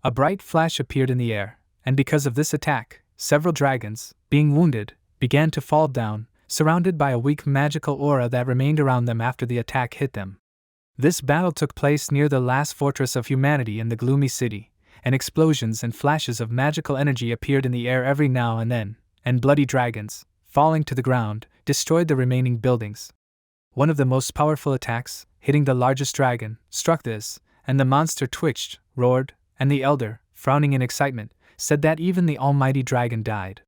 A bright flash appeared in the air, and because of this attack, several dragons, being wounded, began to fall down, surrounded by a weak magical aura that remained around them after the attack hit them. This battle took place near the last fortress of humanity in the gloomy city, and explosions and flashes of magical energy appeared in the air every now and then, and bloody dragons, falling to the ground, destroyed the remaining buildings. One of the most powerful attacks, hitting the largest dragon, struck this, and the monster twitched, roared, and the elder, frowning in excitement, said that even the almighty dragon died.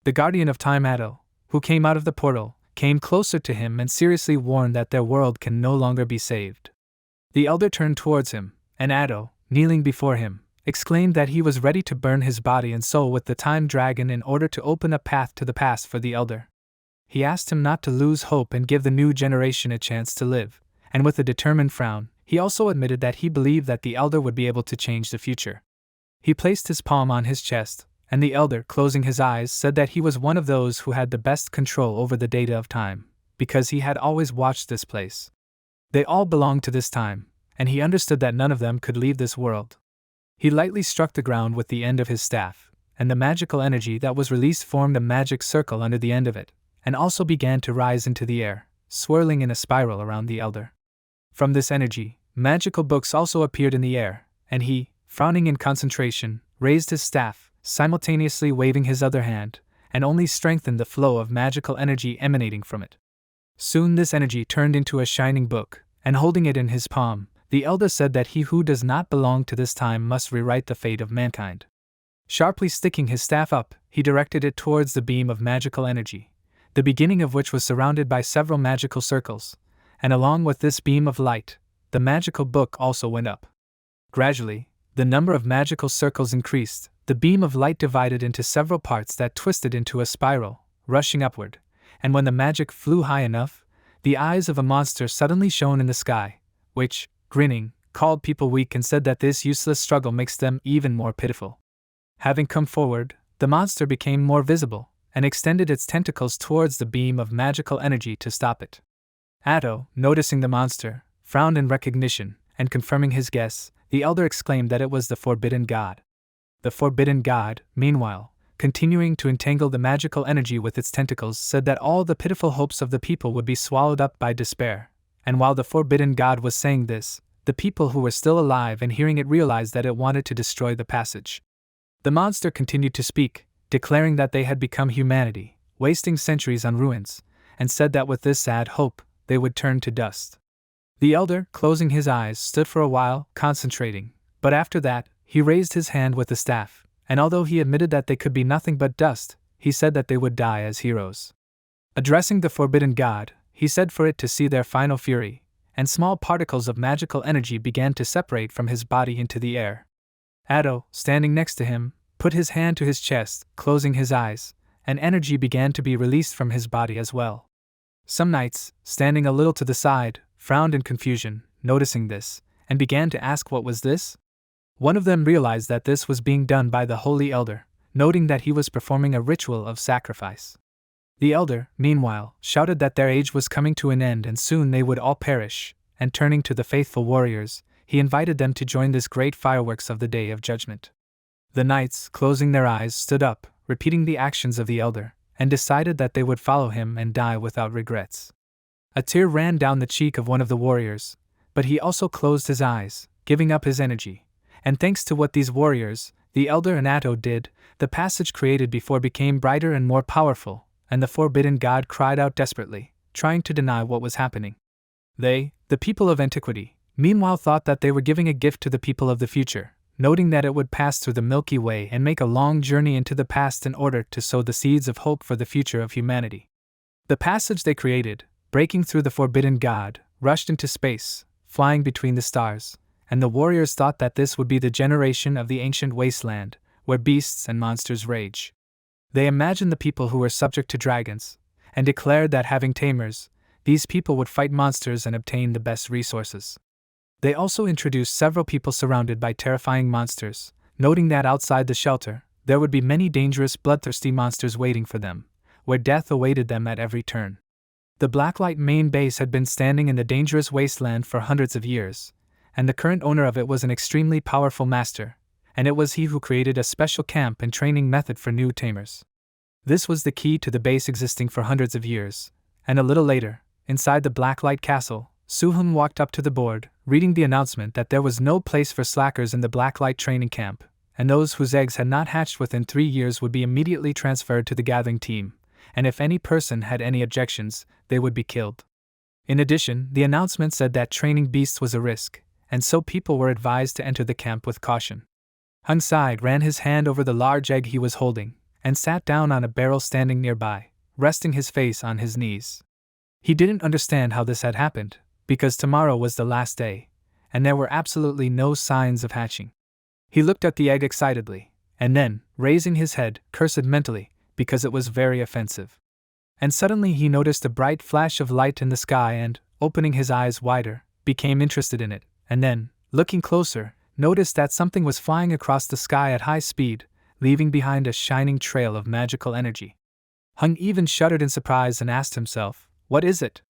The guardian of time Yahello, who came out of the portal, came closer to him and seriously warned that their world can no longer be saved. The elder turned towards him, and Yahello, kneeling before him, exclaimed that he was ready to burn his body and soul with the time dragon in order to open a path to the past for the elder. He asked him not to lose hope and give the new generation a chance to live, and with a determined frown, he also admitted that he believed that the elder would be able to change the future. He placed his palm on his chest, and the elder, closing his eyes, said that he was one of those who had the best control over the data of time, because he had always watched this place. They all belonged to this time, and he understood that none of them could leave this world. He lightly struck the ground with the end of his staff, and the magical energy that was released formed a magic circle under the end of it, and also began to rise into the air, swirling in a spiral around the elder. From this energy, magical books also appeared in the air, and he, frowning in concentration, raised his staff, simultaneously waving his other hand, and only strengthened the flow of magical energy emanating from it. Soon this energy turned into a shining book, and holding it in his palm, the elder said that he who does not belong to this time must rewrite the fate of mankind. Sharply sticking his staff up, he directed it towards the beam of magical energy, the beginning of which was surrounded by several magical circles, and along with this beam of light, the magical book also went up. Gradually, the number of magical circles increased, the beam of light divided into several parts that twisted into a spiral, rushing upward, and when the magic flew high enough, the eyes of a monster suddenly shone in the sky, which, grinning, called people weak and said that this useless struggle makes them even more pitiful. Having come forward, the monster became more visible, and extended its tentacles towards the beam of magical energy to stop it. Yahello, noticing the monster, frowned in recognition, and confirming his guess, the elder exclaimed that it was the Forbidden God. The Forbidden God, meanwhile, continuing to entangle the magical energy with its tentacles, said that all the pitiful hopes of the people would be swallowed up by despair, and while the Forbidden God was saying this, the people who were still alive and hearing it realized that it wanted to destroy the passage. The monster continued to speak, declaring that they had become humanity, wasting centuries on ruins, and said that with this sad hope, they would turn to dust. The elder, closing his eyes, stood for a while, concentrating, but after that, he raised his hand with the staff, and although he admitted that they could be nothing but dust, he said that they would die as heroes. Addressing the Forbidden God, he said for it to see their final fury, and small particles of magical energy began to separate from his body into the air. Yahello, standing next to him, put his hand to his chest, closing his eyes, and energy began to be released from his body as well. Some knights, standing a little to the side, frowned in confusion, noticing this, and began to ask what was this? One of them realized that this was being done by the Holy Elder, noting that he was performing a ritual of sacrifice. The elder, meanwhile, shouted that their age was coming to an end and soon they would all perish, and turning to the faithful warriors, he invited them to join this great fireworks of the Day of Judgment. The knights, closing their eyes, stood up, repeating the actions of the elder, and decided that they would follow him and die without regrets. A tear ran down the cheek of one of the warriors, but he also closed his eyes, giving up his energy, and thanks to what these warriors, the elder and Yahello did, the passage created before became brighter and more powerful, and the Forbidden God cried out desperately, trying to deny what was happening. They, the people of antiquity, meanwhile thought that they were giving a gift to the people of the future, noting that it would pass through the Milky Way and make a long journey into the past in order to sow the seeds of hope for the future of humanity. The passage they created, breaking through the Forbidden God, rushed into space, flying between the stars, and the warriors thought that this would be the generation of the ancient wasteland, where beasts and monsters rage. They imagined the people who were subject to dragons, and declared that having tamers, these people would fight monsters and obtain the best resources. They also introduced several people surrounded by terrifying monsters, noting that outside the shelter, there would be many dangerous bloodthirsty monsters waiting for them, where death awaited them at every turn. The Blacklight main base had been standing in the dangerous wasteland for hundreds of years, and the current owner of it was an extremely powerful master, and it was he who created a special camp and training method for new tamers. This was the key to the base existing for hundreds of years, and a little later, inside the Blacklight castle, Suhun walked up to the board, reading the announcement that there was no place for slackers in the Blacklight training camp, and those whose eggs had not hatched within 3 years would be immediately transferred to the gathering team, and if any person had any objections, they would be killed. In addition, the announcement said that training beasts was a risk, and so people were advised to enter the camp with caution. Hung sighed, ran his hand over the large egg he was holding, and sat down on a barrel standing nearby, resting his face on his knees. He didn't understand how this had happened, because tomorrow was the last day, and there were absolutely no signs of hatching. He looked at the egg excitedly, and then, raising his head, cursed mentally, because it was very offensive. And suddenly he noticed a bright flash of light in the sky and, opening his eyes wider, became interested in it, and then, looking closer, noticed that something was flying across the sky at high speed, leaving behind a shining trail of magical energy. Hung even shuddered in surprise and asked himself, "What is it?"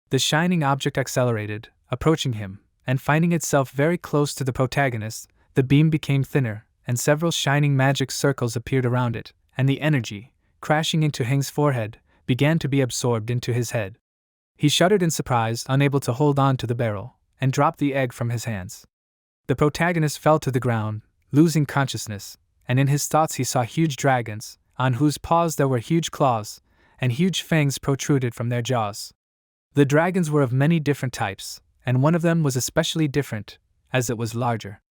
The shining object accelerated, approaching him, and finding itself very close to the protagonist, the beam became thinner, and several shining magic circles appeared around it, and the energy, crashing into Heng's forehead, began to be absorbed into his head. He shuddered in surprise, unable to hold on to the barrel, and dropped the egg from his hands. The protagonist fell to the ground, losing consciousness, and in his thoughts he saw huge dragons, on whose paws there were huge claws, and huge fangs protruded from their jaws. The dragons were of many different types, and one of them was especially different, as it was larger.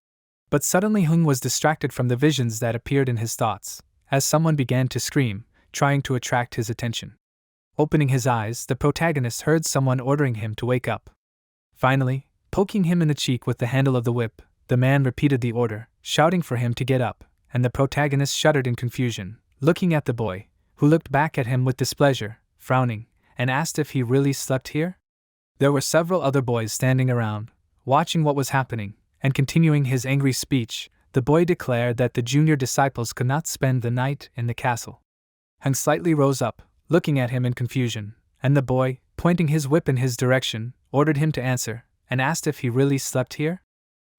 But suddenly Hung was distracted from the visions that appeared in his thoughts, as someone began to scream, trying to attract his attention. Opening his eyes, the protagonist heard someone ordering him to wake up. Finally, poking him in the cheek with the handle of the whip, the man repeated the order, shouting for him to get up, and the protagonist shuddered in confusion, looking at the boy, who looked back at him with displeasure, frowning, and asked if he really slept here. There were several other boys standing around, watching what was happening, and continuing his angry speech, the boy declared that the junior disciples could not spend the night in the castle. Hung slightly rose up, looking at him in confusion, and the boy, pointing his whip in his direction, ordered him to answer, and asked if he really slept here.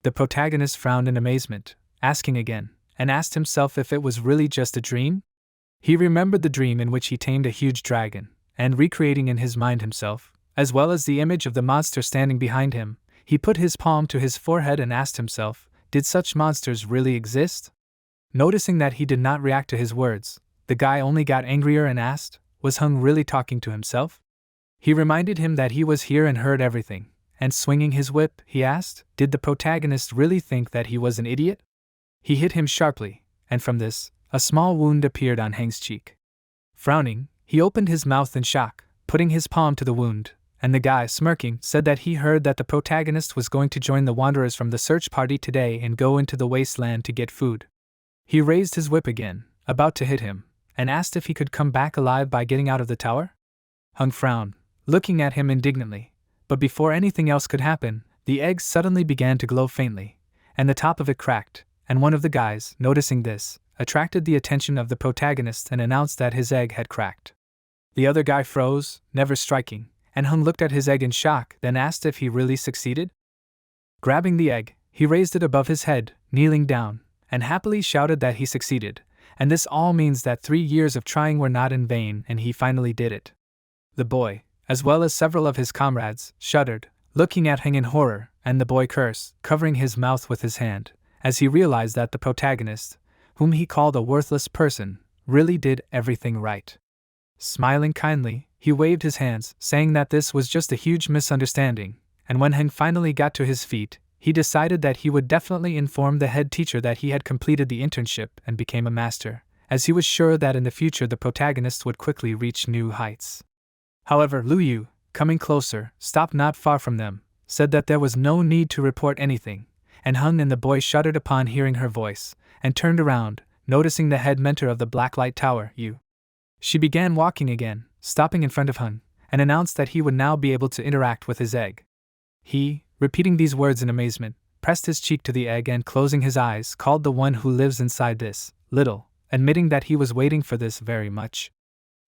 The protagonist frowned in amazement, asking again, and asked himself if it was really just a dream. He remembered the dream in which he tamed a huge dragon, and recreating in his mind himself, as well as the image of the monster standing behind him, he put his palm to his forehead and asked himself, did such monsters really exist? Noticing that he did not react to his words, the guy only got angrier and asked, was Hung really talking to himself? He reminded him that he was here and heard everything, and swinging his whip, he asked, did the protagonist really think that he was an idiot? He hit him sharply, and from this, a small wound appeared on Heng's cheek. Frowning, he opened his mouth in shock, putting his palm to the wound, and the guy, smirking, said that he heard that the protagonist was going to join the wanderers from the search party today and go into the wasteland to get food. He raised his whip again, about to hit him, and asked if he could come back alive by getting out of the tower. Hung frowned, looking at him indignantly, but before anything else could happen, the egg suddenly began to glow faintly, and the top of it cracked, and one of the guys, noticing this, attracted the attention of the protagonist and announced that his egg had cracked. The other guy froze, never striking, and Hung looked at his egg in shock, then asked if he really succeeded. Grabbing the egg, he raised it above his head, kneeling down, and happily shouted that he succeeded, and this all means that 3 years of trying were not in vain and he finally did it. The boy, as well as several of his comrades, shuddered, looking at Hung in horror, and the boy cursed, covering his mouth with his hand, as he realized that the protagonist, whom he called a worthless person, really did everything right. Smiling kindly, he waved his hands, saying that this was just a huge misunderstanding, and when Heng finally got to his feet, he decided that he would definitely inform the head teacher that he had completed the internship and became a master, as he was sure that in the future the protagonist would quickly reach new heights. However, Lu Yu, coming closer, stopped not far from them, said that there was no need to report anything, and Hung and the boy shuddered upon hearing her voice, and turned around, noticing the head mentor of the Blacklight Tower, Yu. She began walking again, stopping in front of Hung, and announced that he would now be able to interact with his egg. He, repeating these words in amazement, pressed his cheek to the egg and closing his eyes called the one who lives inside this, little, admitting that he was waiting for this very much.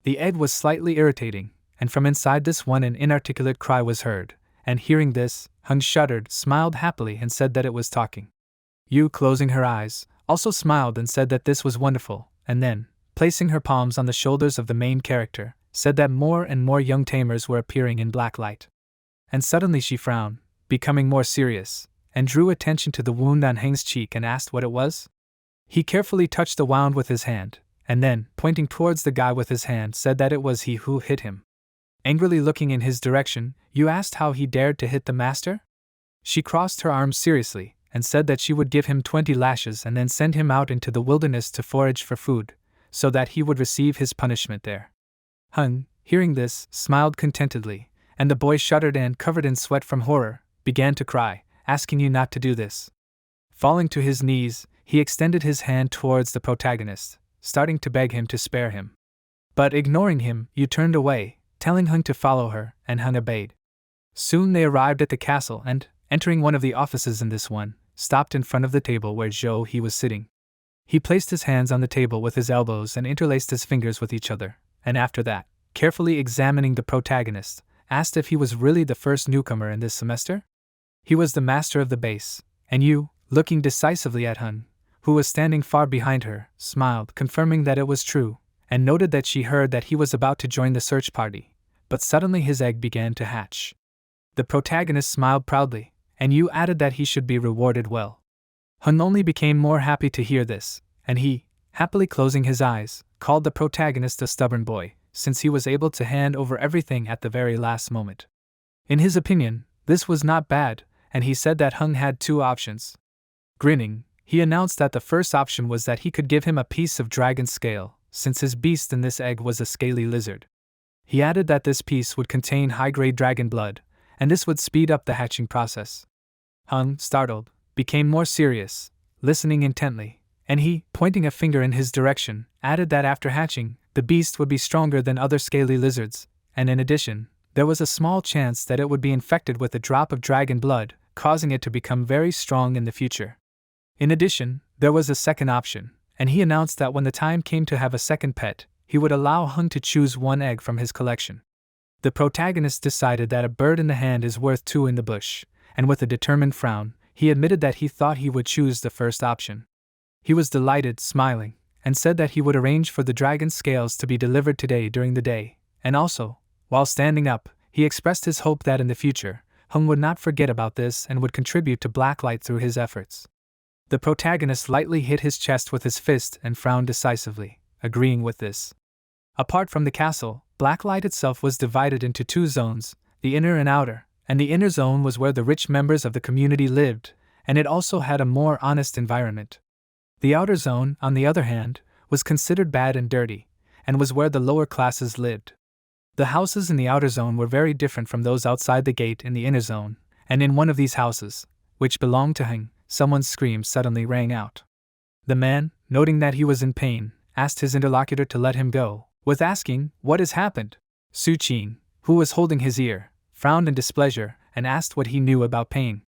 The egg was slightly irritating, and from inside this one an inarticulate cry was heard, and hearing this, Hung shuddered, smiled happily and said that it was talking. Yu, closing her eyes, also smiled and said that this was wonderful, and then, placing her palms on the shoulders of the main character, said that more and more young tamers were appearing in Blacklight. And suddenly she frowned, becoming more serious, and drew attention to the wound on Heng's cheek and asked what it was. He carefully touched the wound with his hand, and then, pointing towards the guy with his hand, said that it was he who hit him. Angrily looking in his direction, you asked how he dared to hit the master? She crossed her arms seriously, and said that she would give him 20 lashes and then send him out into the wilderness to forage for food, so that he would receive his punishment there. Hung, hearing this, smiled contentedly, and the boy shuddered and, covered in sweat from horror, began to cry, asking you not to do this. Falling to his knees, he extended his hand towards the protagonist, starting to beg him to spare him. But ignoring him, you turned away, telling Hung to follow her, and Hung obeyed. Soon they arrived at the castle and, entering one of the offices in this one, stopped in front of the table where he was sitting. He placed his hands on the table with his elbows and interlaced his fingers with each other, and after that, carefully examining the protagonist, asked if he was really the first newcomer in this semester? He was the master of the base, and you, looking decisively at Hun, who was standing far behind her, smiled, confirming that it was true, and noted that she heard that he was about to join the search party, but suddenly his egg began to hatch. The protagonist smiled proudly, and you added that he should be rewarded well. Hun only became more happy to hear this, and he, happily closing his eyes, called the protagonist a stubborn boy, since he was able to hand over everything at the very last moment. In his opinion, this was not bad, and he said that Hung had two options. Grinning, he announced that the first option was that he could give him a piece of dragon scale, since his beast in this egg was a scaly lizard. He added that this piece would contain high-grade dragon blood, and this would speed up the hatching process. Hung, startled, became more serious, listening intently, and he, pointing a finger in his direction, added that after hatching, the beast would be stronger than other scaly lizards, and in addition, there was a small chance that it would be infected with a drop of dragon blood, causing it to become very strong in the future. In addition, there was a second option, and he announced that when the time came to have a second pet, he would allow Hung to choose one egg from his collection. The protagonist decided that a bird in the hand is worth two in the bush, and with a determined frown, he admitted that he thought he would choose the first option. He was delighted, smiling, and said that he would arrange for the dragon scales to be delivered today during the day, and also, while standing up, he expressed his hope that in the future, Hung would not forget about this and would contribute to Blacklight through his efforts. The protagonist lightly hit his chest with his fist and frowned decisively, agreeing with this. Apart from the castle, Blacklight itself was divided into two zones, the inner and outer, and the inner zone was where the rich members of the community lived, and it also had a more honest environment. The outer zone, on the other hand, was considered bad and dirty, and was where the lower classes lived. The houses in the outer zone were very different from those outside the gate in the inner zone, and in one of these houses, which belonged to Heng, someone's scream suddenly rang out. The man, noting that he was in pain, asked his interlocutor to let him go, with asking, "What has happened?" Su Qing, who was holding his ear, frowned in displeasure and asked what he knew about pain.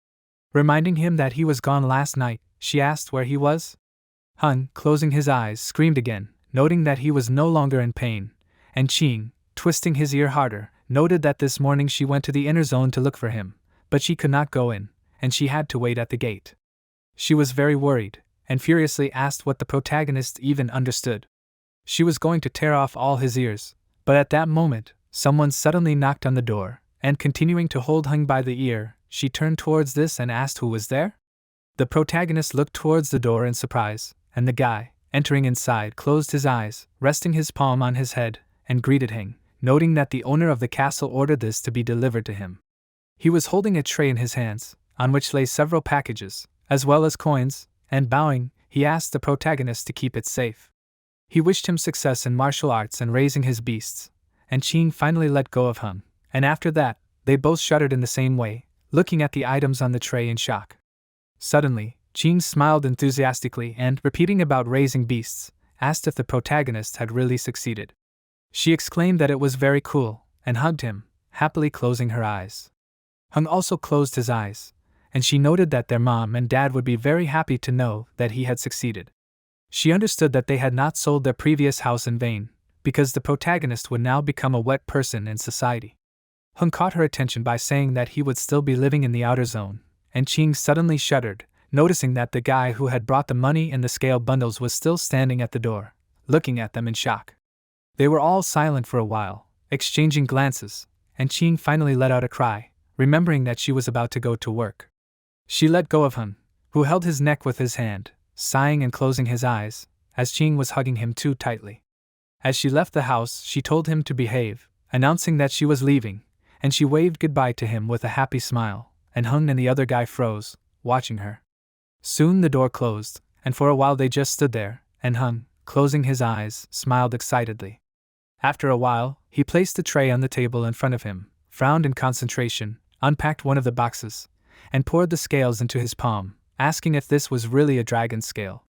Reminding him that he was gone last night, she asked where he was. Hung, closing his eyes, screamed again, noting that he was no longer in pain, and Qing, twisting his ear harder, noted that this morning she went to the inner zone to look for him, but she could not go in, and she had to wait at the gate. She was very worried, and furiously asked what the protagonist even understood. She was going to tear off all his ears, but at that moment, someone suddenly knocked on the door, and continuing to hold Hung by the ear, she turned towards this and asked who was there. The protagonist looked towards the door in surprise, and the guy, entering inside, closed his eyes, resting his palm on his head, and greeted Heng, noting that the owner of the castle ordered this to be delivered to him. He was holding a tray in his hands, on which lay several packages, as well as coins, and bowing, he asked the protagonist to keep it safe. He wished him success in martial arts and raising his beasts, and Qing finally let go of Hung, and after that, they both shuddered in the same way, looking at the items on the tray in shock. Suddenly, Qing smiled enthusiastically and, repeating about raising beasts, asked if the protagonist had really succeeded. She exclaimed that it was very cool, and hugged him, happily closing her eyes. Hung also closed his eyes, and she noted that their mom and dad would be very happy to know that he had succeeded. She understood that they had not sold their previous house in vain, because the protagonist would now become a wet person in society. Hung caught her attention by saying that he would still be living in the outer zone, and Qing suddenly shuddered, noticing that the guy who had brought the money and the scale bundles was still standing at the door, looking at them in shock. They were all silent for a while, exchanging glances, and Ching finally let out a cry, remembering that she was about to go to work. She let go of Hun, who held his neck with his hand, sighing and closing his eyes, as Ching was hugging him too tightly. As she left the house, she told him to behave, announcing that she was leaving, and she waved goodbye to him with a happy smile, and Hun and the other guy froze, watching her. Soon the door closed, and for a while they just stood there, and Hun, closing his eyes, smiled excitedly. After a while, he placed the tray on the table in front of him, frowned in concentration, unpacked one of the boxes, and poured the scales into his palm, asking if this was really a dragon scale.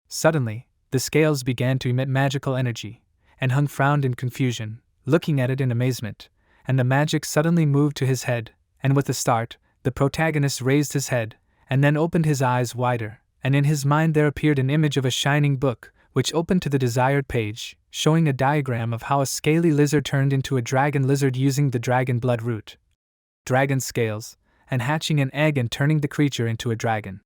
Suddenly, the scales began to emit magical energy, and Hun frowned in confusion, looking at it in amazement, and the magic suddenly moved to his head, and with a start, the protagonist raised his head, and then opened his eyes wider, and in his mind there appeared an image of a shining book, which opened to the desired page, showing a diagram of how a scaly lizard turned into a dragon lizard using the dragon blood root, dragon scales, and hatching an egg and turning the creature into a dragon.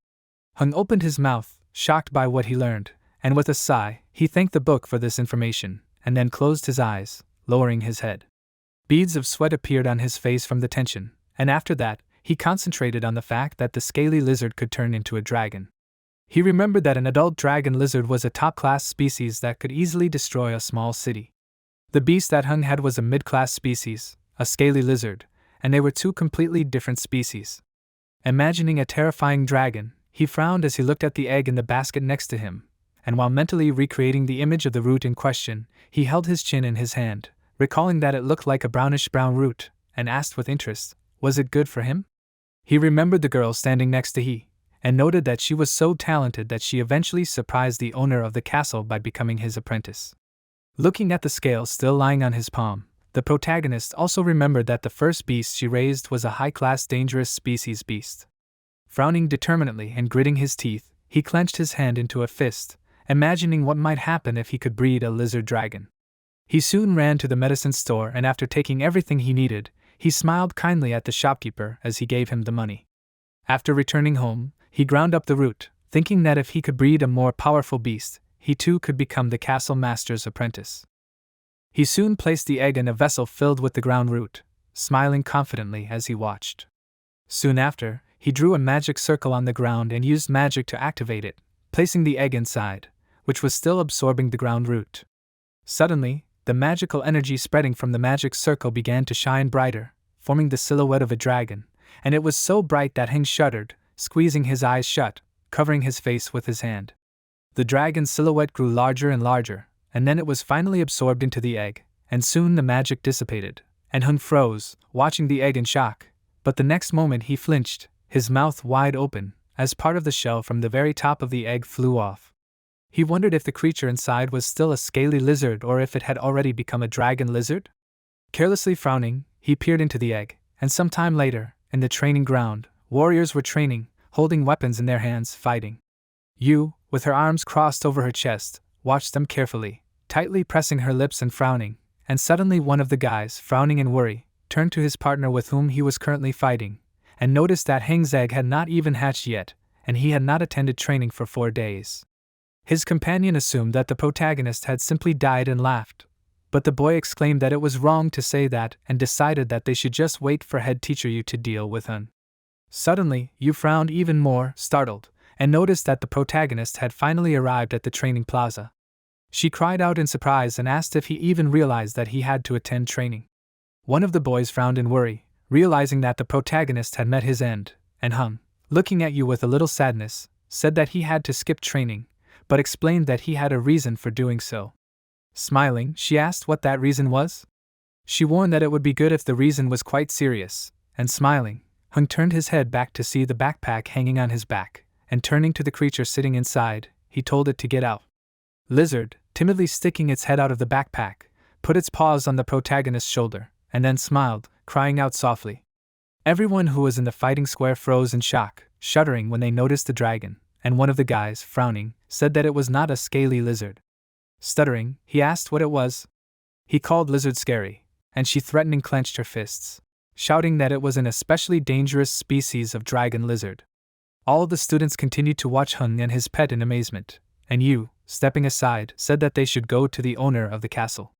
Hun opened his mouth, shocked by what he learned, and with a sigh, he thanked the book for this information, and then closed his eyes, lowering his head. Beads of sweat appeared on his face from the tension, and after that, he concentrated on the fact that the scaly lizard could turn into a dragon. He remembered that an adult dragon lizard was a top-class species that could easily destroy a small city. The beast that Hun had was a mid-class species, a scaly lizard, and they were two completely different species. Imagining a terrifying dragon, he frowned as he looked at the egg in the basket next to him, and while mentally recreating the image of the root in question, he held his chin in his hand, recalling that it looked like a brownish-brown root, and asked with interest, was it good for him? He remembered the girl standing next to he, and noted that she was so talented that she eventually surprised the owner of the castle by becoming his apprentice. Looking at the scale still lying on his palm, the protagonist also remembered that the first beast she raised was a high-class dangerous species beast. Frowning determinedly and gritting his teeth, he clenched his hand into a fist, imagining what might happen if he could breed a lizard dragon. He soon ran to the medicine store, and after taking everything he needed, he smiled kindly at the shopkeeper as he gave him the money. After returning home, he ground up the root, thinking that if he could breed a more powerful beast, he too could become the castle master's apprentice. He soon placed the egg in a vessel filled with the ground root, smiling confidently as he watched. Soon after, he drew a magic circle on the ground and used magic to activate it, placing the egg inside, which was still absorbing the ground root. Suddenly, the magical energy spreading from the magic circle began to shine brighter, forming the silhouette of a dragon, and it was so bright that Hing shuddered, squeezing his eyes shut, covering his face with his hand. The dragon's silhouette grew larger and larger, and then it was finally absorbed into the egg, and soon the magic dissipated, and Hun froze, watching the egg in shock, but the next moment he flinched, his mouth wide open, as part of the shell from the very top of the egg flew off. He wondered if the creature inside was still a scaly lizard or if it had already become a dragon lizard. Carelessly frowning, he peered into the egg, and some time later, in the training ground, warriors were training, holding weapons in their hands, fighting. Yu, with her arms crossed over her chest, watched them carefully, tightly pressing her lips and frowning, and suddenly one of the guys, frowning in worry, turned to his partner with whom he was currently fighting, and noticed that Heng's egg had not even hatched yet, and he had not attended training for 4 days. His companion assumed that the protagonist had simply died and laughed, but the boy exclaimed that it was wrong to say that and decided that they should just wait for head teacher Yu to deal with Hun. Suddenly, Yu frowned even more, startled, and noticed that the protagonist had finally arrived at the training plaza. She cried out in surprise and asked if he even realized that he had to attend training. One of the boys frowned in worry, realizing that the protagonist had met his end, and Hun, looking at Yu with a little sadness, said that he had to skip training, but explained that he had a reason for doing so. Smiling, she asked what that reason was. She warned that it would be good if the reason was quite serious, and smiling, Hun turned his head back to see the backpack hanging on his back, and turning to the creature sitting inside, he told it to get out. Lizard, timidly sticking its head out of the backpack, put its paws on the protagonist's shoulder, and then smiled, crying out softly. Everyone who was in the fighting square froze in shock, shuddering when they noticed the dragon, and one of the guys, frowning, said that it was not a scaly lizard. Stuttering, he asked what it was. He called lizard scary, and she threatening clenched her fists, shouting that it was an especially dangerous species of dragon lizard. All the students continued to watch Hung and his pet in amazement, and Yu, stepping aside, said that they should go to the owner of the castle.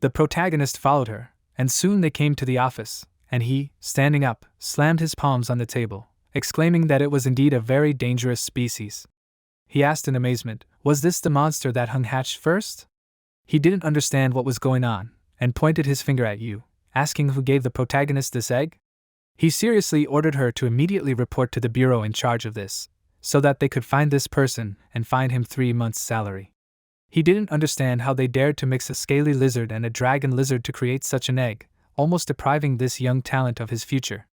The protagonist followed her, and soon they came to the office, and he, standing up, slammed his palms on the table, exclaiming that it was indeed a very dangerous species. He asked in amazement, was this the monster that Hung hatched first? He didn't understand what was going on, and pointed his finger at Yu, asking who gave the protagonist this egg. He seriously ordered her to immediately report to the bureau in charge of this, so that they could find this person and fine him 3 months' salary. He didn't understand how they dared to mix a scaly lizard and a dragon lizard to create such an egg, almost depriving this young talent of his future.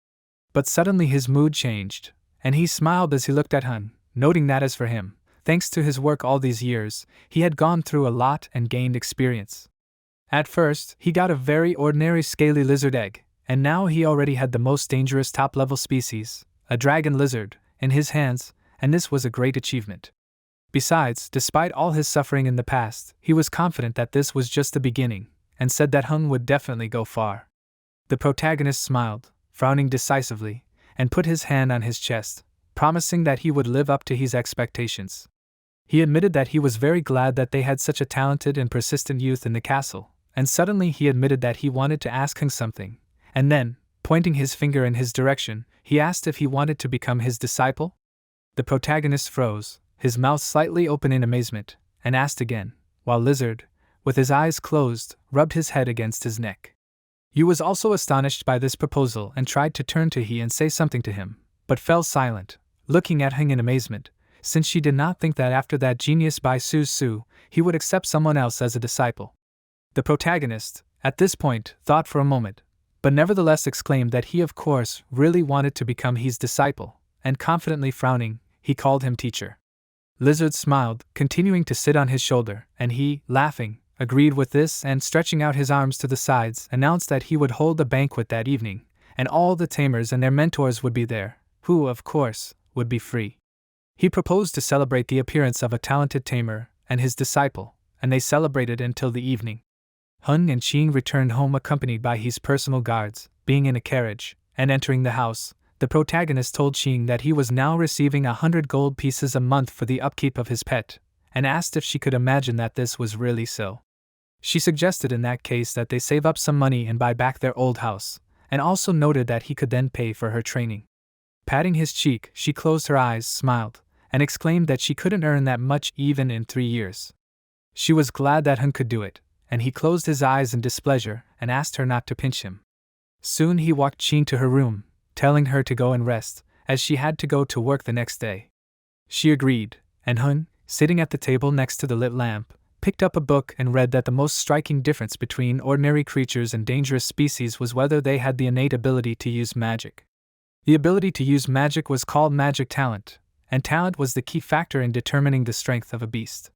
But suddenly his mood changed, and he smiled as he looked at Hun, noting that as for him, thanks to his work all these years, he had gone through a lot and gained experience. At first, he got a very ordinary scaly lizard egg, and now he already had the most dangerous top-level species, a dragon lizard, in his hands, and this was a great achievement. Besides, despite all his suffering in the past, he was confident that this was just the beginning, and said that Hung would definitely go far. The protagonist smiled, frowning decisively, and put his hand on his chest, promising that he would live up to his expectations. He admitted that he was very glad that they had such a talented and persistent youth in the castle, and suddenly he admitted that he wanted to ask Hung something, and then, pointing his finger in his direction, he asked if he wanted to become his disciple. The protagonist froze, his mouth slightly open in amazement, and asked again, while Lizard, with his eyes closed, rubbed his head against his neck. Yu was also astonished by this proposal and tried to turn to He and say something to him, but fell silent, looking at Hung in amazement, since she did not think that after that genius by Su, he would accept someone else as a disciple. The protagonist, at this point, thought for a moment, but nevertheless exclaimed that he of course really wanted to become his disciple, and confidently frowning, he called him teacher. Lizard smiled, continuing to sit on his shoulder, and he, laughing, agreed with this and stretching out his arms to the sides announced that he would hold a banquet that evening, and all the tamers and their mentors would be there, who, of course, would be free. He proposed to celebrate the appearance of a talented tamer and his disciple, and they celebrated until the evening. Hun and Qing returned home accompanied by his personal guards, being in a carriage, and entering the house, the protagonist told Qing that he was now receiving 100 gold pieces a month for the upkeep of his pet, and asked if she could imagine that this was really so. She suggested in that case that they save up some money and buy back their old house, and also noted that he could then pay for her training. Patting his cheek, she closed her eyes, smiled, and exclaimed that she couldn't earn that much even in 3 years. She was glad that Hun could do it, and he closed his eyes in displeasure and asked her not to pinch him. Soon he walked Qing to her room, telling her to go and rest, as she had to go to work the next day. She agreed, and Hun, sitting at the table next to the lit lamp, picked up a book and read that the most striking difference between ordinary creatures and dangerous species was whether they had the innate ability to use magic. The ability to use magic was called magic talent, and talent was the key factor in determining the strength of a beast.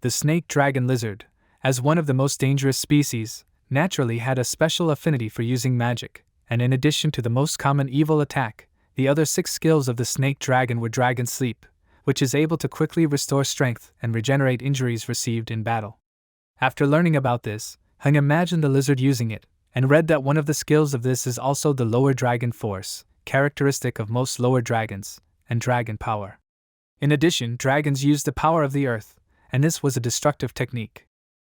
The snake dragon lizard, as one of the most dangerous species, naturally had a special affinity for using magic, and in addition to the most common evil attack, the other 6 skills of the snake dragon were Dragon Sleep, which is able to quickly restore strength and regenerate injuries received in battle. After learning about this, Hung imagined the lizard using it, and read that one of the skills of this is also the lower dragon force, characteristic of most lower dragons, and dragon power. In addition, dragons use the power of the earth, and this was a destructive technique.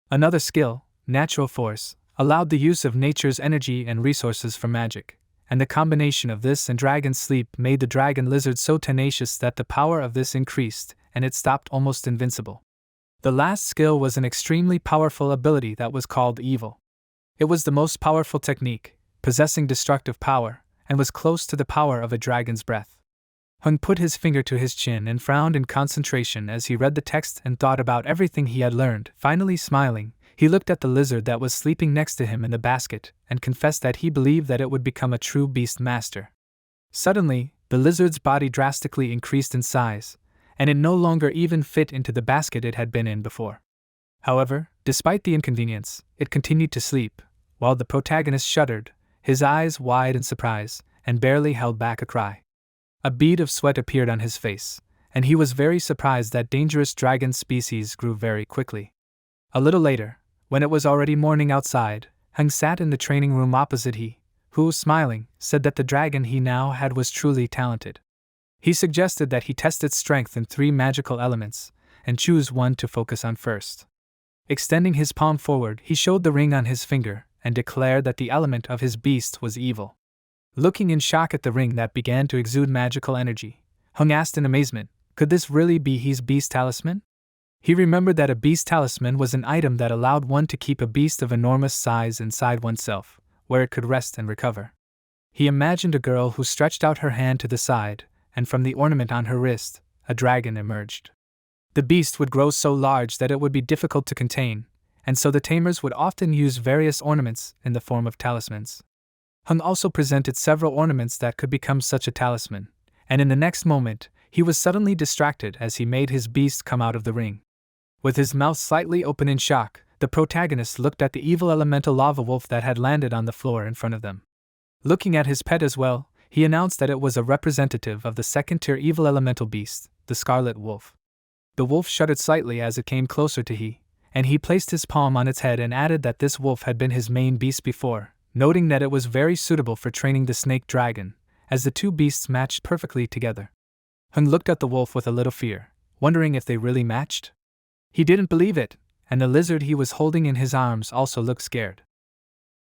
Another skill, natural force, allowed the use of nature's energy and resources for magic, and the combination of this and dragon sleep made the dragon lizard so tenacious that the power of this increased, and it stopped almost invincible. The last skill was an extremely powerful ability that was called evil. It was the most powerful technique, possessing destructive power, and was close to the power of a dragon's breath. Hung put his finger to his chin and frowned in concentration as he read the text and thought about everything he had learned. Finally smiling, he looked at the lizard that was sleeping next to him in the basket and confessed that he believed that it would become a true beast master. Suddenly, the lizard's body drastically increased in size, and it no longer even fit into the basket it had been in before. However, despite the inconvenience, it continued to sleep, while the protagonist shuddered, his eyes wide in surprise, and barely held back a cry. A bead of sweat appeared on his face, and he was very surprised that dangerous dragon species grew very quickly. A little later, when it was already morning outside, Hung sat in the training room opposite He, who, smiling, said that the dragon he now had was truly talented. He suggested that he test its strength in 3 magical elements, and choose one to focus on first. Extending his palm forward, he showed the ring on his finger, and declared that the element of his beast was evil. Looking in shock at the ring that began to exude magical energy, Hung asked in amazement, could this really be his beast talisman? He remembered that a beast talisman was an item that allowed one to keep a beast of enormous size inside oneself, where it could rest and recover. He imagined a girl who stretched out her hand to the side, and from the ornament on her wrist, a dragon emerged. The beast would grow so large that it would be difficult to contain, and so the tamers would often use various ornaments in the form of talismans. Hung also presented several ornaments that could become such a talisman, and in the next moment, he was suddenly distracted as he made his beast come out of the ring. With his mouth slightly open in shock, the protagonist looked at the evil elemental lava wolf that had landed on the floor in front of them. Looking at his pet as well, he announced that it was a representative of the second-tier evil elemental beast, the Scarlet Wolf. The wolf shuddered slightly as it came closer to he, and he placed his palm on its head and added that this wolf had been his main beast before, noting that it was very suitable for training the snake dragon, as the 2 beasts matched perfectly together. Hung looked at the wolf with a little fear, wondering if they really matched. He didn't believe it, and the lizard he was holding in his arms also looked scared.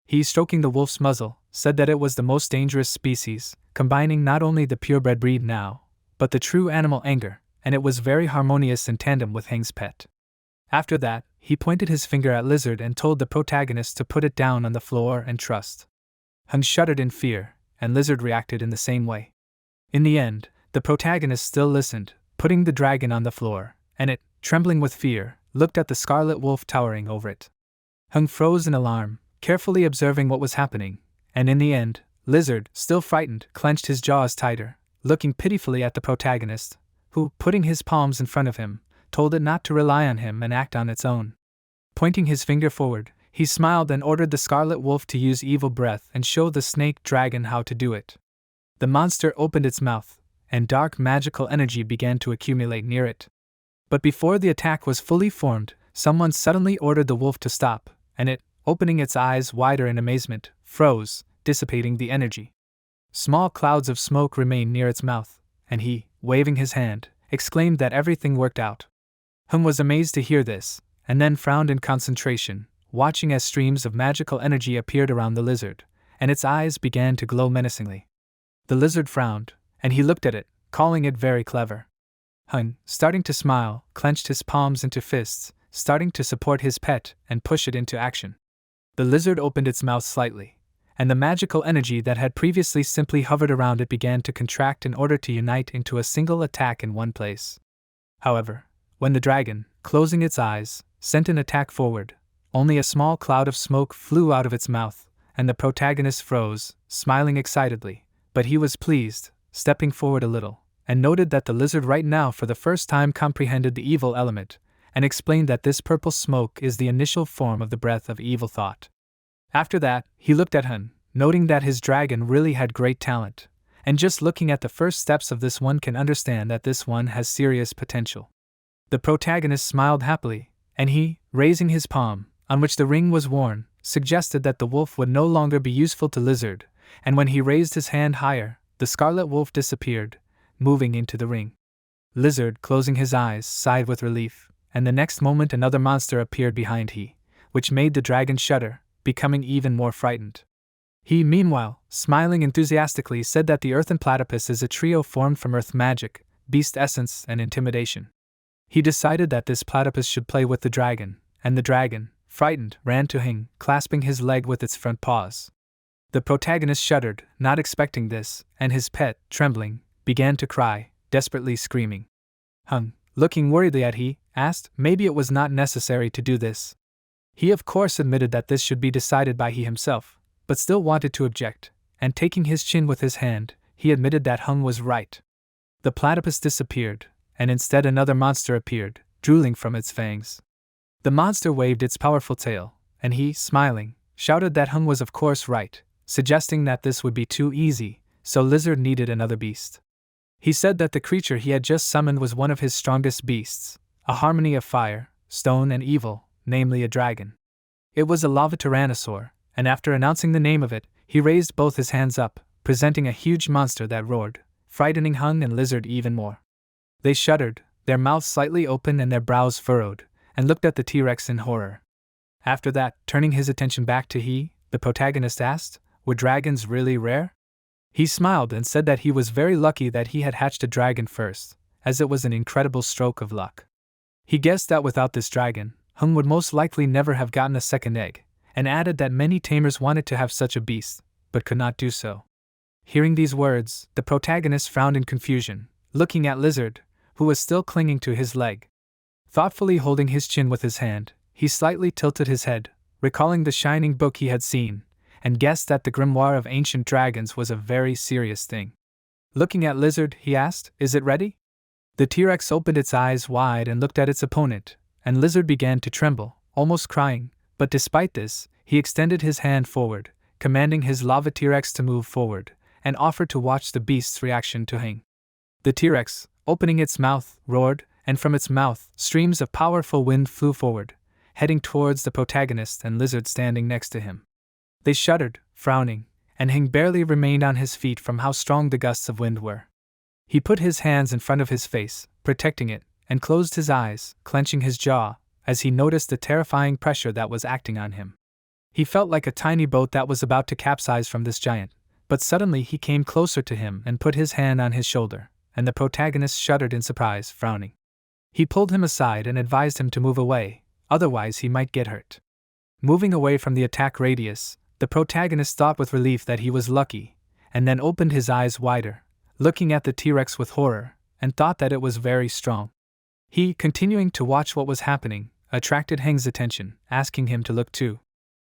He, stroking the wolf's muzzle, said that it was the most dangerous species, combining not only the purebred breed now, but the true animal anger, and it was very harmonious in tandem with Hang's pet. After that, he pointed his finger at Lizard and told the protagonist to put it down on the floor and trust. Hung shuddered in fear, and Lizard reacted in the same way. In the end, the protagonist still listened, putting the dragon on the floor, and it, trembling with fear, looked at the Scarlet Wolf towering over it. Hung froze in alarm, carefully observing what was happening, and in the end, Lizard, still frightened, clenched his jaws tighter, looking pitifully at the protagonist, who, putting his palms in front of him, told it not to rely on him and act on its own. Pointing his finger forward, he smiled and ordered the Scarlet Wolf to use evil breath and show the snake dragon how to do it. The monster opened its mouth, and dark magical energy began to accumulate near it. But before the attack was fully formed, someone suddenly ordered the wolf to stop, and it, opening its eyes wider in amazement, froze, dissipating the energy. Small clouds of smoke remained near its mouth, and he, waving his hand, exclaimed that everything worked out. Hum was amazed to hear this, and then frowned in concentration, watching as streams of magical energy appeared around the lizard, and its eyes began to glow menacingly. The lizard frowned, and he looked at it, calling it very clever. Hun, starting to smile, clenched his palms into fists, starting to support his pet and push it into action. The lizard opened its mouth slightly, and the magical energy that had previously simply hovered around it began to contract in order to unite into a single attack in one place. However, when the dragon, closing its eyes, sent an attack forward, only a small cloud of smoke flew out of its mouth, and the protagonist froze, smiling excitedly, but he was pleased, stepping forward a little, and noted that the lizard right now for the first time comprehended the evil element, and explained that this purple smoke is the initial form of the breath of evil thought. After that, he looked at Hun, noting that his dragon really had great talent, and just looking at the first steps of this one can understand that this one has serious potential. The protagonist smiled happily, and he, raising his palm, on which the ring was worn, suggested that the wolf would no longer be useful to Lizard, and when he raised his hand higher, the Scarlet Wolf disappeared, moving into the ring. Lizard, closing his eyes, sighed with relief, and the next moment another monster appeared behind he, which made the dragon shudder, becoming even more frightened. He, meanwhile, smiling enthusiastically, said that the earthen platypus is a trio formed from earth magic, beast essence, and intimidation. He decided that this platypus should play with the dragon, and the dragon, frightened, ran to Hing, clasping his leg with its front paws. The protagonist shuddered, not expecting this, and his pet, trembling, began to cry, desperately screaming. Hung, looking worriedly at he, asked maybe it was not necessary to do this. He of course admitted that this should be decided by he himself, but still wanted to object, and taking his chin with his hand, he admitted that Hung was right. The platypus disappeared, and instead another monster appeared, drooling from its fangs. The monster waved its powerful tail, and he, smiling, shouted that Hung was of course right, suggesting that this would be too easy, so Lizard needed another beast. He said that the creature he had just summoned was one of his strongest beasts, a harmony of fire, stone and evil, namely a dragon. It was a lava tyrannosaur, and after announcing the name of it, he raised both his hands up, presenting a huge monster that roared, frightening Hung and Lizard even more. They shuddered, their mouths slightly open and their brows furrowed, and looked at the T-Rex in horror. After that, turning his attention back to the protagonist asked, "Were dragons really rare?" He smiled and said that he was very lucky that he had hatched a dragon first, as it was an incredible stroke of luck. He guessed that without this dragon, Hung would most likely never have gotten a second egg, and added that many tamers wanted to have such a beast, but could not do so. Hearing these words, the protagonist frowned in confusion, looking at Lizard, who was still clinging to his leg. Thoughtfully holding his chin with his hand, he slightly tilted his head, recalling the shining book he had seen, and guessed that the grimoire of ancient dragons was a very serious thing. Looking at Lizard, he asked, "Is it ready?" The T-Rex opened its eyes wide and looked at its opponent, and Lizard began to tremble, almost crying, but despite this, he extended his hand forward, commanding his lava T-Rex to move forward, and offered to watch the beast's reaction to Hung. The T-Rex, opening its mouth, roared, and from its mouth, streams of powerful wind flew forward, heading towards the protagonist and Lizard standing next to him. They shuddered, frowning, and Hung barely remained on his feet from how strong the gusts of wind were. He put his hands in front of his face, protecting it, and closed his eyes, clenching his jaw, as he noticed the terrifying pressure that was acting on him. He felt like a tiny boat that was about to capsize from this giant, but suddenly he came closer to him and put his hand on his shoulder, and the protagonist shuddered in surprise, frowning. He pulled him aside and advised him to move away, otherwise he might get hurt. Moving away from the attack radius, the protagonist thought with relief that he was lucky, and then opened his eyes wider, looking at the T-Rex with horror, and thought that it was very strong. He, continuing to watch what was happening, attracted Heng's attention, asking him to look too.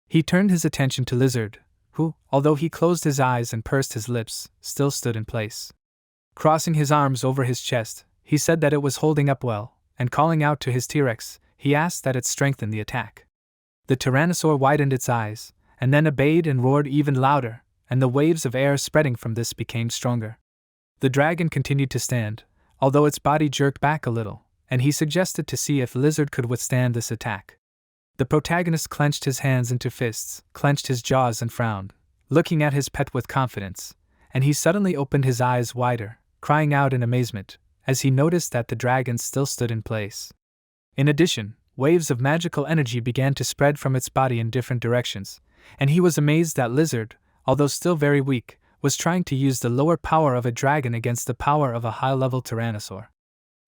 He turned his attention to Lizard, who, although he closed his eyes and pursed his lips, still stood in place. Crossing his arms over his chest, he said that it was holding up well, and calling out to his T-Rex, he asked that it strengthen the attack. The Tyrannosaur widened its eyes, and then obeyed and roared even louder, and the waves of air spreading from this became stronger. The dragon continued to stand, although its body jerked back a little, and he suggested to see if Lizard could withstand this attack. The protagonist clenched his hands into fists, clenched his jaws and frowned, looking at his pet with confidence, and he suddenly opened his eyes wider, crying out in amazement, as he noticed that the dragon still stood in place. In addition, waves of magical energy began to spread from its body in different directions, and he was amazed that Lizard, although still very weak, was trying to use the lower power of a dragon against the power of a high-level Tyrannosaur.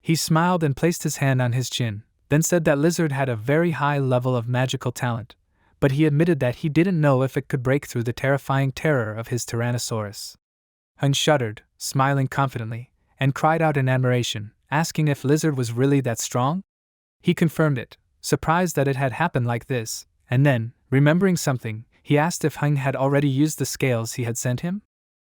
He smiled and placed his hand on his chin, then said that Lizard had a very high level of magical talent, but he admitted that he didn't know if it could break through the terrifying terror of his Tyrannosaurus. Hung shuddered, smiling confidently, and cried out in admiration, asking if Lizard was really that strong? He confirmed it, surprised that it had happened like this, and then, remembering something, he asked if Hung had already used the scales he had sent him.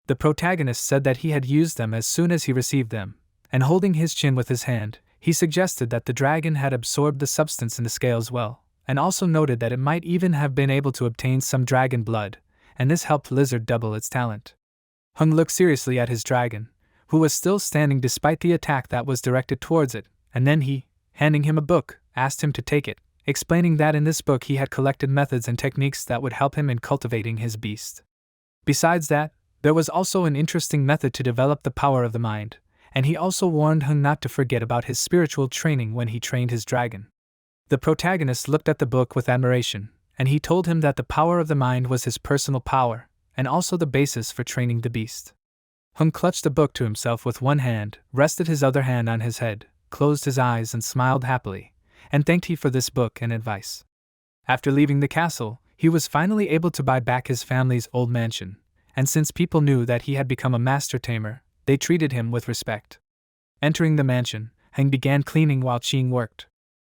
The protagonist said that he had used them as soon as he received them, and holding his chin with his hand, he suggested that the dragon had absorbed the substance in the scales well, and also noted that it might even have been able to obtain some dragon blood, and this helped Lizard double its talent. Hung looked seriously at his dragon, who was still standing despite the attack that was directed towards it, and then he, handing him a book, asked him to take it, explaining that in this book he had collected methods and techniques that would help him in cultivating his beast. Besides that, there was also an interesting method to develop the power of the mind, and he also warned Hung not to forget about his spiritual training when he trained his dragon. The protagonist looked at the book with admiration, and he told him that the power of the mind was his personal power, and also the basis for training the beast. Hung clutched the book to himself with one hand, rested his other hand on his head, closed his eyes and smiled happily, and thanked he for this book and advice. After leaving the castle, he was finally able to buy back his family's old mansion, and since people knew that he had become a master tamer, they treated him with respect. Entering the mansion, Hung began cleaning while Qing worked.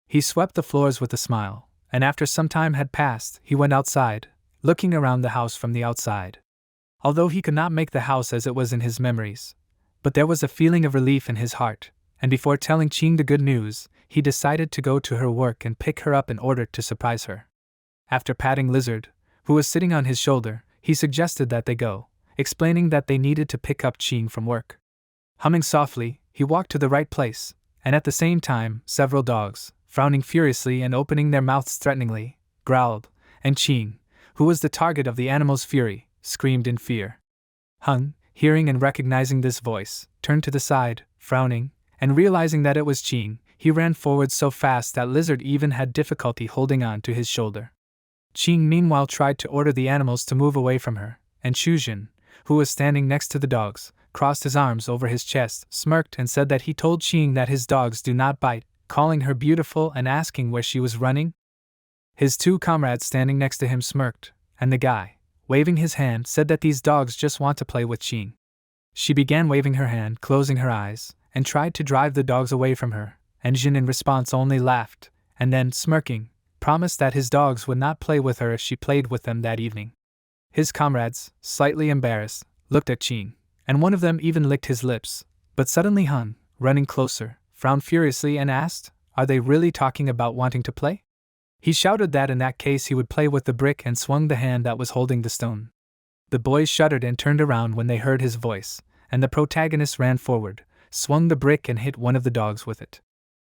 He swept the floors with a smile, and after some time had passed, he went outside, looking around the house from the outside. Although he could not make the house as it was in his memories, but there was a feeling of relief in his heart, and before telling Qing the good news, he decided to go to her work and pick her up in order to surprise her. After patting Lizard, who was sitting on his shoulder, he suggested that they go, explaining that they needed to pick up Qing from work. Humming softly, he walked to the right place, and at the same time, several dogs, frowning furiously and opening their mouths threateningly, growled, and Qing, who was the target of the animal's fury, screamed in fear. Hung, hearing and recognizing this voice, turned to the side, frowning, and realizing that it was Qing, he ran forward so fast that Lizard even had difficulty holding on to his shoulder. Qing meanwhile tried to order the animals to move away from her, and Shujin, who was standing next to the dogs, crossed his arms over his chest, smirked and said that he told Qing that his dogs do not bite, calling her beautiful and asking where she was running. His two comrades standing next to him smirked, and the guy, waving his hand, said that these dogs just want to play with Qing. She began waving her hand, closing her eyes, and tried to drive the dogs away from her, and Jin in response only laughed, and then, smirking, promised that his dogs would not play with her if she played with them that evening. His comrades, slightly embarrassed, looked at Qing, and one of them even licked his lips, but suddenly Hun, running closer, frowned furiously and asked, "Are they really talking about wanting to play?" He shouted that in that case he would play with the brick and swung the hand that was holding the stone. The boys shuddered and turned around when they heard his voice, and the protagonist ran forward, swung the brick and hit one of the dogs with it.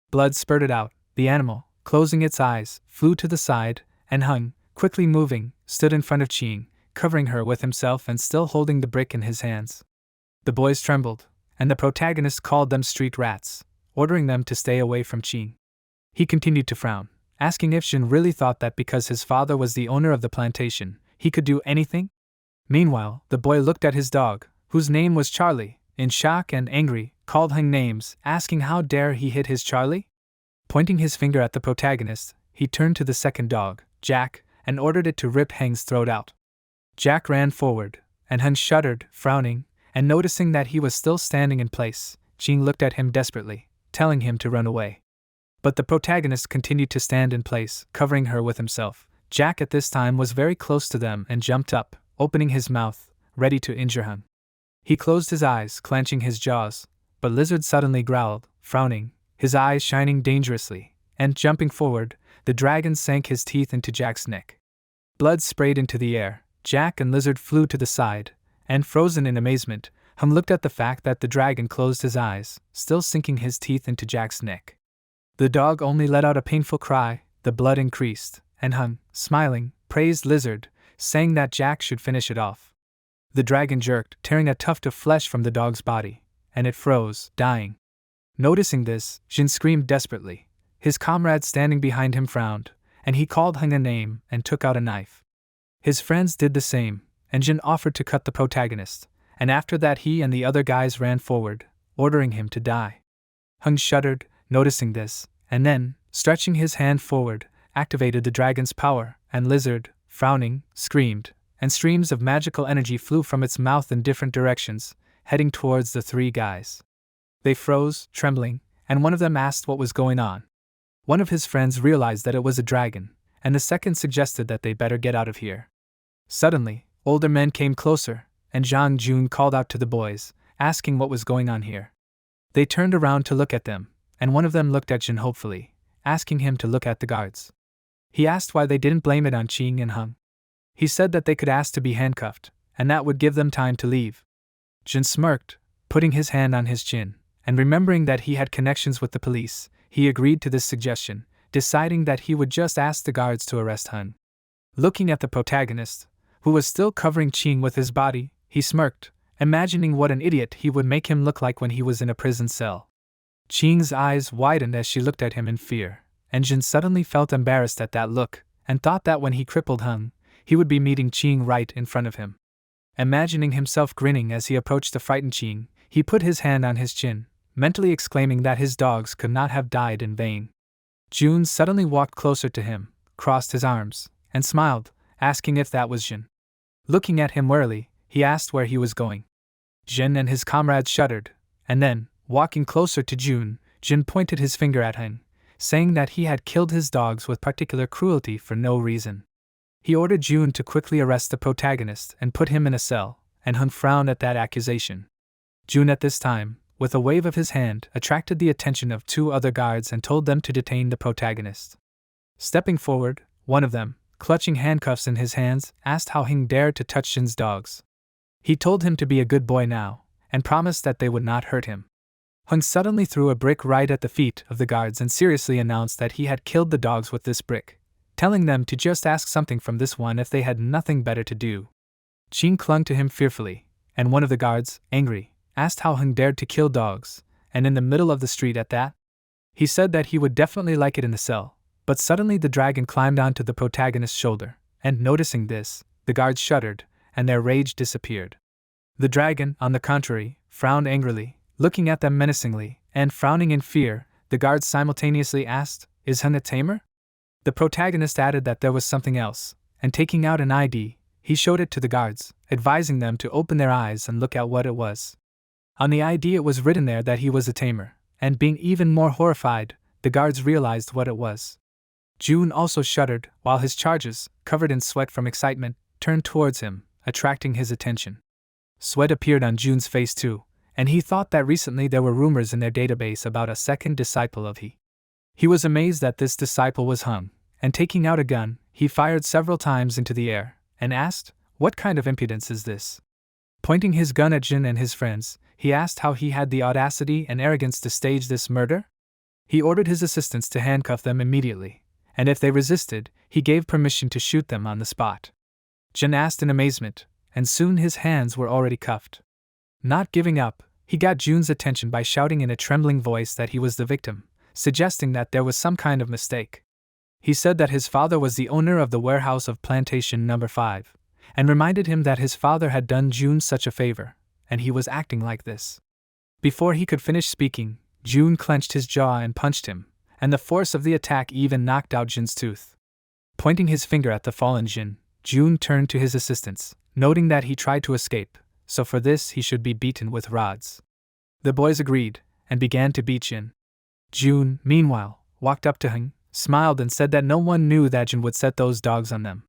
Blood spurted out, the animal, closing its eyes, flew to the side, and Hun, quickly moving, stood in front of Qing, covering her with himself and still holding the brick in his hands. The boys trembled, and the protagonist called them street rats, ordering them to stay away from Qing. He continued to frown, asking if Jin really thought that because his father was the owner of the plantation, he could do anything? Meanwhile, the boy looked at his dog, whose name was Charlie, in shock and angry, called him names, asking how dare he hit his Charlie? Pointing his finger at the protagonist, he turned to the second dog, Jack, and ordered it to rip Heng's throat out. Jack ran forward, and Hun shuddered, frowning, and noticing that he was still standing in place, Qing looked at him desperately, telling him to run away. But the protagonist continued to stand in place, covering her with himself. Jack at this time was very close to them and jumped up, opening his mouth, ready to injure Hun. He closed his eyes, clenching his jaws, but Lizard suddenly growled, frowning, his eyes shining dangerously, and jumping forward, the dragon sank his teeth into Jack's neck. Blood sprayed into the air. Jack and Lizard flew to the side, and frozen in amazement, Hun looked at the fact that the dragon closed his eyes, still sinking his teeth into Jack's neck. The dog only let out a painful cry, the blood increased, and Hun, smiling, praised Lizard, saying that Jack should finish it off. The dragon jerked, tearing a tuft of flesh from the dog's body, and it froze, dying. Noticing this, Jin screamed desperately. His comrade standing behind him frowned, and he called Hun a name and took out a knife. His friends did the same, and Jin offered to cut the protagonist, and after that he and the other guys ran forward, ordering him to die. Hun shuddered, noticing this, and then, stretching his hand forward, activated the dragon's power, and Lizard, frowning, screamed, and streams of magical energy flew from its mouth in different directions, heading towards the three guys. They froze, trembling, and one of them asked what was going on. One of his friends realized that it was a dragon, and the second suggested that they better get out of here. Suddenly, older men came closer, and Zhang Jun called out to the boys, asking what was going on here. They turned around to look at them, and one of them looked at Jin hopefully, asking him to look at the guards. He asked why they didn't blame it on Qing and Hun. He said that they could ask to be handcuffed, and that would give them time to leave. Jin smirked, putting his hand on his chin, and remembering that he had connections with the police, he agreed to this suggestion, deciding that he would just ask the guards to arrest Hun. Looking at the protagonist, who was still covering Qing with his body, he smirked, imagining what an idiot he would make him look like when he was in a prison cell. Qing's eyes widened as she looked at him in fear, and Jin suddenly felt embarrassed at that look, and thought that when he crippled Hun, he would be meeting Qing right in front of him. Imagining himself grinning as he approached the frightened Qing, he put his hand on his chin, mentally exclaiming that his dogs could not have died in vain. Jun suddenly walked closer to him, crossed his arms, and smiled, asking if that was Jin. Looking at him warily, he asked where he was going. Jin and his comrades shuddered, and then, walking closer to Jun, Jin pointed his finger at Hun, saying that he had killed his dogs with particular cruelty for no reason. He ordered Jun to quickly arrest the protagonist and put him in a cell, and Hun frowned at that accusation. Jun at this time, with a wave of his hand, attracted the attention of two other guards and told them to detain the protagonist. Stepping forward, one of them, clutching handcuffs in his hands, asked how Hing dared to touch Jin's dogs. He told him to be a good boy now, and promised that they would not hurt him. Hung suddenly threw a brick right at the feet of the guards and seriously announced that he had killed the dogs with this brick, telling them to just ask something from this one if they had nothing better to do. Qing clung to him fearfully, and one of the guards, angry, asked how Hung dared to kill dogs, and in the middle of the street at that. He said that he would definitely like it in the cell, but suddenly the dragon climbed onto the protagonist's shoulder, and noticing this, the guards shuddered, and their rage disappeared. The dragon, on the contrary, frowned angrily, looking at them menacingly, and frowning in fear, the guards simultaneously asked, "Is Hung a tamer?" The protagonist added that there was something else, and taking out an ID, he showed it to the guards, advising them to open their eyes and look at what it was. On the ID it was written there that he was a tamer, and being even more horrified, the guards realized what it was. June also shuddered, while his charges, covered in sweat from excitement, turned towards him, attracting his attention. Sweat appeared on June's face too, and he thought that recently there were rumors in their database about a second disciple of he. He was amazed that this disciple was Hung, and taking out a gun, he fired several times into the air, and asked, "What kind of impudence is this?" Pointing his gun at Jin and his friends, he asked how he had the audacity and arrogance to stage this murder. He ordered his assistants to handcuff them immediately, and if they resisted, he gave permission to shoot them on the spot. Jin asked in amazement, and soon his hands were already cuffed. Not giving up, he got June's attention by shouting in a trembling voice that he was the victim, suggesting that there was some kind of mistake. He said that his father was the owner of the warehouse of Plantation No. 5, and reminded him that his father had done June such a favor, and he was acting like this. Before he could finish speaking, June clenched his jaw and punched him, and the force of the attack even knocked out Jin's tooth. Pointing his finger at the fallen Jin, June turned to his assistants, noting that he tried to escape, so for this he should be beaten with rods. The boys agreed, and began to beat Jin. June, meanwhile, walked up to Hung, smiled and said that no one knew that Jin would set those dogs on them.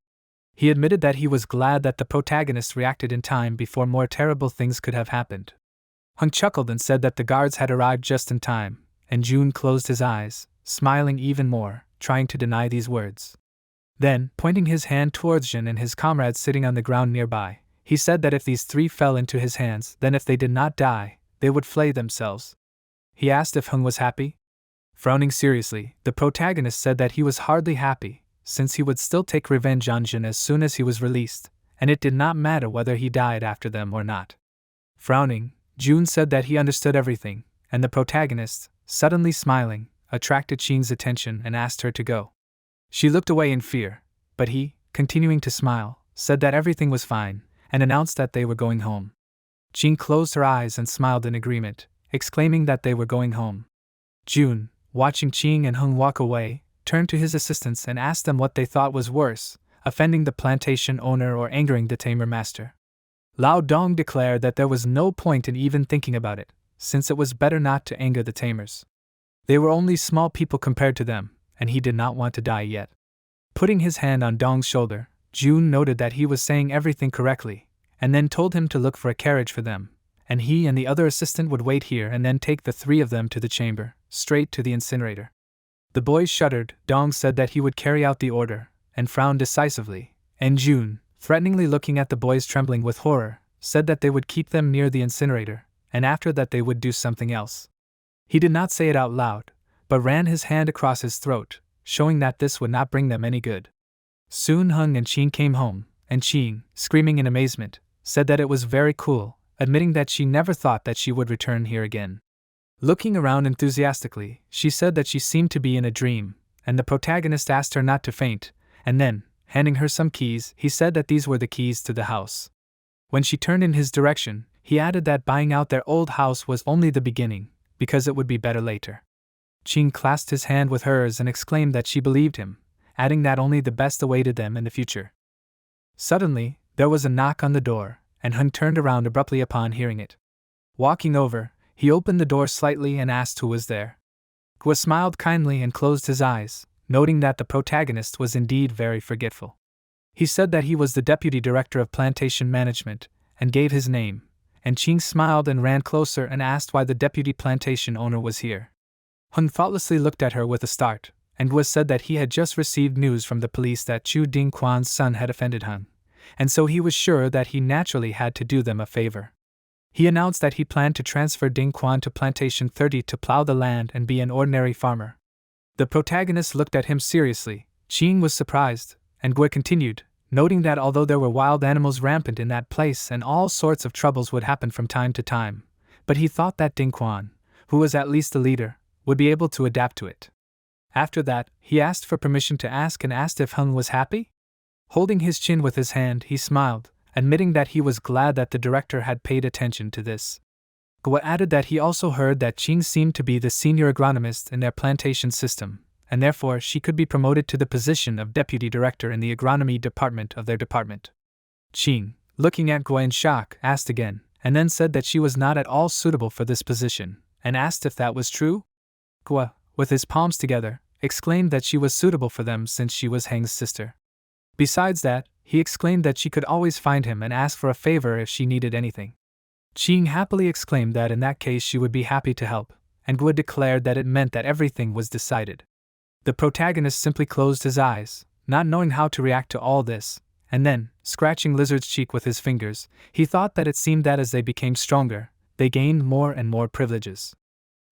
He admitted that he was glad that the protagonist reacted in time before more terrible things could have happened. Hung chuckled and said that the guards had arrived just in time, and June closed his eyes, smiling even more, trying to deny these words. Then, pointing his hand towards Jin and his comrades sitting on the ground nearby, he said that if these three fell into his hands, then if they did not die, they would flay themselves. He asked if Hung was happy. Frowning seriously, the protagonist said that he was hardly happy, since he would still take revenge on Jin as soon as he was released, and it did not matter whether he died after them or not. Frowning, June said that he understood everything, and the protagonist, suddenly smiling, attracted Qing's attention and asked her to go. She looked away in fear, but he, continuing to smile, said that everything was fine, and announced that they were going home. Qing closed her eyes and smiled in agreement, exclaiming that they were going home. June, watching Qing and Hung walk away, turned to his assistants and asked them what they thought was worse, offending the plantation owner or angering the tamer master. Lao Dong declared that there was no point in even thinking about it, since it was better not to anger the tamers. They were only small people compared to them, and he did not want to die yet. Putting his hand on Dong's shoulder, June noted that he was saying everything correctly, and then told him to look for a carriage for them, and he and the other assistant would wait here and then take the three of them to the chamber, straight to the incinerator. The boys shuddered. Dong said that he would carry out the order, and frowned decisively, and June, threateningly looking at the boys trembling with horror, said that they would keep them near the incinerator, and after that they would do something else. He did not say it out loud, but ran his hand across his throat, showing that this would not bring them any good. Soon Hung and Qing came home, and Qing, screaming in amazement, said that it was very cool, admitting that she never thought that she would return here again. Looking around enthusiastically, she said that she seemed to be in a dream, and the protagonist asked her not to faint, and then, handing her some keys, he said that these were the keys to the house. When she turned in his direction, he added that buying out their old house was only the beginning, because it would be better later. Qing clasped his hand with hers and exclaimed that she believed him, adding that only the best awaited them in the future. Suddenly, there was a knock on the door, and Hung turned around abruptly upon hearing it. Walking over, he opened the door slightly and asked who was there. Gua smiled kindly and closed his eyes, noting that the protagonist was indeed very forgetful. He said that he was the deputy director of plantation management, and gave his name, and Qing smiled and ran closer and asked why the deputy plantation owner was here. Hung thoughtlessly looked at her with a start, and Gua said that he had just received news from the police that Chu Dingquan's son had offended Hung, and so he was sure that he naturally had to do them a favor. He announced that he planned to transfer Dingquan to Plantation 30 to plow the land and be an ordinary farmer. The protagonist looked at him seriously. Qing was surprised, and Gui continued, noting that although there were wild animals rampant in that place and all sorts of troubles would happen from time to time, but he thought that Ding Quan, who was at least the leader, would be able to adapt to it. After that, he asked for permission to ask and asked if Hung was happy? Holding his chin with his hand, he smiled, admitting that he was glad that the director had paid attention to this. Gua added that he also heard that Qing seemed to be the senior agronomist in their plantation system, and therefore she could be promoted to the position of deputy director in the agronomy department of their department. Qing, looking at Gua in shock, asked again, and then said that she was not at all suitable for this position, and asked if that was true? Gua, with his palms together, exclaimed that she was suitable for them since she was Heng's sister. Besides that, he exclaimed that she could always find him and ask for a favor if she needed anything. Qing happily exclaimed that in that case she would be happy to help, and Gua declared that it meant that everything was decided. The protagonist simply closed his eyes, not knowing how to react to all this, and then, scratching Lizard's cheek with his fingers, he thought that it seemed that as they became stronger, they gained more and more privileges.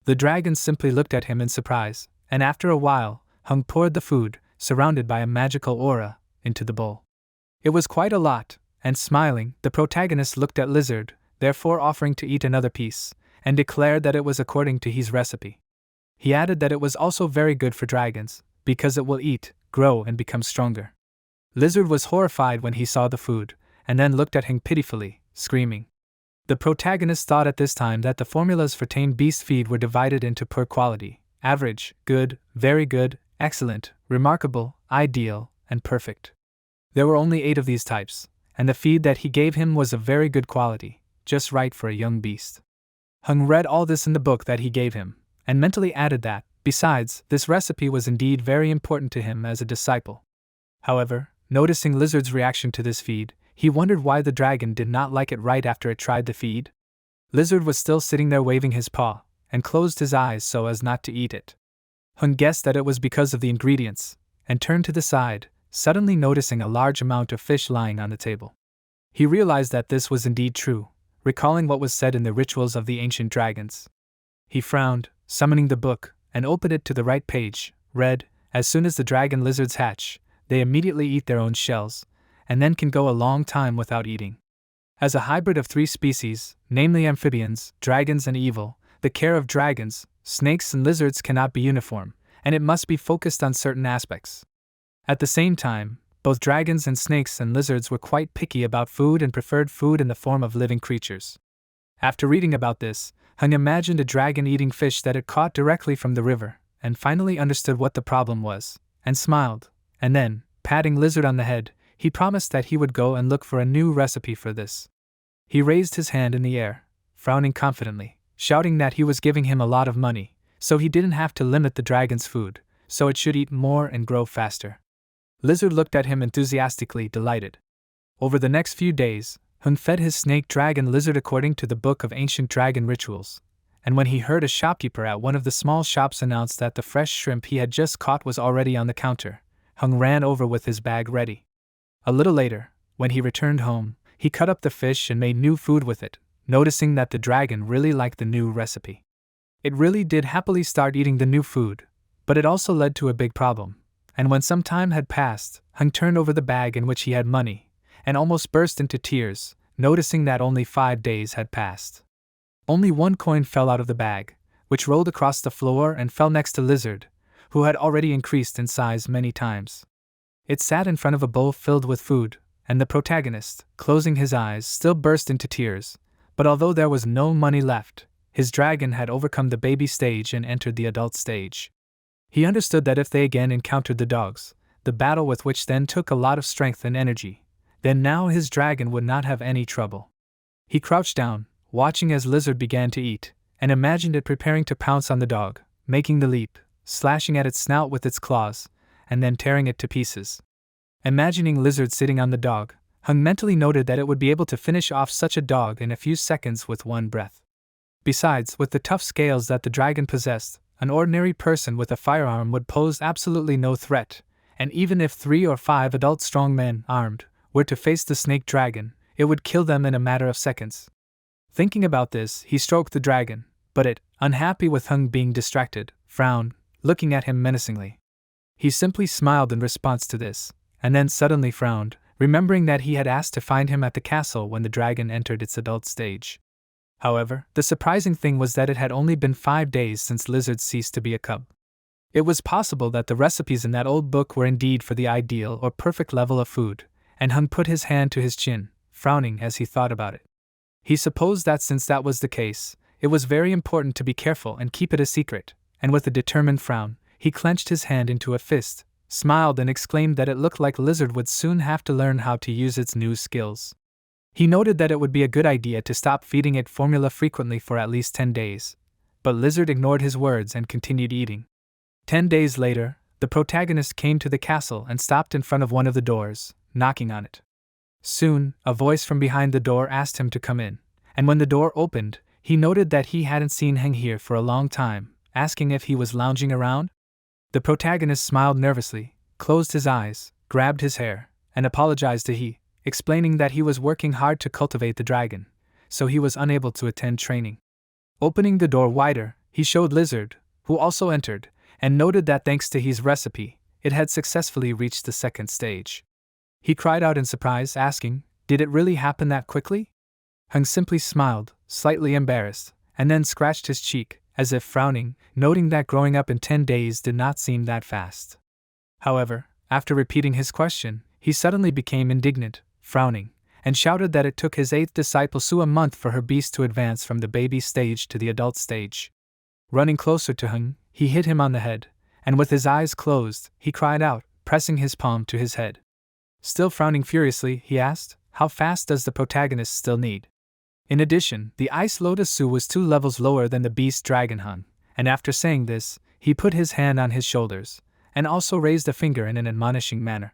The dragon simply looked at him in surprise, and after a while, Hung poured the food, surrounded by a magical aura, into the bowl. It was quite a lot, and smiling, the protagonist looked at Lizard, therefore offering to eat another piece, and declared that it was according to his recipe. He added that it was also very good for dragons, because it will eat, grow and become stronger. Lizard was horrified when he saw the food, and then looked at Hung pitifully, screaming. The protagonist thought at this time that the formulas for tame beast feed were divided into poor quality, average, good, very good, excellent, remarkable, ideal, and perfect. There were only 8 of these types, and the feed that he gave him was of very good quality, just right for a young beast. Hung read all this in the book that he gave him, and mentally added that, besides, this recipe was indeed very important to him as a disciple. However, noticing Lizard's reaction to this feed, he wondered why the dragon did not like it right after it tried the feed. Lizard was still sitting there waving his paw, and closed his eyes so as not to eat it. Hung guessed that it was because of the ingredients, and turned to the side, suddenly noticing a large amount of fish lying on the table. He realized that this was indeed true, recalling what was said in the rituals of the ancient dragons. He frowned, summoning the book, and opened it to the right page, read, "As soon as the dragon lizards hatch, they immediately eat their own shells, and then can go a long time without eating. As a hybrid of 3 species, namely amphibians, dragons and evil, the care of dragons, snakes and lizards cannot be uniform, and it must be focused on certain aspects." At the same time, both dragons and snakes and lizards were quite picky about food and preferred food in the form of living creatures. After reading about this, Hung imagined a dragon eating fish that it caught directly from the river, and finally understood what the problem was, and smiled, and then, patting Lizard on the head, he promised that he would go and look for a new recipe for this. He raised his hand in the air, frowning confidently, shouting that he was giving him a lot of money, so he didn't have to limit the dragon's food, so it should eat more and grow faster. Lizard looked at him enthusiastically delighted. Over the next few days, Hung fed his snake dragon Lizard according to the book of ancient dragon rituals, and when he heard a shopkeeper at one of the small shops announce that the fresh shrimp he had just caught was already on the counter, Hung ran over with his bag ready. A little later, when he returned home, he cut up the fish and made new food with it, noticing that the dragon really liked the new recipe. It really did happily start eating the new food, but it also led to a big problem. And when some time had passed, Hung turned over the bag in which he had money, and almost burst into tears, noticing that only 5 days had passed. Only 1 coin fell out of the bag, which rolled across the floor and fell next to Lizard, who had already increased in size many times. It sat in front of a bowl filled with food, and the protagonist, closing his eyes, still burst into tears, but although there was no money left, his dragon had overcome the baby stage and entered the adult stage. He understood that if they again encountered the dogs, the battle with which then took a lot of strength and energy, then now his dragon would not have any trouble. He crouched down, watching as Lizard began to eat, and imagined it preparing to pounce on the dog, making the leap, slashing at its snout with its claws, and then tearing it to pieces. Imagining Lizard sitting on the dog, Hung mentally noted that it would be able to finish off such a dog in a few seconds with one breath. Besides, with the tough scales that the dragon possessed, an ordinary person with a firearm would pose absolutely no threat, and even if 3 or 5 adult strong men, armed, were to face the snake dragon, it would kill them in a matter of seconds. Thinking about this, he stroked the dragon, but it, unhappy with Hung being distracted, frowned, looking at him menacingly. He simply smiled in response to this, and then suddenly frowned, remembering that he had asked to find him at the castle when the dragon entered its adult stage. However, the surprising thing was that it had only been 5 days since Lizard ceased to be a cub. It was possible that the recipes in that old book were indeed for the ideal or perfect level of food, and Hung put his hand to his chin, frowning as he thought about it. He supposed that since that was the case, it was very important to be careful and keep it a secret, and with a determined frown, he clenched his hand into a fist, smiled and exclaimed that it looked like Lizard would soon have to learn how to use its new skills. He noted that it would be a good idea to stop feeding it formula frequently for at least 10 days, but Lizard ignored his words and continued eating. 10 days later, the protagonist came to the castle and stopped in front of one of the doors, knocking on it. Soon, a voice from behind the door asked him to come in, and when the door opened, he noted that he hadn't seen Heng here for a long time, asking if he was lounging around. The protagonist smiled nervously, closed his eyes, grabbed his hair, and apologized to he, explaining that he was working hard to cultivate the dragon, so he was unable to attend training. Opening the door wider, he showed Lizard, who also entered, and noted that thanks to his recipe, it had successfully reached the second stage. He cried out in surprise, asking, "Did it really happen that quickly?" Hung simply smiled, slightly embarrassed, and then scratched his cheek, as if frowning, noting that growing up in 10 days did not seem that fast. However, after repeating his question, he suddenly became indignant, frowning, and shouted that it took his 8th disciple Su a month for her beast to advance from the baby stage to the adult stage. Running closer to Hung, he hit him on the head, and with his eyes closed, he cried out, pressing his palm to his head. Still frowning furiously, he asked, "How fast does the protagonist still need?" In addition, the Ice Lotus Su was 2 levels lower than the beast dragon Hung, and after saying this, he put his hand on his shoulders, and also raised a finger in an admonishing manner.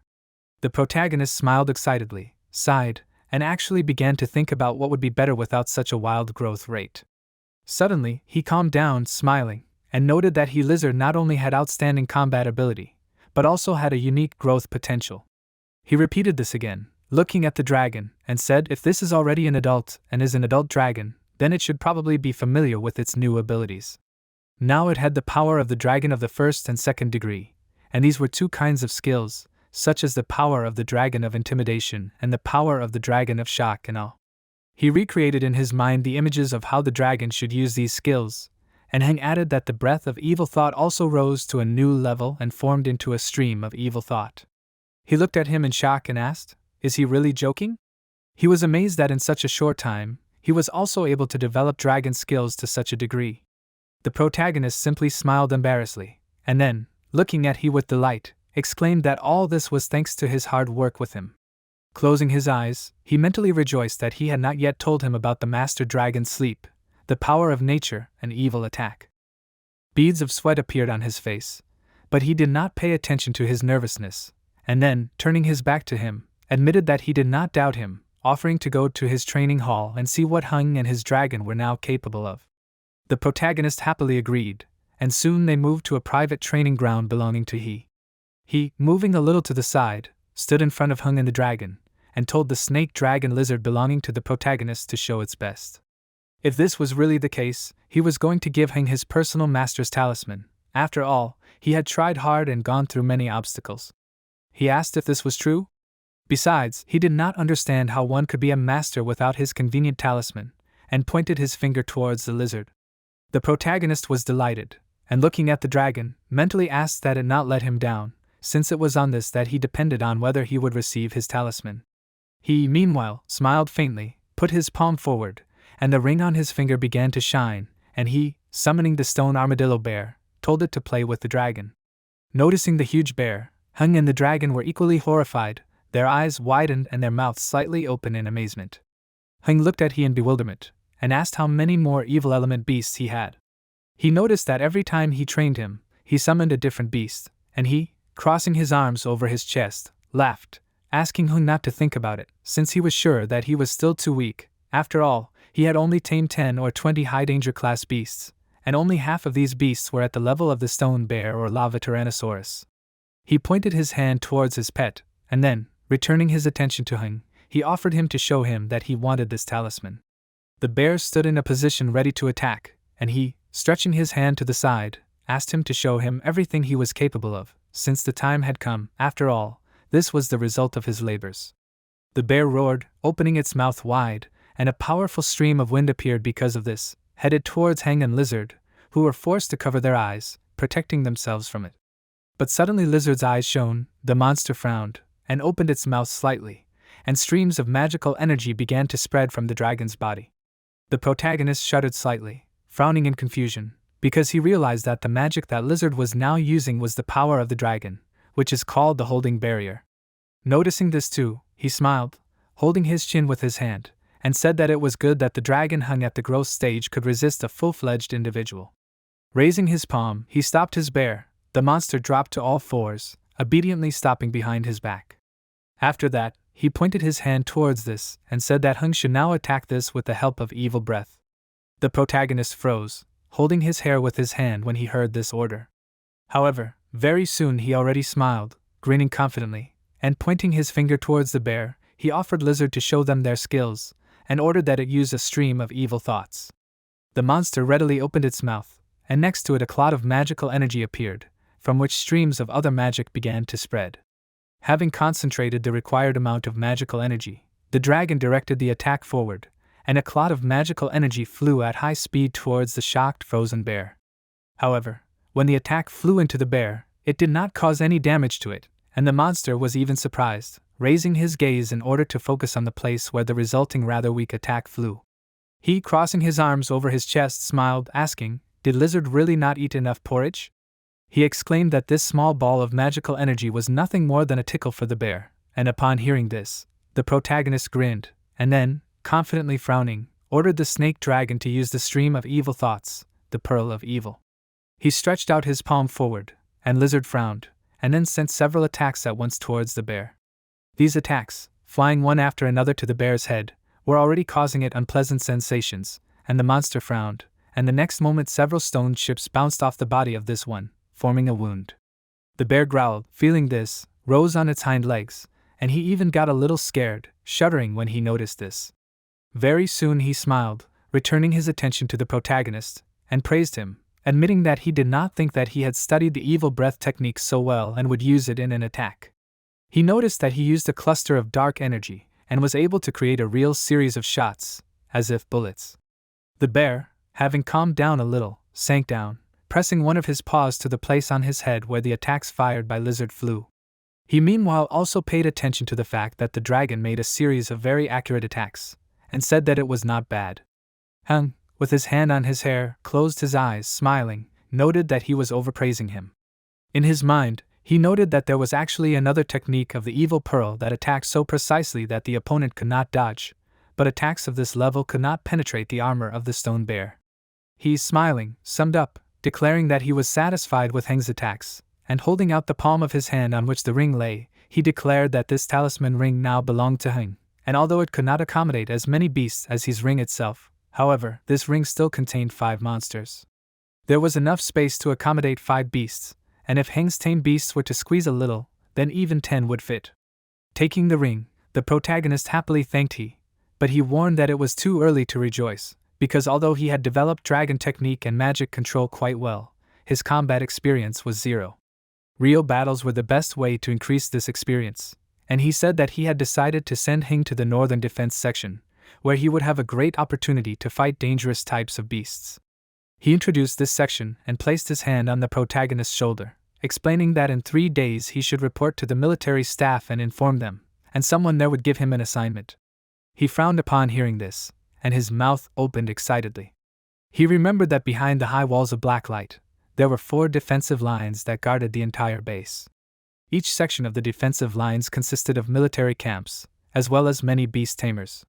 The protagonist smiled excitedly, sighed, and actually began to think about what would be better without such a wild growth rate. Suddenly, he calmed down, smiling, and noted that Lizard not only had outstanding combat ability, but also had a unique growth potential. He repeated this again, looking at the dragon, and said, "If this is already an adult and is an adult dragon, then it should probably be familiar with its new abilities." Now it had the power of the dragon of the 1st and 2nd degree, and these were 2 kinds of skills, such as the power of the dragon of intimidation and the power of the dragon of shock and awe. He recreated in his mind the images of how the dragon should use these skills, and Heng added that the breath of evil thought also rose to a new level and formed into a stream of evil thought. He looked at him in shock and asked, "Is he really joking?" He was amazed that in such a short time, he was also able to develop dragon skills to such a degree. The protagonist simply smiled embarrassedly, and then, looking at he with delight, exclaimed that all this was thanks to his hard work with him. Closing his eyes, he mentally rejoiced that he had not yet told him about the master dragon's sleep, the power of nature, and evil attack. Beads of sweat appeared on his face, but he did not pay attention to his nervousness, and then, turning his back to him, admitted that he did not doubt him, offering to go to his training hall and see what Hung and his dragon were now capable of. The protagonist happily agreed, and soon they moved to a private training ground belonging to he. He, moving a little to the side, stood in front of Hung and the dragon, and told the snake dragon lizard belonging to the protagonist to show its best. If this was really the case, he was going to give Hung his personal master's talisman. After all, he had tried hard and gone through many obstacles. He asked if this was true. Besides, he did not understand how one could be a master without his convenient talisman, and pointed his finger towards the lizard. The protagonist was delighted, and looking at the dragon, mentally asked that it not let him down, since it was on this that he depended on whether he would receive his talisman. He, meanwhile, smiled faintly, put his palm forward, and the ring on his finger began to shine, and he, summoning the stone armadillo bear, told it to play with the dragon. Noticing the huge bear, Hung and the dragon were equally horrified, their eyes widened and their mouths slightly open in amazement. Hung looked at he in bewilderment, and asked how many more evil element beasts he had. He noticed that every time he trained him, he summoned a different beast, and he, crossing his arms over his chest, laughed, asking Hung not to think about it, since he was sure that he was still too weak. After all, he had only tamed 10 or 20 high-danger class beasts, and only half of these beasts were at the level of the stone bear or lava tyrannosaurus. He pointed his hand towards his pet, and then, returning his attention to Hung, he offered him to show him that he wanted this talisman. The bear stood in a position ready to attack, and he, stretching his hand to the side, asked him to show him everything he was capable of, since the time had come. After all, this was the result of his labors. The bear roared, opening its mouth wide, and a powerful stream of wind appeared because of this, headed towards Heng and Lizard, who were forced to cover their eyes, protecting themselves from it. But suddenly Lizard's eyes shone, the monster frowned, and opened its mouth slightly, and streams of magical energy began to spread from the dragon's body. The protagonist shuddered slightly, frowning in confusion, because he realized that the magic that Lizard was now using was the power of the dragon, which is called the holding barrier. Noticing this too, he smiled, holding his chin with his hand, and said that it was good that the dragon hung at the growth stage could resist a full-fledged individual. Raising his palm, he stopped his bear. The monster dropped to all fours, obediently stopping behind his back. After that, he pointed his hand towards this and said that Hung should now attack this with the help of evil breath. The protagonist froze, holding his hair with his hand when he heard this order. However, very soon he already smiled, grinning confidently, and pointing his finger towards the bear, he offered Lizard to show them their skills, and ordered that it use a stream of evil thoughts. The monster readily opened its mouth, and next to it a cloud of magical energy appeared, from which streams of other magic began to spread. Having concentrated the required amount of magical energy, the dragon directed the attack forward, and a cloud of magical energy flew at high speed towards the shocked frozen bear. However, when the attack flew into the bear, it did not cause any damage to it, and the monster was even surprised, raising his gaze in order to focus on the place where the resulting rather weak attack flew. He, crossing his arms over his chest, smiled, asking, "Did Lizard really not eat enough porridge?" He exclaimed that this small ball of magical energy was nothing more than a tickle for the bear, and upon hearing this, the protagonist grinned, and then, confidently frowning, ordered the snake dragon to use the stream of evil thoughts, the pearl of evil. He stretched out his palm forward, and Lizard frowned, and then sent several attacks at once towards the bear. These attacks, flying one after another to the bear's head, were already causing it unpleasant sensations, and the monster frowned, and the next moment several stone chips bounced off the body of this one, forming a wound. The bear growled, feeling this, rose on its hind legs, and he even got a little scared, shuddering when he noticed this. Very soon he smiled, returning his attention to the protagonist, and praised him, admitting that he did not think that he had studied the evil breath technique so well and would use it in an attack. He noticed that he used a cluster of dark energy, and was able to create a real series of shots, as if bullets. The bear, having calmed down a little, sank down, pressing one of his paws to the place on his head where the attacks fired by Lizard flew. He meanwhile also paid attention to the fact that the dragon made a series of very accurate attacks, and said that it was not bad. Hung, with his hand on his hair, closed his eyes, smiling, noted that he was overpraising him. In his mind, he noted that there was actually another technique of the evil pearl that attacked so precisely that the opponent could not dodge, but attacks of this level could not penetrate the armor of the stone bear. He, smiling, summed up, declaring that he was satisfied with Heng's attacks, and holding out the palm of his hand on which the ring lay, he declared that this talisman ring now belonged to Heng, and although it could not accommodate as many beasts as his ring itself, however, this ring still contained 5 monsters. There was enough space to accommodate 5 beasts, and if Heng's tame beasts were to squeeze a little, then even 10 would fit. Taking the ring, the protagonist happily thanked he, but he warned that it was too early to rejoice, because although he had developed dragon technique and magic control quite well, his combat experience was 0. Real battles were the best way to increase this experience, and he said that he had decided to send Heng to the northern defense section, where he would have a great opportunity to fight dangerous types of beasts. He introduced this section and placed his hand on the protagonist's shoulder, explaining that in 3 days he should report to the military staff and inform them, and someone there would give him an assignment. He frowned upon hearing this, and his mouth opened excitedly. He remembered that behind the high walls of Blacklight, there were 4 defensive lines that guarded the entire base. Each section of the defensive lines consisted of military camps, as well as many beast tamers.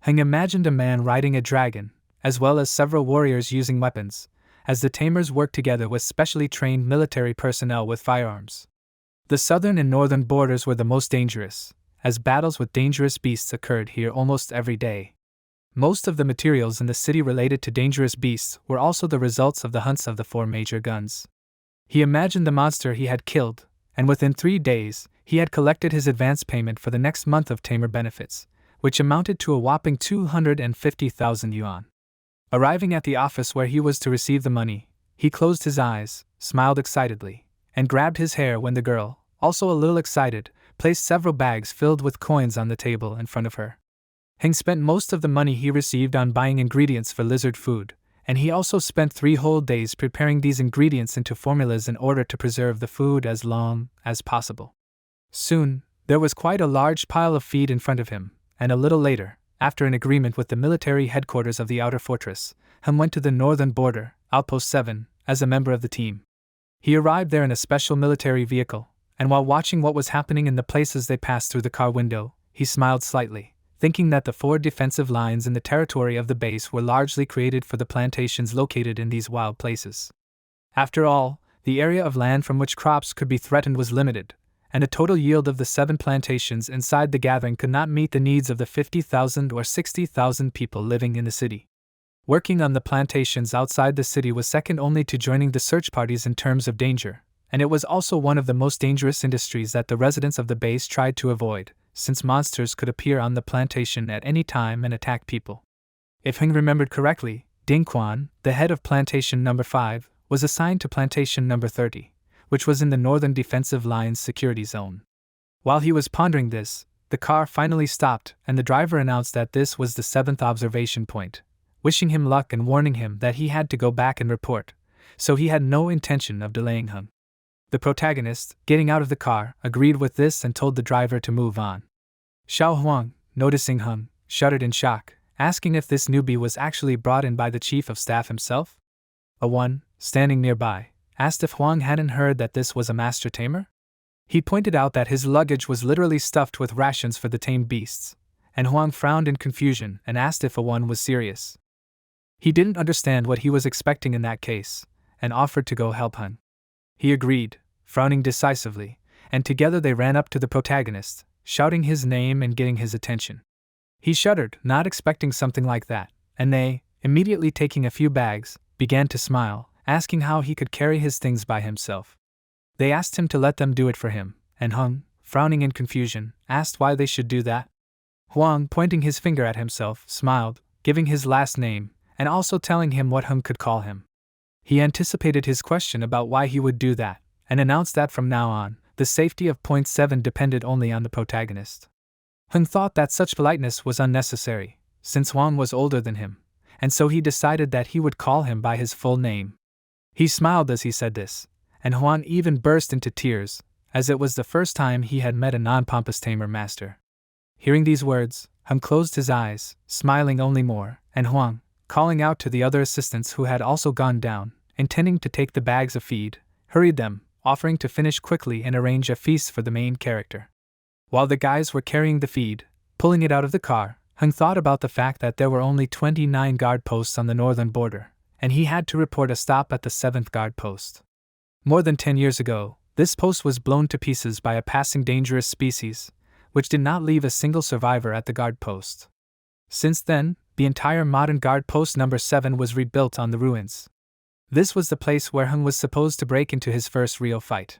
Heng imagined a man riding a dragon, as well as several warriors using weapons, as the tamers worked together with specially trained military personnel with firearms. The southern and northern borders were the most dangerous, as battles with dangerous beasts occurred here almost every day. Most of the materials in the city related to dangerous beasts were also the results of the hunts of the 4 major guns. He imagined the monster he had killed, and within 3 days, he had collected his advance payment for the next month of tamer benefits, which amounted to a whopping 250,000 yuan. Arriving at the office where he was to receive the money, he closed his eyes, smiled excitedly, and grabbed his hair when the girl, also a little excited, placed several bags filled with coins on the table in front of her. Heng spent most of the money he received on buying ingredients for lizard food, and he also spent 3 whole days preparing these ingredients into formulas in order to preserve the food as long as possible. Soon, there was quite a large pile of feed in front of him, and a little later, after an agreement with the military headquarters of the outer fortress, Heng went to the northern border, Outpost 7, as a member of the team. He arrived there in a special military vehicle, and while watching what was happening in the places they passed through the car window, he smiled slightly, thinking that the 4 defensive lines in the territory of the base were largely created for the plantations located in these wild places. After all, the area of land from which crops could be threatened was limited, and a total yield of the 7 plantations inside the gathering could not meet the needs of the 50,000 or 60,000 people living in the city. Working on the plantations outside the city was second only to joining the search parties in terms of danger, and it was also one of the most dangerous industries that the residents of the base tried to avoid, since monsters could appear on the plantation at any time and attack people. If Heng remembered correctly, Ding Quan, the head of Plantation Number 5, was assigned to Plantation Number 30, which was in the Northern Defensive Line's security zone. While he was pondering this, the car finally stopped and the driver announced that this was the 7th observation point, wishing him luck and warning him that he had to go back and report, so he had no intention of delaying Heng. The protagonist, getting out of the car, agreed with this and told the driver to move on. Xiao Huang, noticing Heng, shuddered in shock, asking if this newbie was actually brought in by the chief of staff himself. A one, standing nearby, asked if Huang hadn't heard that this was a master tamer. He pointed out that his luggage was literally stuffed with rations for the tamed beasts, and Huang frowned in confusion and asked if a one was serious. He didn't understand what he was expecting in that case, and offered to go help Heng. He agreed, frowning decisively, and together they ran up to the protagonist, shouting his name and getting his attention. He shuddered, not expecting something like that, and they, immediately taking a few bags, began to smile, asking how he could carry his things by himself. They asked him to let them do it for him, and Heng, frowning in confusion, asked why they should do that. Huang, pointing his finger at himself, smiled, giving his last name, and also telling him what Heng could call him. He anticipated his question about why he would do that, and announced that from now on, the safety of Point 7 depended only on the protagonist. Heng thought that such politeness was unnecessary, since Huang was older than him, and so he decided that he would call him by his full name. He smiled as he said this, and Huang even burst into tears, as it was the first time he had met a non-pompous tamer master. Hearing these words, Heng closed his eyes, smiling only more, and Huang, calling out to the other assistants who had also gone down, intending to take the bags of feed, hurried them, offering to finish quickly and arrange a feast for the main character. While the guys were carrying the feed, pulling it out of the car, Heng thought about the fact that there were only 29 guard posts on the northern border, and he had to report a stop at the 7th guard post. More than 10 years ago, this post was blown to pieces by a passing dangerous species, which did not leave a single survivor at the guard post. Since then, the entire modern guard post number 7 was rebuilt on the ruins. This was the place where Heng was supposed to break into his first real fight.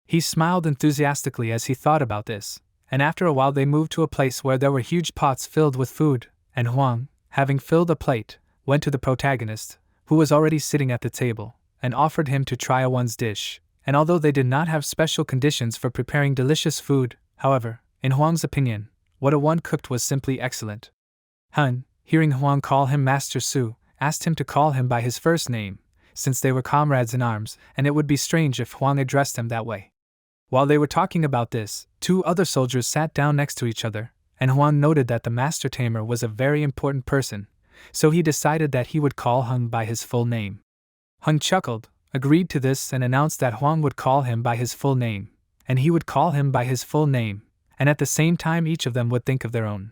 He smiled enthusiastically as he thought about this, and after a while they moved to a place where there were huge pots filled with food, and Huang, having filled a plate, went to the protagonist, who was already sitting at the table, and offered him to try a one's dish, and although they did not have special conditions for preparing delicious food, however, in Huang's opinion, what a one cooked was simply excellent. Heng, hearing Huang call him Master Su, asked him to call him by his first name, since they were comrades in arms, and it would be strange if Huang addressed him that way. While they were talking about this, 2 other soldiers sat down next to each other, and Huang noted that the master tamer was a very important person, so he decided that he would call Heng by his full name. Heng chuckled, agreed to this and announced that Huang would call him by his full name, and he would call him by his full name, and at the same time each of them would think of their own.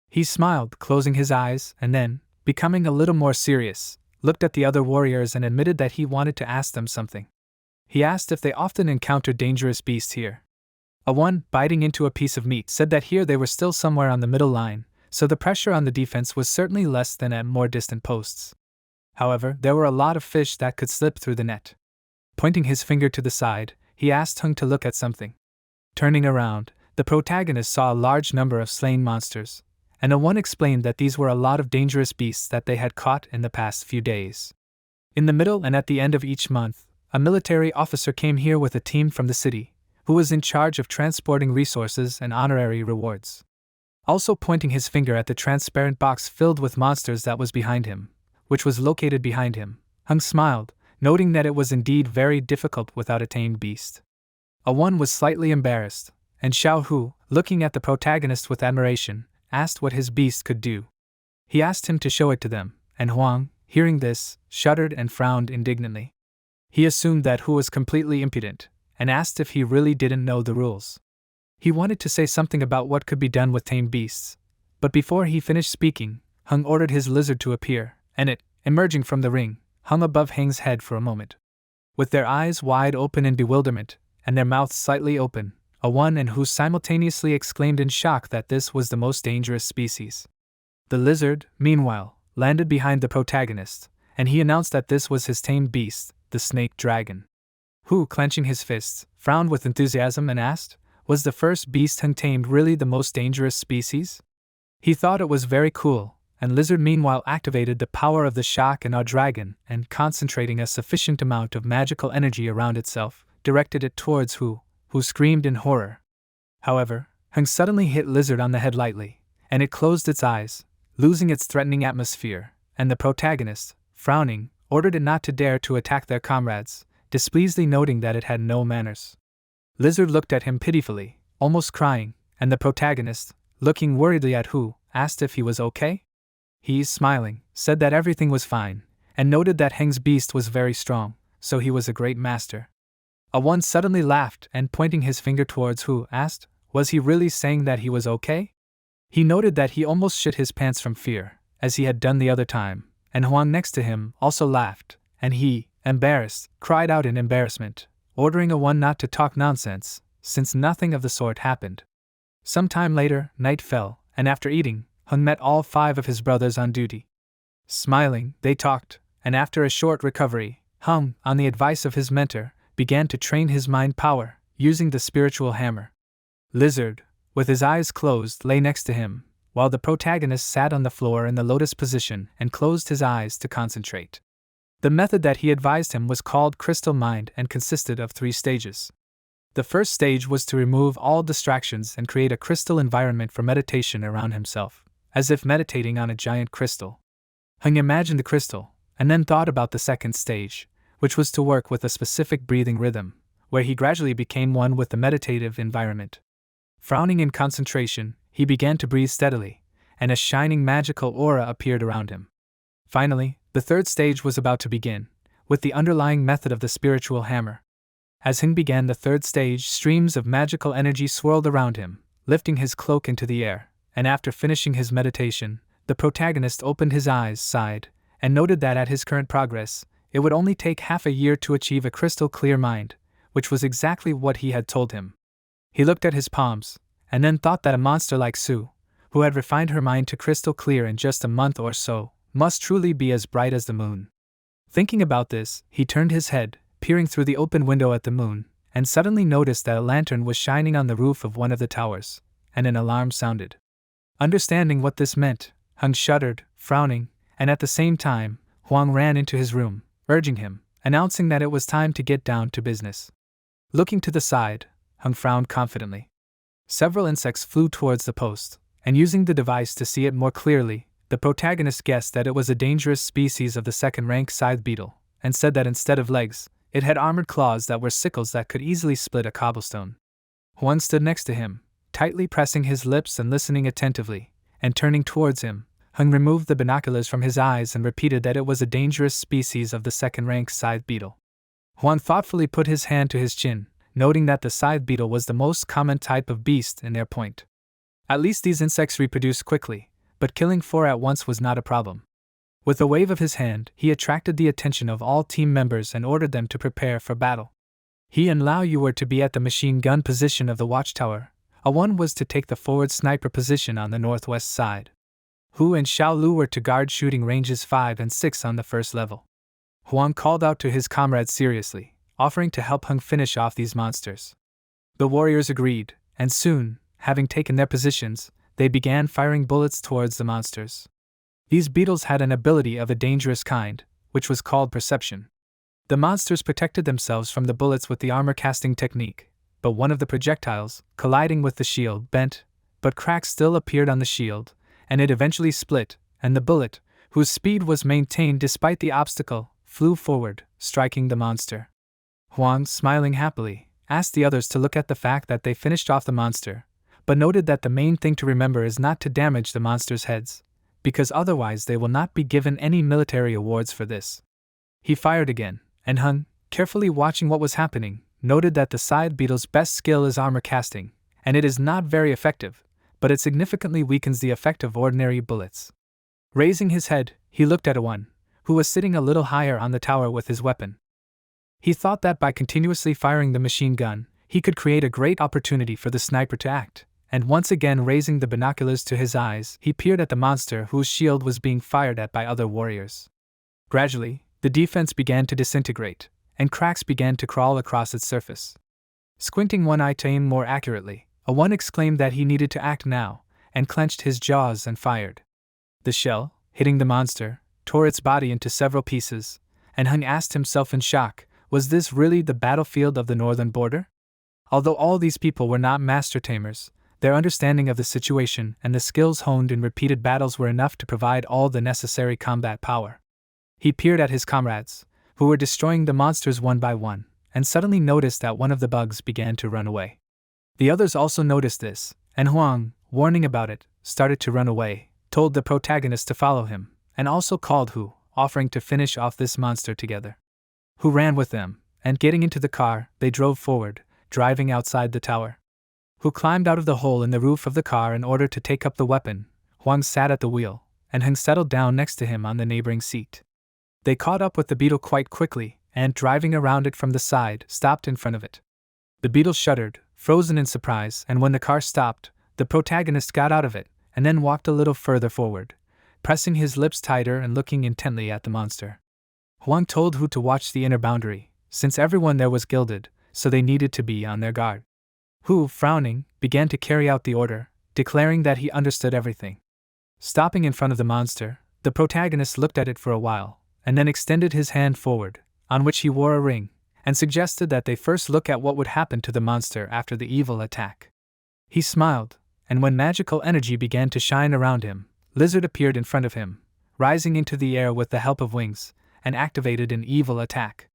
He smiled, closing his eyes, and then, becoming a little more serious, looked at the other warriors and admitted that he wanted to ask them something. He asked if they often encountered dangerous beasts here. A one, biting into a piece of meat, said that here they were still somewhere on the middle line, so the pressure on the defense was certainly less than at more distant posts. However, there were a lot of fish that could slip through the net. Pointing his finger to the side, he asked Heng to look at something. Turning around, the protagonist saw a large number of slain monsters, and the one explained that these were a lot of dangerous beasts that they had caught in the past few days. In the middle and at the end of each month, a military officer came here with a team from the city, who was in charge of transporting resources and honorary rewards. Also pointing his finger at the transparent box filled with monsters that was behind him, which was located behind him, Hung smiled, noting that it was indeed very difficult without a tamed beast. A1 was slightly embarrassed, and Xiao Hu, looking at the protagonist with admiration, asked what his beast could do. He asked him to show it to them, and Huang, hearing this, shuddered and frowned indignantly. He assumed that Hu was completely impudent, and asked if he really didn't know the rules. He wanted to say something about what could be done with tame beasts, but before he finished speaking, Hung ordered his lizard to appear, and it, emerging from the ring, hung above Hang's head for a moment. With their eyes wide open in bewilderment, and their mouths slightly open, A1 and Hu simultaneously exclaimed in shock that this was the most dangerous species. The lizard, meanwhile, landed behind the protagonist, and he announced that this was his tamed beast, the snake dragon. Hu, clenching his fists, frowned with enthusiasm and asked, was the first beast Hung tamed really the most dangerous species? He thought it was very cool, and Lizard meanwhile activated the power of the shock and awe dragon and, concentrating a sufficient amount of magical energy around itself, directed it towards Hu, who screamed in horror. However, Hung suddenly hit Lizard on the head lightly, and it closed its eyes, losing its threatening atmosphere, and the protagonist, frowning, ordered it not to dare to attack their comrades, displeasedly noting that it had no manners. Lizard looked at him pitifully, almost crying, and the protagonist, looking worriedly at Hu, asked if he was okay. He, smiling, said that everything was fine, and noted that Heng's beast was very strong, so he was a great master. A1 suddenly laughed and, pointing his finger towards Hu, asked, was he really saying that he was okay? He noted that he almost shit his pants from fear, as he had done the other time, and Huang next to him also laughed, and he, embarrassed, cried out in embarrassment, ordering A1 not to talk nonsense, since nothing of the sort happened. Some time later, night fell, and after eating, Hung met all 5 of his brothers on duty. Smiling, they talked, and after a short recovery, Hung, on the advice of his mentor, began to train his mind power, using the spiritual hammer. Lizard, with his eyes closed, lay next to him, while the protagonist sat on the floor in the lotus position and closed his eyes to concentrate. The method that he advised him was called Crystal Mind and consisted of 3 stages. The first stage was to remove all distractions and create a crystal environment for meditation around himself, as if meditating on a giant crystal. Hung imagined the crystal, and then thought about the second stage, which was to work with a specific breathing rhythm, where he gradually became one with the meditative environment. Frowning in concentration, he began to breathe steadily, and a shining magical aura appeared around him. Finally, the third stage was about to begin, with the underlying method of the spiritual hammer. As Hing began the third stage, streams of magical energy swirled around him, lifting his cloak into the air, and after finishing his meditation, the protagonist opened his eyes, sighed, and noted that at his current progress, it would only take half a year to achieve a crystal clear mind, which was exactly what he had told him. He looked at his palms, and then thought that a monster like Su, who had refined her mind to crystal clear in just a month or so, must truly be as bright as the moon. Thinking about this, he turned his head, peering through the open window at the moon, and suddenly noticed that a lantern was shining on the roof of one of the towers, and an alarm sounded. Understanding what this meant, Hung shuddered, frowning, and at the same time, Huang ran into his room, urging him, announcing that it was time to get down to business. Looking to the side, Hung frowned confidently. Several insects flew towards the post, and using the device to see it more clearly, the protagonist guessed that it was a dangerous species of the second-rank scythe beetle, and said that instead of legs, it had armored claws that were sickles that could easily split a cobblestone. Huang stood next to him, tightly pressing his lips and listening attentively, and turning towards him, Hung removed the binoculars from his eyes and repeated that it was a dangerous species of the second-rank scythe beetle. Huang thoughtfully put his hand to his chin, noting that the scythe beetle was the most common type of beast in their point. At least these insects reproduce quickly, but killing 4 at once was not a problem. With a wave of his hand, he attracted the attention of all team members and ordered them to prepare for battle. He and Lao Yu were to be at the machine gun position of the watchtower, A1 was to take the forward sniper position on the northwest side. Hu and Xiao Lu were to guard shooting ranges 5 and 6 on the first level. Huang called out to his comrades seriously, offering to help Hung finish off these monsters. The warriors agreed, and soon, having taken their positions, they began firing bullets towards the monsters. These beetles had an ability of a dangerous kind, which was called perception. The monsters protected themselves from the bullets with the armor-casting technique, but one of the projectiles, colliding with the shield, bent, but cracks still appeared on the shield, and it eventually split, and the bullet, whose speed was maintained despite the obstacle, flew forward, striking the monster. Huang, smiling happily, asked the others to look at the fact that they finished off the monster, but noted that the main thing to remember is not to damage the monster's heads, because otherwise they will not be given any military awards for this. He fired again, and Hung, carefully watching what was happening, noted that the side beetle's best skill is armor casting, and it is not very effective, but it significantly weakens the effect of ordinary bullets. Raising his head, he looked at One, who was sitting a little higher on the tower with his weapon. He thought that by continuously firing the machine gun, he could create a great opportunity for the sniper to act, and once again raising the binoculars to his eyes, he peered at the monster whose shield was being fired at by other warriors. Gradually, the defense began to disintegrate, and cracks began to crawl across its surface. Squinting one eye to aim more accurately, One exclaimed that he needed to act now, and clenched his jaws and fired. The shell, hitting the monster, tore its body into several pieces, and Hung asked himself in shock, was this really the battlefield of the northern border? Although all these people were not master tamers, their understanding of the situation and the skills honed in repeated battles were enough to provide all the necessary combat power. He peered at his comrades, who were destroying the monsters one by one, and suddenly noticed that one of the bugs began to run away. The others also noticed this, and Huang, warning about it, started to run away, told the protagonist to follow him, and also called Hu, offering to finish off this monster together. Hu ran with them, and getting into the car, they drove forward, driving outside the tower. Hu climbed out of the hole in the roof of the car in order to take up the weapon. Huang sat at the wheel, and Hung settled down next to him on the neighboring seat. They caught up with the beetle quite quickly, and driving around it from the side, stopped in front of it. The beetle shuddered, frozen in surprise, and when the car stopped, the protagonist got out of it, and then walked a little further forward, pressing his lips tighter and looking intently at the monster. Huang told Hu to watch the inner boundary, since everyone there was gilded, so they needed to be on their guard. Hu, frowning, began to carry out the order, declaring that he understood everything. Stopping in front of the monster, the protagonist looked at it for a while, and then extended his hand forward, on which he wore a ring, and suggested that they first look at what would happen to the monster after the evil attack. He smiled, and when magical energy began to shine around him, Lizard appeared in front of him, rising into the air with the help of wings, and activated an evil attack.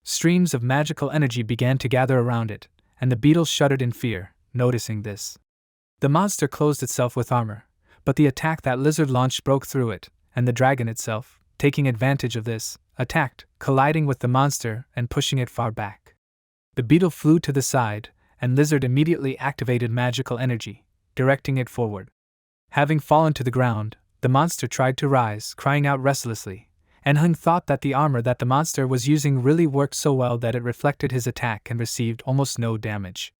Streams of magical energy began to gather around it, and the beetle shuddered in fear, noticing this. The monster closed itself with armor, but the attack that Lizard launched broke through it, and the dragon itself, taking advantage of this, attacked, colliding with the monster and pushing it far back. The beetle flew to the side, and Lizard immediately activated magical energy, directing it forward. Having fallen to the ground, the monster tried to rise, crying out restlessly, and Hung thought that the armor that the monster was using really worked so well that it reflected his attack and received almost no damage.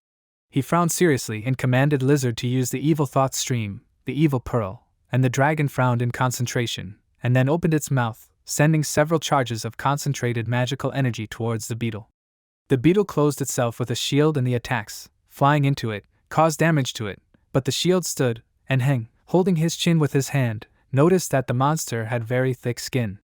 He frowned seriously and commanded Lizard to use the evil thought stream, the evil pearl, and the dragon frowned in concentration, and then opened its mouth, sending several charges of concentrated magical energy towards the beetle. The beetle closed itself with a shield, and the attacks, flying into it, caused damage to it, but the shield stood, and Heng, holding his chin with his hand, noticed that the monster had very thick skin.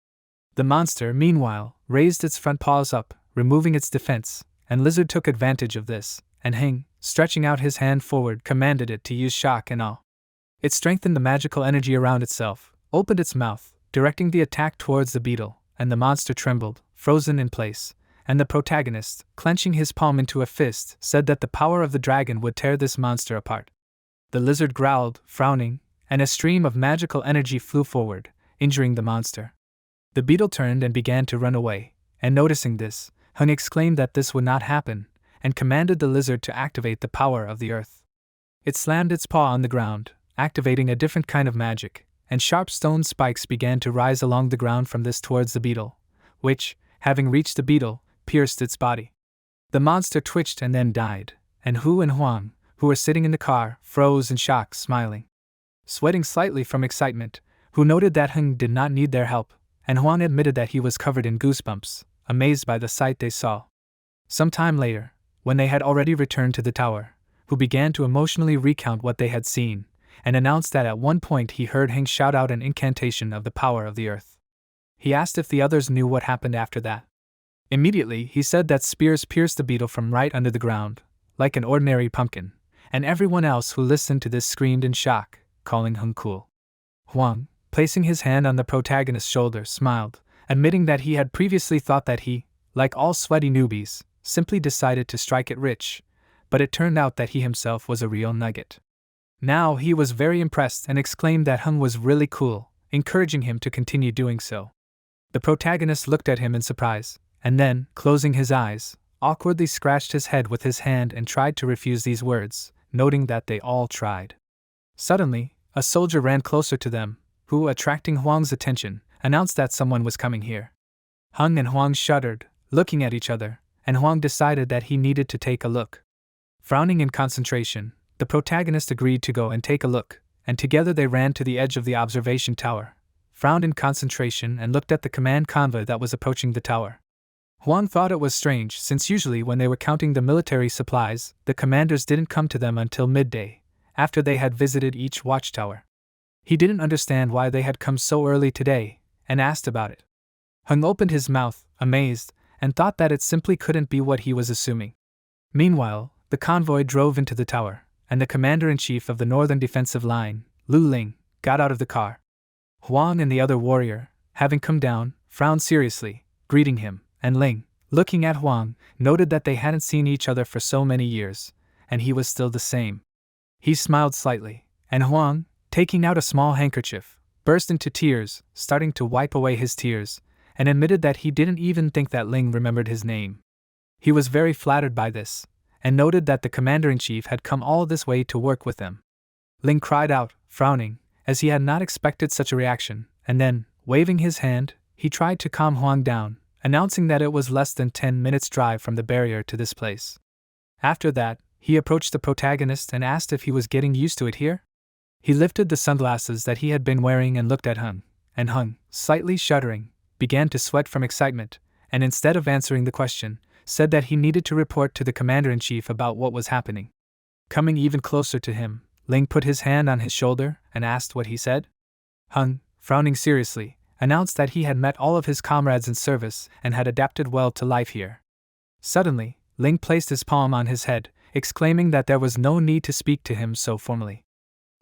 The monster, meanwhile, raised its front paws up, removing its defense, and Lizard took advantage of this, and Heng, stretching out his hand forward, commanded it to use shock and awe. It strengthened the magical energy around itself, opened its mouth, directing the attack towards the beetle, and the monster trembled, frozen in place, and the protagonist, clenching his palm into a fist, said that the power of the dragon would tear this monster apart. The lizard growled, frowning, and a stream of magical energy flew forward, injuring the monster. The beetle turned and began to run away, and noticing this, Hung exclaimed that this would not happen, and commanded the lizard to activate the power of the earth. It slammed its paw on the ground, activating a different kind of magic, and sharp stone spikes began to rise along the ground from this towards the beetle, which, having reached the beetle, pierced its body. The monster twitched and then died, and Hu and Huang, who were sitting in the car, froze in shock, smiling. Sweating slightly from excitement, Hu noted that Hung did not need their help, and Huang admitted that he was covered in goosebumps, amazed by the sight they saw. Some time later, when they had already returned to the tower, Hu began to emotionally recount what they had seen, and announced that at one point he heard Heng shout out an incantation of the power of the earth. He asked if the others knew what happened after that. Immediately, he said that spears pierced the beetle from right under the ground, like an ordinary pumpkin, and everyone else who listened to this screamed in shock, calling Hung cool. Huang, placing his hand on the protagonist's shoulder, smiled, admitting that he had previously thought that he, like all sweaty newbies, simply decided to strike it rich, but it turned out that he himself was a real nugget. Now he was very impressed and exclaimed that Hung was really cool, encouraging him to continue doing so. The protagonist looked at him in surprise, and then, closing his eyes, awkwardly scratched his head with his hand and tried to refuse these words, noting that they all tried. Suddenly, a soldier ran closer to them, who, attracting Huang's attention, announced that someone was coming here. Hung and Huang shuddered, looking at each other, and Huang decided that he needed to take a look. Frowning in concentration, the protagonist agreed to go and take a look, and together they ran to the edge of the observation tower, frowned in concentration and looked at the command convoy that was approaching the tower. Huang thought it was strange since usually when they were counting the military supplies, the commanders didn't come to them until midday, after they had visited each watchtower. He didn't understand why they had come so early today, and asked about it. Hung opened his mouth, amazed, and thought that it simply couldn't be what he was assuming. Meanwhile, the convoy drove into the tower, and the commander-in-chief of the northern defensive line, Lu Ling, got out of the car. Huang and the other warrior, having come down, frowned seriously, greeting him, and Ling, looking at Huang, noted that they hadn't seen each other for so many years, and he was still the same. He smiled slightly, and Huang, taking out a small handkerchief, burst into tears, starting to wipe away his tears, and admitted that he didn't even think that Ling remembered his name. He was very flattered by this, and noted that the commander-in-chief had come all this way to work with them. Ling cried out, frowning, as he had not expected such a reaction, and then, waving his hand, he tried to calm Huang down, announcing that it was less than 10 minutes' drive from the barrier to this place. After that, he approached the protagonist and asked if he was getting used to it here. He lifted the sunglasses that he had been wearing and looked at Hung, and Hung, slightly shuddering, began to sweat from excitement, and instead of answering the question, said that he needed to report to the commander-in-chief about what was happening. Coming even closer to him, Ling put his hand on his shoulder and asked what he said. Hung, frowning seriously, announced that he had met all of his comrades in service and had adapted well to life here. Suddenly, Ling placed his palm on his head, exclaiming that there was no need to speak to him so formally.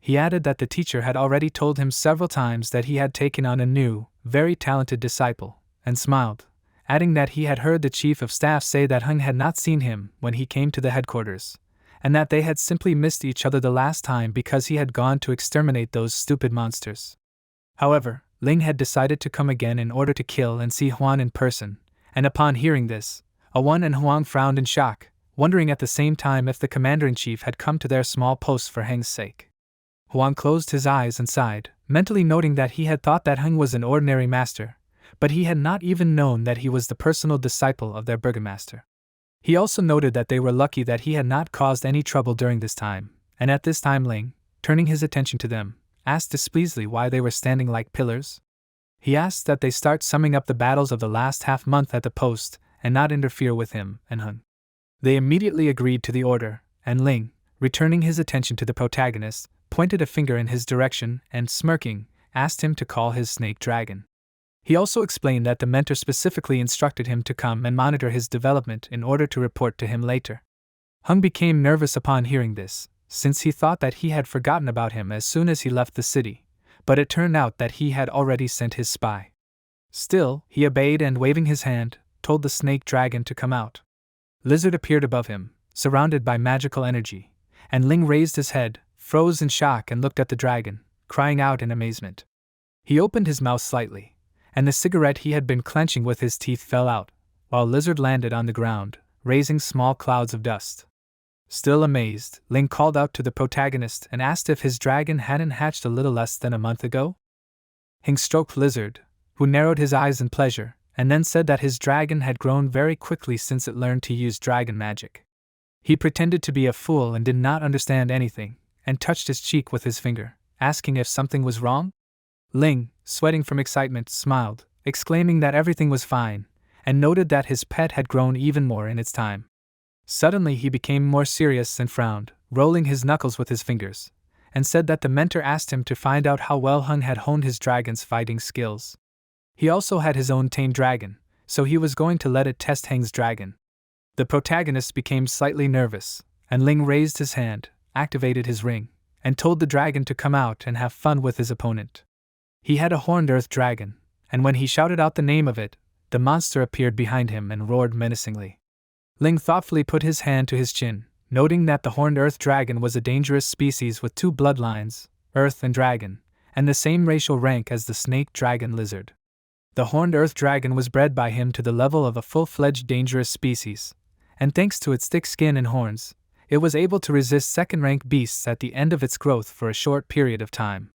He added that the teacher had already told him several times that he had taken on a new, very talented disciple, and smiled, adding that he had heard the chief of staff say that Hung had not seen him when he came to the headquarters, and that they had simply missed each other the last time because he had gone to exterminate those stupid monsters. However, Ling had decided to come again in order to kill and see Huang in person, and upon hearing this, Awan and Huang frowned in shock, wondering at the same time if the commander-in-chief had come to their small post for Heng's sake. Huang closed his eyes and sighed, mentally noting that he had thought that Heng was an ordinary master, but he had not even known that he was the personal disciple of their burgomaster. He also noted that they were lucky that he had not caused any trouble during this time, and at this time Ling, turning his attention to them, asked displeasingly why they were standing like pillars. He asked that they start summing up the battles of the last half-month at the post and not interfere with him and Heng. They immediately agreed to the order, and Ling, returning his attention to the protagonist, pointed a finger in his direction and, smirking, asked him to call his snake dragon. He also explained that the mentor specifically instructed him to come and monitor his development in order to report to him later. Hung became nervous upon hearing this, since he thought that he had forgotten about him as soon as he left the city, but it turned out that he had already sent his spy. Still, he obeyed and, waving his hand, told the snake dragon to come out. Lizard appeared above him, surrounded by magical energy, and Ling raised his head, froze in shock and looked at the dragon, crying out in amazement. He opened his mouth slightly, and the cigarette he had been clenching with his teeth fell out, while Lizard landed on the ground, raising small clouds of dust. Still amazed, Ling called out to the protagonist and asked if his dragon hadn't hatched a little less than a month ago. Hing stroked Lizard, who narrowed his eyes in pleasure, and then said that his dragon had grown very quickly since it learned to use dragon magic. He pretended to be a fool and did not understand anything, and touched his cheek with his finger, asking if something was wrong. Ling, sweating from excitement, smiled, exclaiming that everything was fine, and noted that his pet had grown even more in its time. Suddenly he became more serious and frowned, rolling his knuckles with his fingers, and said that the mentor asked him to find out how well Hung had honed his dragon's fighting skills. He also had his own tame dragon, so he was going to let it test Heng's dragon. The protagonist became slightly nervous, and Ling raised his hand, activated his ring, and told the dragon to come out and have fun with his opponent. He had a horned earth dragon, and when he shouted out the name of it, the monster appeared behind him and roared menacingly. Ling thoughtfully put his hand to his chin, noting that the horned earth dragon was a dangerous species with 2 bloodlines, earth and dragon, and the same racial rank as the snake dragon lizard. The horned earth dragon was bred by him to the level of a full-fledged dangerous species, and thanks to its thick skin and horns, it was able to resist second-rank beasts at the end of its growth for a short period of time.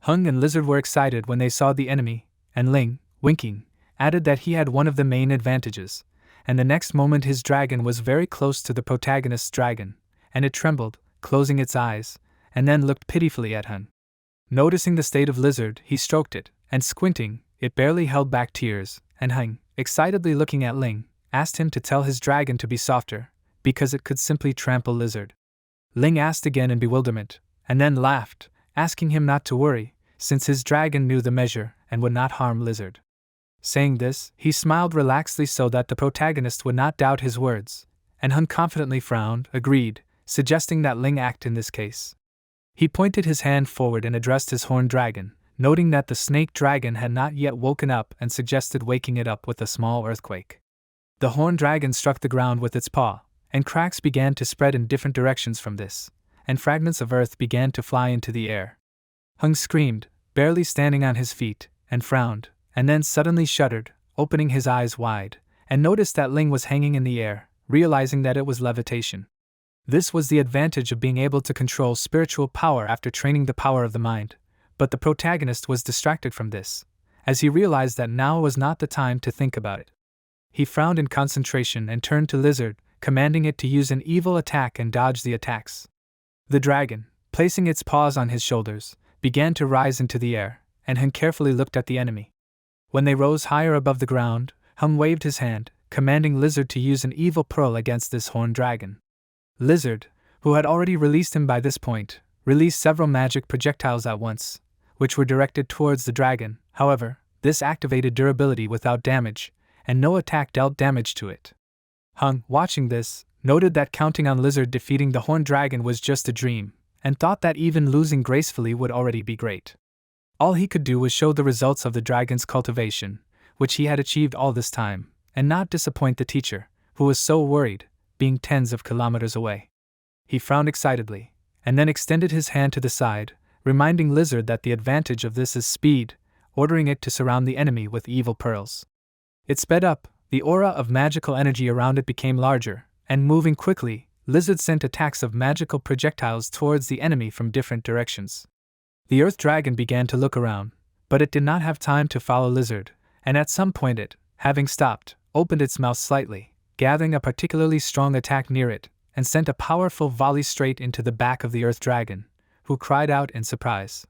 Hung and Lizard were excited when they saw the enemy, and Ling, winking, added that he had one of the main advantages, and the next moment his dragon was very close to the protagonist's dragon, and it trembled, closing its eyes, and then looked pitifully at Hung. Noticing the state of Lizard, he stroked it, and squinting, it barely held back tears, and Hung, excitedly looking at Ling, asked him to tell his dragon to be softer, because it could simply trample Lizard. Ling asked again in bewilderment, and then laughed, asking him not to worry, since his dragon knew the measure and would not harm Lizard. Saying this, he smiled relaxedly so that the protagonist would not doubt his words, and Hung confidently frowned, agreed, suggesting that Ling act in this case. He pointed his hand forward and addressed his horned dragon, noting that the snake dragon had not yet woken up and suggested waking it up with a small earthquake. The horned dragon struck the ground with its paw, and cracks began to spread in different directions from this, and fragments of earth began to fly into the air. Hung screamed, barely standing on his feet, and frowned, and then suddenly shuddered, opening his eyes wide, and noticed that Ling was hanging in the air, realizing that it was levitation. This was the advantage of being able to control spiritual power after training the power of the mind, but the protagonist was distracted from this, as he realized that now was not the time to think about it. He frowned in concentration and turned to Lizard, commanding it to use an evil attack and dodge the attacks. The dragon, placing its paws on his shoulders, began to rise into the air, and Hung carefully looked at the enemy. When they rose higher above the ground, Hung waved his hand, commanding Lizard to use an evil pearl against this horned dragon. Lizard, who had already released him by this point, released several magic projectiles at once, which were directed towards the dragon. However, this activated durability without damage, and no attack dealt damage to it. Hung, watching this, noted that counting on Lizard defeating the horned dragon was just a dream, and thought that even losing gracefully would already be great. All he could do was show the results of the dragon's cultivation, which he had achieved all this time, and not disappoint the teacher, who was so worried, being tens of kilometers away. He frowned excitedly, and then extended his hand to the side, reminding Lizard that the advantage of this is speed, ordering it to surround the enemy with evil pearls. It sped up, the aura of magical energy around it became larger, and moving quickly, Lizard sent attacks of magical projectiles towards the enemy from different directions. The earth dragon began to look around, but it did not have time to follow Lizard, and at some point it, having stopped, opened its mouth slightly, gathering a particularly strong attack near it, and sent a powerful volley straight into the back of the earth dragon, who cried out in surprise.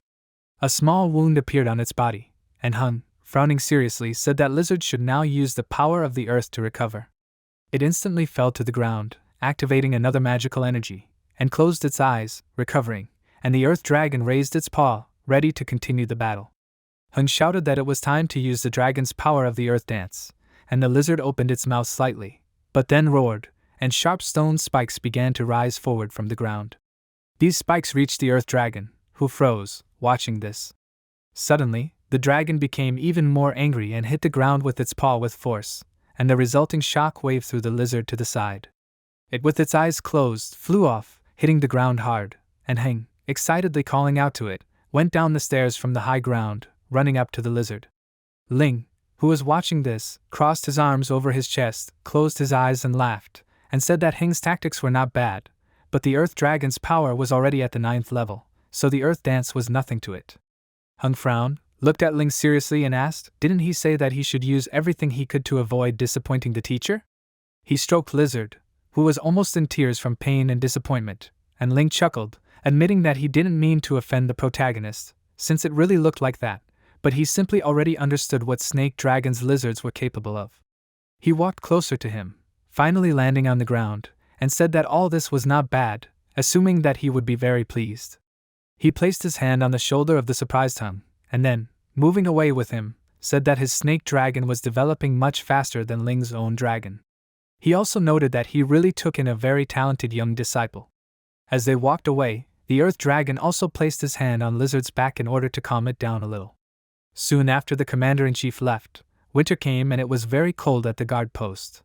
A small wound appeared on its body, and Hung, frowning seriously, said that Lizard should now use the power of the earth to recover. It instantly fell to the ground, activating another magical energy, and closed its eyes, recovering, and the earth dragon raised its paw, ready to continue the battle. Hung shouted that it was time to use the dragon's power of the earth dance, and the lizard opened its mouth slightly, but then roared, and sharp stone spikes began to rise forward from the ground. These spikes reached the earth dragon, who froze, watching this. Suddenly, the dragon became even more angry and hit the ground with its paw with force, and the resulting shock wave threw the lizard to the side. It, with its eyes closed, flew off, hitting the ground hard, and Heng, excitedly calling out to it, went down the stairs from the high ground, running up to the lizard. Ling, who was watching this, crossed his arms over his chest, closed his eyes and laughed, and said that Heng's tactics were not bad, but the earth dragon's power was already at the 9th level, so the earth dance was nothing to it. Heng frowned, looked at Ling seriously and asked, didn't he say that he should use everything he could to avoid disappointing the teacher? He stroked Lizard, who was almost in tears from pain and disappointment, and Ling chuckled, admitting that he didn't mean to offend the protagonist, since it really looked like that, but he simply already understood what snake dragons lizards were capable of. He walked closer to him, finally landing on the ground, and said that all this was not bad, assuming that he would be very pleased. He placed his hand on the shoulder of the surprised Heng, and then, moving away with him, said that his snake dragon was developing much faster than Ling's own dragon. He also noted that he really took in a very talented young disciple. As they walked away, the Earth Dragon also placed his hand on Lizard's back in order to calm it down a little. Soon after the Commander-in-Chief left, winter came and it was very cold at the guard post.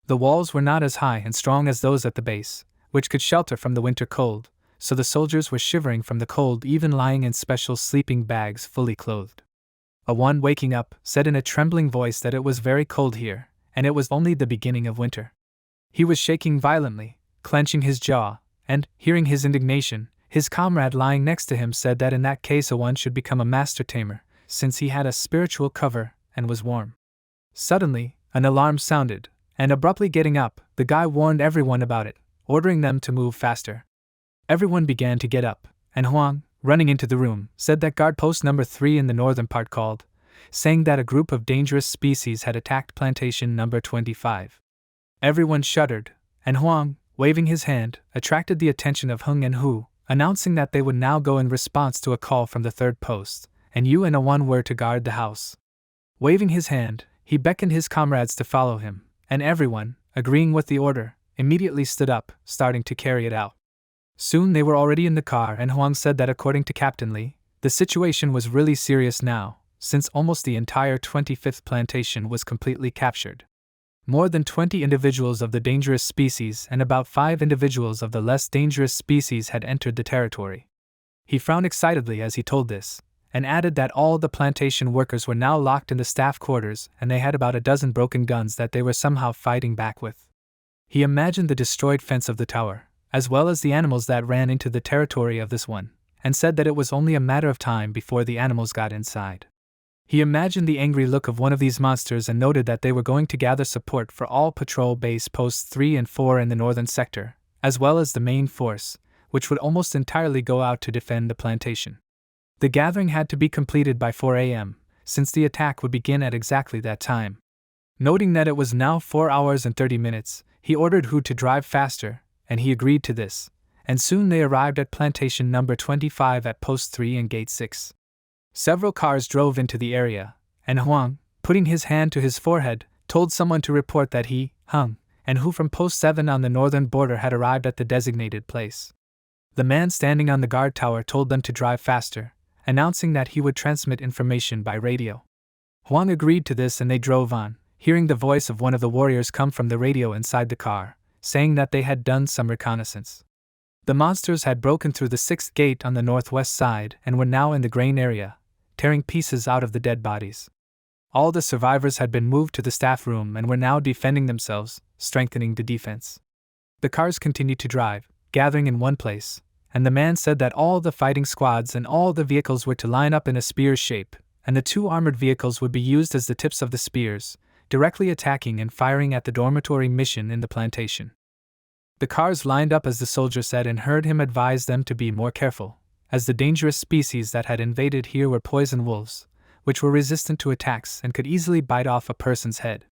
The walls were not as high and strong as those at the base, which could shelter from the winter cold, so the soldiers were shivering from the cold even lying in special sleeping bags fully clothed. One waking up said in a trembling voice that it was very cold here, and it was only the beginning of winter. He was shaking violently, clenching his jaw, and, hearing his indignation, his comrade lying next to him said that in that case one should become a master tamer, since he had a spiritual cover and was warm. Suddenly, an alarm sounded, and abruptly getting up, the guy warned everyone about it, ordering them to move faster. Everyone began to get up, and Huang, running into the room, said that guard post number 3 in the northern part called, saying that a group of dangerous species had attacked plantation number 25. Everyone shuddered, and Huang, waving his hand, attracted the attention of Hung and Hu, announcing that they would now go in response to a call from the third post, and Yu and Awan were to guard the house. Waving his hand, he beckoned his comrades to follow him, and everyone, agreeing with the order, immediately stood up, starting to carry it out. Soon they were already in the car, and Huang said that according to Captain Li, the situation was really serious now, since almost the entire 25th plantation was completely captured. More than 20 individuals of the dangerous species and about 5 individuals of the less dangerous species had entered the territory. He frowned excitedly as he told this, and added that all the plantation workers were now locked in the staff quarters and they had about a dozen broken guns that they were somehow fighting back with. He imagined the destroyed fence of the tower, as well as the animals that ran into the territory of this one, and said that it was only a matter of time before the animals got inside. He imagined the angry look of one of these monsters and noted that they were going to gather support for all patrol base posts 3 and 4 in the northern sector, as well as the main force, which would almost entirely go out to defend the plantation. The gathering had to be completed by 4 a.m., since the attack would begin at exactly that time. Noting that it was now 4 hours and 30 minutes, he ordered Hu to drive faster, and he agreed to this, and soon they arrived at plantation number 25 at post 3 and gate 6. Several cars drove into the area, and Huang, putting his hand to his forehead, told someone to report that he, Hung, and Hu from post 7 on the northern border had arrived at the designated place. The man standing on the guard tower told them to drive faster, announcing that he would transmit information by radio. Huang agreed to this and they drove on, hearing the voice of one of the warriors come from the radio inside the car, saying that they had done some reconnaissance. The monsters had broken through the 6th gate on the northwest side and were now in the grain area, tearing pieces out of the dead bodies. All the survivors had been moved to the staff room and were now defending themselves, strengthening the defense. The cars continued to drive, gathering in one place, and the man said that all the fighting squads and all the vehicles were to line up in a spear shape, and the 2 armored vehicles would be used as the tips of the spears, directly attacking and firing at the dormitory mission in the plantation. The cars lined up as the soldier said and heard him advise them to be more careful, as the dangerous species that had invaded here were poison wolves, which were resistant to attacks and could easily bite off a person's head.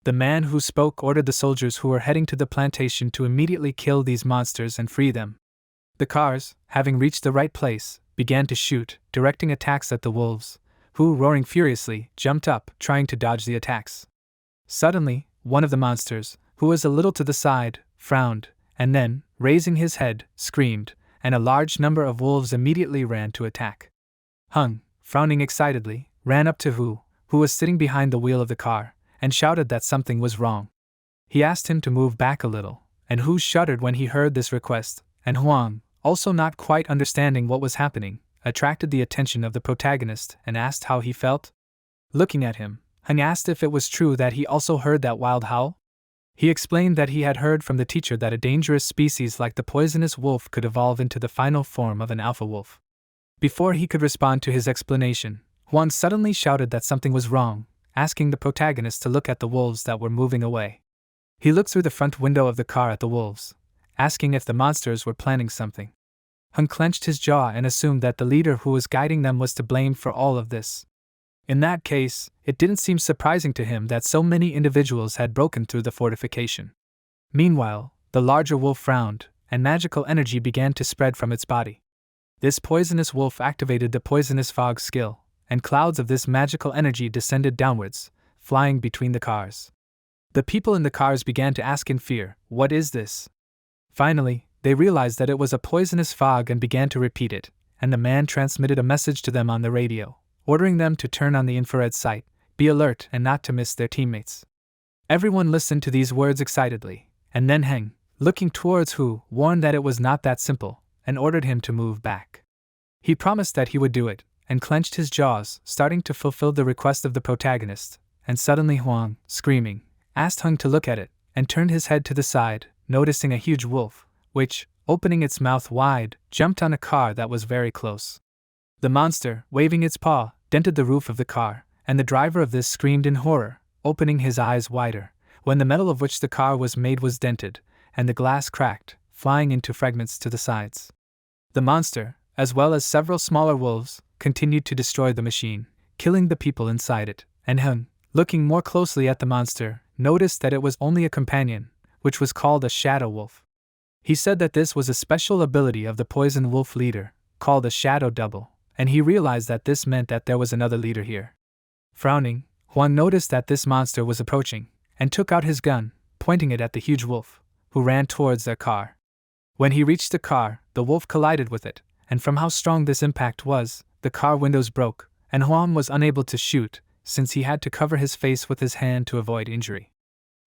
The man who spoke ordered the soldiers who were heading to the plantation to immediately kill these monsters and free them. The cars, having reached the right place, began to shoot, directing attacks at the wolves, who, roaring furiously, jumped up, trying to dodge the attacks. Suddenly, one of the monsters, who was a little to the side, frowned, and then, raising his head, screamed, and a large number of wolves immediately ran to attack. Hung, frowning excitedly, ran up to Hu was sitting behind the wheel of the car, and shouted that something was wrong. He asked him to move back a little, and Hu shuddered when he heard this request, and Huang, also not quite understanding what was happening, attracted the attention of the protagonist and asked how he felt. Looking at him, Hung asked if it was true that he also heard that wild howl. He explained that he had heard from the teacher that a dangerous species like the poisonous wolf could evolve into the final form of an alpha wolf. Before he could respond to his explanation, Huang suddenly shouted that something was wrong, asking the protagonist to look at the wolves that were moving away. He looked through the front window of the car at the wolves, asking if the monsters were planning something. Hung clenched his jaw and assumed that the leader who was guiding them was to blame for all of this. In that case, it didn't seem surprising to him that so many individuals had broken through the fortification. Meanwhile, the larger wolf frowned, and magical energy began to spread from its body. This poisonous wolf activated the poisonous fog skill, and clouds of this magical energy descended downwards, flying between the cars. The people in the cars began to ask in fear, "What is this?" Finally, they realized that it was a poisonous fog and began to repeat it, and the man transmitted a message to them on the radio, ordering them to turn on the infrared sight, be alert, and not to miss their teammates. Everyone listened to these words excitedly, and then Heng, looking towards Hu, warned that it was not that simple, and ordered him to move back. He promised that he would do it, and clenched his jaws, starting to fulfill the request of the protagonist, and suddenly Huang, screaming, asked Heng to look at it, and turned his head to the side, noticing a huge wolf, which, opening its mouth wide, jumped on a car that was very close. The monster, waving its paw, dented the roof of the car, and the driver of this screamed in horror, opening his eyes wider, when the metal of which the car was made was dented, and the glass cracked, flying into fragments to the sides. The monster, as well as several smaller wolves, continued to destroy the machine, killing the people inside it, and Heng, looking more closely at the monster, noticed that it was only a companion, which was called a shadow wolf. He said that this was a special ability of the poison wolf leader, called a shadow double, and he realized that this meant that there was another leader here. Frowning, Huang noticed that this monster was approaching, and took out his gun, pointing it at the huge wolf, who ran towards their car. When he reached the car, the wolf collided with it, and from how strong this impact was, the car windows broke, and Huang was unable to shoot, since he had to cover his face with his hand to avoid injury.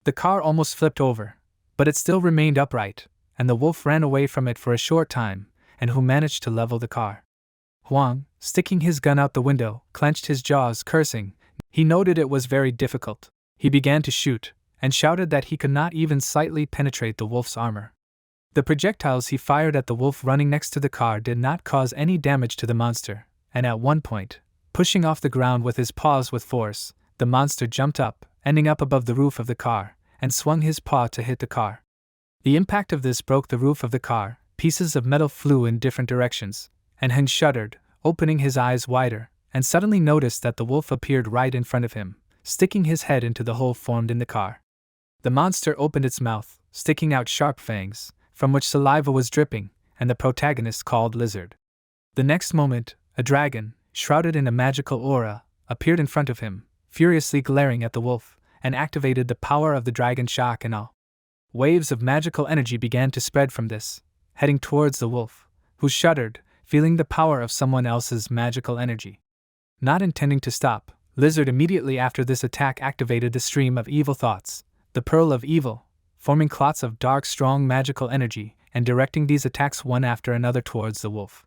The car almost flipped over, but it still remained upright, and the wolf ran away from it for a short time, and Hu managed to level the car. Huang, sticking his gun out the window, clenched his jaws, cursing. He noted it was very difficult. He began to shoot, and shouted that he could not even slightly penetrate the wolf's armor. The projectiles he fired at the wolf running next to the car did not cause any damage to the monster, and at one point, pushing off the ground with his paws with force, the monster jumped up, ending up above the roof of the car, and swung his paw to hit the car. The impact of this broke the roof of the car, pieces of metal flew in different directions, and Heng shuddered, opening his eyes wider, and suddenly noticed that the wolf appeared right in front of him, sticking his head into the hole formed in the car. The monster opened its mouth, sticking out sharp fangs, from which saliva was dripping, and the protagonist called Lizard. The next moment, a dragon, shrouded in a magical aura, appeared in front of him, furiously glaring at the wolf, and activated the power of the dragon shock and awe. Waves of magical energy began to spread from this, heading towards the wolf, who shuddered, feeling the power of someone else's magical energy. Not intending to stop, Lizard immediately after this attack activated the stream of evil thoughts, the pearl of evil, forming clots of dark strong magical energy, and directing these attacks one after another towards the wolf.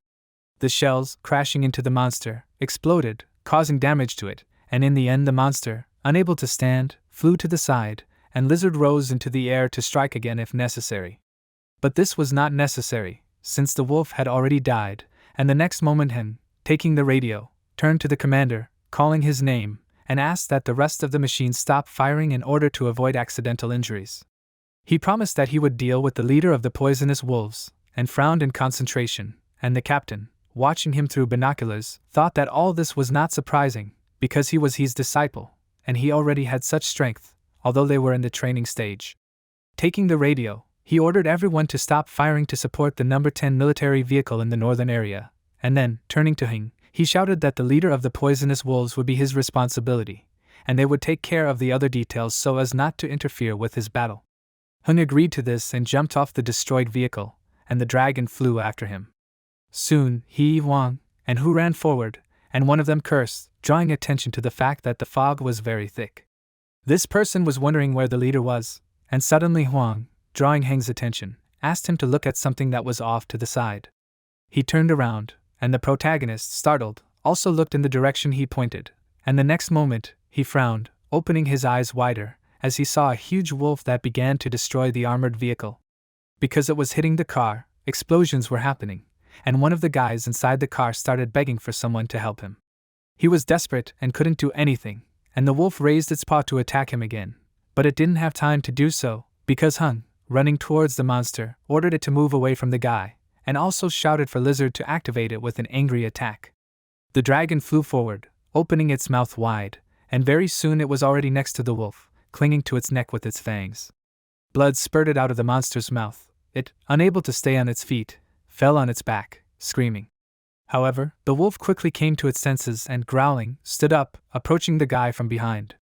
The shells, crashing into the monster, exploded, causing damage to it, and in the end the monster, unable to stand, flew to the side, and Lizard rose into the air to strike again if necessary. But this was not necessary, since the wolf had already died, and the next moment Hen, taking the radio, turned to the commander, calling his name, and asked that the rest of the machine stop firing in order to avoid accidental injuries. He promised that he would deal with the leader of the poisonous wolves, and frowned in concentration, and the captain, watching him through binoculars, thought that all this was not surprising, because he was his disciple, and he already had such strength, although they were in the training stage. Taking the radio, he ordered everyone to stop firing to support the number 10 military vehicle in the northern area, and then, turning to Heng, he shouted that the leader of the poisonous wolves would be his responsibility, and they would take care of the other details so as not to interfere with his battle. Heng agreed to this and jumped off the destroyed vehicle, and the dragon flew after him. Soon, he, Wang, and Hu ran forward, and one of them cursed, drawing attention to the fact that the fog was very thick. This person was wondering where the leader was, and suddenly Huang, drawing Heng's attention, asked him to look at something that was off to the side. He turned around, and the protagonist, startled, also looked in the direction he pointed, and the next moment, he frowned, opening his eyes wider, as he saw a huge wolf that began to destroy the armored vehicle. Because it was hitting the car, explosions were happening, and one of the guys inside the car started begging for someone to help him. He was desperate and couldn't do anything, and the wolf raised its paw to attack him again, but it didn't have time to do so, because Heng, running towards the monster, ordered it to move away from the guy, and also shouted for Lizard to activate it with an angry attack. The dragon flew forward, opening its mouth wide, and very soon it was already next to the wolf, clinging to its neck with its fangs. Blood spurted out of the monster's mouth. It, unable to stay on its feet, fell on its back, screaming. However, the wolf quickly came to its senses and, growling, stood up, approaching the guy from behind.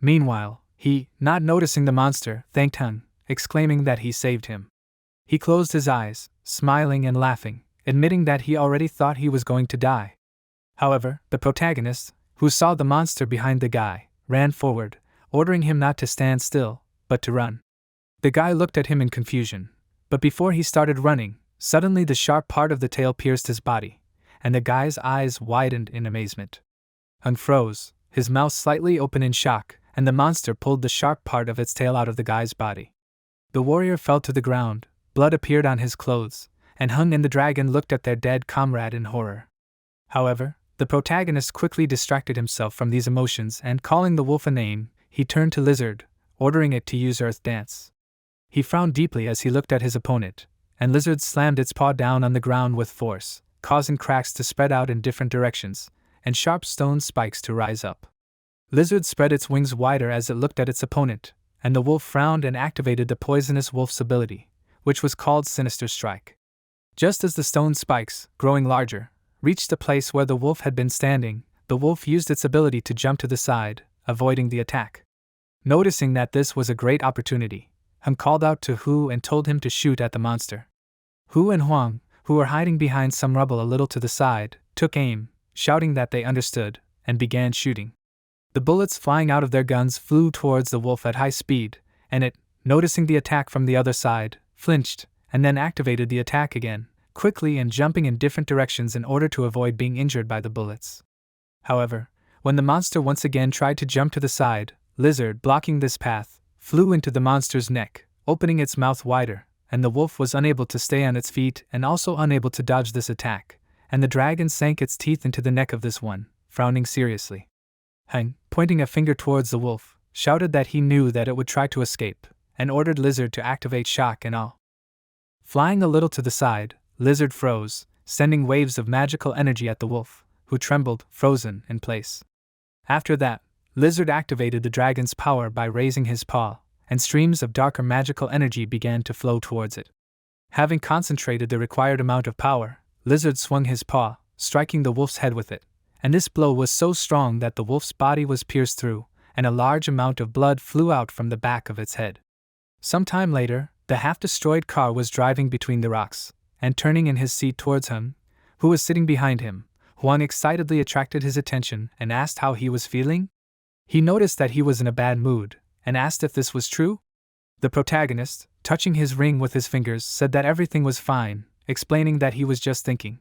Meanwhile, He, not noticing the monster, thanked Hung, exclaiming that he saved him. He closed his eyes, smiling and laughing, admitting that he already thought he was going to die. However, the protagonist, who saw the monster behind the guy, ran forward, ordering him not to stand still, but to run. The guy looked at him in confusion, but before he started running, suddenly the sharp part of the tail pierced his body, and the guy's eyes widened in amazement. Hung froze, his mouth slightly open in shock, and the monster pulled the sharp part of its tail out of the guy's body. The warrior fell to the ground, blood appeared on his clothes, and Hung and the dragon looked at their dead comrade in horror. However, the protagonist quickly distracted himself from these emotions and, calling the wolf a name, he turned to Lizard, ordering it to use Earth Dance. He frowned deeply as he looked at his opponent, and Lizard slammed its paw down on the ground with force, causing cracks to spread out in different directions, and sharp stone spikes to rise up. Lizard spread its wings wider as it looked at its opponent, and the wolf frowned and activated the poisonous wolf's ability, which was called Sinister Strike. Just as the stone spikes, growing larger, reached the place where the wolf had been standing, the wolf used its ability to jump to the side, avoiding the attack. Noticing that this was a great opportunity, Hung called out to Hu and told him to shoot at the monster. Hu and Huang, who were hiding behind some rubble a little to the side, took aim, shouting that they understood, and began shooting. The bullets flying out of their guns flew towards the wolf at high speed, and it, noticing the attack from the other side, flinched, and then activated the attack again, quickly and jumping in different directions in order to avoid being injured by the bullets. However, when the monster once again tried to jump to the side, Lizard, blocking this path, flew into the monster's neck, opening its mouth wider, and the wolf was unable to stay on its feet and also unable to dodge this attack, and the dragon sank its teeth into the neck of this one, frowning seriously. Hung, pointing a finger towards the wolf, shouted that he knew that it would try to escape, and ordered Lizard to activate shock and awe. Flying a little to the side, Lizard froze, sending waves of magical energy at the wolf, who trembled, frozen in place. After that, Lizard activated the dragon's power by raising his paw, and streams of darker magical energy began to flow towards it. Having concentrated the required amount of power, Lizard swung his paw, striking the wolf's head with it, and this blow was so strong that the wolf's body was pierced through, and a large amount of blood flew out from the back of its head. Some time later, the half-destroyed car was driving between the rocks, and turning in his seat towards Hung, who was sitting behind him. Huang excitedly attracted his attention and asked how he was feeling. He noticed that he was in a bad mood, and asked if this was true. The protagonist, touching his ring with his fingers, said that everything was fine, explaining that he was just thinking.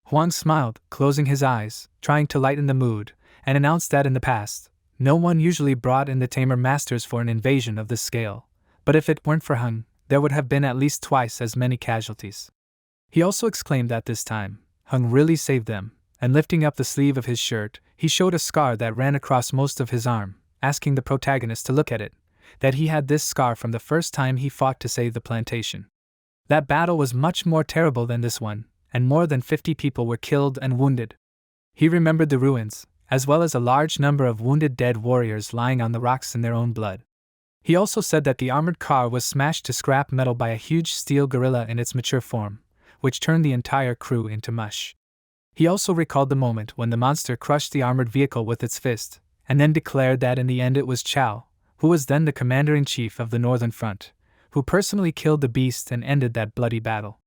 Huang smiled, closing his eyes, trying to lighten the mood, and announced that in the past, no one usually brought in the tamer masters for an invasion of this scale, but if it weren't for Hung, there would have been at least twice as many casualties. He also exclaimed that this time, Hung really saved them, and lifting up the sleeve of his shirt, he showed a scar that ran across most of his arm, asking the protagonist to look at it, that he had this scar from the first time he fought to save the plantation. That battle was much more terrible than this one, and more than 50 people were killed and wounded. He remembered the ruins, as well as a large number of wounded dead warriors lying on the rocks in their own blood. He also said that the armored car was smashed to scrap metal by a huge steel gorilla in its mature form, which turned the entire crew into mush. He also recalled the moment when the monster crushed the armored vehicle with its fist, and then declared that in the end it was Chao, who was then the commander-in-chief of the Northern Front, who personally killed the beast and ended that bloody battle.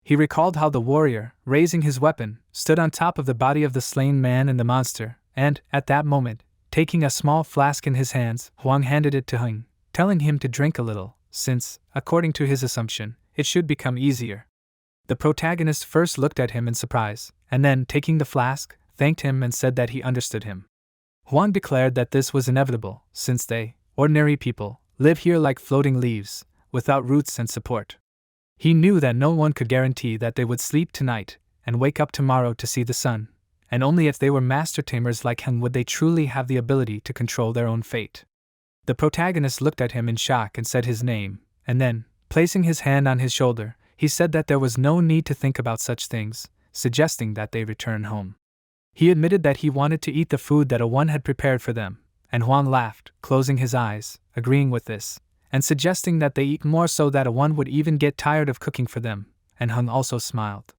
He recalled how the warrior, raising his weapon, stood on top of the body of the slain man and the monster, and, at that moment, taking a small flask in his hands, Huang handed it to Hung, telling him to drink a little, since, according to his assumption, it should become easier. The protagonist first looked at him in surprise, and then, taking the flask, thanked him and said that he understood him. Huang declared that this was inevitable, since they, ordinary people, live here like floating leaves, without roots and support. He knew that no one could guarantee that they would sleep tonight and wake up tomorrow to see the sun, and only if they were master tamers like him would they truly have the ability to control their own fate. The protagonist looked at him in shock and said his name, and then, placing his hand on his shoulder, he said that there was no need to think about such things, suggesting that they return home. He admitted that he wanted to eat the food that One had prepared for them, and Huang laughed, closing his eyes, agreeing with this, and suggesting that they eat more so that One would even get tired of cooking for them, and Hung also smiled.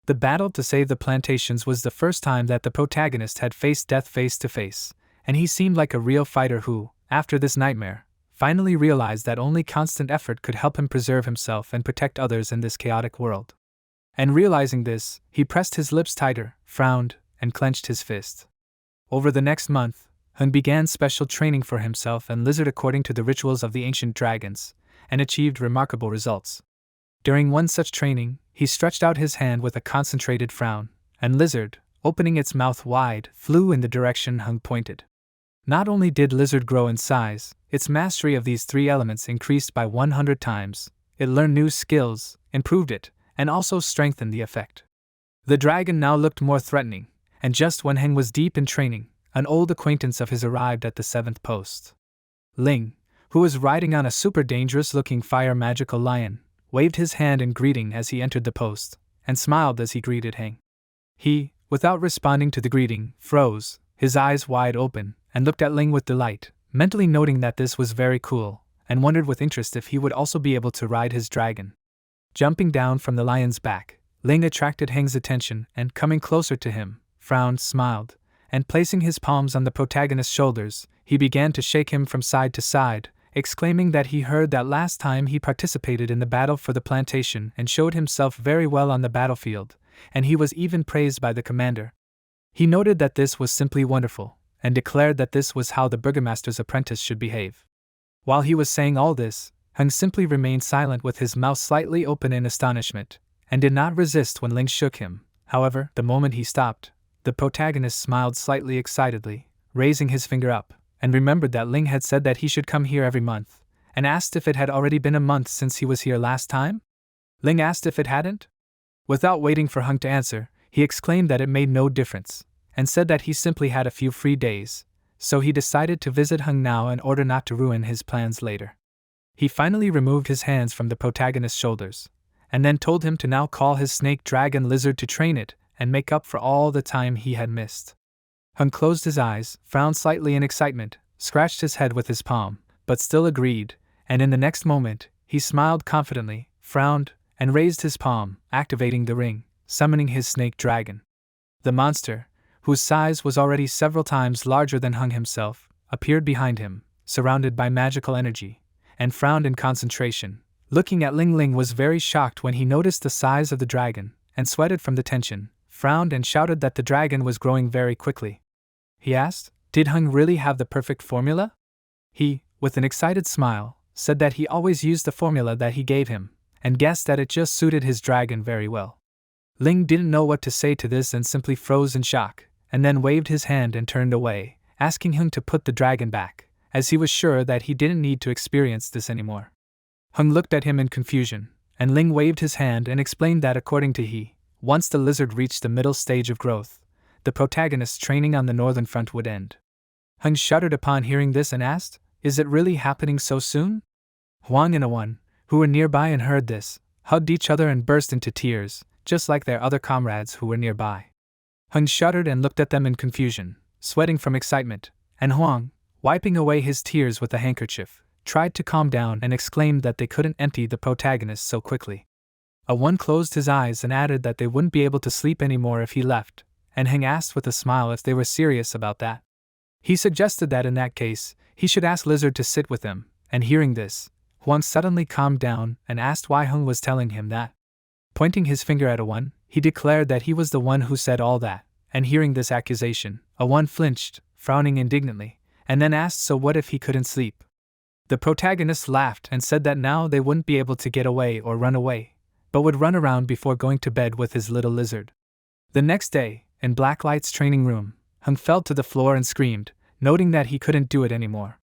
The battle to save the plantations was the first time that the protagonist had faced death face to face, and he seemed like a real fighter who, after this nightmare, finally realized that only constant effort could help him preserve himself and protect others in this chaotic world. And realizing this, he pressed his lips tighter, frowned, and clenched his fist. Over the next month, Hung began special training for himself and Lizard according to the rituals of the ancient dragons, and achieved remarkable results. During one such training, he stretched out his hand with a concentrated frown, and Lizard, opening its mouth wide, flew in the direction Hung pointed. Not only did Lizard grow in size, its mastery of these three elements increased by 100 times, it learned new skills, improved it, and also strengthened the effect. The dragon now looked more threatening, and just when Hung was deep in training, an old acquaintance of his arrived at the 7th post. Ling, who was riding on a super dangerous-looking fire magical lion, waved his hand in greeting as he entered the post, and smiled as he greeted Hung. He, without responding to the greeting, froze, his eyes wide open, and looked at Ling with delight, mentally noting that this was very cool, and wondered with interest if he would also be able to ride his dragon. Jumping down from the lion's back, Ling attracted Heng's attention and, coming closer to him, frowned, smiled, and placing his palms on the protagonist's shoulders, he began to shake him from side to side, exclaiming that he heard that last time he participated in the battle for the plantation and showed himself very well on the battlefield, and he was even praised by the commander. He noted that this was simply wonderful, and declared that this was how the burgomaster's apprentice should behave. While he was saying all this, Hung simply remained silent with his mouth slightly open in astonishment, and did not resist when Ling shook him. However, the moment he stopped, the protagonist smiled slightly excitedly, raising his finger up, and remembered that Ling had said that he should come here every month, and asked if it had already been a month since he was here last time? Ling asked if it hadn't? Without waiting for Hung to answer, he exclaimed that it made no difference, and said that he simply had a few free days, so he decided to visit Hung now in order not to ruin his plans later. He finally removed his hands from the protagonist's shoulders, and then told him to now call his snake dragon Lizard to train it and make up for all the time he had missed. Hung closed his eyes, frowned slightly in excitement, scratched his head with his palm, but still agreed, and in the next moment, he smiled confidently, frowned, and raised his palm, activating the ring, summoning his snake dragon. The monster, whose size was already several times larger than Hung himself, appeared behind him, surrounded by magical energy, and frowned in concentration. Looking at Ling, Ling was very shocked when he noticed the size of the dragon, and sweated from the tension, frowned and shouted that the dragon was growing very quickly. He asked, did Hung really have the perfect formula? He, with an excited smile, said that he always used the formula that he gave him, and guessed that it just suited his dragon very well. Ling didn't know what to say to this and simply froze in shock, and then waved his hand and turned away, asking Hung to put the dragon back, as he was sure that he didn't need to experience this anymore. Hung looked at him in confusion, and Ling waved his hand and explained that according to he, once the lizard reached the middle stage of growth, the protagonist's training on the northern front would end. Hung shuddered upon hearing this and asked, is it really happening so soon? Huang and Awan, who were nearby and heard this, hugged each other and burst into tears, just like their other comrades who were nearby. Hung shuddered and looked at them in confusion, sweating from excitement, and Huang, wiping away his tears with a handkerchief, tried to calm down and exclaimed that they couldn't empty the protagonist so quickly. Awan closed his eyes and added that they wouldn't be able to sleep anymore if he left, and Heng asked with a smile if they were serious about that. He suggested that in that case, he should ask Lizard to sit with him, and hearing this, Huang suddenly calmed down and asked why Heng was telling him that. Pointing his finger at Awan, he declared that he was the one who said all that, and hearing this accusation, Awan flinched, frowning indignantly, and then asked so what if he couldn't sleep. The protagonist laughed and said that now they wouldn't be able to get away or run away, but would run around before going to bed with his little lizard. The next day, in Blacklight's training room, Heng fell to the floor and screamed, noting that he couldn't do it anymore.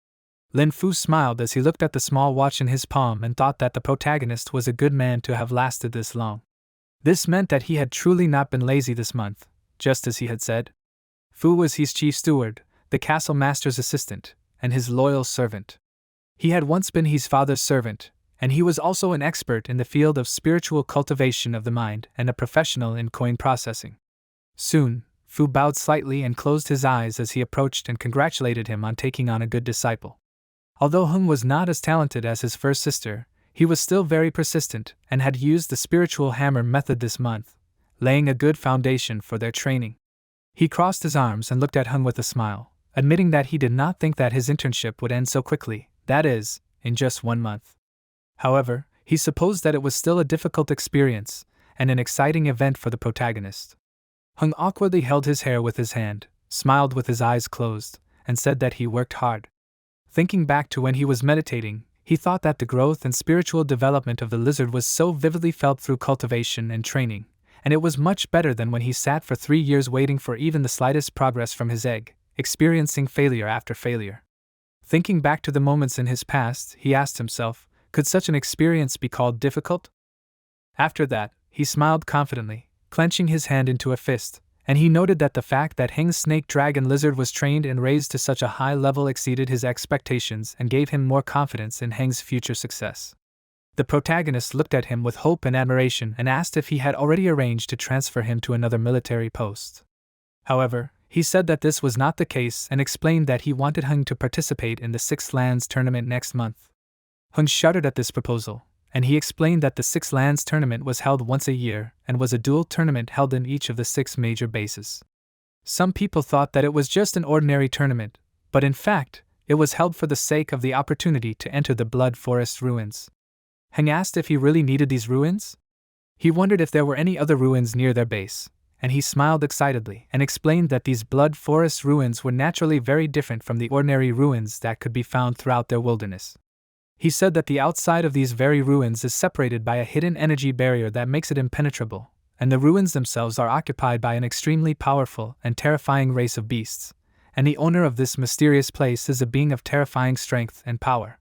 Lin Fu smiled as he looked at the small watch in his palm and thought that the protagonist was a good man to have lasted this long. This meant that he had truly not been lazy this month, just as he had said. Fu was his chief steward, the castle master's assistant, and his loyal servant. He had once been his father's servant, and he was also an expert in the field of spiritual cultivation of the mind and a professional in coin processing. Soon, Fu bowed slightly and closed his eyes as he approached and congratulated him on taking on a good disciple. Although Heng was not as talented as his first sister, he was still very persistent and had used the spiritual hammer method this month, laying a good foundation for their training. He crossed his arms and looked at Heng with a smile, admitting that he did not think that his internship would end so quickly, that is, in just 1 month. However, he supposed that it was still a difficult experience, and an exciting event for the protagonist. Hung awkwardly held his hair with his hand, smiled with his eyes closed, and said that he worked hard. Thinking back to when he was meditating, he thought that the growth and spiritual development of the lizard was so vividly felt through cultivation and training, and it was much better than when he sat for 3 years waiting for even the slightest progress from his egg, experiencing failure after failure. Thinking back to the moments in his past, he asked himself, could such an experience be called difficult? After that, he smiled confidently, clenching his hand into a fist, and he noted that the fact that Heng's snake dragon lizard was trained and raised to such a high level exceeded his expectations and gave him more confidence in Heng's future success. The protagonist looked at him with hope and admiration and asked if he had already arranged to transfer him to another military post. However, he said that this was not the case and explained that he wanted Heng to participate in the Six Lands tournament next month. Heng shuddered at this proposal, and he explained that the Six Lands tournament was held once a year and was a dual tournament held in each of the 6 major bases. Some people thought that it was just an ordinary tournament, but in fact, it was held for the sake of the opportunity to enter the Blood Forest ruins. Heng asked if he really needed these ruins. He wondered if there were any other ruins near their base, and he smiled excitedly and explained that these Blood Forest ruins were naturally very different from the ordinary ruins that could be found throughout their wilderness. He said that the outside of these very ruins is separated by a hidden energy barrier that makes it impenetrable, and the ruins themselves are occupied by an extremely powerful and terrifying race of beasts, and the owner of this mysterious place is a being of terrifying strength and power.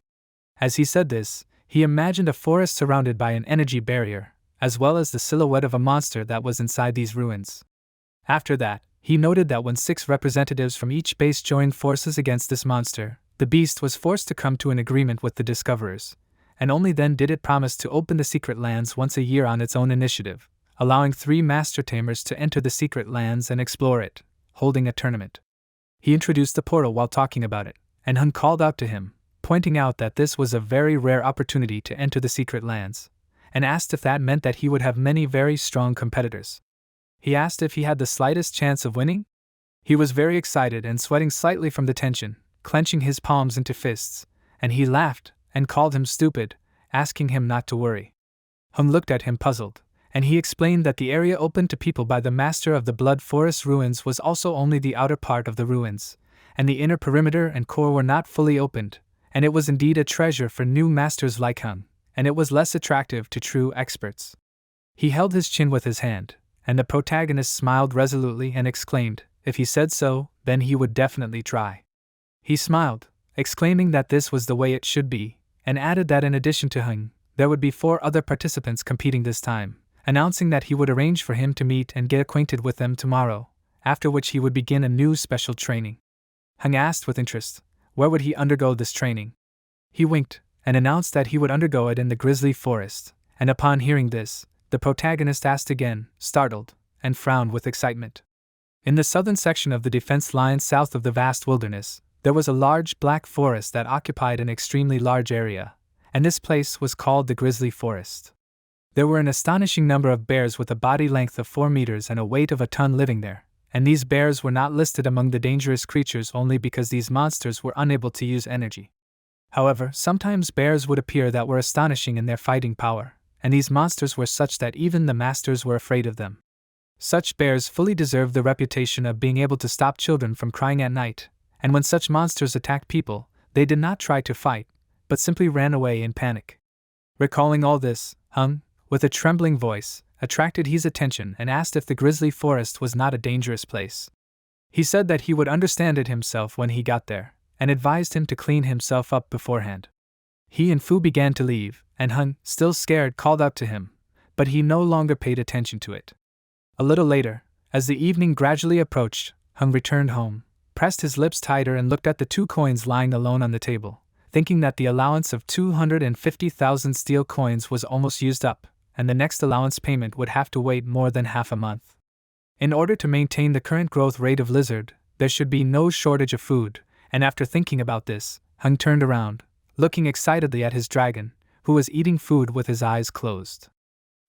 As he said this, he imagined a forest surrounded by an energy barrier, as well as the silhouette of a monster that was inside these ruins. After that, he noted that when 6 representatives from each base joined forces against this monster, the beast was forced to come to an agreement with the discoverers, and only then did it promise to open the secret lands once a year on its own initiative, allowing 3 master tamers to enter the secret lands and explore it, holding a tournament. He introduced the portal while talking about it, and Heng called out to him, pointing out that this was a very rare opportunity to enter the secret lands, and asked if that meant that he would have many very strong competitors. He asked if he had the slightest chance of winning. He was very excited and sweating slightly from the tension, clenching his palms into fists, and he laughed and called him stupid, asking him not to worry. Heng looked at him puzzled, and he explained that the area opened to people by the master of the Blood Forest ruins was also only the outer part of the ruins, and the inner perimeter and core were not fully opened, and it was indeed a treasure for new masters like Heng, and it was less attractive to true experts. He held his chin with his hand, and the protagonist smiled resolutely and exclaimed, if he said so, then he would definitely try. He smiled, exclaiming that this was the way it should be, and added that in addition to Heng, there would be 4 other participants competing this time, announcing that he would arrange for him to meet and get acquainted with them tomorrow, after which he would begin a new special training. Heng asked with interest, where would he undergo this training? He winked, and announced that he would undergo it in the Grizzly Forest, and upon hearing this, the protagonist asked again, startled, and frowned with excitement. In the southern section of the defense line south of the vast wilderness, there was a large black forest that occupied an extremely large area, and this place was called the Grizzly Forest. There were an astonishing number of bears with a body length of 4 meters and a weight of a ton living there, and these bears were not listed among the dangerous creatures only because these monsters were unable to use energy. However, sometimes bears would appear that were astonishing in their fighting power, and these monsters were such that even the masters were afraid of them. Such bears fully deserved the reputation of being able to stop children from crying at night, and when such monsters attacked people, they did not try to fight, but simply ran away in panic. Recalling all this, Heng, with a trembling voice, attracted his attention and asked if the Grizzly Forest was not a dangerous place. He said that he would understand it himself when he got there, and advised him to clean himself up beforehand. He and Fu began to leave, and Heng, still scared, called out to him, but he no longer paid attention to it. A little later, as the evening gradually approached, Heng returned home, pressed his lips tighter and looked at the 2 coins lying alone on the table, thinking that the allowance of 250,000 steel coins was almost used up, and the next allowance payment would have to wait more than half a month. In order to maintain the current growth rate of lizard, there should be no shortage of food, and after thinking about this, Heng turned around, looking excitedly at his dragon, who was eating food with his eyes closed.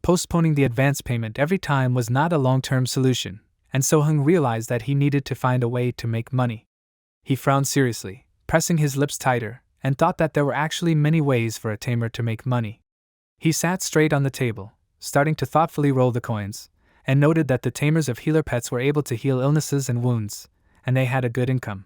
Postponing the advance payment every time was not a long-term solution, and so Heng realized that he needed to find a way to make money. He frowned seriously, pressing his lips tighter, and thought that there were actually many ways for a tamer to make money. He sat straight on the table, starting to thoughtfully roll the coins, and noted that the tamers of healer pets were able to heal illnesses and wounds, and they had a good income.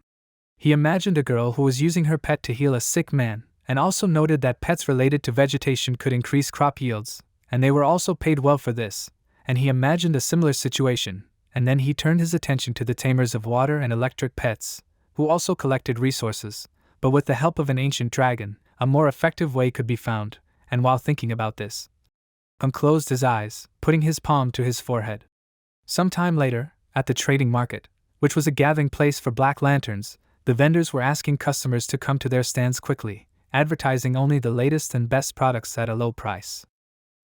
He imagined a girl who was using her pet to heal a sick man, and also noted that pets related to vegetation could increase crop yields, and they were also paid well for this, and he imagined a similar situation, and then he turned his attention to the tamers of water and electric pets, who also collected resources, but with the help of an ancient dragon, a more effective way could be found, and while thinking about this, Hung closed his eyes, putting his palm to his forehead. Some time later, at the trading market, which was a gathering place for black lanterns, the vendors were asking customers to come to their stands quickly, advertising only the latest and best products at a low price.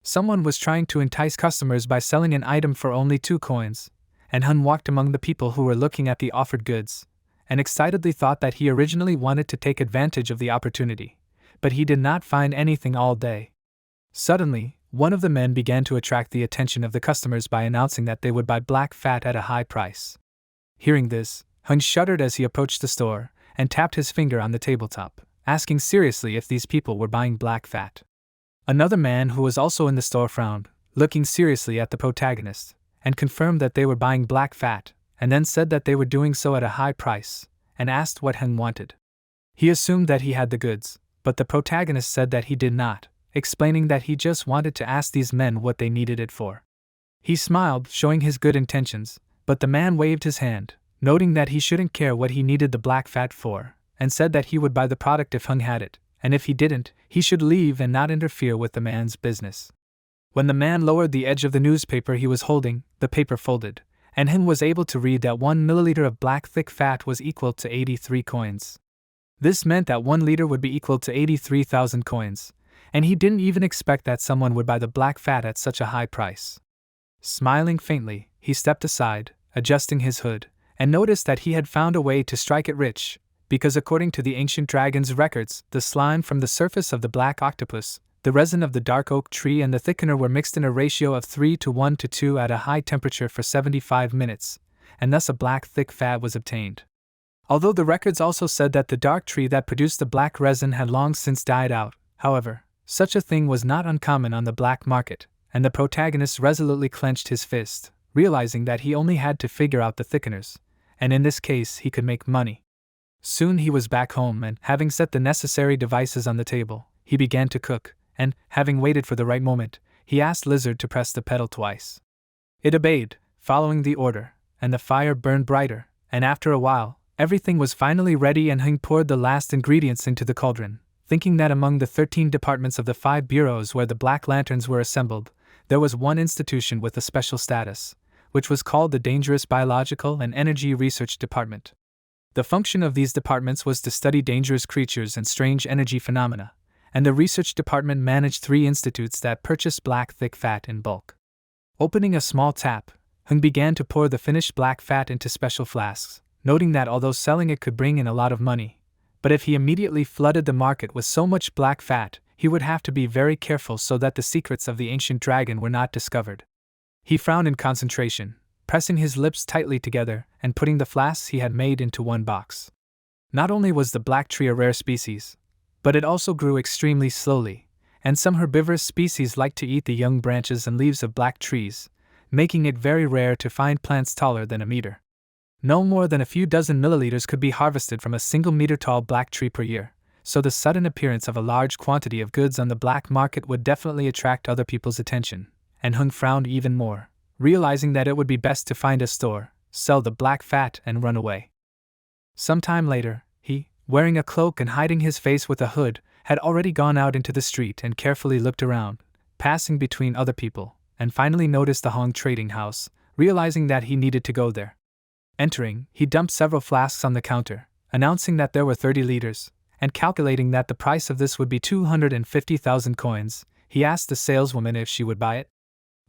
Someone was trying to entice customers by selling an item for only 2 coins, and Hun walked among the people who were looking at the offered goods, and excitedly thought that he originally wanted to take advantage of the opportunity, but he did not find anything all day. Suddenly, one of the men began to attract the attention of the customers by announcing that they would buy black fat at a high price. Hearing this, Hun shuddered as he approached the store, and tapped his finger on the tabletop, asking seriously if these people were buying black fat. Another man who was also in the store frowned, looking seriously at the protagonist, and confirmed that they were buying black fat, and then said that they were doing so at a high price, and asked what Hun wanted. He assumed that he had the goods, but the protagonist said that he did not, explaining that he just wanted to ask these men what they needed it for. He smiled, showing his good intentions, but the man waved his hand, noting that he shouldn't care what he needed the black fat for, and said that he would buy the product if Hung had it, and if he didn't, he should leave and not interfere with the man's business. When the man lowered the edge of the newspaper he was holding, the paper folded, and Hung was able to read that 1 milliliter of black thick fat was equal to 83 coins. This meant that 1 liter would be equal to 83,000 coins, and he didn't even expect that someone would buy the black fat at such a high price. Smiling faintly, he stepped aside, adjusting his hood, and noticed that he had found a way to strike it rich, because according to the ancient dragon's records, the slime from the surface of the black octopus, the resin of the dark oak tree and the thickener were mixed in a ratio of 3:1:2 at a high temperature for 75 minutes, and thus a black thick fat was obtained. Although the records also said that the dark tree that produced the black resin had long since died out, however, such a thing was not uncommon on the black market, and the protagonist resolutely clenched his fist, realizing that he only had to figure out the thickeners, and in this case he could make money. Soon he was back home and, having set the necessary devices on the table, he began to cook, and, having waited for the right moment, he asked Lizard to press the pedal twice. It obeyed, following the order, and the fire burned brighter, and after a while, everything was finally ready and Hung poured the last ingredients into the cauldron, thinking that among the 13 departments of the 5 bureaus where the Black Lanterns were assembled, there was one institution with a special status, which was called the Dangerous Biological and Energy Research Department. The function of these departments was to study dangerous creatures and strange energy phenomena, and the research department managed 3 institutes that purchased black thick fat in bulk. Opening a small tap, Hung began to pour the finished black fat into special flasks, noting that although selling it could bring in a lot of money, but if he immediately flooded the market with so much black fat, he would have to be very careful so that the secrets of the ancient dragon were not discovered. He frowned in concentration, pressing his lips tightly together and putting the flasks he had made into one box. Not only was the black tree a rare species, but it also grew extremely slowly, and some herbivorous species liked to eat the young branches and leaves of black trees, making it very rare to find plants taller than a meter. No more than a few dozen milliliters could be harvested from a single meter-tall black tree per year, so the sudden appearance of a large quantity of goods on the black market would definitely attract other people's attention, and Hung frowned even more, realizing that it would be best to find a store, sell the black fat, and run away. Some time later, he, wearing a cloak and hiding his face with a hood, had already gone out into the street and carefully looked around, passing between other people, and finally noticed the Hong trading house, realizing that he needed to go there. Entering, he dumped several flasks on the counter, announcing that there were 30 liters, and calculating that the price of this would be 250,000 coins, he asked the saleswoman if she would buy it.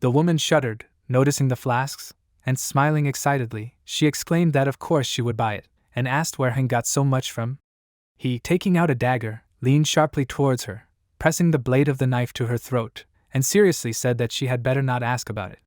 The woman shuddered, noticing the flasks, and smiling excitedly, she exclaimed that of course she would buy it, and asked where Hung got so much from. He, taking out a dagger, leaned sharply towards her, pressing the blade of the knife to her throat, and seriously said that she had better not ask about it.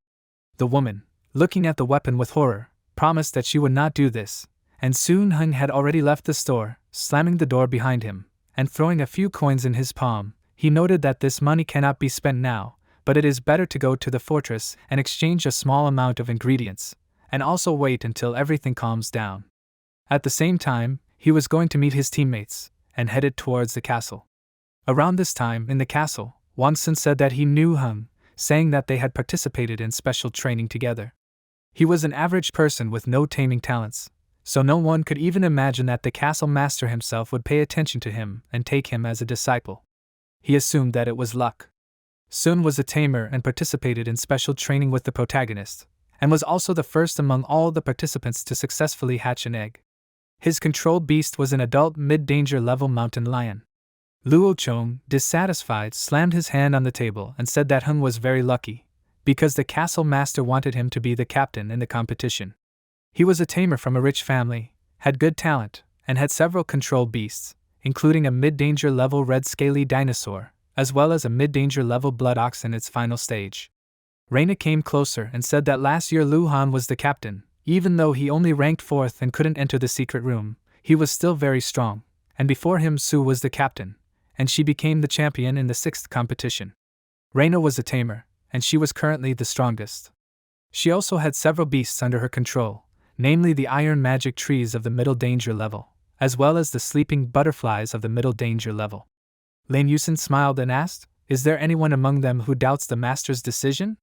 The woman, looking at the weapon with horror, promised that she would not do this, and soon Hung had already left the store, slamming the door behind him, and throwing a few coins in his palm. He noted that this money cannot be spent now, but it is better to go to the fortress and exchange a small amount of ingredients, and also wait until everything calms down. At the same time, he was going to meet his teammates, and headed towards the castle. Around this time, in the castle, Wang Sun said that he knew Hung, saying that they had participated in special training together. He was an average person with no taming talents, so no one could even imagine that the castle master himself would pay attention to him and take him as a disciple. He assumed that it was luck. Sun was a tamer and participated in special training with the protagonist, and was also the first among all the participants to successfully hatch an egg. His controlled beast was an adult mid-danger level mountain lion. Luo Chong, dissatisfied, slammed his hand on the table and said that Hung was very lucky, because the castle master wanted him to be the captain in the competition. He was a tamer from a rich family, had good talent, and had several controlled beasts, including a mid-danger level red scaly dinosaur, as well as a mid-danger level blood ox in its final stage. Reina came closer and said that last year Lu Han was the captain. Even though he only ranked 4th and couldn't enter the secret room, he was still very strong, and before him Su was the captain, and she became the champion in the 6th competition. Reina was a tamer, and she was currently the strongest. She also had several beasts under her control, namely the iron magic trees of the middle danger level, as well as the sleeping butterflies of the middle danger level. Lane Yusin smiled and asked, "Is there anyone among them who doubts the master's decision?"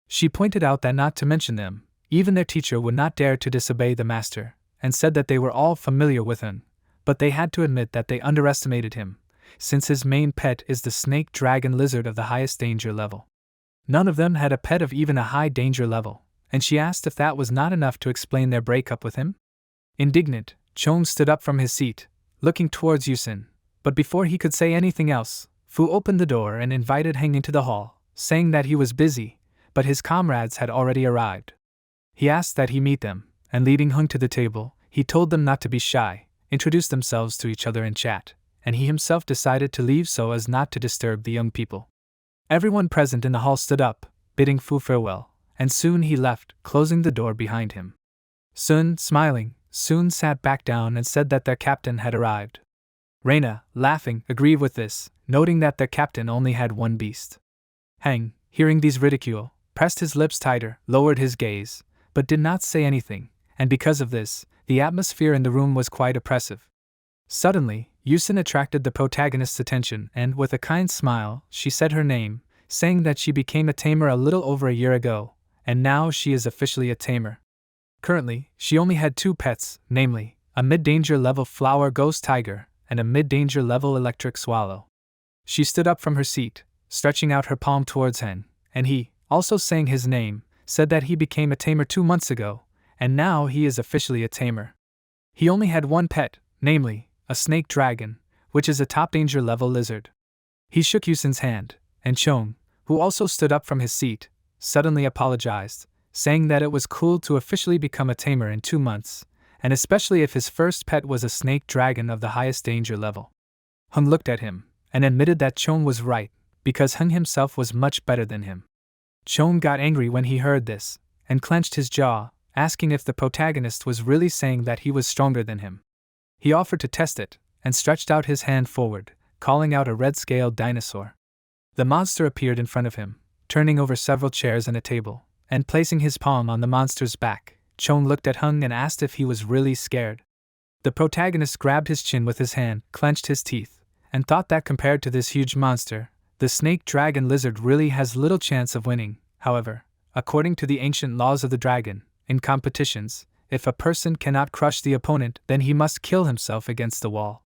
She pointed out that not to mention them, even their teacher would not dare to disobey the master, and said that they were all familiar with him, but they had to admit that they underestimated him, since his main pet is the snake dragon lizard of the highest danger level. None of them had a pet of even a high danger level, and she asked if that was not enough to explain their breakup with him. Indignant, Chong stood up from his seat, looking towards Yusin, but before he could say anything else, Fu opened the door and invited Heng into the hall, saying that he was busy, but his comrades had already arrived. He asked that he meet them, and leading Heng to the table, he told them not to be shy, introduce themselves to each other and chat, and he himself decided to leave so as not to disturb the young people. Everyone present in the hall stood up, bidding Fu farewell, and soon he left, closing the door behind him. Sun, smiling, soon sat back down and said that their captain had arrived. Reina, laughing, agreed with this, noting that their captain only had one beast. Heng, hearing these ridicule, pressed his lips tighter, lowered his gaze, but did not say anything, and because of this, the atmosphere in the room was quite oppressive. Suddenly, Yusin attracted the protagonist's attention and, with a kind smile, she said her name, saying that she became a tamer a little over a year ago, and now she is officially a tamer. Currently, she only had 2 pets, namely, a mid-danger level flower ghost tiger and a mid-danger level electric swallow. She stood up from her seat, stretching out her palm towards Hen, and he, also saying his name, said that he became a tamer 2 months ago, and now he is officially a tamer. He only had one pet, namely, a snake dragon, which is a top danger level lizard. He shook Yusin's hand, and Chong, who also stood up from his seat, suddenly apologized, saying that it was cool to officially become a tamer in 2 months, and especially if his first pet was a snake dragon of the highest danger level. Hung looked at him, and admitted that Chong was right, because Hung himself was much better than him. Chong got angry when he heard this, and clenched his jaw, asking if the protagonist was really saying that he was stronger than him. He offered to test it, and stretched out his hand forward, calling out a red-scaled dinosaur. The monster appeared in front of him, turning over several chairs and a table, and placing his palm on the monster's back. Chong looked at Hung and asked if he was really scared. The protagonist grabbed his chin with his hand, clenched his teeth, and thought that compared to this huge monster, the snake dragon lizard really has little chance of winning. However, according to the ancient laws of the dragon, in competitions, if a person cannot crush the opponent, then he must kill himself against the wall.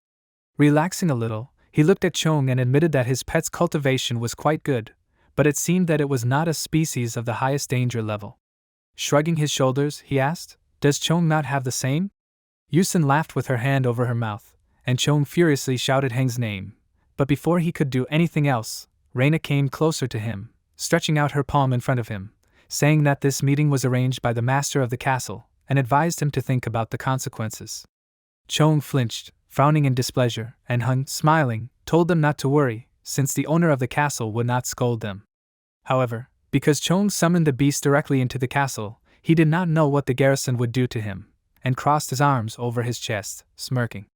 Relaxing a little, he looked at Chong and admitted that his pet's cultivation was quite good, but it seemed that it was not a species of the highest danger level. Shrugging his shoulders, he asked, "Does Chong not have the same?" Yusin laughed with her hand over her mouth, and Chong furiously shouted Heng's name, but before he could do anything else, Reina came closer to him, stretching out her palm in front of him, saying that this meeting was arranged by the master of the castle, and advised him to think about the consequences. Chong flinched, frowning in displeasure, and Hung, smiling, told them not to worry, since the owner of the castle would not scold them. However, because Chong summoned the beast directly into the castle, he did not know what the garrison would do to him, and crossed his arms over his chest, smirking.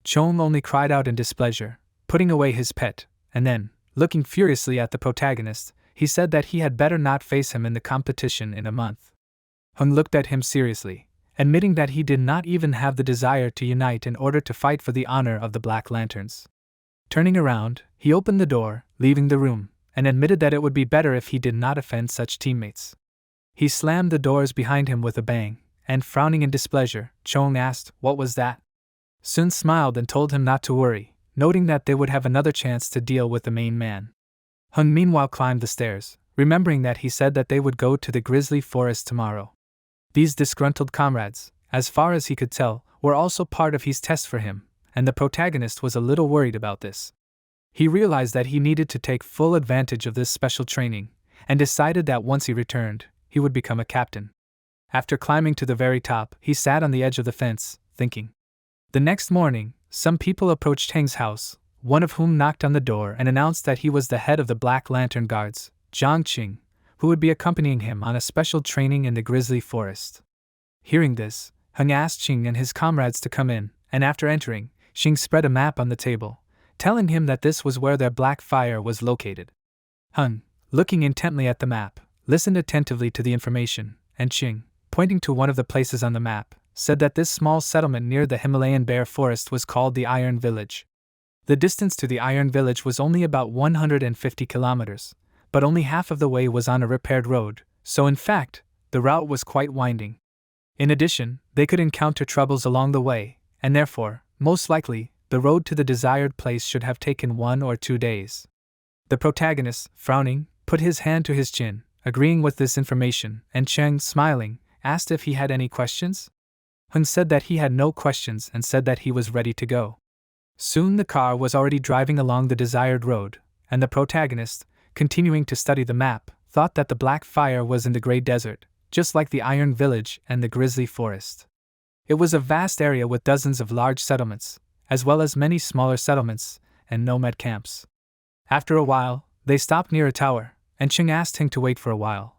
Chong only cried out in displeasure, putting away his pet, and then, looking furiously at the protagonist, he said that he had better not face him in the competition in a month. Hung looked at him seriously, admitting that he did not even have the desire to unite in order to fight for the honor of the Black Lanterns. Turning around, he opened the door, leaving the room, and admitted that it would be better if he did not offend such teammates. He slammed the doors behind him with a bang, and frowning in displeasure, Chong asked, "What was that?" Sun smiled and told him not to worry, noting that they would have another chance to deal with the main man. Hung meanwhile climbed the stairs, remembering that he said that they would go to the grizzly forest tomorrow. These disgruntled comrades, as far as he could tell, were also part of his test for him, and the protagonist was a little worried about this. He realized that he needed to take full advantage of this special training, and decided that once he returned, he would become a captain. After climbing to the very top, he sat on the edge of the fence, thinking. The next morning, some people approached Heng's house, one of whom knocked on the door and announced that he was the head of the Black Lantern Guards, Zhang Qing, who would be accompanying him on a special training in the grizzly forest. Hearing this, Heng asked Qing and his comrades to come in, and after entering, Qing spread a map on the table, telling him that this was where their black fire was located. Heng, looking intently at the map, listened attentively to the information, and Qing, pointing to one of the places on the map, said that this small settlement near the Himalayan bear forest was called the Iron Village. The distance to the Iron Village was only about 150 kilometers, but only half of the way was on a repaired road, so in fact, the route was quite winding. In addition, they could encounter troubles along the way, and therefore, most likely, the road to the desired place should have taken 1 or 2 days. The protagonist, frowning, put his hand to his chin, agreeing with this information, and Cheng, smiling, asked if he had any questions. Hun said that he had no questions and said that he was ready to go. Soon the car was already driving along the desired road, and the protagonist, continuing to study the map, thought that the black fire was in the Grey Desert, just like the Iron Village and the Grizzly Forest. It was a vast area with dozens of large settlements, as well as many smaller settlements and nomad camps. After a while, they stopped near a tower, and Qing asked Heng to wait for a while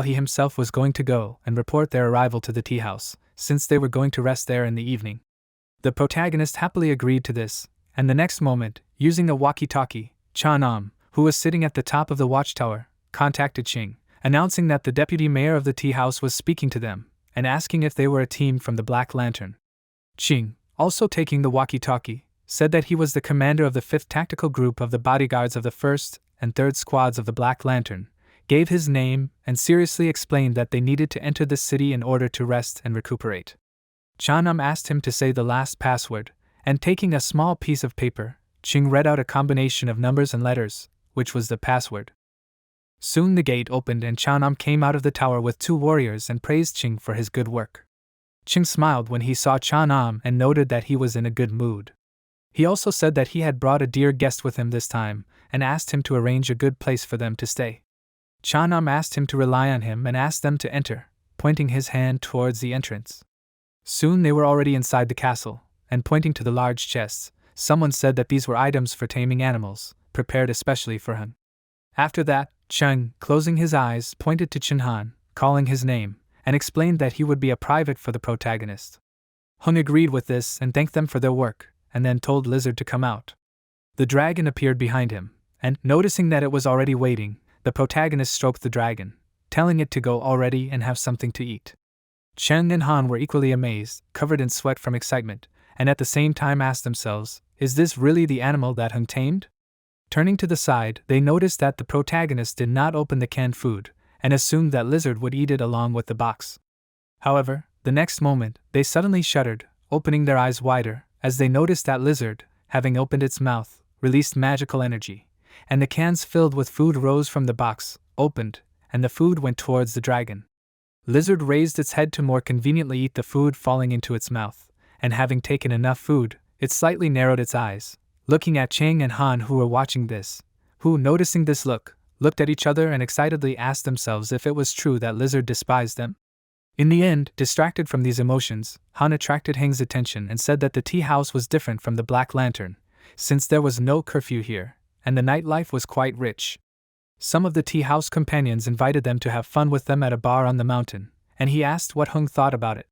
he himself was going to go and report their arrival to the tea house, since they were going to rest there in the evening. The protagonist happily agreed to this, and the next moment, using a walkie-talkie, Cha-Nam, who was sitting at the top of the watchtower, contacted Qing, announcing that the deputy mayor of the tea house was speaking to them, and asking if they were a team from the Black Lantern. Qing, also taking the walkie-talkie, said that he was the commander of the 5th Tactical Group of the bodyguards of the 1st and 3rd Squads of the Black Lantern, gave his name, and seriously explained that they needed to enter the city in order to rest and recuperate. Cha-Nam asked him to say the last password, and taking a small piece of paper, Qing read out a combination of numbers and letters, which was the password. Soon the gate opened and Cha-Nam came out of the tower with 2 warriors and praised Qing for his good work. Qing smiled when he saw Cha-Nam and noted that he was in a good mood. He also said that he had brought a dear guest with him this time, and asked him to arrange a good place for them to stay. Cha-Nam asked him to rely on him and asked them to enter, pointing his hand towards the entrance. Soon they were already inside the castle, and pointing to the large chests, someone said that these were items for taming animals, prepared especially for him. After that, Cheng, closing his eyes, pointed to Chinhan, calling his name, and explained that he would be a private for the protagonist. Hung agreed with this and thanked them for their work, and then told Lizard to come out. The dragon appeared behind him, and, noticing that it was already waiting, the protagonist stroked the dragon, telling it to go already and have something to eat. Cheng and Han were equally amazed, covered in sweat from excitement, and at the same time asked themselves, is this really the animal that Hung tamed? Turning to the side, they noticed that the protagonist did not open the canned food, and assumed that Lizard would eat it along with the box. However, the next moment, they suddenly shuddered, opening their eyes wider, as they noticed that Lizard, having opened its mouth, released magical energy, and the cans filled with food rose from the box, opened, and the food went towards the dragon. Lizard raised its head to more conveniently eat the food falling into its mouth, and having taken enough food, it slightly narrowed its eyes, looking at Chang and Han who were watching this, who, noticing this looked at each other and excitedly asked themselves if it was true that Lizard despised them. In the end, distracted from these emotions, Han attracted Heng's attention and said that the tea house was different from the Black Lantern, since there was no curfew here, and the nightlife was quite rich. Some of the tea house companions invited them to have fun with them at a bar on the mountain, and he asked what Hung thought about it.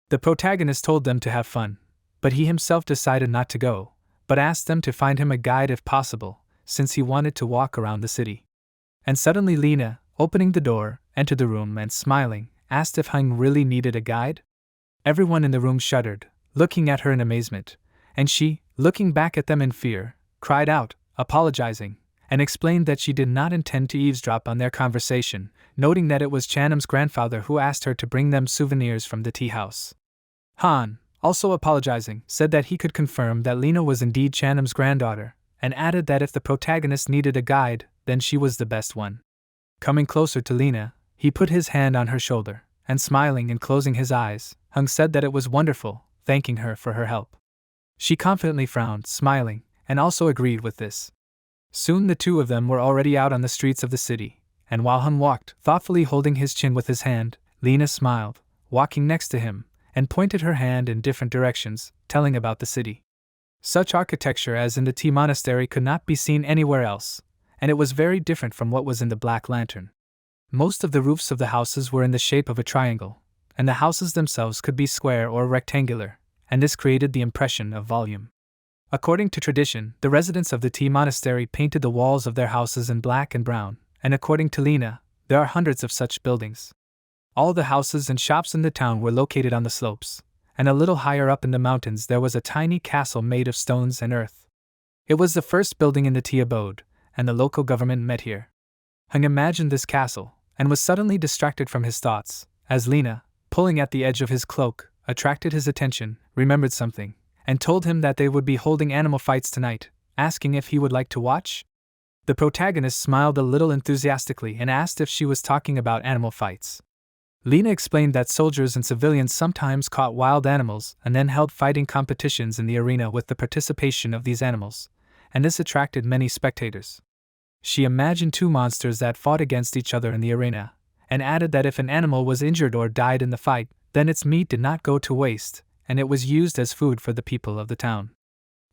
The protagonist told them to have fun, but he himself decided not to go, but asked them to find him a guide if possible, since he wanted to walk around the city. And suddenly Lena, opening the door, entered the room and smiling, asked if Hung really needed a guide. Everyone in the room shuddered, looking at her in amazement, and she, looking back at them in fear, cried out, apologizing, and explained that she did not intend to eavesdrop on their conversation, noting that it was Chanam's grandfather who asked her to bring them souvenirs from the tea house. Han, also apologizing, said that he could confirm that Lena was indeed Chanam's granddaughter, and added that if the protagonist needed a guide, then she was the best one. Coming closer to Lena, he put his hand on her shoulder, and smiling and closing his eyes, Hung said that it was wonderful, thanking her for her help. She confidently frowned, smiling, and also agreed with this. Soon the two of them were already out on the streets of the city, and while Hung walked, thoughtfully holding his chin with his hand, Lena smiled, walking next to him, and pointed her hand in different directions, telling about the city. Such architecture as in the tea monastery could not be seen anywhere else, and it was very different from what was in the Black Lantern. Most of the roofs of the houses were in the shape of a triangle, and the houses themselves could be square or rectangular, and this created the impression of volume. According to tradition, the residents of the tea monastery painted the walls of their houses in black and brown, and according to Lena, there are hundreds of such buildings. All the houses and shops in the town were located on the slopes, and a little higher up in the mountains there was a tiny castle made of stones and earth. It was the first building in the tea abode, and the local government met here. Hung imagined this castle, and was suddenly distracted from his thoughts, as Lena, pulling at the edge of his cloak, attracted his attention, remembered something, and told him that they would be holding animal fights tonight, asking if he would like to watch. The protagonist smiled a little enthusiastically and asked if she was talking about animal fights. Lena explained that soldiers and civilians sometimes caught wild animals and then held fighting competitions in the arena with the participation of these animals, and this attracted many spectators. She imagined two monsters that fought against each other in the arena, and added that if an animal was injured or died in the fight, then its meat did not go to waste, and it was used as food for the people of the town.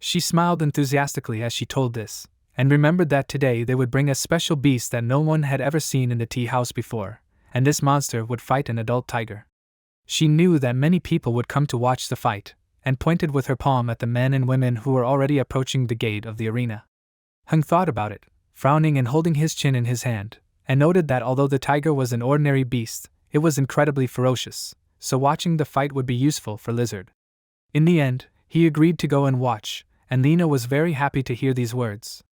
She smiled enthusiastically as she told this, and remembered that today they would bring a special beast that no one had ever seen in the tea house before, and this monster would fight an adult tiger. She knew that many people would come to watch the fight, and pointed with her palm at the men and women who were already approaching the gate of the arena. Hung thought about it, frowning and holding his chin in his hand, and noted that although the tiger was an ordinary beast, it was incredibly ferocious, so watching the fight would be useful for Lizard. In the end, he agreed to go and watch, and Lena was very happy to hear these words.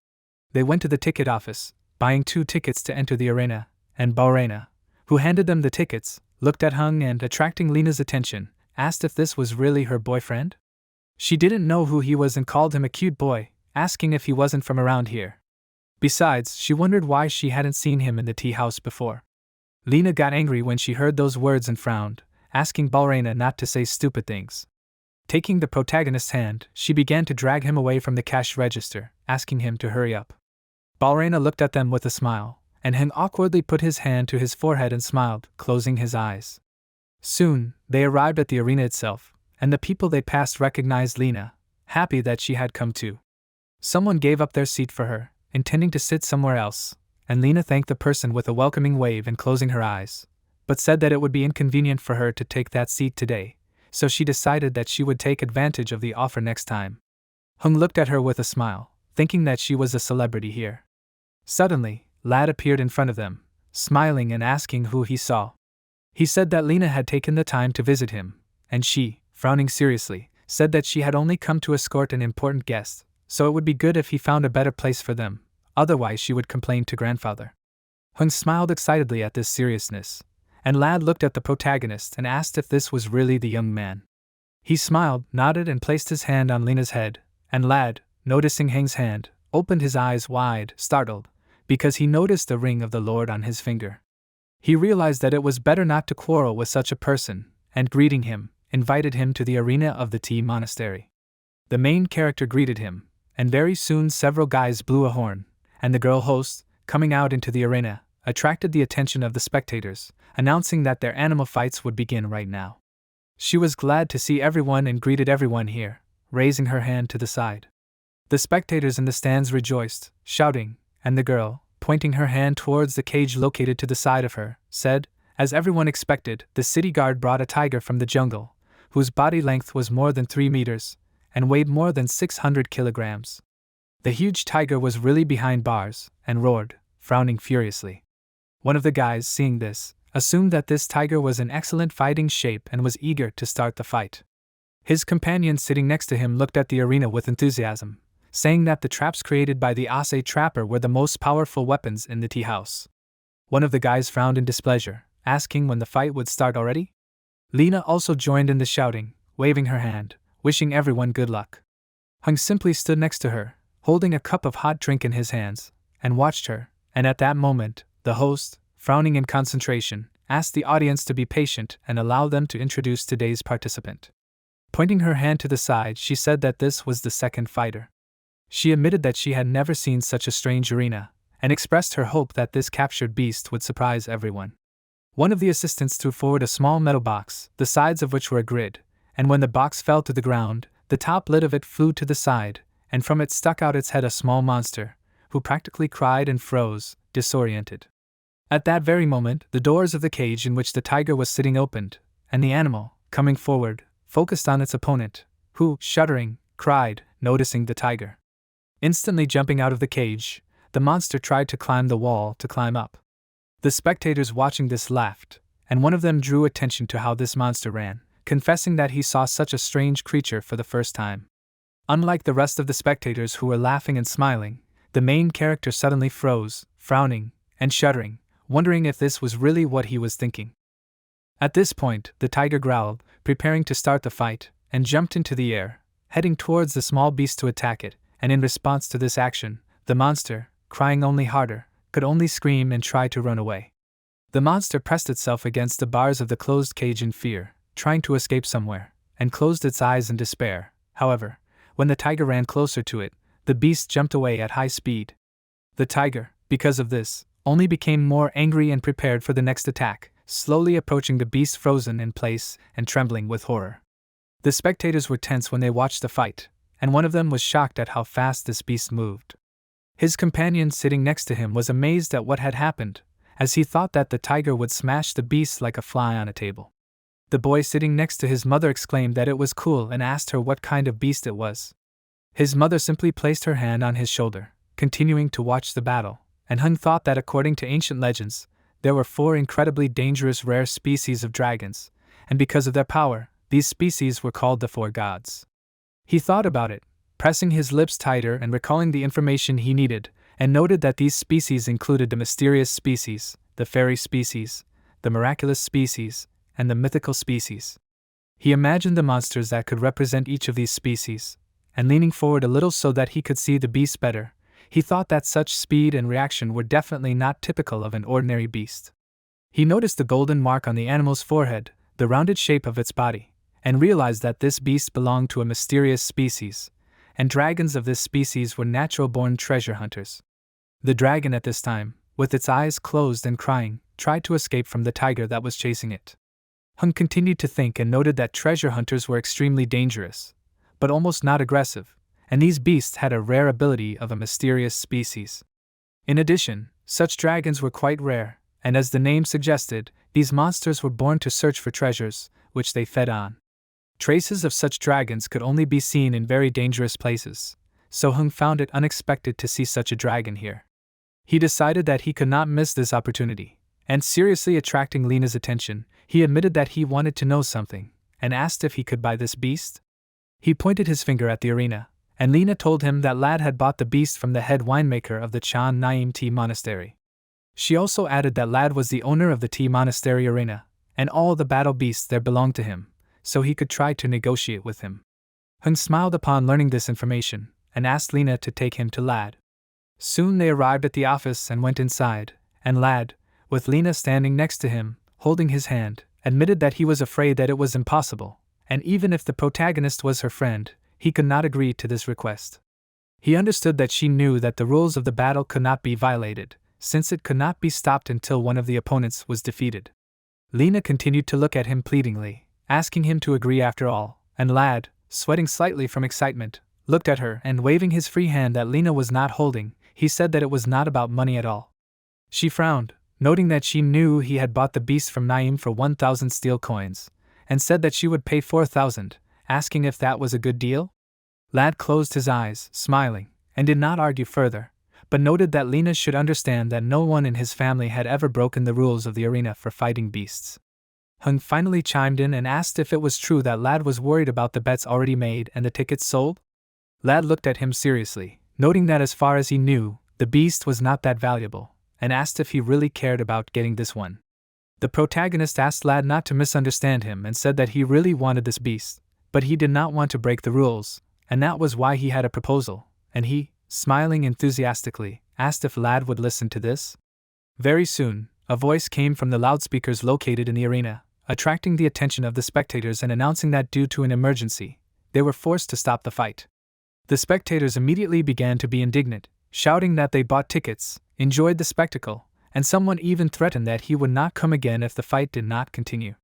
They went to the ticket office, buying 2 tickets to enter the arena, and Balrena, who handed them the tickets, looked at Hung and, attracting Lena's attention, asked if this was really her boyfriend. She didn't know who he was and called him a cute boy, asking if he wasn't from around here. Besides, she wondered why she hadn't seen him in the tea house before. Lena got angry when she heard those words and frowned, asking Balrena not to say stupid things. Taking the protagonist's hand, she began to drag him away from the cash register, asking him to hurry up. Balrena looked at them with a smile, and Hung awkwardly put his hand to his forehead and smiled, closing his eyes. Soon, they arrived at the arena itself, and the people they passed recognized Lena, happy that she had come too. Someone gave up their seat for her, intending to sit somewhere else, and Lena thanked the person with a welcoming wave and closing her eyes, but said that it would be inconvenient for her to take that seat today, so she decided that she would take advantage of the offer next time. Hung looked at her with a smile, thinking that she was a celebrity here. Suddenly, Lad appeared in front of them, smiling and asking who he saw. He said that Lena had taken the time to visit him, and she, frowning seriously, said that she had only come to escort an important guest, so it would be good if he found a better place for them, otherwise she would complain to grandfather. Hung smiled excitedly at this seriousness, and Lad looked at the protagonist and asked if this was really the young man. He smiled, nodded and placed his hand on Lena's head, and Lad, noticing Hang's hand, opened his eyes wide, startled, because he noticed the ring of the Lord on his finger. He realized that it was better not to quarrel with such a person, and greeting him, invited him to the arena of the tea monastery. The main character greeted him, and very soon several guys blew a horn, and the girl host, coming out into the arena, attracted the attention of the spectators, announcing that their animal fights would begin right now. She was glad to see everyone and greeted everyone here, raising her hand to the side. The spectators in the stands rejoiced, shouting, and the girl, pointing her hand towards the cage located to the side of her, said, as everyone expected, the city guard brought a tiger from the jungle, whose body length was more than 3 meters and weighed more than 600 kilograms. The huge tiger was really behind bars and roared, frowning furiously. One of the guys, seeing this, assumed that this tiger was in excellent fighting shape and was eager to start the fight. His companion sitting next to him looked at the arena with enthusiasm, saying that the traps created by the Ase trapper were the most powerful weapons in the tea house. One of the guys frowned in displeasure, asking when the fight would start already. Lena also joined in the shouting, waving her hand, wishing everyone good luck. Hung simply stood next to her, holding a cup of hot drink in his hands, and watched her, and at that moment, the host, frowning in concentration, asked the audience to be patient and allow them to introduce today's participant. Pointing her hand to the side, she said that this was the second fighter. She admitted that she had never seen such a strange arena, and expressed her hope that this captured beast would surprise everyone. One of the assistants threw forward a small metal box, the sides of which were a grid, and when the box fell to the ground, the top lid of it flew to the side, and from it stuck out its head a small monster, who practically cried and froze, disoriented. At that very moment, the doors of the cage in which the tiger was sitting opened, and the animal, coming forward, focused on its opponent, who, shuddering, cried, noticing the tiger. Instantly jumping out of the cage, the monster tried to climb the wall to climb up. The spectators watching this laughed, and one of them drew attention to how this monster ran, confessing that he saw such a strange creature for the first time. Unlike the rest of the spectators who were laughing and smiling, the main character suddenly froze, frowning, and shuddering, wondering if this was really what he was thinking. At this point, the tiger growled, preparing to start the fight, and jumped into the air, heading towards the small beast to attack it, and in response to this action, the monster, crying only harder, could only scream and try to run away. The monster pressed itself against the bars of the closed cage in fear, trying to escape somewhere, and closed its eyes in despair. However, when the tiger ran closer to it, the beast jumped away at high speed. The tiger, because of this, only became more angry and prepared for the next attack, slowly approaching the beast frozen in place and trembling with horror. The spectators were tense when they watched the fight, and one of them was shocked at how fast this beast moved. His companion sitting next to him was amazed at what had happened, as he thought that the tiger would smash the beast like a fly on a table. The boy sitting next to his mother exclaimed that it was cool and asked her what kind of beast it was. His mother simply placed her hand on his shoulder, continuing to watch the battle, and Hung thought that according to ancient legends, there were 4 incredibly dangerous rare species of dragons, and because of their power, these species were called the 4 gods. He thought about it, pressing his lips tighter and recalling the information he needed, and noted that these species included the mysterious species, the fairy species, the miraculous species, and the mythical species. He imagined the monsters that could represent each of these species, and leaning forward a little so that he could see the beast better, he thought that such speed and reaction were definitely not typical of an ordinary beast. He noticed the golden mark on the animal's forehead, the rounded shape of its body, and realized that this beast belonged to a mysterious species, and dragons of this species were natural-born treasure hunters. The dragon at this time, with its eyes closed and crying, tried to escape from the tiger that was chasing it. Hung continued to think and noted that treasure hunters were extremely dangerous, but almost not aggressive, and these beasts had a rare ability of a mysterious species. In addition, such dragons were quite rare, and as the name suggested, these monsters were born to search for treasures, which they fed on. Traces of such dragons could only be seen in very dangerous places, so Hung found it unexpected to see such a dragon here. He decided that he could not miss this opportunity, and seriously attracting Lena's attention, he admitted that he wanted to know something, and asked if he could buy this beast. He pointed his finger at the arena, and Lena told him that Lad had bought the beast from the head winemaker of the Chan Naim Tea Monastery. She also added that Lad was the owner of the tea monastery arena, and all the battle beasts there belonged to him, so he could try to negotiate with him. Hung smiled upon learning this information, and asked Lena to take him to Lad. Soon they arrived at the office and went inside, and Lad, with Lena standing next to him, holding his hand, admitted that he was afraid that it was impossible, and even if the protagonist was her friend, he could not agree to this request. He understood that she knew that the rules of the battle could not be violated, since it could not be stopped until one of the opponents was defeated. Lena continued to look at him pleadingly, asking him to agree after all, and Lad, sweating slightly from excitement, looked at her and waving his free hand that Lena was not holding, he said that it was not about money at all. She frowned, noting that she knew he had bought the beast from Naim for 1,000 steel coins, and said that she would pay 4,000, asking if that was a good deal? Lad closed his eyes, smiling, and did not argue further, but noted that Lena should understand that no one in his family had ever broken the rules of the arena for fighting beasts. Hung finally chimed in and asked if it was true that Lad was worried about the bets already made and the tickets sold. Lad looked at him seriously, noting that as far as he knew, the beast was not that valuable, and asked if he really cared about getting this one. The protagonist asked Lad not to misunderstand him and said that he really wanted this beast, but he did not want to break the rules, and that was why he had a proposal, and he, smiling enthusiastically, asked if Lad would listen to this. Very soon, a voice came from the loudspeakers located in the arena, attracting the attention of the spectators and announcing that due to an emergency, they were forced to stop the fight. The spectators immediately began to be indignant, shouting that they bought tickets, enjoyed the spectacle, and someone even threatened that he would not come again if the fight did not continue.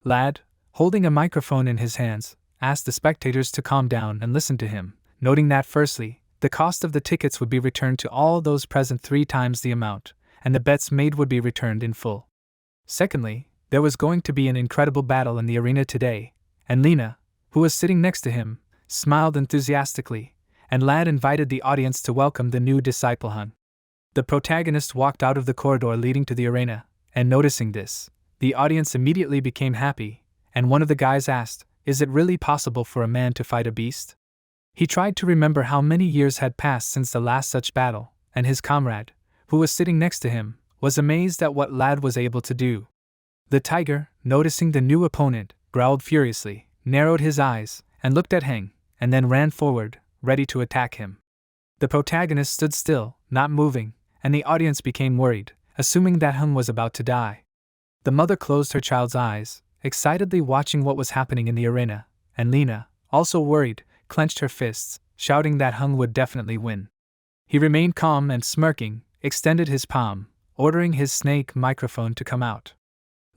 Lad, holding a microphone in his hands, asked the spectators to calm down and listen to him, noting that firstly, the cost of the tickets would be returned to all those present 3 times the amount, and the bets made would be returned in full. Secondly, there was going to be an incredible battle in the arena today, and Lena, who was sitting next to him, smiled enthusiastically, and Lad invited the audience to welcome the new disciple Hun. The protagonist walked out of the corridor leading to the arena, and noticing this, the audience immediately became happy, and one of the guys asked, "Is it really possible for a man to fight a beast?" He tried to remember how many years had passed since the last such battle, and his comrade, who was sitting next to him, was amazed at what Lad was able to do. The tiger, noticing the new opponent, growled furiously, narrowed his eyes, and looked at Heng, and then ran forward, ready to attack him. The protagonist stood still, not moving, and the audience became worried, assuming that Heng was about to die. The mother closed her child's eyes, excitedly watching what was happening in the arena, and Lena, also worried, clenched her fists, shouting that Heng would definitely win. He remained calm and smirking, extended his palm, ordering his snake microphone to come out.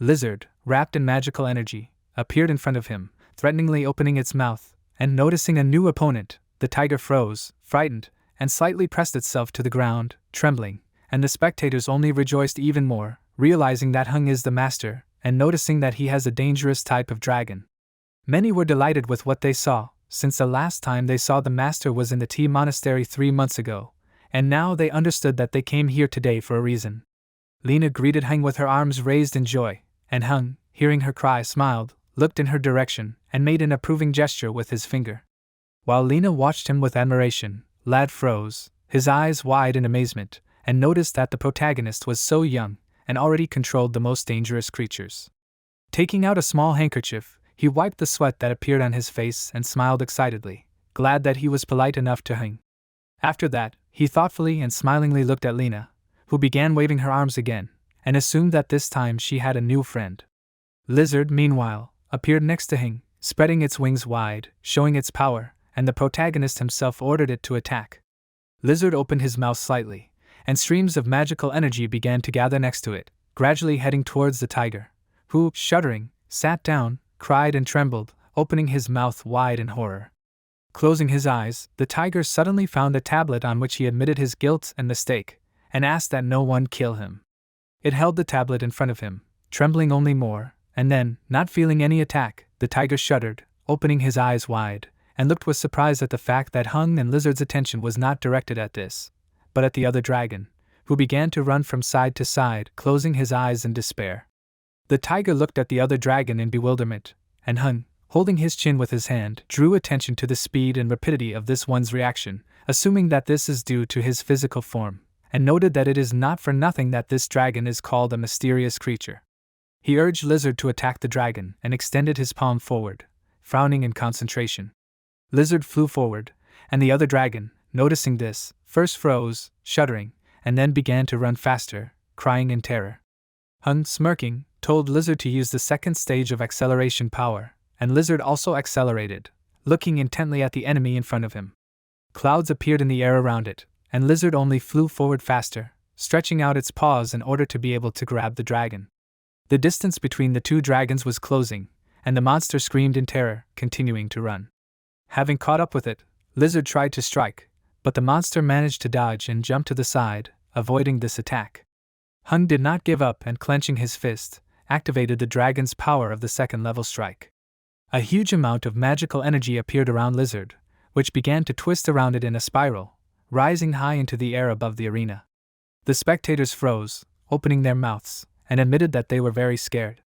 Lizard, wrapped in magical energy, appeared in front of him, threateningly opening its mouth, and noticing a new opponent, the tiger froze, frightened, and slightly pressed itself to the ground, trembling, and the spectators only rejoiced even more, realizing that Heng is the master, and noticing that he has a dangerous type of dragon. Many were delighted with what they saw, since the last time they saw the master was in the tea monastery 3 months ago, and now they understood that they came here today for a reason. Lena greeted Heng with her arms raised in joy, and Heng, hearing her cry, smiled, looked in her direction, and made an approving gesture with his finger. While Lena watched him with admiration, Lad froze, his eyes wide in amazement, and noticed that the protagonist was so young, and already controlled the most dangerous creatures. Taking out a small handkerchief, he wiped the sweat that appeared on his face and smiled excitedly, glad that he was polite enough to Heng. After that, he thoughtfully and smilingly looked at Lena, who began waving her arms again, and assumed that this time she had a new friend. Lizard, meanwhile, appeared next to Heng, spreading its wings wide, showing its power, and the protagonist himself ordered it to attack. Lizard opened his mouth slightly, and streams of magical energy began to gather next to it, gradually heading towards the tiger, who, shuddering, sat down, cried and trembled, opening his mouth wide in horror. Closing his eyes, the tiger suddenly found a tablet on which he admitted his guilt and mistake, and asked that no one kill him. It held the tablet in front of him, trembling only more, and then, not feeling any attack, the tiger shuddered, opening his eyes wide, and looked with surprise at the fact that Heng and Lizard's attention was not directed at this, but at the other dragon, who began to run from side to side, closing his eyes in despair. The tiger looked at the other dragon in bewilderment, and Heng, holding his chin with his hand, drew attention to the speed and rapidity of this one's reaction, assuming that this is due to his physical form, and noted that it is not for nothing that this dragon is called a mysterious creature. He urged Lizard to attack the dragon and extended his palm forward, frowning in concentration. Lizard flew forward, and the other dragon, noticing this, first froze, shuddering, and then began to run faster, crying in terror. Heng, smirking, told Lizard to use the second stage of acceleration power, and Lizard also accelerated, looking intently at the enemy in front of him. Clouds appeared in the air around it, and Lizard only flew forward faster, stretching out its paws in order to be able to grab the dragon. The distance between the two dragons was closing, and the monster screamed in terror, continuing to run. Having caught up with it, Lizard tried to strike, but the monster managed to dodge and jump to the side, avoiding this attack. Heng did not give up and, clenching his fist, activated the dragon's power of the second level strike. A huge amount of magical energy appeared around Lizard, which began to twist around it in a spiral, rising high into the air above the arena. The spectators froze, opening their mouths, and admitted that they were very scared.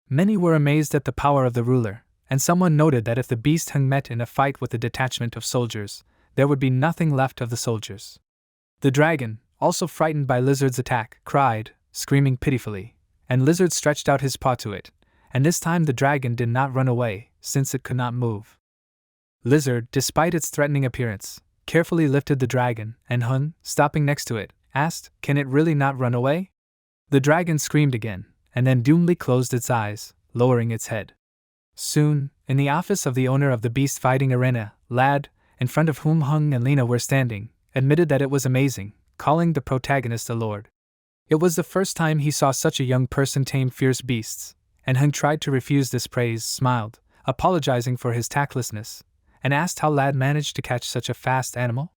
Many were amazed at the power of the ruler, and someone noted that if the beast Hung met in a fight with a detachment of soldiers, there would be nothing left of the soldiers. The dragon, also frightened by Lizard's attack, cried, screaming pitifully, and Lizard stretched out his paw to it, and this time the dragon did not run away, since it could not move. Lizard, despite its threatening appearance, carefully lifted the dragon, and Hun, stopping next to it, asked, "Can it really not run away?" The dragon screamed again, and then doomedly closed its eyes, lowering its head. Soon, in the office of the owner of the beast fighting arena, Lad, in front of whom Hung and Lena were standing, admitted that it was amazing, calling the protagonist a lord. It was the first time he saw such a young person tame fierce beasts, and Hung tried to refuse this praise, smiled, apologizing for his tactlessness, and asked how Lad managed to catch such a fast animal.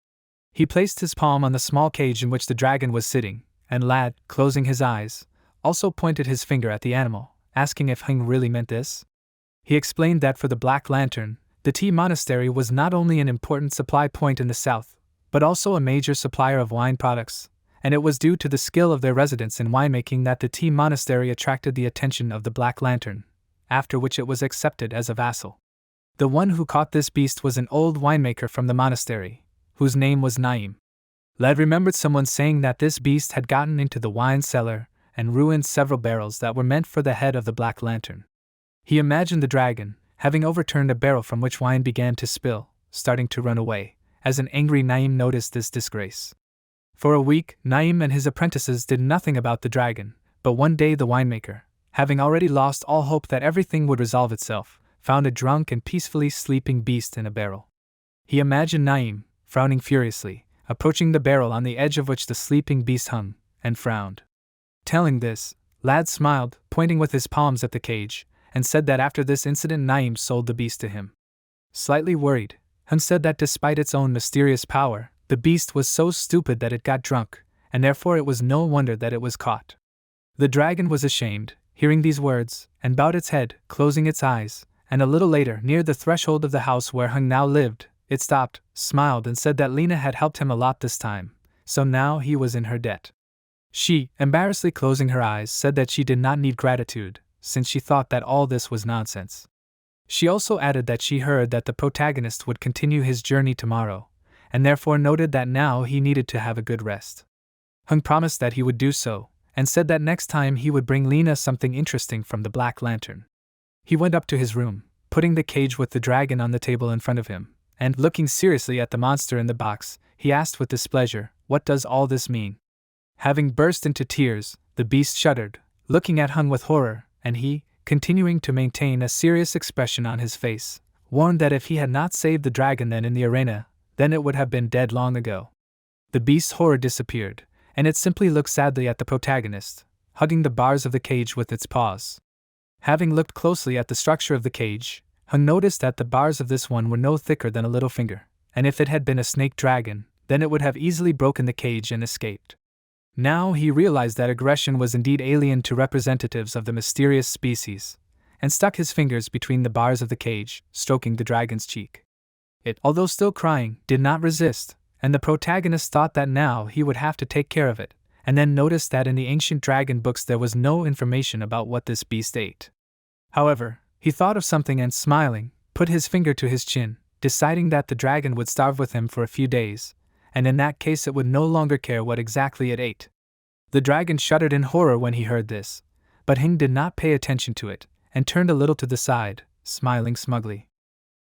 He placed his palm on the small cage in which the dragon was sitting, and Lad, closing his eyes, also pointed his finger at the animal, asking if Hung really meant this. He explained that for the Black Lantern, the tea monastery was not only an important supply point in the south, but also a major supplier of wine products, and it was due to the skill of their residents in winemaking that the tea monastery attracted the attention of the Black Lantern, after which it was accepted as a vassal. The one who caught this beast was an old winemaker from the monastery, whose name was Naim. Lad remembered someone saying that this beast had gotten into the wine cellar and ruined several barrels that were meant for the head of the Black Lantern. He imagined the dragon, having overturned a barrel from which wine began to spill, starting to run away, as an angry Naim noticed this disgrace. For a week, Naim and his apprentices did nothing about the dragon, but one day the winemaker, having already lost all hope that everything would resolve itself, found a drunk and peacefully sleeping beast in a barrel. He imagined Naim, frowning furiously, approaching the barrel on the edge of which the sleeping beast hung, and frowned. Telling this, Lad smiled, pointing with his palms at the cage, and said that after this incident Naim sold the beast to him. Slightly worried, Hun said that despite its own mysterious power, the beast was so stupid that it got drunk, and therefore it was no wonder that it was caught. The dragon was ashamed, hearing these words, and bowed its head, closing its eyes, and a little later, near the threshold of the house where Hung now lived, it stopped, smiled and said that Lena had helped him a lot this time, so now he was in her debt. She, embarrassedly closing her eyes, said that she did not need gratitude, since she thought that all this was nonsense. She also added that she heard that the protagonist would continue his journey tomorrow, and therefore noted that now he needed to have a good rest. Hung promised that he would do so, and said that next time he would bring Lena something interesting from the Black Lantern. He went up to his room, putting the cage with the dragon on the table in front of him, and, looking seriously at the monster in the box, he asked with displeasure, "What does all this mean?" Having burst into tears, the beast shuddered, looking at Hung with horror, and he, continuing to maintain a serious expression on his face, warned that if he had not saved the dragon then in the arena, then it would have been dead long ago. The beast's horror disappeared, and it simply looked sadly at the protagonist, hugging the bars of the cage with its paws. Having looked closely at the structure of the cage, Hung noticed that the bars of this one were no thicker than a little finger, and if it had been a snake dragon, then it would have easily broken the cage and escaped. Now he realized that aggression was indeed alien to representatives of the mysterious species, and stuck his fingers between the bars of the cage, stroking the dragon's cheek. It, although still crying, did not resist, and the protagonist thought that now he would have to take care of it, and then noticed that in the ancient dragon books there was no information about what this beast ate. However, he thought of something and, smiling, put his finger to his chin, deciding that the dragon would starve with him for a few days, and in that case it would no longer care what exactly it ate. The dragon shuddered in horror when he heard this, but Hing did not pay attention to it, and turned a little to the side, smiling smugly.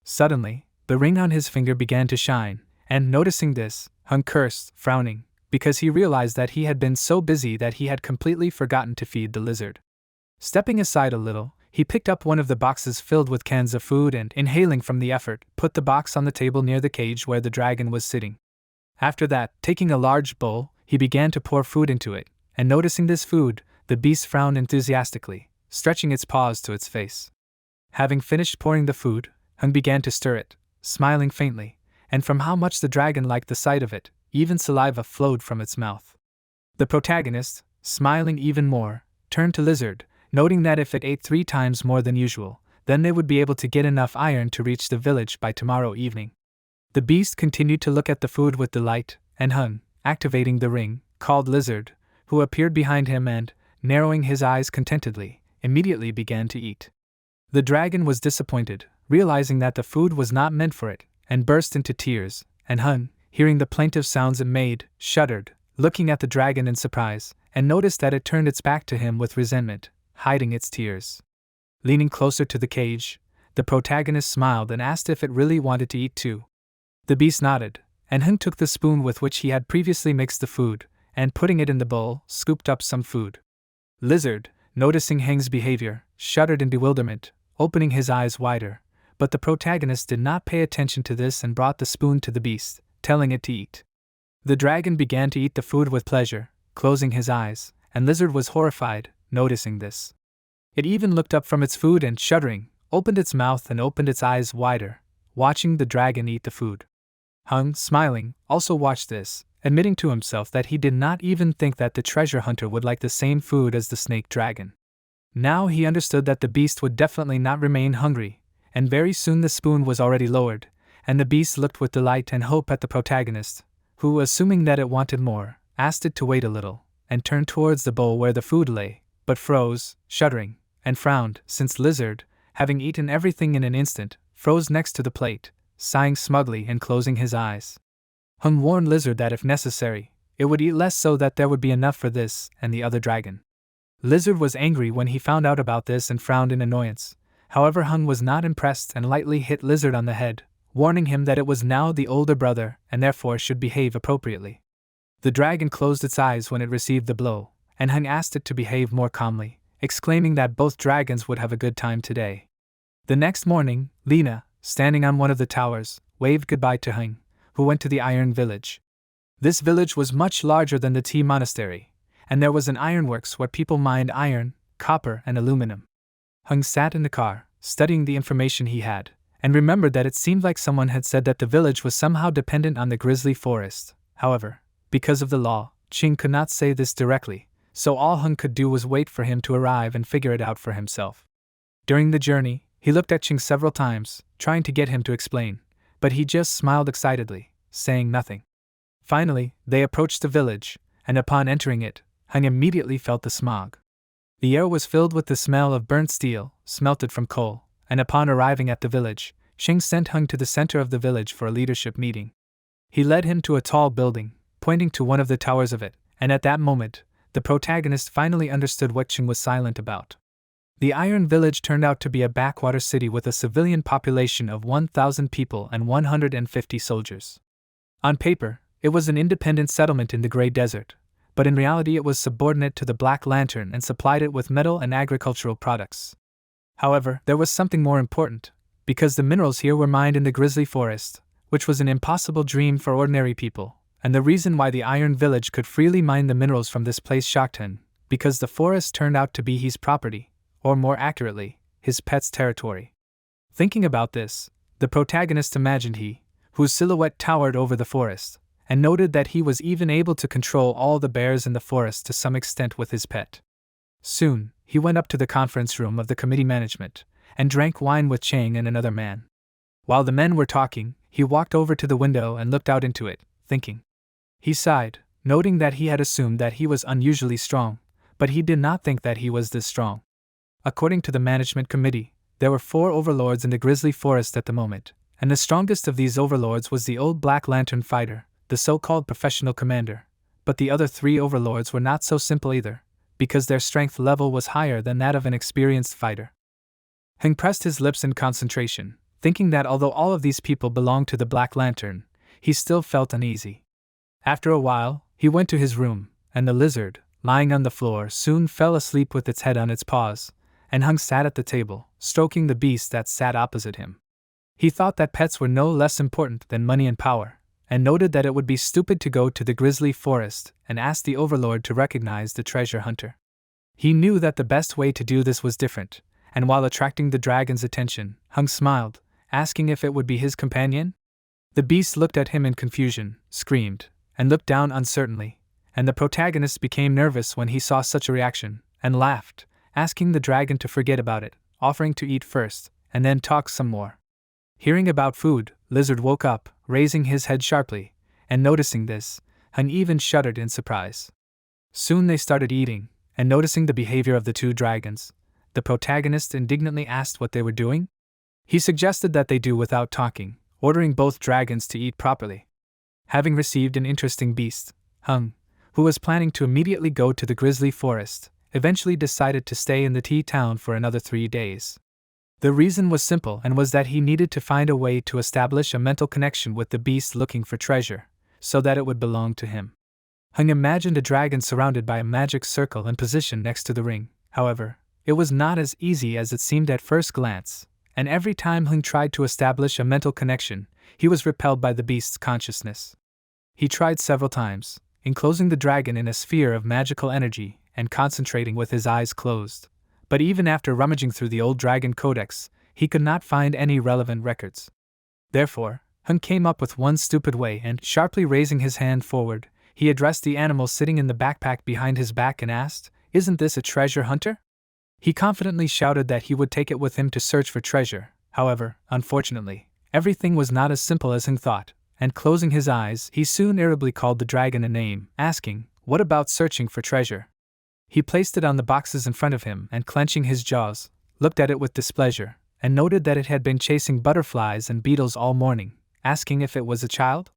Suddenly, the ring on his finger began to shine, and noticing this, Hung cursed, frowning, because he realized that he had been so busy that he had completely forgotten to feed the lizard. Stepping aside a little, he picked up one of the boxes filled with cans of food and, inhaling from the effort, put the box on the table near the cage where the dragon was sitting. After that, taking a large bowl, he began to pour food into it, and noticing this food, the beast frowned enthusiastically, stretching its paws to its face. Having finished pouring the food, Hung began to stir it, smiling faintly, and from how much the dragon liked the sight of it, even saliva flowed from its mouth. The protagonist, smiling even more, turned to Lizard, noting that if it ate 3 times more than usual, Then they would be able to get enough iron to reach the village by tomorrow evening. The beast continued to look at the food with delight, and Hung, activating the ring, called Lizard, who appeared behind him and, narrowing his eyes contentedly, immediately began to eat. The dragon was disappointed, realizing that the food was not meant for it, and burst into tears, and Hung, hearing the plaintive sounds it made, shuddered, looking at the dragon in surprise, and noticed that it turned its back to him with resentment, hiding its tears. Leaning closer to the cage, the protagonist smiled and asked if it really wanted to eat too. The beast nodded, and Hung took the spoon with which he had previously mixed the food, and putting it in the bowl, scooped up some food. Lizard, noticing Hung's behavior, shuddered in bewilderment, opening his eyes wider, but the protagonist did not pay attention to this and brought the spoon to the beast, telling it to eat. The dragon began to eat the food with pleasure, closing his eyes, and Lizard was horrified, noticing this. It even looked up from its food and, shuddering, opened its mouth and opened its eyes wider, watching the dragon eat the food. Hung, smiling, also watched this, admitting to himself that he did not even think that the treasure hunter would like the same food as the snake dragon. Now he understood that the beast would definitely not remain hungry, and very soon the spoon was already lowered, and the beast looked with delight and hope at the protagonist, who, assuming that it wanted more, asked it to wait a little, and turned towards the bowl where the food lay, but froze, shuddering, and frowned, since Lizard, having eaten everything in an instant, froze next to the plate, sighing smugly and closing his eyes. Hung warned Lizard that if necessary, it would eat less so that there would be enough for this and the other dragon. Lizard was angry when he found out about this and frowned in annoyance. However, Hung was not impressed and lightly hit Lizard on the head, warning him that it was now the older brother and therefore should behave appropriately. The dragon closed its eyes when it received the blow, and Hung asked it to behave more calmly, exclaiming that both dragons would have a good time today. The next morning, Lena, standing on one of the towers, waved goodbye to Hung, who went to the Iron Village. This village was much larger than the tea monastery, and there was an ironworks where people mined iron, copper, and aluminum. Hung sat in the car, studying the information he had, and remembered that it seemed like someone had said that the village was somehow dependent on the grizzly forest. However, because of the law, Ching could not say this directly, so all Hung could do was wait for him to arrive and figure it out for himself. During the journey, he looked at Ching several times, trying to get him to explain, but he just smiled excitedly, saying nothing. Finally, they approached the village, and upon entering it, Hung immediately felt the smog. The air was filled with the smell of burnt steel, smelted from coal, and upon arriving at the village, Ching sent Hung to the center of the village for a leadership meeting. He led him to a tall building, pointing to one of the towers of it, and at that moment, the protagonist finally understood what Ching was silent about. The Iron Village turned out to be a backwater city with a civilian population of 1,000 people and 150 soldiers. On paper, it was an independent settlement in the Grey Desert, but in reality it was subordinate to the Black Lantern and supplied it with metal and agricultural products. However, there was something more important, because the minerals here were mined in the Grizzly Forest, which was an impossible dream for ordinary people, and the reason why the Iron Village could freely mine the minerals from this place shocked him, because the forest turned out to be his property, or more accurately, his pet's territory. Thinking about this, the protagonist imagined he, whose silhouette towered over the forest, and noted that he was even able to control all the bears in the forest to some extent with his pet. Soon, he went up to the conference room of the committee management, and drank wine with Chang and another man. While the men were talking, he walked over to the window and looked out into it, thinking. He sighed, noting that he had assumed that he was unusually strong, but he did not think that he was this strong. According to the management committee, there were 4 overlords in the Grizzly Forest at the moment, and the strongest of these overlords was the old Black Lantern fighter, the so-called professional commander, but the other 3 overlords were not so simple either, because their strength level was higher than that of an experienced fighter. Hung pressed his lips in concentration, thinking that although all of these people belonged to the Black Lantern, he still felt uneasy. After a while, he went to his room, and the lizard, lying on the floor, soon fell asleep with its head on its paws, and Hung sat at the table, stroking the beast that sat opposite him. He thought that pets were no less important than money and power, and noted that it would be stupid to go to the Grizzly Forest and ask the Overlord to recognize the treasure hunter. He knew that the best way to do this was different, and while attracting the dragon's attention, Hung smiled, asking if it would be his companion. The beast looked at him in confusion, screamed, and looked down uncertainly, and the protagonist became nervous when he saw such a reaction, and laughed, asking the dragon to forget about it, offering to eat first, and then talk some more. Hearing about food, Lizard woke up, raising his head sharply, and noticing this, Hung even shuddered in surprise. Soon they started eating, and noticing the behavior of the two dragons, the protagonist indignantly asked what they were doing. He suggested that they do without talking, ordering both dragons to eat properly. Having received an interesting beast, Hung, who was planning to immediately go to the grizzly forest, eventually decided to stay in the tea town for another 3 days. The reason was simple and was that he needed to find a way to establish a mental connection with the beast looking for treasure, so that it would belong to him. Hung imagined a dragon surrounded by a magic circle and positioned next to the ring. However, it was not as easy as it seemed at first glance, and every time Hung tried to establish a mental connection, he was repelled by the beast's consciousness. He tried several times, enclosing the dragon in a sphere of magical energy and concentrating with his eyes closed. But even after rummaging through the old dragon codex, he could not find any relevant records. Therefore, Hung came up with one stupid way and, sharply raising his hand forward, he addressed the animal sitting in the backpack behind his back and asked, "Isn't this a treasure hunter?" He confidently shouted that he would take it with him to search for treasure. However, unfortunately, everything was not as simple as Hung thought, and closing his eyes, he soon irritably called the dragon a name, asking, "What about searching for treasure?" He placed it on the boxes in front of him and, clenching his jaws, looked at it with displeasure, and noted that it had been chasing butterflies and beetles all morning, asking if it was a child.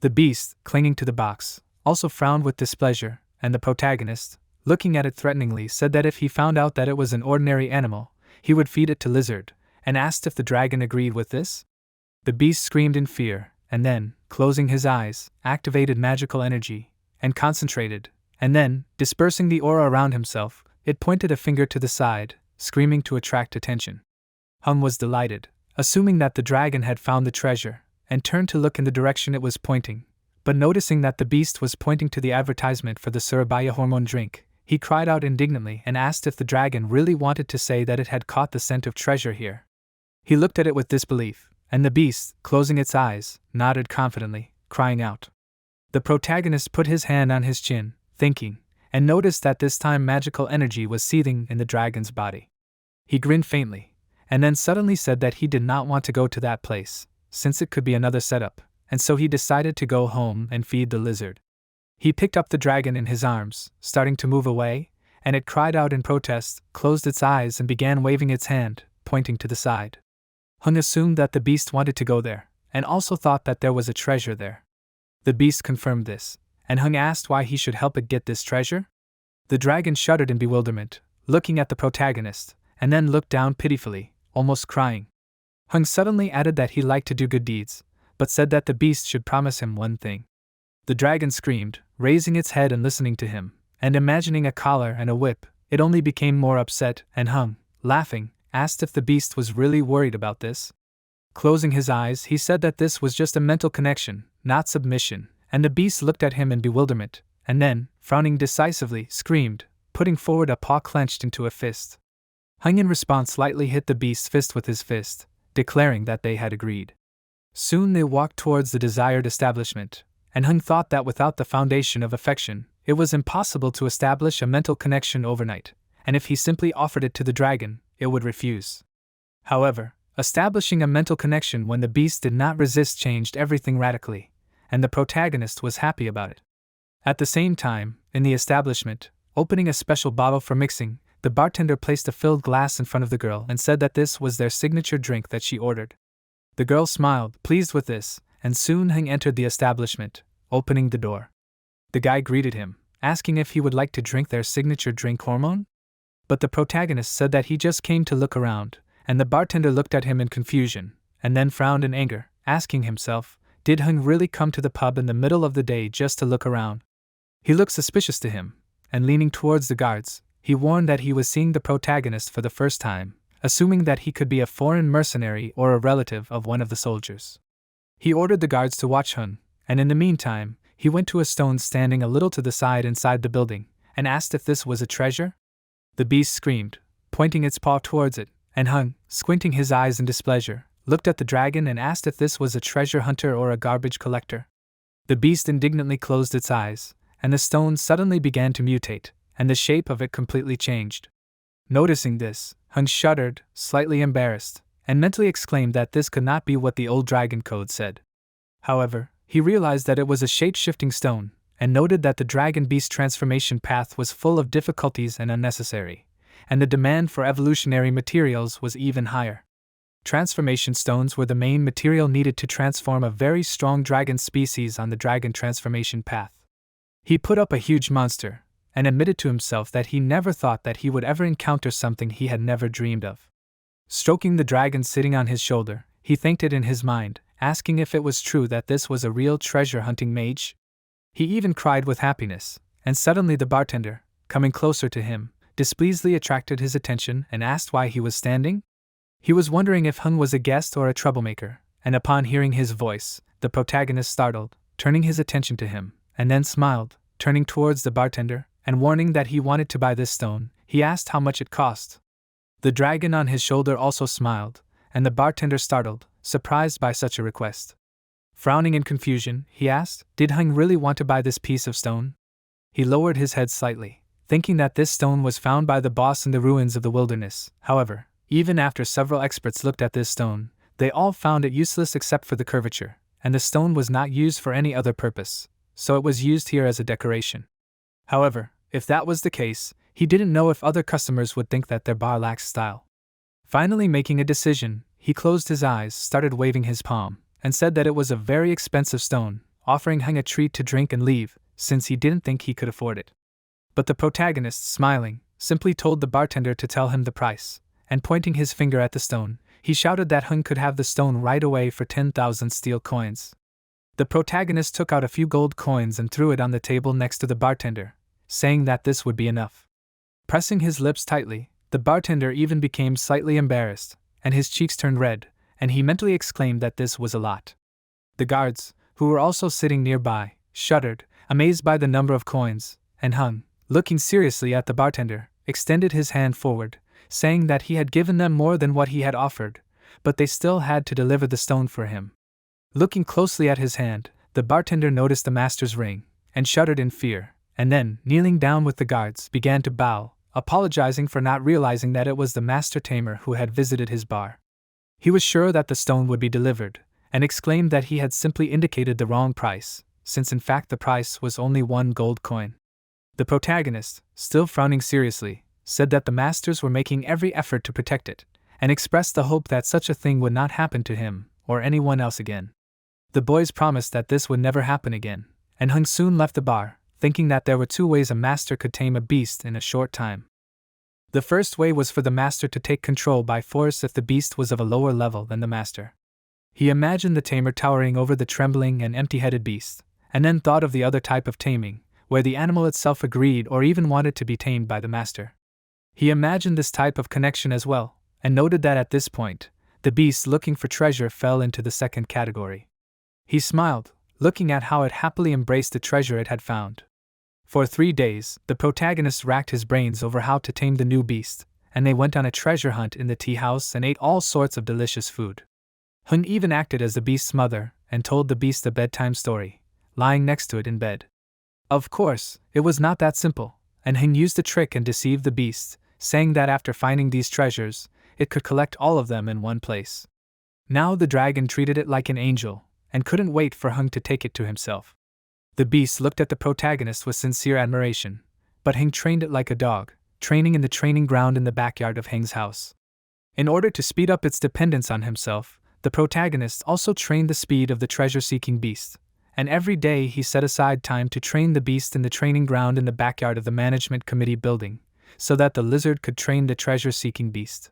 The beast, clinging to the box, also frowned with displeasure, and the protagonist, looking at it threateningly, said that if he found out that it was an ordinary animal, he would feed it to Lizard, and asked if the dragon agreed with this. The beast screamed in fear, and then, closing his eyes, activated magical energy, and concentrated, and then, dispersing the aura around himself, it pointed a finger to the side, screaming to attract attention. Hung was delighted, assuming that the dragon had found the treasure, and turned to look in the direction it was pointing, but noticing that the beast was pointing to the advertisement for the Surabaya hormone drink, he cried out indignantly and asked if the dragon really wanted to say that it had caught the scent of treasure here. He looked at it with disbelief, and the beast, closing its eyes, nodded confidently, crying out. The protagonist put his hand on his chin, thinking, and noticed that this time magical energy was seething in the dragon's body. He grinned faintly, and then suddenly said that he did not want to go to that place, since it could be another setup, and so he decided to go home and feed the lizard. He picked up the dragon in his arms, starting to move away, and it cried out in protest, closed its eyes and began waving its hand, pointing to the side. Hung assumed that the beast wanted to go there, and also thought that there was a treasure there. The beast confirmed this, and Hung asked why he should help it get this treasure. The dragon shuddered in bewilderment, looking at the protagonist, and then looked down pitifully, almost crying. Hung suddenly added that he liked to do good deeds, but said that the beast should promise him one thing. The dragon screamed, raising its head and listening to him, and imagining a collar and a whip, it only became more upset, and Hung, laughing, asked if the beast was really worried about this. Closing his eyes, he said that this was just a mental connection, not submission, and the beast looked at him in bewilderment, and then, frowning decisively, screamed, putting forward a paw clenched into a fist. Hung in response lightly hit the beast's fist with his fist, declaring that they had agreed. Soon they walked towards the desired establishment, and Hung thought that without the foundation of affection, it was impossible to establish a mental connection overnight, and if he simply offered it to the dragon, it would refuse. However, establishing a mental connection when the beast did not resist changed everything radically, and the protagonist was happy about it. At the same time, in the establishment, opening a special bottle for mixing, the bartender placed a filled glass in front of the girl and said that this was their signature drink that she ordered. The girl smiled, pleased with this, and soon Hung entered the establishment, opening the door. The guy greeted him, asking if he would like to drink their signature drink hormone? But the protagonist said that he just came to look around, and the bartender looked at him in confusion, and then frowned in anger, asking himself, did Hung really come to the pub in the middle of the day just to look around? He looked suspicious to him, and leaning towards the guards, he warned that he was seeing the protagonist for the first time, assuming that he could be a foreign mercenary or a relative of one of the soldiers. He ordered the guards to watch Hung, and in the meantime, he went to a stone standing a little to the side inside the building, and asked if this was a treasure. The beast screamed, pointing its paw towards it, and Hung, squinting his eyes in displeasure, looked at the dragon and asked if this was a treasure hunter or a garbage collector. The beast indignantly closed its eyes, and the stone suddenly began to mutate, and the shape of it completely changed. Noticing this, Hung shuddered, slightly embarrassed, and mentally exclaimed that this could not be what the old dragon code said. However, he realized that it was a shape-shifting stone, and noted that the dragon beast transformation path was full of difficulties and unnecessary, and the demand for evolutionary materials was even higher. Transformation stones were the main material needed to transform a very strong dragon species on the dragon transformation path. He put up a huge monster, and admitted to himself that he never thought that he would ever encounter something he had never dreamed of. Stroking the dragon sitting on his shoulder, he thanked it in his mind, asking if it was true that this was a real treasure-hunting mage. He even cried with happiness, and suddenly the bartender, coming closer to him, displeasedly attracted his attention and asked why he was standing. He was wondering if Hung was a guest or a troublemaker, and upon hearing his voice, the protagonist startled, turning his attention to him, and then smiled, turning towards the bartender, and warning that he wanted to buy this stone. He asked how much it cost. The dragon on his shoulder also smiled, and the bartender startled, surprised by such a request. Frowning in confusion, he asked, did Hung really want to buy this piece of stone? He lowered his head slightly, thinking that this stone was found by the boss in the ruins of the wilderness. However, even after several experts looked at this stone, they all found it useless except for the curvature, and the stone was not used for any other purpose, so it was used here as a decoration. However, if that was the case, he didn't know if other customers would think that their bar lacks style. Finally making a decision, he closed his eyes, started waving his palm, and said that it was a very expensive stone, offering Hung a treat to drink and leave, since he didn't think he could afford it. But the protagonist, smiling, simply told the bartender to tell him the price, and pointing his finger at the stone, he shouted that Hung could have the stone right away for 10,000 steel coins. The protagonist took out a few gold coins and threw it on the table next to the bartender, saying that this would be enough. Pressing his lips tightly, the bartender even became slightly embarrassed, and his cheeks turned red, and he mentally exclaimed that this was a lot. The guards, who were also sitting nearby, shuddered, amazed by the number of coins, and Hung, looking seriously at the bartender, extended his hand forward, saying that he had given them more than what he had offered, but they still had to deliver the stone for him. Looking closely at his hand, the bartender noticed the master's ring, and shuddered in fear, and then, kneeling down with the guards, began to bow, apologizing for not realizing that it was the master tamer who had visited his bar. He was sure that the stone would be delivered, and exclaimed that he had simply indicated the wrong price, since in fact the price was only 1 gold coin. The protagonist, still frowning seriously, said that the masters were making every effort to protect it, and expressed the hope that such a thing would not happen to him, or anyone else again. The boys promised that this would never happen again, and Hung soon left the bar, thinking that there were 2 ways a master could tame a beast in a short time. The first way was for the master to take control by force if the beast was of a lower level than the master. He imagined the tamer towering over the trembling and empty-headed beast, and then thought of the other type of taming, where the animal itself agreed or even wanted to be tamed by the master. He imagined this type of connection as well, and noted that at this point, the beast looking for treasure fell into the second category. He smiled, looking at how it happily embraced the treasure it had found. For 3 days, the protagonist racked his brains over how to tame the new beast, and they went on a treasure hunt in the tea house and ate all sorts of delicious food. Hung even acted as the beast's mother and told the beast a bedtime story, lying next to it in bed. Of course, it was not that simple, and Hung used a trick and deceived the beast, saying that after finding these treasures, it could collect all of them in one place. Now the dragon treated it like an angel, and couldn't wait for Hung to take it to himself. The beast looked at the protagonist with sincere admiration, but Hung trained it like a dog, training in the training ground in the backyard of Hung's house. In order to speed up its dependence on himself, the protagonist also trained the speed of the treasure-seeking beast, and every day he set aside time to train the beast in the training ground in the backyard of the management committee building, so that the lizard could train the treasure-seeking beast.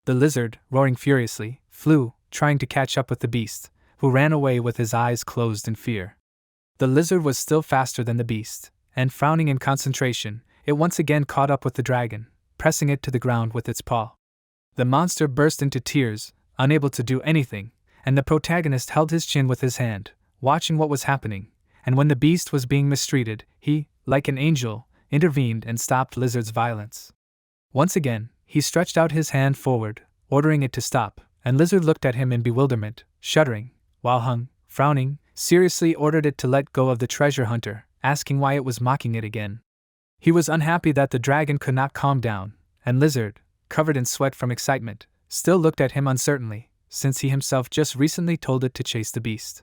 The lizard, roaring furiously, flew, trying to catch up with the beast, who ran away with his eyes closed in fear. The lizard was still faster than the beast, and frowning in concentration, it once again caught up with the dragon, pressing it to the ground with its paw. The monster burst into tears, unable to do anything, and the protagonist held his chin with his hand, watching what was happening, and when the beast was being mistreated, he, like an angel, intervened and stopped Lizard's violence. Once again, he stretched out his hand forward, ordering it to stop, and Lizard looked at him in bewilderment, shuddering, while Hung, frowning, seriously ordered it to let go of the treasure hunter, asking why it was mocking it again. He was unhappy that the dragon could not calm down, and Lizard, covered in sweat from excitement, still looked at him uncertainly, since he himself just recently told it to chase the beast.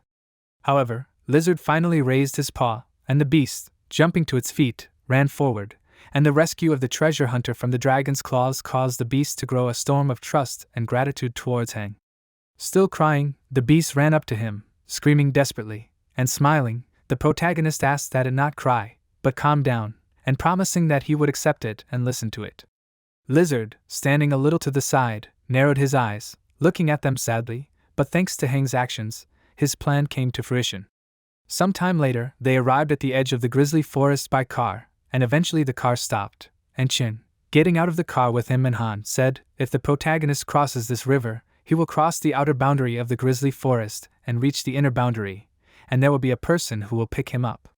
However, Lizard finally raised his paw, and the beast, jumping to its feet, ran forward, and the rescue of the treasure hunter from the dragon's claws caused the beast to grow a storm of trust and gratitude towards Hang. Still crying, the beast ran up to him, screaming desperately, and smiling. The protagonist asked that it not cry, but calm down, and promising that he would accept it and listen to it. Lizard, standing a little to the side, narrowed his eyes, looking at them sadly, but thanks to Hang's actions, his plan came to fruition. Some time later, they arrived at the edge of the grizzly forest by car, and eventually the car stopped, and Chin, getting out of the car with him and Han, said, "If the protagonist crosses this river, he will cross the outer boundary of the grizzly forest and reach the inner boundary, and there will be a person who will pick him up."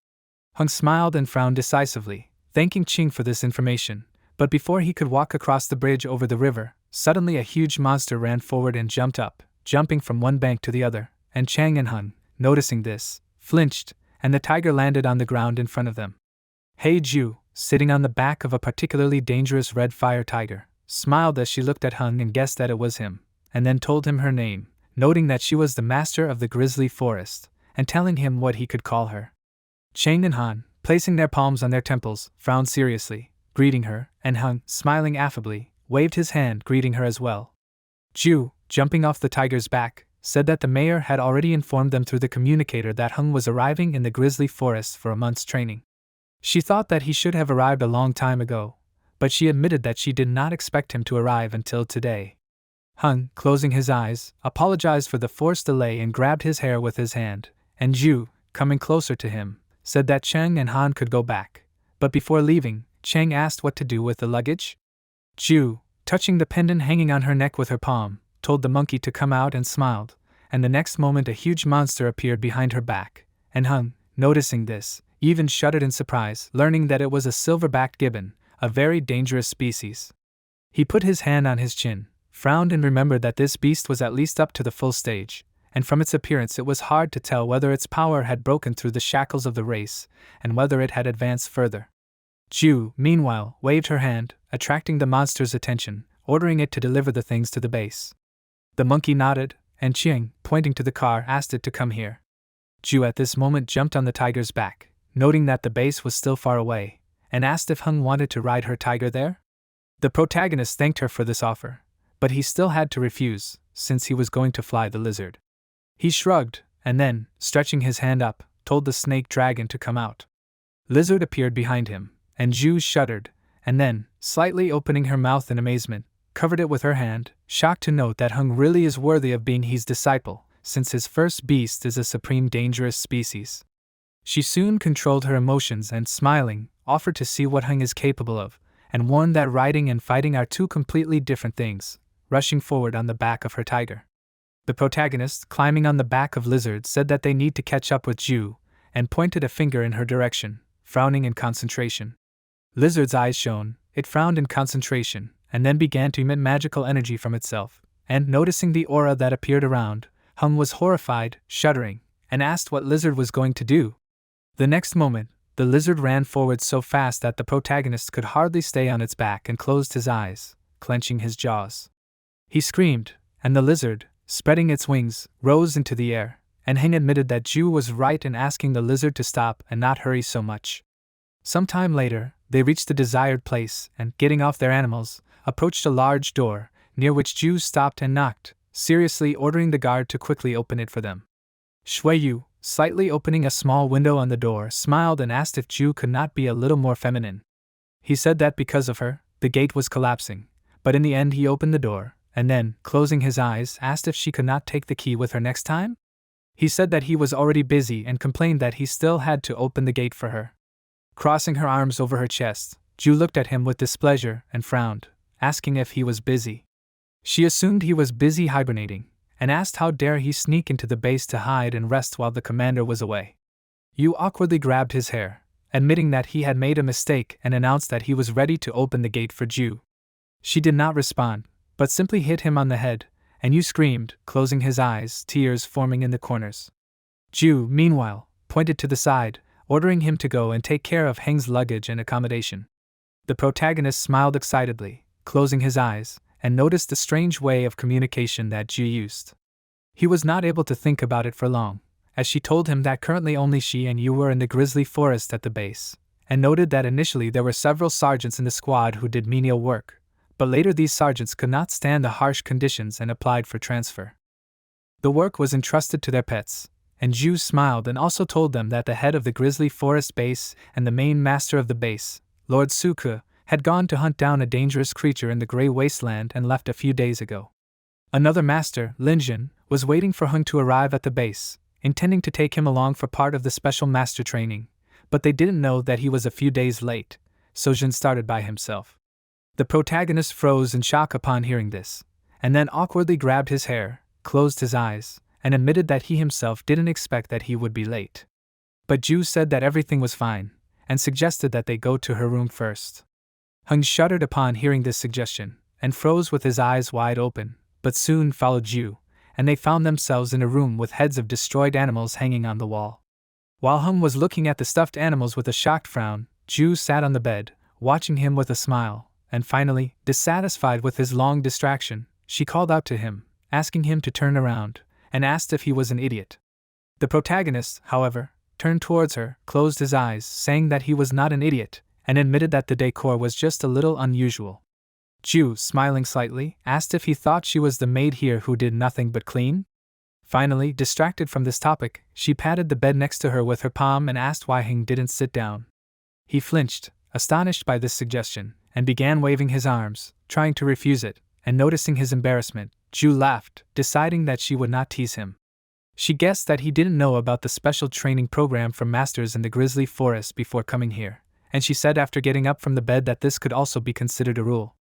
Hung smiled and frowned decisively, thanking Ching for this information, but before he could walk across the bridge over the river, suddenly a huge monster ran forward and jumped up, jumping from one bank to the other, and Chang and Hun, noticing this, flinched, and the tiger landed on the ground in front of them. Hei Ju, sitting on the back of a particularly dangerous red fire tiger, smiled as she looked at Hun and guessed that it was him, and then told him her name, noting that she was the master of the grizzly forest, and telling him what he could call her. Chang and Han, placing their palms on their temples, frowned seriously, greeting her, and Hun, smiling affably, waved his hand greeting her as well. Ju, jumping off the tiger's back, said that the mayor had already informed them through the communicator that Hung was arriving in the grizzly forest for a month's training. She thought that he should have arrived a long time ago, but she admitted that she did not expect him to arrive until today. Hung, closing his eyes, apologized for the forced delay and grabbed his hair with his hand, and Ju, coming closer to him, said that Cheng and Han could go back, but before leaving, Cheng asked what to do with the luggage. Ju, touching the pendant hanging on her neck with her palm, told the monkey to come out and smiled, and the next moment a huge monster appeared behind her back, and Hung, noticing this, even shuddered in surprise, learning that it was a silver-backed gibbon, a very dangerous species. He put his hand on his chin, frowned and remembered that this beast was at least up to the full stage, and from its appearance it was hard to tell whether its power had broken through the shackles of the race, and whether it had advanced further. Ju, meanwhile, waved her hand, attracting the monster's attention, ordering it to deliver the things to the base. The monkey nodded, and Ching, pointing to the car, asked it to come here. Ju at this moment jumped on the tiger's back, noting that the base was still far away, and asked if Hung wanted to ride her tiger there. The protagonist thanked her for this offer, but he still had to refuse, since he was going to fly the lizard. He shrugged, and then, stretching his hand up, told the snake dragon to come out. Lizard appeared behind him, and Ju shuddered, and then, slightly opening her mouth in amazement, covered it with her hand, shocked to note that Hung really is worthy of being his disciple, since his first beast is a supreme dangerous species. She soon controlled her emotions and, smiling, offered to see what Hung is capable of, and warned that riding and fighting are two completely different things, rushing forward on the back of her tiger. The protagonist, climbing on the back of Lizard, said that they need to catch up with Ju, and pointed a finger in her direction, frowning in concentration. Lizard's eyes shone, it frowned in concentration, and then began to emit magical energy from itself, and noticing the aura that appeared around, Hung was horrified, shuddering, and asked what Lizard was going to do. The next moment, the lizard ran forward so fast that the protagonist could hardly stay on its back and closed his eyes, clenching his jaws. He screamed, and the lizard, spreading its wings, rose into the air, and Heng admitted that Ju was right in asking the lizard to stop and not hurry so much. Some time later, they reached the desired place and, getting off their animals, approached a large door, near which Ju stopped and knocked, seriously ordering the guard to quickly open it for them. Shui Yu, slightly opening a small window on the door, smiled and asked if Ju could not be a little more feminine. He said that because of her, the gate was collapsing, but in the end he opened the door, and then, closing his eyes, asked if she could not take the key with her next time? He said that he was already busy and complained that he still had to open the gate for her. Crossing her arms over her chest, Ju looked at him with displeasure and frowned, asking if he was busy. She assumed he was busy hibernating, and asked how dare he sneak into the base to hide and rest while the commander was away. Yu awkwardly grabbed his hair, admitting that he had made a mistake, and announced that he was ready to open the gate for Ju. She did not respond, but simply hit him on the head, and Yu screamed, closing his eyes, tears forming in the corners. Ju, meanwhile, pointed to the side, ordering him to go and take care of Heng's luggage and accommodation. The protagonist smiled excitedly, closing his eyes, and noticed the strange way of communication that Ju used. He was not able to think about it for long, as she told him that currently only she and Yu were in the grizzly forest at the base, and noted that initially there were several sergeants in the squad who did menial work, but later these sergeants could not stand the harsh conditions and applied for transfer. The work was entrusted to their pets, and Ju smiled and also told them that the head of the grizzly forest base and the main master of the base, Lord Suke, had gone to hunt down a dangerous creature in the Grey Wasteland and left a few days ago. Another master, Linjin, was waiting for Hung to arrive at the base, intending to take him along for part of the special master training, but they didn't know that he was a few days late, so Jin started by himself. The protagonist froze in shock upon hearing this, and then awkwardly grabbed his hair, closed his eyes, and admitted that he himself didn't expect that he would be late. But Ju said that everything was fine, and suggested that they go to her room first. Hung shuddered upon hearing this suggestion, and froze with his eyes wide open, but soon followed Ju, and they found themselves in a room with heads of destroyed animals hanging on the wall. While Hung was looking at the stuffed animals with a shocked frown, Ju sat on the bed, watching him with a smile, and finally, dissatisfied with his long distraction, she called out to him, asking him to turn around, and asked if he was an idiot. The protagonist, however, turned towards her, closed his eyes, saying that he was not an idiot, and admitted that the decor was just a little unusual. Ju, smiling slightly, asked if he thought she was the maid here who did nothing but clean. Finally, distracted from this topic, she patted the bed next to her with her palm and asked why Hing didn't sit down. He flinched, astonished by this suggestion, and began waving his arms, trying to refuse it, and noticing his embarrassment, Ju laughed, deciding that she would not tease him. She guessed that he didn't know about the special training program for masters in the grizzly forest before coming here, and she said after getting up from the bed that this could also be considered a rule.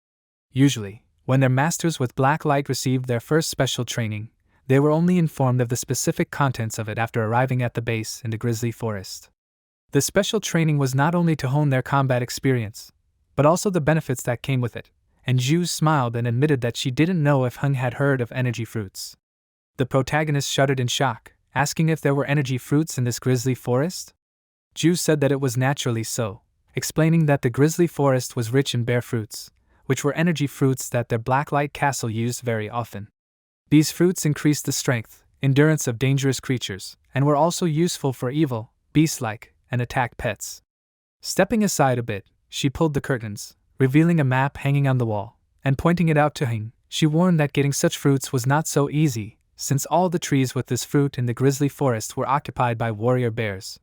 Usually, when their masters with Blacklight received their first special training, they were only informed of the specific contents of it after arriving at the base in the grizzly forest. The special training was not only to hone their combat experience, but also the benefits that came with it, and Ju smiled and admitted that she didn't know if Hung had heard of energy fruits. The protagonist shuddered in shock, asking if there were energy fruits in this grizzly forest. Ju said that it was naturally so, explaining that the grizzly forest was rich in bear fruits, which were energy fruits that their Blacklight castle used very often. These fruits increased the strength, endurance of dangerous creatures, and were also useful for evil, beast-like, and attack pets. Stepping aside a bit, she pulled the curtains, revealing a map hanging on the wall, and pointing it out to Hing, she warned that getting such fruits was not so easy, since all the trees with this fruit in the grizzly forest were occupied by warrior bears.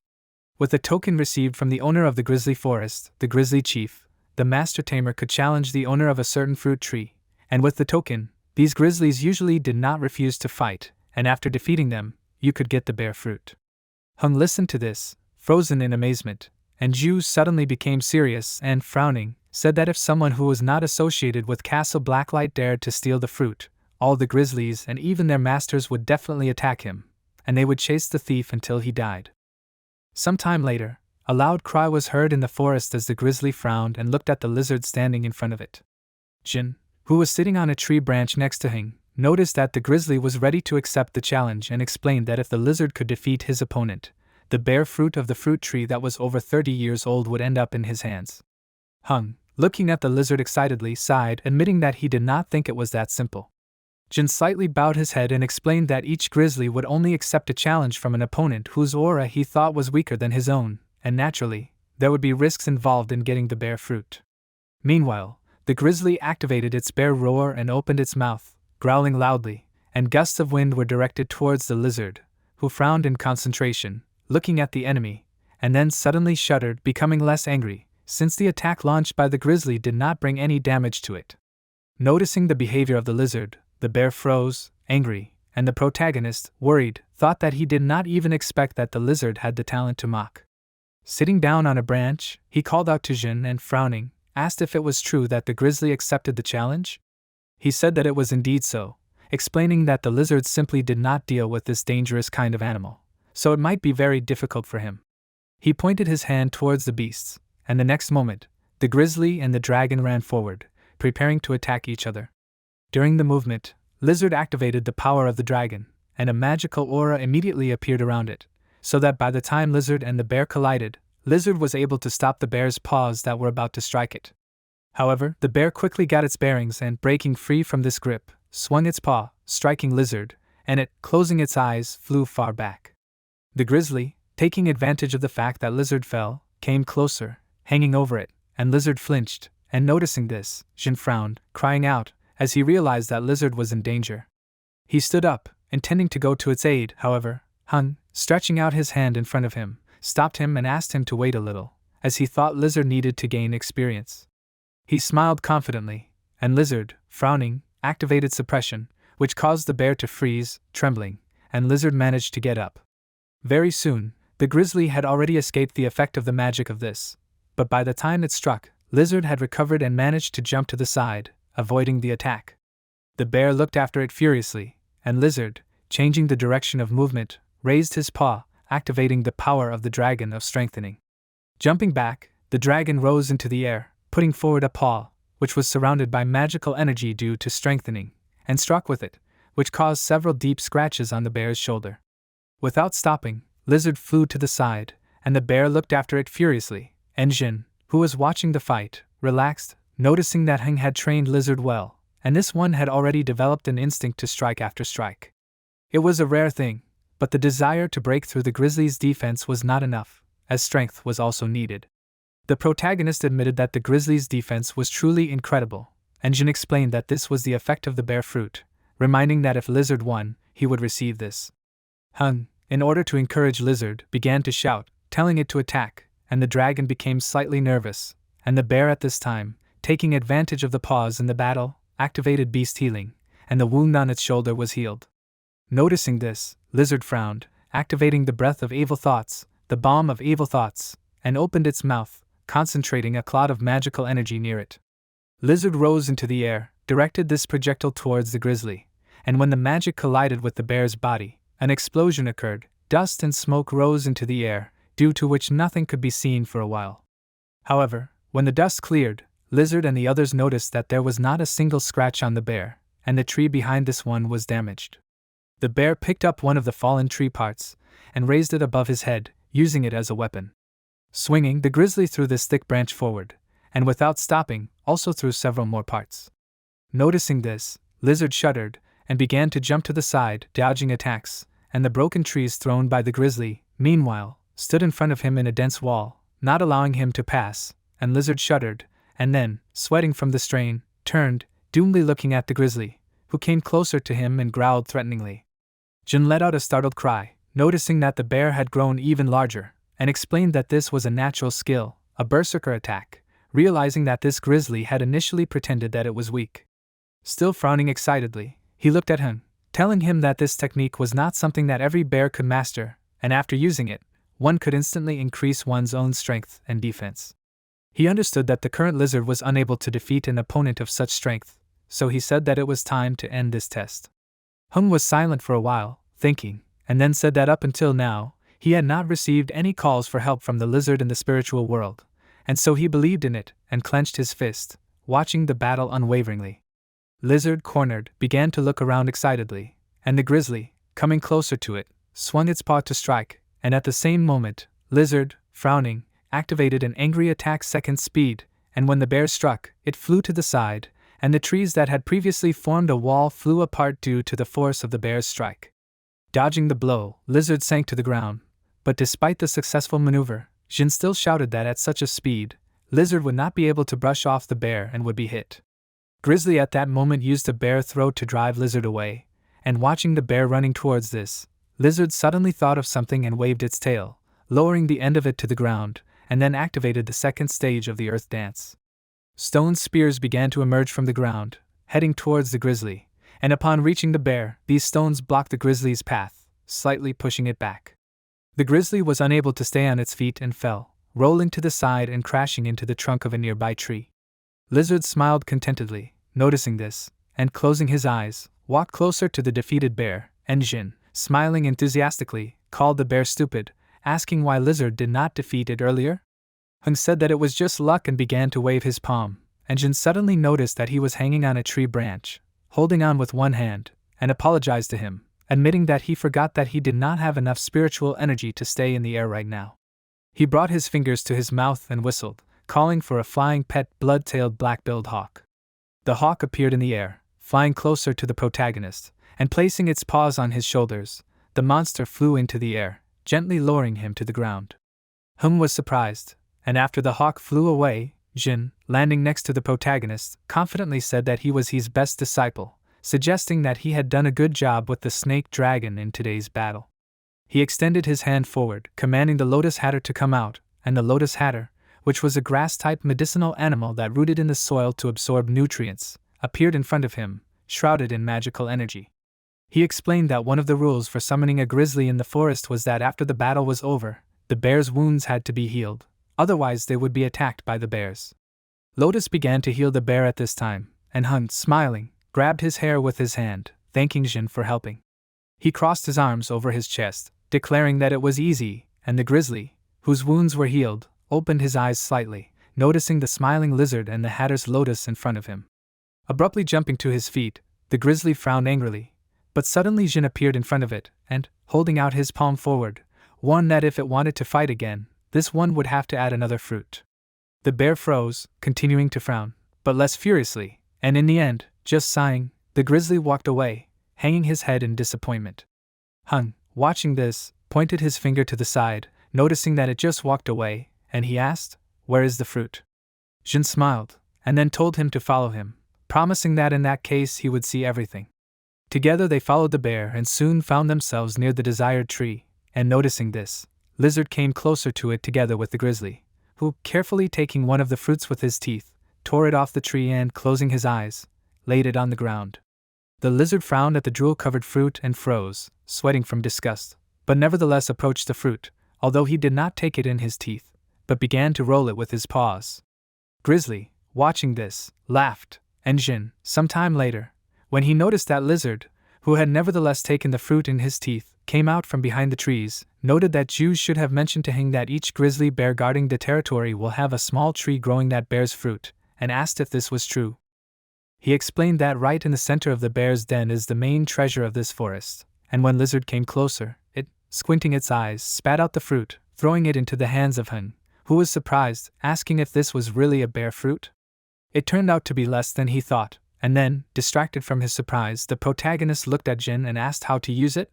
With a token received from the owner of the grizzly forest, the grizzly chief, the master tamer could challenge the owner of a certain fruit tree, and with the token, these grizzlies usually did not refuse to fight, and after defeating them, you could get the bear fruit. Hung listened to this, frozen in amazement, and Ju suddenly became serious and, frowning, said that if someone who was not associated with Castle Blacklight dared to steal the fruit, all the grizzlies and even their masters would definitely attack him, and they would chase the thief until he died. Some time later, a loud cry was heard in the forest as the grizzly frowned and looked at the lizard standing in front of it. Jin, who was sitting on a tree branch next to Hing, noticed that the grizzly was ready to accept the challenge and explained that if the lizard could defeat his opponent, the bare fruit of the fruit tree that was over 30 years old would end up in his hands. Hung, looking at the lizard excitedly, sighed, admitting that he did not think it was that simple. Jin slightly bowed his head and explained that each grizzly would only accept a challenge from an opponent whose aura he thought was weaker than his own, and naturally, there would be risks involved in getting the bare fruit. Meanwhile, the grizzly activated its bear roar and opened its mouth, growling loudly, and gusts of wind were directed towards the lizard, who frowned in concentration, looking at the enemy, and then suddenly shuddered, becoming less angry, since the attack launched by the grizzly did not bring any damage to it. Noticing the behavior of the lizard, the bear froze, angry, and the protagonist, worried, thought that he did not even expect that the lizard had the talent to mock. Sitting down on a branch, he called out to Jin and, frowning, asked if it was true that the grizzly accepted the challenge. He said that it was indeed so, explaining that the lizard simply did not deal with this dangerous kind of animal, so it might be very difficult for him. He pointed his hand towards the beasts, and the next moment, the grizzly and the dragon ran forward, preparing to attack each other. During the movement, Lizard activated the power of the dragon, and a magical aura immediately appeared around it, so that by the time Lizard and the bear collided, Lizard was able to stop the bear's paws that were about to strike it. However, the bear quickly got its bearings and, breaking free from this grip, swung its paw, striking Lizard, and it, closing its eyes, flew far back. The grizzly, taking advantage of the fact that Lizard fell, came closer, hanging over it, and Lizard flinched, and noticing this, Jin frowned, crying out, as he realized that Lizard was in danger. He stood up, intending to go to its aid. However, Hung, stretching out his hand in front of him, stopped him and asked him to wait a little, as he thought Lizard needed to gain experience. He smiled confidently, and Lizard, frowning, activated suppression, which caused the bear to freeze, trembling, and Lizard managed to get up. Very soon, the grizzly had already escaped the effect of the magic of this, but by the time it struck, Lizard had recovered and managed to jump to the side, avoiding the attack. The bear looked after it furiously, and Lizard, changing the direction of movement, raised his paw, activating the power of the dragon of strengthening. Jumping back, the dragon rose into the air, putting forward a paw, which was surrounded by magical energy due to strengthening, and struck with it, which caused several deep scratches on the bear's shoulder. Without stopping, Lizard flew to the side, and the bear looked after it furiously, and Jin, who was watching the fight, relaxed, noticing that Hung had trained Lizard well, and this one had already developed an instinct to strike after strike. It was a rare thing, but the desire to break through the grizzly's defense was not enough, as strength was also needed. The protagonist admitted that the grizzly's defense was truly incredible, and Jin explained that this was the effect of the bear fruit, reminding that if Lizard won, he would receive this. Hung, in order to encourage Lizard, began to shout, telling it to attack, and the dragon became slightly nervous, and the bear at this time, taking advantage of the pause in the battle, activated beast healing, and the wound on its shoulder was healed. Noticing this, Lizard frowned, activating the breath of evil thoughts, the bomb of evil thoughts, and opened its mouth, concentrating a cloud of magical energy near it. Lizard rose into the air, directed this projectile towards the grizzly, and when the magic collided with the bear's body, an explosion occurred, dust and smoke rose into the air, due to which nothing could be seen for a while. However, when the dust cleared, Lizard and the others noticed that there was not a single scratch on the bear, and the tree behind this one was damaged. The bear picked up one of the fallen tree parts, and raised it above his head, using it as a weapon. Swinging, the grizzly threw this thick branch forward, and without stopping, also threw several more parts. Noticing this, Lizard shuddered, and began to jump to the side, dodging attacks, and the broken trees thrown by the grizzly, meanwhile, stood in front of him in a dense wall, not allowing him to pass, and Lizard shuddered, and then, sweating from the strain, turned, doomly looking at the grizzly, who came closer to him and growled threateningly. Jin let out a startled cry, noticing that the bear had grown even larger, and explained that this was a natural skill, a berserker attack, realizing that this grizzly had initially pretended that it was weak. Still frowning excitedly, he looked at him, telling him that this technique was not something that every bear could master, and after using it, one could instantly increase one's own strength and defense. He understood that the current Lizard was unable to defeat an opponent of such strength, so he said that it was time to end this test. Hung was silent for a while, thinking, and then said that up until now, he had not received any calls for help from the Lizard in the spiritual world, and so he believed in it and clenched his fist, watching the battle unwaveringly. Lizard, cornered, began to look around excitedly, and the grizzly, coming closer to it, swung its paw to strike, and at the same moment, Lizard, frowning, activated an angry attack second speed, and when the bear struck, it flew to the side, and the trees that had previously formed a wall flew apart due to the force of the bear's strike. Dodging the blow, Lizard sank to the ground, but despite the successful maneuver, Jin still shouted that at such a speed, Lizard would not be able to brush off the bear and would be hit. Grizzly at that moment used a bear throw to drive Lizard away, and watching the bear running towards this, Lizard suddenly thought of something and waved its tail, lowering the end of it to the ground, and then activated the second stage of the earth dance. Stone spears began to emerge from the ground, heading towards the grizzly, and upon reaching the bear, these stones blocked the grizzly's path, slightly pushing it back. The grizzly was unable to stay on its feet and fell, rolling to the side and crashing into the trunk of a nearby tree. Lizard smiled contentedly, noticing this, and closing his eyes, walked closer to the defeated bear, and Jin, smiling enthusiastically, called the bear stupid, asking why Lizard did not defeat it earlier. Hung said that it was just luck and began to wave his palm, and Jin suddenly noticed that he was hanging on a tree branch, holding on with one hand, and apologized to him, admitting that he forgot that he did not have enough spiritual energy to stay in the air right now. He brought his fingers to his mouth and whistled, calling for a flying pet blood-tailed black-billed hawk. The hawk appeared in the air, flying closer to the protagonist, and placing its paws on his shoulders. The monster flew into the air, gently lowering him to the ground. Hum was surprised, and after the hawk flew away, Jin, landing next to the protagonist, confidently said that he was his best disciple, suggesting that he had done a good job with the snake dragon in today's battle. He extended his hand forward, commanding the Lotus Hatter to come out, and the Lotus Hatter, which was a grass-type medicinal animal that rooted in the soil to absorb nutrients, appeared in front of him, shrouded in magical energy. He explained that one of the rules for summoning a grizzly in the forest was that after the battle was over, the bear's wounds had to be healed, otherwise they would be attacked by the bears. Lotus began to heal the bear at this time, and Hun, smiling, grabbed his hair with his hand, thanking Jin for helping. He crossed his arms over his chest, declaring that it was easy, and the grizzly, whose wounds were healed, opened his eyes slightly, noticing the smiling lizard and the Hatter's lotus in front of him. Abruptly jumping to his feet, the grizzly frowned angrily, but suddenly Jin appeared in front of it, and, holding out his palm forward, warned that if it wanted to fight again, this one would have to add another fruit. The bear froze, continuing to frown, but less furiously, and in the end, just sighing, the grizzly walked away, hanging his head in disappointment. Hun, watching this, pointed his finger to the side, noticing that it just walked away, and he asked, "Where is the fruit?" Jin smiled, and then told him to follow him, promising that in that case he would see everything. Together they followed the bear and soon found themselves near the desired tree, and noticing this, Lizard came closer to it together with the grizzly, who, carefully taking one of the fruits with his teeth, tore it off the tree and, closing his eyes, laid it on the ground. The lizard frowned at the drool-covered fruit and froze, sweating from disgust, but nevertheless approached the fruit, although he did not take it in his teeth, but began to roll it with his paws. Grizzly, watching this, laughed, and Jin, some time later, when he noticed that Lizard, who had nevertheless taken the fruit in his teeth, came out from behind the trees, noted that Jews should have mentioned to him that each grizzly bear guarding the territory will have a small tree growing that bears fruit, and asked if this was true. He explained that right in the center of the bear's den is the main treasure of this forest, and when Lizard came closer, it, squinting its eyes, spat out the fruit, throwing it into the hands of Hun, who was surprised, asking if this was really a bear fruit. It turned out to be less than he thought, and then, distracted from his surprise, the protagonist looked at Jin and asked how to use it.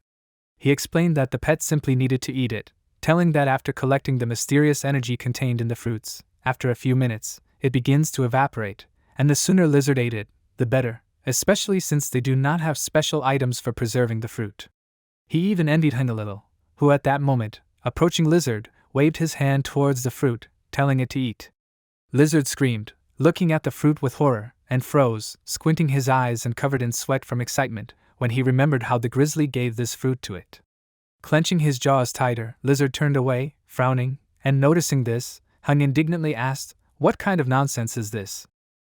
He explained that the pet simply needed to eat it, telling that after collecting the mysterious energy contained in the fruits, after a few minutes, it begins to evaporate, and the sooner Lizard ate it, the better, especially since they do not have special items for preserving the fruit. He even envied Hun a little, who at that moment, approaching Lizard, waved his hand towards the fruit, telling it to eat. Lizard screamed, looking at the fruit with horror, and froze, squinting his eyes and covered in sweat from excitement, when he remembered how the grizzly gave this fruit to it. Clenching his jaws tighter, Lizard turned away, frowning, and noticing this, Hun indignantly asked, "What kind of nonsense is this?"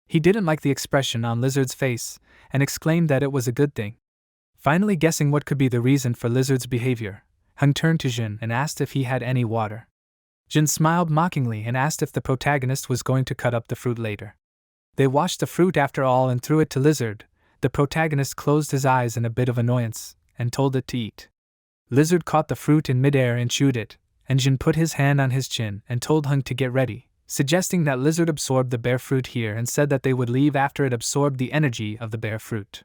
He didn't like the expression on Lizard's face, and exclaimed that it was a good thing. Finally guessing what could be the reason for Lizard's behavior, Hun turned to Jin and asked if he had any water. Jin smiled mockingly and asked if the protagonist was going to cut up the fruit later. They washed the fruit after all and threw it to Lizard. The protagonist closed his eyes in a bit of annoyance, and told it to eat. Lizard caught the fruit in midair and chewed it, and Jin put his hand on his chin and told Hun to get ready, suggesting that Lizard absorb the bear fruit here and said that they would leave after it absorbed the energy of the bear fruit.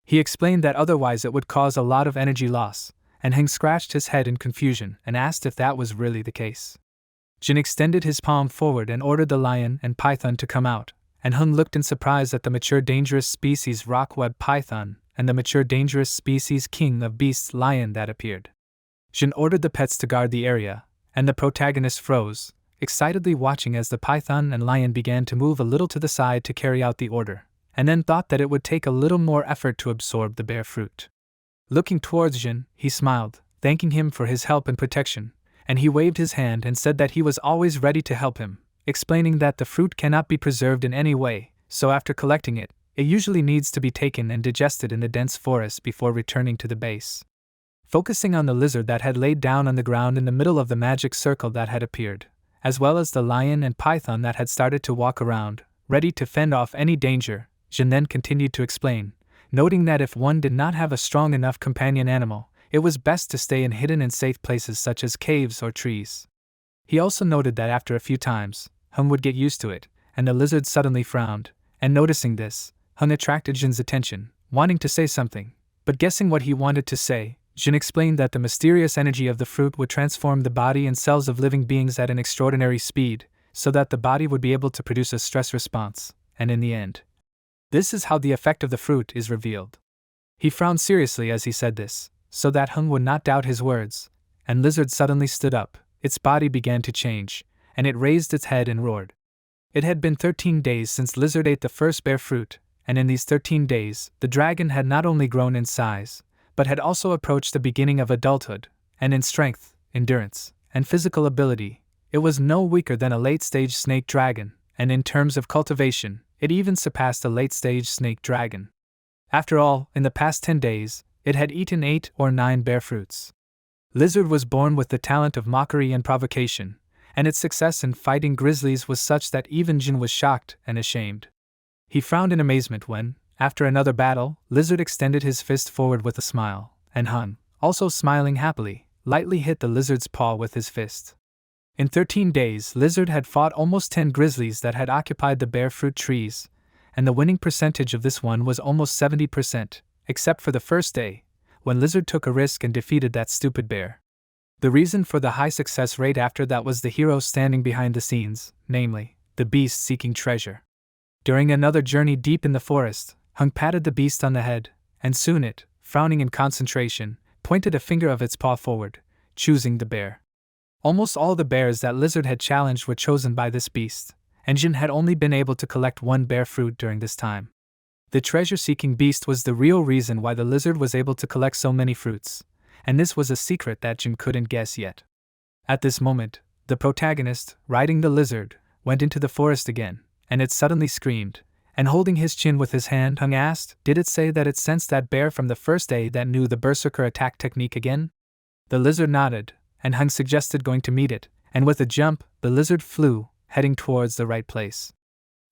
He explained that otherwise it would cause a lot of energy loss, and Hun scratched his head in confusion and asked if that was really the case. Jin extended his palm forward and ordered the lion and python to come out, and Hun looked in surprise at the mature dangerous species rock-web python and the mature dangerous species king of beasts lion that appeared. Jin ordered the pets to guard the area, and the protagonist froze, excitedly watching as the python and lion began to move a little to the side to carry out the order, and then thought that it would take a little more effort to absorb the bear fruit. Looking towards Jin, he smiled, thanking him for his help and protection, and he waved his hand and said that he was always ready to help him, explaining that the fruit cannot be preserved in any way, so after collecting it, it usually needs to be taken and digested in the dense forest before returning to the base. Focusing on the lizard that had laid down on the ground in the middle of the magic circle that had appeared, as well as the lion and python that had started to walk around, ready to fend off any danger, Jin then continued to explain, noting that if one did not have a strong enough companion animal, it was best to stay in hidden and safe places such as caves or trees. He also noted that after a few times, Hung would get used to it, and the lizard suddenly frowned, and noticing this, Hung attracted Jin's attention, wanting to say something, but guessing what he wanted to say, Jin explained that the mysterious energy of the fruit would transform the body and cells of living beings at an extraordinary speed, so that the body would be able to produce a stress response, and in the end, this is how the effect of the fruit is revealed. He frowned seriously as he said this, so that Hung would not doubt his words, and Lizard suddenly stood up, its body began to change, and it raised its head and roared. It had been 13 days since Lizard ate the first bear fruit, and in these 13 days, the dragon had not only grown in size, but had also approached the beginning of adulthood, and in strength, endurance, and physical ability, it was no weaker than a late-stage snake dragon, and in terms of cultivation, it even surpassed a late-stage snake dragon. After all, in the past 10 days, it had eaten 8 or 9 bear fruits. Lizard was born with the talent of mockery and provocation, and its success in fighting grizzlies was such that even Jin was shocked and ashamed. He frowned in amazement when, after another battle, Lizard extended his fist forward with a smile, and Hun, also smiling happily, lightly hit the lizard's paw with his fist. In 13 days, Lizard had fought almost 10 grizzlies that had occupied the bear fruit trees, and the winning percentage of this one was almost 70%, except for the first day, when Lizard took a risk and defeated that stupid bear. The reason for the high success rate after that was the hero standing behind the scenes, namely, the beast seeking treasure. During another journey deep in the forest, Hung patted the beast on the head, and soon it, frowning in concentration, pointed a finger of its paw forward, choosing the bear. Almost all the bears that Lizard had challenged were chosen by this beast, and Jin had only been able to collect 1 bear fruit during this time. The treasure-seeking beast was the real reason why the lizard was able to collect so many fruits, and this was a secret that Jin couldn't guess yet. At this moment, the protagonist, riding the lizard, went into the forest again, and it suddenly screamed, and holding his chin with his hand, Hung asked, did it say that it sensed that bear from the first day that knew the berserker attack technique again? The lizard nodded, and Hung suggested going to meet it, and with a jump, the lizard flew, heading towards the right place.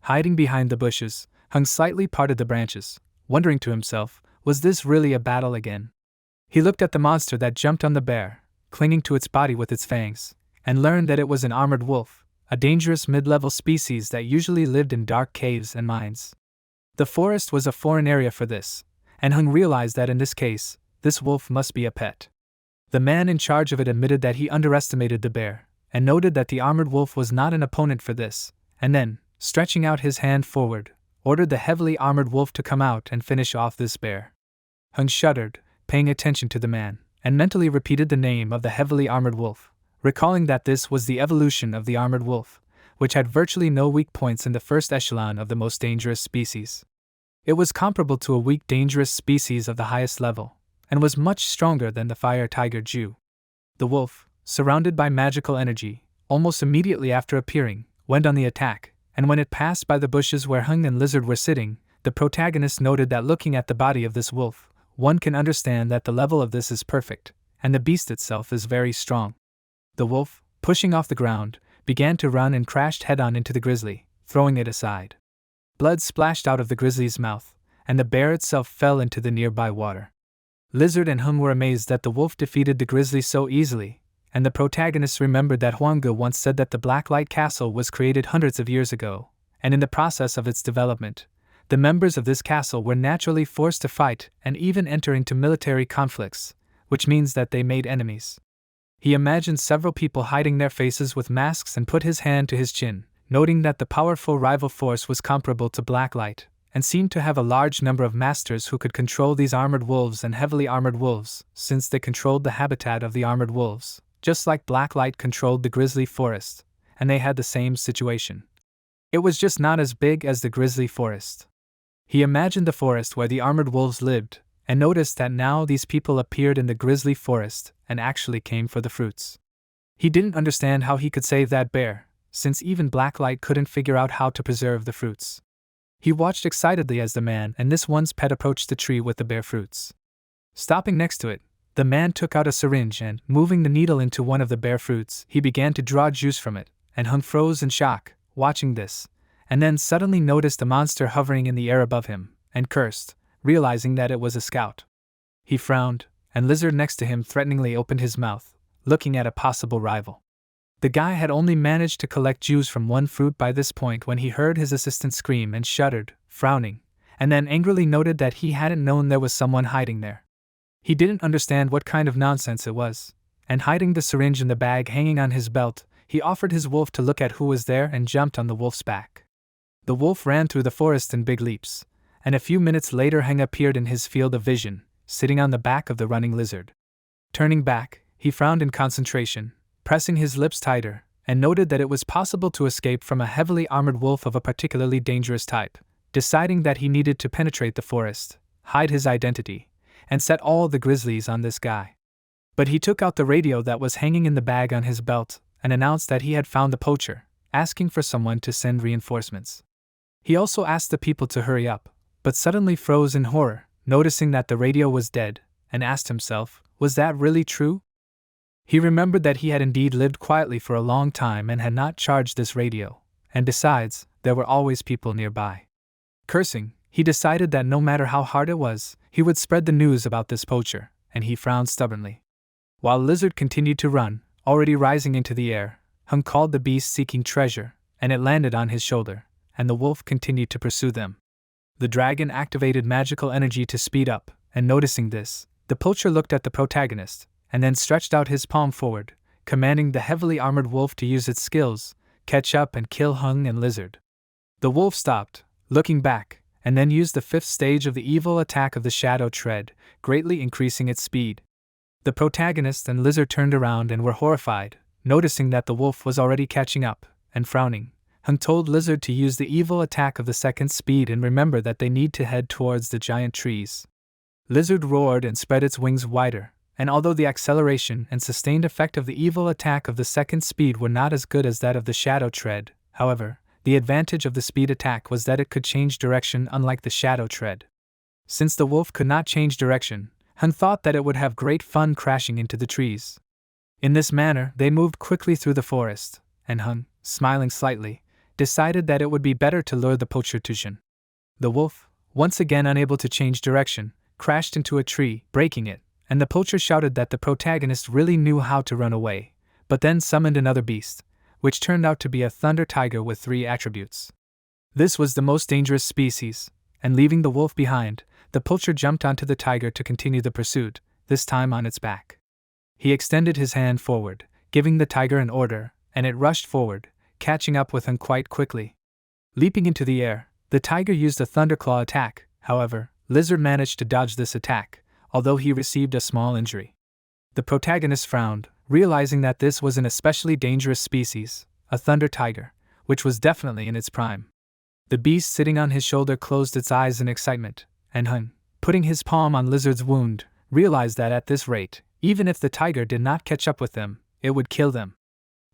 Hiding behind the bushes, Hung slightly parted the branches, wondering to himself, was this really a battle again? He looked at the monster that jumped on the bear, clinging to its body with its fangs, and learned that it was an armored wolf, a dangerous mid-level species that usually lived in dark caves and mines. The forest was a foreign area for this, and Hung realized that in this case, this wolf must be a pet. The man in charge of it admitted that he underestimated the bear, and noted that the armored wolf was not an opponent for this, and then, stretching out his hand forward, ordered the heavily armored wolf to come out and finish off this bear. Hung shuddered, paying attention to the man, and mentally repeated the name of the heavily armored wolf, recalling that this was the evolution of the armored wolf, which had virtually no weak points in the first echelon of the most dangerous species. It was comparable to a weak dangerous species of the highest level, and was much stronger than the fire tiger Ju. The wolf, surrounded by magical energy, almost immediately after appearing, went on the attack, and when it passed by the bushes where Hung and Lizard were sitting, the protagonist noted that looking at the body of this wolf, one can understand that the level of this is perfect, and the beast itself is very strong. The wolf, pushing off the ground, began to run and crashed head-on into the grizzly, throwing it aside. Blood splashed out of the grizzly's mouth, and the bear itself fell into the nearby water. Lizard and Hung were amazed that the wolf defeated the grizzly so easily, and the protagonists remembered that Hwanga once said that the Blacklight castle was created hundreds of years ago, and in the process of its development, the members of this castle were naturally forced to fight and even enter into military conflicts, which means that they made enemies. He imagined several people hiding their faces with masks and put his hand to his chin, noting that the powerful rival force was comparable to Blacklight, and seemed to have a large number of masters who could control these armored wolves and heavily armored wolves, since they controlled the habitat of the armored wolves, just like Blacklight controlled the grizzly forest, and they had the same situation. It was just not as big as the grizzly forest. He imagined the forest where the armored wolves lived, and noticed that now these people appeared in the grizzly forest and actually came for the fruits. He didn't understand how he could save that bear, since even Blacklight couldn't figure out how to preserve the fruits. He watched excitedly as the man and this one's pet approached the tree with the bear fruits. Stopping next to it, the man took out a syringe and, moving the needle into one of the bear fruits, he began to draw juice from it, and Hung froze in shock, watching this, and then suddenly noticed a monster hovering in the air above him, and cursed, realizing that it was a scout. He frowned, and Lizard next to him threateningly opened his mouth, looking at a possible rival. The guy had only managed to collect juice from one fruit by this point when he heard his assistant scream and shuddered, frowning, and then angrily noted that he hadn't known there was someone hiding there. He didn't understand what kind of nonsense it was, and hiding the syringe in the bag hanging on his belt, he offered his wolf to look at who was there and jumped on the wolf's back. The wolf ran through the forest in big leaps, and a few minutes later Hung appeared in his field of vision, sitting on the back of the running lizard. Turning back, he frowned in concentration, pressing his lips tighter, and noted that it was possible to escape from a heavily armored wolf of a particularly dangerous type, deciding that he needed to penetrate the forest, hide his identity, and set all the grizzlies on this guy. But he took out the radio that was hanging in the bag on his belt and announced that he had found the poacher, asking for someone to send reinforcements. He also asked the people to hurry up, but suddenly froze in horror, noticing that the radio was dead, and asked himself, was that really true? He remembered that he had indeed lived quietly for a long time and had not charged this radio, and besides, there were always people nearby. Cursing, he decided that no matter how hard it was, he would spread the news about this poacher, and he frowned stubbornly. While Lizard continued to run, already rising into the air, Hung called the beast seeking treasure, and it landed on his shoulder, and the wolf continued to pursue them. The dragon activated magical energy to speed up, and noticing this, the poacher looked at the protagonist, and then stretched out his palm forward, commanding the heavily armored wolf to use its skills, catch up and kill Hung and Lizard. The wolf stopped, looking back, and then used the fifth stage of the evil attack of the Shadow Tread, greatly increasing its speed. The protagonist and Lizard turned around and were horrified, noticing that the wolf was already catching up, and frowning. Hung told Lizard to use the evil attack of the second speed and remember that they need to head towards the giant trees. Lizard roared and spread its wings wider, and although the acceleration and sustained effect of the evil attack of the second speed were not as good as that of the Shadow Tread, however, the advantage of the speed attack was that it could change direction unlike the Shadow Tread. Since the wolf could not change direction, Hung thought that it would have great fun crashing into the trees. In this manner, they moved quickly through the forest, and Hung, smiling slightly, decided that it would be better to lure the poacher to Suhun. The wolf, once again unable to change direction, crashed into a tree, breaking it, and the poacher shouted that the protagonist really knew how to run away, but then summoned another beast, which turned out to be a thunder tiger with 3 attributes. This was the most dangerous species, and leaving the wolf behind, the poacher jumped onto the tiger to continue the pursuit, this time on its back. He extended his hand forward, giving the tiger an order, and it rushed forward, catching up with him quite quickly. Leaping into the air, the tiger used a thunderclaw attack. However, Lizard managed to dodge this attack, although he received a small injury. The protagonist frowned, realizing that this was an especially dangerous species, a thunder tiger, which was definitely in its prime. The beast sitting on his shoulder closed its eyes in excitement, and Hung, putting his palm on Lizard's wound, realized that at this rate, even if the tiger did not catch up with them, it would kill them.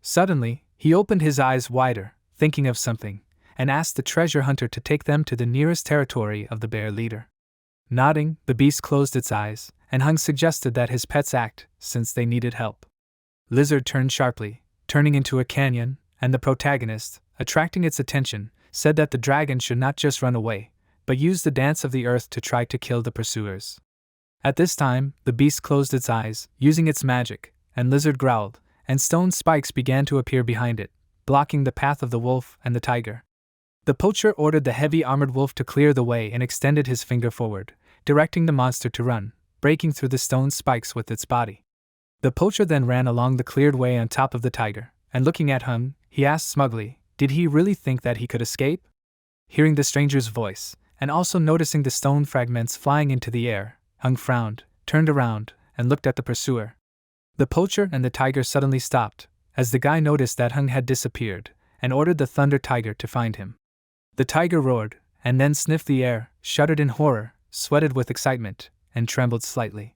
Suddenly, he opened his eyes wider, thinking of something, and asked the treasure hunter to take them to the nearest territory of the bear leader. Nodding, the beast closed its eyes, and Hung suggested that his pets act, since they needed help. Lizard turned sharply, turning into a canyon, and the protagonist, attracting its attention, said that the dragon should not just run away, but use the dance of the earth to try to kill the pursuers. At this time, the beast closed its eyes, using its magic, and Lizard growled, and stone spikes began to appear behind it, blocking the path of the wolf and the tiger. The poacher ordered the heavy armored wolf to clear the way and extended his finger forward, directing the monster to run, breaking through the stone spikes with its body. The poacher then ran along the cleared way on top of the tiger, and looking at Hung, he asked smugly, did he really think that he could escape? Hearing the stranger's voice, and also noticing the stone fragments flying into the air, Hung frowned, turned around, and looked at the pursuer. The poacher and the tiger suddenly stopped, as the guy noticed that Hung had disappeared, and ordered the thunder tiger to find him. The tiger roared, and then sniffed the air, shuddered in horror, sweated with excitement, and trembled slightly.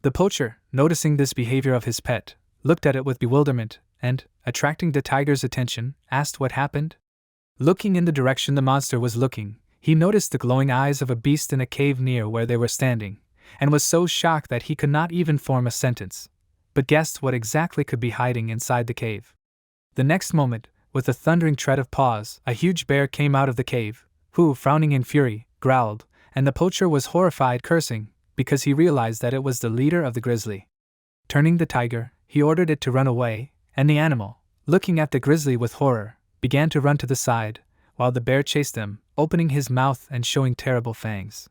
The poacher, noticing this behavior of his pet, looked at it with bewilderment, and, attracting the tiger's attention, asked what happened. Looking in the direction the monster was looking, he noticed the glowing eyes of a beast in a cave near where they were standing, and was so shocked that he could not even form a sentence, but guessed what exactly could be hiding inside the cave. The next moment, with a thundering tread of paws, a huge bear came out of the cave, who, frowning in fury, growled, and the poacher was horrified, cursing, because he realized that it was the leader of the grizzly. Turning the tiger, he ordered it to run away, and the animal, looking at the grizzly with horror, began to run to the side, while the bear chased them, opening his mouth and showing terrible fangs.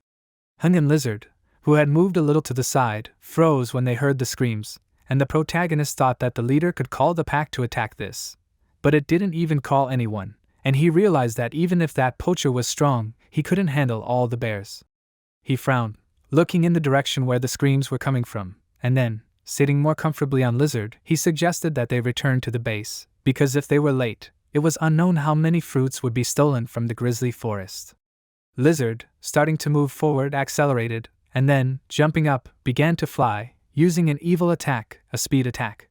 Hung and Lizard, who had moved a little to the side, froze when they heard the screams, and the protagonist thought that the leader could call the pack to attack this. But it didn't even call anyone, and he realized that even if that poacher was strong, he couldn't handle all the bears. He frowned, looking in the direction where the screams were coming from, and then, sitting more comfortably on Lizard, he suggested that they return to the base, because if they were late, it was unknown how many fruits would be stolen from the grizzly forest. Lizard, starting to move forward, accelerated, and then, jumping up, began to fly, using an evil attack, a speed attack.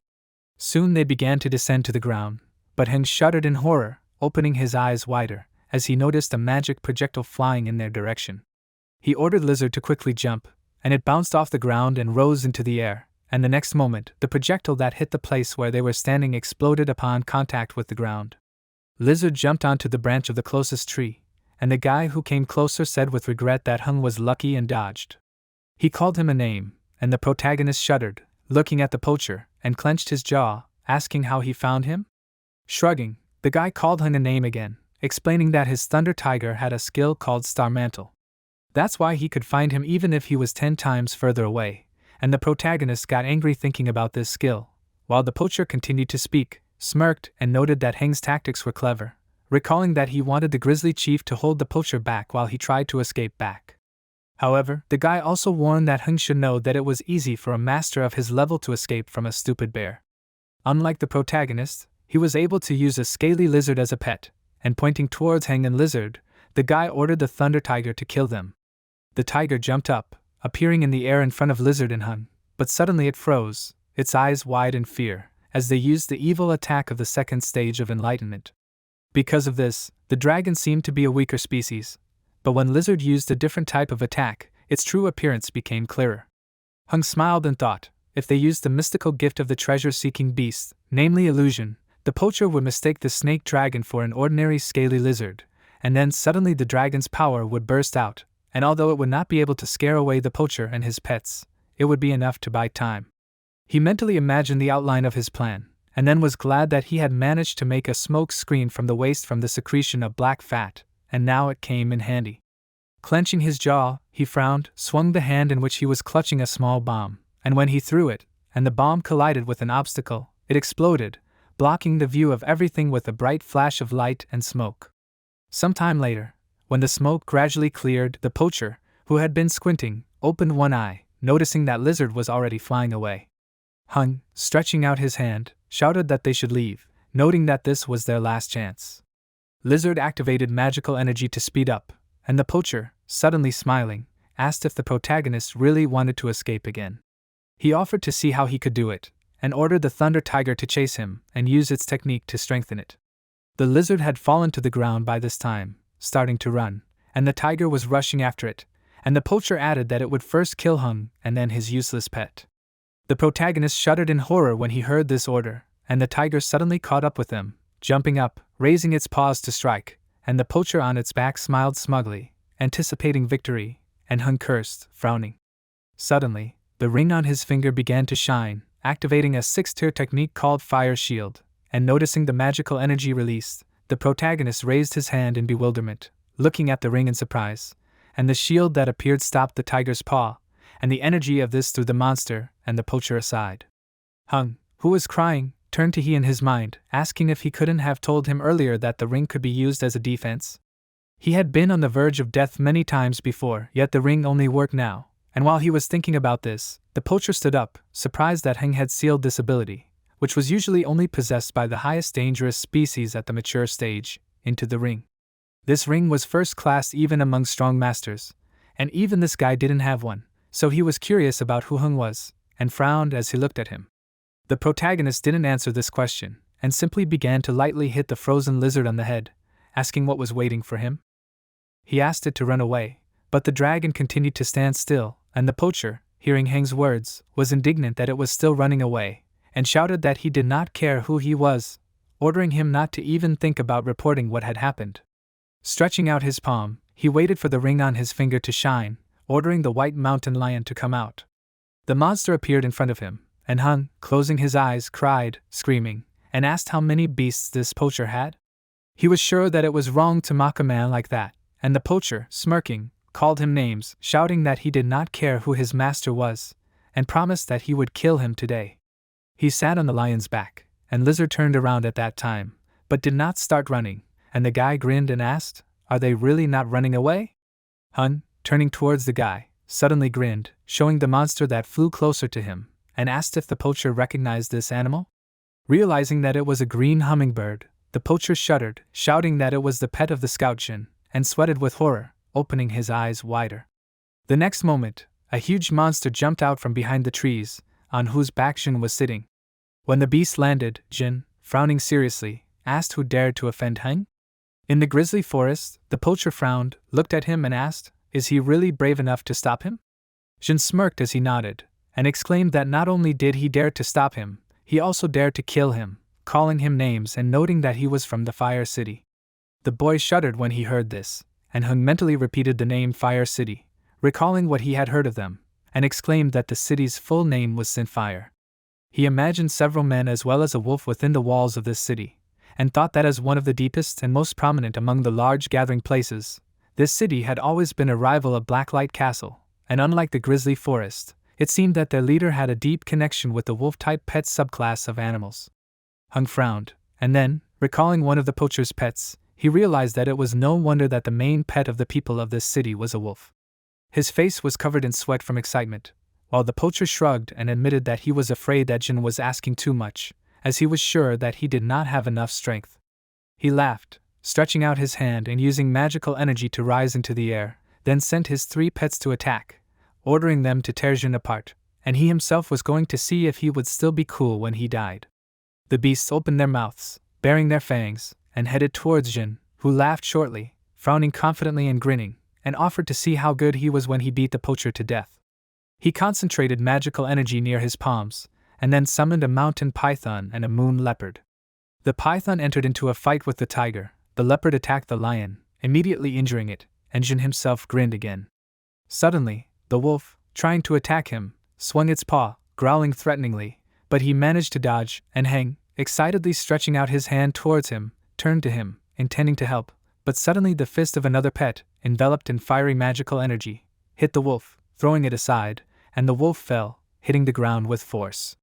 Soon they began to descend to the ground, but Heng shuddered in horror, opening his eyes wider, as he noticed a magic projectile flying in their direction. He ordered Lizard to quickly jump, and it bounced off the ground and rose into the air, and the next moment, the projectile that hit the place where they were standing exploded upon contact with the ground. Lizard jumped onto the branch of the closest tree, and the guy who came closer said with regret that Hung was lucky and dodged. He called him a name, and the protagonist shuddered, looking at the poacher, and clenched his jaw, asking how he found him. Shrugging, the guy called Hung a name again, explaining that his Thunder Tiger had a skill called Star Mantle. That's why he could find him even if he was 10 times further away, and the protagonist got angry thinking about this skill, while the poacher continued to speak, smirked, and noted that Heng's tactics were clever, recalling that he wanted the grizzly chief to hold the poacher back while he tried to escape back. However, the guy also warned that Heng should know that it was easy for a master of his level to escape from a stupid bear. Unlike the protagonist, he was able to use a scaly lizard as a pet, and pointing towards Heng and Lizard, the guy ordered the Thunder Tiger to kill them. The tiger jumped up, appearing in the air in front of Lizard and Heng, but suddenly it froze, its eyes wide in fear, as they used the evil attack of the second stage of enlightenment. Because of this, the dragon seemed to be a weaker species, but when Lizard used a different type of attack, its true appearance became clearer. Hung smiled and thought, if they used the mystical gift of the treasure-seeking beast, namely illusion, the poacher would mistake the snake dragon for an ordinary scaly lizard, and then suddenly the dragon's power would burst out, and although it would not be able to scare away the poacher and his pets, it would be enough to buy time. He mentally imagined the outline of his plan, and then was glad that he had managed to make a smoke screen from the waste from the secretion of black fat, and now it came in handy. Clenching his jaw, he frowned, swung the hand in which he was clutching a small bomb, and when he threw it, and the bomb collided with an obstacle, it exploded, blocking the view of everything with a bright flash of light and smoke. Some time later, when the smoke gradually cleared, the poacher, who had been squinting, opened one eye, noticing that Lizard was already flying away. Hung, stretching out his hand, shouted that they should leave, noting that this was their last chance. Lizard activated magical energy to speed up, and the poacher, suddenly smiling, asked if the protagonist really wanted to escape again. He offered to see how he could do it, and ordered the Thunder Tiger to chase him and use its technique to strengthen it. The lizard had fallen to the ground by this time, starting to run, and the tiger was rushing after it, and the poacher added that it would first kill Hung and then his useless pet. The protagonist shuddered in horror when he heard this order, and the tiger suddenly caught up with them, jumping up, raising its paws to strike, and the poacher on its back smiled smugly, anticipating victory, and Hung cursed, frowning. Suddenly, the ring on his finger began to shine, activating a 6-tier technique called Fire Shield, and noticing the magical energy released, the protagonist raised his hand in bewilderment, looking at the ring in surprise, and the shield that appeared stopped the tiger's paw, and the energy of this threw the monster and the poacher aside. Hung, who was crying, turned to he in his mind, asking if he couldn't have told him earlier that the ring could be used as a defense. He had been on the verge of death many times before, yet the ring only worked now, and while he was thinking about this, the poacher stood up, surprised that Heng had sealed this ability, which was usually only possessed by the highest dangerous species at the mature stage, into the ring. This ring was first class even among strong masters, and even this guy didn't have one, so he was curious about who Hung was, and frowned as he looked at him. The protagonist didn't answer this question, and simply began to lightly hit the frozen lizard on the head, asking what was waiting for him. He asked it to run away, but the dragon continued to stand still, and the poacher, hearing Heng's words, was indignant that it was still running away, and shouted that he did not care who he was, ordering him not to even think about reporting what had happened. Stretching out his palm, he waited for the ring on his finger to shine, ordering the white mountain lion to come out. The monster appeared in front of him, and Hung, closing his eyes, cried, screaming, and asked how many beasts this poacher had. He was sure that it was wrong to mock a man like that, and the poacher, smirking, called him names, shouting that he did not care who his master was, and promised that he would kill him today. He sat on the lion's back, and Lizard turned around at that time, but did not start running, and the guy grinned and asked, "Are they really not running away?" Hun, turning towards the guy, suddenly grinned, showing the monster that flew closer to him, and asked if the poacher recognized this animal. Realizing that it was a green hummingbird, the poacher shuddered, shouting that it was the pet of the scout Jin, and sweated with horror, opening his eyes wider. The next moment, a huge monster jumped out from behind the trees, on whose back Jin was sitting. When the beast landed, Jin, frowning seriously, asked who dared to offend Hun. In the grizzly forest, the poacher frowned, looked at him and asked, "Is he really brave enough to stop him?" Jin smirked as he nodded, and exclaimed that not only did he dare to stop him, he also dared to kill him, calling him names and noting that he was from the Fire City. The boy shuddered when he heard this, and Hun mentally repeated the name Fire City, recalling what he had heard of them, and exclaimed that the city's full name was Sinfire. He imagined several men as well as a wolf within the walls of this city, and thought that as one of the deepest and most prominent among the large gathering places, this city had always been a rival of Blacklight Castle, and unlike the grizzly forest, it seemed that their leader had a deep connection with the wolf-type pet subclass of animals. Hung frowned, and then, recalling one of the poacher's pets, he realized that it was no wonder that the main pet of the people of this city was a wolf. His face was covered in sweat from excitement, while the poacher shrugged and admitted that he was afraid that Jin was asking too much, as he was sure that he did not have enough strength. He laughed, stretching out his hand and using magical energy to rise into the air, then sent his 3 pets to attack, ordering them to tear Jin apart, and he himself was going to see if he would still be cool when he died. The beasts opened their mouths, baring their fangs, and headed towards Jin, who laughed shortly, frowning confidently and grinning, and offered to see how good he was when he beat the poacher to death. He concentrated magical energy near his palms, and then summoned a mountain python and a moon leopard. The python entered into a fight with the tiger, the leopard attacked the lion, immediately injuring it, and Jin himself grinned again. Suddenly, the wolf, trying to attack him, swung its paw, growling threateningly, but he managed to dodge and hang, excitedly stretching out his hand towards him, turned to him, intending to help, but suddenly the fist of another pet, enveloped in fiery magical energy, hit the wolf, throwing it aside, and the wolf fell, hitting the ground with force.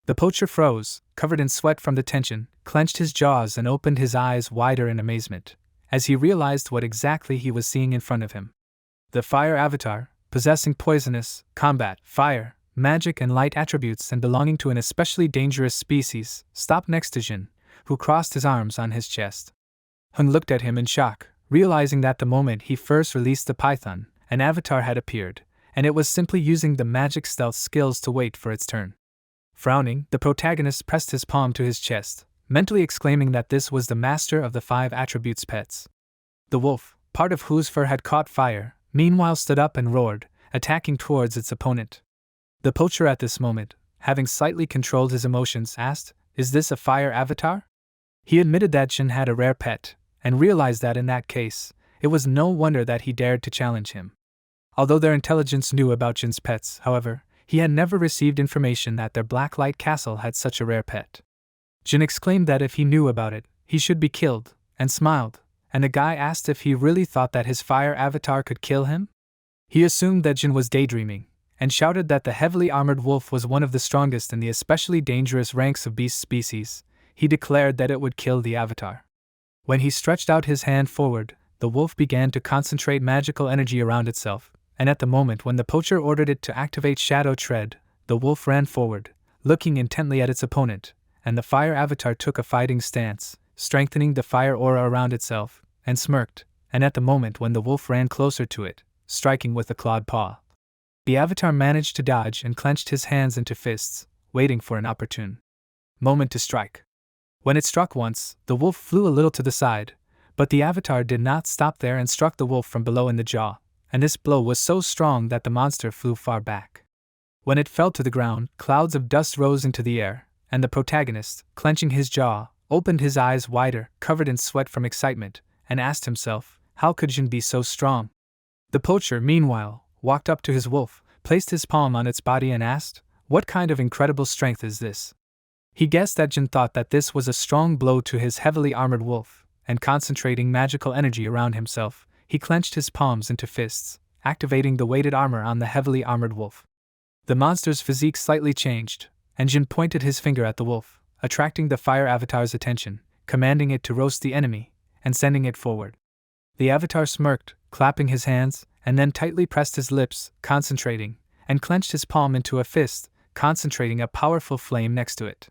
The poacher froze, covered in sweat from the tension, clenched his jaws and opened his eyes wider in amazement, as he realized what exactly he was seeing in front of him. The fire avatar, possessing poisonous, combat, fire, magic and light attributes and belonging to an especially dangerous species, stopped next to Jin, who crossed his arms on his chest. Hung looked at him in shock, realizing that the moment he first released the python, an avatar had appeared, and it was simply using the magic stealth skills to wait for its turn. Frowning, the protagonist pressed his palm to his chest, mentally exclaiming that this was the master of the 5 attributes pets. The wolf, part of whose fur had caught fire, meanwhile stood up and roared, attacking towards its opponent. The poacher at this moment, having slightly controlled his emotions, asked, "Is this a fire avatar?" He admitted that Jin had a rare pet, and realized that in that case, it was no wonder that he dared to challenge him. Although their intelligence knew about Jin's pets, however, he had never received information that their Blacklight Castle had such a rare pet. Jin exclaimed that if he knew about it, he should be killed, and smiled, and the guy asked if he really thought that his fire avatar could kill him. He assumed that Jin was daydreaming, and shouted that the heavily armored wolf was one of the strongest in the especially dangerous ranks of beast species. He declared that it would kill the avatar. When he stretched out his hand forward, the wolf began to concentrate magical energy around itself, and at the moment when the poacher ordered it to activate Shadow Tread, the wolf ran forward, looking intently at its opponent, and the fire avatar took a fighting stance, strengthening the fire aura around itself, and smirked, and at the moment when the wolf ran closer to it, striking with a clawed paw. The avatar managed to dodge and clenched his hands into fists, waiting for an opportune moment to strike. When it struck once, the wolf flew a little to the side, but the avatar did not stop there and struck the wolf from below in the jaw, and this blow was so strong that the monster flew far back. When it fell to the ground, clouds of dust rose into the air, and the protagonist, clenching his jaw, opened his eyes wider, covered in sweat from excitement, and asked himself, how could Jin be so strong? The poacher, meanwhile, walked up to his wolf, placed his palm on its body and asked, "What kind of incredible strength is this?" He guessed that Jin thought that this was a strong blow to his heavily armored wolf, and concentrating magical energy around himself, he clenched his palms into fists, activating the weighted armor on the heavily armored wolf. The monster's physique slightly changed, and Jin pointed his finger at the wolf, attracting the fire avatar's attention, commanding it to roast the enemy, and sending it forward. The avatar smirked, clapping his hands, and then tightly pressed his lips, concentrating, and clenched his palm into a fist, concentrating a powerful flame next to it.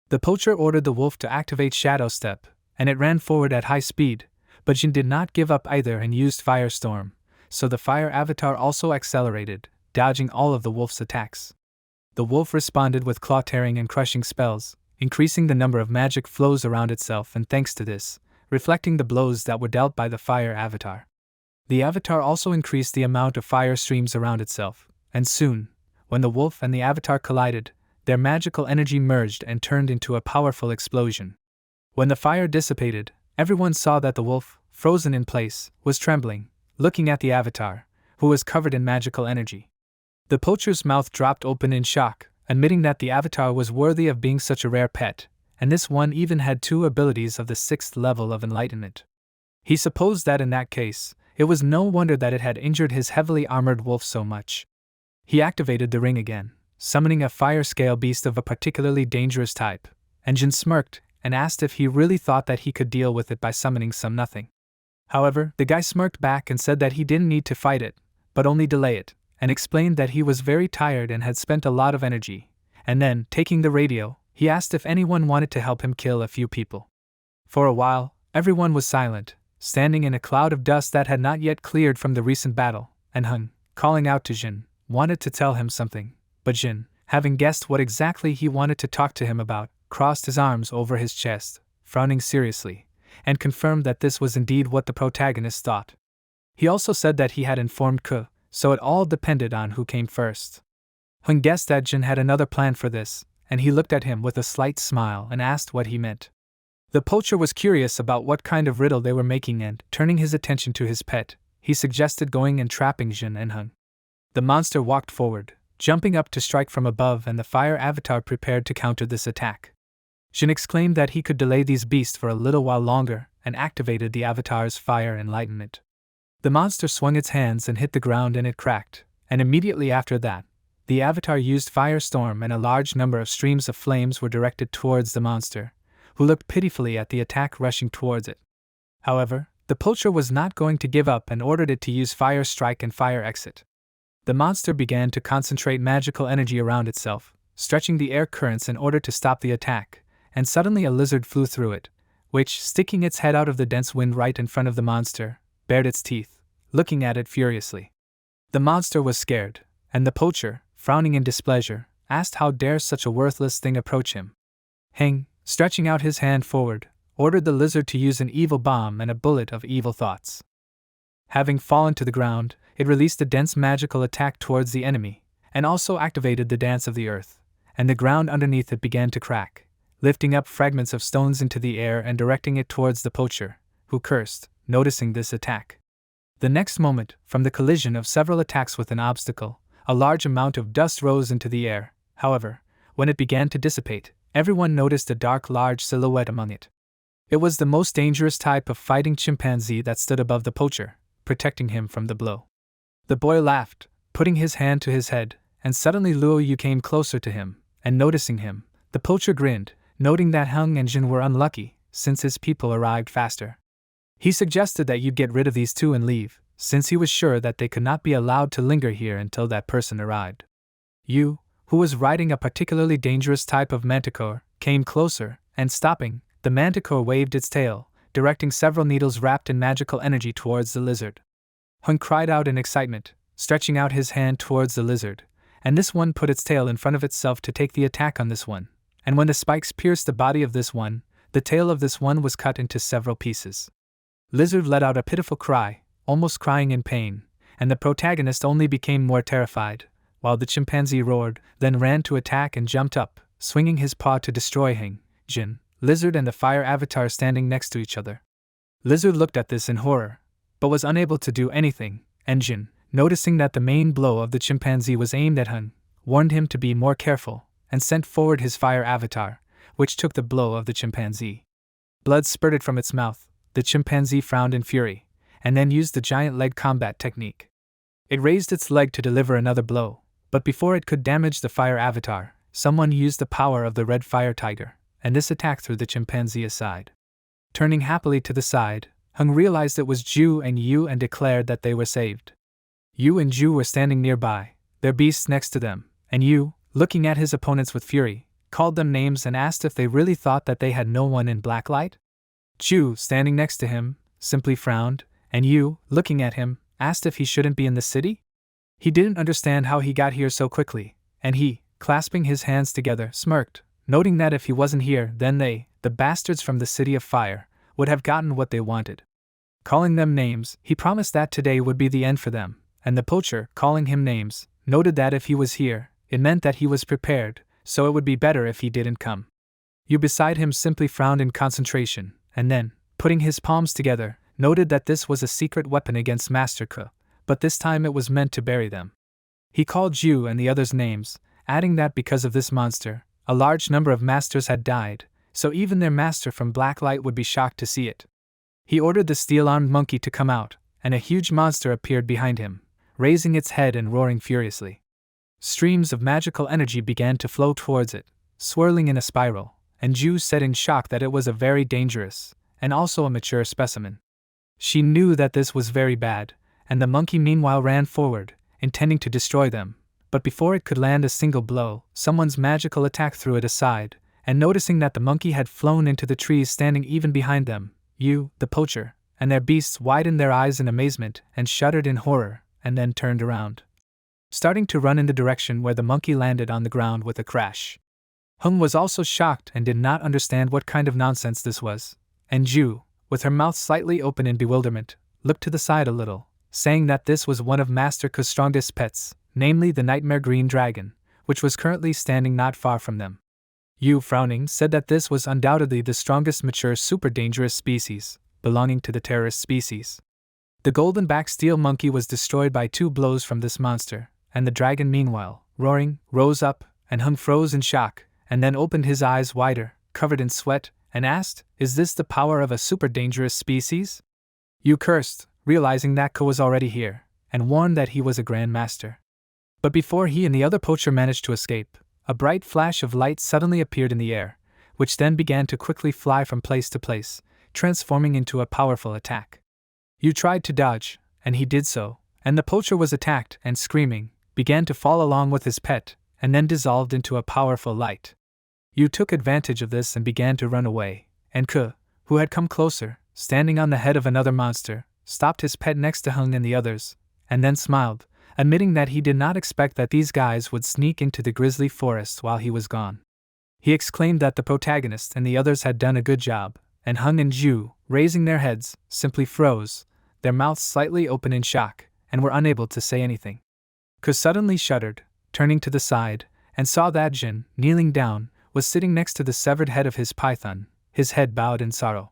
The poacher ordered the wolf to activate Shadow Step, and it ran forward at high speed, but Jin did not give up either and used Firestorm, so the fire avatar also accelerated, dodging all of the wolf's attacks. The wolf responded with claw-tearing and crushing spells, increasing the number of magic flows around itself, and thanks to this, reflecting the blows that were dealt by the fire avatar. The avatar also increased the amount of fire streams around itself, and soon, when the wolf and the avatar collided, their magical energy merged and turned into a powerful explosion. When the fire dissipated, everyone saw that the wolf, frozen in place, was trembling, looking at the avatar, who was covered in magical energy. The poacher's mouth dropped open in shock, admitting that the avatar was worthy of being such a rare pet, and this one even had 2 abilities of the 6th level of enlightenment. He supposed that in that case, it was no wonder that it had injured his heavily armored wolf so much. He activated the ring again, summoning a fire scale beast of a particularly dangerous type, and Jin smirked and asked if he really thought that he could deal with it by summoning some nothing. However, the guy smirked back and said that he didn't need to fight it, but only delay it, and explained that he was very tired and had spent a lot of energy, and then, taking the radio, he asked if anyone wanted to help him kill a few people. For a while, everyone was silent, standing in a cloud of dust that had not yet cleared from the recent battle, and Hun, calling out to Jin, wanted to tell him something, but Jin, having guessed what exactly he wanted to talk to him about, crossed his arms over his chest, frowning seriously, and confirmed that this was indeed what the protagonist thought. He also said that he had informed Ke, so it all depended on who came first. Hun guessed that Jin had another plan for this, and he looked at him with a slight smile and asked what he meant. The poacher was curious about what kind of riddle they were making, and, turning his attention to his pet, he suggested going and trapping Jin and Hun. The monster walked forward, jumping up to strike from above, and the fire avatar prepared to counter this attack. Jin exclaimed that he could delay these beasts for a little while longer, and activated the avatar's fire enlightenment. The monster swung its hands and hit the ground, and it cracked, and immediately after that, the avatar used Firestorm, and a large number of streams of flames were directed towards the monster, who looked pitifully at the attack rushing towards it. However, the poacher was not going to give up and ordered it to use Fire Strike and Fire Exit. The monster began to concentrate magical energy around itself, stretching the air currents in order to stop the attack, and suddenly a lizard flew through it, which, sticking its head out of the dense wind right in front of the monster, bared its teeth, looking at it furiously. The monster was scared, and the poacher, frowning in displeasure, asked how dare such a worthless thing approach him. Heng, stretching out his hand forward, ordered the lizard to use an evil bomb and a bullet of evil thoughts. Having fallen to the ground, it released a dense magical attack towards the enemy, and also activated the dance of the earth, and the ground underneath it began to crack, lifting up fragments of stones into the air and directing it towards the poacher, who cursed, noticing this attack. The next moment, from the collision of several attacks with an obstacle, a large amount of dust rose into the air. However, when it began to dissipate, everyone noticed a dark, large silhouette among it. It was the most dangerous type of fighting chimpanzee that stood above the poacher, protecting him from the blow. The boy laughed, putting his hand to his head, and suddenly Luo Yu came closer to him, and noticing him, the poacher grinned, noting that Hung and Jin were unlucky, since his people arrived faster. He suggested that you get rid of these two and leave, since he was sure that they could not be allowed to linger here until that person arrived. Yu, who was riding a particularly dangerous type of manticore, came closer, and stopping, the manticore waved its tail, directing several needles wrapped in magical energy towards the lizard. Hung cried out in excitement, stretching out his hand towards the lizard, and this one put its tail in front of itself to take the attack on this one, and when the spikes pierced the body of this one, the tail of this one was cut into several pieces. Lizard let out a pitiful cry, almost crying in pain, and the protagonist only became more terrified, while the chimpanzee roared, then ran to attack and jumped up, swinging his paw to destroy Heng, Jin, Lizard and the fire avatar standing next to each other. Lizard looked at this in horror, but was unable to do anything, and Jin, noticing that the main blow of the chimpanzee was aimed at Hun, warned him to be more careful, and sent forward his fire avatar, which took the blow of the chimpanzee. Blood spurted from its mouth. The chimpanzee frowned in fury, and then used the giant leg combat technique. It raised its leg to deliver another blow, but before it could damage the fire avatar, someone used the power of the red fire tiger, and this attack threw the chimpanzee aside. Turning happily to the side, Hung realized it was Ju and Yu and declared that they were saved. Yu and Ju were standing nearby, their beasts next to them, and Yu, looking at his opponents with fury, called them names and asked if they really thought that they had no one in Blacklight. Ju, standing next to him, simply frowned, and Yu, looking at him, asked if he shouldn't be in the city? He didn't understand how he got here so quickly, and he, clasping his hands together, smirked, noting that if he wasn't here, then they, the bastards from the City of Fire, would have gotten what they wanted. Calling them names, he promised that today would be the end for them, and the poacher, calling him names, noted that if he was here, it meant that he was prepared, so it would be better if he didn't come. Yu beside him simply frowned in concentration, and then, putting his palms together, noted that this was a secret weapon against Master Ke, but this time it was meant to bury them. He called Ju and the others names, adding that because of this monster, a large number of masters had died, so even their master from Blacklight would be shocked to see it. He ordered the steel-armed monkey to come out, and a huge monster appeared behind him, raising its head and roaring furiously. Streams of magical energy began to flow towards it, swirling in a spiral, and Ju said in shock that it was a very dangerous, and also a mature specimen. She knew that this was very bad, and the monkey meanwhile ran forward, intending to destroy them, but before it could land a single blow, someone's magical attack threw it aside, and noticing that the monkey had flown into the trees standing even behind them, Yu, the poacher, and their beasts widened their eyes in amazement and shuddered in horror, and then turned around, starting to run in the direction where the monkey landed on the ground with a crash. Hung was also shocked and did not understand what kind of nonsense this was, and Ju, with her mouth slightly open in bewilderment, looked to the side a little, saying that this was one of Master Ke's strongest pets, namely the nightmare green dragon, which was currently standing not far from them. Yu, frowning, said that this was undoubtedly the strongest mature super dangerous species, belonging to the terrorist species. The golden-backed steel monkey was destroyed by 2 blows from this monster, and the dragon meanwhile, roaring, rose up, and Hung froze in shock, and then opened his eyes wider, covered in sweat, and asked, "Is this the power of a super dangerous species?" Yu cursed, realizing that Ke was already here, and warned that he was a Grand Master. But before he and the other poacher managed to escape, a bright flash of light suddenly appeared in the air, which then began to quickly fly from place to place, transforming into a powerful attack. Yu tried to dodge, and he did so, and the poacher was attacked and, screaming, began to fall along with his pet, and then dissolved into a powerful light. Yu took advantage of this and began to run away, and Ke, who had come closer, standing on the head of another monster, stopped his pet next to Hung and the others, and then smiled, admitting that he did not expect that these guys would sneak into the grizzly forest while he was gone. He exclaimed that the protagonist and the others had done a good job, and Hung and Ju, raising their heads, simply froze, their mouths slightly open in shock, and were unable to say anything. Ke suddenly shuddered, turning to the side, and saw that Jin, kneeling down, was sitting next to the severed head of his python, his head bowed in sorrow.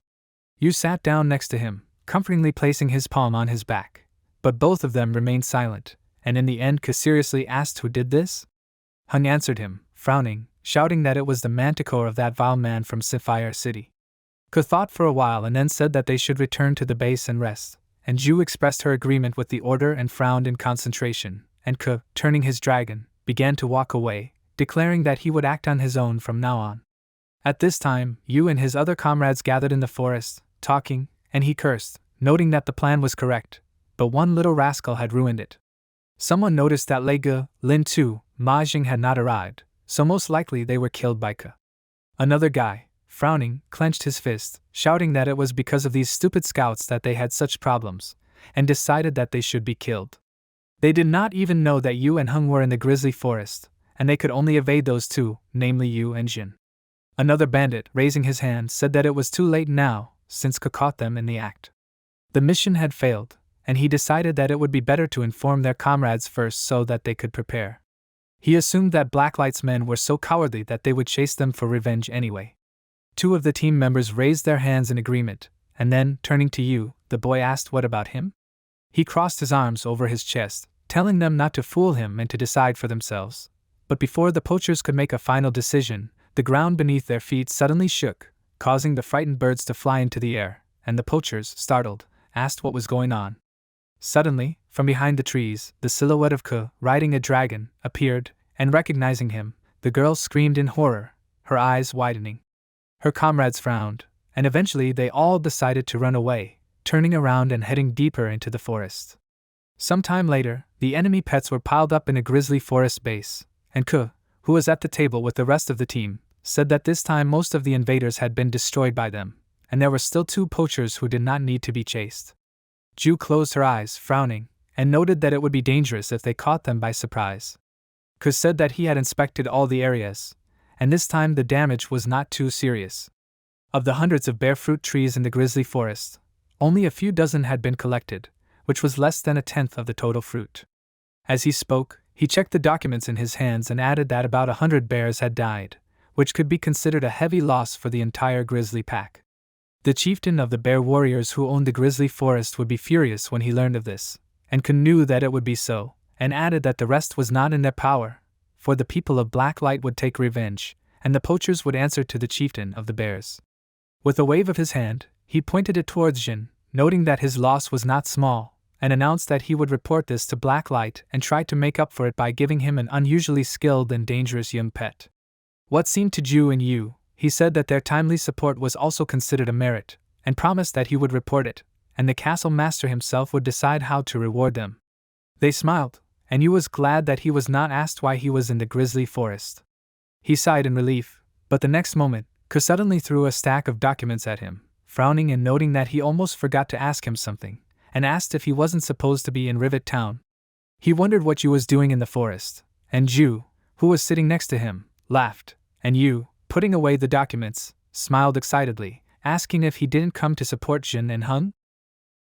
Yu sat down next to him, comfortingly placing his palm on his back, but both of them remained silent, and in the end Ke seriously asked who did this? Hung answered him, frowning, shouting that it was the manticore of that vile man from Sapphire City. Ke thought for a while and then said that they should return to the base and rest, and Ju expressed her agreement with the order and frowned in concentration, and Ke, turning his dragon, began to walk away, declaring that he would act on his own from now on. At this time, Yu and his other comrades gathered in the forest, talking, and he cursed, noting that the plan was correct, but one little rascal had ruined it. Someone noticed that Lei Ge, Lin Tu, Ma Jing had not arrived, so most likely they were killed by Ke. Another guy, frowning, clenched his fist, shouting that it was because of these stupid scouts that they had such problems, and decided that they should be killed. They did not even know that Yu and Hung were in the grizzly forest, and they could only evade those two, namely Yu and Jin. Another bandit, raising his hand, said that it was too late now, since Ke caught them in the act. The mission had failed, and he decided that it would be better to inform their comrades first so that they could prepare. He assumed that Blacklight's men were so cowardly that they would chase them for revenge anyway. 2 of the team members raised their hands in agreement, and then, turning to Yu, the boy asked what about him? He crossed his arms over his chest, telling them not to fool him and to decide for themselves. But before the poachers could make a final decision, the ground beneath their feet suddenly shook, causing the frightened birds to fly into the air, and the poachers, startled, asked what was going on. Suddenly, from behind the trees, the silhouette of Ke, riding a dragon, appeared, and recognizing him, the girl screamed in horror, her eyes widening. Her comrades frowned, and eventually they all decided to run away, turning around and heading deeper into the forest. Some time later, the enemy pets were piled up in a grisly forest base, and Ke, who was at the table with the rest of the team, said that this time most of the invaders had been destroyed by them, and there were still 2 poachers who did not need to be chased. Ju closed her eyes, frowning, and noted that it would be dangerous if they caught them by surprise. Ke said that he had inspected all the areas, and this time the damage was not too serious. Of the hundreds of bare fruit trees in the grisly forest, only a few dozen had been collected, which was less than 1/10 of the total fruit. As he spoke, he checked the documents in his hands and added that about 100 bears had died, which could be considered a heavy loss for the entire grisly pack. The chieftain of the bear warriors who owned the grisly forest would be furious when he learned of this, and Ke knew that it would be so, and added that the rest was not in their power, for the people of Blacklight would take revenge, and the poachers would answer to the chieftain of the bears. With a wave of his hand, he pointed it towards Jin, noting that his loss was not small, and announced that he would report this to Blacklight and try to make up for it by giving him an unusually skilled and dangerous young pet. What seemed to Ju and Yu, he said that their timely support was also considered a merit, and promised that he would report it, and the castle master himself would decide how to reward them. They smiled, and Yu was glad that he was not asked why he was in the grisly forest. He sighed in relief, but the next moment, Ke suddenly threw a stack of documents at him, frowning and noting that he almost forgot to ask him something, and asked if he wasn't supposed to be in Rivet Town. He wondered what Yu was doing in the forest, and Ju, who was sitting next to him, laughed, and Yu, putting away the documents, smiled excitedly, asking if he didn't come to support Jin and Hung.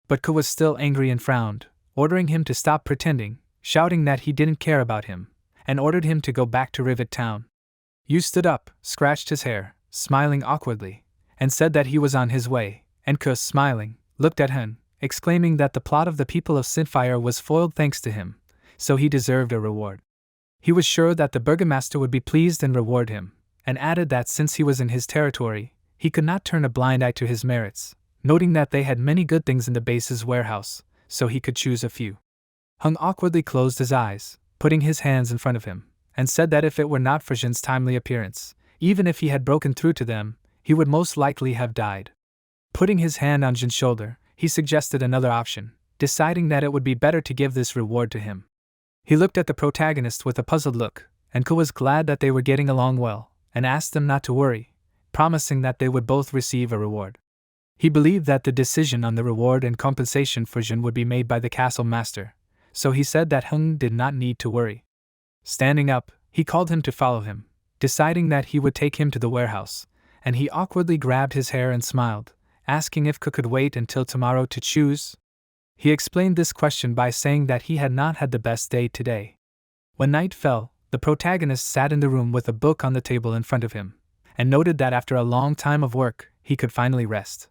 But Ke was still angry and frowned, ordering him to stop pretending, shouting that he didn't care about him, and ordered him to go back to Rivet Town. Yu stood up, scratched his hair, smiling awkwardly, and said that he was on his way, and Ke, smiling, looked at Hun, exclaiming that the plot of the people of Sinfire was foiled thanks to him, so he deserved a reward. He was sure that the burgomaster would be pleased and reward him, and added that since he was in his territory, he could not turn a blind eye to his merits, noting that they had many good things in the base's warehouse, so he could choose a few. Hung awkwardly closed his eyes, putting his hands in front of him, and said that if it were not for Jin's timely appearance, even if he had broken through to them, he would most likely have died. Putting his hand on Jin's shoulder, he suggested another option, deciding that it would be better to give this reward to him. He looked at the protagonist with a puzzled look, and Ke was glad that they were getting along well, and asked them not to worry, promising that they would both receive a reward. He believed that the decision on the reward and compensation for Jin would be made by the castle master, so he said that Hung did not need to worry. Standing up, he called him to follow him, deciding that he would take him to the warehouse, and he awkwardly grabbed his hair and smiled, asking if Ke could wait until tomorrow to choose. He explained this question by saying that he had not had the best day today. When night fell, the protagonist sat in the room with a book on the table in front of him, and noted that after a long time of work, he could finally rest.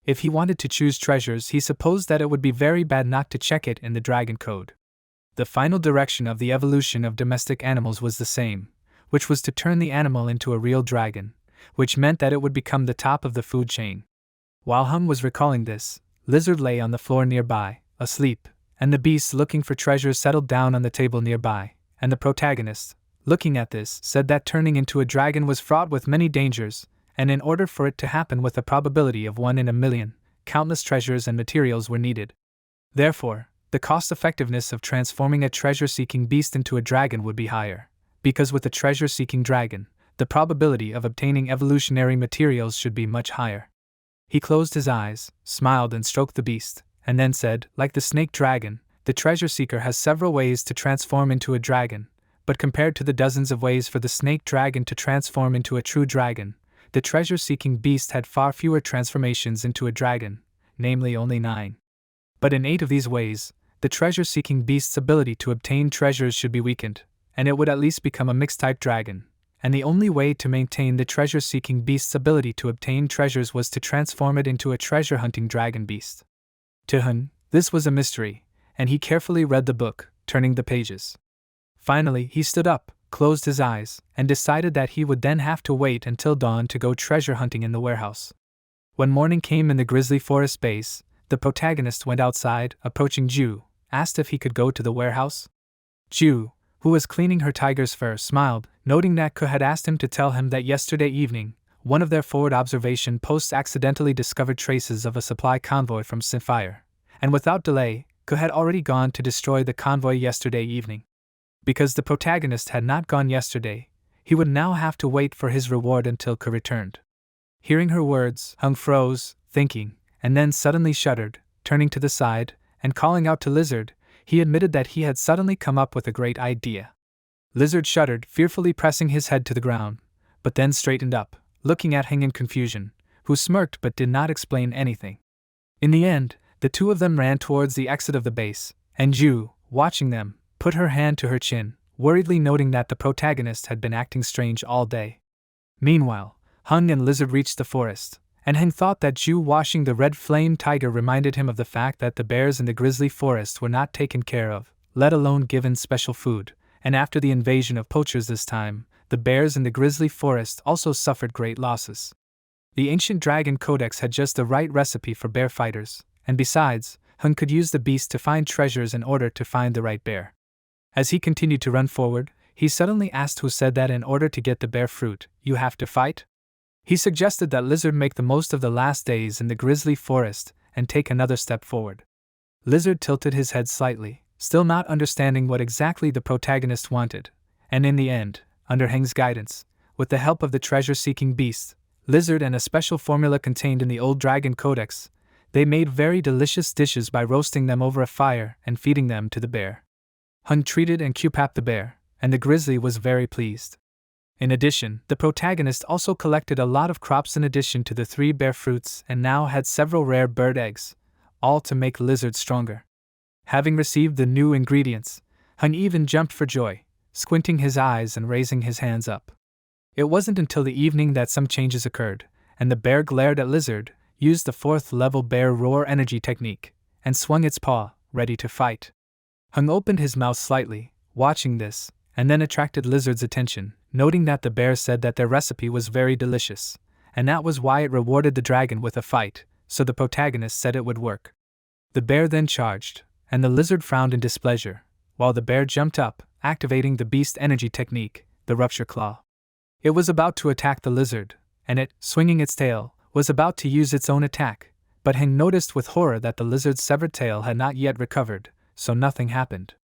If he wanted to choose treasures, he supposed that it would be very bad not to check it in the Dragon Code. The final direction of the evolution of domestic animals was the same, which was to turn the animal into a real dragon, which meant that it would become the top of the food chain. While Hung was recalling this, Lizard lay on the floor nearby, asleep, and the beasts looking for treasures settled down on the table nearby, and the protagonist, looking at this, said that turning into a dragon was fraught with many dangers, and in order for it to happen with a probability of 1 in a million, countless treasures and materials were needed. Therefore, the cost-effectiveness of transforming a treasure-seeking beast into a dragon would be higher, because with a treasure-seeking dragon, the probability of obtaining evolutionary materials should be much higher. He closed his eyes, smiled and stroked the beast, and then said, like the snake dragon, the treasure seeker has several ways to transform into a dragon, but compared to the dozens of ways for the snake dragon to transform into a true dragon, the treasure-seeking beast had far fewer transformations into a dragon, namely only 9. But in 8 of these ways, the treasure-seeking beast's ability to obtain treasures should be weakened, and it would at least become a mixed-type dragon, and the only way to maintain the treasure-seeking beast's ability to obtain treasures was to transform it into a treasure-hunting dragon beast. To Hun, this was a mystery, and he carefully read the book, turning the pages. Finally, he stood up, closed his eyes, and decided that he would then have to wait until dawn to go treasure hunting in the warehouse. When morning came in the grizzly forest base, the protagonist went outside, approaching Ju, asked if he could go to the warehouse. Ju, who was cleaning her tiger's fur, smiled, noting that Ke had asked him to tell him that yesterday evening, one of their forward observation posts accidentally discovered traces of a supply convoy from Sapphire, and without delay, Ke had already gone to destroy the convoy yesterday evening. Because the protagonist had not gone yesterday, he would now have to wait for his reward until Ke returned. Hearing her words, Hung froze, thinking, and then suddenly shuddered, turning to the side, and calling out to Lizard. He admitted that he had suddenly come up with a great idea. Lizard shuddered, fearfully pressing his head to the ground, but then straightened up, looking at Hung in confusion, who smirked but did not explain anything. In the end, the two of them ran towards the exit of the base, and Ju, watching them, put her hand to her chin, worriedly noting that the protagonist had been acting strange all day. Meanwhile, Hung and Lizard reached the forest, and Hung thought that Ju washing the red flame tiger reminded him of the fact that the bears in the grizzly forest were not taken care of, let alone given special food, and after the invasion of poachers this time, the bears in the grizzly forest also suffered great losses. The ancient dragon codex had just the right recipe for bear fighters, and besides, Hung could use the beast to find treasures in order to find the right bear. As he continued to run forward, he suddenly asked who said that in order to get the bear fruit, you have to fight? He suggested that Lizard make the most of the last days in the grizzly forest and take another step forward. Lizard tilted his head slightly, still not understanding what exactly the protagonist wanted, and in the end, under Heng's guidance, with the help of the treasure-seeking beast, Lizard and a special formula contained in the old dragon codex, they made very delicious dishes by roasting them over a fire and feeding them to the bear. Hung treated and cupapped the bear, and the grizzly was very pleased. In addition, the protagonist also collected a lot of crops in addition to the 3 bear fruits and now had several rare bird eggs, all to make Lizard stronger. Having received the new ingredients, Hung even jumped for joy, squinting his eyes and raising his hands up. It wasn't until the evening that some changes occurred, and the bear glared at Lizard, used the 4th level bear roar energy technique, and swung its paw, ready to fight. Hung opened his mouth slightly, watching this, and then attracted Lizard's attention, noting that the bear said that their recipe was very delicious, and that was why it rewarded the dragon with a fight, so the protagonist said it would work. The bear then charged, and the Lizard frowned in displeasure, while the bear jumped up, activating the beast energy technique, the rupture claw. It was about to attack the Lizard, and it, swinging its tail, was about to use its own attack, but Heng noticed with horror that the Lizard's severed tail had not yet recovered, so nothing happened.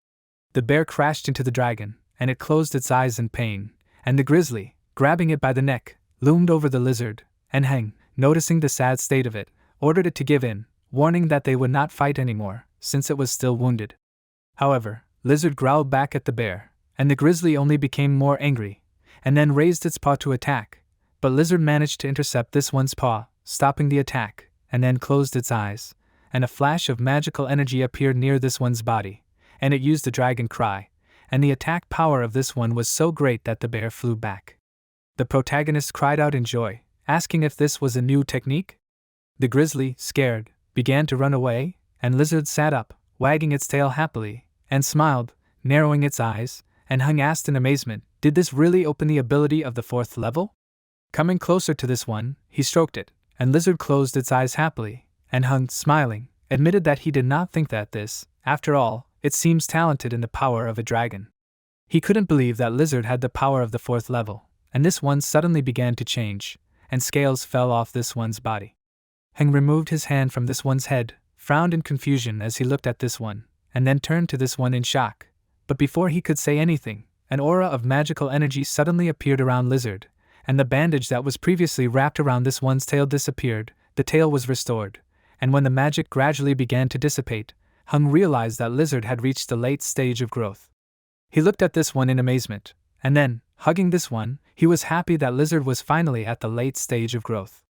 The bear crashed into the dragon, and it closed its eyes in pain, and the grizzly, grabbing it by the neck, loomed over the Lizard, and Heng, noticing the sad state of it, ordered it to give in, warning that they would not fight anymore, since it was still wounded. However, Lizard growled back at the bear, and the grizzly only became more angry, and then raised its paw to attack, but Lizard managed to intercept this one's paw, stopping the attack, and then closed its eyes, and a flash of magical energy appeared near this one's body, and it used the dragon cry, and the attack power of this one was so great that the bear flew back. The protagonist cried out in joy, asking if this was a new technique. The grizzly, scared, began to run away, and Lizard sat up, wagging its tail happily, and smiled, narrowing its eyes, and Hung asked in amazement, did this really open the ability of the 4th level? Coming closer to this one, he stroked it, and Lizard closed its eyes happily, and Hung, smiling, admitted that he did not think that this, after all, it seems talented in the power of a dragon. He couldn't believe that Lizard had the power of the 4th level, and this one suddenly began to change, and scales fell off this one's body. Heng removed his hand from this one's head, frowned in confusion as he looked at this one, and then turned to this one in shock. But before he could say anything, an aura of magical energy suddenly appeared around Lizard, and the bandage that was previously wrapped around this one's tail disappeared, the tail was restored, and when the magic gradually began to dissipate, Hung realized that Lizard had reached the late stage of growth. He looked at this one in amazement, and then, hugging this one, he was happy that Lizard was finally at the late stage of growth.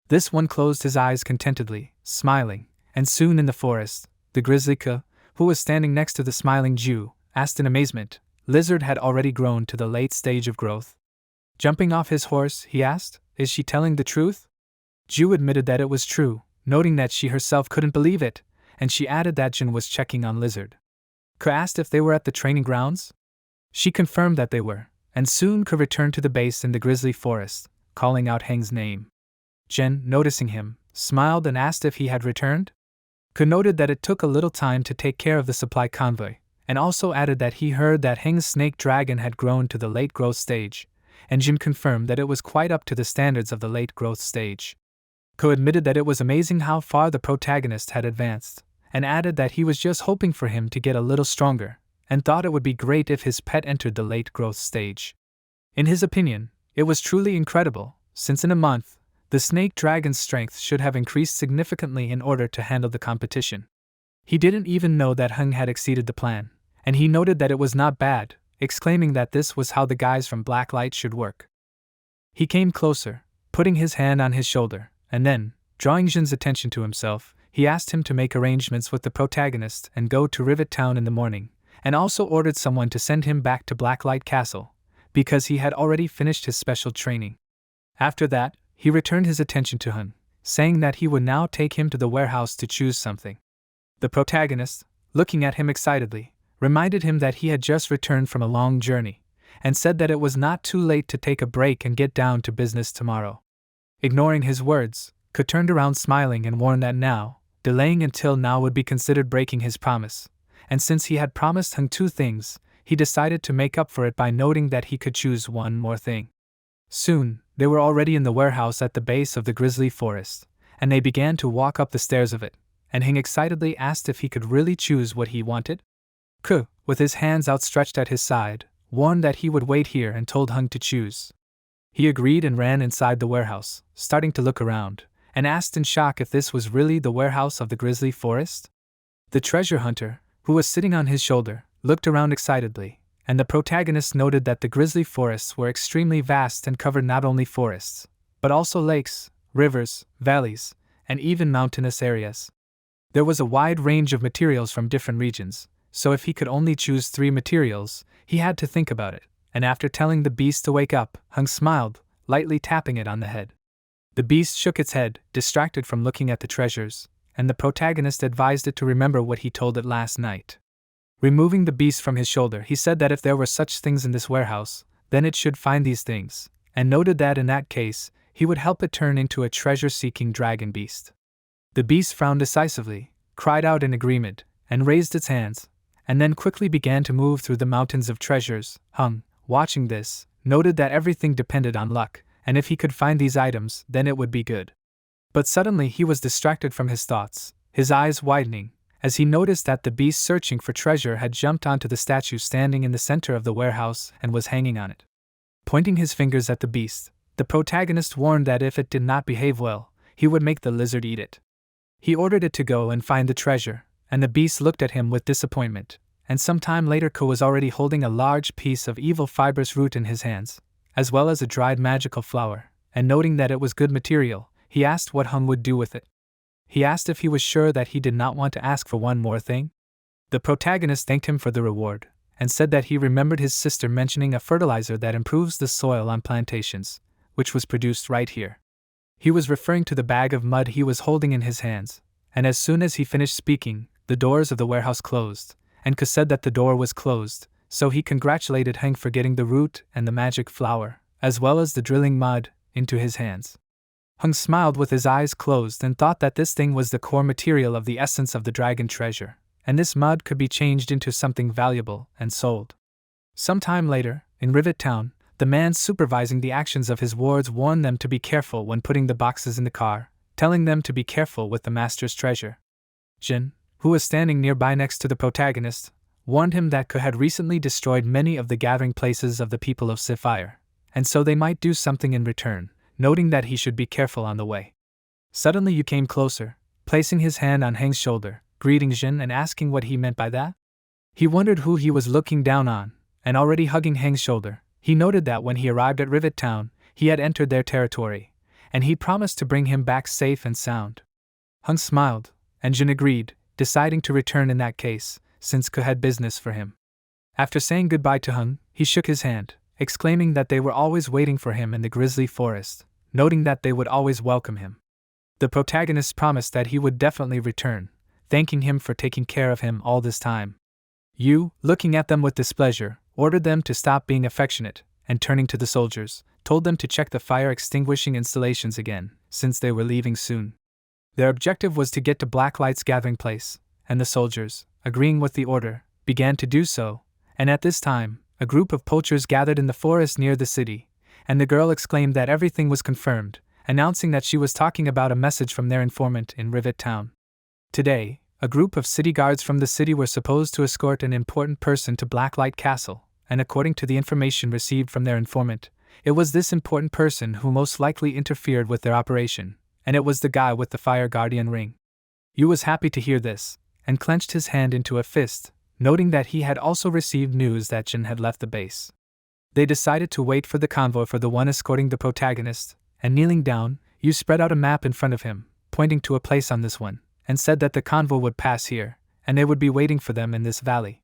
This one closed his eyes contentedly, smiling, and soon in the forest, the grizzly Ke, who was standing next to the smiling Ju, asked in amazement, Lizard had already grown to the late stage of growth. Jumping off his horse, he asked, is she telling the truth? Ju admitted that it was true, noting that she herself couldn't believe it, and she added that Jin was checking on Lizard. Ke asked if they were at the training grounds. She confirmed that they were, and soon Ke returned to the base in the grizzly forest, calling out Heng's name. Jin, noticing him, smiled and asked if he had returned. Ke noted that it took a little time to take care of the supply convoy, and also added that he heard that Heng's snake dragon had grown to the late growth stage, and Jin confirmed that it was quite up to the standards of the late growth stage. Ke admitted that it was amazing how far the protagonist had advanced, and added that he was just hoping for him to get a little stronger, and thought it would be great if his pet entered the late growth stage. In his opinion, it was truly incredible, since in a month, the snake dragon's strength should have increased significantly in order to handle the competition. He didn't even know that Heng had exceeded the plan, and he noted that it was not bad, exclaiming that this was how the guys from Blacklight should work. He came closer, putting his hand on his shoulder, and then, drawing Jin's attention to himself, he asked him to make arrangements with the protagonist and go to Rivet Town in the morning, and also ordered someone to send him back to Blacklight Castle, because he had already finished his special training. After that, he returned his attention to Hun, saying that he would now take him to the warehouse to choose something. The protagonist, looking at him excitedly, reminded him that he had just returned from a long journey, and said that it was not too late to take a break and get down to business tomorrow. Ignoring his words, Ke turned around smiling and warned that now, delaying until now would be considered breaking his promise, and since he had promised Hung 2 things, he decided to make up for it by noting that he could choose one more thing. Soon, they were already in the warehouse at the base of the grizzly forest, and they began to walk up the stairs of it, and Heng excitedly asked if he could really choose what he wanted. Ke, with his hands outstretched at his side, warned that he would wait here and told Heng to choose. He agreed and ran inside the warehouse, starting to look around, and asked in shock if this was really the warehouse of the grizzly forest. The treasure hunter, who was sitting on his shoulder, looked around excitedly, and the protagonist noted that the grizzly forests were extremely vast and covered not only forests, but also lakes, rivers, valleys, and even mountainous areas. There was a wide range of materials from different regions, so if he could only choose 3 materials, he had to think about it, and after telling the beast to wake up, Hung smiled, lightly tapping it on the head. The beast shook its head, distracted from looking at the treasures, and the protagonist advised it to remember what he told it last night. Removing the beast from his shoulder, he said that if there were such things in this warehouse, then it should find these things, and noted that in that case, he would help it turn into a treasure-seeking dragon beast. The beast frowned decisively, cried out in agreement, and raised its hands, and then quickly began to move through the mountains of treasures. Hung, watching this, noted that everything depended on luck, and if he could find these items, then it would be good. But suddenly he was distracted from his thoughts, his eyes widening, as he noticed that the beast searching for treasure had jumped onto the statue standing in the center of the warehouse and was hanging on it. Pointing his fingers at the beast, the protagonist warned that if it did not behave well, he would make the lizard eat it. He ordered it to go and find the treasure, and the beast looked at him with disappointment, and some time later Ke was already holding a large piece of evil fibrous root in his hands, as well as a dried magical flower, and noting that it was good material, he asked what Hung would do with it. He asked if he was sure that he did not want to ask for one more thing. The protagonist thanked him for the reward, and said that he remembered his sister mentioning a fertilizer that improves the soil on plantations, which was produced right here. He was referring to the bag of mud he was holding in his hands, and as soon as he finished speaking, the doors of the warehouse closed, and Ke said that the door was closed, so he congratulated Heng for getting the root and the magic flower, as well as the drilling mud, into his hands. Hung smiled with his eyes closed and thought that this thing was the core material of the essence of the dragon treasure, and this mud could be changed into something valuable and sold. Some time later, in Rivet Town, the man supervising the actions of his wards warned them to be careful when putting the boxes in the car, telling them to be careful with the master's treasure. Jin, who was standing nearby next to the protagonist, warned him that Ke had recently destroyed many of the gathering places of the people of Sapphire, and so they might do something in return, noting that he should be careful on the way. Suddenly Yu came closer, placing his hand on Heng's shoulder, greeting Jin and asking what he meant by that. He wondered who he was looking down on, and already hugging Heng's shoulder, he noted that when he arrived at Rivet Town, he had entered their territory, and he promised to bring him back safe and sound. Hung smiled, and Jin agreed, deciding to return in that case, since Ke had business for him. After saying goodbye to Hung, he shook his hand, exclaiming that they were always waiting for him in the grizzly forest, noting that they would always welcome him. The protagonist promised that he would definitely return, thanking him for taking care of him all this time. Yu, looking at them with displeasure, ordered them to stop being affectionate, and turning to the soldiers, told them to check the fire extinguishing installations again, since they were leaving soon. Their objective was to get to Blacklight's gathering place, and the soldiers, agreeing with the order, began to do so, and at this time, a group of poachers gathered in the forest near the city, and the girl exclaimed that everything was confirmed, announcing that she was talking about a message from their informant in Rivet Town. Today, a group of city guards from the city were supposed to escort an important person to Blacklight Castle, and according to the information received from their informant, it was this important person who most likely interfered with their operation, and it was the guy with the Fire Guardian ring. Yu was happy to hear this, and clenched his hand into a fist, noting that he had also received news that Jin had left the base. They decided to wait for the convoy for the one escorting the protagonist, and kneeling down, Yu spread out a map in front of him, pointing to a place on this one, and said that the convoy would pass here, and they would be waiting for them in this valley.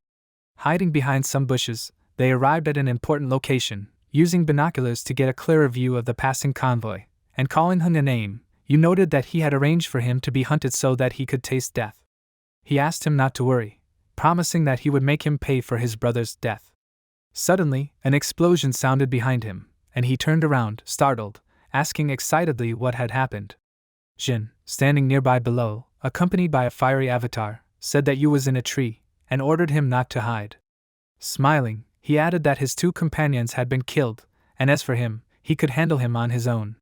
Hiding behind some bushes, they arrived at an important location, using binoculars to get a clearer view of the passing convoy, and calling Hun a name, Yu noted that he had arranged for him to be hunted so that he could taste death. He asked him not to worry, promising that he would make him pay for his brother's death. Suddenly, an explosion sounded behind him, and he turned around, startled, asking excitedly what had happened. Jin, standing nearby below, accompanied by a fiery avatar, said that Yu was in a tree, and ordered him not to hide. Smiling, he added that his two companions had been killed, and as for him, he could handle him on his own.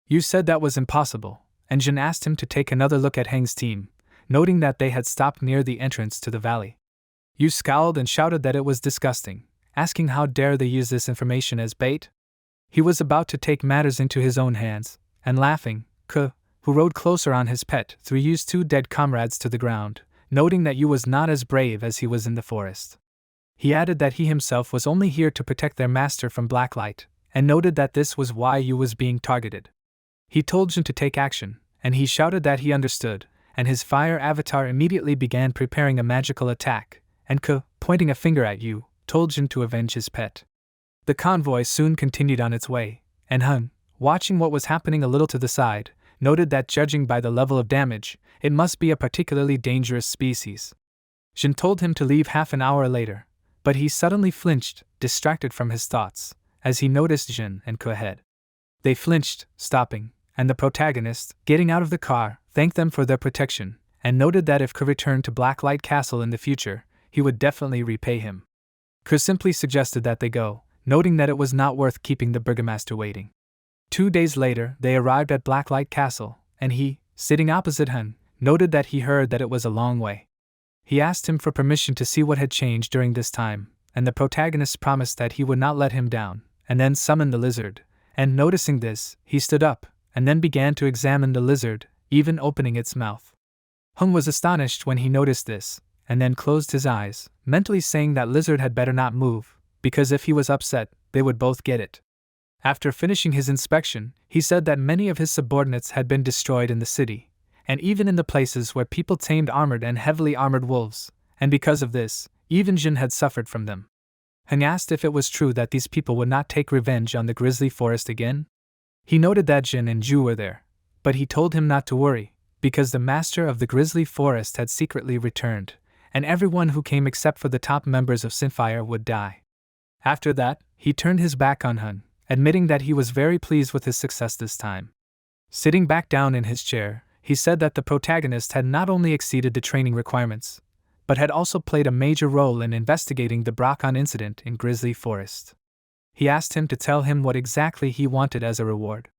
Yu said that was impossible, and Jin asked him to take another look at Heng's team, noting that they had stopped near the entrance to the valley. Yu scowled and shouted that it was disgusting, asking how dare they use this information as bait. He was about to take matters into his own hands, and laughing, Ke, who rode closer on his pet, threw Yu's two dead comrades to the ground, noting that Yu was not as brave as he was in the forest. He added that he himself was only here to protect their master from Blacklight, and noted that this was why Yu was being targeted. He told Jin to take action, and he shouted that he understood, and his fire avatar immediately began preparing a magical attack, and Ke, pointing a finger at Yu, told Jin to avenge his pet. The convoy soon continued on its way, and Hun, watching what was happening a little to the side, noted that judging by the level of damage, it must be a particularly dangerous species. Jin told him to leave half an hour later, but he suddenly flinched, distracted from his thoughts, as he noticed Jin and Ke ahead. They flinched, stopping, and the protagonist, getting out of the car, thanked them for their protection, and noted that if Ke returned to Blacklight Castle in the future, he would definitely repay him. Ke simply suggested that they go, noting that it was not worth keeping the burgomaster waiting. 2 days later, they arrived at Blacklight Castle, and he, sitting opposite Hun, noted that he heard that it was a long way. He asked him for permission to see what had changed during this time, and the protagonist promised that he would not let him down, and then summoned the lizard, and noticing this, he stood up, and then began to examine the lizard, even opening its mouth. Hun was astonished when he noticed this, and then closed his eyes, mentally saying that lizard had better not move, because if he was upset, they would both get it. After finishing his inspection, he said that many of his subordinates had been destroyed in the city, and even in the places where people tamed armored and heavily armored wolves, and because of this, even Jin had suffered from them. Hun asked if it was true that these people would not take revenge on the grizzly forest again. He noted that Jin and Ju were there, but he told him not to worry, because the master of the grizzly forest had secretly returned, and everyone who came except for the top members of Sinfire would die. After that, he turned his back on Hun, admitting that he was very pleased with his success this time. Sitting back down in his chair, he said that the protagonist had not only exceeded the training requirements, but had also played a major role in investigating the Bracon incident in Grizzly Forest. He asked him to tell him what exactly he wanted as a reward.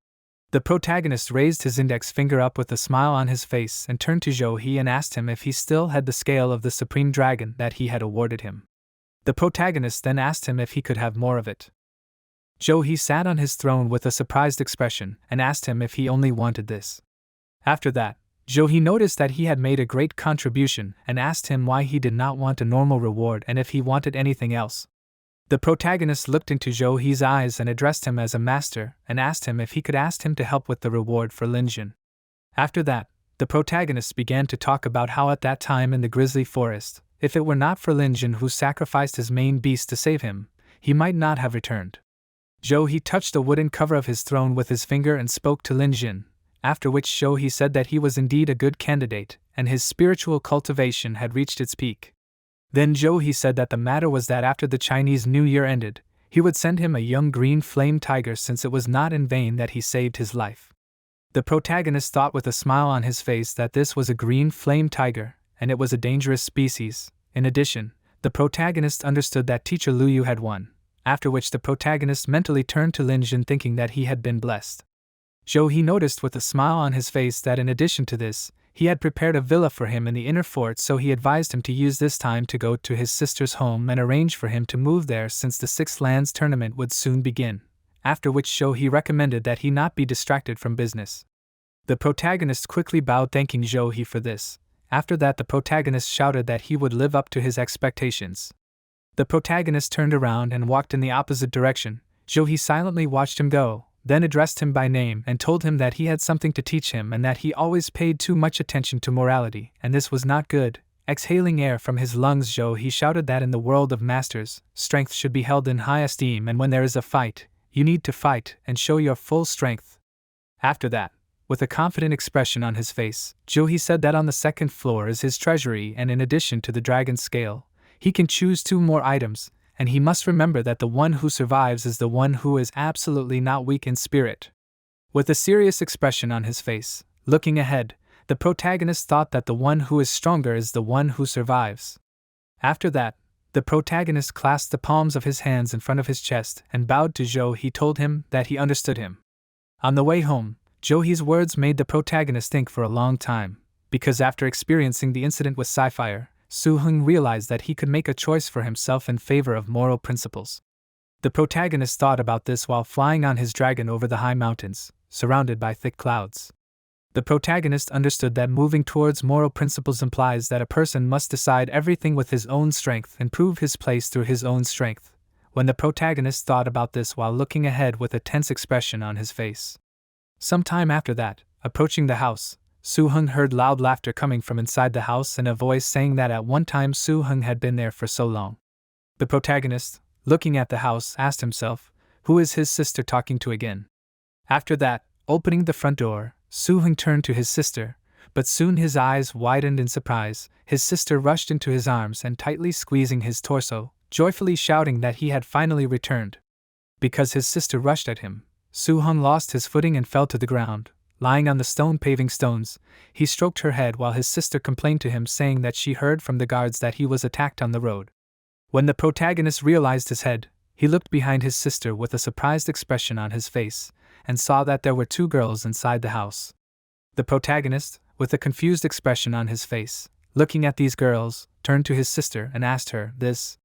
The protagonist raised his index finger up with a smile on his face and turned to Zhou and asked him if he still had the scale of the Supreme Dragon that he had awarded him. The protagonist then asked him if he could have more of it. Zhou sat on his throne with a surprised expression and asked him if he only wanted this. After that, Zhou noticed that he had made a great contribution and asked him why he did not want a normal reward and if he wanted anything else. The protagonist looked into Zhou's eyes and addressed him as a master and asked him if he could ask him to help with the reward for Linjin. After that, the protagonist began to talk about how at that time in the Grizzly Forest, if it were not for Linjin who sacrificed his main beast to save him, he might not have returned. Zhou touched the wooden cover of his throne with his finger and spoke to Linjin, after which Zhou said that he was indeed a good candidate and his spiritual cultivation had reached its peak. Then Zhou said that the matter was that after the Chinese New Year ended, he would send him a young green flame tiger, since it was not in vain that he saved his life. The protagonist thought with a smile on his face that this was a green flame tiger, and it was a dangerous species. In addition, the protagonist understood that teacher Liu had won, after which the protagonist mentally turned to Lin Jin, thinking that he had been blessed. He noticed with a smile on his face that in addition to this, he had prepared a villa for him in the inner fort, so he advised him to use this time to go to his sister's home and arrange for him to move there, since the Six Lands tournament would soon begin, after which he recommended that he not be distracted from business. The protagonist quickly bowed, thanking He for this. After that, the protagonist shouted that he would live up to his expectations. The protagonist turned around and walked in the opposite direction. He silently watched him go, then addressed him by name and told him that he had something to teach him and that he always paid too much attention to morality, and this was not good. Exhaling air from his lungs, he shouted that in the world of masters, strength should be held in high esteem, and when there is a fight, you need to fight and show your full strength. After that, with a confident expression on his face, he said that on the second floor is his treasury, and in addition to the dragon scale, he can choose 2 more items, and he must remember that the one who survives is the one who is absolutely not weak in spirit. With a serious expression on his face, looking ahead, the protagonist thought that the one who is stronger is the one who survives. After that, the protagonist clasped the palms of his hands in front of his chest and bowed to He told him that he understood him. On the way home, He's words made the protagonist think for a long time, because after experiencing the incident with Sapphire, Suhun realized that he could make a choice for himself in favor of moral principles. The protagonist thought about this while flying on his dragon over the high mountains, surrounded by thick clouds. The protagonist understood that moving towards moral principles implies that a person must decide everything with his own strength and prove his place through his own strength. When the protagonist thought about this while looking ahead with a tense expression on his face. Some time after that, approaching the house, Suhun heard loud laughter coming from inside the house and a voice saying that at one time Suhun had been there for so long. The protagonist, looking at the house, asked himself, who is his sister talking to again? After that, opening the front door, Suhun turned to his sister, but soon his eyes widened in surprise. His sister rushed into his arms and tightly squeezing his torso, joyfully shouting that he had finally returned. Because his sister rushed at him, Suhun lost his footing and fell to the ground. Lying on the stone paving stones, he stroked her head while his sister complained to him, saying that she heard from the guards that he was attacked on the road. When the protagonist realized his head, he looked behind his sister with a surprised expression on his face, and saw that there were 2 girls inside the house. The protagonist, with a confused expression on his face, looking at these girls, turned to his sister and asked her this.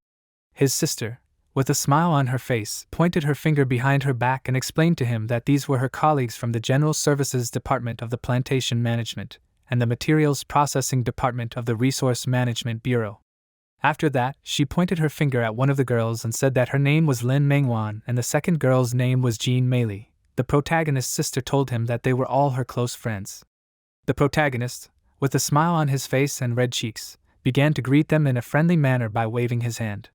His sister, with a smile on her face, pointed her finger behind her back and explained to him that these were her colleagues from the General Services Department of the Plantation Management and the Materials Processing Department of the Resource Management Bureau. After that, she pointed her finger at one of the girls and said that her name was Lin Mengwan and the second girl's name was Jean Meili. The protagonist's sister told him that they were all her close friends. The protagonist, with a smile on his face and red cheeks, began to greet them in a friendly manner by waving his hand.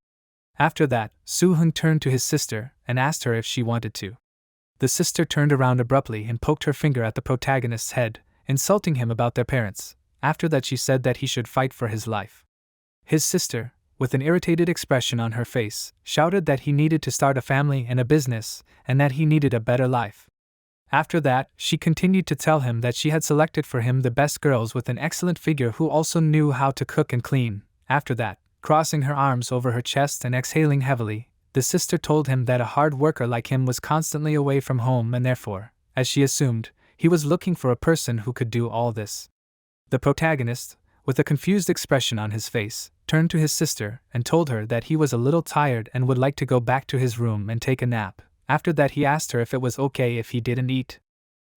After that, Suhun turned to his sister and asked her if she wanted to. The sister turned around abruptly and poked her finger at the protagonist's head, insulting him about their parents. After that, she said that he should fight for his life. His sister, with an irritated expression on her face, shouted that he needed to start a family and a business, and that he needed a better life. After that, she continued to tell him that she had selected for him the best girls with an excellent figure who also knew how to cook and clean. After that, crossing her arms over her chest and exhaling heavily, the sister told him that a hard worker like him was constantly away from home and therefore, as she assumed, he was looking for a person who could do all this. The protagonist, with a confused expression on his face, turned to his sister and told her that he was a little tired and would like to go back to his room and take a nap. After that, he asked her if it was okay if he didn't eat.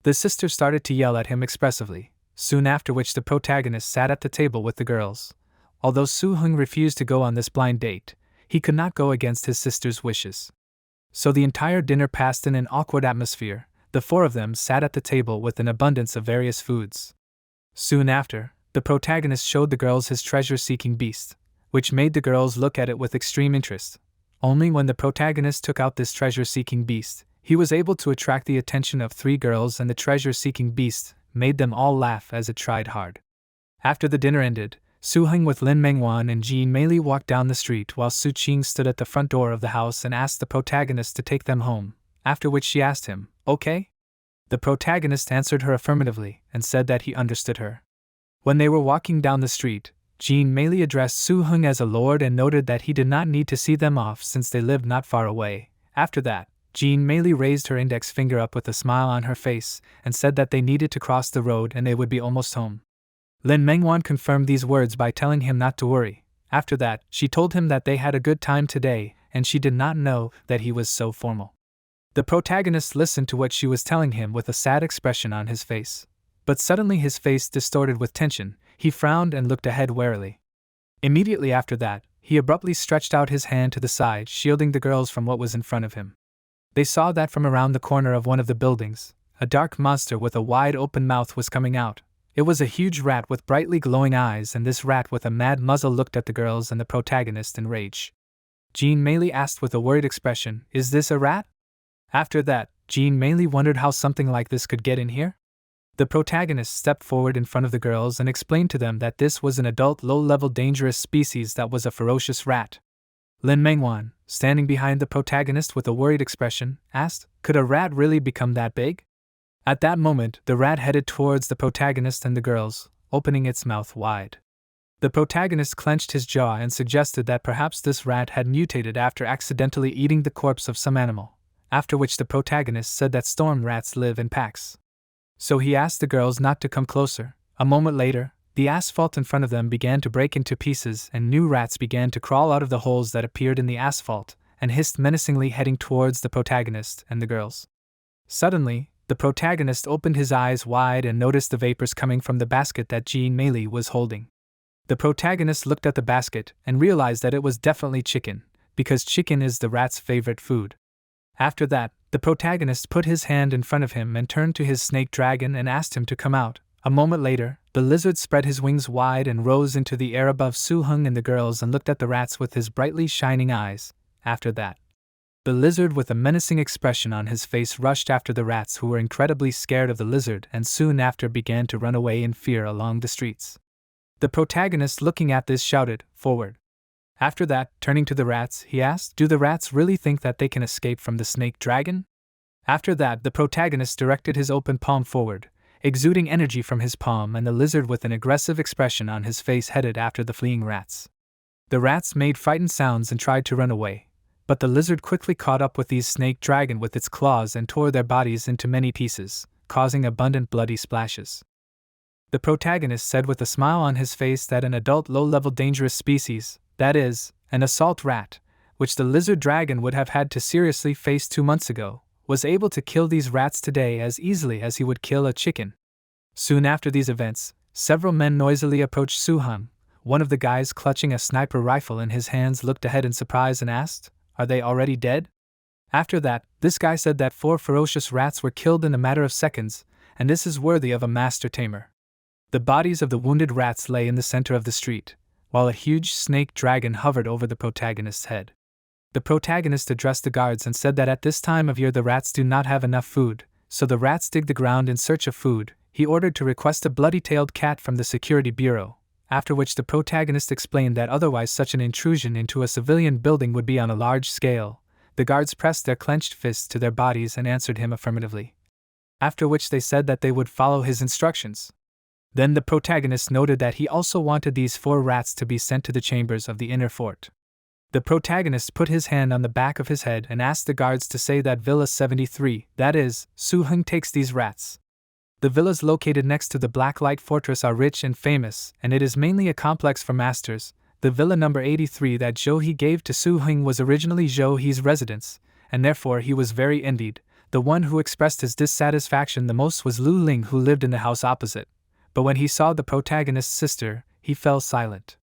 The sister started to yell at him expressively, soon after which the protagonist sat at the table with the girls. Although Suhun refused to go on this blind date, he could not go against his sister's wishes. So the entire dinner passed in an awkward atmosphere. The 4 of them sat at the table with an abundance of various foods. Soon after, the protagonist showed the girls his treasure-seeking beast, which made the girls look at it with extreme interest. Only when the protagonist took out this treasure-seeking beast, he was able to attract the attention of 3 girls, and the treasure-seeking beast made them all laugh as it tried hard. After the dinner ended, Suhun with Lin Mengwan and Jean Meili walked down the street while Su Qing stood at the front door of the house and asked the protagonist to take them home, after which she asked him, "Okay?" The protagonist answered her affirmatively and said that he understood her. When they were walking down the street, Jean Meili addressed Suhun as a lord and noted that he did not need to see them off since they lived not far away. After that, Jean Meili raised her index finger up with a smile on her face and said that they needed to cross the road and they would be almost home. Lin Mengwan confirmed these words by telling him not to worry. After that, she told him that they had a good time today, and she did not know that he was so formal. The protagonist listened to what she was telling him with a sad expression on his face. But suddenly his face distorted with tension, he frowned and looked ahead warily. Immediately after that, he abruptly stretched out his hand to the side, shielding the girls from what was in front of him. They saw that from around the corner of one of the buildings, a dark monster with a wide open mouth was coming out. It was a huge rat with brightly glowing eyes, and this rat with a mad muzzle looked at the girls and the protagonist in rage. Jean Meili asked with a worried expression, "Is this a rat?" After that, Jean Meili wondered how something like this could get in here. The protagonist stepped forward in front of the girls and explained to them that this was an adult low-level dangerous species that was a ferocious rat. Lin Mengwan, standing behind the protagonist with a worried expression, asked, "Could a rat really become that big?" At that moment, the rat headed towards the protagonist and the girls, opening its mouth wide. The protagonist clenched his jaw and suggested that perhaps this rat had mutated after accidentally eating the corpse of some animal, after which the protagonist said that storm rats live in packs. So he asked the girls not to come closer. A moment later, the asphalt in front of them began to break into pieces and new rats began to crawl out of the holes that appeared in the asphalt and hissed menacingly, heading towards the protagonist and the girls. Suddenly, the protagonist opened his eyes wide and noticed the vapors coming from the basket that Jean Meili was holding. The protagonist looked at the basket and realized that it was definitely chicken, because chicken is the rat's favorite food. After that, the protagonist put his hand in front of him and turned to his snake dragon and asked him to come out. A moment later, the lizard spread his wings wide and rose into the air above Suhun and the girls and looked at the rats with his brightly shining eyes. After that, the lizard with a menacing expression on his face rushed after the rats, who were incredibly scared of the lizard and soon after began to run away in fear along the streets. The protagonist, looking at this, shouted, "Forward!" After that, turning to the rats, he asked, "Do the rats really think that they can escape from the snake dragon?" After that, the protagonist directed his open palm forward, exuding energy from his palm, and the lizard with an aggressive expression on his face headed after the fleeing rats. The rats made frightened sounds and tried to run away, but the lizard quickly caught up with these snake dragon with its claws and tore their bodies into many pieces, causing abundant bloody splashes. The protagonist said with a smile on his face that an adult low-level dangerous species, that is, an assault rat, which the lizard dragon would have had to seriously face 2 months ago, was able to kill these rats today as easily as he would kill a chicken. Soon after these events, several men noisily approached Suhun. One of the guys clutching a sniper rifle in his hands looked ahead in surprise and asked, "Are they already dead?" After that, this guy said that 4 ferocious rats were killed in a matter of seconds, and this is worthy of a master tamer. The bodies of the wounded rats lay in the center of the street, while a huge snake dragon hovered over the protagonist's head. The protagonist addressed the guards and said that at this time of year the rats do not have enough food, so the rats dig the ground in search of food. He ordered to request a bloody-tailed cat from the security bureau, after which the protagonist explained that otherwise such an intrusion into a civilian building would be on a large scale. The guards pressed their clenched fists to their bodies and answered him affirmatively, after which they said that they would follow his instructions. Then the protagonist noted that he also wanted these 4 rats to be sent to the chambers of the inner fort. The protagonist put his hand on the back of his head and asked the guards to say that Villa 73, that is, Suhun, takes these rats. The villas located next to the Blacklight fortress are rich and famous, and it is mainly a complex for masters. The villa number 83 that Zhou He gave to Suhun was originally Zhou He's residence, and therefore he was very envied. The one who expressed his dissatisfaction the most was Lu Ling, who lived in the house opposite. But when he saw the protagonist's sister, he fell silent.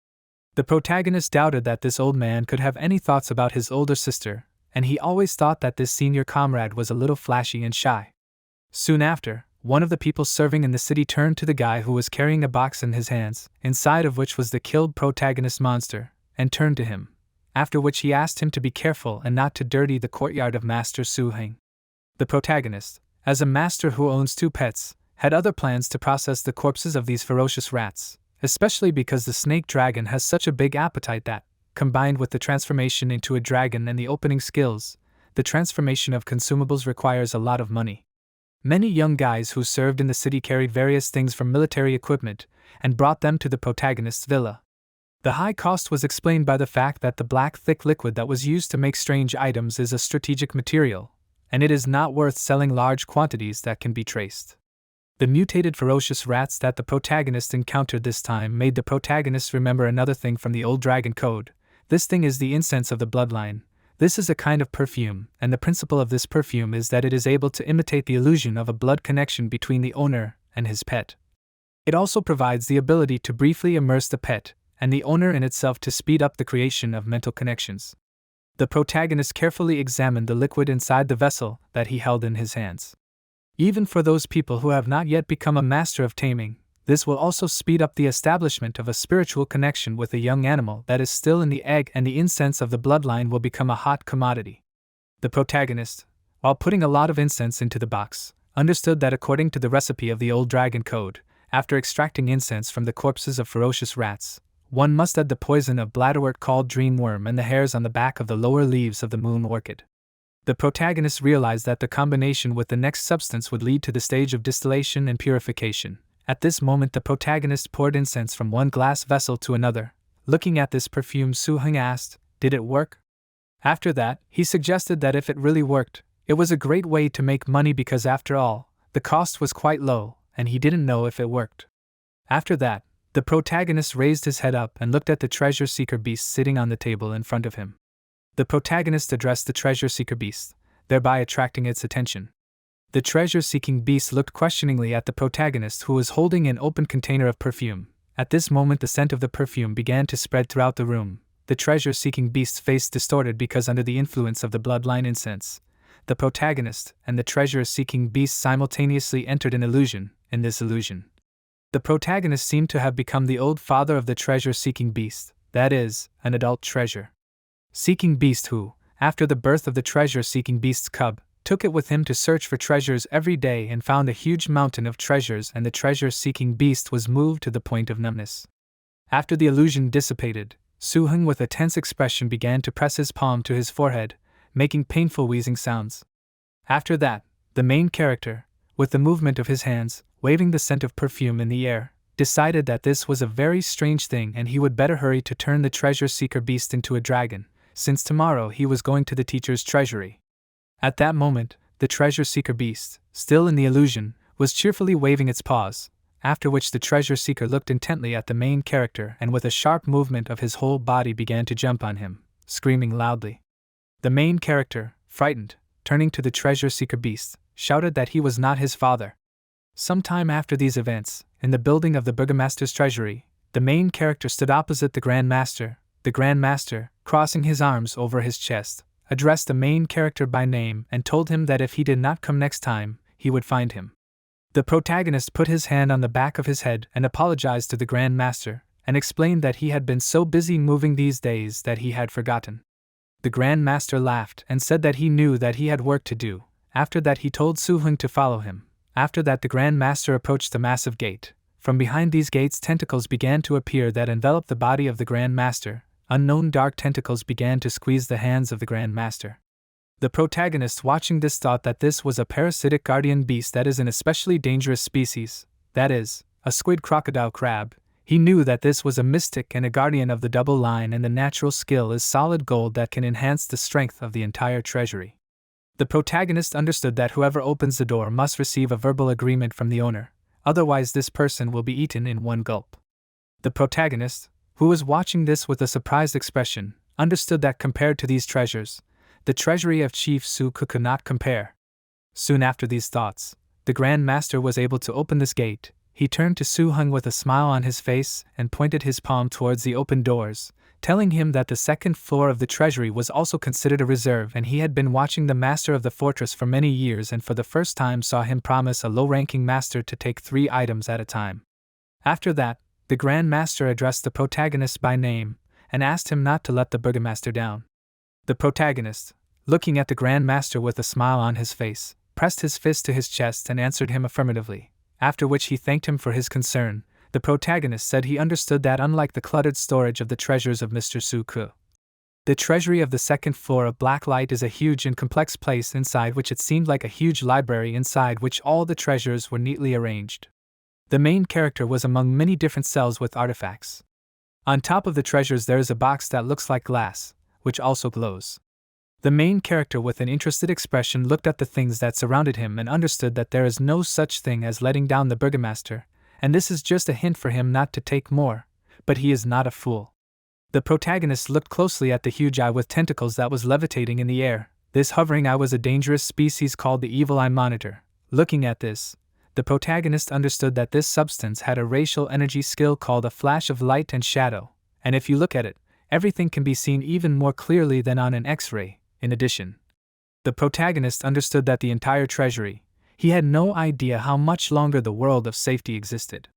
The protagonist doubted that this old man could have any thoughts about his older sister, and he always thought that this senior comrade was a little flashy and shy. Soon after, one of the people serving in the city turned to the guy who was carrying a box in his hands, inside of which was the killed protagonist monster, and turned to him, after which he asked him to be careful and not to dirty the courtyard of Master Suhun. The protagonist, as a master who owns 2 pets, had other plans to process the corpses of these ferocious rats, especially because the snake dragon has such a big appetite that, combined with the transformation into a dragon and the opening skills, the transformation of consumables requires a lot of money. Many young guys who served in the city carried various things from military equipment and brought them to the protagonist's villa. The high cost was explained by the fact that the black thick liquid that was used to make strange items is a strategic material, and it is not worth selling large quantities that can be traced. The mutated ferocious rats that the protagonist encountered this time made the protagonist remember another thing from the old Dragon Code. This thing is the incense of the bloodline. This is a kind of perfume, and the principle of this perfume is that it is able to imitate the illusion of a blood connection between the owner and his pet. It also provides the ability to briefly immerse the pet and the owner in itself to speed up the creation of mental connections. The protagonist carefully examined the liquid inside the vessel that he held in his hands. Even for those people who have not yet become a master of taming, this will also speed up the establishment of a spiritual connection with a young animal that is still in the egg, and the incense of the bloodline will become a hot commodity. The protagonist, while putting a lot of incense into the box, understood that according to the recipe of the old Dragon Code, after extracting incense from the corpses of ferocious rats, one must add the poison of bladderwort called dreamworm and the hairs on the back of the lower leaves of the moon orchid. The protagonist realized that the combination with the next substance would lead to the stage of distillation and purification. At this moment the protagonist poured incense from one glass vessel to another. Looking at this perfume, Suhun asked, "Did it work?" After that, he suggested that if it really worked, it was a great way to make money because after all, the cost was quite low, and he didn't know if it worked. After that, the protagonist raised his head up and looked at the treasure seeker beast sitting on the table in front of him. The protagonist addressed the treasure seeker beast, thereby attracting its attention. The treasure-seeking beast looked questioningly at the protagonist, who was holding an open container of perfume. At this moment the scent of the perfume began to spread throughout the room. The treasure-seeking beast's face distorted because under the influence of the bloodline incense, the protagonist and the treasure-seeking beast simultaneously entered an illusion. In this illusion, the protagonist seemed to have become the old father of the treasure-seeking beast, that is, an adult treasure-seeking beast who, after the birth of the treasure-seeking beast's cub, took it with him to search for treasures every day and found a huge mountain of treasures, and the treasure-seeking beast was moved to the point of numbness. After the illusion dissipated, Suhun with a tense expression began to press his palm to his forehead, making painful wheezing sounds. After that, the main character, with the movement of his hands, waving the scent of perfume in the air, decided that this was a very strange thing and he would better hurry to turn the treasure-seeker beast into a dragon, since tomorrow he was going to the teacher's treasury. At that moment, the treasure-seeker beast, still in the illusion, was cheerfully waving its paws, after which the treasure-seeker looked intently at the main character and with a sharp movement of his whole body began to jump on him, screaming loudly. The main character, frightened, turning to the treasure-seeker beast, shouted that he was not his father. Some time after these events, in the building of the burgomaster's treasury, the main character stood opposite the Grand Master. The Grand Master, crossing his arms over his chest, addressed the main character by name and told him that if he did not come next time, he would find him. The protagonist put his hand on the back of his head and apologized to the Grand Master, and explained that he had been so busy moving these days that he had forgotten. The Grand Master laughed and said that he knew that he had work to do. After that he told Suhun to follow him. After that the Grand Master approached the massive gate. From behind these gates tentacles began to appear that enveloped the body of the Grand Master. Unknown dark tentacles began to squeeze the hands of the Grand Master. The protagonist watching this thought that this was a parasitic guardian beast that is an especially dangerous species, that is, a squid crocodile crab. He knew that this was a mystic and a guardian of the double line, and the natural skill is solid gold that can enhance the strength of the entire treasury. The protagonist understood that whoever opens the door must receive a verbal agreement from the owner, otherwise this person will be eaten in one gulp. The protagonist, who was watching this with a surprised expression, understood that compared to these treasures, the treasury of Chief Su could not compare. Soon after these thoughts, the Grand Master was able to open this gate. He turned to Suhun with a smile on his face and pointed his palm towards the open doors, telling him that the second floor of the treasury was also considered a reserve, and he had been watching the master of the fortress for many years and for the first time saw him promise a low-ranking master to take 3 items at a time. After that, the Grand Master addressed the protagonist by name and asked him not to let the burgomaster down. The protagonist, looking at the Grand Master with a smile on his face, pressed his fist to his chest and answered him affirmatively, after which he thanked him for his concern. The protagonist said he understood that unlike the cluttered storage of the treasures of Mr. Suku, the treasury of the second floor of Blacklight is a huge and complex place inside which it seemed like a huge library inside which all the treasures were neatly arranged. The main character was among many different cells with artifacts. On top of the treasures there is a box that looks like glass, which also glows. The main character with an interested expression looked at the things that surrounded him and understood that there is no such thing as letting down the burgomaster, and this is just a hint for him not to take more, but he is not a fool. The protagonist looked closely at the huge eye with tentacles that was levitating in the air. This hovering eye was a dangerous species called the Evil Eye Monitor. Looking at this, the protagonist understood that this substance had a racial energy skill called a flash of light and shadow, and if you look at it, everything can be seen even more clearly than on an X-ray. In addition, the protagonist understood that the entire treasury, he had no idea how much longer the world of safety existed.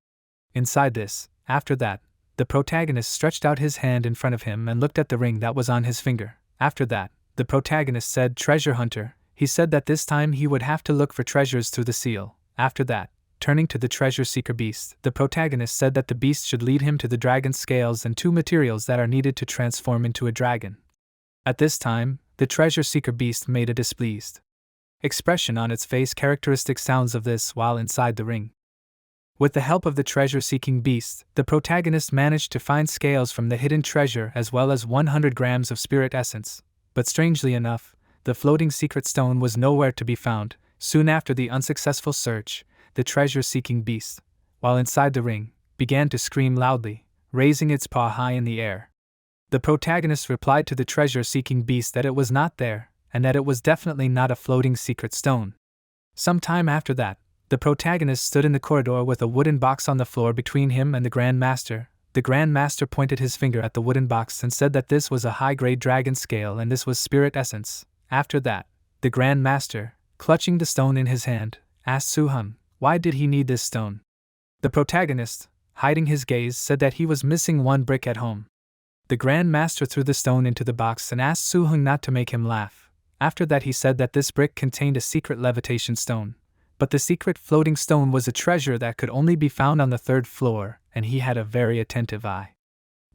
Inside this, after that, the protagonist stretched out his hand in front of him and looked at the ring that was on his finger. After that, the protagonist said, "Treasure hunter." He said that this time he would have to look for treasures through the seal. After that, turning to the treasure seeker beast, the protagonist said that the beast should lead him to the dragon's scales and 2 materials that are needed to transform into a dragon. At this time, the treasure seeker beast made a displeased expression on its face, characteristic sounds of this while inside the ring. With the help of the treasure-seeking beast, the protagonist managed to find scales from the hidden treasure as well as 100 grams of spirit essence, but strangely enough, the floating secret stone was nowhere to be found. Soon after the unsuccessful search, the treasure-seeking beast, while inside the ring, began to scream loudly, raising its paw high in the air. The protagonist replied to the treasure-seeking beast that it was not there, and that it was definitely not a floating secret stone. Some time after that, the protagonist stood in the corridor with a wooden box on the floor between him and the Grand Master. The Grand Master pointed his finger at the wooden box and said that this was a high-grade dragon scale and this was spirit essence. After that, the Grand Master, clutching the stone in his hand, asked Suhun, why did he need this stone? The protagonist, hiding his gaze, said that he was missing 1 brick at home. The Grand Master threw the stone into the box and asked Suhun not to make him laugh. After that he said that this brick contained a secret levitation stone. But the secret floating stone was a treasure that could only be found on the 3rd floor, and he had a very attentive eye.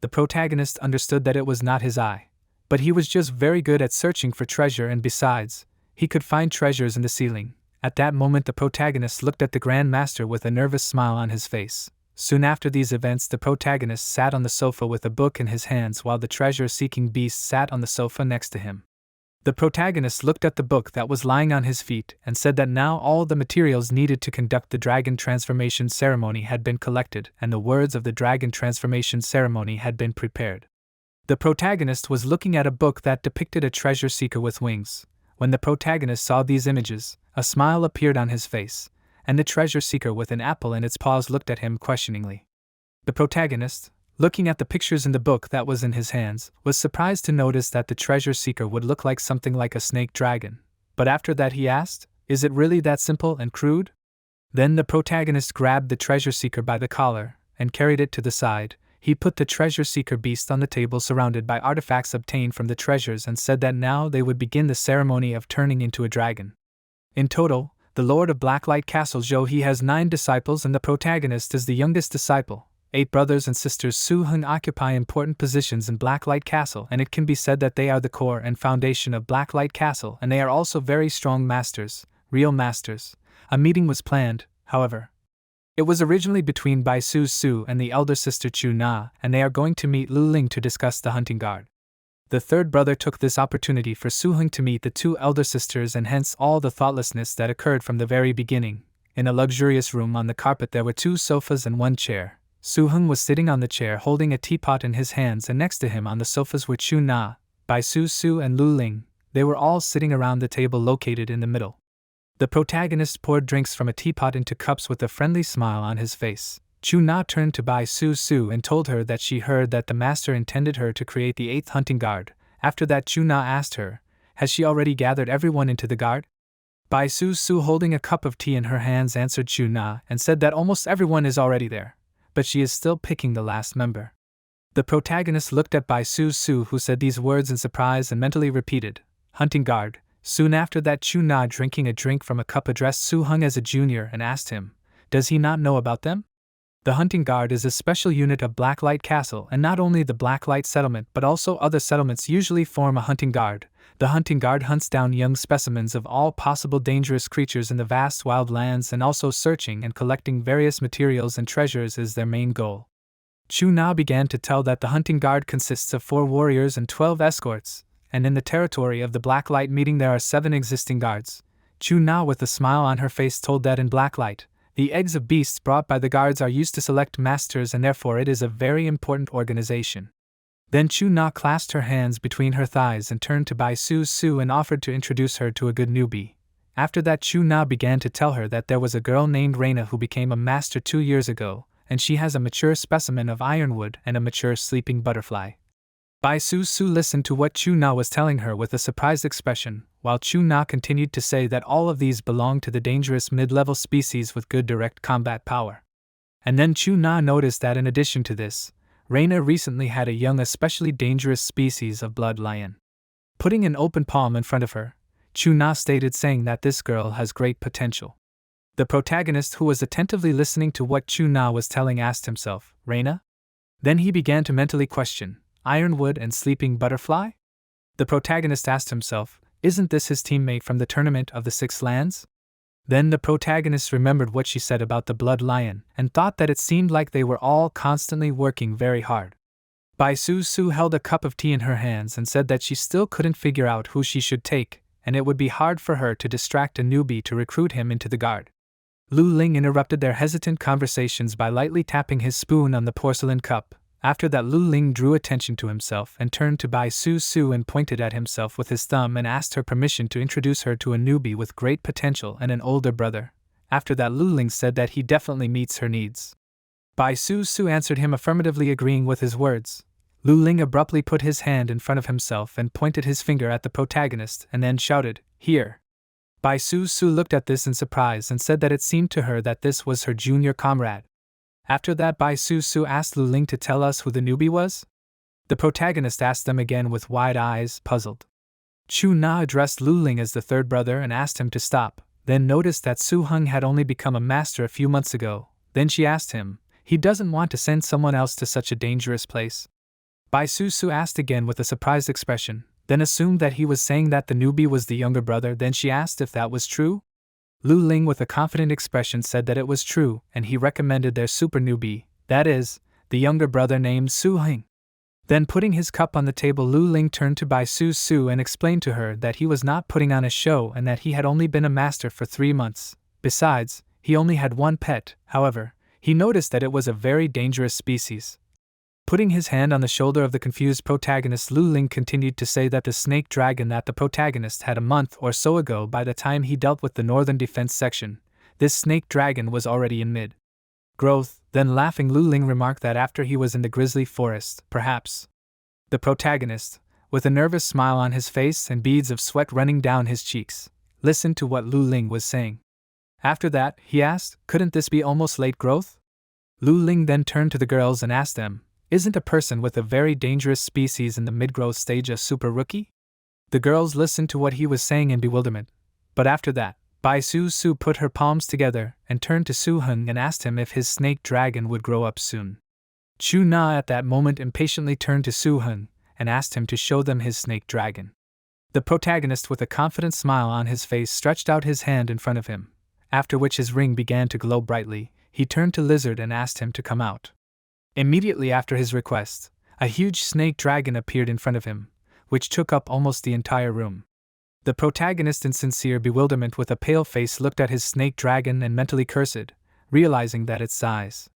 The protagonist understood that it was not his eye, but he was just very good at searching for treasure, and besides, he could find treasures in the ceiling. At that moment the protagonist looked at the Grand Master with a nervous smile on his face. Soon after these events the protagonist sat on the sofa with a book in his hands while the treasure-seeking beast sat on the sofa next to him. The protagonist looked at the book that was lying on his feet and said that now all the materials needed to conduct the dragon transformation ceremony had been collected and the words of the dragon transformation ceremony had been prepared. The protagonist was looking at a book that depicted a treasure seeker with wings. When the protagonist saw these images, a smile appeared on his face, and the treasure seeker with an apple in its paws looked at him questioningly. The protagonist, looking at the pictures in the book that was in his hands, was surprised to notice that the treasure seeker would look like something like a snake dragon. But after that he asked, is it really that simple and crude? Then the protagonist grabbed the treasure seeker by the collar and carried it to the side. He put the treasure seeker beast on the table surrounded by artifacts obtained from the treasures and said that now they would begin the ceremony of turning into a dragon. In total, the Lord of Blacklight Castle Zhou he has 9 disciples and the protagonist is the youngest disciple. 8 brothers and sisters Suhun occupy important positions in Blacklight Castle, and it can be said that they are the core and foundation of Blacklight Castle, and they are also very strong masters, real masters. A meeting was planned, however. It was originally between Bai Su Su and the elder sister Chu Na, and they are going to meet Lu Ling to discuss the hunting guard. The 3rd brother took this opportunity for Suhun to meet the 2 elder sisters, and hence all the thoughtlessness that occurred from the very beginning. In a luxurious room on the carpet there were 2 sofas and 1 chair. Suhun was sitting on the chair holding a teapot in his hands, and next to him on the sofas were Chu Na, Bai Su Su and Lu Ling. They were all sitting around the table located in the middle. The protagonist poured drinks from a teapot into cups with a friendly smile on his face. Chu Na turned to Bai Su Su and told her that she heard that the master intended her to create the 8th hunting guard. After that Chu Na asked her, has she already gathered everyone into the guard? Bai Su Su holding a cup of tea in her hands answered Chu Na and said that almost everyone is already there, but she is still picking the last member. The protagonist looked at Bai Su Su who said these words in surprise and mentally repeated, hunting guard. Soon after that Chu Na drinking a drink from a cup addressed Suhun as a junior and asked him, does he not know about them? The hunting guard is a special unit of Blacklight Castle, and not only the Blacklight settlement but also other settlements usually form a hunting guard. The hunting guard hunts down young specimens of all possible dangerous creatures in the vast wild lands, and also searching and collecting various materials and treasures is their main goal. Chu Na began to tell that the hunting guard consists of 4 warriors and 12 escorts, and in the territory of the Blacklight meeting there are 7 existing guards. Chu Na, with a smile on her face, told that in Blacklight, the eggs of beasts brought by the guards are used to select masters, and therefore it is a very important organization. Then Chu Na clasped her hands between her thighs and turned to Bai Su Su and offered to introduce her to a good newbie. After that, Chu Na began to tell her that there was a girl named Reina who became a master 2 years ago, and she has a mature specimen of ironwood and a mature sleeping butterfly. Bai Su Su listened to what Chu Na was telling her with a surprised expression, while Chu Na continued to say that all of these belong to the dangerous mid-level species with good direct combat power. And then Chu Na noticed that in addition to this, Reina recently had a young especially dangerous species of blood lion. Putting an open palm in front of her, Chu Na stated, saying that this girl has great potential. The protagonist, who was attentively listening to what Chu Na was telling, asked himself, Reina? Then he began to mentally question, ironwood and sleeping butterfly? The protagonist asked himself, isn't this his teammate from the tournament of the 6 lands? Then the protagonist remembered what she said about the blood lion, and thought that it seemed like they were all constantly working very hard. Bai Su Su held a cup of tea in her hands and said that she still couldn't figure out who she should take, and it would be hard for her to distract a newbie to recruit him into the guard. Lu Ling interrupted their hesitant conversations by lightly tapping his spoon on the porcelain cup. After that, Lu Ling drew attention to himself and turned to Bai Su Su and pointed at himself with his thumb and asked her permission to introduce her to a newbie with great potential and an older brother. After that, Lu Ling said that he definitely meets her needs. Bai Su Su answered him affirmatively, agreeing with his words. Lu Ling abruptly put his hand in front of himself and pointed his finger at the protagonist and then shouted, "Here!" Bai Su Su looked at this in surprise and said that it seemed to her that this was her junior comrade. After that, Bai Su Su asked Lu Ling to tell us who the newbie was. The protagonist asked them again with wide eyes, puzzled. Chu Na addressed Lu Ling as the 3rd brother and asked him to stop, then noticed that Suhun had only become a master a few months ago. Then she asked him, he doesn't want to send someone else to such a dangerous place. Bai Su Su asked again with a surprised expression, then assumed that he was saying that the newbie was the younger brother. Then she asked if that was true. Lu Ling, with a confident expression, said that it was true, and he recommended their super newbie, that is, the younger brother named Suhun. Then, putting his cup on the table, Lu Ling turned to Bai Su Su and explained to her that he was not putting on a show and that he had only been a master for 3 months. Besides, he only had 1 pet. However, he noticed that it was a very dangerous species. Putting his hand on the shoulder of the confused protagonist, Lu Ling continued to say that the snake dragon that the protagonist had a month or so ago, by the time he dealt with the Northern Defense Section, this snake dragon was already in mid-growth. Then, laughing, Lu Ling remarked that after he was in the grizzly forest, perhaps. The protagonist, with a nervous smile on his face and beads of sweat running down his cheeks, listened to what Lu Ling was saying. After that, he asked, couldn't this be almost late growth? Lu Ling then turned to the girls and asked them, isn't a person with a very dangerous species in the mid-growth stage a super rookie? The girls listened to what he was saying in bewilderment. But after that, Bai Su Su put her palms together and turned to Suhun and asked him if his snake dragon would grow up soon. Chu Na at that moment impatiently turned to Suhun and asked him to show them his snake dragon. The protagonist, with a confident smile on his face, stretched out his hand in front of him, after which his ring began to glow brightly. He turned to Lizard and asked him to come out. Immediately after his request, a huge snake dragon appeared in front of him, which took up almost the entire room. The protagonist, in sincere bewilderment with a pale face, looked at his snake dragon and mentally cursed, realizing that its size.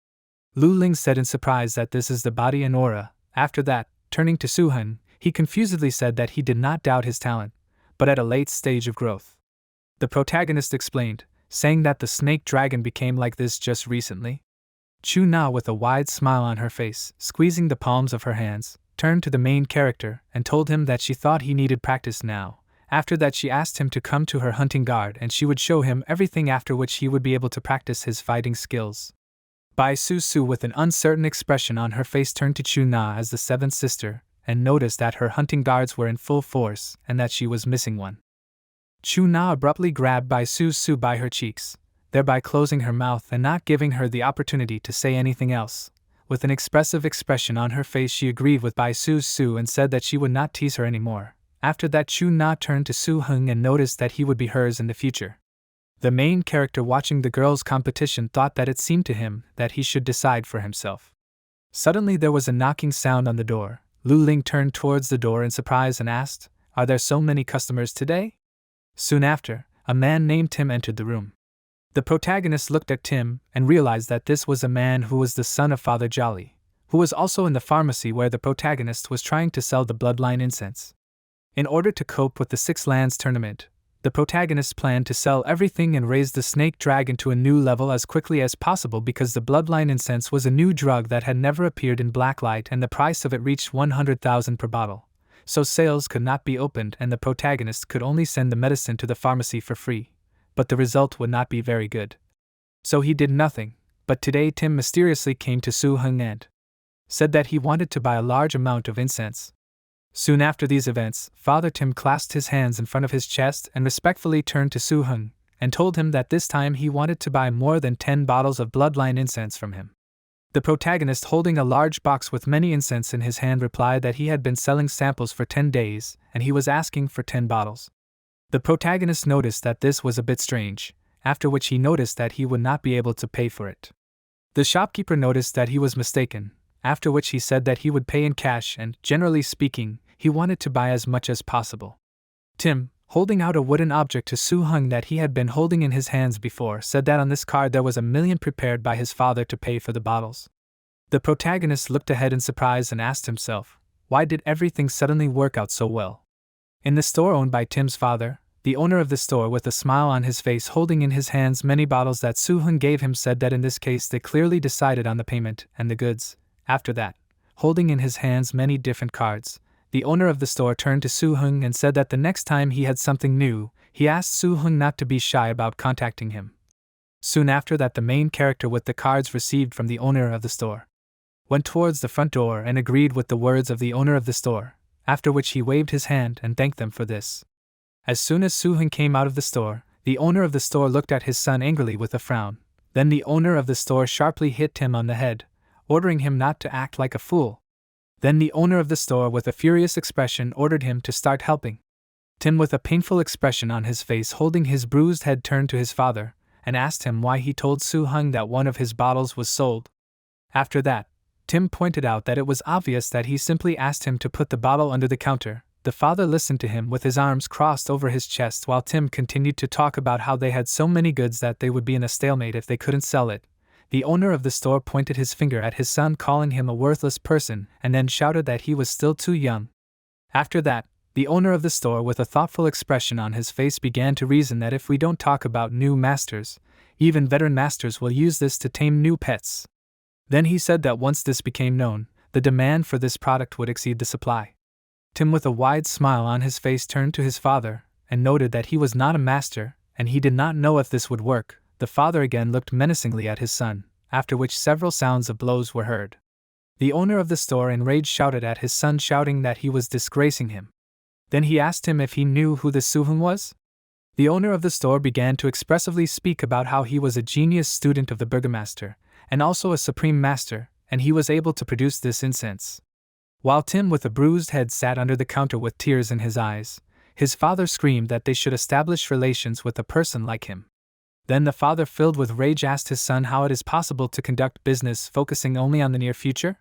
Lu Ling said in surprise that this is the body and aura. After that, turning to Suhun, he confusedly said that he did not doubt his talent, but at a late stage of growth. The protagonist explained, saying that the snake dragon became like this just recently. Chu Na, with a wide smile on her face, squeezing the palms of her hands, turned to the main character and told him that she thought he needed practice now. After that, she asked him to come to her hunting guard and she would show him everything, after which he would be able to practice his fighting skills. Bai Su Su, with an uncertain expression on her face, turned to Chu Na as the 7th sister and noticed that her hunting guards were in full force and that she was missing one. Chu Na abruptly grabbed Bai Su Su by her cheeks, thereby closing her mouth and not giving her the opportunity to say anything else. With an expressive expression on her face, she agreed with Bai Su's Su and said that she would not tease her anymore. After that, Chu Na turned to Suhun and noticed that he would be hers in the future. The main character watching the girls' competition thought that it seemed to him that he should decide for himself. Suddenly there was a knocking sound on the door. Lu Ling turned towards the door in surprise and asked, "Are there so many customers today?" Soon after, a man named Tim entered the room. The protagonist looked at Tim and realized that this was a man who was the son of Father Jolly, who was also in the pharmacy where the protagonist was trying to sell the bloodline incense. In order to cope with the Six Lands tournament, the protagonist planned to sell everything and raise the snake dragon to a new level as quickly as possible because the bloodline incense was a new drug that had never appeared in Blacklight and the price of it reached 100,000 per bottle. So sales could not be opened and the protagonist could only send the medicine to the pharmacy for free. But the result would not be very good. So he did nothing, but today Tim mysteriously came to Suhun and said that he wanted to buy a large amount of incense. Soon after these events, Father Tim clasped his hands in front of his chest and respectfully turned to Suhun and told him that this time he wanted to buy more than 10 bottles of bloodline incense from him. The protagonist, holding a large box with many incense in his hand, replied that he had been selling samples for 10 days and he was asking for 10 bottles. The protagonist noticed that this was a bit strange, after which he noticed that he would not be able to pay for it. The shopkeeper noticed that he was mistaken, after which he said that he would pay in cash and, generally speaking, he wanted to buy as much as possible. Tim, holding out a wooden object to Suhun that he had been holding in his hands before, said that on this card there was 1,000,000 prepared by his father to pay for the bottles. The protagonist looked ahead in surprise and asked himself, why did everything suddenly work out so well? In the store owned by Tim's father, the owner of the store, with a smile on his face holding in his hands many bottles that Suhun gave him, said that in this case they clearly decided on the payment and the goods. After that, holding in his hands many different cards, the owner of the store turned to Suhun and said that the next time he had something new, he asked Suhun not to be shy about contacting him. Soon after that, the main character with the cards received from the owner of the store went towards the front door and agreed with the words of the owner of the store, after which he waved his hand and thanked them for this. As soon as Suhun came out of the store, the owner of the store looked at his son angrily with a frown. Then the owner of the store sharply hit Tim on the head, ordering him not to act like a fool. Then the owner of the store, with a furious expression, ordered him to start helping. Tim, with a painful expression on his face holding his bruised head, turned to his father and asked him why he told Suhun that one of his bottles was sold. After that, Tim pointed out that it was obvious that he simply asked him to put the bottle under the counter. The father listened to him with his arms crossed over his chest while Tim continued to talk about how they had so many goods that they would be in a stalemate if they couldn't sell it. The owner of the store pointed his finger at his son, calling him a worthless person, and then shouted that he was still too young. After that, the owner of the store, with a thoughtful expression on his face, began to reason that if we don't talk about new masters, even veteran masters will use this to tame new pets. Then he said that once this became known, the demand for this product would exceed the supply. Tim, with a wide smile on his face, turned to his father and noted that he was not a master and he did not know if this would work. The father again looked menacingly at his son, after which several sounds of blows were heard. The owner of the store, enraged, shouted at his son, shouting that he was disgracing him. Then he asked him if he knew who this Suhun was. The owner of the store began to expressively speak about how he was a genius student of the burgomaster, and also a supreme master, and he was able to produce this incense. While Tim, with a bruised head, sat under the counter with tears in his eyes, his father screamed that they should establish relations with a person like him. Then the father, filled with rage, asked his son how it is possible to conduct business focusing only on the near future.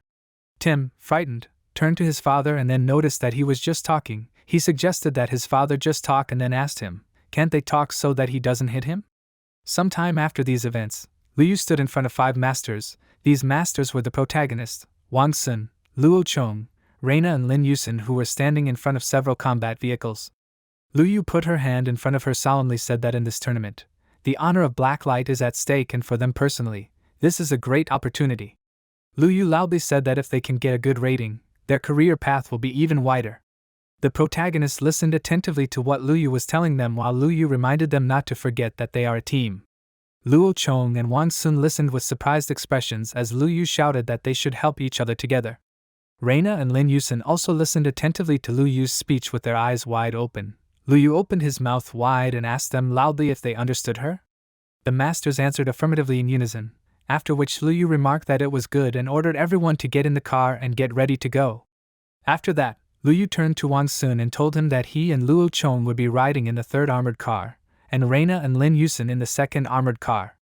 Tim, frightened, turned to his father and then noticed that he was just talking. He suggested that his father just talk and then asked him, can't they talk so that he doesn't hit him? Sometime after these events, Liu stood in front of 5 masters. These masters were the protagonists, Wang Sun, Luo Chong, Reina and Lin Yusin, who were standing in front of several combat vehicles. Lu Yu put her hand in front of her, solemnly said that in this tournament, the honor of Blacklight is at stake, and for them personally, this is a great opportunity. Lu Yu loudly said that if they can get a good rating, their career path will be even wider. The protagonists listened attentively to what Lu Yu was telling them, while Lu Yu reminded them not to forget that they are a team. Luo Chong and Wang Sun listened with surprised expressions as Lu Yu shouted that they should help each other together. Reina and Lin Yusin also listened attentively to Lu Yu's speech with their eyes wide open. Lu Yu opened his mouth wide and asked them loudly if they understood her. The masters answered affirmatively in unison, after which Lu Yu remarked that it was good and ordered everyone to get in the car and get ready to go. After that, Lu Yu turned to Wang Sun and told him that he and Luo Chong would be riding in the third armored car, and Reina and Lin Yusen in the second armored car.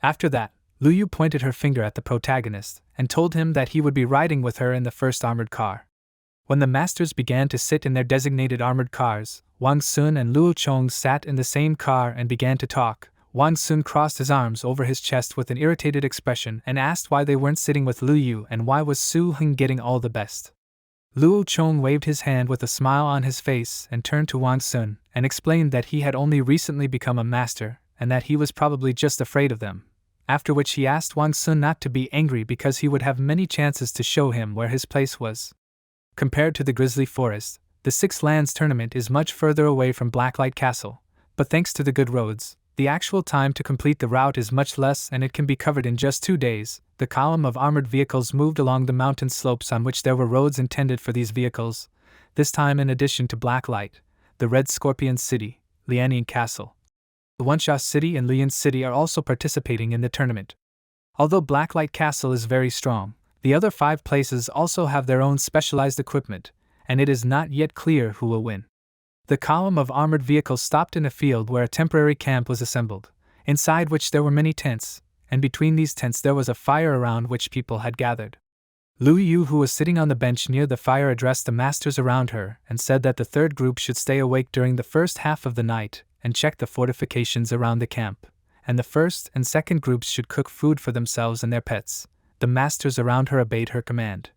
After that, Lu Yu pointed her finger at the protagonist and told him that he would be riding with her in the first armored car. When the masters began to sit in their designated armored cars, Wang Sun and Luo Chong sat in the same car and began to talk. Wang Sun crossed his arms over his chest with an irritated expression and asked why they weren't sitting with Lu Yu and why was Suhun getting all the best. Luo Chong waved his hand with a smile on his face and turned to Wang Sun and explained that he had only recently become a master and that he was probably just afraid of them, after which he asked Wang Sun not to be angry because he would have many chances to show him where his place was. Compared to the Grizzly Forest, the Six Lands tournament is much further away from Blacklight Castle, but thanks to the good roads, the actual time to complete the route is much less and it can be covered in just 2 days. The column of armored vehicles moved along the mountain slopes on which there were roads intended for these vehicles. This time, in addition to Blacklight, the Red Scorpion City, Lianing Castle, the Wensha City and Lian City are also participating in the tournament. Although Blacklight Castle is very strong, the other 5 places also have their own specialized equipment, and it is not yet clear who will win. The column of armored vehicles stopped in a field where a temporary camp was assembled, inside which there were many tents, and between these tents there was a fire around which people had gathered. Lu Yu, who was sitting on the bench near the fire, addressed the masters around her and said that the third group should stay awake during the first half of the night and check the fortifications around the camp, and the first and second groups should cook food for themselves and their pets. The masters around her obeyed her command.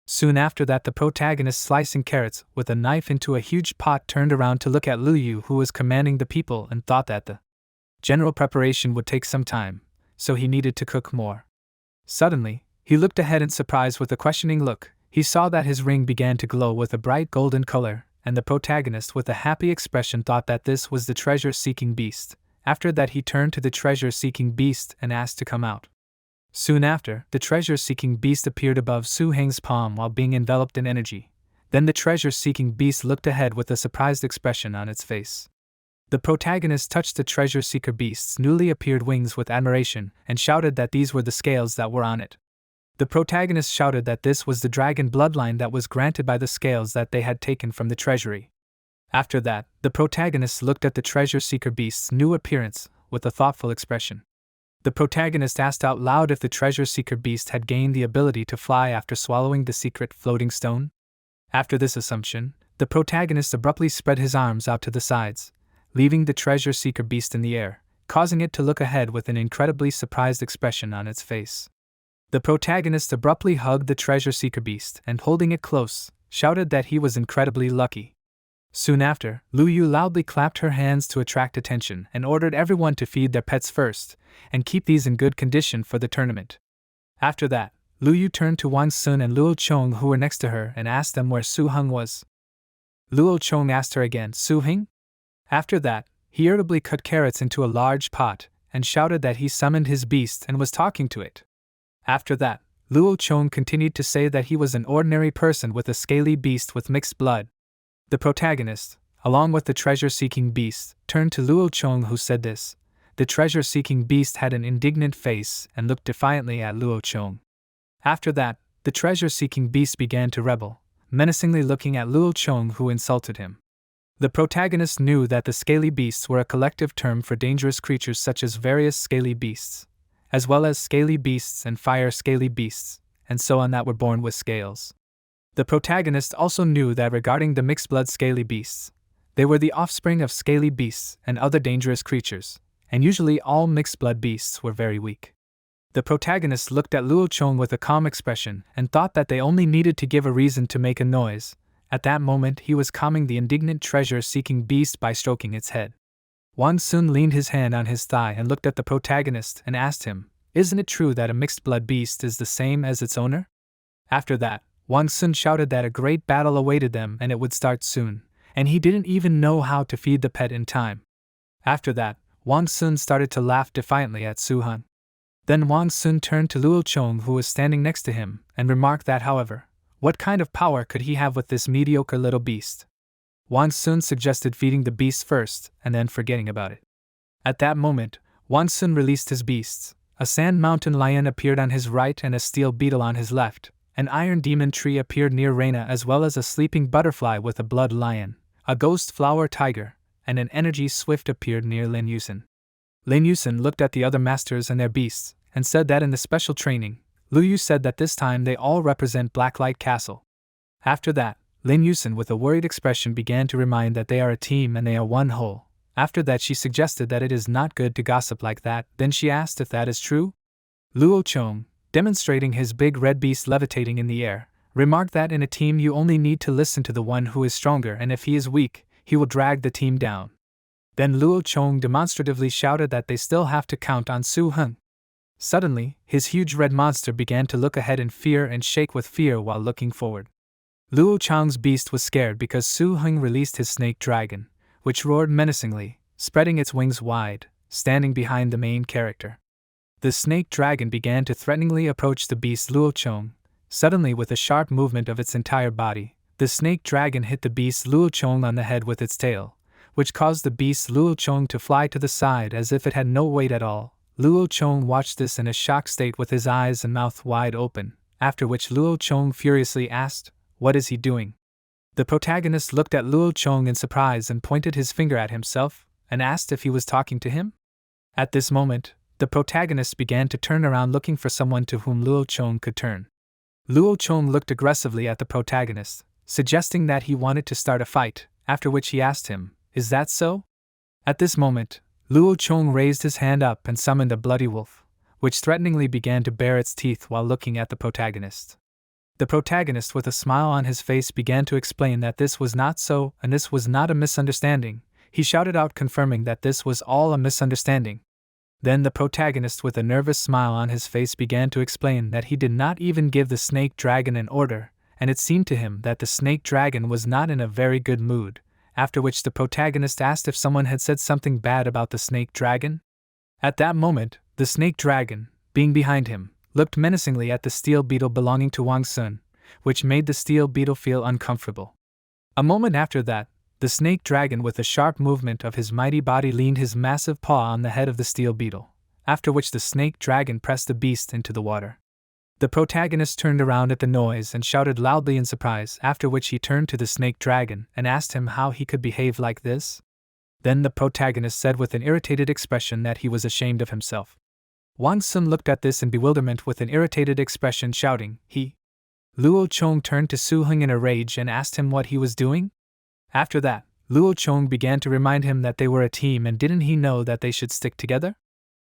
Soon after that, the protagonist, slicing carrots with a knife into a huge pot, turned around to look at Lu Yu, who was commanding the people, and thought that the general preparation would take some time, so he needed to cook more. Suddenly, he looked ahead in surprise with a questioning look. He saw that his ring began to glow with a bright golden color, and the protagonist, with a happy expression, thought that this was the treasure-seeking beast. After that, he turned to the treasure-seeking beast and asked to come out. Soon after, the treasure-seeking beast appeared above Su Heng's palm while being enveloped in energy. Then the treasure-seeking beast looked ahead with a surprised expression on its face. The protagonist touched the treasure-seeker beast's newly appeared wings with admiration and shouted that these were the scales that were on it. The protagonist shouted that this was the dragon bloodline that was granted by the scales that they had taken from the treasury. After that, the protagonist looked at the treasure-seeker beast's new appearance with a thoughtful expression. The protagonist asked out loud if the treasure-seeker beast had gained the ability to fly after swallowing the secret floating stone. After this assumption, the protagonist abruptly spread his arms out to the sides, leaving the treasure-seeker beast in the air, causing it to look ahead with an incredibly surprised expression on its face. The protagonist abruptly hugged the treasure-seeker beast and, holding it close, shouted that he was incredibly lucky. Soon after, Lu Yu loudly clapped her hands to attract attention and ordered everyone to feed their pets first and keep these in good condition for the tournament. After that, Lu Yu turned to Wang Sun and Luo Chong, who were next to her, and asked them where Su Heng was. Luo Chong asked her again, "Su Heng?" After that, he irritably cut carrots into a large pot and shouted that he summoned his beast and was talking to it. After that, Luo Chong continued to say that he was an ordinary person with a scaly beast with mixed blood. The protagonist, along with the treasure-seeking beast, turned to Luo Chong, who said this. The treasure-seeking beast had an indignant face and looked defiantly at Luo Chong. After that, the treasure-seeking beast began to rebel, menacingly looking at Luo Chong, who insulted him. The protagonist knew that the scaly beasts were a collective term for dangerous creatures such as various scaly beasts, as well as scaly beasts and fire scaly beasts, and so on, that were born with scales. The protagonist also knew that regarding the mixed-blood scaly beasts, they were the offspring of scaly beasts and other dangerous creatures, and usually all mixed-blood beasts were very weak. The protagonist looked at Luo Chong with a calm expression and thought that they only needed to give a reason to make a noise. At that moment, he was calming the indignant treasure-seeking beast by stroking its head. Wang Sun leaned his hand on his thigh and looked at the protagonist and asked him, "Isn't it true that a mixed-blood beast is the same as its owner?" After that, Wang Sun shouted that a great battle awaited them and it would start soon, and he didn't even know how to feed the pet in time. After that, Wang Sun started to laugh defiantly at Suhun. Then Wang Sun turned to Luo Chong, who was standing next to him, and remarked that, however, what kind of power could he have with this mediocre little beast? Wang Sun suggested feeding the beast first and then forgetting about it. At that moment, Wang Sun released his beasts. A sand mountain lion appeared on his right and a steel beetle on his left. An iron demon tree appeared near Reina, as well as a sleeping butterfly with a blood lion, a ghost flower tiger, and an energy swift appeared near Lin Yusen. Lin Yusen looked at the other masters and their beasts, and said that in the special training, Lu Yu said that this time they all represent Blacklight Castle. After that, Lin Yusen with a worried expression began to remind that they are a team and they are one whole. After that she suggested that it is not good to gossip like that. Then she asked if that is true. Luo Chong, demonstrating his big red beast levitating in the air, remarked that in a team you only need to listen to the one who is stronger, and if he is weak, he will drag the team down. Then Luo Chong demonstratively shouted that they still have to count on Suhun. Suddenly, his huge red monster began to look ahead in fear and shake with fear while looking forward. Luo Chong's beast was scared because Suhun released his snake dragon, which roared menacingly, spreading its wings wide, standing behind the main character. The snake dragon began to threateningly approach the beast Luo Chong. Suddenly, with a sharp movement of its entire body, the snake dragon hit the beast Luo Chong on the head with its tail, which caused the beast Luo Chong to fly to the side as if it had no weight at all. Luo Chong watched this in a shocked state with his eyes and mouth wide open, after which Luo Chong furiously asked, "What is he doing?" The protagonist looked at Luo Chong in surprise and pointed his finger at himself, and asked if he was talking to him. At this moment, the protagonist began to turn around looking for someone to whom Luo Chong could turn. Luo Chong looked aggressively at the protagonist, suggesting that he wanted to start a fight, after which he asked him, "Is that so?" At this moment, Luo Chong raised his hand up and summoned a bloody wolf, which threateningly began to bare its teeth while looking at the protagonist. The protagonist, with a smile on his face, began to explain that this was not so and this was not a misunderstanding. He shouted out confirming that this was all a misunderstanding. Then the protagonist, with a nervous smile on his face, began to explain that he did not even give the snake dragon an order, and it seemed to him that the snake dragon was not in a very good mood, after which the protagonist asked if someone had said something bad about the snake dragon. At that moment, the snake dragon, being behind him, looked menacingly at the steel beetle belonging to Wang Sun, which made the steel beetle feel uncomfortable. A moment after that, the snake dragon, with a sharp movement of his mighty body, leaned his massive paw on the head of the steel beetle, after which the snake dragon pressed the beast into the water. The protagonist turned around at the noise and shouted loudly in surprise, after which he turned to the snake dragon and asked him how he could behave like this. Then the protagonist said with an irritated expression that he was ashamed of himself. Wang Sun looked at this in bewilderment with an irritated expression, shouting, "He!" Luo Chong turned to Suhun in a rage and asked him what he was doing. After that, Luo Chong began to remind him that they were a team, and didn't he know that they should stick together?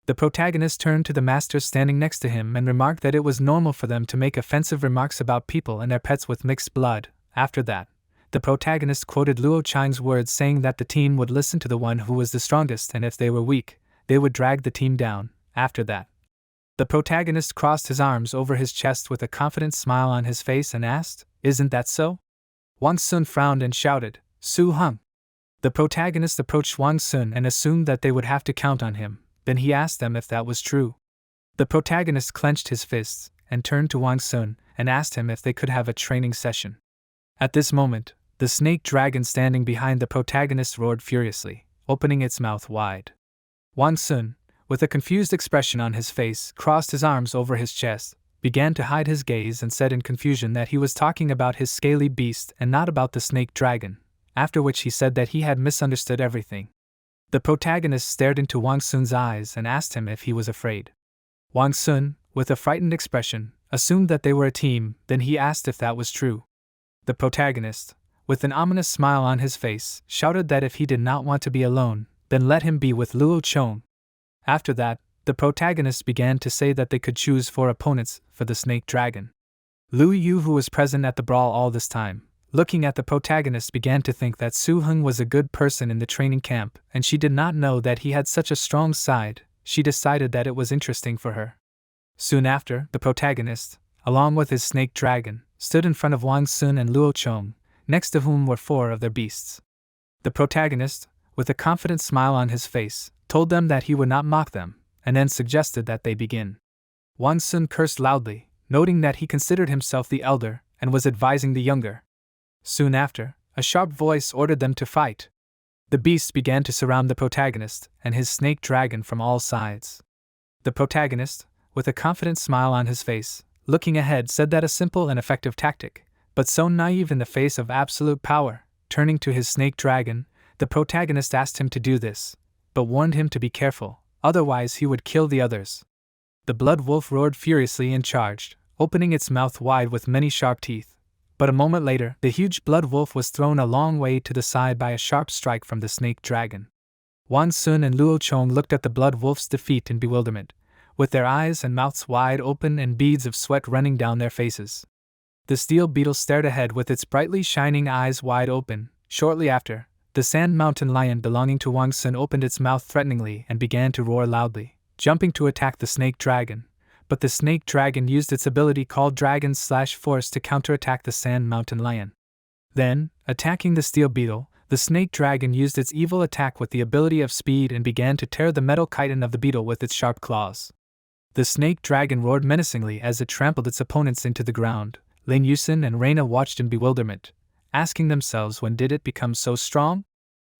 The protagonist turned to the masters standing next to him and remarked that it was normal for them to make offensive remarks about people and their pets with mixed blood. After that, the protagonist quoted Luo Chang's words, saying that the team would listen to the one who was the strongest, and if they were weak, they would drag the team down. After that, the protagonist crossed his arms over his chest with a confident smile on his face and asked, "Isn't that so?" Wang Sun frowned and shouted, "Suhun." The protagonist approached Wang Sun and assumed that they would have to count on him. Then he asked them if that was true. The protagonist clenched his fists and turned to Wang Sun and asked him if they could have a training session. At this moment, the snake dragon standing behind the protagonist roared furiously, opening its mouth wide. Wang Sun, with a confused expression on his face, crossed his arms over his chest, began to hide his gaze, and said in confusion that he was talking about his scaly beast and not about the snake dragon, after which he said that he had misunderstood everything. The protagonist stared into Wang Sun's eyes and asked him if he was afraid. Wang Sun, with a frightened expression, assumed that they were a team. Then he asked if that was true. The protagonist, with an ominous smile on his face, shouted that if he did not want to be alone, then let him be with Luo Chong. After that, the protagonist began to say that they could choose 4 opponents for the snake dragon. Lu Yu, who was present at the brawl all this time, looking at the protagonist, began to think that Suhun was a good person in the training camp, and she did not know that he had such a strong side. She decided that it was interesting for her. Soon after, the protagonist, along with his snake dragon, stood in front of Wang Sun and Luo Chong, next to whom were 4 of their beasts. The protagonist, with a confident smile on his face, told them that he would not mock them, and then suggested that they begin. Wang Sun cursed loudly, noting that he considered himself the elder and was advising the younger. Soon after, a sharp voice ordered them to fight. The beasts began to surround the protagonist and his snake dragon from all sides. The protagonist, with a confident smile on his face, looking ahead, said that a simple and effective tactic, but so naive in the face of absolute power. Turning to his snake dragon, the protagonist asked him to do this, but warned him to be careful, otherwise he would kill the others. The blood wolf roared furiously and charged, opening its mouth wide with many sharp teeth. But a moment later, the huge blood wolf was thrown a long way to the side by a sharp strike from the snake dragon. Wang Sun and Luo Chong looked at the blood wolf's defeat in bewilderment, with their eyes and mouths wide open and beads of sweat running down their faces. The steel beetle stared ahead with its brightly shining eyes wide open. Shortly after, the sand mountain lion belonging to Wang Sun opened its mouth threateningly and began to roar loudly, jumping to attack the snake dragon. But the snake dragon used its ability called Dragon/Force to counterattack the sand mountain lion. Then, attacking the steel beetle, the snake dragon used its evil attack with the ability of speed and began to tear the metal chitin of the beetle with its sharp claws. The snake dragon roared menacingly as it trampled its opponents into the ground. Lin Yusin and Reina watched in bewilderment, asking themselves when did it become so strong?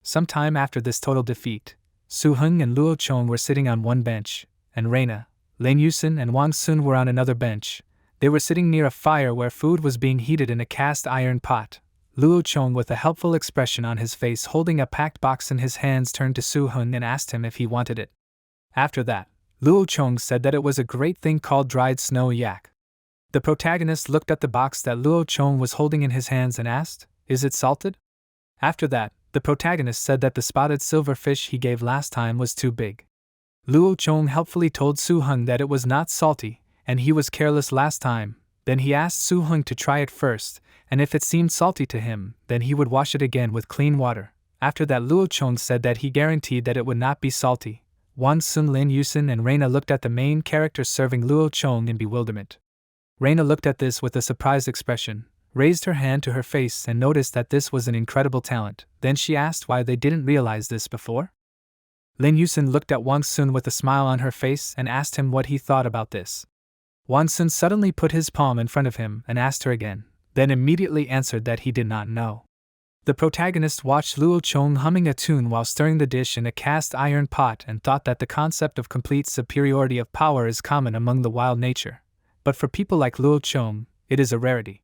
Sometime after this total defeat, Suhun and Luo Chong were sitting on one bench, and Reina, Lin Yusin and Wang Sun were on another bench. They were sitting near a fire where food was being heated in a cast iron pot. Luo Chong, with a helpful expression on his face holding a packed box in his hands, turned to Suhun and asked him if he wanted it. After that, Luo Chong said that it was a great thing called dried snow yak. The protagonist looked at the box that Luo Chong was holding in his hands and asked, "Is it salted?" After that, the protagonist said that the spotted silver fish he gave last time was too big. Luo Chong helpfully told Suhun that it was not salty, and he was careless last time. Then he asked Suhun to try it first, and if it seemed salty to him, then he would wash it again with clean water. After that, Luo Chong said that he guaranteed that it would not be salty. Wang Sun, Lin Yusin and Reina looked at the main character serving Luo Chong in bewilderment. Reina looked at this with a surprised expression, raised her hand to her face and noticed that this was an incredible talent. Then she asked why they didn't realize this before. Lin Yusin looked at Wang Sun with a smile on her face and asked him what he thought about this. Wang Sun suddenly put his palm in front of him and asked her again, then immediately answered that he did not know. The protagonist watched Luo Chong humming a tune while stirring the dish in a cast iron pot and thought that the concept of complete superiority of power is common among the wild nature, but for people like Luo Chong, it is a rarity.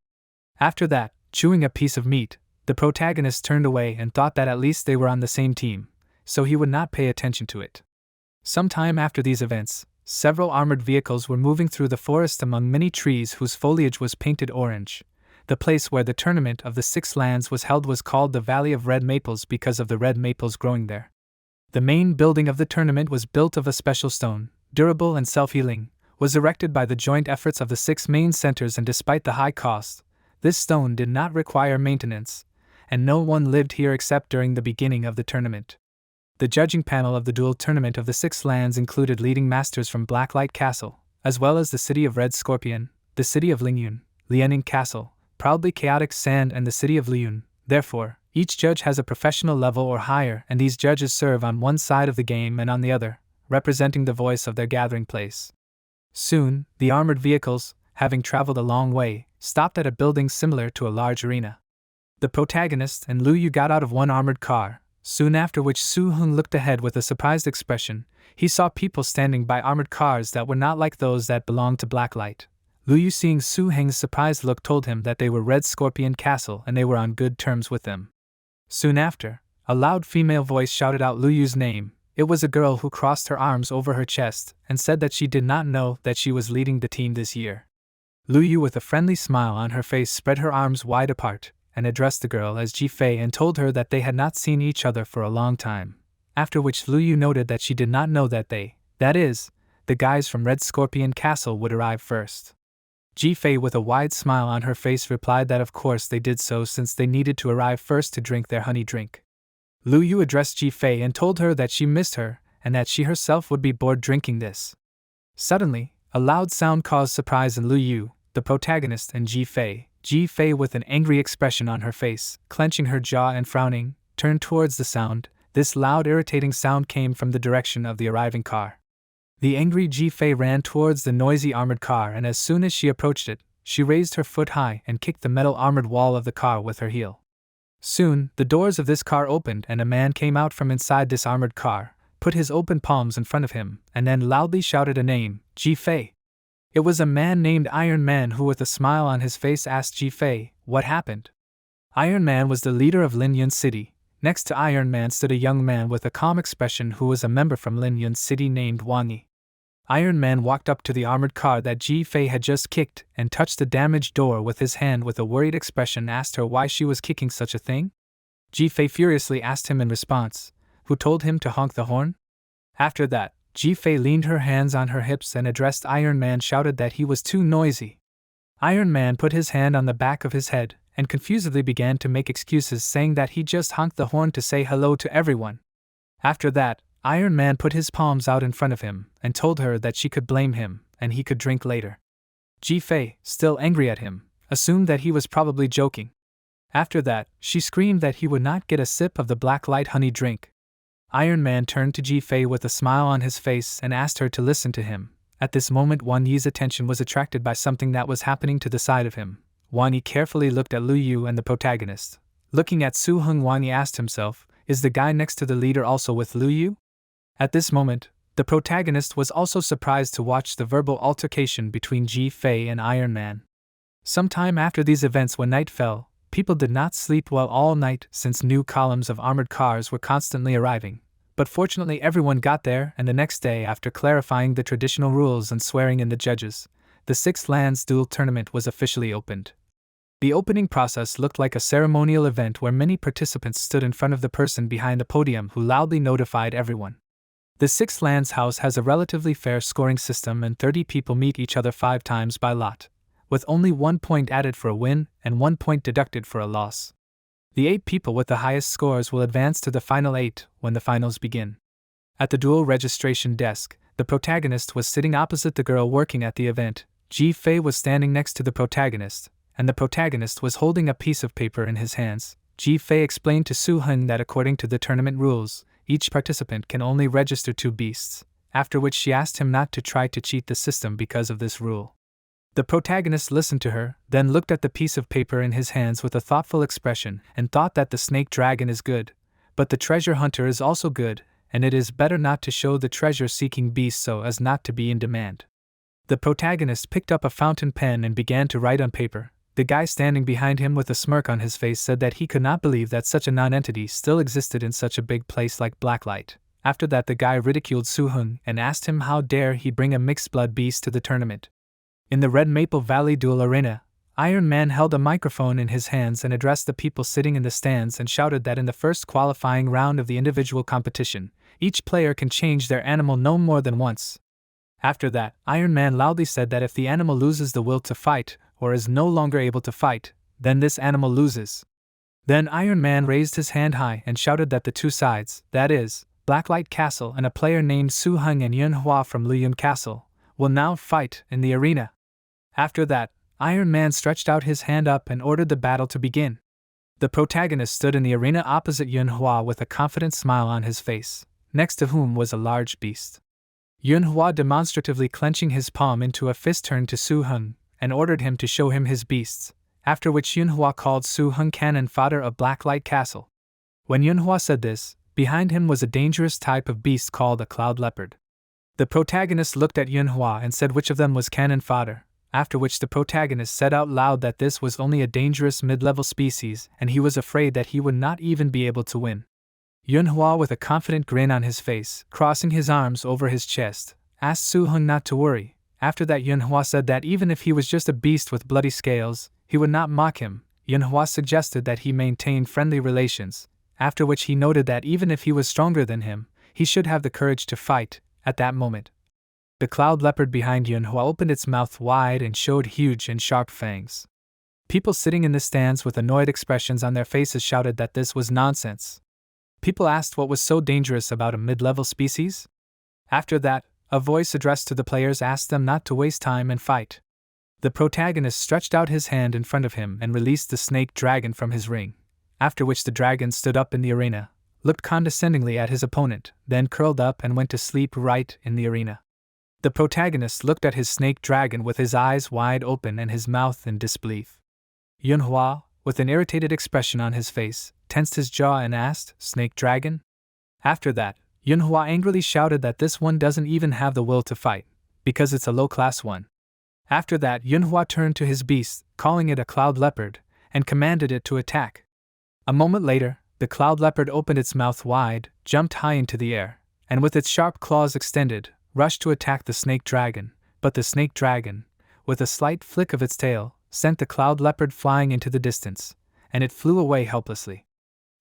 After that, chewing a piece of meat, the protagonist turned away and thought that at least they were on the same team, so he would not pay attention to it. Sometime after these events, several armored vehicles were moving through the forest among many trees whose foliage was painted orange. The place where the tournament of the 6 lands was held was called the Valley of Red Maples because of the red maples growing there. The main building of the tournament was built of a special stone, durable and self-healing, was erected by the joint efforts of the 6 main centers, and despite the high cost, this stone did not require maintenance, and no one lived here except during the beginning of the tournament. The judging panel of the duel tournament of the 6 lands included leading masters from Blacklight Castle, as well as the city of Red Scorpion, the city of Lingyun, Lianing Castle, Proudly Chaotic Sand and the city of Liyun. Therefore, each judge has a professional level or higher, and these judges serve on one side of the game and on the other, representing the voice of their gathering place. Soon, the armored vehicles, having traveled a long way, stopped at a building similar to a large arena. The protagonist and Lu Yu got out of one armored car, soon after which Suhun looked ahead with a surprised expression. He saw people standing by armored cars that were not like those that belonged to Blacklight. Lu Yu, seeing Su Heng's surprised look, told him that they were Red Scorpion Castle and they were on good terms with them. Soon after, a loud female voice shouted out Lu Yu's name. It was a girl who crossed her arms over her chest and said that she did not know that she was leading the team this year. Lu Yu, with a friendly smile on her face, spread her arms wide apart and addressed the girl as Ji Fei and told her that they had not seen each other for a long time, after which Lu Yu noted that she did not know that they, that is, the guys from Red Scorpion Castle, would arrive first. Ji Fei, with a wide smile on her face, replied that of course they did so since they needed to arrive first to drink their honey drink. Lu Yu addressed Ji Fei and told her that she missed her and that she herself would be bored drinking this. Suddenly, a loud sound caused surprise in Lu Yu, the protagonist, and Ji Fei. Ji Fei, with an angry expression on her face, clenching her jaw and frowning, turned towards the sound. This loud, irritating sound came from the direction of the arriving car. The angry Ji Fei ran towards the noisy armored car, and as soon as she approached it, she raised her foot high and kicked the metal armored wall of the car with her heel. Soon, the doors of this car opened and a man came out from inside this armored car, put his open palms in front of him, and then loudly shouted a name, Ji-Fei. It was a man named Iron Man who with a smile on his face asked Ji-Fei, what happened? Iron Man was the leader of Lin Yun City. Next to Iron Man stood a young man with a calm expression who was a member from Lin Yun City named Wang Yi. Iron Man walked up to the armored car that Ji-Fei had just kicked and touched the damaged door with his hand with a worried expression, asked her why she was kicking such a thing. Ji-Fei furiously asked him in response, who told him to honk the horn? After that, Ji-Fei leaned her hands on her hips and addressed Iron Man, shouted that he was too noisy. Iron Man put his hand on the back of his head and confusedly began to make excuses, saying that he just honked the horn to say hello to everyone. After that, Iron Man put his palms out in front of him and told her that she could blame him and he could drink later. Ji-Fei, still angry at him, assumed that he was probably joking. After that, she screamed that he would not get a sip of the Blacklight honey drink. Iron Man turned to Ji-Fei with a smile on his face and asked her to listen to him. At this moment, Wang Yi's attention was attracted by something that was happening to the side of him. Wang Yi carefully looked at Liu Yu and the protagonist. Looking at Suhun, Wang Yi asked himself, is the guy next to the leader also with Liu Yu? At this moment, the protagonist was also surprised to watch the verbal altercation between Ji-Fei and Iron Man. Sometime after these events, when night fell, people did not sleep well all night since new columns of armored cars were constantly arriving. But fortunately everyone got there, and the next day, after clarifying the traditional rules and swearing in the judges, the Six Lands Duel Tournament was officially opened. The opening process looked like a ceremonial event where many participants stood in front of the person behind the podium who loudly notified everyone. The Six Lands House has a relatively fair scoring system and 30 people meet each other 5 times by lot, with only 1 point added for a win and 1 point deducted for a loss. The 8 people with the highest scores will advance to the final 8 when the finals begin. At the duel registration desk, the protagonist was sitting opposite the girl working at the event. Ji-Fei was standing next to the protagonist, and the protagonist was holding a piece of paper in his hands. Ji-Fei explained to Suhun that according to the tournament rules, each participant can only register 2 beasts, after which she asked him not to try to cheat the system because of this rule. The protagonist listened to her, then looked at the piece of paper in his hands with a thoughtful expression and thought that the snake dragon is good, but the treasure hunter is also good, and it is better not to show the treasure-seeking beast so as not to be in demand. The protagonist picked up a fountain pen and began to write on paper. The guy standing behind him with a smirk on his face said that he could not believe that such a non-entity still existed in such a big place like Blacklight. After that, the guy ridiculed Suhun and asked him how dare he bring a mixed-blood beast to the tournament. In the Red Maple Valley Duel Arena, Iron Man held a microphone in his hands and addressed the people sitting in the stands and shouted that in the first qualifying round of the individual competition, each player can change their animal no more than once. After that, Iron Man loudly said that if the animal loses the will to fight, or is no longer able to fight, then this animal loses. Then Iron Man raised his hand high and shouted that the 2 sides, that is, Blacklight Castle and a player named Suhun and Yunhua from Liyun Castle, will now fight in the arena. After that, Iron Man stretched out his hand up and ordered the battle to begin. The protagonist stood in the arena opposite Yunhua with a confident smile on his face, next to whom was a large beast. Yunhua demonstratively clenching his palm into a fist turned to Suhun and ordered him to show him his beasts, after which Yunhua called Suhun cannon fodder of Blacklight Castle. When Yunhua said this, behind him was a dangerous type of beast called a cloud leopard. The protagonist looked at Yunhua and said which of them was cannon fodder, after which the protagonist said out loud that this was only a dangerous mid-level species and he was afraid that he would not even be able to win. Yunhua, with a confident grin on his face, crossing his arms over his chest, asked Suhun not to worry. After that, Yunhua said that even if he was just a beast with bloody scales, he would not mock him. Yunhua suggested that he maintain friendly relations, after which he noted that even if he was stronger than him, he should have the courage to fight. At that moment, the cloud leopard behind Yunhua opened its mouth wide and showed huge and sharp fangs. People sitting in the stands with annoyed expressions on their faces shouted that this was nonsense. People asked what was so dangerous about a mid-level species. After that, a voice addressed to the players asked them not to waste time and fight. The protagonist stretched out his hand in front of him and released the snake dragon from his ring, after which the dragon stood up in the arena, looked condescendingly at his opponent, then curled up and went to sleep right in the arena. The protagonist looked at his snake dragon with his eyes wide open and his mouth in disbelief. Yunhua, with an irritated expression on his face, tensed his jaw and asked, "Snake Dragon?" After that, Yunhua angrily shouted that this one doesn't even have the will to fight, because it's a low-class one. After that, Yunhua turned to his beast, calling it a cloud leopard, and commanded it to attack. A moment later, the cloud leopard opened its mouth wide, jumped high into the air, and with its sharp claws extended, rushed to attack the snake dragon, but the snake dragon, with a slight flick of its tail, sent the cloud leopard flying into the distance, and it flew away helplessly.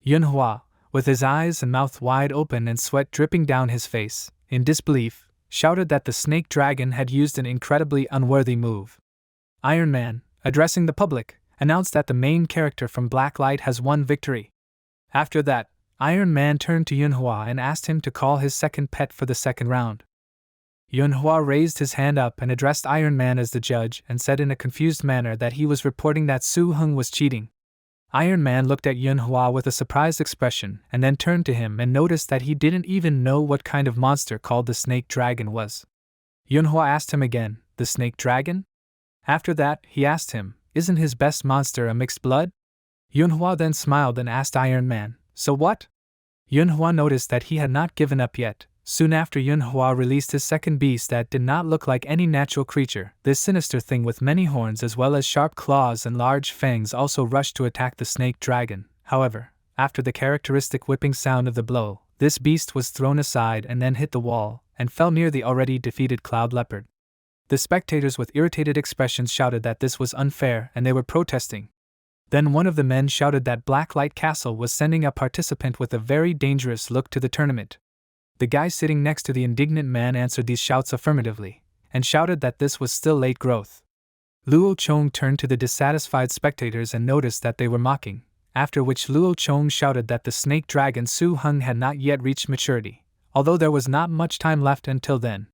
Yunhua, with his eyes and mouth wide open and sweat dripping down his face, in disbelief, shouted that the snake dragon had used an incredibly unworthy move. Iron Man, addressing the public, announced that the main character from Blacklight has won victory. After that, Iron Man turned to Yunhua and asked him to call his second pet for the second round. Yunhua raised his hand up and addressed Iron Man as the judge and said in a confused manner that he was reporting that Suhun was cheating. Iron Man looked at Yunhua with a surprised expression and then turned to him and noticed that he didn't even know what kind of monster called the snake dragon was. Yunhua asked him again, "The snake dragon?" After that, he asked him, "Isn't his best monster a mixed blood?" Yunhua then smiled and asked Iron Man, "So what?" Yunhua noticed that he had not given up yet. Soon after, Yunhua released his second beast that did not look like any natural creature. This sinister thing with many horns as well as sharp claws and large fangs also rushed to attack the snake dragon. However, after the characteristic whipping sound of the blow, this beast was thrown aside and then hit the wall, and fell near the already defeated cloud leopard. The spectators with irritated expressions shouted that this was unfair and they were protesting. Then one of the men shouted that Blacklight Castle was sending a participant with a very dangerous look to the tournament. The guy sitting next to the indignant man answered these shouts affirmatively, and shouted that this was still late growth. Luo Chong turned to the dissatisfied spectators and noticed that they were mocking, after which Luo Chong shouted that the snake dragon Suhun had not yet reached maturity, although there was not much time left until then.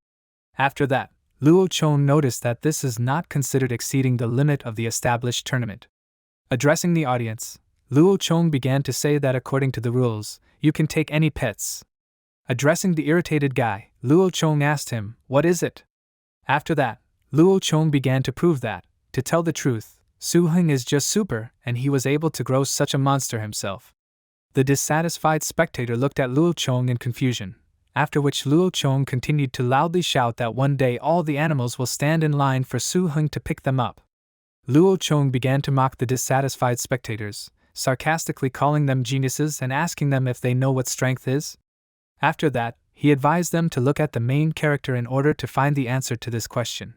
After that, Luo Chong noticed that this is not considered exceeding the limit of the established tournament. Addressing the audience, Luo Chong began to say that according to the rules, you can take any pets. Addressing the irritated guy, Luo Chong asked him, "What is it?" After that, Luo Chong began to prove that, to tell the truth, Suhun is just super and he was able to grow such a monster himself. The dissatisfied spectator looked at Luo Chong in confusion, after which Luo Chong continued to loudly shout that one day all the animals will stand in line for Suhun to pick them up. Luo Chong began to mock the dissatisfied spectators, sarcastically calling them geniuses and asking them if they know what strength is. After that, he advised them to look at the main character in order to find the answer to this question.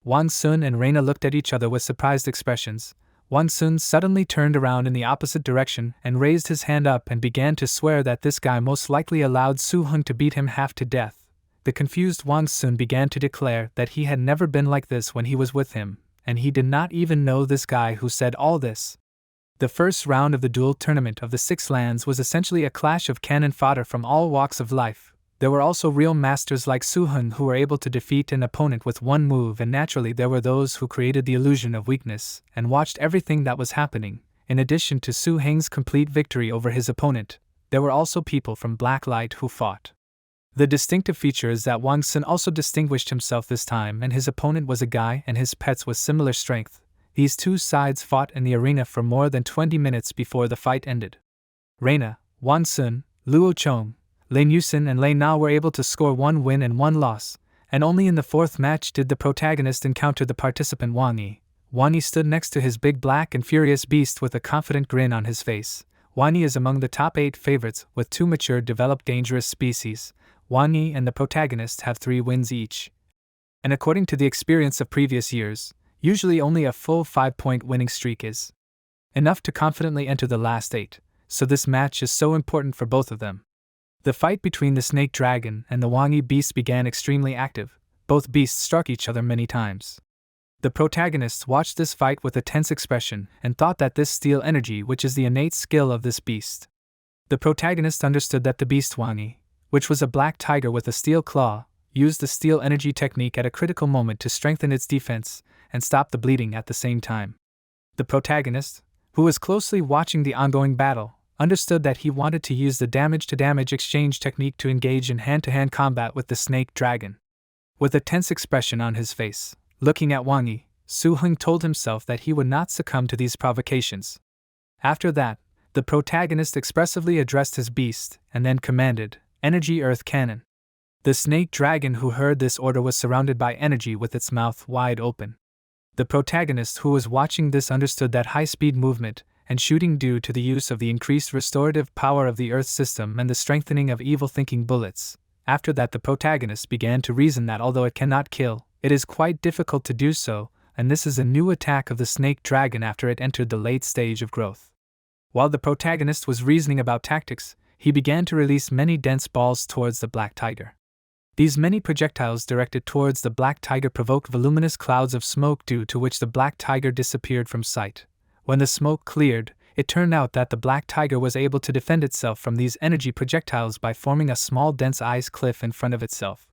Wang Sun and Reina looked at each other with surprised expressions. Wang Sun suddenly turned around in the opposite direction and raised his hand up and began to swear that this guy most likely allowed Suhun to beat him half to death. The confused Wang Sun began to declare that he had never been like this when he was with him, and he did not even know this guy who said all this. The first round of the duel tournament of the Six Lands was essentially a clash of cannon fodder from all walks of life. There were also real masters like Suhun who were able to defeat an opponent with one move, and naturally there were those who created the illusion of weakness and watched everything that was happening. In addition to Su Heng's complete victory over his opponent, there were also people from Blacklight who fought. The distinctive feature is that Wang Sun also distinguished himself this time, and his opponent was a guy and his pets with similar strength. These two sides fought in the arena for more than 20 minutes before the fight ended. Reina, Wang Sun, Luo Chong, Lin Yusin and Lei Na were able to score one win and one loss, and only in the fourth match did the protagonist encounter the participant Wang Yi. Wang Yi stood next to his big black and furious beast with a confident grin on his face. Wang Yi is among the top 8 favorites with 2 mature developed dangerous species. Wang Yi and the protagonist have 3 wins each. And according to the experience of previous years, usually only a full 5-point winning streak is enough to confidently enter the last 8, so this match is so important for both of them. The fight between the snake dragon and the Wang Yi beast began extremely active. Both beasts struck each other many times. The protagonists watched this fight with a tense expression and thought that this steel energy, which is the innate skill of this beast. The protagonist understood that the beast Wang Yi, which was a black tiger with a steel claw, used the steel energy technique at a critical moment to strengthen its defense and stop the bleeding at the same time. The protagonist, who was closely watching the ongoing battle, understood that he wanted to use the damage-to-damage exchange technique to engage in hand-to-hand combat with the snake dragon. With a tense expression on his face, looking at Wang Yi, Suhun told himself that he would not succumb to these provocations. After that, the protagonist expressively addressed his beast and then commanded, "Energy Earth Cannon." The snake dragon who heard this order was surrounded by energy with its mouth wide open. The protagonist who was watching this understood that high-speed movement and shooting due to the use of the increased restorative power of the Earth system and the strengthening of evil-thinking bullets. After that, the protagonist began to reason that although it cannot kill, it is quite difficult to do so, and this is a new attack of the snake dragon after it entered the late stage of growth. While the protagonist was reasoning about tactics, he began to release many dense balls towards the black tiger. These many projectiles directed towards the black tiger provoked voluminous clouds of smoke, due to which the black tiger disappeared from sight. When the smoke cleared, it turned out that the black tiger was able to defend itself from these energy projectiles by forming a small dense ice cliff in front of itself.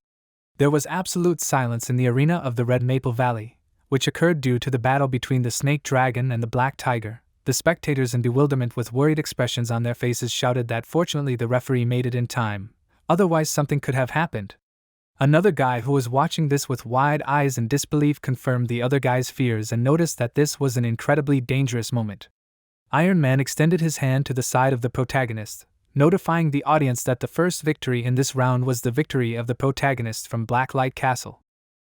There was absolute silence in the arena of the Red Maple Valley, which occurred due to the battle between the snake dragon and the black tiger. The spectators, in bewilderment with worried expressions on their faces, shouted that fortunately the referee made it in time, otherwise something could have happened. Another guy who was watching this with wide eyes in disbelief confirmed the other guy's fears and noticed that this was an incredibly dangerous moment. Iron Man extended his hand to the side of the protagonist, notifying the audience that the first victory in this round was the victory of the protagonist from Blacklight Castle.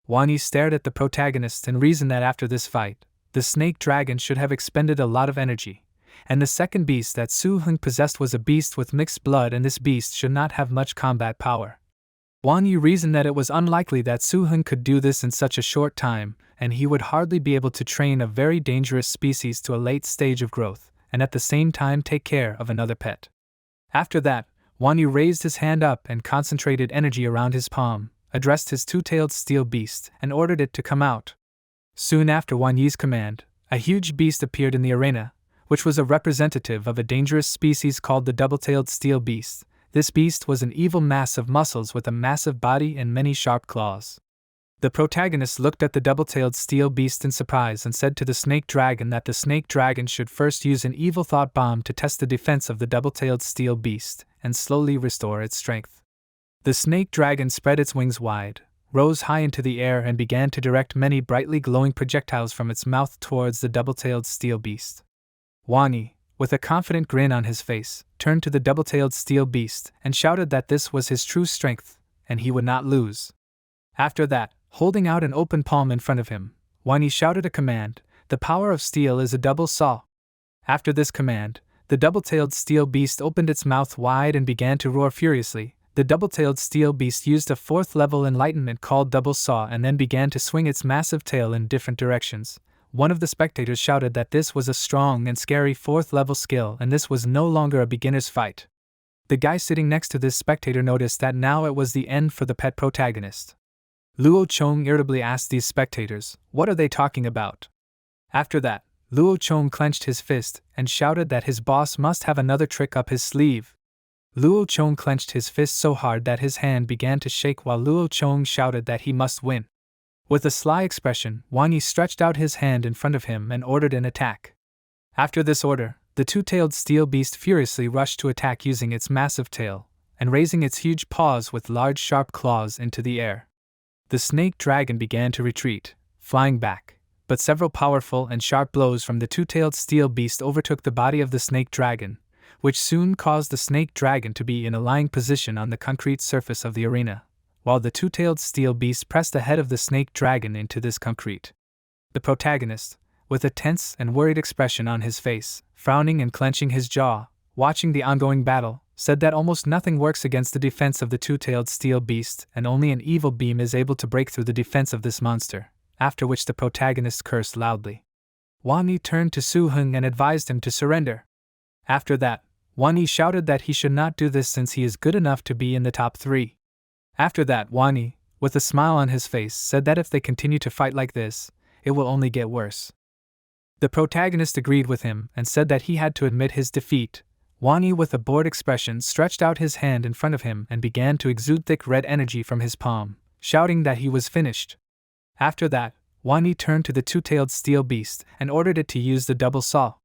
Wani stared at the protagonist and reasoned that after this fight, the snake dragon should have expended a lot of energy, and the second beast that Suhun possessed was a beast with mixed blood, and this beast should not have much combat power. Wani reasoned that it was unlikely that Suhun could do this in such a short time, and he would hardly be able to train a very dangerous species to a late stage of growth, and at the same time take care of another pet. After that, Wani raised his hand up and concentrated energy around his palm, addressed his two-tailed steel beast, and ordered it to come out. Soon after Wani's command, a huge beast appeared in the arena, which was a representative of a dangerous species called the double-tailed steel beast. This beast was an evil mass of muscles with a massive body and many sharp claws. The protagonist looked at the double-tailed steel beast in surprise and said to the snake dragon that the snake dragon should first use an evil thought bomb to test the defense of the double-tailed steel beast and slowly restore its strength. The snake dragon spread its wings wide, rose high into the air, and began to direct many brightly glowing projectiles from its mouth towards the double-tailed steel beast. Wani, with a confident grin on his face, turned to the double-tailed steel beast and shouted that this was his true strength, and he would not lose. After that, holding out an open palm in front of him, Wani shouted a command, "The power of steel is a double saw." After this command, the double-tailed steel beast opened its mouth wide and began to roar furiously. The double-tailed steel beast used a fourth-level enlightenment called double saw and then began to swing its massive tail in different directions. One of the spectators shouted that this was a strong and scary fourth-level skill, and this was no longer a beginner's fight. The guy sitting next to this spectator noticed that now it was the end for the pet protagonist. Luo Chong irritably asked these spectators, "What are they talking about?" After that, Luo Chong clenched his fist and shouted that his boss must have another trick up his sleeve. Luo Chong clenched his fist so hard that his hand began to shake while Luo Chong shouted that he must win. With a sly expression, Wani stretched out his hand in front of him and ordered an attack. After this order, the two-tailed steel beast furiously rushed to attack using its massive tail, and raising its huge paws with large sharp claws into the air. The snake dragon began to retreat, flying back, but several powerful and sharp blows from the two-tailed steel beast overtook the body of the snake dragon, which soon caused the snake dragon to be in a lying position on the concrete surface of the arena, while the two-tailed steel beast pressed the head of the snake dragon into this concrete. The protagonist, with a tense and worried expression on his face, frowning and clenching his jaw, watching the ongoing battle, said that almost nothing works against the defense of the two-tailed steel beast, and only an evil beam is able to break through the defense of this monster, after which the protagonist cursed loudly. Wani turned to Suhun and advised him to surrender. After that, Wani shouted that he should not do this since he is good enough to be in the top 3. After that, Wani, with a smile on his face, said that if they continue to fight like this, it will only get worse. The protagonist agreed with him and said that he had to admit his defeat. Wani, with a bored expression, stretched out his hand in front of him and began to exude thick red energy from his palm, shouting that he was finished. After that, Wani turned to the two-tailed steel beast and ordered it to use the double saw.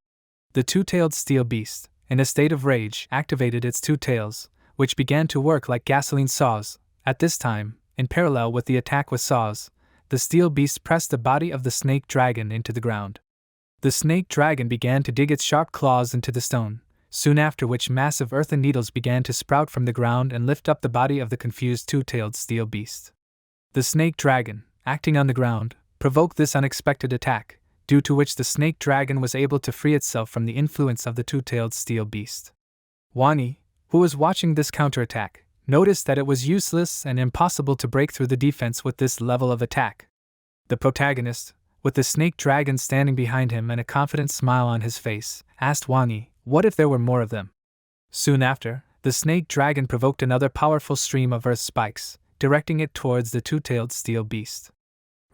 The two-tailed steel beast, in a state of rage, activated its two tails, which began to work like gasoline saws. At this time, in parallel with the attack with saws, the steel beast pressed the body of the snake dragon into the ground. The snake dragon began to dig its sharp claws into the stone, soon after which massive earthen needles began to sprout from the ground and lift up the body of the confused two-tailed steel beast. The snake dragon, acting on the ground, provoked this unexpected attack, due to which the snake dragon was able to free itself from the influence of the two-tailed steel beast. Wani, who was watching this counterattack, noticed that it was useless and impossible to break through the defense with this level of attack. The protagonist, with the snake dragon standing behind him and a confident smile on his face, asked Wani, what if there were more of them? Soon after, the snake dragon provoked another powerful stream of earth spikes, directing it towards the two-tailed steel beast.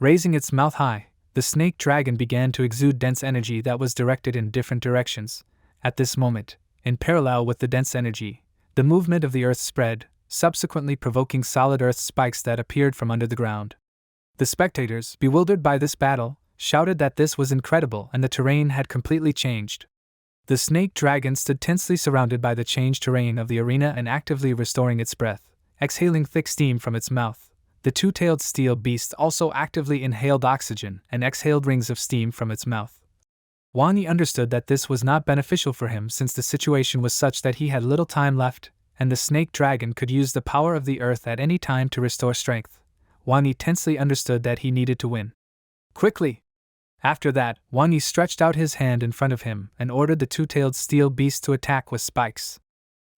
Raising its mouth high, the snake dragon began to exude dense energy that was directed in different directions. At this moment, in parallel with the dense energy, the movement of the earth spread, subsequently provoking solid earth spikes that appeared from under the ground. The spectators, bewildered by this battle, shouted that this was incredible and the terrain had completely changed. The snake dragon stood tensely surrounded by the changed terrain of the arena and actively restoring its breath, exhaling thick steam from its mouth. The two-tailed steel beast also actively inhaled oxygen and exhaled rings of steam from its mouth. Wani understood that this was not beneficial for him since the situation was such that he had little time left, and the snake dragon could use the power of the earth at any time to restore strength. Wani tensely understood that he needed to win. Quickly! After that, Wani stretched out his hand in front of him and ordered the two-tailed steel beast to attack with spikes.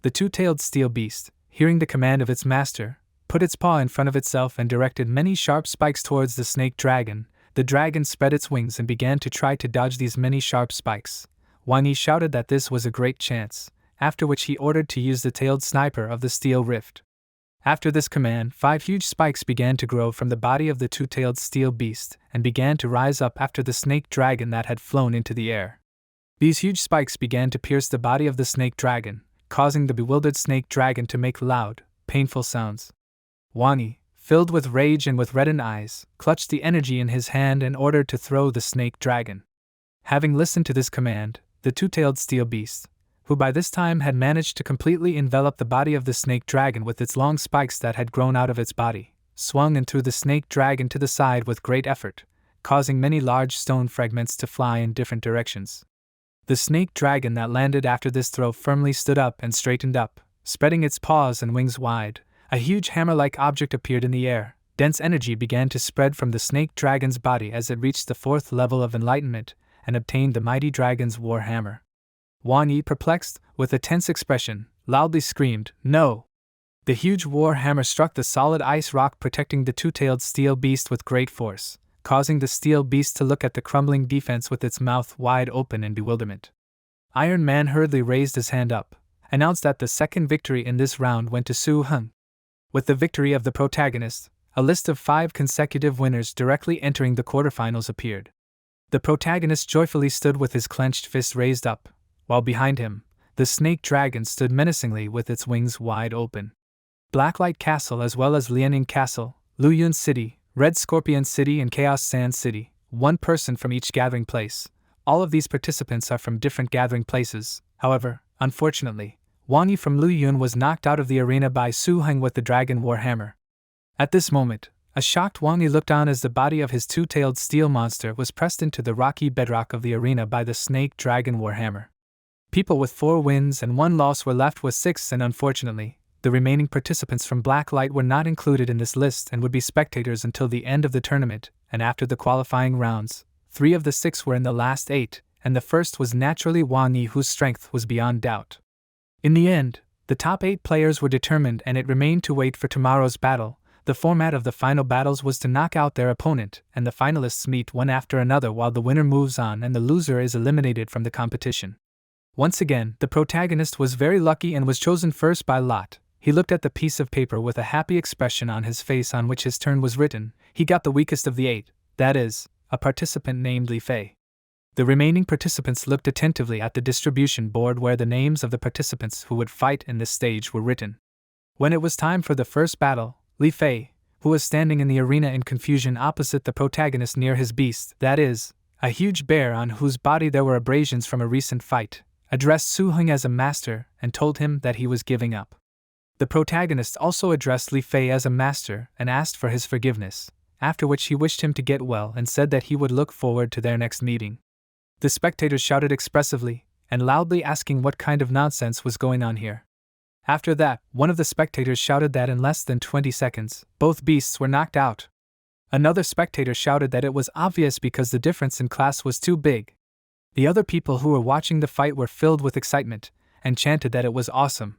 The two-tailed steel beast, hearing the command of its master, put its paw in front of itself and directed many sharp spikes towards the snake dragon. The dragon spread its wings and began to try to dodge these many sharp spikes. Wani shouted that this was a great chance, after which he ordered to use the tailed sniper of the steel rift. After this command, 5 huge spikes began to grow from the body of the two-tailed steel beast and began to rise up after the snake dragon that had flown into the air. These huge spikes began to pierce the body of the snake dragon, causing the bewildered snake dragon to make loud, painful sounds. Wani, filled with rage and with reddened eyes, clutched the energy in his hand and ordered to throw the snake dragon. Having listened to this command, the two-tailed steel beast, who by this time had managed to completely envelop the body of the snake dragon with its long spikes that had grown out of its body, swung and threw the snake dragon to the side with great effort, causing many large stone fragments to fly in different directions. The snake dragon that landed after this throw firmly stood up and straightened up, spreading its paws and wings wide. A huge hammer-like object appeared in the air. Dense energy began to spread from the snake dragon's body as it reached the 4th level of enlightenment and obtained the mighty dragon's war hammer. Wani, perplexed, with a tense expression, loudly screamed, "No!" The huge war hammer struck the solid ice rock protecting the two-tailed steel beast with great force, causing the steel beast to look at the crumbling defense with its mouth wide open in bewilderment. Iron Man hurriedly raised his hand up, announced that the second victory in this round went to Suhun. With the victory of the protagonist, a list of 5 consecutive winners directly entering the quarterfinals appeared. The protagonist joyfully stood with his clenched fist raised up, while behind him, the snake dragon stood menacingly with its wings wide open. Blacklight Castle as well as Lianing Castle, Luyun City, Red Scorpion City and Chaos Sand City, 1 person from each gathering place. All of these participants are from different gathering places. However, unfortunately, Wani from Luyun was knocked out of the arena by Suhun with the Dragon Warhammer. At this moment, a shocked Wani looked on as the body of his two-tailed steel monster was pressed into the rocky bedrock of the arena by the Snake Dragon Warhammer. People with 4 wins and 1 loss were left with 6, and unfortunately, the remaining participants from Blacklight were not included in this list and would be spectators until the end of the tournament, and after the qualifying rounds, 3 of the 6 were in the last 8, and the first was naturally Wani, whose strength was beyond doubt. In the end, the top 8 players were determined and it remained to wait for tomorrow's battle. The format of the final battles was to knock out their opponent, and the finalists meet one after another while the winner moves on and the loser is eliminated from the competition. Once again, the protagonist was very lucky and was chosen first by lot. He looked at the piece of paper with a happy expression on his face on which his turn was written. He got the weakest of the 8, that is, a participant named Li Fei. The remaining participants looked attentively at the distribution board where the names of the participants who would fight in this stage were written. When it was time for the first battle, Li Fei, who was standing in the arena in confusion opposite the protagonist near his beast, that is, a huge bear on whose body there were abrasions from a recent fight, addressed Suhun as a master and told him that he was giving up. The protagonist also addressed Li Fei as a master and asked for his forgiveness, after which he wished him to get well and said that he would look forward to their next meeting. The spectators shouted expressively and loudly, asking what kind of nonsense was going on here. After that, one of the spectators shouted that in less than 20 seconds, both beasts were knocked out. Another spectator shouted that it was obvious because the difference in class was too big. The other people who were watching the fight were filled with excitement and chanted that it was awesome.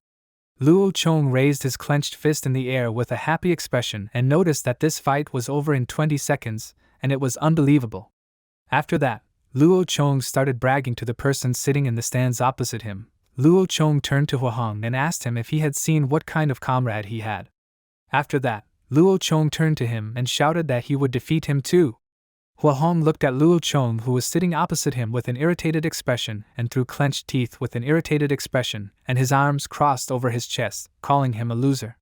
Luo Chong raised his clenched fist in the air with a happy expression and noticed that this fight was over in 20 seconds, and it was unbelievable. After that, Luo Chong started bragging to the person sitting in the stands opposite him. Luo Chong turned to Huahong and asked him if he had seen what kind of comrade he had. After that, Luo Chong turned to him and shouted that he would defeat him too. Huahong looked at Luo Chong, who was sitting opposite him with an irritated expression and through clenched teeth with an irritated expression, and his arms crossed over his chest, calling him a loser.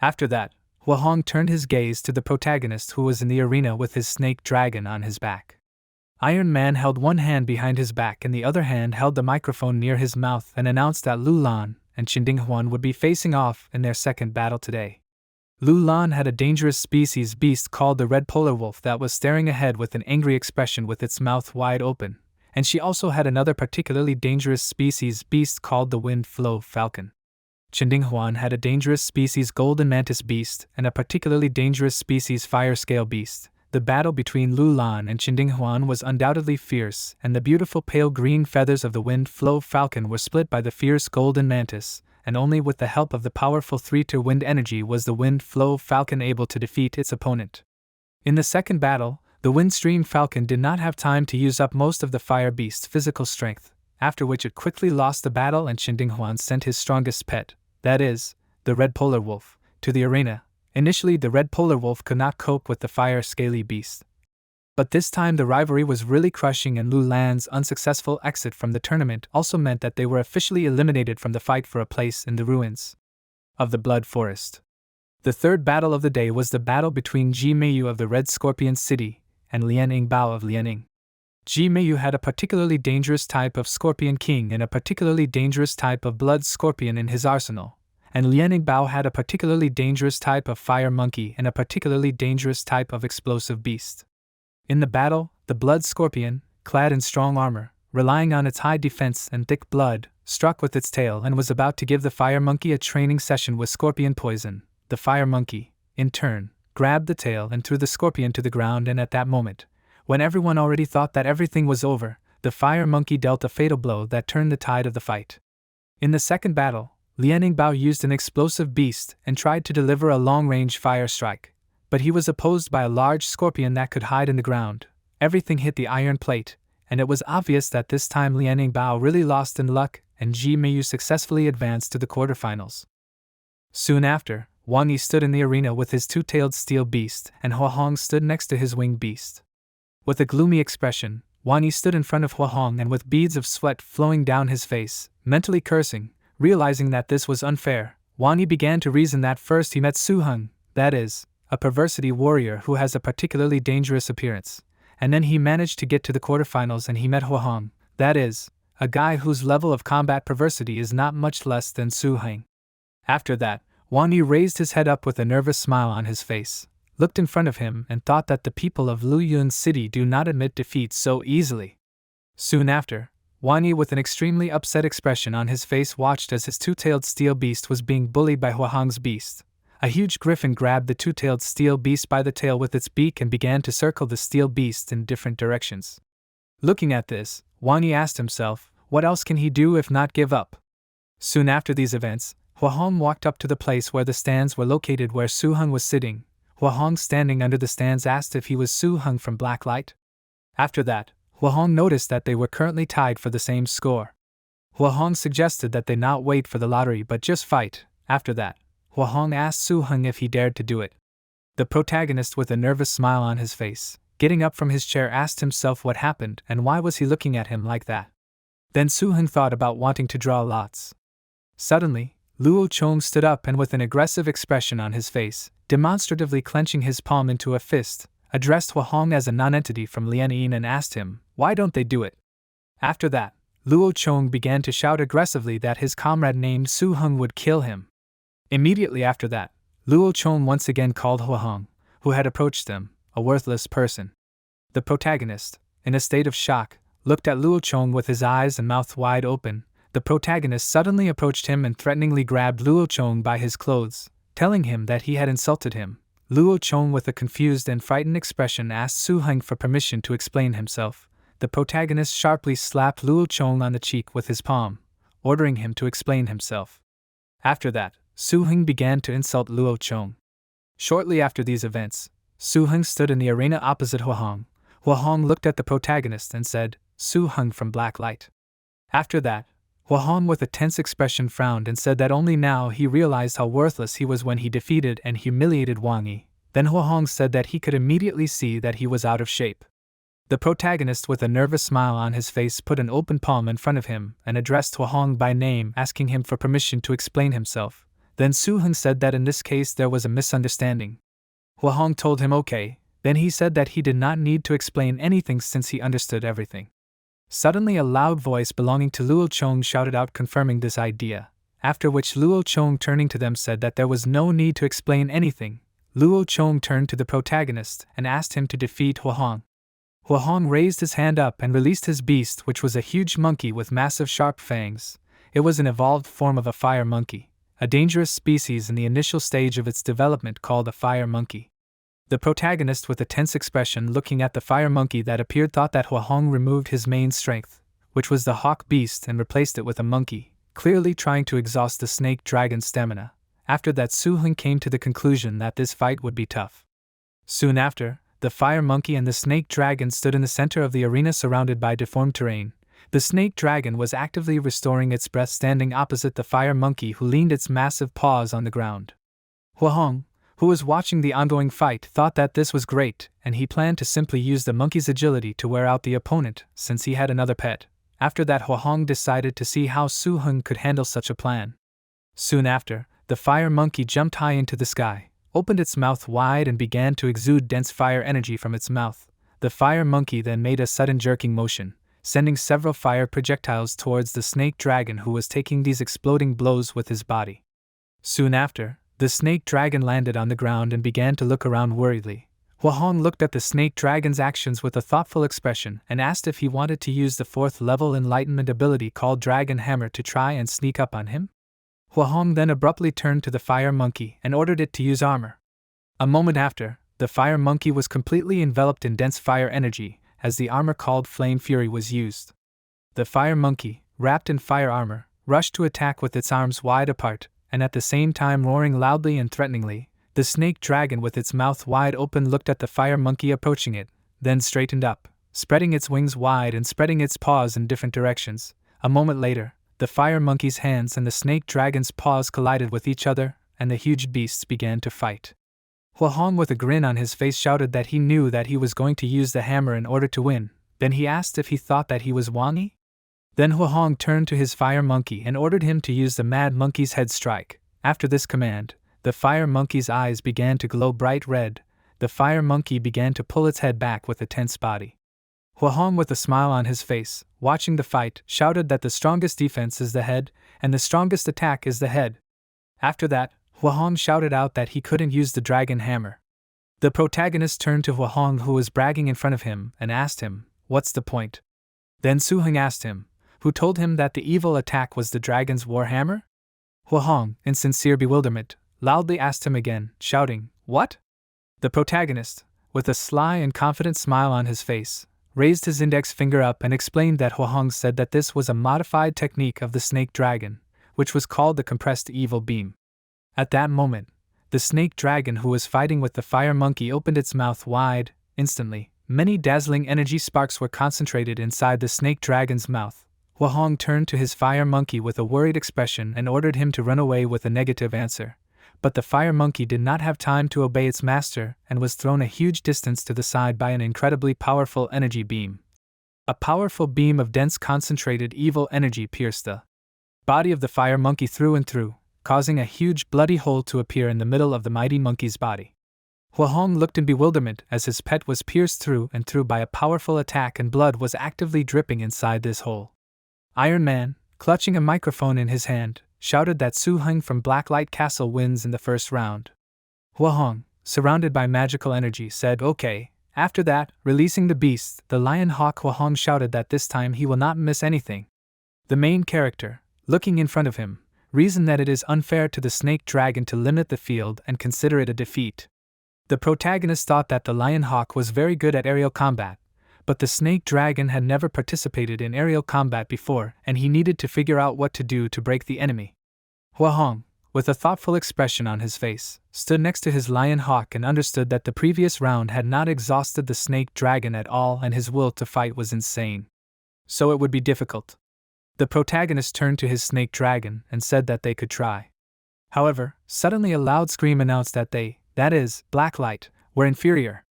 After that, Huahong turned his gaze to the protagonist who was in the arena with his snake dragon on his back. Iron Man held one hand behind his back and the other hand held the microphone near his mouth and announced that Lu Lan and Qindinghuan would be facing off in their second battle today. Lu Lan had a dangerous species beast called the red polar wolf that was staring ahead with an angry expression with its mouth wide open, and she also had another particularly dangerous species beast called the wind flow falcon. Qindinghuan had a dangerous species golden mantis beast and a particularly dangerous species fire scale beast. The battle between Lu Lan and Qindinghuan was undoubtedly fierce, and the beautiful pale green feathers of the wind flow falcon were split by the fierce golden mantis, and only with the help of the powerful 3-tier wind energy was the wind flow falcon able to defeat its opponent. In the second battle, the windstream falcon did not have time to use up most of the fire beast's physical strength, after which it quickly lost the battle and Qindinghuan sent his strongest pet, that is, the red polar wolf, to the arena. Initially, the red polar wolf could not cope with the fire scaly beast. But this time the rivalry was really crushing, and Lu Lan's unsuccessful exit from the tournament also meant that they were officially eliminated from the fight for a place in the ruins of the Blood Forest. The third battle of the day was the battle between Ji Meiyu of the Red Scorpion City and Lianing Bao of Lianing. Ji Meiyu had a particularly dangerous type of Scorpion King and a particularly dangerous type of Blood Scorpion in his arsenal, and Lianing Bao had a particularly dangerous type of Fire Monkey and a particularly dangerous type of Explosive Beast. In the battle, the Blood Scorpion, clad in strong armor, relying on its high defense and thick blood, struck with its tail and was about to give the Fire Monkey a training session with Scorpion Poison. The Fire Monkey, in turn, grabbed the tail and threw the Scorpion to the ground, and at that moment, when everyone already thought that everything was over, the Fire Monkey dealt a fatal blow that turned the tide of the fight. In the second battle, Lianing Bao used an Explosive Beast and tried to deliver a long-range fire strike, but he was opposed by a large scorpion that could hide in the ground. Everything hit the iron plate, and it was obvious that this time Lianing Bao really lost in luck, and Ji Meiyu successfully advanced to the quarterfinals. Soon after, Wang Yi stood in the arena with his two-tailed steel beast, and Huahong stood next to his winged beast. With a gloomy expression, Wang Yi stood in front of Huahong and with beads of sweat flowing down his face, mentally cursing. Realizing that this was unfair, Wang Yi began to reason that first he met Suhun, that is, a perversity warrior who has a particularly dangerous appearance, and then he managed to get to the quarterfinals and he met Huahong, that is, a guy whose level of combat perversity is not much less than Suhun. After that, Wang Yi raised his head up with a nervous smile on his face, looked in front of him and thought that the people of Luyun City do not admit defeat so easily. Soon after, Wang Yi with an extremely upset expression on his face watched as his two-tailed steel beast was being bullied by Huahong's beast. A huge griffin grabbed the two-tailed steel beast by the tail with its beak and began to circle the steel beast in different directions. Looking at this, Wang Yi asked himself, what else can he do if not give up? Soon after these events, Huahong walked up to the place where the stands were located where Suhun was sitting. Huahong, standing under the stands, asked if he was Suhun from Blacklight. After that, Huahong noticed that they were currently tied for the same score. Huahong suggested that they not wait for the lottery but just fight. After that, Huahong asked Suhun if he dared to do it. The protagonist, with a nervous smile on his face, getting up from his chair, asked himself what happened and why was he looking at him like that. Then Suhun thought about wanting to draw lots. Suddenly, Luo Chong stood up and with an aggressive expression on his face, demonstratively clenching his palm into a fist, addressed Huahong as a non-entity from Lianin and asked him, why don't they do it? After that, Luo Chong began to shout aggressively that his comrade named Suhun would kill him. Immediately after that, Luo Chong once again called Huahong, who had approached them, a worthless person. The protagonist, in a state of shock, looked at Luo Chong with his eyes and mouth wide open, the protagonist suddenly approached him and threateningly grabbed Luo Chong by his clothes, telling him that he had insulted him. Luo Chong, with a confused and frightened expression, asked Suhun for permission to explain himself. The protagonist sharply slapped Luo Chong on the cheek with his palm, ordering him to explain himself. After that, Suhun began to insult Luo Chong. Shortly after these events, Suhun stood in the arena opposite Huahong. Huahong looked at the protagonist and said, "Suhun from Blacklight." After that, Huahong with a tense expression frowned and said that only now he realized how worthless he was when he defeated and humiliated Wang Yi. Then Huahong said that he could immediately see that he was out of shape. The protagonist, with a nervous smile on his face, put an open palm in front of him and addressed Huahong by name, asking him for permission to explain himself. Then Suhun said that in this case there was a misunderstanding. Huahong told him okay, then he said that he did not need to explain anything since he understood everything. Suddenly a loud voice belonging to Luo Chong shouted out confirming this idea, after which Luo Chong, turning to them, said that there was no need to explain anything. Luo Chong turned to the protagonist and asked him to defeat Huahong. Huahong raised his hand up and released his beast, which was a huge monkey with massive sharp fangs. It was an evolved form of a fire monkey, a dangerous species in the initial stage of its development called a fire monkey. The protagonist, with a tense expression looking at the fire monkey that appeared, thought that Huahong removed his main strength, which was the hawk beast, and replaced it with a monkey, clearly trying to exhaust the snake dragon's stamina. After that, Suhun came to the conclusion that this fight would be tough. Soon after, the fire monkey and the snake dragon stood in the center of the arena surrounded by deformed terrain. The snake dragon was actively restoring its breath, standing opposite the fire monkey, who leaned its massive paws on the ground. Huahong, who was watching the ongoing fight, thought that this was great, and he planned to simply use the monkey's agility to wear out the opponent, since he had another pet. After that, Huahong decided to see how Suhun could handle such a plan. Soon after, the fire monkey jumped high into the sky, opened its mouth wide and began to exude dense fire energy from its mouth. The fire monkey then made a sudden jerking motion, sending several fire projectiles towards the snake dragon, who was taking these exploding blows with his body. Soon after, the snake dragon landed on the ground and began to look around worriedly. Huahong looked at the snake dragon's actions with a thoughtful expression and asked if he wanted to use the 4th level enlightenment ability called Dragon Hammer to try and sneak up on him. Huahong then abruptly turned to the fire monkey and ordered it to use armor. A moment after, the fire monkey was completely enveloped in dense fire energy as the armor called Flame Fury was used. The fire monkey, wrapped in fire armor, rushed to attack with its arms wide apart, and at the same time roaring loudly and threateningly. The snake dragon, with its mouth wide open, looked at the fire monkey approaching it, then straightened up, spreading its wings wide and spreading its paws in different directions. A moment later, the fire monkey's hands and the snake dragon's paws collided with each other, and the huge beasts began to fight. Huahong, with a grin on his face, shouted that he knew that he was going to use the hammer in order to win. Then he asked if he thought that he was Wang Yi. Then Huahong turned to his fire monkey and ordered him to use the mad monkey's head strike. After this command, the fire monkey's eyes began to glow bright red. The fire monkey began to pull its head back with a tense body. Huahong, with a smile on his face, watching the fight, shouted that the strongest defense is the head, and the strongest attack is the head. After that, Huahong shouted out that he couldn't use the dragon hammer. The protagonist turned to Huahong, who was bragging in front of him, and asked him, "What's the point?" Then Suhun asked him, who told him that the evil attack was the dragon's warhammer? Huahong, in sincere bewilderment, loudly asked him again, shouting, "What?" The protagonist, with a sly and confident smile on his face, raised his index finger up and explained that Huahong said that this was a modified technique of the snake dragon, which was called the compressed evil beam. At that moment, the snake dragon, who was fighting with the fire monkey, opened its mouth wide. Instantly, many dazzling energy sparks were concentrated inside the snake dragon's mouth. Huahong turned to his fire monkey with a worried expression and ordered him to run away with a negative answer. But the fire monkey did not have time to obey its master and was thrown a huge distance to the side by an incredibly powerful energy beam. A powerful beam of dense concentrated evil energy pierced the body of the fire monkey through and through, causing a huge bloody hole to appear in the middle of the mighty monkey's body. Huahong looked in bewilderment as his pet was pierced through and through by a powerful attack, and blood was actively dripping inside this hole. Iron Man, clutching a microphone in his hand, shouted that Suhun from Blacklight Castle wins in the first round. Huahong, surrounded by magical energy, said, "Okay, After that, releasing the beast, the lion hawk Hwahong shouted that this time he will not miss anything. The main character, looking in front of him, reasoned that it is unfair to the snake dragon to limit the field and consider it a defeat. The protagonist thought that the lion hawk was very good at aerial combat, but the snake dragon had never participated in aerial combat before and he needed to figure out what to do to break the enemy. Hwahong, with a thoughtful expression on his face, stood next to his lion hawk and understood that the previous round had not exhausted the snake dragon at all and his will to fight was insane. So it would be difficult. The protagonist turned to his snake dragon and said that they could try. However, suddenly a loud scream announced that they, that is, Blacklight, were inferior.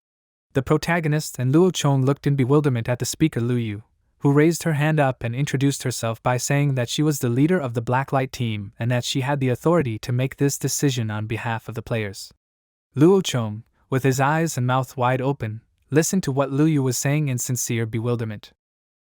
The protagonist and Luo Chong looked in bewilderment at the speaker Lu Yu, who raised her hand up and introduced herself by saying that she was the leader of the Blacklight team and that she had the authority to make this decision on behalf of the players. Luo Chong, with his eyes and mouth wide open, listened to what Lu Yu was saying in sincere bewilderment.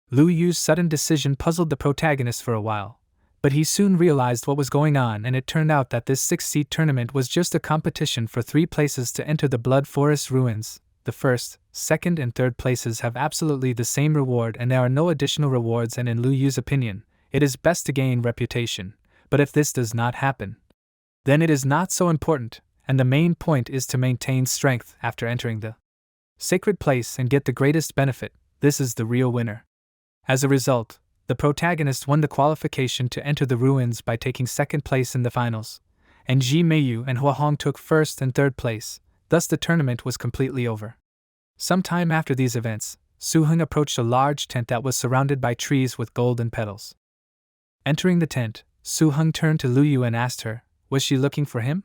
Lu Yu's sudden decision puzzled the protagonist for a while, but he soon realized what was going on and it turned out that this 6-seat tournament was just a competition for 3 places to enter the Blood Forest Ruins. The first, second and third places have absolutely the same reward and there are no additional rewards and in Lu Yu's opinion, it is best to gain reputation, but if this does not happen, then it is not so important, and the main point is to maintain strength after entering the sacred place and get the greatest benefit. This is the real winner. As a result, the protagonist won the qualification to enter the ruins by taking second place in the finals, and Ji Meiyu and Hwahong took first and third place, thus the tournament was completely over. Sometime after these events, Suhun approached a large tent that was surrounded by trees with golden petals. Entering the tent, Suhun turned to Lu Yu and asked her, was she looking for him?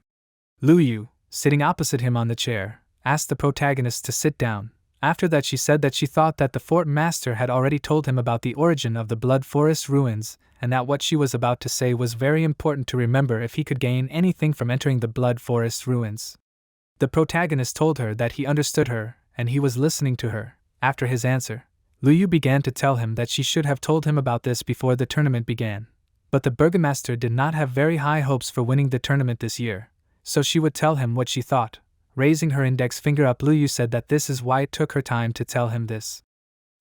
Lu Yu, sitting opposite him on the chair, asked the protagonist to sit down. After that she said that she thought that the fort master had already told him about the origin of the Blood Forest Ruins, and that what she was about to say was very important to remember if he could gain anything from entering the Blood Forest Ruins. The protagonist told her that he understood her, and he was listening to her. After his answer, Lu Yu began to tell him that she should have told him about this before the tournament began. But the burgomaster did not have very high hopes for winning the tournament this year, so she would tell him what she thought. Raising her index finger up, Lu Yu said that this is why it took her time to tell him this.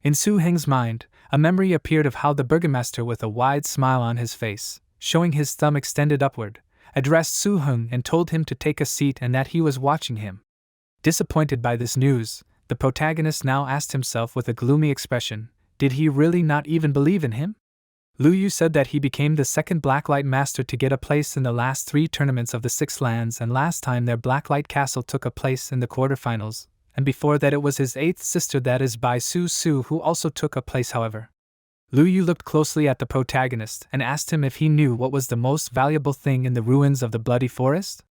In Su Heng's mind, a memory appeared of how the burgomaster, with a wide smile on his face, showing his thumb extended upward, addressed Su Heng and told him to take a seat and that he was watching him. Disappointed by this news, the protagonist now asked himself with a gloomy expression, did he really not even believe in him? Lu Yu said that he became the second Blacklight master to get a place in the last 3 tournaments of the 6 lands, and last time their Blacklight castle took a place in the quarterfinals, and before that it was his 8th sister, that is Bai Su Su, who also took a place. However, Lu Yu looked closely at the protagonist and asked him if he knew what was the most valuable thing in the ruins of the Bloody Forest.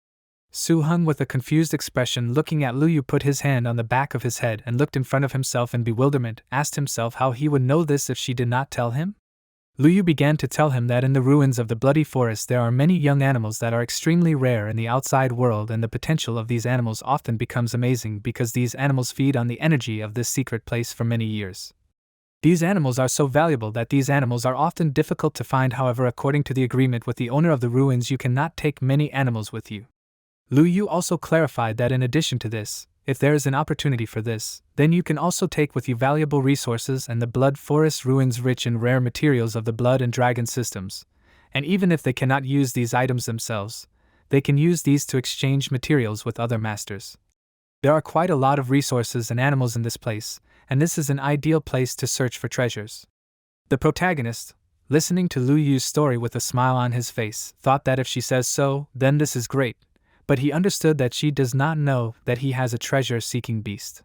Su Heng, with a confused expression looking at Lu Yu, put his hand on the back of his head and looked in front of himself in bewilderment, asked himself how he would know this if she did not tell him. Lu Yu began to tell him that in the ruins of the Bloody Forest there are many young animals that are extremely rare in the outside world, and the potential of these animals often becomes amazing because these animals feed on the energy of this secret place for many years. These animals are so valuable that these animals are often difficult to find. However, according to the agreement with the owner of the ruins, you cannot take many animals with you. Lu Yu also clarified that in addition to this, if there is an opportunity for this, then you can also take with you valuable resources and the Blood Forest Ruins rich in rare materials of the Blood and Dragon systems, and even if they cannot use these items themselves, they can use these to exchange materials with other masters. There are quite a lot of resources and animals in this place, and this is an ideal place to search for treasures. The protagonist, listening to Lu Yu's story with a smile on his face, thought that if she says so, then this is great. But he understood that she does not know that he has a treasure-seeking beast.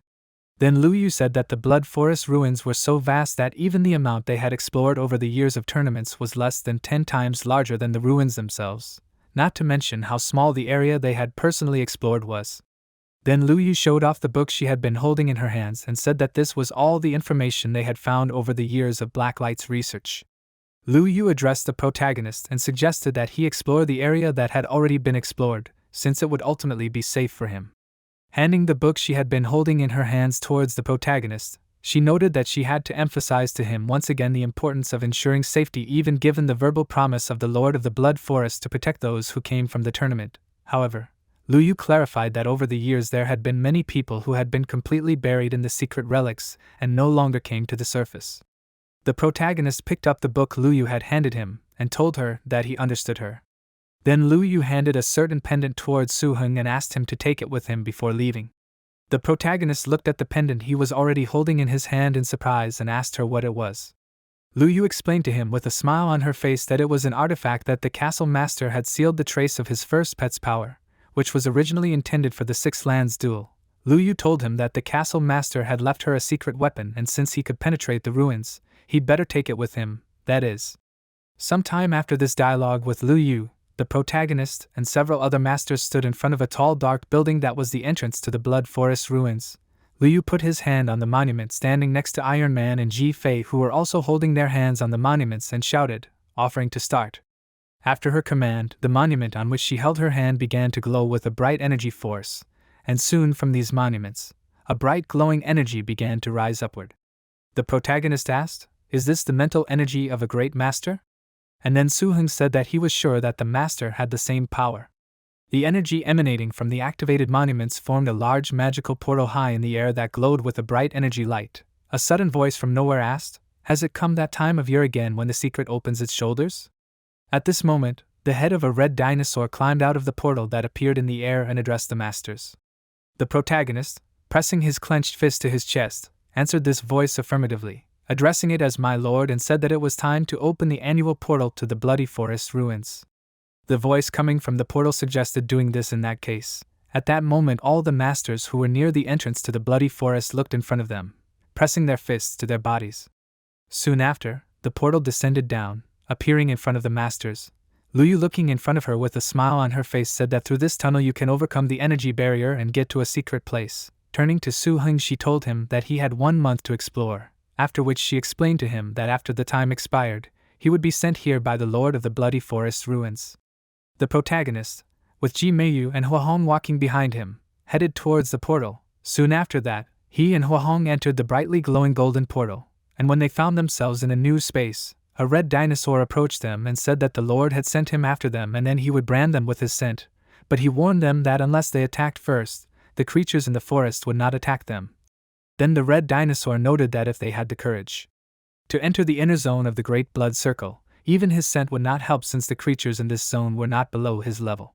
Then Lu Yu said that the Blood Forest Ruins were so vast that even the amount they had explored over the years of tournaments was less than 10 times larger than the ruins themselves, not to mention how small the area they had personally explored was. Then Lu Yu showed off the book she had been holding in her hands and said that this was all the information they had found over the years of Blacklight's research. Lu Yu addressed the protagonist and suggested that he explore the area that had already been explored, since it would ultimately be safe for him. Handing the book she had been holding in her hands towards the protagonist, she noted that she had to emphasize to him once again the importance of ensuring safety, even given the verbal promise of the Lord of the Blood Forest to protect those who came from the tournament. However, Lu Yu clarified that over the years there had been many people who had been completely buried in the secret relics and no longer came to the surface. The protagonist picked up the book Lu Yu had handed him and told her that he understood her. Then Lu Yu handed a certain pendant towards Suhun and asked him to take it with him before leaving. The protagonist looked at the pendant he was already holding in his hand in surprise and asked her what it was. Lu Yu explained to him with a smile on her face that it was an artifact that the castle master had sealed the trace of his first pet's power, which was originally intended for the Six Lands duel. Lu Yu told him that the castle master had left her a secret weapon, and since he could penetrate the ruins, he'd better take it with him, that is. Sometime after this dialogue with Lu Yu, the protagonist and several other masters stood in front of a tall dark building that was the entrance to the Blood Forest ruins. Lu Yu put his hand on the monument standing next to Iron Man and Ji Fei, who were also holding their hands on the monuments, and shouted, offering to start. After her command, the monument on which she held her hand began to glow with a bright energy force, and soon from these monuments, a bright glowing energy began to rise upward. The protagonist asked, "Is this the mental energy of a great master?" And then Suhun said that he was sure that the master had the same power. The energy emanating from the activated monuments formed a large magical portal high in the air that glowed with a bright energy light. A sudden voice from nowhere asked, "Has it come that time of year again when the secret opens its shoulders?" At this moment, the head of a red dinosaur climbed out of the portal that appeared in the air and addressed the masters. The protagonist, pressing his clenched fist to his chest, answered this voice affirmatively, addressing it as my lord, and said that it was time to open the annual portal to the Bloody Forest ruins. The voice coming from the portal suggested doing this in that case. At that moment all the masters who were near the entrance to the Bloody Forest looked in front of them, pressing their fists to their bodies. Soon after, the portal descended down, appearing in front of the masters. Lu Yu, looking in front of her with a smile on her face, said that through this tunnel you can overcome the energy barrier and get to a secret place. Turning to Suhun, she told him that he had 1 month to explore, after which she explained to him that after the time expired, he would be sent here by the Lord of the Bloody Forest ruins. The protagonist, with Ji Meiyu and Huahong walking behind him, headed towards the portal. Soon after that, he and Huahong entered the brightly glowing golden portal, and when they found themselves in a new space, a red dinosaur approached them and said that the Lord had sent him after them and then he would brand them with his scent, but he warned them that unless they attacked first, the creatures in the forest would not attack them. Then the red dinosaur noted that if they had the courage to enter the inner zone of the Great Blood Circle, even his scent would not help since the creatures in this zone were not below his level.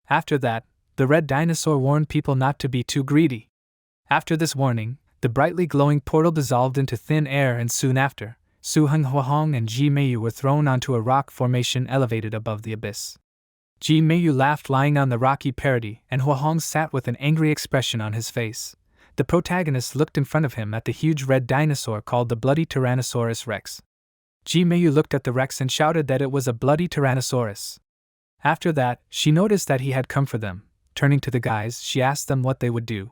After that, the red dinosaur warned people not to be too greedy. After this warning, the brightly glowing portal dissolved into thin air, and soon after, Suhun, Huahong and Ji Meiyu were thrown onto a rock formation elevated above the abyss. Ji Meiyu laughed lying on the rocky parity, and Huahong sat with an angry expression on his face. The protagonist looked in front of him at the huge red dinosaur called the Bloody Tyrannosaurus Rex. Ji Meiyu looked at the Rex and shouted that it was a bloody Tyrannosaurus. After that, she noticed that he had come for them. Turning to the guys, she asked them what they would do.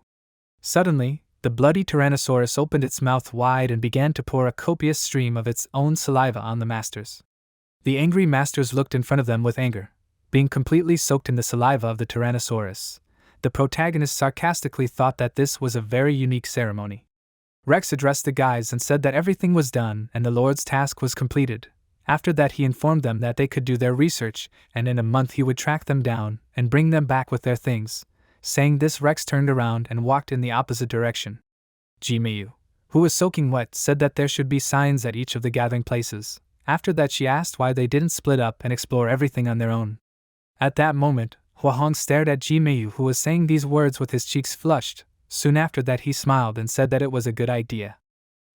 Suddenly, the bloody Tyrannosaurus opened its mouth wide and began to pour a copious stream of its own saliva on the masters. The angry masters looked in front of them with anger, being completely soaked in the saliva of the Tyrannosaurus. The protagonist sarcastically thought that this was a very unique ceremony. Rex addressed the guys and said that everything was done and the Lord's task was completed. After that he informed them that they could do their research, and in a month he would track them down and bring them back with their things. Saying this, Rex turned around and walked in the opposite direction. Ji Meiyu, who was soaking wet, said that there should be signs at each of the gathering places. After that she asked why they didn't split up and explore everything on their own. At that moment, Huahong stared at Ji Meiyu, who was saying these words with his cheeks flushed. Soon after that he smiled and said that it was a good idea.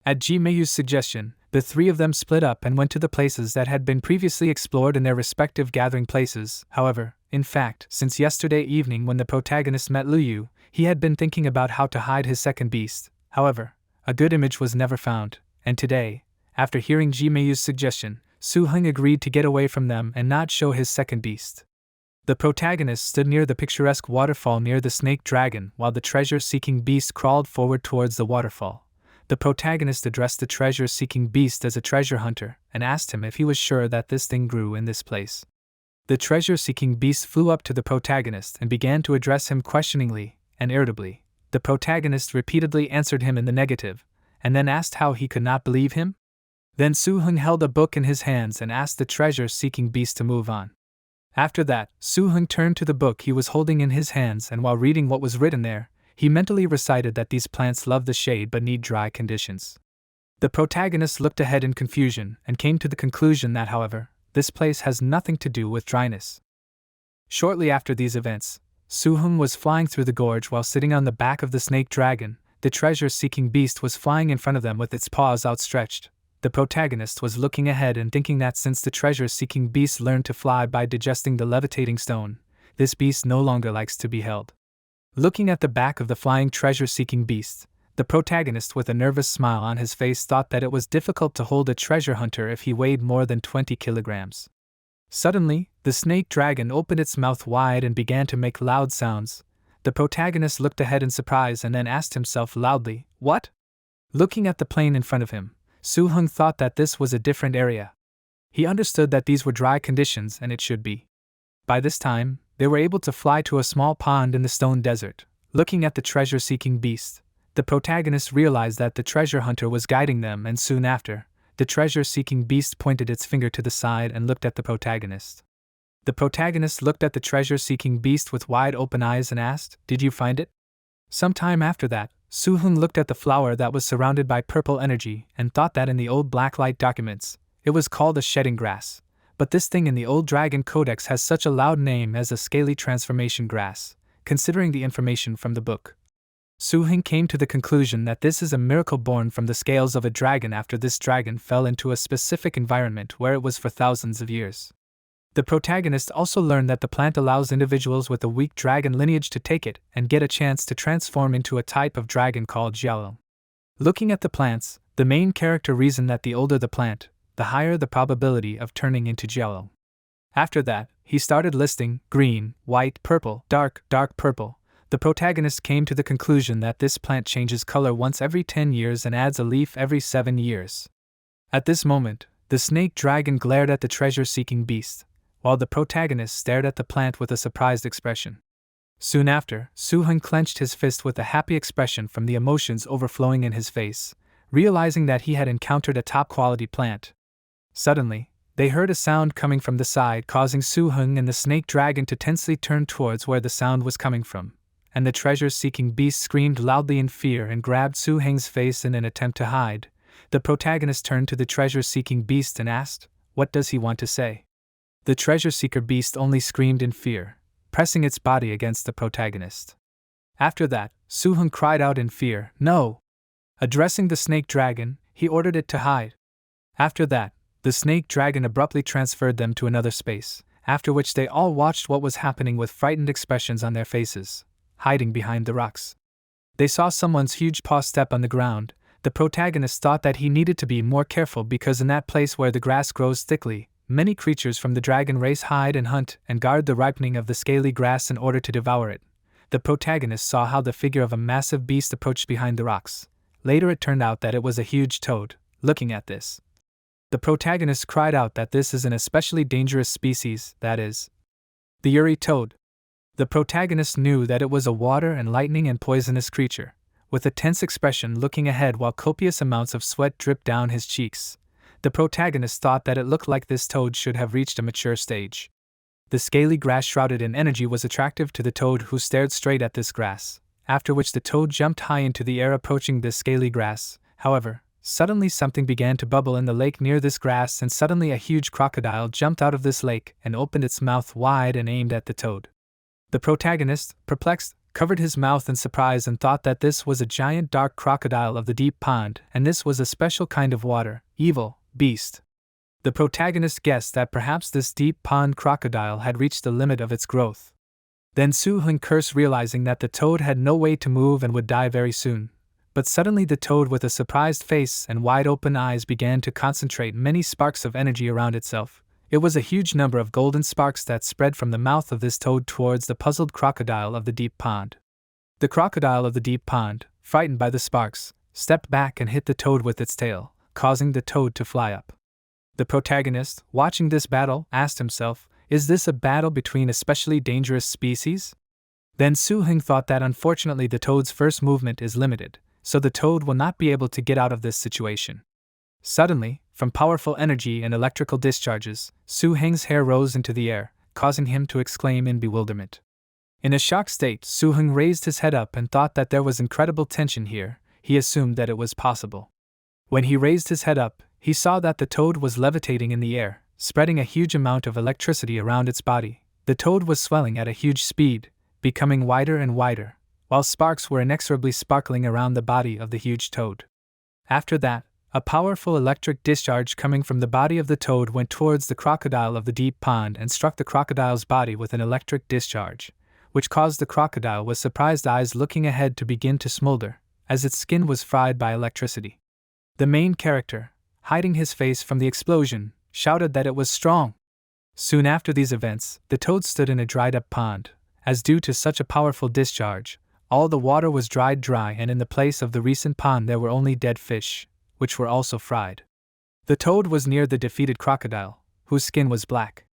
At Ji Meiyu's suggestion, the three of them split up and went to the places that had been previously explored in their respective gathering places. However, in fact, since yesterday evening when the protagonist met Lu Yu, he had been thinking about how to hide his second beast. However, a good image was never found, and today, after hearing Ji Meiyu's suggestion, Suhun agreed to get away from them and not show his second beast. The protagonist stood near the picturesque waterfall near the snake dragon while the treasure-seeking beast crawled forward towards the waterfall. The protagonist addressed the treasure-seeking beast as a treasure hunter and asked him if he was sure that this thing grew in this place. The treasure-seeking beast flew up to the protagonist and began to address him questioningly and irritably. The protagonist repeatedly answered him in the negative, and then asked how he could not believe him. Then Suhun held a book in his hands and asked the treasure-seeking beast to move on. After that, Suhun turned to the book he was holding in his hands, and while reading what was written there, he mentally recited that these plants love the shade but need dry conditions. The protagonist looked ahead in confusion and came to the conclusion that, however, this place has nothing to do with dryness. Shortly after these events, Suhun was flying through the gorge while sitting on the back of the snake dragon. The treasure-seeking beast was flying in front of them with its paws outstretched. The protagonist was looking ahead and thinking that since the treasure-seeking beast learned to fly by digesting the levitating stone, this beast no longer likes to be held. Looking at the back of the flying treasure-seeking beast, the protagonist with a nervous smile on his face thought that it was difficult to hold a treasure hunter if he weighed more than 20 kilograms. Suddenly, the snake dragon opened its mouth wide and began to make loud sounds. The protagonist looked ahead in surprise and then asked himself loudly, "What?" Looking at the plain in front of him, Suhun thought that this was a different area. He understood that these were dry conditions and it should be. By this time, they were able to fly to a small pond in the stone desert. Looking at the treasure-seeking beast, the protagonist realized that the treasure hunter was guiding them, and soon after, the treasure-seeking beast pointed its finger to the side and looked at the protagonist. The protagonist looked at the treasure-seeking beast with wide open eyes and asked, "Did you find it?" Sometime after that, Suhun looked at the flower that was surrounded by purple energy and thought that in the old Blacklight documents, it was called a shedding grass. But this thing in the old Dragon Codex has such a loud name as a scaly transformation grass, considering the information from the book. Suhun came to the conclusion that this is a miracle born from the scales of a dragon after this dragon fell into a specific environment where it was for thousands of years. The protagonist also learned that the plant allows individuals with a weak dragon lineage to take it and get a chance to transform into a type of dragon called Yahello. Looking at the plants, the main character reasoned that the older the plant, the higher the probability of turning into Yahello. After that, he started listing green, white, purple, dark purple. The protagonist came to the conclusion that this plant changes color once every 10 years and adds a leaf every 7 years. At this moment, the snake dragon glared at the treasure-seeking beast, while the protagonist stared at the plant with a surprised expression. Soon after, Suhun clenched his fist with a happy expression from the emotions overflowing in his face, realizing that he had encountered a top-quality plant. Suddenly, they heard a sound coming from the side, causing Suhun and the snake dragon to tensely turn towards where the sound was coming from, and the treasure-seeking beast screamed loudly in fear and grabbed Suhun's face in an attempt to hide. The protagonist turned to the treasure-seeking beast and asked, "What does he want to say?" The treasure-seeker beast only screamed in fear, pressing its body against the protagonist. After that, Suhun cried out in fear, "No!" Addressing the snake dragon, he ordered it to hide. After that, the snake dragon abruptly transferred them to another space, after which they all watched what was happening with frightened expressions on their faces, hiding behind the rocks. They saw someone's huge paw step on the ground. The protagonist thought that he needed to be more careful because in that place where the grass grows thickly, many creatures from the dragon race hide and hunt and guard the ripening of the scaly grass in order to devour it. The protagonist saw how the figure of a massive beast approached behind the rocks. Later it turned out that it was a huge toad. Looking at this, the protagonist cried out that this is an especially dangerous species, that is, the Uri toad. The protagonist knew that it was a water and lightning and poisonous creature, with a tense expression looking ahead while copious amounts of sweat dripped down his cheeks. The protagonist thought that it looked like this toad should have reached a mature stage. The scaly grass shrouded in energy was attractive to the toad, who stared straight at this grass, after which the toad jumped high into the air approaching this scaly grass. However, suddenly something began to bubble in the lake near this grass, and suddenly a huge crocodile jumped out of this lake and opened its mouth wide and aimed at the toad. The protagonist, perplexed, covered his mouth in surprise and thought that this was a giant dark crocodile of the deep pond, and this was a special kind of water, evil beast. The protagonist guessed that perhaps this deep pond crocodile had reached the limit of its growth. Then Suhun cursed, realizing that the toad had no way to move and would die very soon. But suddenly the toad, with a surprised face and wide open eyes, began to concentrate many sparks of energy around itself. It was a huge number of golden sparks that spread from the mouth of this toad towards the puzzled crocodile of the deep pond. The crocodile of the deep pond, frightened by the sparks, stepped back and hit the toad with its tail, causing the toad to fly up. The protagonist, watching this battle, asked himself, "Is this a battle between especially dangerous species?" Then Suhun thought that unfortunately the toad's first movement is limited, so the toad will not be able to get out of this situation. Suddenly, from powerful energy and electrical discharges, Suhun's hair rose into the air, causing him to exclaim in bewilderment. In a shocked state, Suhun raised his head up and thought that there was incredible tension here. He assumed that it was possible. When he raised his head up, he saw that the toad was levitating in the air, spreading a huge amount of electricity around its body. The toad was swelling at a huge speed, becoming wider and wider, while sparks were inexorably sparkling around the body of the huge toad. After that, a powerful electric discharge coming from the body of the toad went towards the crocodile of the deep pond and struck the crocodile's body with an electric discharge, which caused the crocodile with surprised eyes looking ahead to begin to smolder, as its skin was fried by electricity. The main character, hiding his face from the explosion, shouted that it was strong. Soon after these events, the toad stood in a dried-up pond, as due to such a powerful discharge, all the water was dried dry and in the place of the recent pond there were only dead fish, which were also fried. The toad was near the defeated crocodile, whose skin was black.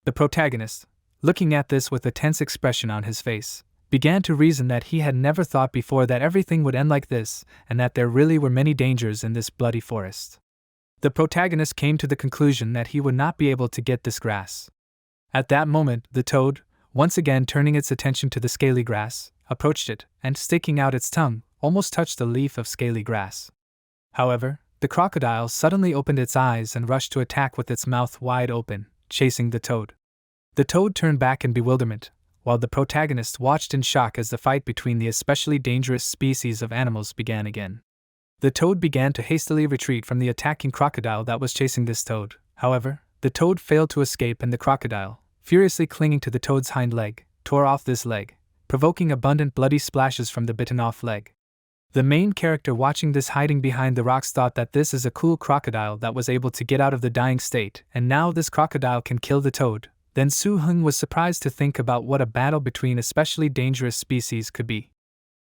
The protagonist, looking at this with a tense expression on his face, began to reason that he had never thought before that everything would end like this, and that there really were many dangers in this bloody forest. The protagonist came to the conclusion that he would not be able to get this grass. At that moment, the toad, once again turning its attention to the scaly grass, approached it, and sticking out its tongue, almost touched the leaf of scaly grass. However, the crocodile suddenly opened its eyes and rushed to attack with its mouth wide open, chasing the toad. The toad turned back in bewilderment, while the protagonist watched in shock as the fight between the especially dangerous species of animals began again. The toad began to hastily retreat from the attacking crocodile that was chasing this toad. However, the toad failed to escape and the crocodile, furiously clinging to the toad's hind leg, tore off this leg, provoking abundant bloody splashes from the bitten-off leg. The main character watching this hiding behind the rocks thought that this is a cool crocodile that was able to get out of the dying state, and now this crocodile can kill the toad. Then Suhun was surprised to think about what a battle between especially dangerous species could be.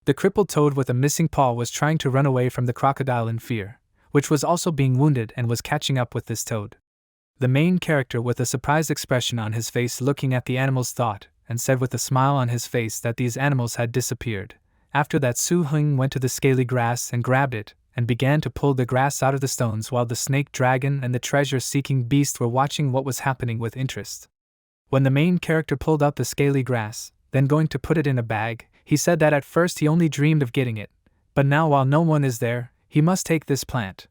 The crippled toad with a missing paw was trying to run away from the crocodile in fear, which was also being wounded and was catching up with this toad. The main character with a surprised expression on his face looking at the animals thought, and said with a smile on his face that these animals had disappeared. After that Suhun went to the scaly grass and grabbed it, and began to pull the grass out of the stones while the snake dragon and the treasure-seeking beast were watching what was happening with interest. When the main character pulled out the scaly grass, then going to put it in a bag, he said that at first he only dreamed of getting it, but now while no one is there, he must take this plant.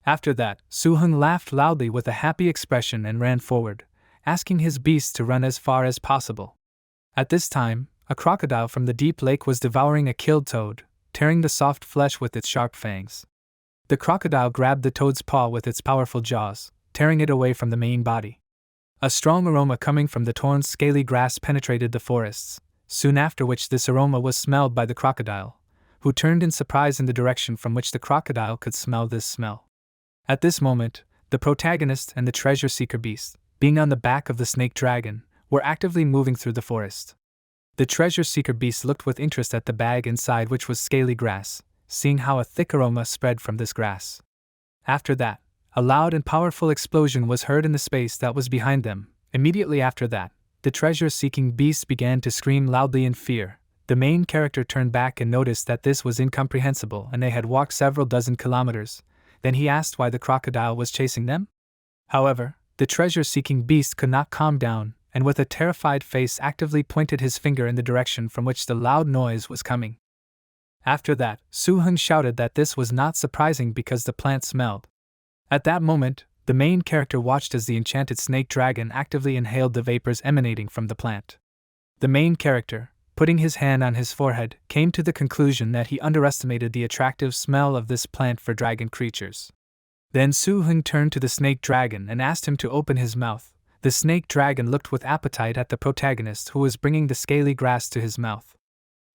After that, Suhun laughed loudly with a happy expression and ran forward, asking his beast to run as far as possible. At this time, a crocodile from the deep lake was devouring a killed toad, tearing the soft flesh with its sharp fangs. The crocodile grabbed the toad's paw with its powerful jaws, tearing it away from the main body. A strong aroma coming from the torn scaly grass penetrated the forests, soon after which this aroma was smelled by the crocodile, who turned in surprise in the direction from which the crocodile could smell this smell. At this moment, the protagonist and the treasure-seeker beast, being on the back of the snake dragon, were actively moving through the forest. The treasure-seeker beast looked with interest at the bag inside which was scaly grass, seeing how a thick aroma spread from this grass. After that, a loud and powerful explosion was heard in the space that was behind them. Immediately after that, the treasure-seeking beast began to scream loudly in fear. The main character turned back and noticed that this was incomprehensible and they had walked several dozen kilometers. Then he asked why the crocodile was chasing them. However, the treasure-seeking beast could not calm down, and with a terrified face actively pointed his finger in the direction from which the loud noise was coming. After that, Suhun shouted that this was not surprising because the plant smelled. At that moment, the main character watched as the enchanted snake dragon actively inhaled the vapors emanating from the plant. The main character, putting his hand on his forehead, came to the conclusion that he underestimated the attractive smell of this plant for dragon creatures. Then Suhun turned to the snake dragon and asked him to open his mouth. The snake dragon looked with appetite at the protagonist who was bringing the scaly grass to his mouth.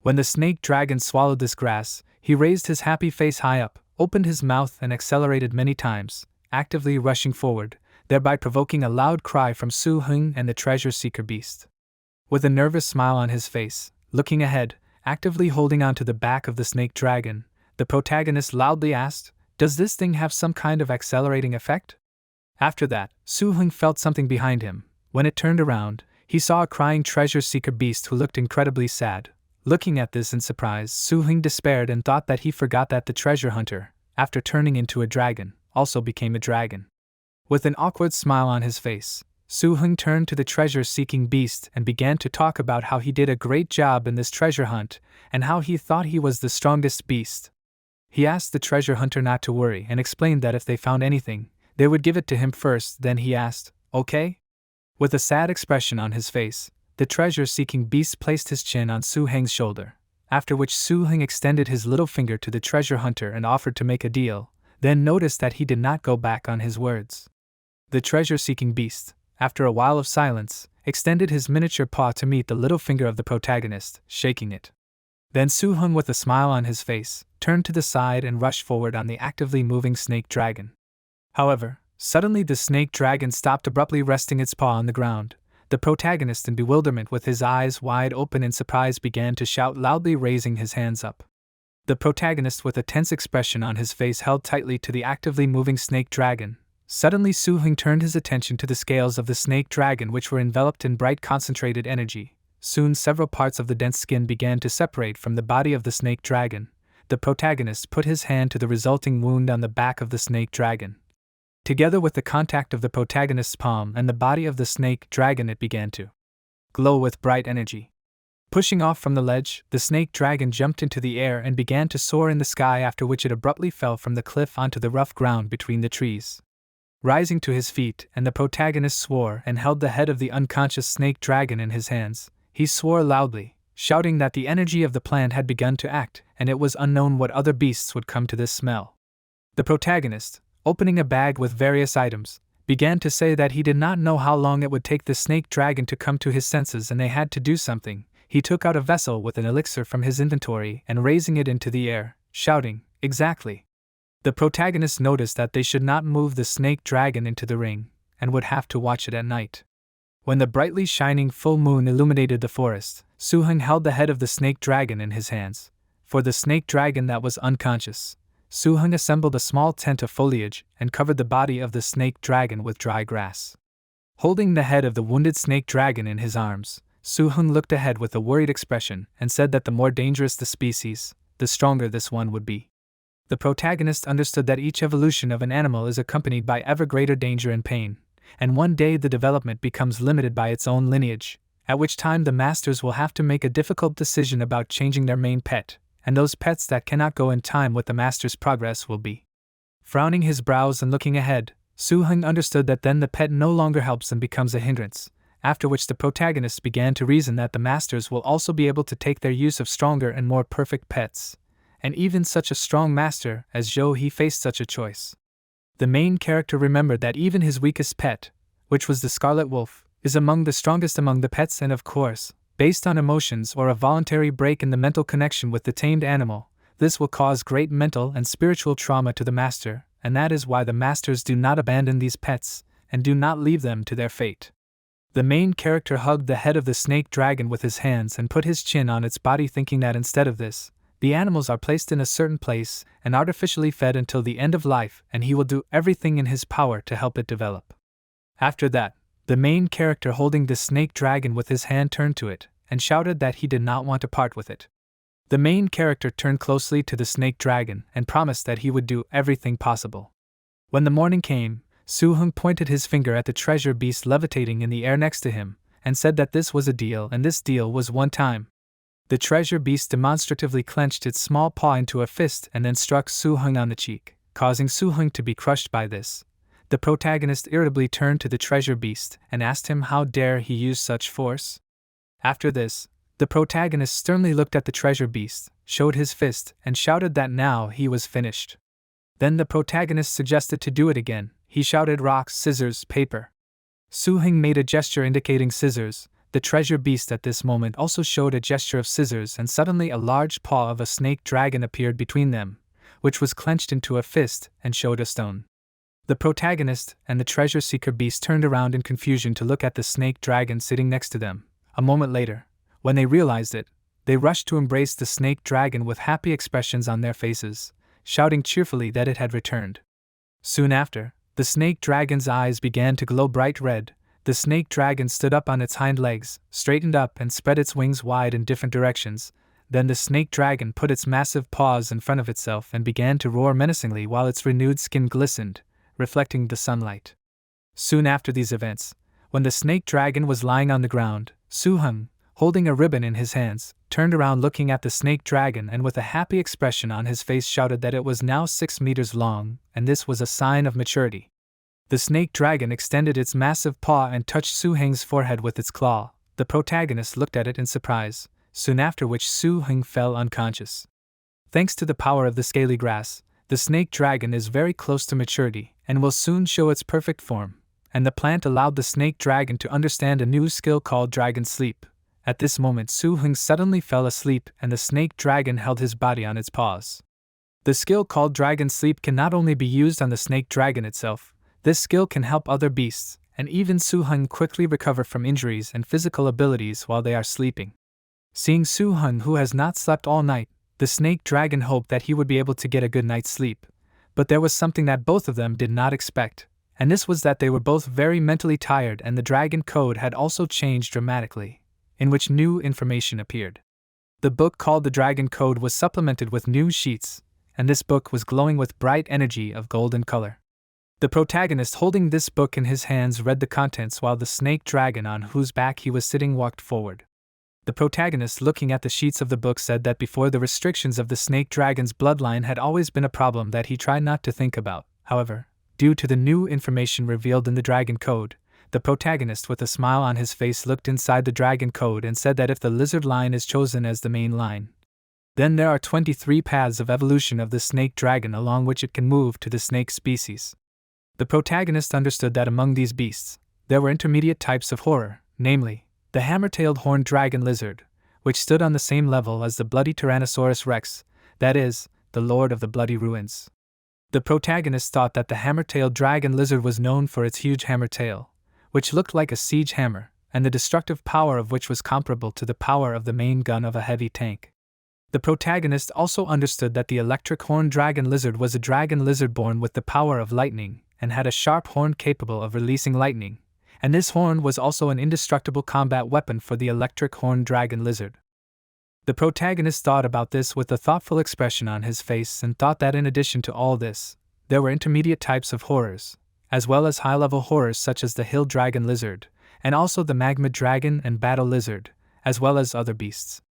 When the snake dragon swallowed this grass, he raised his happy face high up, opened his mouth and accelerated many times, actively rushing forward, thereby provoking a loud cry from Suhun and the treasure-seeker beast. With a nervous smile on his face, looking ahead, actively holding on to the back of the snake dragon, the protagonist loudly asked, "Does this thing have some kind of accelerating effect?" After that, Suhun felt something behind him. When it turned around, he saw a crying treasure-seeker beast who looked incredibly sad. Looking at this in surprise, Suhun despaired and thought that he forgot that the treasure hunter, after turning into a dragon, also became a dragon. With an awkward smile on his face, Suhun turned to the treasure-seeking beast and began to talk about how he did a great job in this treasure hunt and how he thought he was the strongest beast. He asked the treasure hunter not to worry and explained that if they found anything, they would give it to him first. Then he asked, "Okay?" With a sad expression on his face, the treasure-seeking beast placed his chin on Suheng's shoulder, after which Suheng extended his little finger to the treasure hunter and offered to make a deal, then noticed that he did not go back on his words. The treasure-seeking beast, after a while of silence, extended his miniature paw to meet the little finger of the protagonist, shaking it. Then Suhun, with a smile on his face, turned to the side and rushed forward on the actively moving snake dragon. However, suddenly the snake dragon stopped abruptly, resting its paw on the ground. The protagonist, in bewilderment with his eyes wide open in surprise, began to shout loudly, raising his hands up. The protagonist, with a tense expression on his face, held tightly to the actively moving snake dragon. Suddenly Suhun turned his attention to the scales of the snake dragon, which were enveloped in bright concentrated energy. Soon several parts of the dense skin began to separate from the body of the snake dragon. The protagonist put his hand to the resulting wound on the back of the snake dragon. Together with the contact of the protagonist's palm and the body of the snake dragon, it began to glow with bright energy. Pushing off from the ledge, the snake dragon jumped into the air and began to soar in the sky, after which it abruptly fell from the cliff onto the rough ground between the trees. Rising to his feet, and the protagonist swore and held the head of the unconscious snake dragon in his hands, he swore loudly, shouting that the energy of the plant had begun to act, and it was unknown what other beasts would come to this smell. The protagonist, opening a bag with various items, began to say that he did not know how long it would take the snake dragon to come to his senses and they had to do something. He took out a vessel with an elixir from his inventory and raising it into the air, shouting, "Exactly." The protagonist noticed that they should not move the snake dragon into the ring, and would have to watch it at night. When the brightly shining full moon illuminated the forest, Suhun held the head of the snake dragon in his hands. For the snake dragon that was unconscious, Suhun assembled a small tent of foliage and covered the body of the snake dragon with dry grass. Holding the head of the wounded snake dragon in his arms, Suhun looked ahead with a worried expression and said that the more dangerous the species, the stronger this one would be. The protagonist understood that each evolution of an animal is accompanied by ever greater danger and pain, and one day the development becomes limited by its own lineage, at which time the masters will have to make a difficult decision about changing their main pet, and those pets that cannot go in time with the master's progress will be. Frowning his brows and looking ahead, Suhun understood that then the pet no longer helps and becomes a hindrance, after which the protagonist began to reason that the masters will also be able to take their use of stronger and more perfect pets. And even such a strong master as Zhou He faced such a choice. The main character remembered that even his weakest pet, which was the scarlet wolf, is among the strongest among the pets, and of course, based on emotions or a voluntary break in the mental connection with the tamed animal, this will cause great mental and spiritual trauma to the master, and that is why the masters do not abandon these pets, and do not leave them to their fate. The main character hugged the head of the snake dragon with his hands and put his chin on its body, thinking that instead of this, the animals are placed in a certain place and artificially fed until the end of life, and he will do everything in his power to help it develop. After that, the main character holding the snake dragon with his hand turned to it and shouted that he did not want to part with it. The main character turned closely to the snake dragon and promised that he would do everything possible. When the morning came, Suhun pointed his finger at the treasure beast levitating in the air next to him and said that this was a deal, and this deal was one time. The treasure beast demonstratively clenched its small paw into a fist and then struck Suhun on the cheek, causing Suhun to be crushed by this. The protagonist irritably turned to the treasure beast and asked him how dare he use such force. After this, the protagonist sternly looked at the treasure beast, showed his fist, and shouted that now he was finished. Then the protagonist suggested to do it again. He shouted, "Rocks, scissors, paper." Suhun made a gesture indicating scissors. The treasure beast at this moment also showed a gesture of scissors, and suddenly a large paw of a snake dragon appeared between them, which was clenched into a fist and showed a stone. The protagonist and the treasure seeker beast turned around in confusion to look at the snake dragon sitting next to them. A moment later, when they realized it, they rushed to embrace the snake dragon with happy expressions on their faces, shouting cheerfully that it had returned. Soon after, the snake dragon's eyes began to glow bright red. The snake dragon stood up on its hind legs, straightened up and spread its wings wide in different directions. Then the snake dragon put its massive paws in front of itself and began to roar menacingly while its renewed skin glistened, reflecting the sunlight. Soon after these events, When the snake dragon was lying on the ground, Suhun, holding a ribbon in his hands, turned around looking at the snake dragon and with a happy expression on his face shouted that it was now 6 meters long, and this was a sign of maturity. The snake dragon extended its massive paw and touched Suhung's forehead with its claw. The protagonist looked at it in surprise, soon after which Suhun fell unconscious. Thanks to the power of the scaly grass, the snake dragon is very close to maturity and will soon show its perfect form, and the plant allowed the snake dragon to understand a new skill called dragon sleep. At this moment Suhun suddenly fell asleep and the snake dragon held his body on its paws. The skill called dragon sleep can not only be used on the snake dragon itself, this skill can help other beasts, and even Suhun quickly recover from injuries and physical abilities while they are sleeping. Seeing Suhun, who has not slept all night, the snake dragon hoped that he would be able to get a good night's sleep. But there was something that both of them did not expect, and this was that they were both very mentally tired and the dragon code had also changed dramatically, in which new information appeared. The book called the Dragon Code was supplemented with new sheets, and this book was glowing with bright energy of golden color. The protagonist holding this book in his hands read the contents while the snake dragon on whose back he was sitting walked forward. The protagonist looking at the sheets of the book said that before the restrictions of the snake dragon's bloodline had always been a problem that he tried not to think about. However, due to the new information revealed in the Dragon Code, the protagonist with a smile on his face looked inside the Dragon Code and said that if the lizard line is chosen as the main line, then there are 23 paths of evolution of the snake dragon along which it can move to the snake species. The protagonist understood that among these beasts, there were intermediate types of horror, namely, the hammer-tailed horned dragon lizard, which stood on the same level as the bloody Tyrannosaurus rex, that is, the lord of the bloody ruins. The protagonist thought that the hammer-tailed dragon lizard was known for its huge hammer tail, which looked like a siege hammer, and the destructive power of which was comparable to the power of the main gun of a heavy tank. The protagonist also understood that the electric horned dragon lizard was a dragon lizard born with the power of lightning, and had a sharp horn capable of releasing lightning, and this horn was also an indestructible combat weapon for the electric horned dragon lizard. The protagonist thought about this with a thoughtful expression on his face and thought that in addition to all this, there were intermediate types of horrors, as well as high-level horrors such as the hill dragon lizard, and also the magma dragon and battle lizard, as well as other beasts.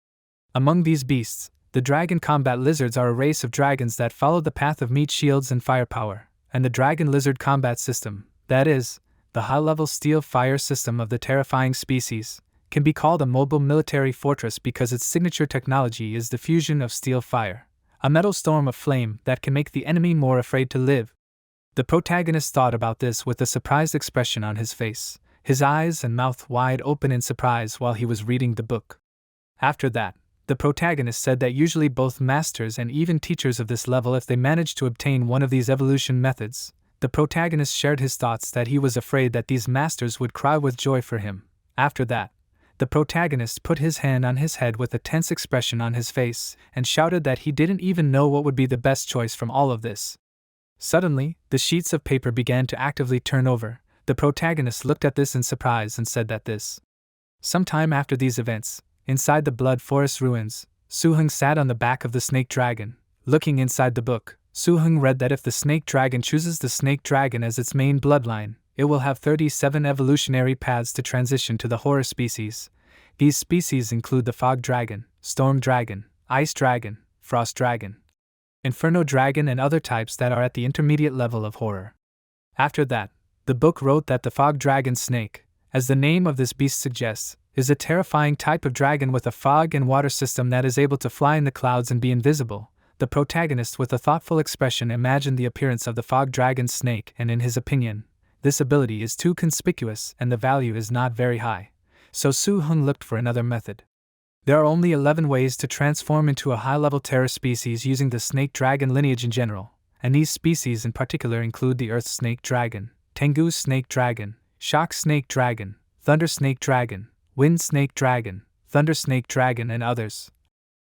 Among these beasts, the dragon combat lizards are a race of dragons that follow the path of meat shields and firepower, and the dragon lizard combat system, that is, the high-level steel fire system of the terrifying species, can be called a mobile military fortress because its signature technology is the fusion of steel fire, a metal storm of flame that can make the enemy more afraid to live. The protagonist thought about this with a surprised expression on his face, his eyes and mouth wide open in surprise while he was reading the book. After that, the protagonist said that usually both masters and even teachers of this level, if they managed to obtain one of these evolution methods, the protagonist shared his thoughts that he was afraid that these masters would cry with joy for him. After that, the protagonist put his hand on his head with a tense expression on his face and shouted that he didn't even know what would be the best choice from all of this. Suddenly, the sheets of paper began to actively turn over. The protagonist looked at this in surprise and said that this. Sometime after these events, inside the Blood Forest ruins, Suhun sat on the back of the snake dragon. Looking inside the book, Suhun read that if the snake dragon chooses the snake dragon as its main bloodline, it will have 37 evolutionary paths to transition to the horror species. These species include the fog dragon, storm dragon, ice dragon, frost dragon, inferno dragon, and other types that are at the intermediate level of horror. After that, the book wrote that the fog dragon snake, as the name of this beast suggests, is a terrifying type of dragon with a fog and water system that is able to fly in the clouds and be invisible. The protagonist with a thoughtful expression imagined the appearance of the fog dragon snake, and in his opinion, this ability is too conspicuous and the value is not very high, so Suhun looked for another method. There are only 11 ways to transform into a high-level terror species using the snake dragon lineage in general, and these species in particular include the earth snake dragon, Tengu snake dragon, shock snake dragon, thunder snake dragon, wind snake dragon, thunder snake dragon, and others.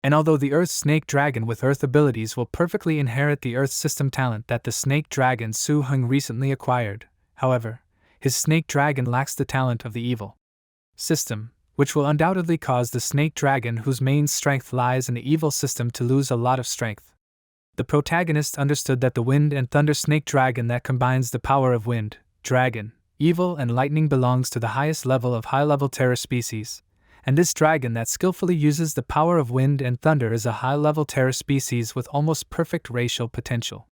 And although the earth snake dragon with earth abilities will perfectly inherit the earth system talent that the snake dragon Suhun recently acquired, however, his snake dragon lacks the talent of the evil system, which will undoubtedly cause the snake dragon whose main strength lies in the evil system to lose a lot of strength. The protagonist understood that the wind and thunder snake dragon that combines the power of wind, dragon, Evil and lightning belongs to the highest level of high-level terror species, and this dragon that skillfully uses the power of wind and thunder is a high-level terror species with almost perfect racial potential.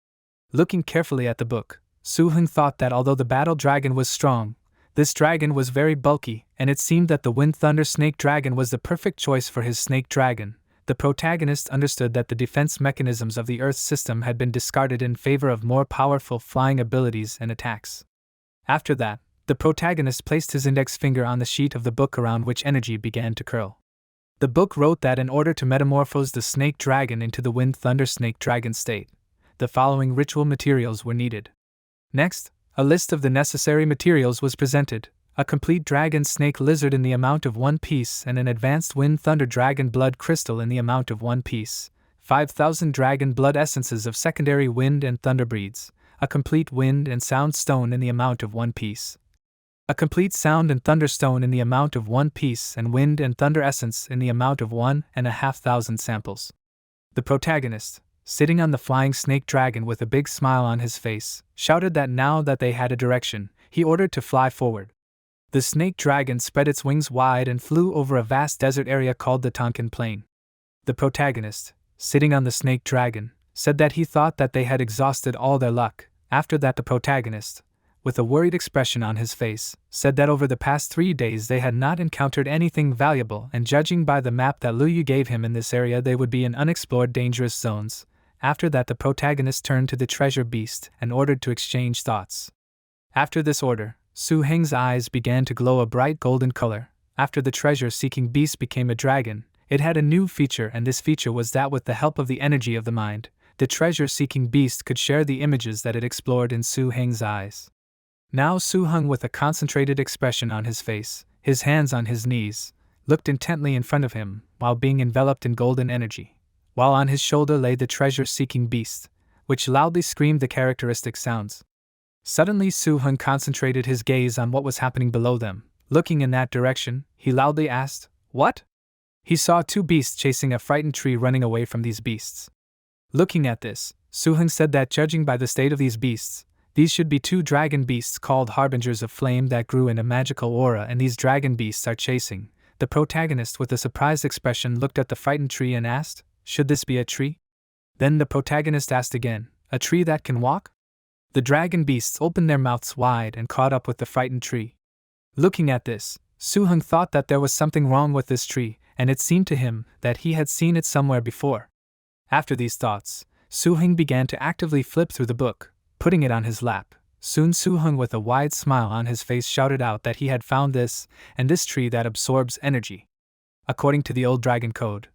Looking carefully at the book, Suhun thought that although the battle dragon was strong, this dragon was very bulky, and it seemed that the wind thunder snake dragon was the perfect choice for his snake dragon. The protagonist understood that the defense mechanisms of the Earth system had been discarded in favor of more powerful flying abilities and attacks. After that, the protagonist placed his index finger on the sheet of the book around which energy began to curl. The book wrote that in order to metamorphose the snake dragon into the wind thunder snake dragon state, the following ritual materials were needed. Next, a list of the necessary materials was presented: a complete dragon snake lizard in the amount of 1 piece and an advanced wind thunder dragon blood crystal in the amount of 1 piece, 5,000 dragon blood essences of secondary wind and thunder breeds, a complete wind and sound stone in the amount of 1 piece, a complete sound and thunder stone in the amount of 1 piece, and wind and thunder essence in the amount of 1,500 samples. The protagonist, sitting on the flying snake dragon with a big smile on his face, shouted that now that they had a direction, he ordered to fly forward. The snake dragon spread its wings wide and flew over a vast desert area called the Tonkin Plain. The protagonist, sitting on the snake dragon, said that he thought that they had exhausted all their luck. After that, the protagonist, with a worried expression on his face, said that over the past 3 days they had not encountered anything valuable, and judging by the map that Liu gave him in this area, they would be in unexplored dangerous zones. After that, the protagonist turned to the treasure beast and ordered to exchange thoughts. After this order, Su Heng's eyes began to glow a bright golden color. After the treasure-seeking beast became a dragon, it had a new feature, and this feature was that with the help of the energy of the mind, the treasure-seeking beast could share the images that it explored in Su Heng's eyes. Now Su Heng, with a concentrated expression on his face, his hands on his knees, looked intently in front of him, while being enveloped in golden energy, while on his shoulder lay the treasure-seeking beast, which loudly screamed the characteristic sounds. Suddenly Su Heng concentrated his gaze on what was happening below them. Looking in that direction, he loudly asked, "What?" He saw 2 beasts chasing a frightened tree running away from these beasts. Looking at this, Su Heng said that judging by the state of these beasts, these should be 2 dragon beasts called Harbingers of Flame that grew in a magical aura, and these dragon beasts are chasing. The protagonist, with a surprised expression, looked at the frightened tree and asked, "Should this be a tree?" Then the protagonist asked again, "A tree that can walk?" The dragon beasts opened their mouths wide and caught up with the frightened tree. Looking at this, Su Heng thought that there was something wrong with this tree, and it seemed to him that he had seen it somewhere before. After these thoughts, Su Heng began to actively flip through the book, putting it on his lap. Soon Su Heng, with a wide smile on his face, shouted out that he had found this tree that absorbs energy. According to the old dragon code,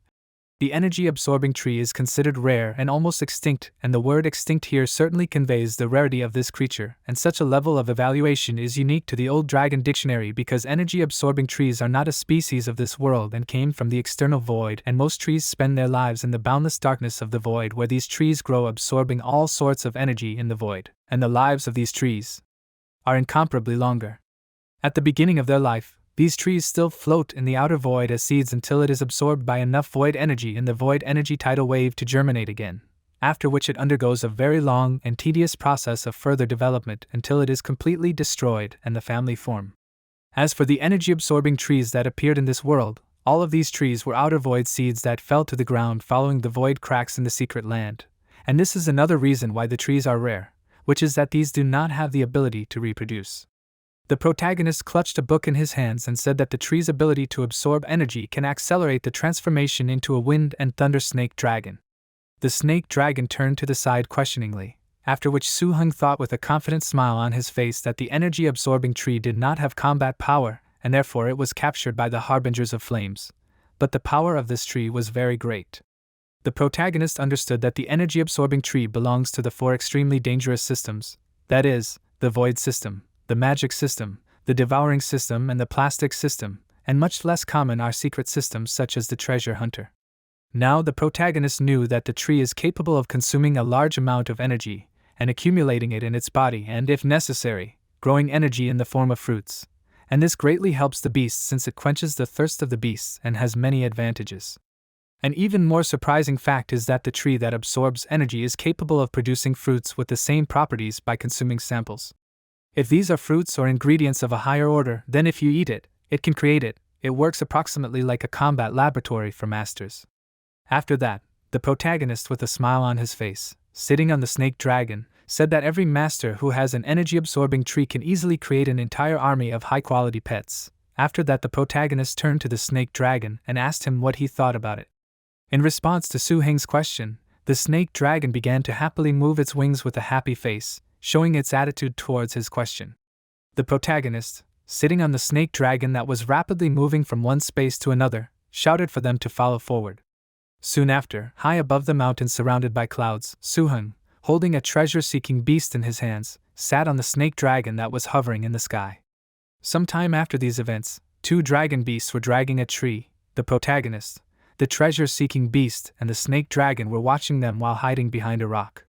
the energy-absorbing tree is considered rare and almost extinct, and the word extinct here certainly conveys the rarity of this creature, and such a level of evaluation is unique to the old dragon dictionary because energy-absorbing trees are not a species of this world and came from the external void, and most trees spend their lives in the boundless darkness of the void where these trees grow, absorbing all sorts of energy in the void, and the lives of these trees are incomparably longer. At the beginning of their life, these trees still float in the outer void as seeds until it is absorbed by enough void energy in the void energy tidal wave to germinate again, after which it undergoes a very long and tedious process of further development until it is completely destroyed and the family form. As for the energy-absorbing trees that appeared in this world, all of these trees were outer void seeds that fell to the ground following the void cracks in the secret land, and this is another reason why the trees are rare, which is that these do not have the ability to reproduce. The protagonist clutched a book in his hands and said that the tree's ability to absorb energy can accelerate the transformation into a wind and thunder snake dragon. The snake dragon turned to the side questioningly, after which Su Heng thought with a confident smile on his face that the energy-absorbing tree did not have combat power, and therefore it was captured by the Harbingers of Flames. But the power of this tree was very great. The protagonist understood that the energy-absorbing tree belongs to the 4 extremely dangerous systems, that is, the void system, the magic system, the devouring system, and the plastic system, and much less common are secret systems such as the treasure hunter. Now the protagonist knew that the tree is capable of consuming a large amount of energy and accumulating it in its body and, if necessary, growing energy in the form of fruits, and this greatly helps the beast since it quenches the thirst of the beasts and has many advantages. An even more surprising fact is that the tree that absorbs energy is capable of producing fruits with the same properties by consuming samples. If these are fruits or ingredients of a higher order, then if you eat it, it can create it. It works approximately like a combat laboratory for masters. After that, the protagonist, with a smile on his face, sitting on the snake dragon, said that every master who has an energy-absorbing tree can easily create an entire army of high-quality pets. After that, the protagonist turned to the snake dragon and asked him what he thought about it. In response to Suhun's question, the snake dragon began to happily move its wings with a happy face, showing its attitude towards his question. The protagonist, sitting on the snake dragon that was rapidly moving from one space to another, shouted for them to follow forward. Soon after, high above the mountains surrounded by clouds, Suhun, holding a treasure-seeking beast in his hands, sat on the snake dragon that was hovering in the sky. Some time after these events, two dragon beasts were dragging a tree. The protagonist, the treasure-seeking beast, and the snake dragon were watching them while hiding behind a rock.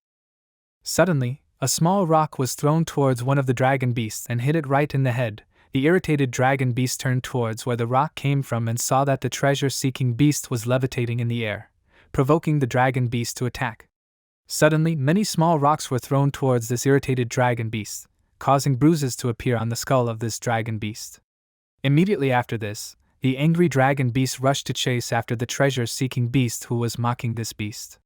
Suddenly, a small rock was thrown towards one of the dragon beasts and hit it right in the head. The irritated dragon beast turned towards where the rock came from and saw that the treasure-seeking beast was levitating in the air, provoking the dragon beast to attack. Suddenly, many small rocks were thrown towards this irritated dragon beast, causing bruises to appear on the skull of this dragon beast. Immediately after this, the angry dragon beast rushed to chase after the treasure-seeking beast who was mocking this beast.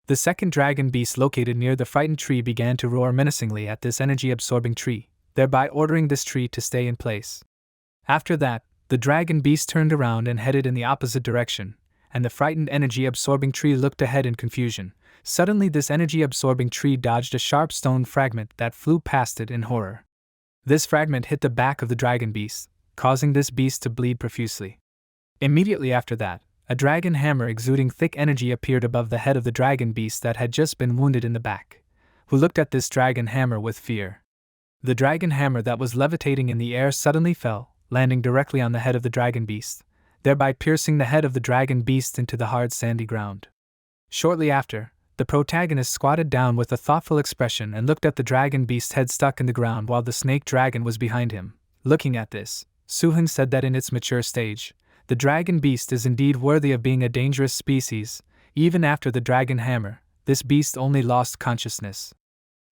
The second dragon beast located near the frightened tree began to roar menacingly at this energy-absorbing tree, thereby ordering this tree to stay in place. After that, the dragon beast turned around and headed in the opposite direction, and the frightened energy-absorbing tree looked ahead in confusion. Suddenly, this energy-absorbing tree dodged a sharp stone fragment that flew past it in horror. This fragment hit the back of the dragon beast, causing this beast to bleed profusely. Immediately after that, a dragon hammer exuding thick energy appeared above the head of the dragon beast that had just been wounded in the back, who looked at this dragon hammer with fear. The dragon hammer that was levitating in the air suddenly fell, landing directly on the head of the dragon beast, thereby piercing the head of the dragon beast into the hard sandy ground. Shortly after, the protagonist squatted down with a thoughtful expression and looked at the dragon beast's head stuck in the ground while the snake dragon was behind him. Looking at this, Suhun said that in its mature stage, the dragon beast is indeed worthy of being a dangerous species. Even after the dragon hammer, this beast only lost consciousness.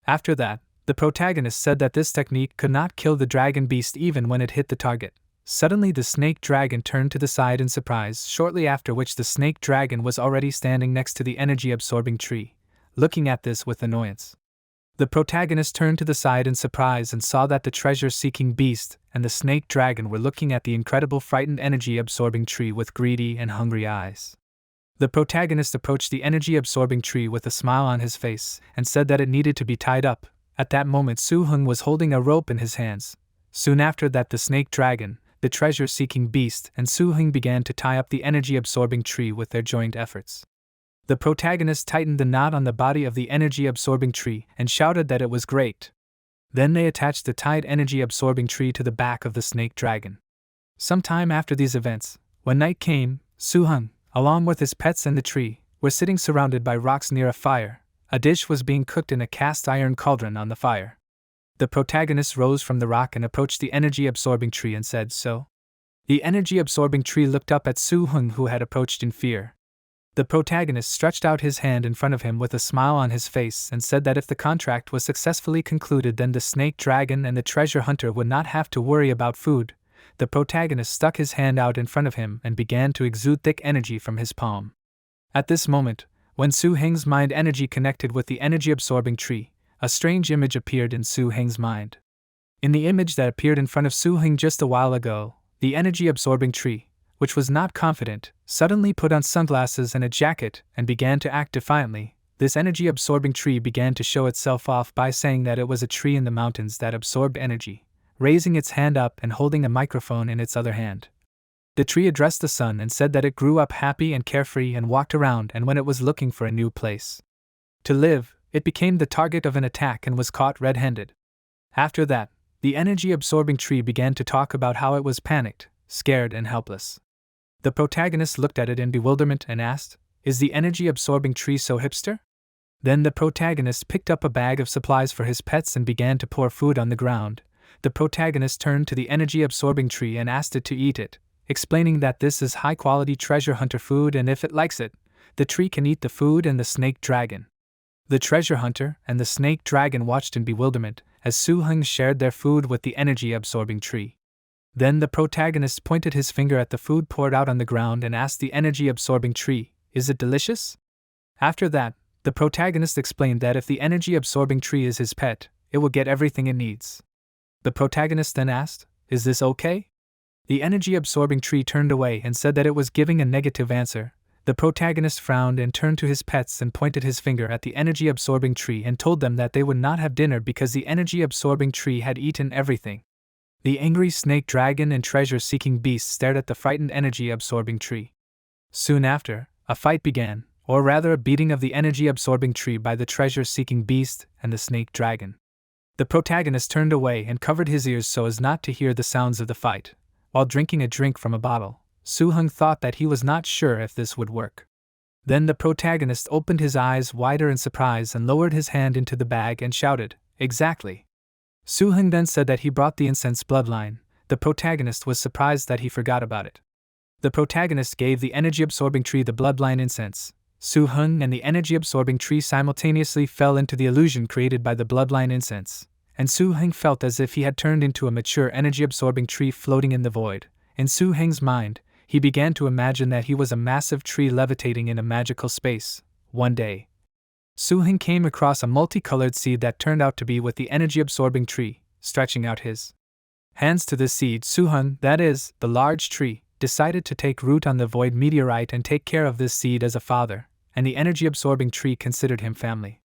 After that, the protagonist said that this technique could not kill the dragon beast even when it hit the target. Suddenly, the snake dragon turned to the side in surprise, shortly after which the snake dragon was already standing next to the energy-absorbing tree, looking at this with annoyance. The protagonist turned to the side in surprise and saw that the treasure-seeking beast and the snake dragon were looking at the incredible frightened energy-absorbing tree with greedy and hungry eyes. The protagonist approached the energy-absorbing tree with a smile on his face and said that it needed to be tied up. At that moment, Suhun was holding a rope in his hands. Soon after that, the snake dragon, the treasure-seeking beast, and Suhun began to tie up the energy-absorbing tree with their joint efforts. The protagonist tightened the knot on the body of the energy-absorbing tree and shouted that it was great. Then they attached the tied energy-absorbing tree to the back of the snake dragon. Some time after these events, when night came, Suhun, along with his pets and the tree, were sitting surrounded by rocks near a fire. A dish was being cooked in a cast-iron cauldron on the fire. The protagonist rose from the rock and approached the energy-absorbing tree and said so. The energy-absorbing tree looked up at Suhun, who had approached in fear. The protagonist stretched out his hand in front of him with a smile on his face and said that if the contract was successfully concluded, then the snake dragon and the treasure hunter would not have to worry about food. The protagonist stuck his hand out in front of him and began to exude thick energy from his palm. At this moment, when Suhun's mind energy connected with the energy-absorbing tree, a strange image appeared in Suhun's mind. In the image that appeared in front of Suhun just a while ago, the energy-absorbing tree, which was not confident, suddenly put on sunglasses and a jacket and began to act defiantly. This energy-absorbing tree began to show itself off by saying that it was a tree in the mountains that absorbed energy, raising its hand up and holding a microphone in its other hand. The tree addressed the sun and said that it grew up happy and carefree and walked around, and when it was looking for a new place to live, it became the target of an attack and was caught red-handed. After that, the energy-absorbing tree began to talk about how it was panicked, scared and helpless. The protagonist looked at it in bewilderment and asked, "Is the energy-absorbing tree so hipster?" Then the protagonist picked up a bag of supplies for his pets and began to pour food on the ground. The protagonist turned to the energy-absorbing tree and asked it to eat it, explaining that this is high-quality treasure hunter food and if it likes it, the tree can eat the food and the snake dragon. The treasure hunter and the snake dragon watched in bewilderment as Suhun shared their food with the energy-absorbing tree. Then the protagonist pointed his finger at the food poured out on the ground and asked the energy-absorbing tree, "Is it delicious?" After that, the protagonist explained that if the energy-absorbing tree is his pet, it will get everything it needs. The protagonist then asked, "Is this okay?" The energy-absorbing tree turned away and said that it was giving a negative answer. The protagonist frowned and turned to his pets and pointed his finger at the energy-absorbing tree and told them that they would not have dinner because the energy-absorbing tree had eaten everything. The angry snake dragon and treasure-seeking beast stared at the frightened energy-absorbing tree. Soon after, a fight began, or rather a beating of the energy-absorbing tree by the treasure-seeking beast and the snake dragon. The protagonist turned away and covered his ears so as not to hear the sounds of the fight. While drinking a drink from a bottle, Suhun thought that he was not sure if this would work. Then the protagonist opened his eyes wider in surprise and lowered his hand into the bag and shouted, "Exactly." Suhun then said that he brought the incense bloodline. The protagonist was surprised that he forgot about it. The protagonist gave the energy-absorbing tree the bloodline incense. Suhun and the energy-absorbing tree simultaneously fell into the illusion created by the bloodline incense, and Suhun felt as if he had turned into a mature energy-absorbing tree floating in the void. In Suhun's mind, he began to imagine that he was a massive tree levitating in a magical space. One day, Suhun came across a multicolored seed that turned out to be with the energy-absorbing tree. Stretching out his hands to the seed, Suhun, that is, the large tree, decided to take root on the void meteorite and take care of this seed as a father, and the energy-absorbing tree considered him family.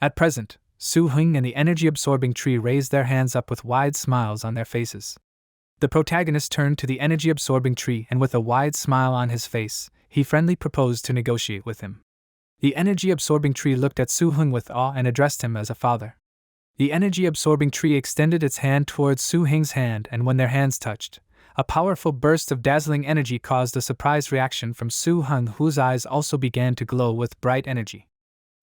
At present, Suhun and the energy-absorbing tree raised their hands up with wide smiles on their faces. The protagonist turned to the energy-absorbing tree and with a wide smile on his face, he friendly proposed to negotiate with him. The energy-absorbing tree looked at Suhun with awe and addressed him as a father. The energy-absorbing tree extended its hand towards Suhun's hand, and when their hands touched, a powerful burst of dazzling energy caused a surprised reaction from Suhun, whose eyes also began to glow with bright energy.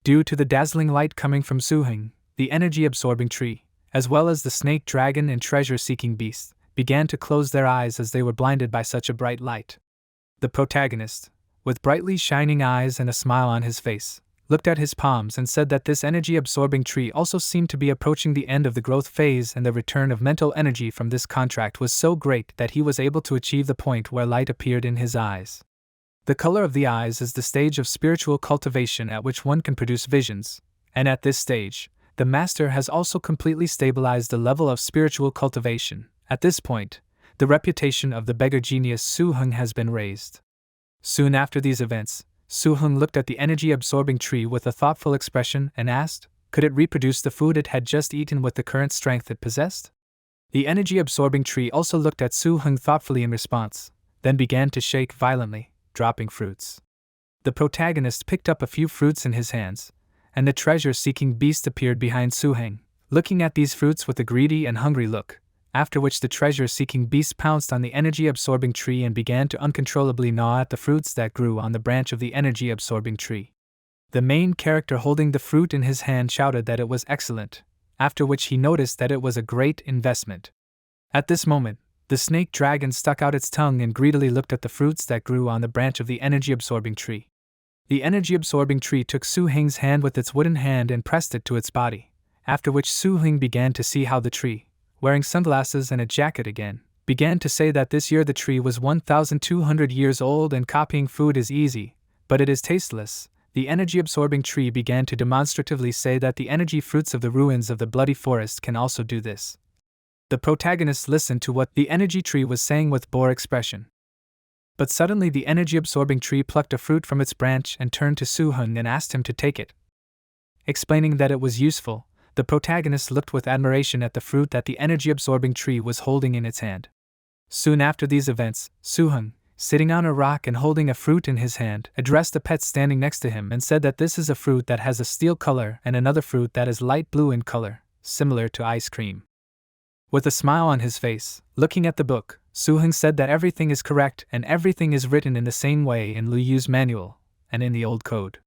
Due to the dazzling light coming from Suhun, the energy-absorbing tree, as well as the snake dragon and treasure-seeking beast, began to close their eyes as they were blinded by such a bright light. The protagonist, with brightly shining eyes and a smile on his face, looked at his palms and said that this energy-absorbing tree also seemed to be approaching the end of the growth phase, and the return of mental energy from this contract was so great that he was able to achieve the point where light appeared in his eyes. The color of the eyes is the stage of spiritual cultivation at which one can produce visions, and at this stage, the master has also completely stabilized the level of spiritual cultivation. At this point, the reputation of the beggar genius Suhun has been raised. Soon after these events, Suhun looked at the energy-absorbing tree with a thoughtful expression and asked, could it reproduce the food it had just eaten with the current strength it possessed? The energy-absorbing tree also looked at Suhun thoughtfully in response, then began to shake violently, dropping fruits. The protagonist picked up a few fruits in his hands, and the treasure-seeking beast appeared behind Suhun, looking at these fruits with a greedy and hungry look. After which the treasure-seeking beast pounced on the energy-absorbing tree and began to uncontrollably gnaw at the fruits that grew on the branch of the energy-absorbing tree. The main character holding the fruit in his hand shouted that it was excellent, after which he noticed that it was a great investment. At this moment, the snake dragon stuck out its tongue and greedily looked at the fruits that grew on the branch of the energy-absorbing tree. The energy-absorbing tree took Suhun's hand with its wooden hand and pressed it to its body, after which Suhun began to see how the tree, wearing sunglasses and a jacket again, began to say that this year the tree was 1,200 years old and copying food is easy, but it is tasteless. The energy-absorbing tree began to demonstratively say that the energy fruits of the ruins of the bloody forest can also do this. The protagonist listened to what the energy tree was saying with bore expression. But suddenly the energy-absorbing tree plucked a fruit from its branch and turned to Suhun and asked him to take it. Explaining that it was useful, the protagonist looked with admiration at the fruit that the energy-absorbing tree was holding in its hand. Soon after these events, Suhun, sitting on a rock and holding a fruit in his hand, addressed a pet standing next to him and said that this is a fruit that has a steel color and another fruit that is light blue in color, similar to ice cream. With a smile on his face, looking at the book, Suhun said that everything is correct and everything is written in the same way in Liu Yu's manual, and in the old code.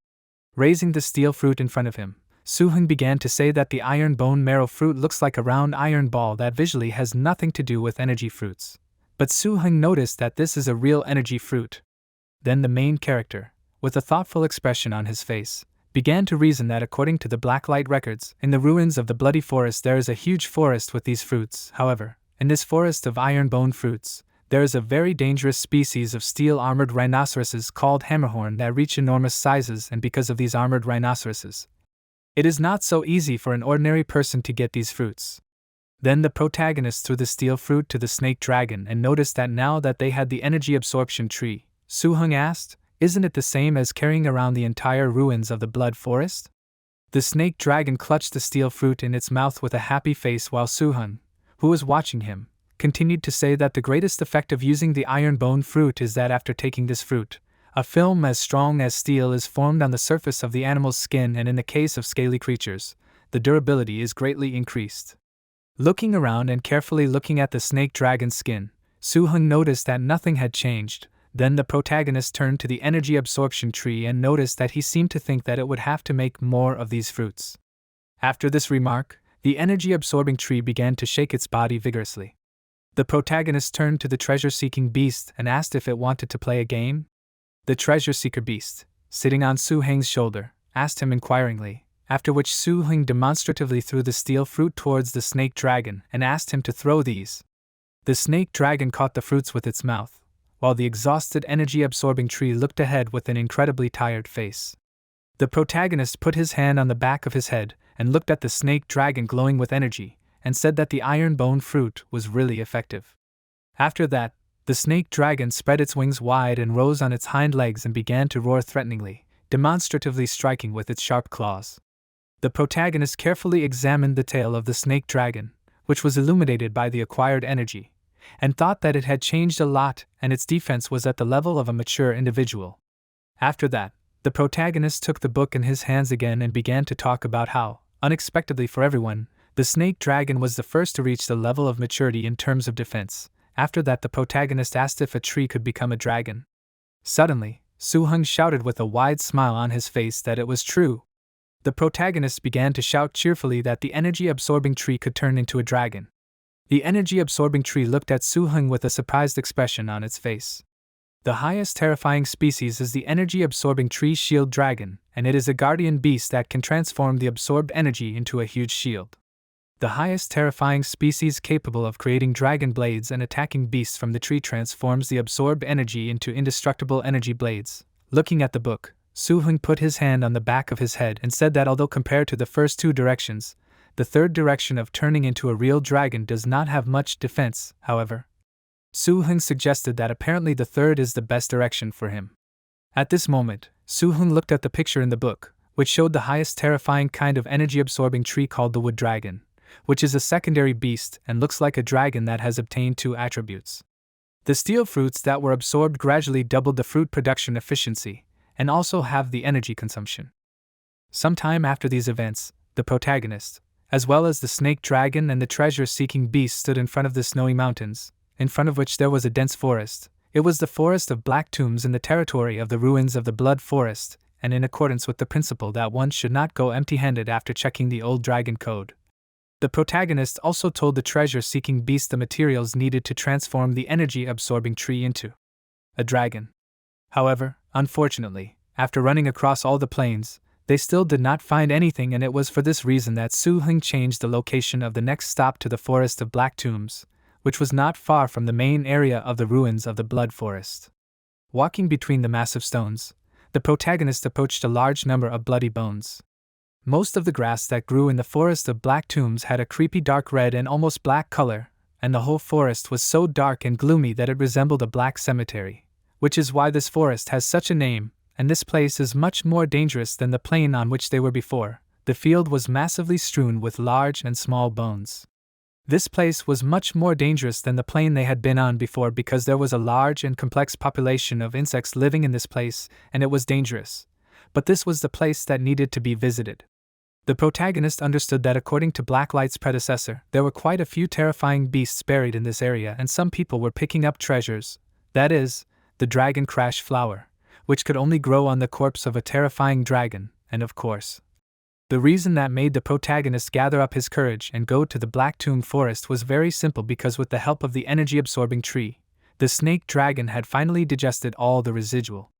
Raising the steel fruit in front of him, Suhun began to say that the iron bone marrow fruit looks like a round iron ball that visually has nothing to do with energy fruits. But Suhun noticed that this is a real energy fruit. Then the main character, with a thoughtful expression on his face, began to reason that according to the Blacklight records, in the ruins of the Bloody Forest there is a huge forest with these fruits. However, in this forest of iron-bone fruits, there is a very dangerous species of steel-armored rhinoceroses called hammerhorn that reach enormous sizes, and because of these armored rhinoceroses, it is not so easy for an ordinary person to get these fruits. Then the protagonist threw the steel fruit to the snake dragon and noticed that now that they had the energy absorption tree, Suhun asked, "Isn't it the same as carrying around the entire ruins of the blood forest?" The snake dragon clutched the steel fruit in its mouth with a happy face while Suhun, who was watching him, continued to say that the greatest effect of using the iron bone fruit is that after taking this fruit, a film as strong as steel is formed on the surface of the animal's skin, and in the case of scaly creatures, the durability is greatly increased. Looking around and carefully looking at the snake dragon's skin, Suhun noticed that nothing had changed. Then the protagonist turned to the energy absorption tree and noticed that he seemed to think that it would have to make more of these fruits. After this remark, the energy absorbing tree began to shake its body vigorously. The protagonist turned to the treasure-seeking beast and asked if it wanted to play a game. The treasure-seeker beast, sitting on Suhung's shoulder, asked him inquiringly, after which Suhun demonstratively threw the steel fruit towards the snake dragon and asked him to throw these. The snake dragon caught the fruits with its mouth, while the exhausted energy-absorbing tree looked ahead with an incredibly tired face. The protagonist put his hand on the back of his head and looked at the snake dragon glowing with energy, and said that the iron bone fruit was really effective. After that, the snake dragon spread its wings wide and rose on its hind legs and began to roar threateningly, demonstratively striking with its sharp claws. The protagonist carefully examined the tail of the snake dragon, which was illuminated by the acquired energy, and thought that it had changed a lot and its defense was at the level of a mature individual. After that, the protagonist took the book in his hands again and began to talk about how, unexpectedly for everyone, the snake dragon was the first to reach the level of maturity in terms of defense. After that, the protagonist asked if a tree could become a dragon. Suddenly, Suhun shouted with a wide smile on his face that it was true. The protagonist began to shout cheerfully that the energy-absorbing tree could turn into a dragon. The energy-absorbing tree looked at Suhun with a surprised expression on its face. The highest terrifying species is the energy-absorbing tree shield dragon, and it is a guardian beast that can transform the absorbed energy into a huge shield. The highest terrifying species capable of creating dragon blades and attacking beasts from the tree transforms the absorbed energy into indestructible energy blades. Looking at the book, Suhun put his hand on the back of his head and said that although compared to the first two directions, the third direction of turning into a real dragon does not have much defense. However, Suhun suggested that apparently the third is the best direction for him. At this moment, Suhun looked at the picture in the book, which showed the highest terrifying kind of energy-absorbing tree called the wood dragon, which is a secondary beast and looks like a dragon that has obtained two attributes. The steel fruits that were absorbed gradually doubled the fruit production efficiency, and also have the energy consumption. Sometime after these events, the protagonist, as well as the snake dragon and the treasure-seeking beast, stood in front of the snowy mountains, in front of which there was a dense forest. It was the forest of black tombs in the territory of the ruins of the blood forest, and in accordance with the principle that one should not go empty-handed after checking the old dragon code. The protagonist also told the treasure-seeking beast the materials needed to transform the energy-absorbing tree into a dragon. However, unfortunately, after running across all the plains, they still did not find anything, and it was for this reason that Suhun changed the location of the next stop to the forest of black tombs, which was not far from the main area of the ruins of the blood forest. Walking between the massive stones, the protagonist approached a large number of bloody bones. Most of the grass that grew in the forest of black tombs had a creepy dark red and almost black color, and the whole forest was so dark and gloomy that it resembled a black cemetery, which is why this forest has such a name, and this place is much more dangerous than the plain on which they were before. The field was massively strewn with large and small bones. This place was much more dangerous than the plain they had been on before because there was a large and complex population of insects living in this place, and it was dangerous. But this was the place that needed to be visited. The protagonist understood that according to Blacklight's predecessor, there were quite a few terrifying beasts buried in this area, and some people were picking up treasures, that is, the dragon crash flower, which could only grow on the corpse of a terrifying dragon, and of course, the reason that made the protagonist gather up his courage and go to the Black Tomb Forest was very simple, because with the help of the energy-absorbing tree, the snake dragon had finally digested all the residual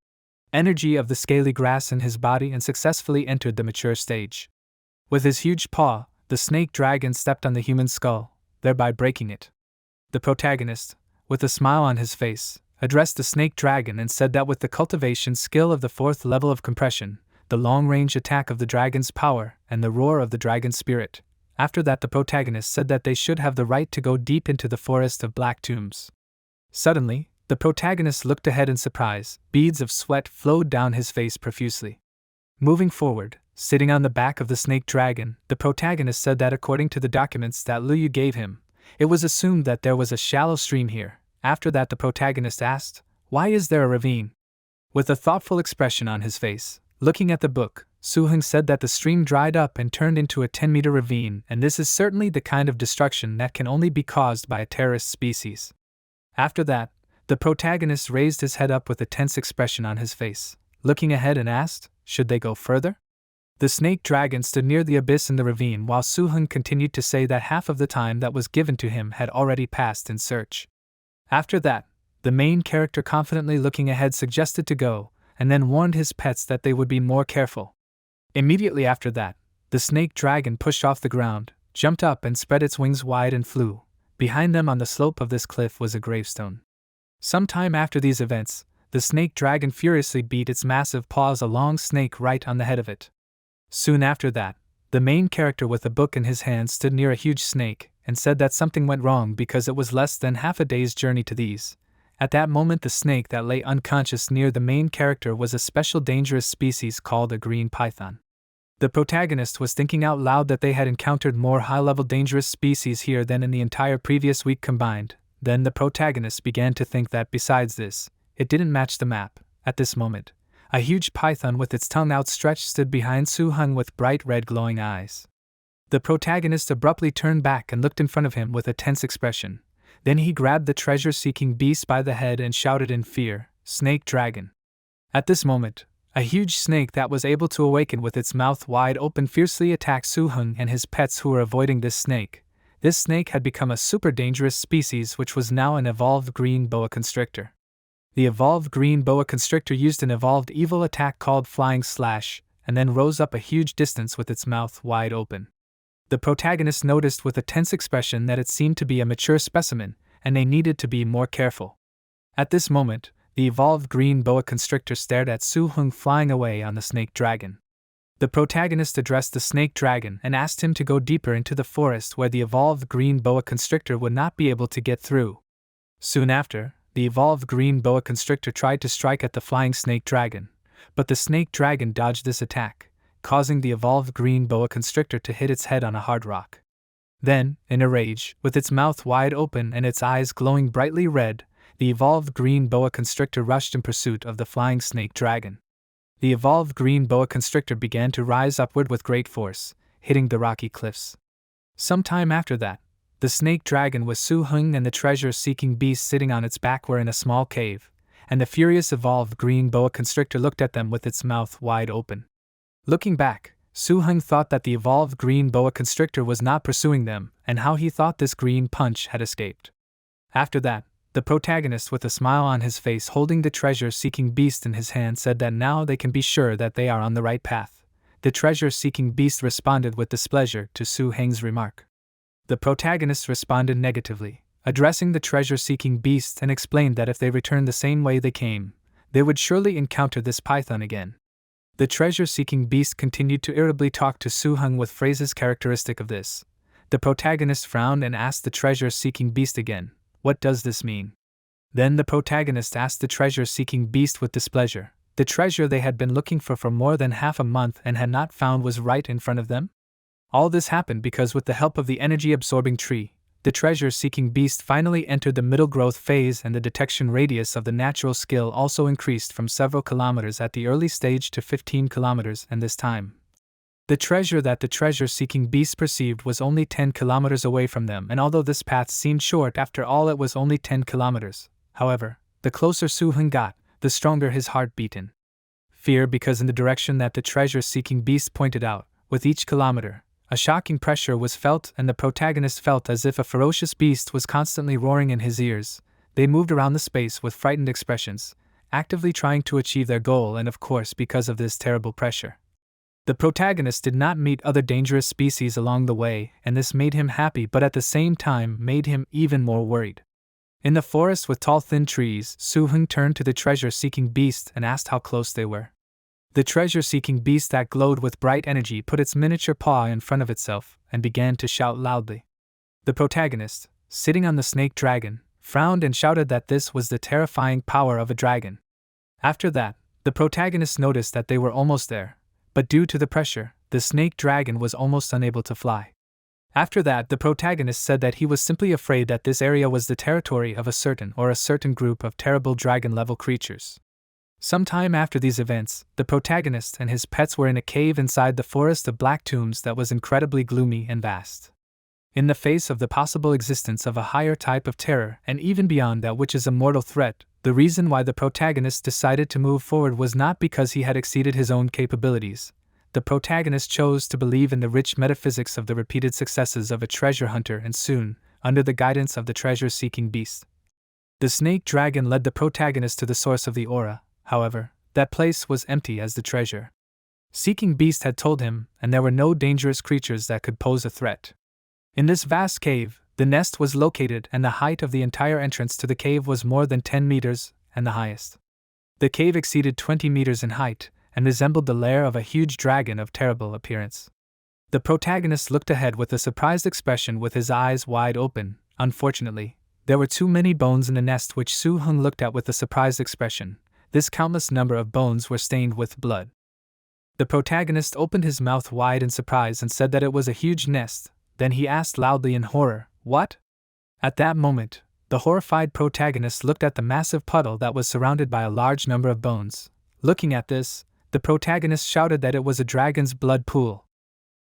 energy of the scaly grass in his body and successfully entered the mature stage. With his huge paw, the snake dragon stepped on the human skull, thereby breaking it. The protagonist, with a smile on his face, addressed the snake dragon and said that with the cultivation skill of the 4th level of compression, the long-range attack of the dragon's power, and the roar of the dragon's spirit. After that, the protagonist said that they should have the right to go deep into the forest of black tombs. Suddenly, the protagonist looked ahead in surprise. Beads of sweat flowed down his face profusely. Moving forward, sitting on the back of the snake dragon, the protagonist said that according to the documents that Liu gave him, it was assumed that there was a shallow stream here. After that, the protagonist asked, "Why is there a ravine?" With a thoughtful expression on his face, looking at the book, Suhun said that the stream dried up and turned into a 10-meter ravine, and this is certainly the kind of destruction that can only be caused by a terrorist species. After that, the protagonist raised his head up with a tense expression on his face, looking ahead and asked, "Should they go further?" The snake dragon stood near the abyss in the ravine while Suhun continued to say that half of the time that was given to him had already passed in search. After that, the main character confidently looking ahead suggested to go, and then warned his pets that they would be more careful. Immediately after that, the snake dragon pushed off the ground, jumped up and spread its wings wide and flew. Behind them on the slope of this cliff was a gravestone. Some time after these events, the snake dragon furiously beat its massive paws a long snake right on the head of it. Soon after that, the main character with a book in his hand stood near a huge snake and said that something went wrong because it was less than half a day's journey to these. At that moment, the snake that lay unconscious near the main character was a special dangerous species called a green python. The protagonist was thinking out loud that they had encountered more high-level dangerous species here than in the entire previous week combined. Then the protagonist began to think that besides this, it didn't match the map. At this moment, a huge python with its tongue outstretched stood behind Suhun with bright red glowing eyes. The protagonist abruptly turned back and looked in front of him with a tense expression. Then he grabbed the treasure-seeking beast by the head and shouted in fear, "Snake dragon!" At this moment, a huge snake that was able to awaken with its mouth wide open fiercely attacked Suhun and his pets who were avoiding this snake. This snake had become a super dangerous species which was now an evolved green boa constrictor. The evolved green boa constrictor used an evolved evil attack called Flying Slash, and then rose up a huge distance with its mouth wide open. The protagonist noticed with a tense expression that it seemed to be a mature specimen, and they needed to be more careful. At this moment, the evolved green boa constrictor stared at Suhun flying away on the snake dragon. The protagonist addressed the snake dragon and asked him to go deeper into the forest where the evolved green boa constrictor would not be able to get through. Soon after, the evolved green boa constrictor tried to strike at the flying snake dragon, but the snake dragon dodged this attack, causing the evolved green boa constrictor to hit its head on a hard rock. Then, in a rage, with its mouth wide open and its eyes glowing brightly red, the evolved green boa constrictor rushed in pursuit of the flying snake dragon. The evolved green boa constrictor began to rise upward with great force, hitting the rocky cliffs. Some time after that, the snake dragon with Suhun and the treasure-seeking beast sitting on its back were in a small cave, and the furious evolved green boa constrictor looked at them with its mouth wide open. Looking back, Suhun thought that the evolved green boa constrictor was not pursuing them, and how he thought this green punch had escaped. After that, the protagonist with a smile on his face holding the treasure-seeking beast in his hand said that now they can be sure that they are on the right path. The treasure-seeking beast responded with displeasure to Suhun's remark. The protagonist responded negatively, addressing the treasure-seeking beast and explained that if they returned the same way they came, they would surely encounter this python again. The treasure-seeking beast continued to irritably talk to Suhun with phrases characteristic of this. The protagonist frowned and asked the treasure-seeking beast again, "What does this mean?" Then the protagonist asked the treasure-seeking beast with displeasure. The treasure they had been looking for more than half a month and had not found was right in front of them? All this happened because with the help of the energy-absorbing tree, the treasure-seeking beast finally entered the middle growth phase and the detection radius of the natural skill also increased from several kilometers at the early stage to 15 kilometers and this time. The treasure that the treasure-seeking beast perceived was only 10 kilometers away from them, and although this path seemed short, after all it was only 10 kilometers. However, the closer Suhun got, the stronger his heart beat in fear because in the direction that the treasure-seeking beast pointed out, with each kilometer, a shocking pressure was felt and the protagonist felt as if a ferocious beast was constantly roaring in his ears. They moved around the space with frightened expressions. actively trying to achieve their goal, and of course because of this terrible pressure. The protagonist did not meet other dangerous species along the way, and this made him happy but at the same time made him even more worried. In the forest with tall thin trees, Suhun turned to the treasure-seeking beast and asked how close they were. The treasure-seeking beast that glowed with bright energy put its miniature paw in front of itself and began to shout loudly. The protagonist, sitting on the snake dragon, frowned and shouted that this was the terrifying power of a dragon. After that, the protagonist noticed that they were almost there, but due to the pressure, the snake dragon was almost unable to fly. After that, the protagonist said that he was simply afraid that this area was the territory of a certain group of terrible dragon-level creatures. Sometime after these events, the protagonist and his pets were in a cave inside the forest of black tombs that was incredibly gloomy and vast. In the face of the possible existence of a higher type of terror, and even beyond that which is a mortal threat, the reason why the protagonist decided to move forward was not because he had exceeded his own capabilities. The protagonist chose to believe in the rich metaphysics of the repeated successes of a treasure hunter, and soon, under the guidance of the treasure-seeking beast, the snake dragon led the protagonist to the source of the aura. However, that place was empty as the treasure-seeking beast had told him, and there were no dangerous creatures that could pose a threat. In this vast cave, the nest was located, and the height of the entire entrance to the cave was more than 10 meters, and the highest. The cave exceeded 20 meters in height, and resembled the lair of a huge dragon of terrible appearance. The protagonist looked ahead with a surprised expression with his eyes wide open. Unfortunately, there were too many bones in the nest, which Suhun looked at with a surprised expression. This countless number of bones were stained with blood. The protagonist opened his mouth wide in surprise and said that it was a huge nest. Then he asked loudly in horror, "What?" At that moment, the horrified protagonist looked at the massive puddle that was surrounded by a large number of bones. Looking at this, the protagonist shouted that it was a dragon's blood pool.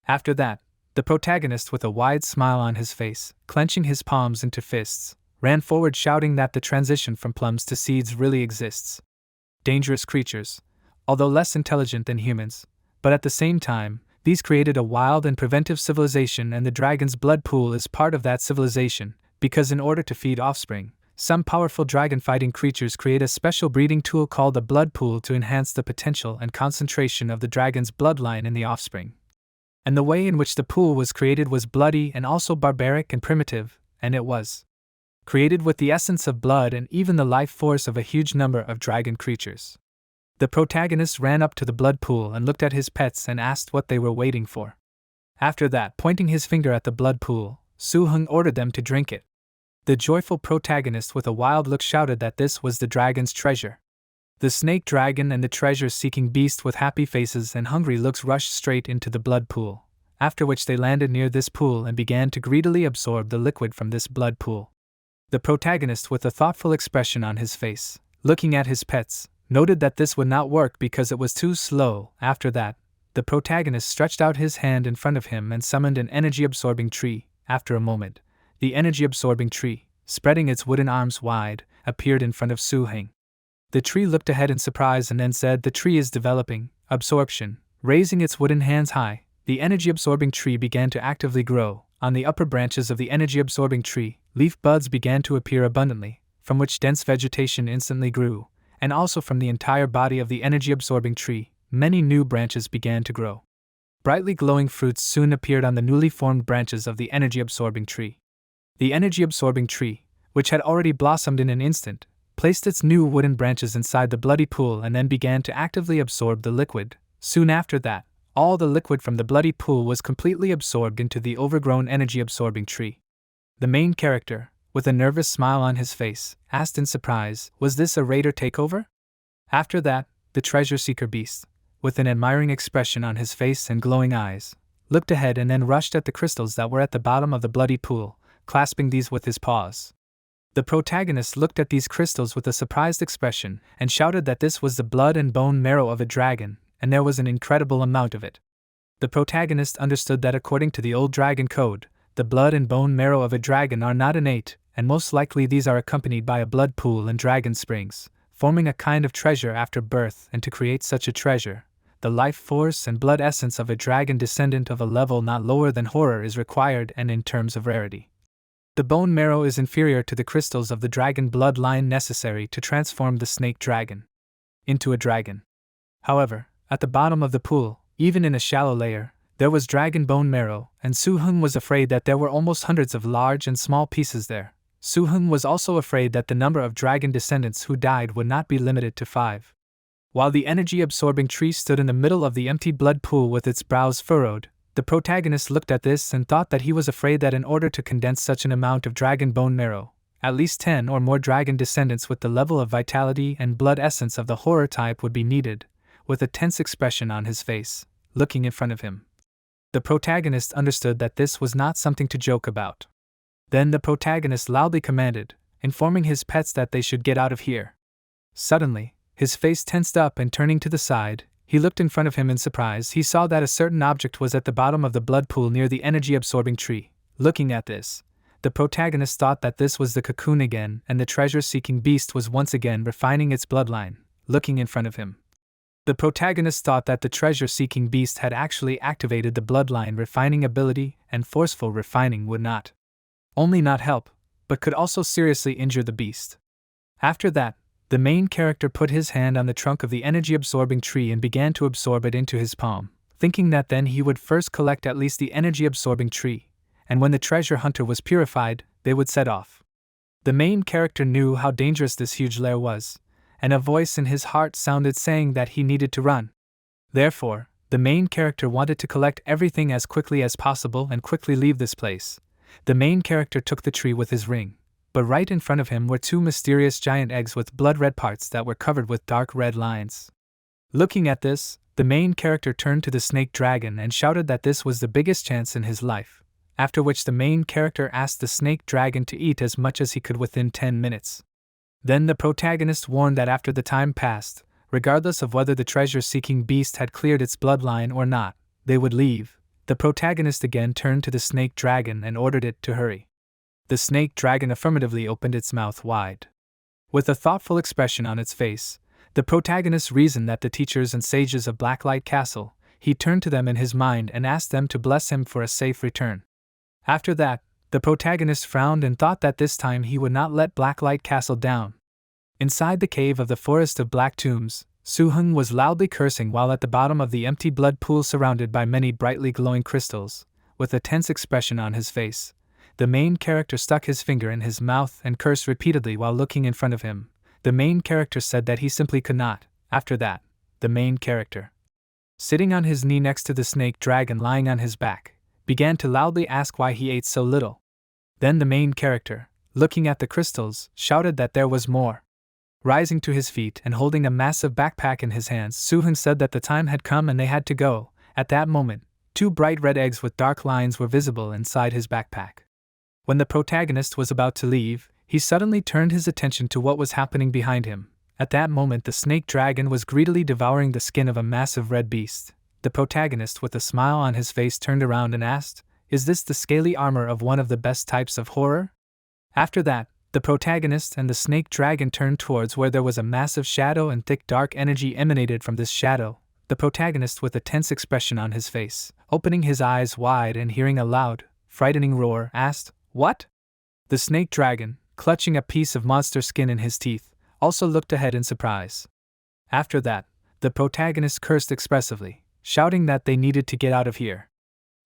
After that, the protagonist, with a wide smile on his face, clenching his palms into fists, ran forward shouting that the transition from plums to seeds really exists. Dangerous creatures, although less intelligent than humans, but at the same time, these created a wild and preventive civilization, and the dragon's blood pool is part of that civilization, because in order to feed offspring, some powerful dragon-fighting creatures create a special breeding tool called the blood pool to enhance the potential and concentration of the dragon's bloodline in the offspring. And the way in which the pool was created was bloody and also barbaric and primitive, and it was created with the essence of blood and even the life force of a huge number of dragon creatures. The protagonist ran up to the blood pool and looked at his pets and asked what they were waiting for. After that, pointing his finger at the blood pool, Suhun ordered them to drink it. The joyful protagonist with a wild look shouted that this was the dragon's treasure. The snake dragon and the treasure-seeking beast with happy faces and hungry looks rushed straight into the blood pool, after which they landed near this pool and began to greedily absorb the liquid from this blood pool. The protagonist, with a thoughtful expression on his face, looking at his pets, noted that this would not work because it was too slow. After that, the protagonist stretched out his hand in front of him and summoned an energy-absorbing tree. After a moment, the energy-absorbing tree, spreading its wooden arms wide, appeared in front of Suhun. The tree looked ahead in surprise and then said, "The tree is developing absorption." Raising its wooden hands high, the energy-absorbing tree began to actively grow. On the upper branches of the energy-absorbing tree, leaf buds began to appear abundantly, from which dense vegetation instantly grew, and also from the entire body of the energy-absorbing tree, many new branches began to grow. Brightly glowing fruits soon appeared on the newly formed branches of the energy-absorbing tree. The energy-absorbing tree, which had already blossomed in an instant, placed its new wooden branches inside the bloody pool and then began to actively absorb the liquid. Soon after that, all the liquid from the bloody pool was completely absorbed into the overgrown energy-absorbing tree. The main character, with a nervous smile on his face, asked in surprise, "Was this a raid or takeover?" After that, the treasure-seeker beast, with an admiring expression on his face and glowing eyes, looked ahead and then rushed at the crystals that were at the bottom of the bloody pool, clasping these with his paws. The protagonist looked at these crystals with a surprised expression and shouted that this was the blood and bone marrow of a dragon, and there was an incredible amount of it. The protagonist understood that according to the old dragon code, the blood and bone marrow of a dragon are not innate, and most likely these are accompanied by a blood pool and dragon springs, forming a kind of treasure after birth. And to create such a treasure, the life force and blood essence of a dragon descendant of a level not lower than horror is required, and in terms of rarity, the bone marrow is inferior to the crystals of the dragon bloodline necessary to transform the snake dragon. into a dragon. However, at the bottom of the pool, even in a shallow layer, there was dragon bone marrow, and Suhun was afraid that there were almost hundreds of large and small pieces there. Suhun was also afraid that the number of dragon descendants who died would not be limited to 5. While the energy-absorbing tree stood in the middle of the empty blood pool with its brows furrowed, the protagonist looked at this and thought that he was afraid that in order to condense such an amount of dragon bone marrow, at least 10 or more dragon descendants with the level of vitality and blood essence of the horror type would be needed, with a tense expression on his face, looking in front of him. The protagonist understood that this was not something to joke about. Then the protagonist loudly commanded, informing his pets that they should get out of here. Suddenly, his face tensed up and turning to the side, he looked in front of him in surprise. He saw that a certain object was at the bottom of the blood pool near the energy-absorbing tree. Looking at this, the protagonist thought that this was the cocoon again, and the treasure-seeking beast was once again refining its bloodline, looking in front of him. The protagonist thought that the treasure-seeking beast had actually activated the bloodline refining ability, and forceful refining would not only not help, but could also seriously injure the beast. After that, the main character put his hand on the trunk of the energy-absorbing tree and began to absorb it into his palm, thinking that then he would first collect at least the energy-absorbing tree, and when the treasure hunter was purified, they would set off. The main character knew how dangerous this huge lair was, and a voice in his heart sounded saying that he needed to run. Therefore, the main character wanted to collect everything as quickly as possible and quickly leave this place. The main character took the tree with his ring, but right in front of him were 2 mysterious giant eggs with blood-red parts that were covered with dark red lines. Looking at this, the main character turned to the snake dragon and shouted that this was the biggest chance in his life, after which the main character asked the snake dragon to eat as much as he could within 10 minutes. Then the protagonist warned that after the time passed, regardless of whether the treasure-seeking beast had cleared its bloodline or not, they would leave. The protagonist again turned to the snake dragon and ordered it to hurry. The snake dragon affirmatively opened its mouth wide. With a thoughtful expression on its face, the protagonist reasoned that the teachers and sages of Blacklight Castle, he turned to them in his mind and asked them to bless him for a safe return. After that, the protagonist frowned and thought that this time he would not let Blacklight Castle down. Inside the cave of the Forest of Black Tombs, Suhun was loudly cursing while at the bottom of the empty blood pool surrounded by many brightly glowing crystals, with a tense expression on his face. The main character stuck his finger in his mouth and cursed repeatedly while looking in front of him. The main character said that he simply could not. After that, the main character, sitting on his knee next to the snake dragon lying on his back, began to loudly ask why he ate so little. Then the main character, looking at the crystals, shouted that there was more. Rising to his feet and holding a massive backpack in his hands, Suhun said that the time had come and they had to go. At that moment, 2 bright red eggs with dark lines were visible inside his backpack. When the protagonist was about to leave, he suddenly turned his attention to what was happening behind him. At that moment, the snake dragon was greedily devouring the skin of a massive red beast. The protagonist, with a smile on his face, turned around and asked, "Is this the scaly armor of one of the best types of horror?" After that, the protagonist and the snake dragon turned towards where there was a massive shadow and thick dark energy emanated from this shadow. The protagonist, with a tense expression on his face, opening his eyes wide and hearing a loud, frightening roar, asked, "What?" The snake dragon, clutching a piece of monster skin in his teeth, also looked ahead in surprise. After that, the protagonist cursed expressively, shouting that they needed to get out of here.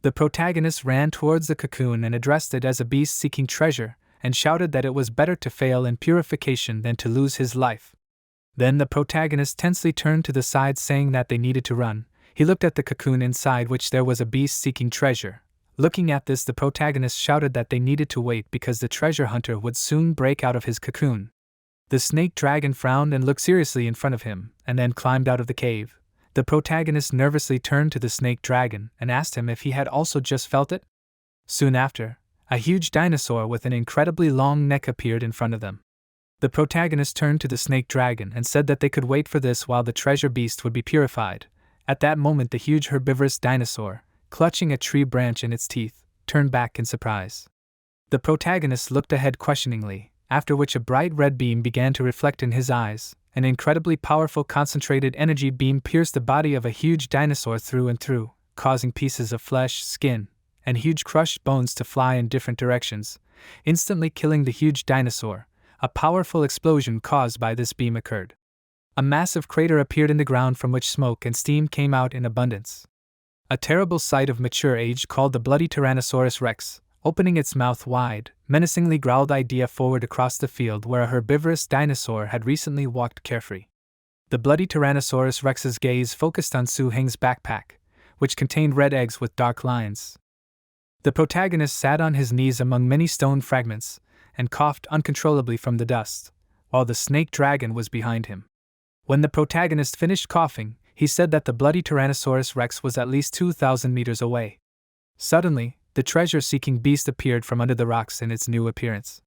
The protagonist ran towards the cocoon and addressed it as a beast seeking treasure, and shouted that it was better to fail in purification than to lose his life. Then the protagonist tensely turned to the side saying that they needed to run. He looked at the cocoon inside which there was a beast seeking treasure. Looking at this, the protagonist shouted that they needed to wait because the treasure hunter would soon break out of his cocoon. The snake dragon frowned and looked seriously in front of him, and then climbed out of the cave. The protagonist nervously turned to the snake dragon and asked him if he had also just felt it. Soon after, a huge dinosaur with an incredibly long neck appeared in front of them. The protagonist turned to the snake dragon and said that they could wait for this while the treasure beast would be purified. At that moment, the huge herbivorous dinosaur, clutching a tree branch in its teeth, turned back in surprise. The protagonist looked ahead questioningly, after which a bright red beam began to reflect in his eyes. An incredibly powerful concentrated energy beam pierced the body of a huge dinosaur through and through, causing pieces of flesh, skin, and huge crushed bones to fly in different directions, instantly killing the huge dinosaur. A powerful explosion caused by this beam occurred. A massive crater appeared in the ground from which smoke and steam came out in abundance. A terrible sight of mature age called the bloody Tyrannosaurus Rex, opening its mouth wide, menacingly growled idea forward across the field where a herbivorous dinosaur had recently walked carefree. The bloody Tyrannosaurus Rex's gaze focused on Suhun's backpack, which contained red eggs with dark lines. The protagonist sat on his knees among many stone fragments and coughed uncontrollably from the dust, while the snake dragon was behind him. When the protagonist finished coughing, he said that the bloody Tyrannosaurus Rex was at least 2,000 meters away. Suddenly, the treasure-seeking beast appeared from under the rocks in its new appearance.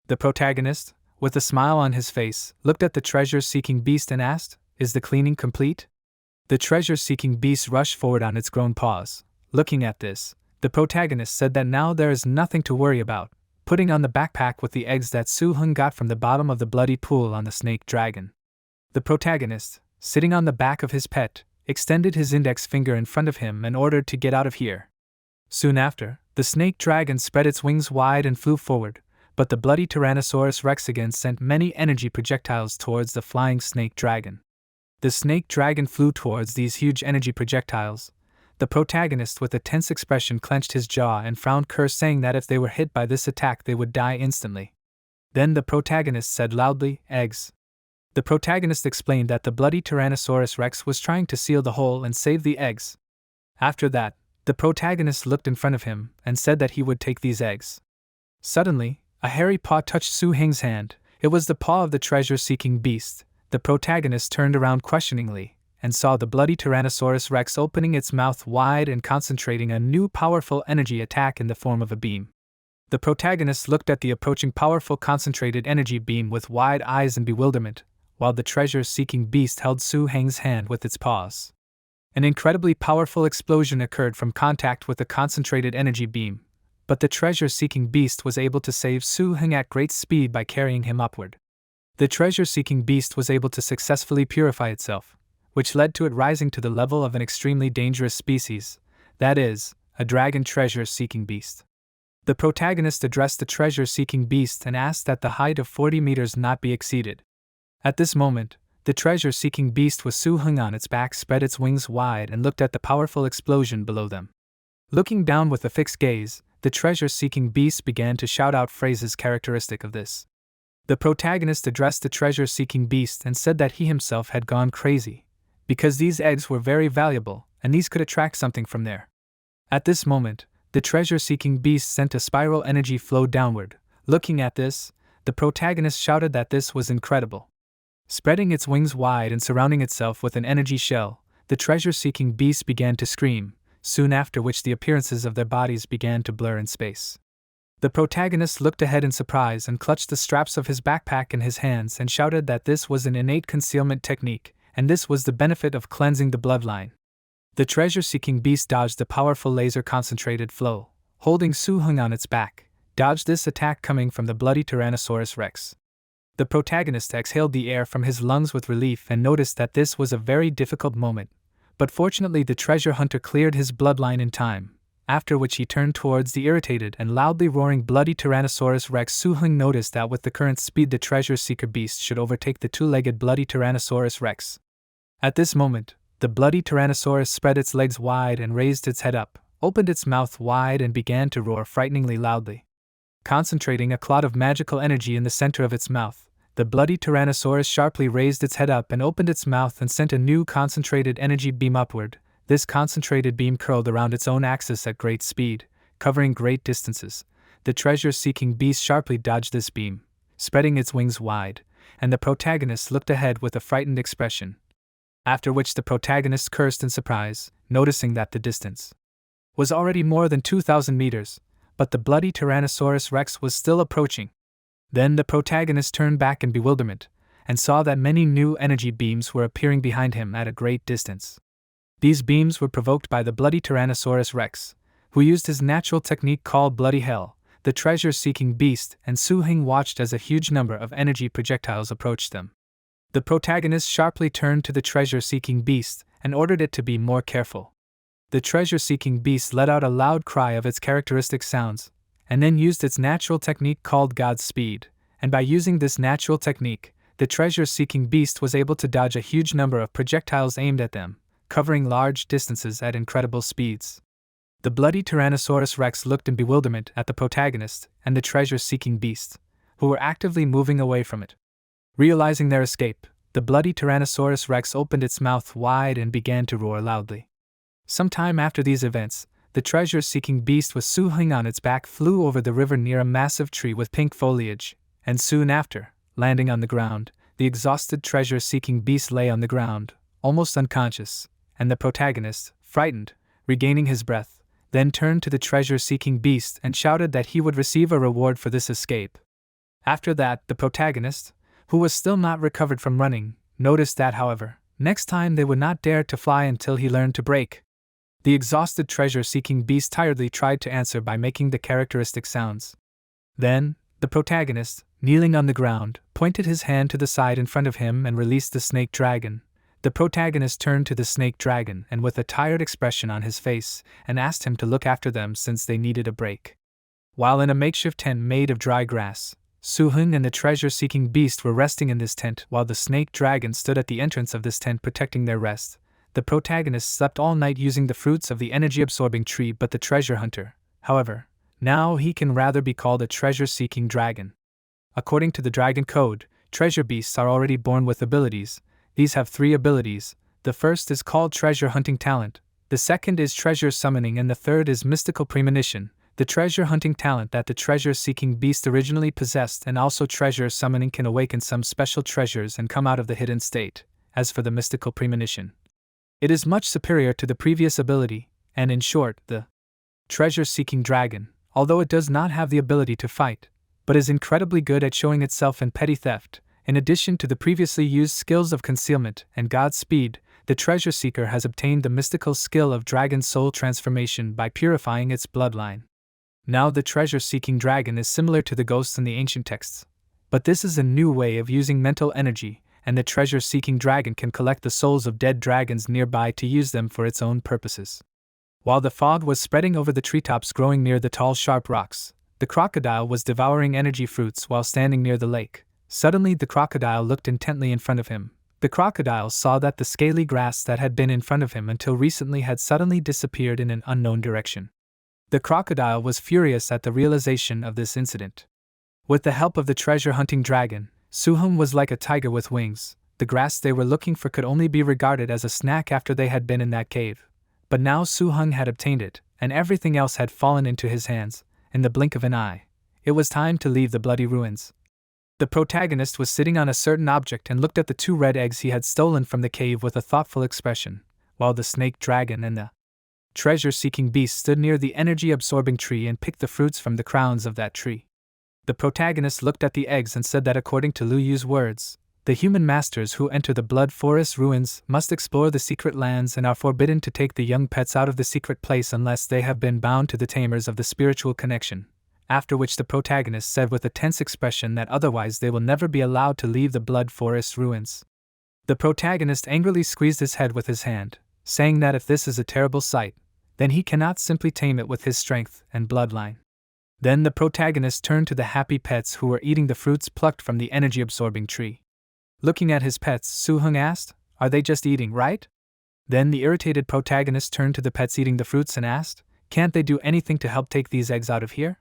The protagonist, with a smile on his face, looked at the treasure-seeking beast and asked, "Is the cleaning complete?" The treasure-seeking beast rushed forward on its grown paws. Looking at this, the protagonist said that now there is nothing to worry about, putting on the backpack with the eggs that Suhun got from the bottom of the bloody pool on the snake dragon. The protagonist, sitting on the back of his pet, extended his index finger in front of him and ordered to get out of here. Soon after, the snake dragon spread its wings wide and flew forward, but the bloody Tyrannosaurus Rex again sent many energy projectiles towards the flying snake dragon. The snake dragon flew towards these huge energy projectiles. The protagonist with a tense expression clenched his jaw and frowned, saying that if they were hit by this attack they would die instantly. Then the protagonist said loudly, "Eggs." The protagonist explained that the bloody Tyrannosaurus Rex was trying to seal the hole and save the eggs. After that, the protagonist looked in front of him and said that he would take these eggs. Suddenly, a hairy paw touched Suhun's hand. It was the paw of the treasure-seeking beast. The protagonist turned around questioningly and saw the bloody Tyrannosaurus Rex opening its mouth wide and concentrating a new powerful energy attack in the form of a beam. The protagonist looked at the approaching powerful concentrated energy beam with wide eyes in bewilderment, while the treasure-seeking beast held Suhun's hand with its paws. An incredibly powerful explosion occurred from contact with the concentrated energy beam, but the treasure-seeking beast was able to save Suhun at great speed by carrying him upward. The treasure-seeking beast was able to successfully purify itself, which led to it rising to the level of an extremely dangerous species, that is, a dragon treasure-seeking beast. The protagonist addressed the treasure-seeking beast and asked that the height of 40 meters not be exceeded. At this moment, the treasure-seeking beast with Suhun on its back spread its wings wide and looked at the powerful explosion below them. Looking down with a fixed gaze, the treasure-seeking beast began to shout out phrases characteristic of this. The protagonist addressed the treasure-seeking beast and said that he himself had gone crazy, because these eggs were very valuable and these could attract something from there. At this moment, the treasure-seeking beast sent a spiral energy flow downward. Looking at this, the protagonist shouted that this was incredible. Spreading its wings wide and surrounding itself with an energy shell, the treasure-seeking beast began to scream, soon after which the appearances of their bodies began to blur in space. The protagonist looked ahead in surprise and clutched the straps of his backpack in his hands and shouted that this was an innate concealment technique, and this was the benefit of cleansing the bloodline. The treasure-seeking beast dodged the powerful laser-concentrated flow, holding Suhun on its back, dodged this attack coming from the bloody Tyrannosaurus Rex. The protagonist exhaled the air from his lungs with relief and noticed that this was a very difficult moment, but fortunately the treasure hunter cleared his bloodline in time, after which he turned towards the irritated and loudly roaring bloody Tyrannosaurus Rex. Suhun noticed that with the current speed the treasure-seeker beast should overtake the two-legged bloody Tyrannosaurus Rex. At this moment, the bloody Tyrannosaurus spread its legs wide and raised its head up, opened its mouth wide and began to roar frighteningly loudly. Concentrating a clot of magical energy in the center of its mouth, the bloody Tyrannosaurus sharply raised its head up and opened its mouth and sent a new concentrated energy beam upward. This concentrated beam curled around its own axis at great speed, covering great distances. The treasure-seeking beast sharply dodged this beam, spreading its wings wide, and the protagonist looked ahead with a frightened expression. After which the protagonist cursed in surprise, noticing that the distance was already more than 2,000 meters, but the bloody Tyrannosaurus Rex was still approaching. Then the protagonist turned back in bewilderment, and saw that many new energy beams were appearing behind him at a great distance. These beams were provoked by the bloody Tyrannosaurus Rex, who used his natural technique called Bloody Hell. The treasure-seeking beast and Suhun watched as a huge number of energy projectiles approached them. The protagonist sharply turned to the treasure-seeking beast and ordered it to be more careful. The treasure-seeking beast let out a loud cry of its characteristic sounds, and then used its natural technique called God's Speed, and by using this natural technique, the treasure-seeking beast was able to dodge a huge number of projectiles aimed at them, covering large distances at incredible speeds. The bloody Tyrannosaurus Rex looked in bewilderment at the protagonist and the treasure-seeking beast, who were actively moving away from it. Realizing their escape, the bloody Tyrannosaurus Rex opened its mouth wide and began to roar loudly. Sometime after these events, the treasure-seeking beast with Suhun on its back flew over the river near a massive tree with pink foliage, and soon after, landing on the ground, the exhausted treasure-seeking beast lay on the ground, almost unconscious, and the protagonist, frightened, regaining his breath, then turned to the treasure-seeking beast and shouted that he would receive a reward for this escape. After that, the protagonist, who was still not recovered from running, noticed that, however, next time they would not dare to fly until he learned to break. The exhausted treasure-seeking beast tiredly tried to answer by making the characteristic sounds. Then, the protagonist, kneeling on the ground, pointed his hand to the side in front of him and released the snake dragon. The protagonist turned to the snake dragon and with a tired expression on his face, and asked him to look after them since they needed a break. While in a makeshift tent made of dry grass, Suhun and the treasure-seeking beast were resting in this tent while the snake dragon stood at the entrance of this tent protecting their rest. The protagonist slept all night using the fruits of the energy-absorbing tree, but the treasure hunter, however, now he can rather be called a treasure-seeking dragon. According to the dragon code, treasure beasts are already born with abilities. These have 3 abilities. The first is called treasure hunting talent, the second is treasure summoning, and the third is mystical premonition. The treasure hunting talent that the treasure-seeking beast originally possessed and also treasure summoning can awaken some special treasures and come out of the hidden state. As for the mystical premonition, it is much superior to the previous ability, and in short, the treasure-seeking dragon, although it does not have the ability to fight, but is incredibly good at showing itself in petty theft. In addition to the previously used skills of concealment and Godspeed, the treasure seeker has obtained the mystical skill of dragon soul transformation by purifying its bloodline. Now the treasure-seeking dragon is similar to the ghosts in the ancient texts, but this is a new way of using mental energy, and the treasure-seeking dragon can collect the souls of dead dragons nearby to use them for its own purposes. While the fog was spreading over the treetops growing near the tall sharp rocks, the crocodile was devouring energy fruits while standing near the lake. Suddenly the crocodile looked intently in front of him. The crocodile saw that the scaly grass that had been in front of him until recently had suddenly disappeared in an unknown direction. The crocodile was furious at the realization of this incident. With the help of the treasure-hunting dragon, Suhun was like a tiger with wings. The grass they were looking for could only be regarded as a snack after they had been in that cave. But now Suhun had obtained it, and everything else had fallen into his hands. In the blink of an eye, it was time to leave the bloody ruins. The protagonist was sitting on a certain object and looked at the 2 red eggs he had stolen from the cave with a thoughtful expression, while the snake dragon and the treasure-seeking beast stood near the energy-absorbing tree and picked the fruits from the crowns of that tree. The protagonist looked at the eggs and said that according to Lu Yu's words, the human masters who enter the Blood Forest ruins must explore the secret lands and are forbidden to take the young pets out of the secret place unless they have been bound to the tamers of the spiritual connection. After which the protagonist said with a tense expression that otherwise they will never be allowed to leave the Blood Forest ruins. The protagonist angrily squeezed his head with his hand, saying that if this is a terrible sight, then he cannot simply tame it with his strength and bloodline. Then the protagonist turned to the happy pets who were eating the fruits plucked from the energy-absorbing tree. Looking at his pets, Suhun asked, "Are they just eating, right?" Then the irritated protagonist turned to the pets eating the fruits and asked, "Can't they do anything to help take these eggs out of here?"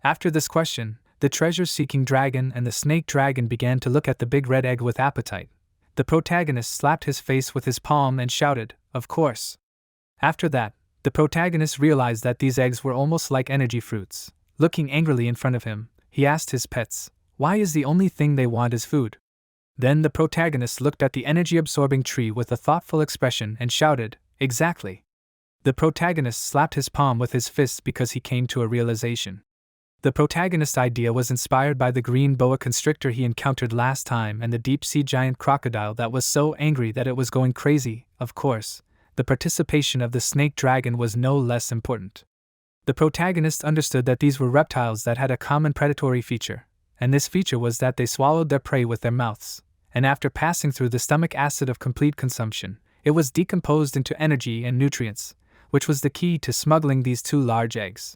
After this question, the treasure-seeking dragon and the snake dragon began to look at the big red egg with appetite. The protagonist slapped his face with his palm and shouted, "Of course." After that, the protagonist realized that these eggs were almost like energy fruits. Looking angrily in front of him, he asked his pets, "Why is the only thing they want is food?" Then the protagonist looked at the energy-absorbing tree with a thoughtful expression and shouted, "Exactly." The protagonist slapped his palm with his fist because he came to a realization. The protagonist's idea was inspired by the green boa constrictor he encountered last time and the deep-sea giant crocodile that was so angry that it was going crazy. Of course, the participation of the snake dragon was no less important. The protagonist understood that these were reptiles that had a common predatory feature, and this feature was that they swallowed their prey with their mouths, and after passing through the stomach acid of complete consumption, it was decomposed into energy and nutrients, which was the key to smuggling these 2 large eggs.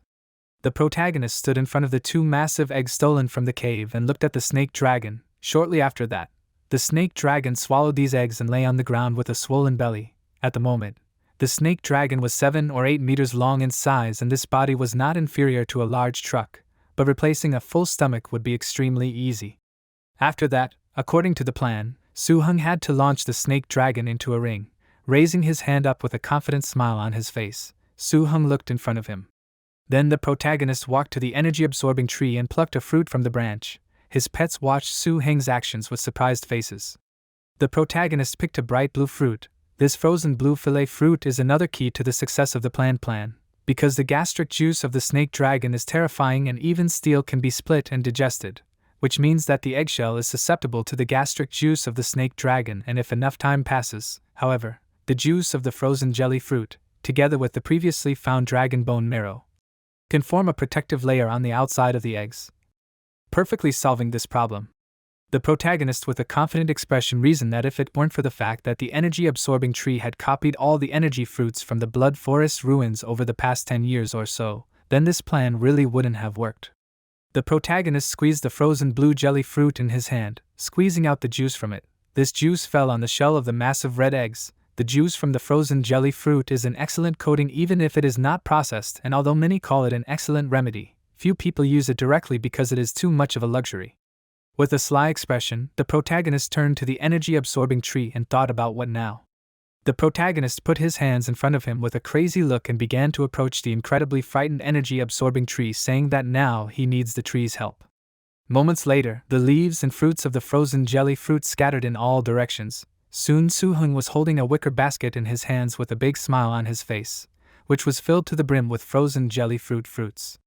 The protagonist stood in front of the 2 massive eggs stolen from the cave and looked at the snake dragon. Shortly after that, The snake dragon swallowed these eggs and lay on the ground with a swollen belly. At the moment, the snake dragon was 7 or 8 meters long in size, and this body was not inferior to a large truck, but replacing a full stomach would be extremely easy. After that, according to the plan, Suhun had to launch the snake dragon into a ring. Raising his hand up with a confident smile on his face, Suhun looked in front of him. Then the protagonist walked to the energy-absorbing tree and plucked a fruit from the branch. His pets watched Suhun's actions with surprised faces. The protagonist picked a bright blue fruit. This frozen blue fillet fruit is another key to the success of the plan, because the gastric juice of the snake dragon is terrifying and even steel can be split and digested, which means that the eggshell is susceptible to the gastric juice of the snake dragon, and if enough time passes, however, the juice of the frozen jelly fruit, together with the previously found dragon bone marrow, can form a protective layer on the outside of the eggs, perfectly solving this problem. The protagonist with a confident expression reasoned that if it weren't for the fact that the energy-absorbing tree had copied all the energy fruits from the Blood Forest ruins over the past 10 years or so, then this plan really wouldn't have worked. The protagonist squeezed the frozen blue jelly fruit in his hand, squeezing out the juice from it. This juice fell on the shell of the massive red eggs. The juice from the frozen jelly fruit is an excellent coating even if it is not processed, and although many call it an excellent remedy, few people use it directly because it is too much of a luxury. With a sly expression, the protagonist turned to the energy-absorbing tree and thought about what now. The protagonist put his hands in front of him with a crazy look and began to approach the incredibly frightened energy-absorbing tree, saying that now he needs the tree's help. Moments later, the leaves and fruits of the frozen jelly fruit scattered in all directions. Soon Suhun was holding a wicker basket in his hands with a big smile on his face, which was filled to the brim with frozen jelly fruits.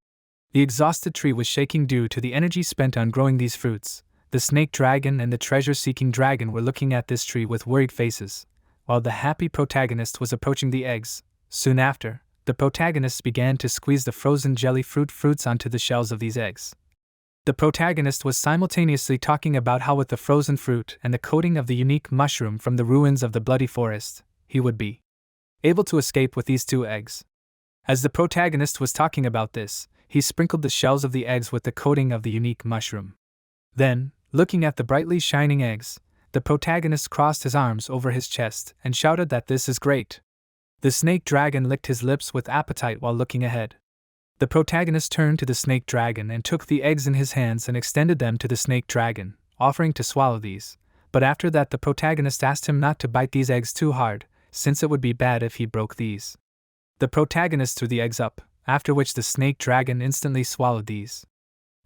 The exhausted tree was shaking due to the energy spent on growing these fruits. The snake dragon and the treasure-seeking dragon were looking at this tree with worried faces, while the happy protagonist was approaching the eggs. Soon after, the protagonist began to squeeze the frozen jelly fruits onto the shells of these eggs. The protagonist was simultaneously talking about how with the frozen fruit and the coating of the unique mushroom from the ruins of the Bloody Forest, he would be able to escape with these 2 eggs. As the protagonist was talking about this, he sprinkled the shells of the eggs with the coating of the unique mushroom. Then, looking at the brightly shining eggs, the protagonist crossed his arms over his chest and shouted that this is great. The snake dragon licked his lips with appetite while looking ahead. The protagonist turned to the snake dragon and took the eggs in his hands and extended them to the snake dragon, offering to swallow these, but after that the protagonist asked him not to bite these eggs too hard, since it would be bad if he broke these. The protagonist threw the eggs up, after which the snake dragon instantly swallowed these.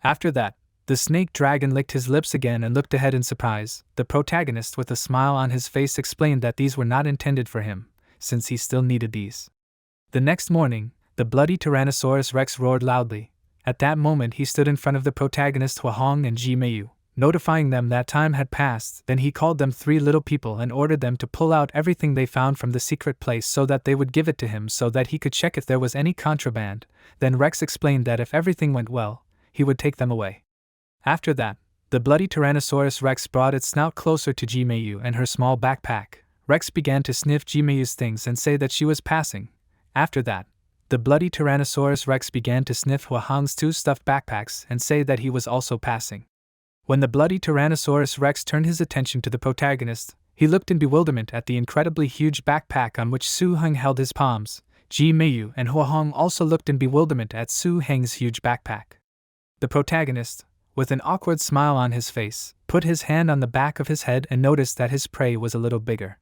After that, the snake dragon licked his lips again and looked ahead in surprise. The protagonist with a smile on his face explained that these were not intended for him, since he still needed these. The next morning, the bloody Tyrannosaurus Rex roared loudly. At that moment he stood in front of the protagonist Hwahong and Jimayu, notifying them that time had passed. Then he called them 3 little people and ordered them to pull out everything they found from the secret place so that they would give it to him so that he could check if there was any contraband. Then Rex explained that if everything went well, he would take them away. After that, the bloody Tyrannosaurus Rex brought its snout closer to Jimayu and her small backpack. Rex began to sniff Jimayu's things and say that she was passing. After that, the bloody Tyrannosaurus Rex began to sniff Hwahong's 2 stuffed backpacks and say that he was also passing. When the bloody Tyrannosaurus Rex turned his attention to the protagonist, he looked in bewilderment at the incredibly huge backpack on which Suhun held his palms. Jimayu and Hwahong also looked in bewilderment at Suhung's huge backpack. The protagonist, with an awkward smile on his face, put his hand on the back of his head and noticed that his prey was a little bigger.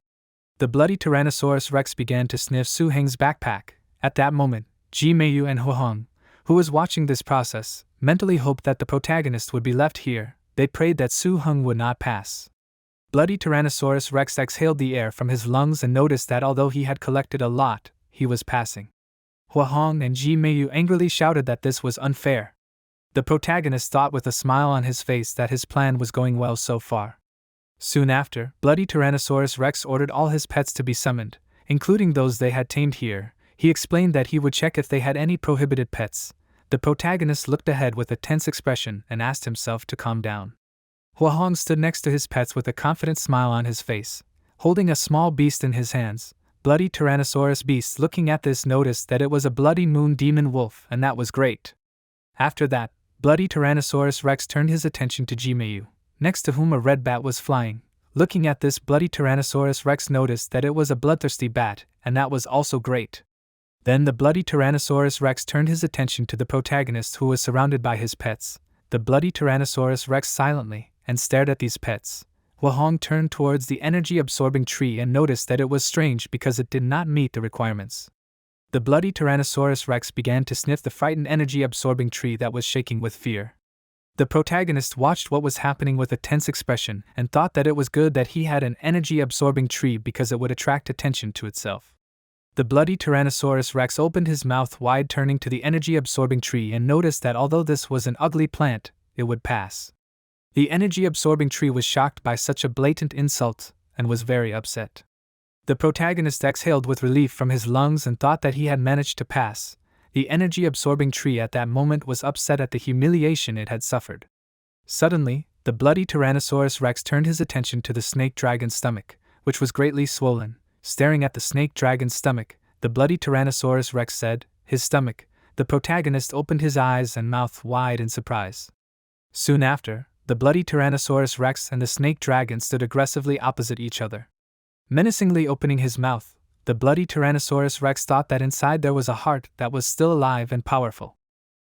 The bloody Tyrannosaurus Rex began to sniff Suhung's backpack. At that moment, Jimayu and Hwahong, who was watching this process, mentally hoped that the protagonist would be left here. They prayed that Suhun would not pass. Bloody Tyrannosaurus Rex exhaled the air from his lungs and noticed that although he had collected a lot, he was passing. Hwahong and Jimayu angrily shouted that this was unfair. The protagonist thought with a smile on his face that his plan was going well so far. Soon after, bloody Tyrannosaurus Rex ordered all his pets to be summoned, including those they had tamed here. He explained that he would check if they had any prohibited pets. The protagonist looked ahead with a tense expression and asked himself to calm down. Hwahong stood next to his pets with a confident smile on his face, holding a small beast in his hands. Bloody Tyrannosaurus Beast looking at this noticed that it was a bloody moon demon wolf, and that was great. After that, bloody Tyrannosaurus Rex turned his attention to Jimayu, next to whom a red bat was flying. Looking at this, bloody Tyrannosaurus Rex noticed that it was a bloodthirsty bat, and that was also great. Then the bloody Tyrannosaurus Rex turned his attention to the protagonist, who was surrounded by his pets. The bloody Tyrannosaurus Rex silently and stared at these pets. Huahong turned towards the energy-absorbing tree and noticed that it was strange because it did not meet the requirements. The bloody Tyrannosaurus Rex began to sniff the frightened energy-absorbing tree that was shaking with fear. The protagonist watched what was happening with a tense expression and thought that it was good that he had an energy-absorbing tree because it would attract attention to itself. The bloody Tyrannosaurus Rex opened his mouth wide, turning to the energy-absorbing tree, and noticed that although this was an ugly plant, it would pass. The energy-absorbing tree was shocked by such a blatant insult and was very upset. The protagonist exhaled with relief from his lungs and thought that he had managed to pass. The energy-absorbing tree at that moment was upset at the humiliation it had suffered. Suddenly, the bloody Tyrannosaurus Rex turned his attention to the snake dragon's stomach, which was greatly swollen. Staring at the snake dragon's stomach, the bloody Tyrannosaurus Rex said, "His stomach." The protagonist opened his eyes and mouth wide in surprise. Soon after, the bloody Tyrannosaurus Rex and the snake dragon stood aggressively opposite each other. Menacingly opening his mouth, the bloody Tyrannosaurus Rex thought that inside there was a heart that was still alive and powerful.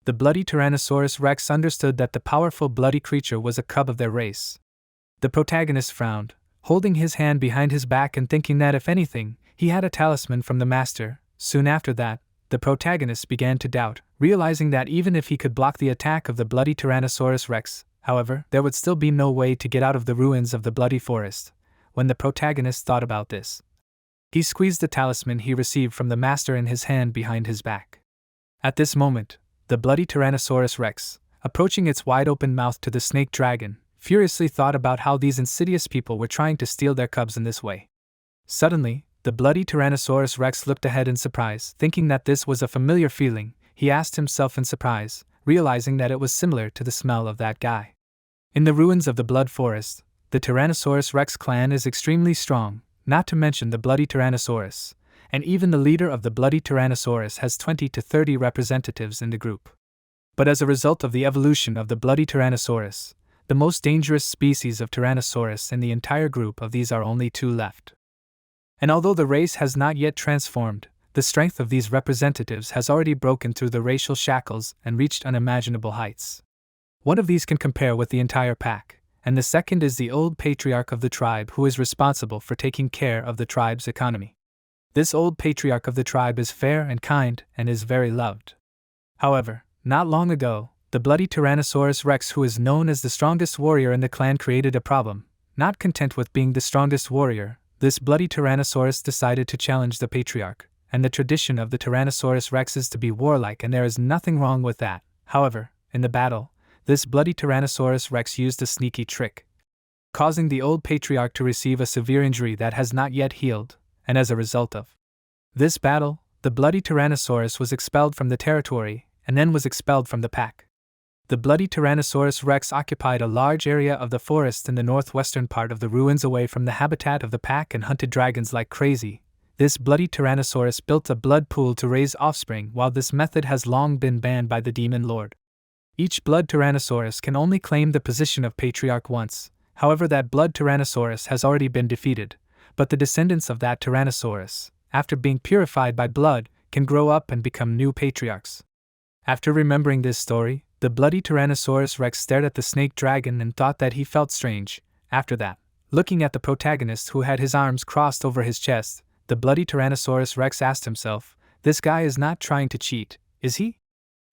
The bloody Tyrannosaurus Rex understood that the powerful bloody creature was a cub of their race. The protagonist frowned, holding his hand behind his back and thinking that if anything, he had a talisman from the master. Soon after that, the protagonist began to doubt, realizing that even if he could block the attack of the bloody Tyrannosaurus Rex, however, there would still be no way to get out of the ruins of the bloody forest. When the protagonist thought about this, he squeezed the talisman he received from the master in his hand behind his back. At this moment, the bloody Tyrannosaurus Rex, approaching its wide-open mouth to the snake dragon, furiously thought about how these insidious people were trying to steal their cubs in this way. Suddenly, the bloody Tyrannosaurus Rex looked ahead in surprise, thinking that this was a familiar feeling. He asked himself in surprise, realizing that it was similar to the smell of that guy. In the ruins of the Blood Forest, the Tyrannosaurus Rex clan is extremely strong, not to mention the bloody Tyrannosaurus, and even the leader of the bloody Tyrannosaurus has 20 to 30 representatives in the group. But as a result of the evolution of the bloody Tyrannosaurus, the most dangerous species of Tyrannosaurus in the entire group of these are only 2 left. And although the race has not yet transformed, the strength of these representatives has already broken through the racial shackles and reached unimaginable heights. One of these can compare with the entire pack, and the second is the old patriarch of the tribe who is responsible for taking care of the tribe's economy. This old patriarch of the tribe is fair and kind and is very loved. However, not long ago, the bloody Tyrannosaurus Rex, who is known as the strongest warrior in the clan, created a problem. Not content with being the strongest warrior, this bloody Tyrannosaurus decided to challenge the patriarch, and the tradition of the Tyrannosaurus Rex is to be warlike, and there is nothing wrong with that. However, in the battle, this bloody Tyrannosaurus Rex used a sneaky trick, causing the old patriarch to receive a severe injury that has not yet healed, and as a result of this battle, the bloody Tyrannosaurus was expelled from the territory, and then was expelled from the pack. The bloody Tyrannosaurus Rex occupied a large area of the forest in the northwestern part of the ruins away from the habitat of the pack and hunted dragons like crazy. This bloody Tyrannosaurus built a blood pool to raise offspring, while this method has long been banned by the Demon Lord. Each blood Tyrannosaurus can only claim the position of patriarch once. However, that blood Tyrannosaurus has already been defeated, but the descendants of that Tyrannosaurus, after being purified by blood, can grow up and become new patriarchs. After remembering this story, the bloody Tyrannosaurus Rex stared at the snake dragon and thought that he felt strange. After that, looking at the protagonist who had his arms crossed over his chest, the bloody Tyrannosaurus Rex asked himself, "This guy is not trying to cheat, is he?"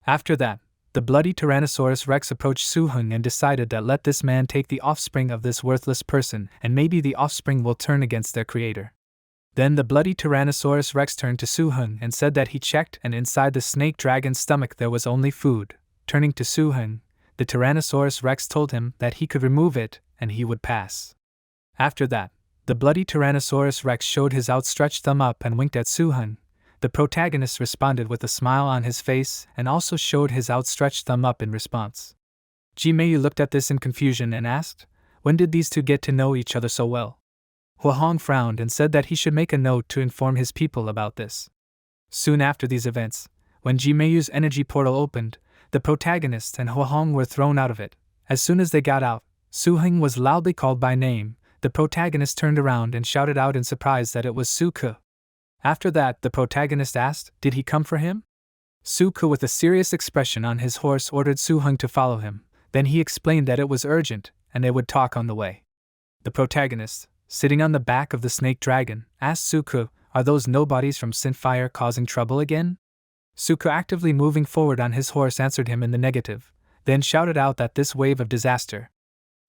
After that, the bloody Tyrannosaurus Rex approached Suhun and decided that let this man take the offspring of this worthless person, and maybe the offspring will turn against their creator. Then the bloody Tyrannosaurus Rex turned to Suhun and said that he checked, and inside the snake dragon's stomach there was only food. Turning to Suhun, the Tyrannosaurus Rex told him that he could remove it and he would pass. After that, the bloody Tyrannosaurus Rex showed his outstretched thumb up and winked at Suhun. The protagonist responded with a smile on his face and also showed his outstretched thumb up in response. Jimayu looked at this in confusion and asked, "When did these two get to know each other so well?" Huahong frowned and said that he should make a note to inform his people about this. Soon after these events, when Jimayu's energy portal opened, the protagonist and Huahong were thrown out of it. As soon as they got out, Suhun was loudly called by name. the protagonist turned around and shouted out in surprise that it was Suhun. After that, the protagonist asked, did he come for him? Suhun, with a serious expression on his horse, ordered Suhun to follow him. Then he explained that it was urgent, and they would talk on the way. The protagonist, sitting on the back of the snake dragon, asked Suhun, are those nobodies from Sinfire causing trouble again? Suhun, actively moving forward on his horse, answered him in the negative, then shouted out that this wave of disaster.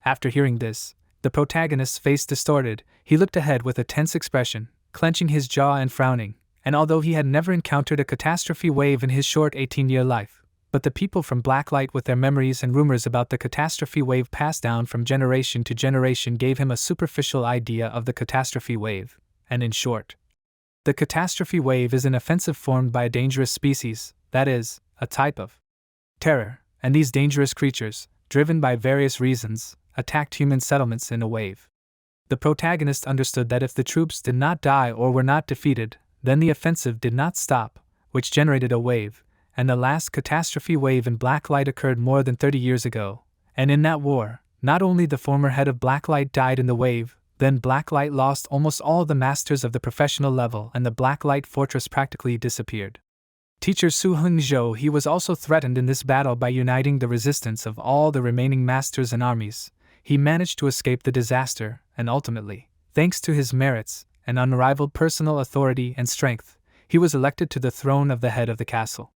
After hearing this, the protagonist's face distorted. He looked ahead with a tense expression, clenching his jaw and frowning, and although he had never encountered a catastrophe wave in his short 18-year life, but the people from Blacklight, with their memories and rumors about the catastrophe wave passed down from generation to generation, gave him a superficial idea of the catastrophe wave, and in short, the catastrophe wave is an offensive formed by a dangerous species, that is, a type of terror, and these dangerous creatures, driven by various reasons, attacked human settlements in a wave. The protagonist understood that if the troops did not die or were not defeated, then the offensive did not stop, which generated a wave, and the last catastrophe wave in Blacklight occurred more than 30 years ago, and in that war, not only the former head of Blacklight died in the wave, then Blacklight lost almost all the masters of the professional level and the Blacklight fortress practically disappeared. Teacher Suhun Zhou, he was also threatened in this battle by uniting the resistance of all the remaining masters and armies. He managed to escape the disaster, and ultimately, thanks to his merits and unrivaled personal authority and strength, he was elected to the throne of the head of the castle.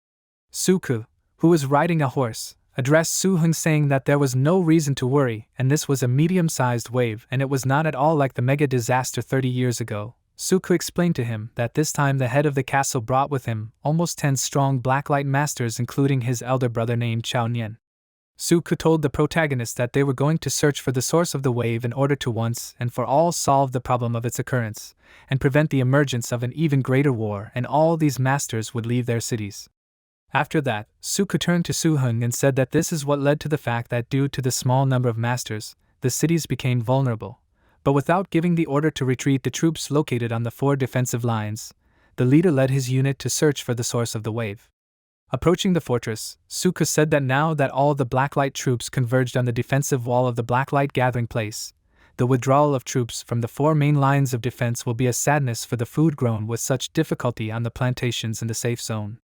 Suhun, who was riding a horse, addressed Suhun saying that there was no reason to worry, and this was a medium-sized wave and it was not at all like the mega disaster 30 years ago. Suhun explained to him that this time the head of the castle brought with him almost 10 strong Blacklight masters, including his elder brother named Chao Nian. Suhun told the protagonist that they were going to search for the source of the wave in order to once and for all solve the problem of its occurrence, and prevent the emergence of an even greater war, and all these masters would leave their cities. After that, Suhun turned to Suhun and said that this is what led to the fact that due to the small number of masters, the cities became vulnerable. But without giving the order to retreat the troops located on the 4 defensive lines, the leader led his unit to search for the source of the wave. Approaching the fortress, Suhun said that now that all the Blacklight troops converged on the defensive wall of the Blacklight gathering place, the withdrawal of troops from the 4 main lines of defense will be a sadness for the food grown with such difficulty on the plantations in the safe zone.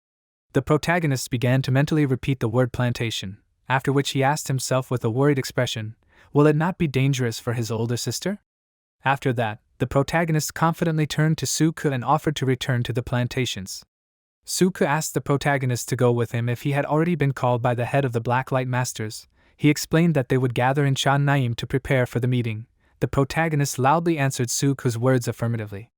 The protagonist began to mentally repeat the word plantation, after which he asked himself with a worried expression, will it not be dangerous for his older sister? After that, the protagonist confidently turned to Suhun and offered to return to the plantations. Suhun asked the protagonist to go with him if he had already been called by the head of the Blacklight masters. He explained that they would gather in Chan Naim to prepare for the meeting. The protagonist loudly answered Suhun's words affirmatively.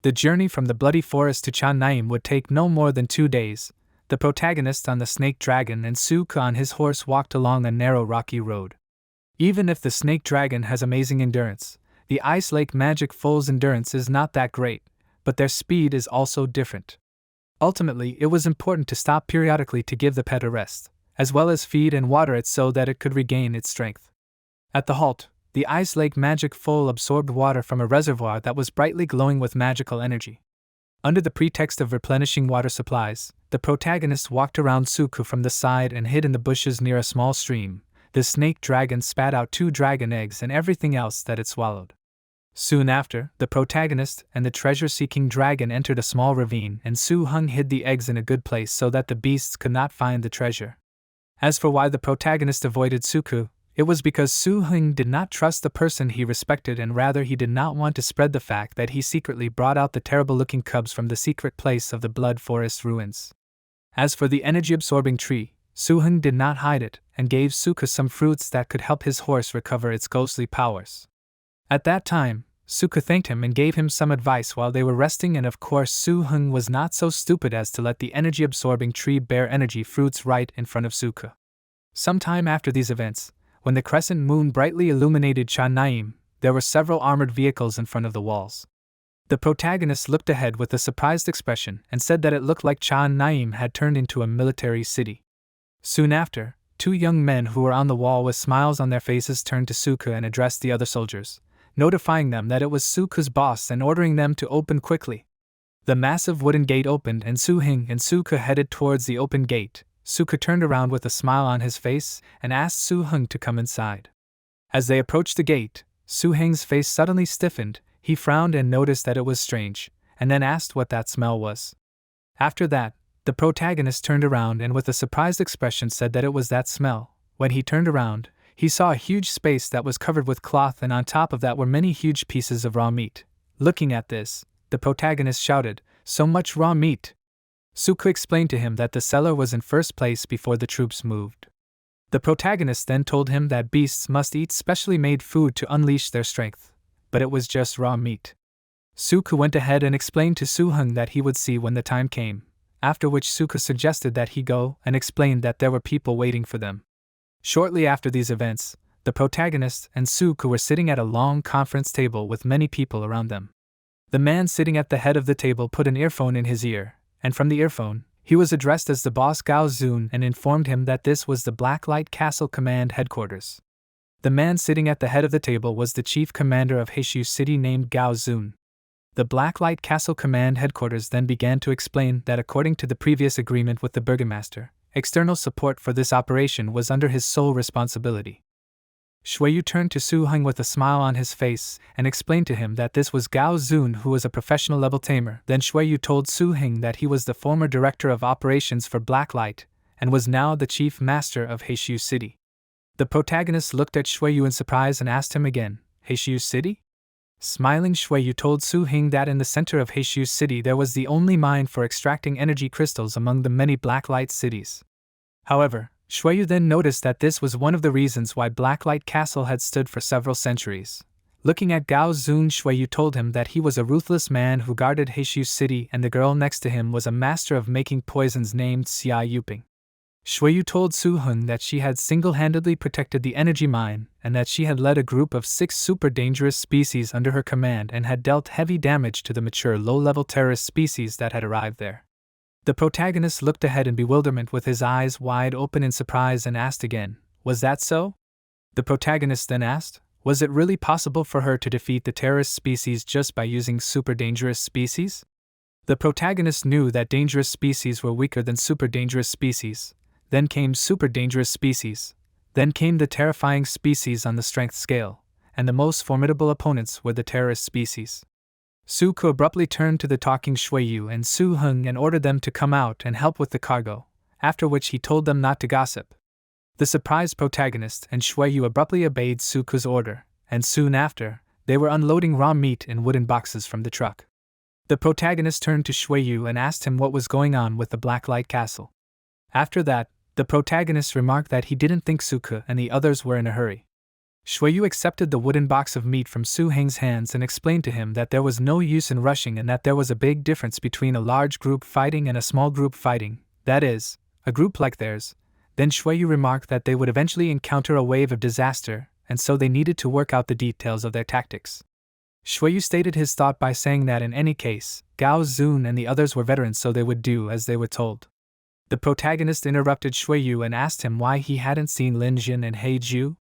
The journey from the Bloody Forest to Chan Naim would take no more than 2 days. The protagonist on the snake dragon and Suhun on his horse walked along a narrow rocky road. Even if the snake dragon has amazing endurance, the Ice Lake Magic Foal's endurance is not that great, but their speed is also different. Ultimately, it was important to stop periodically to give the pet a rest, as well as feed and water it so that it could regain its strength. At the halt, the Ice Lake Magic Foal absorbed water from a reservoir that was brightly glowing with magical energy. Under the pretext of replenishing water supplies, the protagonist walked around Suhun from the side and hid in the bushes near a small stream. The snake dragon spat out 2 dragon eggs and everything else that it swallowed. Soon after, the protagonist and the treasure-seeking dragon entered a small ravine, and Suhun hid the eggs in a good place so that the beasts could not find the treasure. As for why the protagonist avoided Suhun, it was because Suhun did not trust the person he respected, and rather he did not want to spread the fact that he secretly brought out the terrible-looking cubs from the secret place of the Blood Forest ruins. As for the energy-absorbing tree, Suhun did not hide it, and gave Suhun some fruits that could help his horse recover its ghostly powers. At that time, Suhun thanked him and gave him some advice while they were resting, and of course Suhun was not so stupid as to let the energy-absorbing tree bear energy fruits right in front of Suhun. Sometime after these events, when the crescent moon brightly illuminated Chan Naim, there were several armored vehicles in front of the walls. The protagonist looked ahead with a surprised expression and said that it looked like Chan Naim had turned into a military city. Soon after, 2 young men who were on the wall with smiles on their faces turned to Suhun and addressed the other soldiers, notifying them that it was Suhun's boss and ordering them to open quickly. The massive wooden gate opened and Suhun and Suhun headed towards the open gate. Suhun turned around with a smile on his face and asked Suhun to come inside. As they approached the gate, Suheng's face suddenly stiffened, he frowned and noticed that it was strange, and then asked what that smell was. After that, the protagonist turned around and with a surprised expression said that it was that smell. When he turned around, he saw a huge space that was covered with cloth and on top of that were many huge pieces of raw meat. Looking at this, the protagonist shouted, "So much raw meat!" Suku explained to him that the cellar was in first place before the troops moved. The protagonist then told him that beasts must eat specially made food to unleash their strength, but it was just raw meat. Suku went ahead and explained to Suhun that he would see when the time came, after which Suku suggested that he go and explained that there were people waiting for them. Shortly after these events, the protagonist and Suku were sitting at a long conference table with many people around them. The man sitting at the head of the table put an earphone in his ear, and from the earphone, he was addressed as the boss Gao Zun and informed him that this was the Blacklight Castle Command Headquarters. The man sitting at the head of the table was the chief commander of Heishu City named Gao Zun. The Blacklight Castle Command Headquarters then began to explain that according to the previous agreement with the Burgomaster, external support for this operation was under his sole responsibility. Shuiyu turned to Suhun with a smile on his face and explained to him that this was Gao Zun, who was a professional level tamer. Then Shuiyu told Suhun that he was the former director of operations for Blacklight and was now the chief master of Heishu City. The protagonist looked at Shuiyu in surprise and asked him again, "Heishu City?" Smiling, Shuiyu told Suhun that in the center of Heishu City there was the only mine for extracting energy crystals among the many Blacklight cities. However, Shuiyu then noticed that this was one of the reasons why Blacklight Castle had stood for several centuries. Looking at Gao Zun, Shuiyu told him that he was a ruthless man who guarded Heishu City and the girl next to him was a master of making poisons named Xia Yuping. Shuiyu told Suhun that she had single-handedly protected the energy mine and that she had led a group of 6 super dangerous species under her command and had dealt heavy damage to the mature low-level terrorist species that had arrived there. The protagonist looked ahead in bewilderment with his eyes wide open in surprise and asked again, "Was that so?" The protagonist then asked, "Was it really possible for her to defeat the terrorist species just by using super dangerous species?" The protagonist knew that dangerous species were weaker than super dangerous species. Then came super dangerous species. Then came the terrifying species on the strength scale, and the most formidable opponents were the terrorist species. Suku abruptly turned to the talking Shuiyu and Suhun and ordered them to come out and help with the cargo, after which he told them not to gossip. The surprised protagonist and Shuiyu abruptly obeyed Suku's order, and soon after, they were unloading raw meat in wooden boxes from the truck. The protagonist turned to Shuiyu and asked him what was going on with the Blacklight Castle. After that, the protagonist remarked that he didn't think Suku and the others were in a hurry. Shuiyu accepted the wooden box of meat from Suheng's hands and explained to him that there was no use in rushing and that there was a big difference between a large group fighting and a small group fighting, that is, a group like theirs. Then Shuiyu remarked that they would eventually encounter a wave of disaster, and so they needed to work out the details of their tactics. Shuiyu stated his thought by saying that in any case, Gao Zun and the others were veterans, so they would do as they were told. The protagonist interrupted Shuiyu and asked him why he hadn't seen Linjin and Heiju.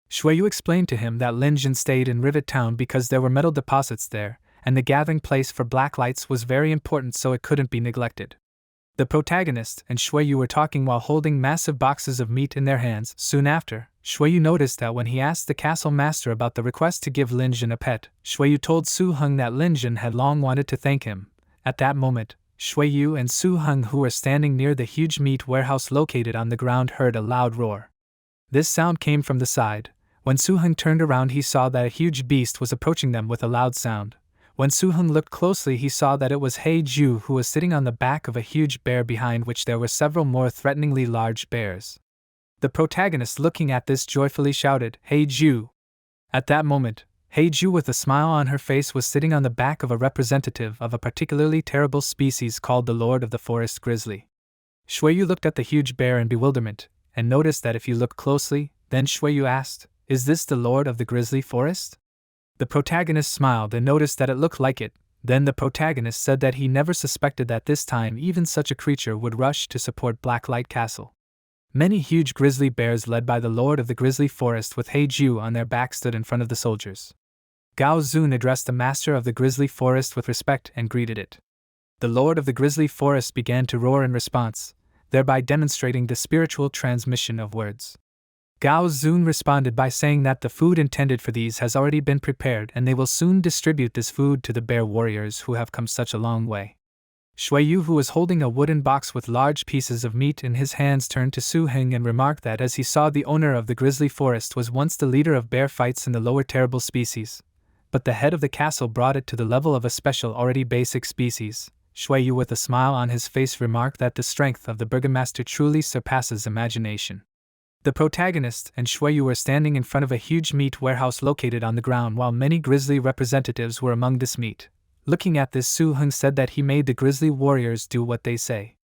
Shuiyu explained to him that Linjin stayed in Rivet Town because there were metal deposits there, and the gathering place for blacklights was very important, so it couldn't be neglected. The protagonist and Shuiyu were talking while holding massive boxes of meat in their hands. Soon after, Shuiyu noticed that when he asked the castle master about the request to give Linjin a pet, Shuiyu told Suhun that Linjin had long wanted to thank him. At that moment, Shuiyu and Suhun, who were standing near the huge meat warehouse located on the ground, heard a loud roar. This sound came from the side. When Suhun turned around, he saw that a huge beast was approaching them with a loud sound. When Suhun looked closely, he saw that it was Heiju, who was sitting on the back of a huge bear behind which there were several more threateningly large bears. The protagonist, looking at this, joyfully shouted, "Heiju!" At that moment, Heiju, with a smile on her face, was sitting on the back of a representative of a particularly terrible species called the Lord of the Forest Grizzly. Shuiyu looked at the huge bear in bewilderment, and noticed that if you look closely, then Shuiyu asked, "Is this the Lord of the Grizzly Forest?" The protagonist smiled and noticed that it looked like it. Then the protagonist said that he never suspected that this time even such a creature would rush to support Blacklight Castle. Many huge grizzly bears led by the Lord of the Grizzly Forest with Heiju on their back stood in front of the soldiers. Gao Zun addressed the master of the Grizzly Forest with respect and greeted it. The Lord of the Grizzly Forest began to roar in response, thereby demonstrating the spiritual transmission of words. Gao Zun responded by saying that the food intended for these has already been prepared and they will soon distribute this food to the bear warriors who have come such a long way. Shuiyu, who was holding a wooden box with large pieces of meat in his hands, turned to Suhun and remarked that as he saw the owner of the grizzly forest was once the leader of bear fights in the lower terrible species, but the head of the castle brought it to the level of a special already basic species. Shuiyu, with a smile on his face, remarked that the strength of the burgomaster truly surpasses imagination. The protagonist and Shuiyu were standing in front of a huge meat warehouse located on the ground while many grizzly representatives were among this meat. Looking at this, Suhun said that he made the grizzly warriors do what they say.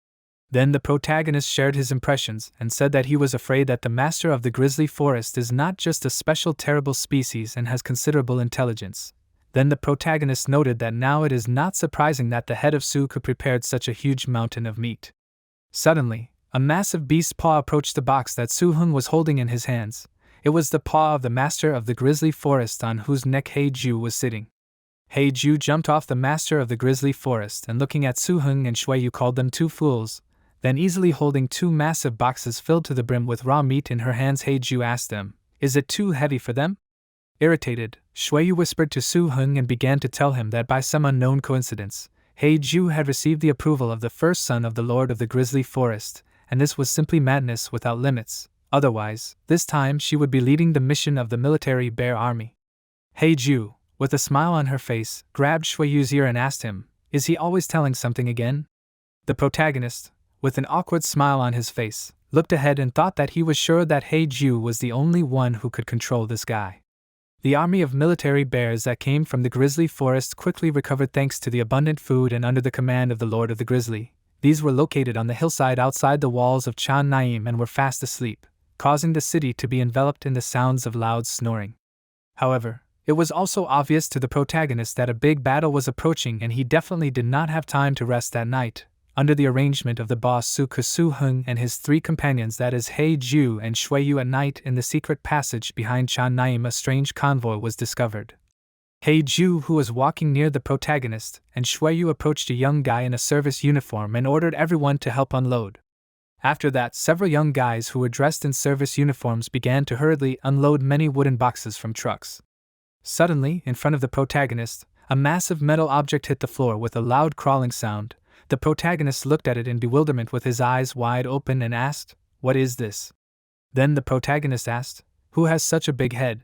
Then the protagonist shared his impressions and said that he was afraid that the master of the grizzly forest is not just a special terrible species and has considerable intelligence. Then the protagonist noted that now it is not surprising that the head of Su could prepared such a huge mountain of meat. Suddenly, a massive beast paw approached the box that Suhun was holding in his hands. It was the paw of the master of the grizzly forest on whose neck Heiju was sitting. Heiju jumped off the master of the grizzly forest and looking at Suhun and Shuiyu called them two fools. Then easily holding two massive boxes filled to the brim with raw meat in her hands, Heiju asked them, "Is it too heavy for them?" Irritated, Shuiyu whispered to Suhun and began to tell him that by some unknown coincidence, Heiju had received the approval of the first son of the lord of the grizzly forest, and this was simply madness without limits. Otherwise, this time she would be leading the mission of the military bear army. Heiju, with a smile on her face, grabbed Shuiyu's ear and asked him, "Is he always telling something again?" The protagonist, with an awkward smile on his face, looked ahead and thought that he was sure that Heiju was the only one who could control this guy. The army of military bears that came from the grizzly forest quickly recovered thanks to the abundant food and under the command of the lord of the grizzly. These were located on the hillside outside the walls of Chan Naim and were fast asleep, causing the city to be enveloped in the sounds of loud snoring. However, it was also obvious to the protagonist that a big battle was approaching and he definitely did not have time to rest that night. Under the arrangement of the boss Suhun and his three companions, that is Heiju and Shuiyu, at night in the secret passage behind Chan Naim a strange convoy was discovered. Heiju, who was walking near the protagonist, and Shuiyu approached a young guy in a service uniform and ordered everyone to help unload. After that, several young guys who were dressed in service uniforms began to hurriedly unload many wooden boxes from trucks. Suddenly, in front of the protagonist, a massive metal object hit the floor with a loud crawling sound. The protagonist looked at it in bewilderment with his eyes wide open and asked, "What is this?" Then the protagonist asked, "Who has such a big head?"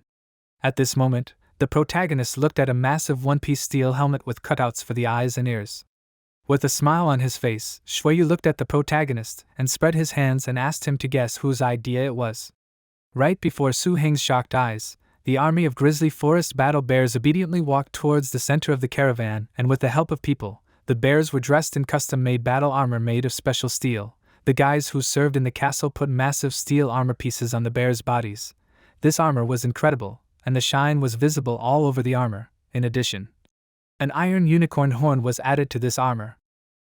At this moment, the protagonist looked at a massive one-piece steel helmet with cutouts for the eyes and ears. With a smile on his face, Shuiyu looked at the protagonist and spread his hands and asked him to guess whose idea it was. Right before Su Heng's shocked eyes, the army of grizzly forest battle bears obediently walked towards the center of the caravan, and with the help of people, the bears were dressed in custom-made battle armor made of special steel. The guys who served in the castle put massive steel armor pieces on the bears' bodies. This armor was incredible, and the shine was visible all over the armor. In addition, an iron unicorn horn was added to this armor.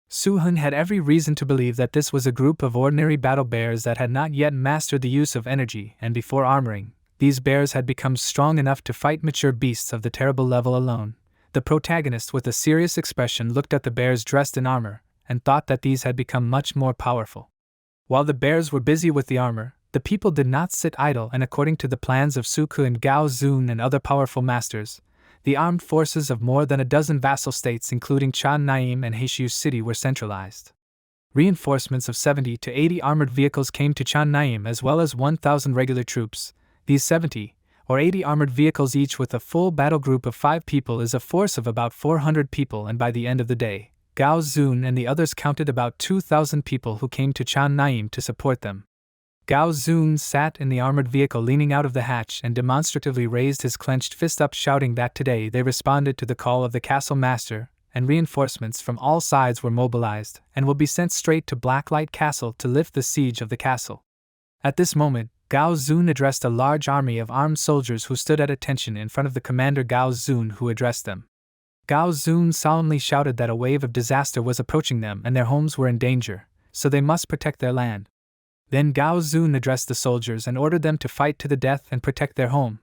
Suhun had every reason to believe that this was a group of ordinary battle bears that had not yet mastered the use of energy, and before armoring, these bears had become strong enough to fight mature beasts of the terrible level alone. The protagonist, with a serious expression, looked at the bears dressed in armor, and thought that these had become much more powerful. While the bears were busy with the armor, the people did not sit idle, and according to the plans of Suku and Gao Zun and other powerful masters, the armed forces of more than a dozen vassal states including Chan Naim and Heishu City were centralized. Reinforcements of 70 to 80 armored vehicles came to Chan Naim as well as 1,000 regular troops. These 70 or 80 armored vehicles, each with a full battle group of 5 people, is a force of about 400 people, and by the end of the day, Gao Zun and the others counted about 2,000 people who came to Chan Naim to support them. Gao Zun sat in the armored vehicle leaning out of the hatch and demonstratively raised his clenched fist up, shouting that today they responded to the call of the castle master, and reinforcements from all sides were mobilized and will be sent straight to Blacklight Castle to lift the siege of the castle. At this moment, Gao Zun addressed a large army of armed soldiers who stood at attention in front of the commander Gao Zun, who addressed them. Gao Zun solemnly shouted that a wave of disaster was approaching them and their homes were in danger, so they must protect their land. Then Gao Zun addressed the soldiers and ordered them to fight to the death and protect their home.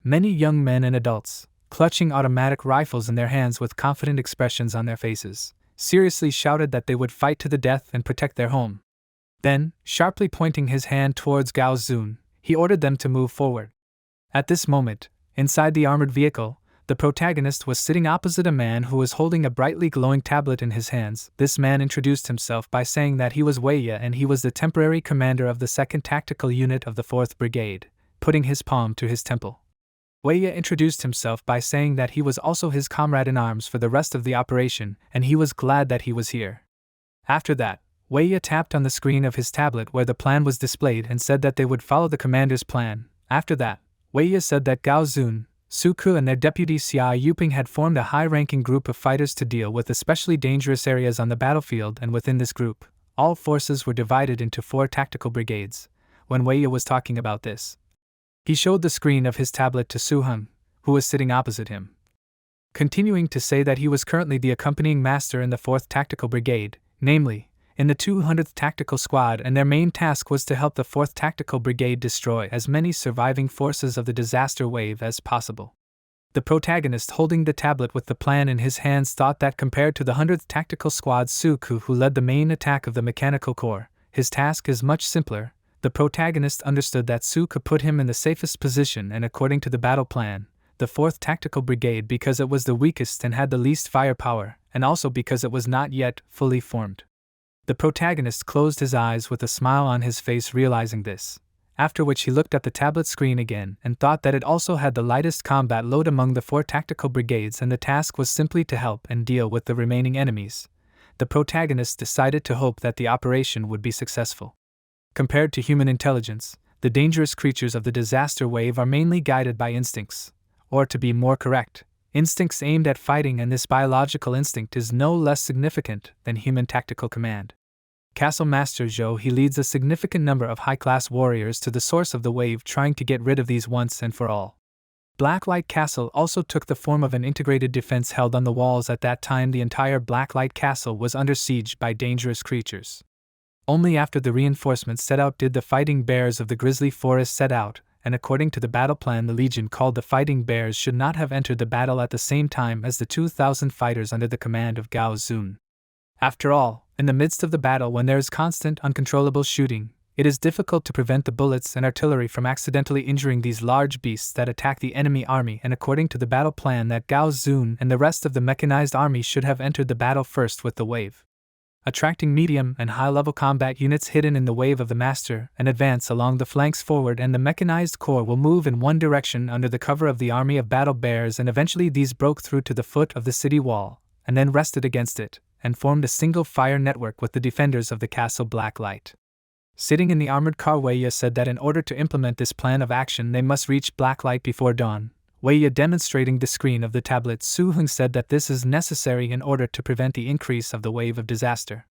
Many young men and adults, clutching automatic rifles in their hands with confident expressions on their faces, seriously shouted that they would fight to the death and protect their home. Then, sharply pointing his hand towards Gao Zun, He ordered them to move forward. At this moment, inside the armored vehicle, the protagonist was sitting opposite a man who was holding a brightly glowing tablet in his hands. This man introduced himself by saying that he was Weya and he was the temporary commander of the 2nd Tactical Unit of the 4th Brigade, putting his palm to his temple. Weya introduced himself by saying that he was also his comrade in arms for the rest of the operation and he was glad that he was here. After that, Weya tapped on the screen of his tablet where the plan was displayed and said that they would follow the commander's plan. After that, Weya said that Gao Zun, Suku and their deputy Xia Yuping had formed a high-ranking group of fighters to deal with especially dangerous areas on the battlefield, and within this group, all forces were divided into 4 tactical brigades. When Weya was talking about this, he showed the screen of his tablet to Suhun, who was sitting opposite him. Continuing to say that he was currently the accompanying master in the 4th Tactical Brigade, namely, in the 200th Tactical Squad, and their main task was to help the 4th Tactical Brigade destroy as many surviving forces of the disaster wave as possible. The protagonist holding the tablet with the plan in his hands thought that compared to the 100th Tactical Squad Suku, who led the main attack of the Mechanical Corps, his task is much simpler. The protagonist understood that Su could put him in the safest position, and according to the battle plan, the 4th Tactical Brigade, because it was the weakest and had the least firepower, and also because it was not yet fully formed. The protagonist closed his eyes with a smile on his face, realizing this, after which he looked at the tablet screen again and thought that it also had the lightest combat load among the 4 tactical brigades, and the task was simply to help and deal with the remaining enemies. The protagonist decided to hope that the operation would be successful. Compared to human intelligence, the dangerous creatures of the disaster wave are mainly guided by instincts, or to be more correct, instincts aimed at fighting, and this biological instinct is no less significant than human tactical command. Castle Master Zhou, he leads a significant number of high-class warriors to the source of the wave, trying to get rid of these once and for all. Blacklight Castle also took the form of an integrated defense held on the walls. At that time, the entire Blacklight Castle was under siege by dangerous creatures. Only after the reinforcements set out did the fighting bears of the Grizzly Forest set out, and according to the battle plan, the Legion called the fighting bears should not have entered the battle at the same time as the 2,000 fighters under the command of Gao Zun. After all, in the midst of the battle, when there is constant, uncontrollable shooting, it is difficult to prevent the bullets and artillery from accidentally injuring these large beasts that attack the enemy army, and according to the battle plan, that Gao Zun and the rest of the mechanized army should have entered the battle first with the wave, attracting medium and high-level combat units hidden in the wave of the master, and advance along the flanks forward, and the mechanized corps will move in one direction under the cover of the army of battle bears, and eventually these broke through to the foot of the city wall, and then rested against it, and formed a single fire network with the defenders of the castle Blacklight. Sitting in the armored car, Weya said that in order to implement this plan of action they must reach Blacklight before dawn. Weya, demonstrating the screen of the tablet, Suhun said that this is necessary in order to prevent the increase of the wave of disaster.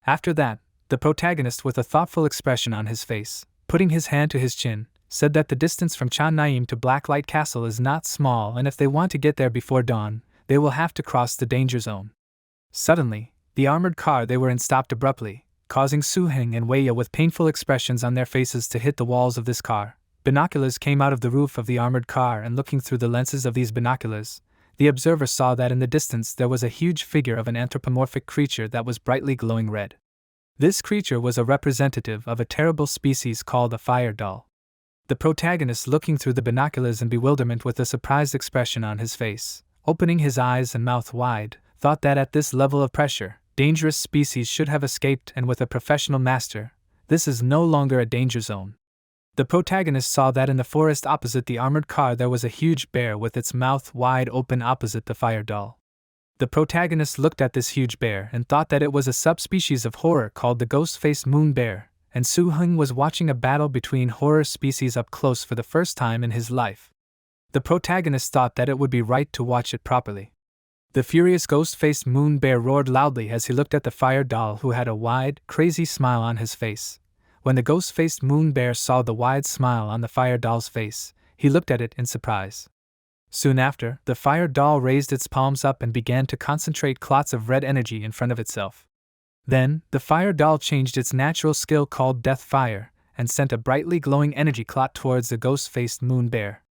After that, the protagonist, with a thoughtful expression on his face, putting his hand to his chin, said that the distance from Chan Naim to Blacklight Castle is not small, and if they want to get there before dawn, they will have to cross the danger zone. Suddenly, the armored car they were in stopped abruptly, causing Suhun and Weya, with painful expressions on their faces, to hit the walls of this car. Binoculars came out of the roof of the armored car, and looking through the lenses of these binoculars, the observer saw that in the distance there was a huge figure of an anthropomorphic creature that was brightly glowing red. This creature was a representative of a terrible species called a fire doll. The protagonist, looking through the binoculars in bewilderment with a surprised expression on his face, opening his eyes and mouth wide, thought that at this level of pressure, dangerous species should have escaped, and with a professional master, this is no longer a danger zone. The protagonist saw that in the forest opposite the armored car there was a huge bear with its mouth wide open opposite the fire doll. The protagonist looked at this huge bear and thought that it was a subspecies of horror called the ghost-faced moon bear, and Suhun was watching a battle between horror species up close for the first time in his life. The protagonist thought that it would be right to watch it properly. The furious ghost-faced moon bear roared loudly as he looked at the fire doll, who had a wide, crazy smile on his face. When the ghost-faced moon bear saw the wide smile on the fire doll's face, he looked at it in surprise. Soon after, the fire doll raised its palms up and began to concentrate clots of red energy in front of itself. Then, the fire doll changed its natural skill called Death Fire, and sent a brightly glowing energy clot towards the ghost-faced moon bear.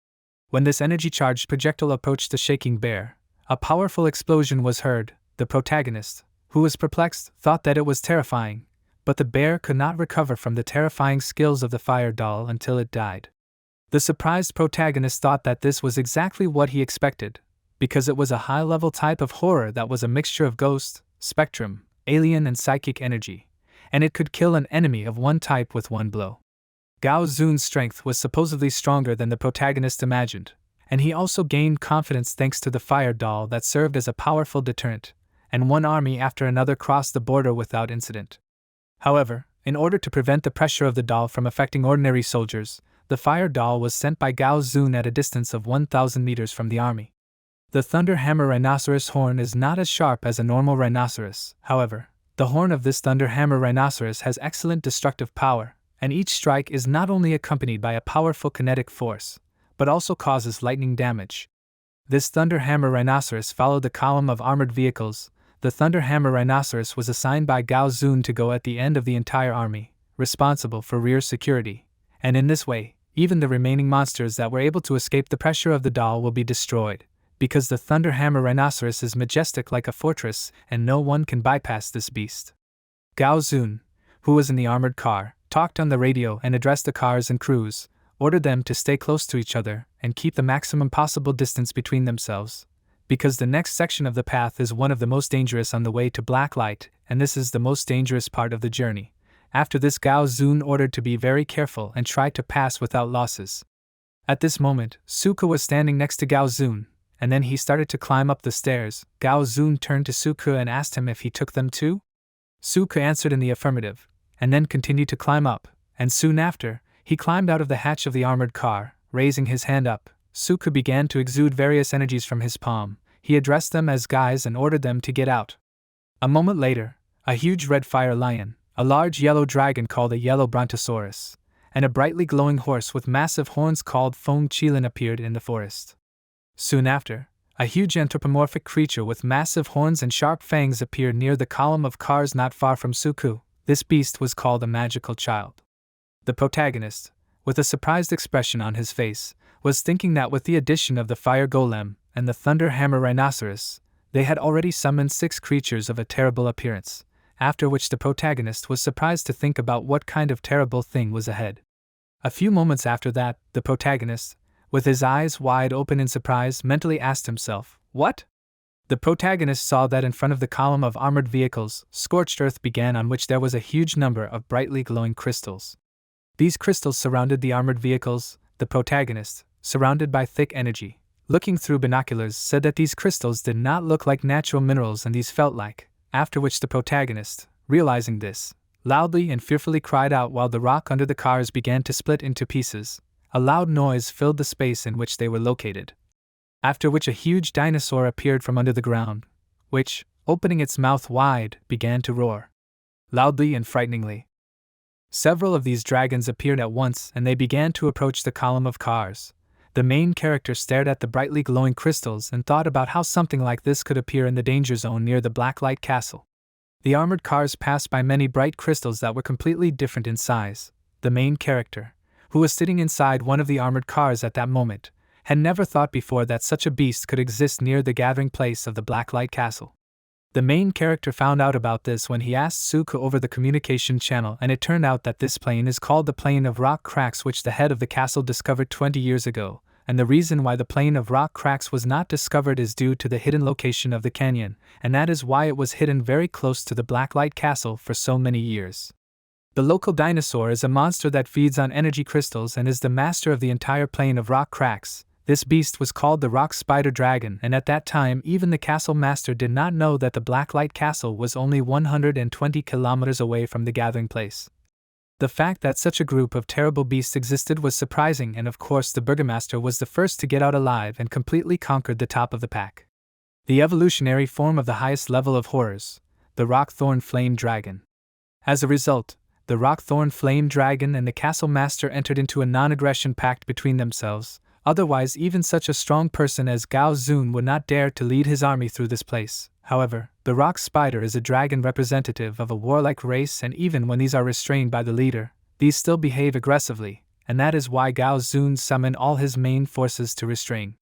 When this energy-charged projectile approached the shaking bear, a powerful explosion was heard. The protagonist, who was perplexed, thought that it was terrifying, but the bear could not recover from the terrifying skills of the fire doll until it died. The surprised protagonist thought that this was exactly what he expected, because it was a high-level type of horror that was a mixture of ghost, spectrum, alien and psychic energy, and it could kill an enemy of one type with one blow. Gao Zun's strength was supposedly stronger than the protagonist imagined, and he also gained confidence thanks to the fire doll that served as a powerful deterrent, and one army after another crossed the border without incident. However, in order to prevent the pressure of the doll from affecting ordinary soldiers, the fire doll was sent by Gao Zun at a distance of 1,000 meters from the army. The Thunder Hammer rhinoceros horn is not as sharp as a normal rhinoceros. However, the horn of this Thunder Hammer rhinoceros has excellent destructive power, and each strike is not only accompanied by a powerful kinetic force, but also causes lightning damage. This Thunder Hammer rhinoceros followed the column of armored vehicles. The Thunder Hammer rhinoceros was assigned by Gao Zun to go at the end of the entire army, responsible for rear security, and in this way, even the remaining monsters that were able to escape the pressure of the doll will be destroyed, because the Thunder Hammer rhinoceros is majestic like a fortress and no one can bypass this beast. Gao Zun, who was in the armored car, talked on the radio and addressed the cars and crews, ordered them to stay close to each other and keep the maximum possible distance between themselves, because the next section of the path is one of the most dangerous on the way to Blacklight, and this is the most dangerous part of the journey. After this, Gao Zun ordered to be very careful and try to pass without losses. At this moment, Suka was standing next to Gao Zun, and then he started to climb up the stairs. Gao Zun turned to Suka and asked him if he took them too. Suka answered in the affirmative, and then continued to climb up, and soon after, he climbed out of the hatch of the armored car. Raising his hand up, Suka began to exude various energies from his palm. He addressed them as guys and ordered them to get out. A moment later, a huge red fire lion, a large yellow dragon called a yellow brontosaurus, and a brightly glowing horse with massive horns called Feng Qilin appeared in the forest. Soon after, a huge anthropomorphic creature with massive horns and sharp fangs appeared near the column of cars not far from Suku. This beast was called a magical child. The protagonist, with a surprised expression on his face, was thinking that with the addition of the fire golem and the thunder hammer rhinoceros, they had already summoned 6 creatures of a terrible appearance, after which the protagonist was surprised to think about what kind of terrible thing was ahead. A few moments after that, the protagonist, with his eyes wide open in surprise, mentally asked himself, "What?" The protagonist saw that in front of the column of armored vehicles, scorched earth began on which there was a huge number of brightly glowing crystals. These crystals surrounded the armored vehicles. The protagonist, surrounded by thick energy, looking through binoculars, said that these crystals did not look like natural minerals and these felt like, after which the protagonist, realizing this, loudly and fearfully cried out while the rock under the cars began to split into pieces. A loud noise filled the space in which they were located. After which a huge dinosaur appeared from under the ground, which, opening its mouth wide, began to roar loudly and frighteningly. Several of these dragons appeared at once and they began to approach the column of cars. The main character stared at the brightly glowing crystals and thought about how something like this could appear in the danger zone near the Blacklight castle. The armored cars passed by many bright crystals that were completely different in size. The main character, who was sitting inside one of the armored cars at that moment, had never thought before that such a beast could exist near the gathering place of the Blacklight castle. The main character found out about this when he asked Suka over the communication channel, and it turned out that this plane is called the Plain of Rock Cracks, which the head of the castle discovered 20 years ago, and the reason why the Plain of Rock Cracks was not discovered is due to the hidden location of the canyon, and that is why it was hidden very close to the Blacklight castle for so many years. The local dinosaur is a monster that feeds on energy crystals and is the master of the entire Plain of Rock Cracks. This beast was called the Rock Spider Dragon, and at that time even the castle master did not know that the Blacklight castle was only 120 kilometers away from the gathering place. The fact that such a group of terrible beasts existed was surprising, and of course the burgomaster was the first to get out alive and completely conquered the top of the pack. The evolutionary form of the highest level of horrors, the Rockthorn Flame Dragon. As a result, the Rockthorn Flame Dragon and the castle master entered into a non-aggression pact between themselves. Otherwise, even such a strong person as Gao Zun would not dare to lead his army through this place. However, the rock spider is a dragon representative of a warlike race, and even when these are restrained by the leader, these still behave aggressively, and that is why Gao Zun summoned all his main forces to restrain.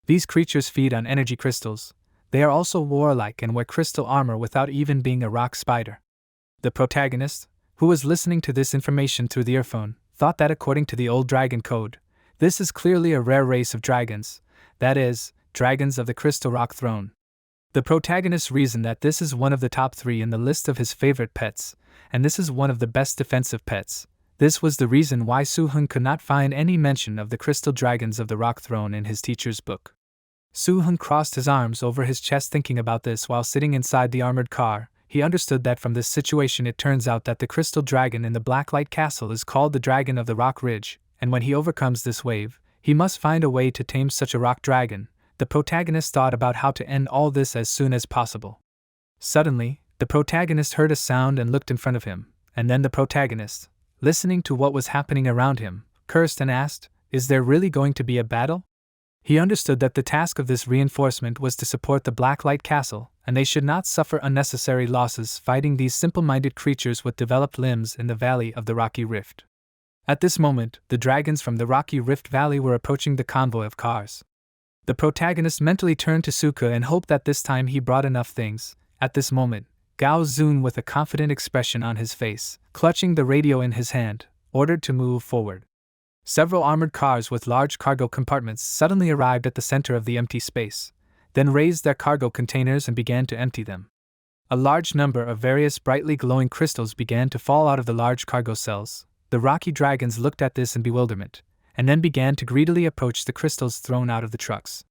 These creatures feed on energy crystals. They are also warlike and wear crystal armor without even being a rock spider. The protagonist, who was listening to this information through the earphone, thought that according to the old dragon code, this is clearly a rare race of dragons, that is, dragons of the Crystal Rock Throne. The protagonist reasoned that this is one of the top 3 in the list of his favorite pets, and this is one of the best defensive pets. This was the reason why Suhun could not find any mention of the crystal dragons of the Rock Throne in his teacher's book. Suhun crossed his arms over his chest thinking about this while sitting inside the armored car. He understood that from this situation it turns out that the crystal dragon in the Blacklight Castle is called the Dragon of the Rock Ridge, and when he overcomes this wave, he must find a way to tame such a rock dragon. The protagonist thought about how to end all this as soon as possible. Suddenly, the protagonist heard a sound and looked in front of him, and then the protagonist, listening to what was happening around him, cursed and asked, "Is there really going to be a battle?" He understood that the task of this reinforcement was to support the Blacklight Castle, and they should not suffer unnecessary losses fighting these simple-minded creatures with developed limbs in the Valley of the Rocky Rift. At this moment, the dragons from the Rocky Rift Valley were approaching the convoy of cars. The protagonist mentally turned to Suka and hoped that this time he brought enough things. At this moment, Gao Zun, with a confident expression on his face, clutching the radio in his hand, ordered to move forward. Several armored cars with large cargo compartments suddenly arrived at the center of the empty space, then raised their cargo containers and began to empty them. A large number of various brightly glowing crystals began to fall out of the large cargo cells. The rocky dragons looked at this in bewilderment, and then began to greedily approach the crystals thrown out of the trucks.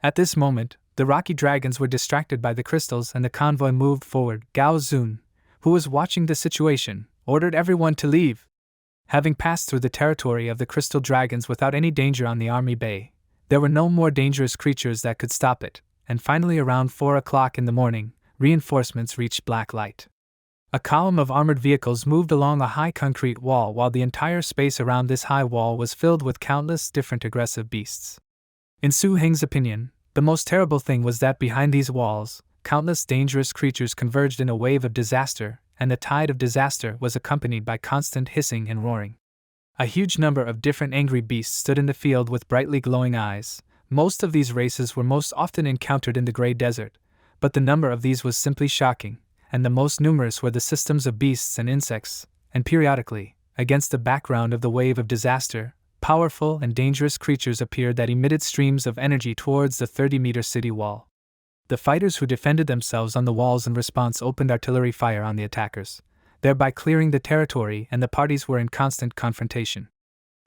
At this moment, the rocky dragons were distracted by the crystals and the convoy moved forward. Gao Zun, who was watching the situation, ordered everyone to leave. Having passed through the territory of the crystal dragons without any danger on the army bay, there were no more dangerous creatures that could stop it, and finally around 4 o'clock in the morning, reinforcements reached Blacklight. A column of armored vehicles moved along a high concrete wall while the entire space around this high wall was filled with countless different aggressive beasts. In Su Heng's opinion, the most terrible thing was that behind these walls, countless dangerous creatures converged in a wave of disaster, and the tide of disaster was accompanied by constant hissing and roaring. A huge number of different angry beasts stood in the field with brightly glowing eyes. Most of these races were most often encountered in the Grey Desert, but the number of these was simply shocking, and the most numerous were the systems of beasts and insects, and periodically, against the background of the wave of disaster, powerful and dangerous creatures appeared that emitted streams of energy towards the 30-meter city wall. The fighters who defended themselves on the walls in response opened artillery fire on the attackers, thereby clearing the territory, and the parties were in constant confrontation.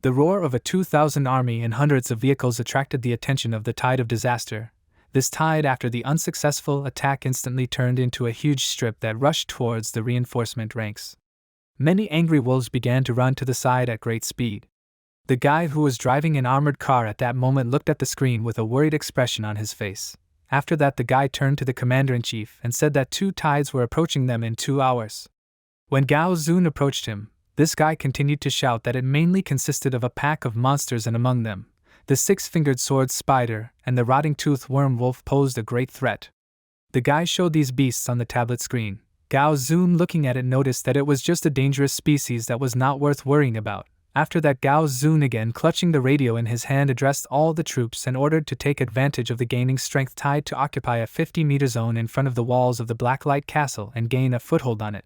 The roar of a 2,000 army and hundreds of vehicles attracted the attention of the tide of disaster. This tide, after the unsuccessful attack, instantly turned into a huge strip that rushed towards the reinforcement ranks. Many angry wolves began to run to the side at great speed. The guy who was driving an armored car at that moment looked at the screen with a worried expression on his face. After that, the guy turned to the commander-in-chief and said that 2 tides were approaching them in 2 hours. When Gao Zun approached him, this guy continued to shout that it mainly consisted of a pack of monsters, and among them, the 6-fingered sword spider and the rotting-toothed worm wolf posed a great threat. The guy showed these beasts on the tablet screen. Gao Zun, looking at it, noticed that it was just a dangerous species that was not worth worrying about. After that, Gao Zun, again clutching the radio in his hand, addressed all the troops and ordered to take advantage of the gaining strength tide to occupy a 50-meter zone in front of the walls of the Blacklight Castle and gain a foothold on it.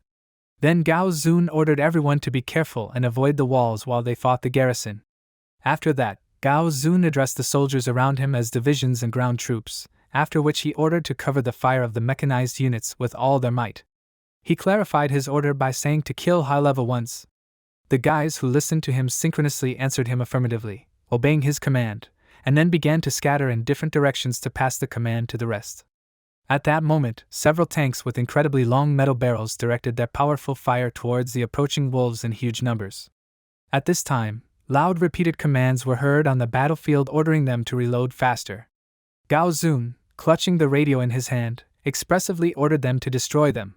Then Gao Zun ordered everyone to be careful and avoid the walls while they fought the garrison. After that, Gao Zun addressed the soldiers around him as divisions and ground troops, after which he ordered to cover the fire of the mechanized units with all their might. He clarified his order by saying to kill high-level ones. The guys who listened to him synchronously answered him affirmatively, obeying his command, and then began to scatter in different directions to pass the command to the rest. At that moment, several tanks with incredibly long metal barrels directed their powerful fire towards the approaching wolves in huge numbers. At this time, loud repeated commands were heard on the battlefield ordering them to reload faster. Gao Zun, clutching the radio in his hand, expressively ordered them to destroy them.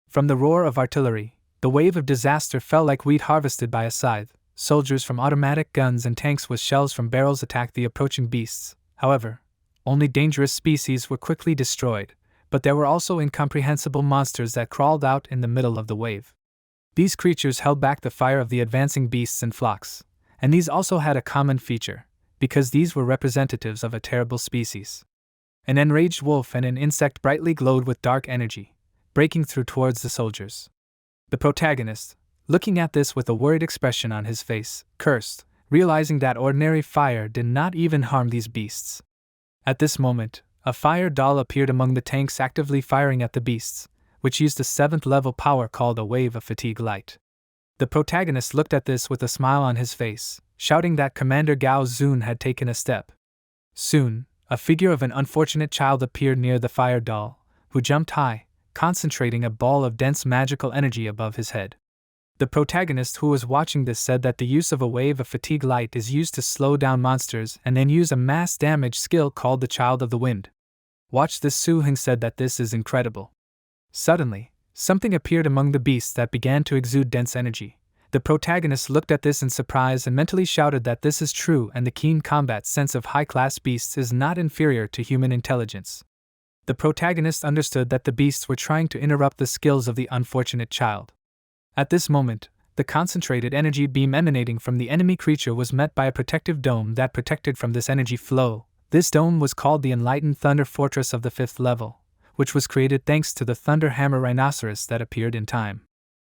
From the roar of artillery, the wave of disaster fell like wheat harvested by a scythe. Soldiers from automatic guns and tanks with shells from barrels attacked the approaching beasts. However, only dangerous species were quickly destroyed, but there were also incomprehensible monsters that crawled out in the middle of the wave. These creatures held back the fire of the advancing beasts in flocks, and these also had a common feature, because these were representatives of a terrible species. An enraged wolf and an insect brightly glowed with dark energy, breaking through towards the soldiers. The protagonist, looking at this with a worried expression on his face, cursed, realizing that ordinary fire did not even harm these beasts. At this moment, a fire doll appeared among the tanks actively firing at the beasts, which used a 7th level power called a wave of fatigue light. The protagonist looked at this with a smile on his face, shouting that Commander Gao Zun had taken a step. Soon, a figure of an unfortunate child appeared near the fire doll, who jumped high, concentrating a ball of dense magical energy above his head. The protagonist who was watching this said that the use of a wave of fatigue light is used to slow down monsters and then use a mass damage skill called the Child of the Wind. Watch this. Suhun said that this is incredible. Suddenly, something appeared among the beasts that began to exude dense energy. The protagonist looked at this in surprise and mentally shouted that this is true, and the keen combat sense of high-class beasts is not inferior to human intelligence. The protagonist understood that the beasts were trying to interrupt the skills of the unfortunate child. At this moment, the concentrated energy beam emanating from the enemy creature was met by a protective dome that protected from this energy flow. This dome was called the Enlightened Thunder Fortress of the 5th level, which was created thanks to the Thunder Hammer Rhinoceros that appeared in time.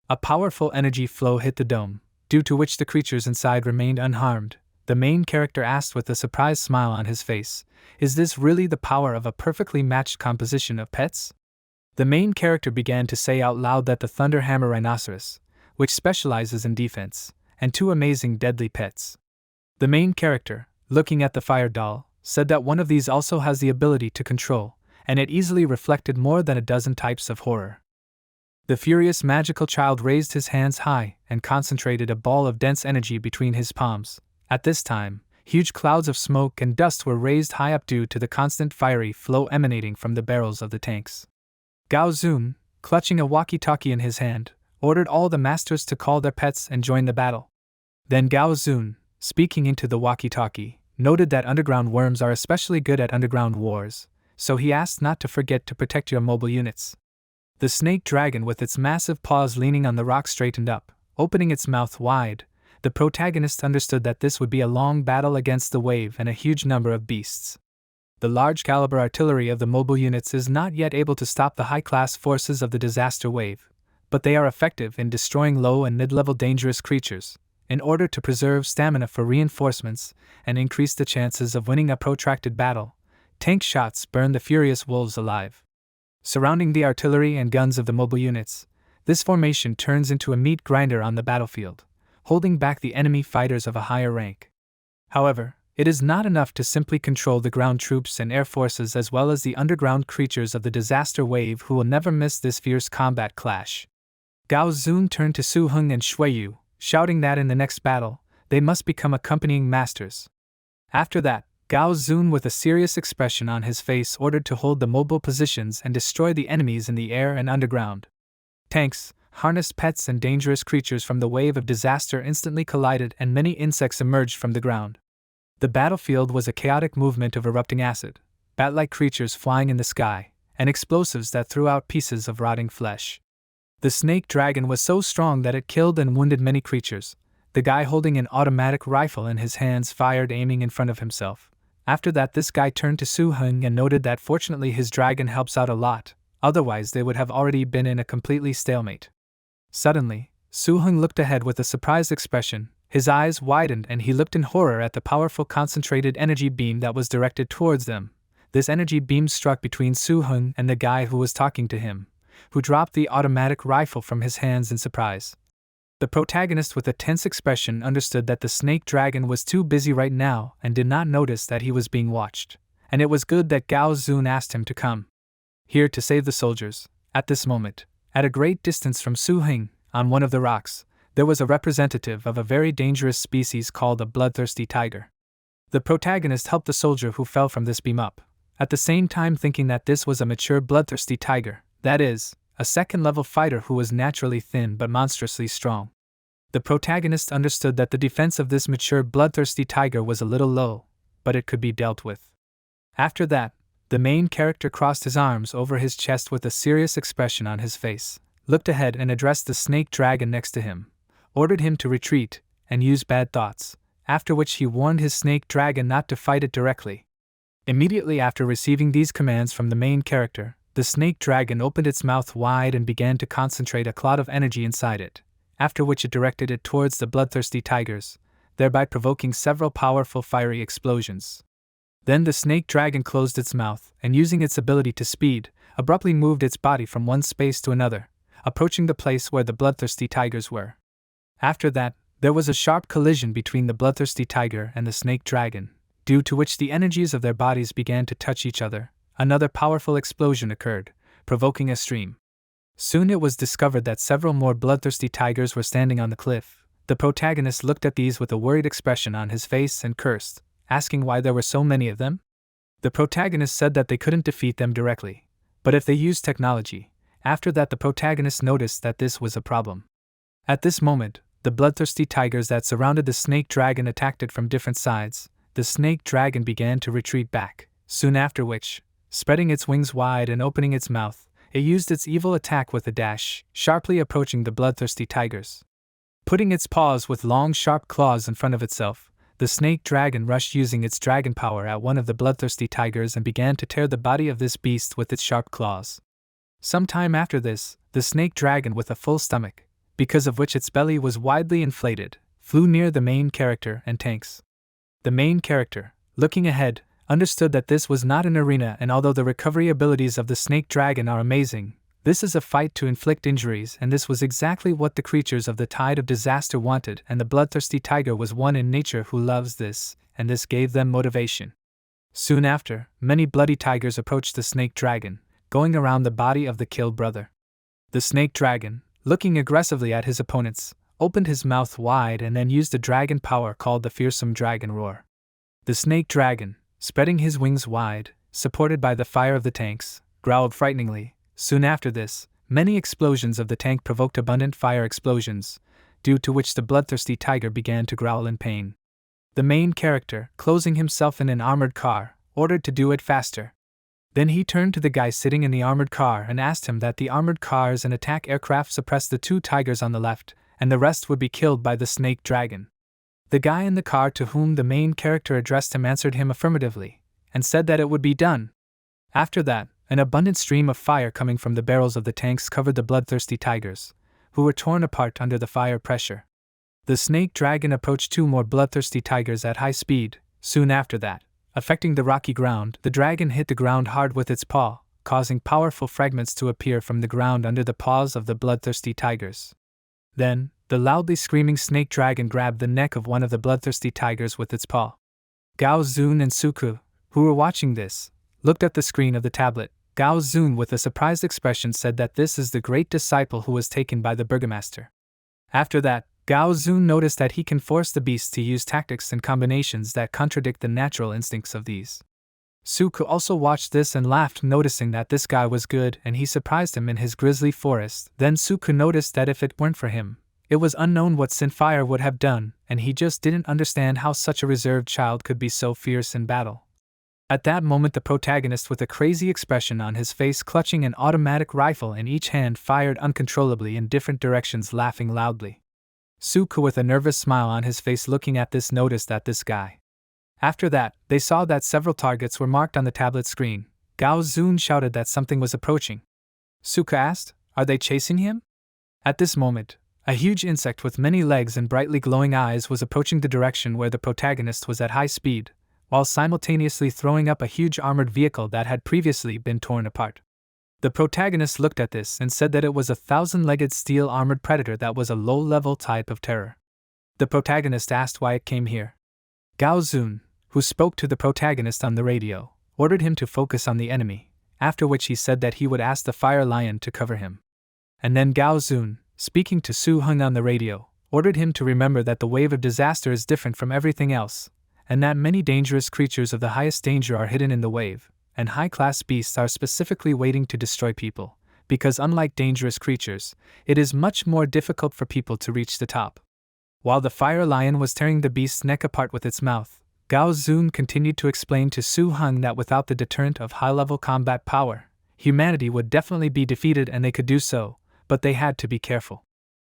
A powerful energy flow hit the dome, due to which the creatures inside remained unharmed. The main character asked with a surprised smile on his face, "Is this really the power of a perfectly matched composition of pets?" The main character began to say out loud that the Thunder Hammer Rhinoceros, which specializes in defense, and 2 amazing deadly pets. The main character, looking at the fire doll, said that one of these also has the ability to control, and it easily reflected more than a dozen types of horror. The furious magical child raised his hands high and concentrated a ball of dense energy between his palms. At this time, huge clouds of smoke and dust were raised high up due to the constant fiery flow emanating from the barrels of the tanks. Gao Zun, clutching a walkie-talkie in his hand, ordered all the masters to call their pets and join the battle. Then Gao Zun, speaking into the walkie-talkie, noted that underground worms are especially good at underground wars, so he asked not to forget to protect your mobile units. The snake dragon with its massive paws leaning on the rock straightened up, opening its mouth wide. The protagonist understood that this would be a long battle against the wave and a huge number of beasts. The large-caliber artillery of the mobile units is not yet able to stop the high-class forces of the disaster wave, but they are effective in destroying low and mid-level dangerous creatures, in order to preserve stamina for reinforcements and increase the chances of winning a protracted battle. Tank shots burn the furious wolves alive. Surrounding the artillery and guns of the mobile units, this formation turns into a meat grinder on the battlefield, holding back the enemy fighters of a higher rank. However, it is not enough to simply control the ground troops and air forces as well as the underground creatures of the disaster wave who will never miss this fierce combat clash. Gao Zun turned to Suhun and Shuiyu, shouting that in the next battle, they must become accompanying masters. After that, Gao Zun with a serious expression on his face ordered to hold the mobile positions and destroy the enemies in the air and underground. Tanks, harnessed pets and dangerous creatures from the wave of disaster instantly collided and many insects emerged from the ground. The battlefield was a chaotic movement of erupting acid, bat-like creatures flying in the sky, and explosives that threw out pieces of rotting flesh. The snake dragon was so strong that it killed and wounded many creatures. The guy holding an automatic rifle in his hands fired aiming in front of himself. After that, this guy turned to Suhun and noted that fortunately his dragon helps out a lot, otherwise they would have already been in a completely stalemate. Suddenly, Suhun looked ahead with a surprised expression. His eyes widened and he looked in horror at the powerful concentrated energy beam that was directed towards them. This energy beam struck between Suhun and the guy who was talking to him, who dropped the automatic rifle from his hands in surprise. The protagonist with a tense expression understood that the snake dragon was too busy right now and did not notice that he was being watched, and it was good that Gao Zun asked him to come here to save the soldiers. At this moment, at a great distance from Suhun, on one of the rocks, there was a representative of a very dangerous species called a bloodthirsty tiger. The protagonist helped the soldier who fell from this beam up, at the same time thinking that this was a mature bloodthirsty tiger, that is, a second-level fighter who was naturally thin but monstrously strong. The protagonist understood that the defense of this mature bloodthirsty tiger was a little low, but it could be dealt with. After that, the main character crossed his arms over his chest with a serious expression on his face, looked ahead and addressed the snake dragon next to him, ordered him to retreat and use bad thoughts, after which he warned his snake dragon not to fight it directly. Immediately after receiving these commands from the main character, the snake dragon opened its mouth wide and began to concentrate a cloud of energy inside it. after which it directed it towards the bloodthirsty tigers, thereby provoking several powerful fiery explosions. Then the snake dragon closed its mouth and, using its ability to speed, abruptly moved its body from one space to another, approaching the place where the bloodthirsty tigers were. After that, there was a sharp collision between the bloodthirsty tiger and the snake dragon, due to which the energies of their bodies began to touch each other. Another powerful explosion occurred, provoking a stream. Soon it was discovered that several more bloodthirsty tigers were standing on the cliff. The protagonist looked at these with a worried expression on his face and cursed, asking why there were so many of them. The protagonist said that they couldn't defeat them directly, but if they used technology. After that, the protagonist noticed that this was a problem. At this moment, the bloodthirsty tigers that surrounded the snake dragon attacked it from different sides. The snake dragon began to retreat back, soon after which, spreading its wings wide and opening its mouth, it used its evil attack with a dash, sharply approaching the bloodthirsty tigers. Putting its paws with long sharp claws in front of itself, the snake dragon rushed using its dragon power at one of the bloodthirsty tigers and began to tear the body of this beast with its sharp claws. Some time after this, the snake dragon with a full stomach, because of which its belly was widely inflated, flew near the main character and tanks. The main character, looking ahead, understood that this was not an arena, and although the recovery abilities of the snake dragon are amazing, this is a fight to inflict injuries, and this was exactly what the creatures of the Tide of Disaster wanted, and the bloodthirsty tiger was one in nature who loves this, and this gave them motivation. Soon after, many bloody tigers approached the snake dragon, going around the body of the killed brother. The snake dragon, looking aggressively at his opponents, opened his mouth wide and then used a dragon power called the fearsome dragon roar. The snake dragon, spreading his wings wide, supported by the fire of the tanks, growled frighteningly. Soon after this, many explosions of the tank provoked abundant fire explosions, due to which the bloodthirsty tiger began to growl in pain. The main character, closing himself in an armored car, ordered to do it faster. Then he turned to the guy sitting in the armored car and asked him that the armored cars and attack aircraft suppress the two tigers on the left, and the rest would be killed by the snake dragon. The guy in the car to whom the main character addressed him answered him affirmatively, and said that it would be done. After that, an abundant stream of fire coming from the barrels of the tanks covered the bloodthirsty tigers, who were torn apart under the fire pressure. The snake dragon approached two more bloodthirsty tigers at high speed. Soon after that, affecting the rocky ground, the dragon hit the ground hard with its paw, causing powerful fragments to appear from the ground under the paws of the bloodthirsty tigers. Then, the loudly screaming snake dragon grabbed the neck of one of the bloodthirsty tigers with its paw. Gao Zun and Suku, who were watching this, looked at the screen of the tablet. Gao Zun with a surprised expression said that this is the great disciple who was taken by the burgomaster. After that, Gao Zun noticed that he can force the beasts to use tactics and combinations that contradict the natural instincts of these. Suku also watched this and laughed, noticing that this guy was good and he surprised him in his grisly forest. Then Suku noticed that if it weren't for him, it was unknown what Sinfire would have done, and he just didn't understand how such a reserved child could be so fierce in battle. At that moment, the protagonist with a crazy expression on his face, clutching an automatic rifle in each hand, fired uncontrollably in different directions, laughing loudly. Suku with a nervous smile on his face looking at this noticed that this guy. After that, they saw that several targets were marked on the tablet screen. Gao Zun shouted that something was approaching. Suku asked, "Are they chasing him?" At this moment, a huge insect with many legs and brightly glowing eyes was approaching the direction where the protagonist was at high speed, while simultaneously throwing up a huge armored vehicle that had previously been torn apart. The protagonist looked at this and said that it was a 1,000-legged steel-armored predator that was a low-level type of terror. The protagonist asked why it came here. Gao Zun, who spoke to the protagonist on the radio, ordered him to focus on the enemy, after which he said that he would ask the fire lion to cover him. And then Gao Zun, speaking to Suhun on the radio, ordered him to remember that the wave of disaster is different from everything else, and that many dangerous creatures of the highest danger are hidden in the wave, and high-class beasts are specifically waiting to destroy people, because unlike dangerous creatures, it is much more difficult for people to reach the top. While the fire lion was tearing the beast's neck apart with its mouth, Gao Zun continued to explain to Suhun that without the deterrent of high-level combat power, humanity would definitely be defeated, and they could do so, but they had to be careful.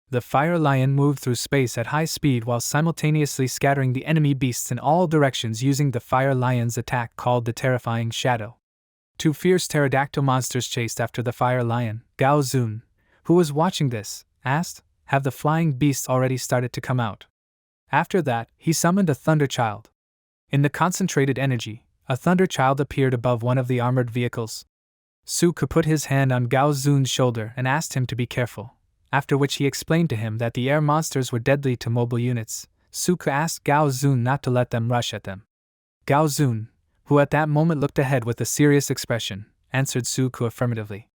The fire lion moved through space at high speed while simultaneously scattering the enemy beasts in all directions using the fire lion's attack called the Terrifying Shadow. Two fierce pterodactyl monsters chased after the fire lion. Gao Zun, who was watching this, asked, have the flying beasts already started to come out. After that, he summoned a Thunder Child. In the concentrated energy, a Thunder Child appeared above one of the armored vehicles. Suhun put his hand on Gao Zun's shoulder and asked him to be careful, after which he explained to him that the air monsters were deadly to mobile units. Suhun asked Gao Zun not to let them rush at them. Gao Zun, who at that moment looked ahead with a serious expression, answered Suhun affirmatively.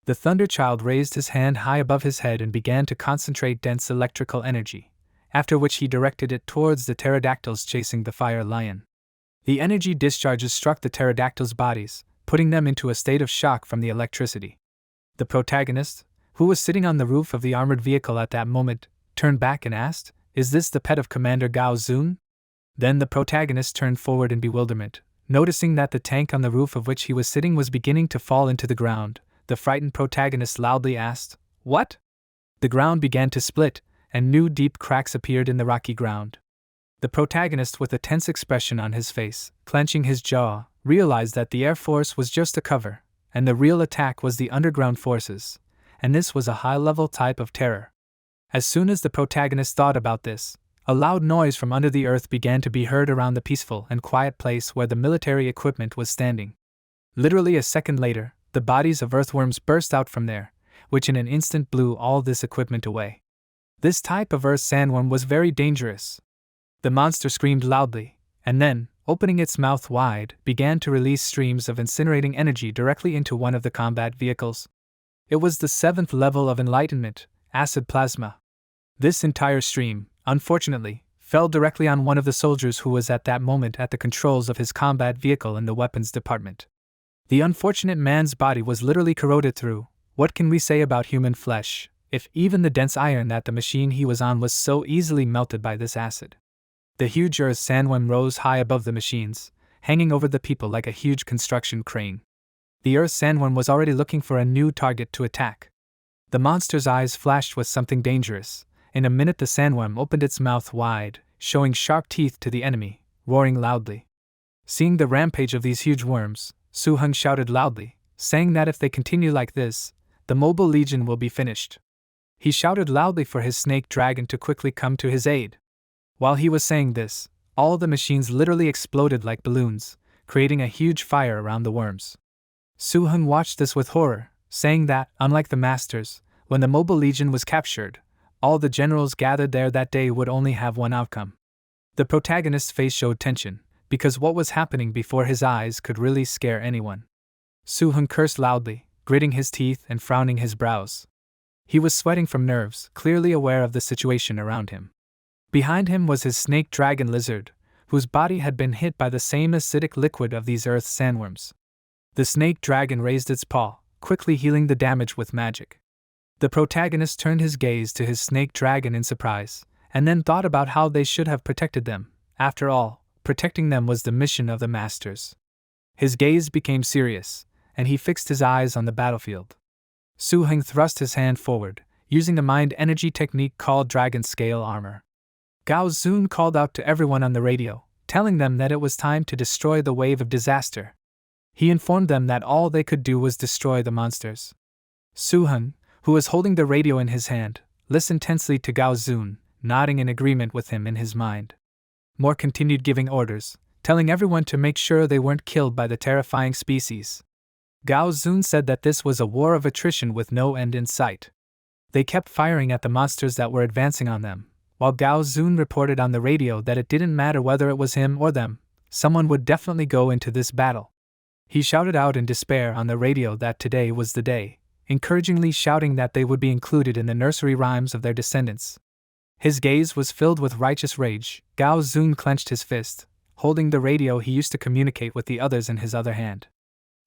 The Thunder Child raised his hand high above his head and began to concentrate dense electrical energy, after which he directed it towards the pterodactyls chasing the fire lion. The energy discharges struck the pterodactyls' bodies, putting them into a state of shock from the electricity. The protagonist, who was sitting on the roof of the armored vehicle at that moment, turned back and asked, "Is this the pet of Commander Gao Zun?" Then the protagonist turned forward in bewilderment, noticing that the tank on the roof of which he was sitting was beginning to fall into the ground. The frightened protagonist loudly asked, "What?" The ground began to split, and new deep cracks appeared in the rocky ground. The protagonist, with a tense expression on his face, clenching his jaw, realized that the Air Force was just a cover, and the real attack was the underground forces, and this was a high-level type of terror. As soon as the protagonist thought about this, a loud noise from under the earth began to be heard around the peaceful and quiet place where the military equipment was standing. Literally a second later, the bodies of earthworms burst out from there, which in an instant blew all this equipment away. This type of earth sandworm was very dangerous. The monster screamed loudly, and then, opening its mouth wide, began to release streams of incinerating energy directly into one of the combat vehicles. It was the 7th level of enlightenment, acid plasma. This entire stream, unfortunately, fell directly on one of the soldiers who was at that moment at the controls of his combat vehicle in the weapons department. The unfortunate man's body was literally corroded through. What can we say about human flesh, if even the dense iron that the machine he was on was so easily melted by this acid? The huge earth sandworm rose high above the machines, hanging over the people like a huge construction crane. The earth sandworm was already looking for a new target to attack. The monster's eyes flashed with something dangerous. In a minute the sandworm opened its mouth wide, showing sharp teeth to the enemy, roaring loudly. Seeing the rampage of these huge worms, Suhun shouted loudly, saying that if they continue like this, the Mobile Legion will be finished. He shouted loudly for his snake dragon to quickly come to his aid. While he was saying this, all the machines literally exploded like balloons, creating a huge fire around the worms. Suhun watched this with horror, saying that, unlike the Masters, when the Mobile Legion was captured, all the generals gathered there that day would only have one outcome. The protagonist's face showed tension, because what was happening before his eyes could really scare anyone. Suhun cursed loudly, gritting his teeth and frowning his brows. He was sweating from nerves, clearly aware of the situation around him. Behind him was his snake dragon lizard, whose body had been hit by the same acidic liquid of these earth sandworms. The snake dragon raised its paw, quickly healing the damage with magic. The protagonist turned his gaze to his snake dragon in surprise, and then thought about how they should have protected them. After all, protecting them was the mission of the Masters. His gaze became serious, and he fixed his eyes on the battlefield. Suhun thrust his hand forward, using the mind energy technique called Dragon Scale Armor. Gao Zun called out to everyone on the radio, telling them that it was time to destroy the wave of disaster. He informed them that all they could do was destroy the monsters. Suhun, who was holding the radio in his hand, listened tensely to Gao Zun, nodding in agreement with him in his mind. Moore continued giving orders, telling everyone to make sure they weren't killed by the terrifying species. Gao Zun said that this was a war of attrition with no end in sight. They kept firing at the monsters that were advancing on them, while Gao Zun reported on the radio that it didn't matter whether it was him or them, someone would definitely go into this battle. He shouted out in despair on the radio that today was the day, encouragingly shouting that they would be included in the nursery rhymes of their descendants. His gaze was filled with righteous rage. Gao Zun clenched his fist, holding the radio he used to communicate with the others in his other hand.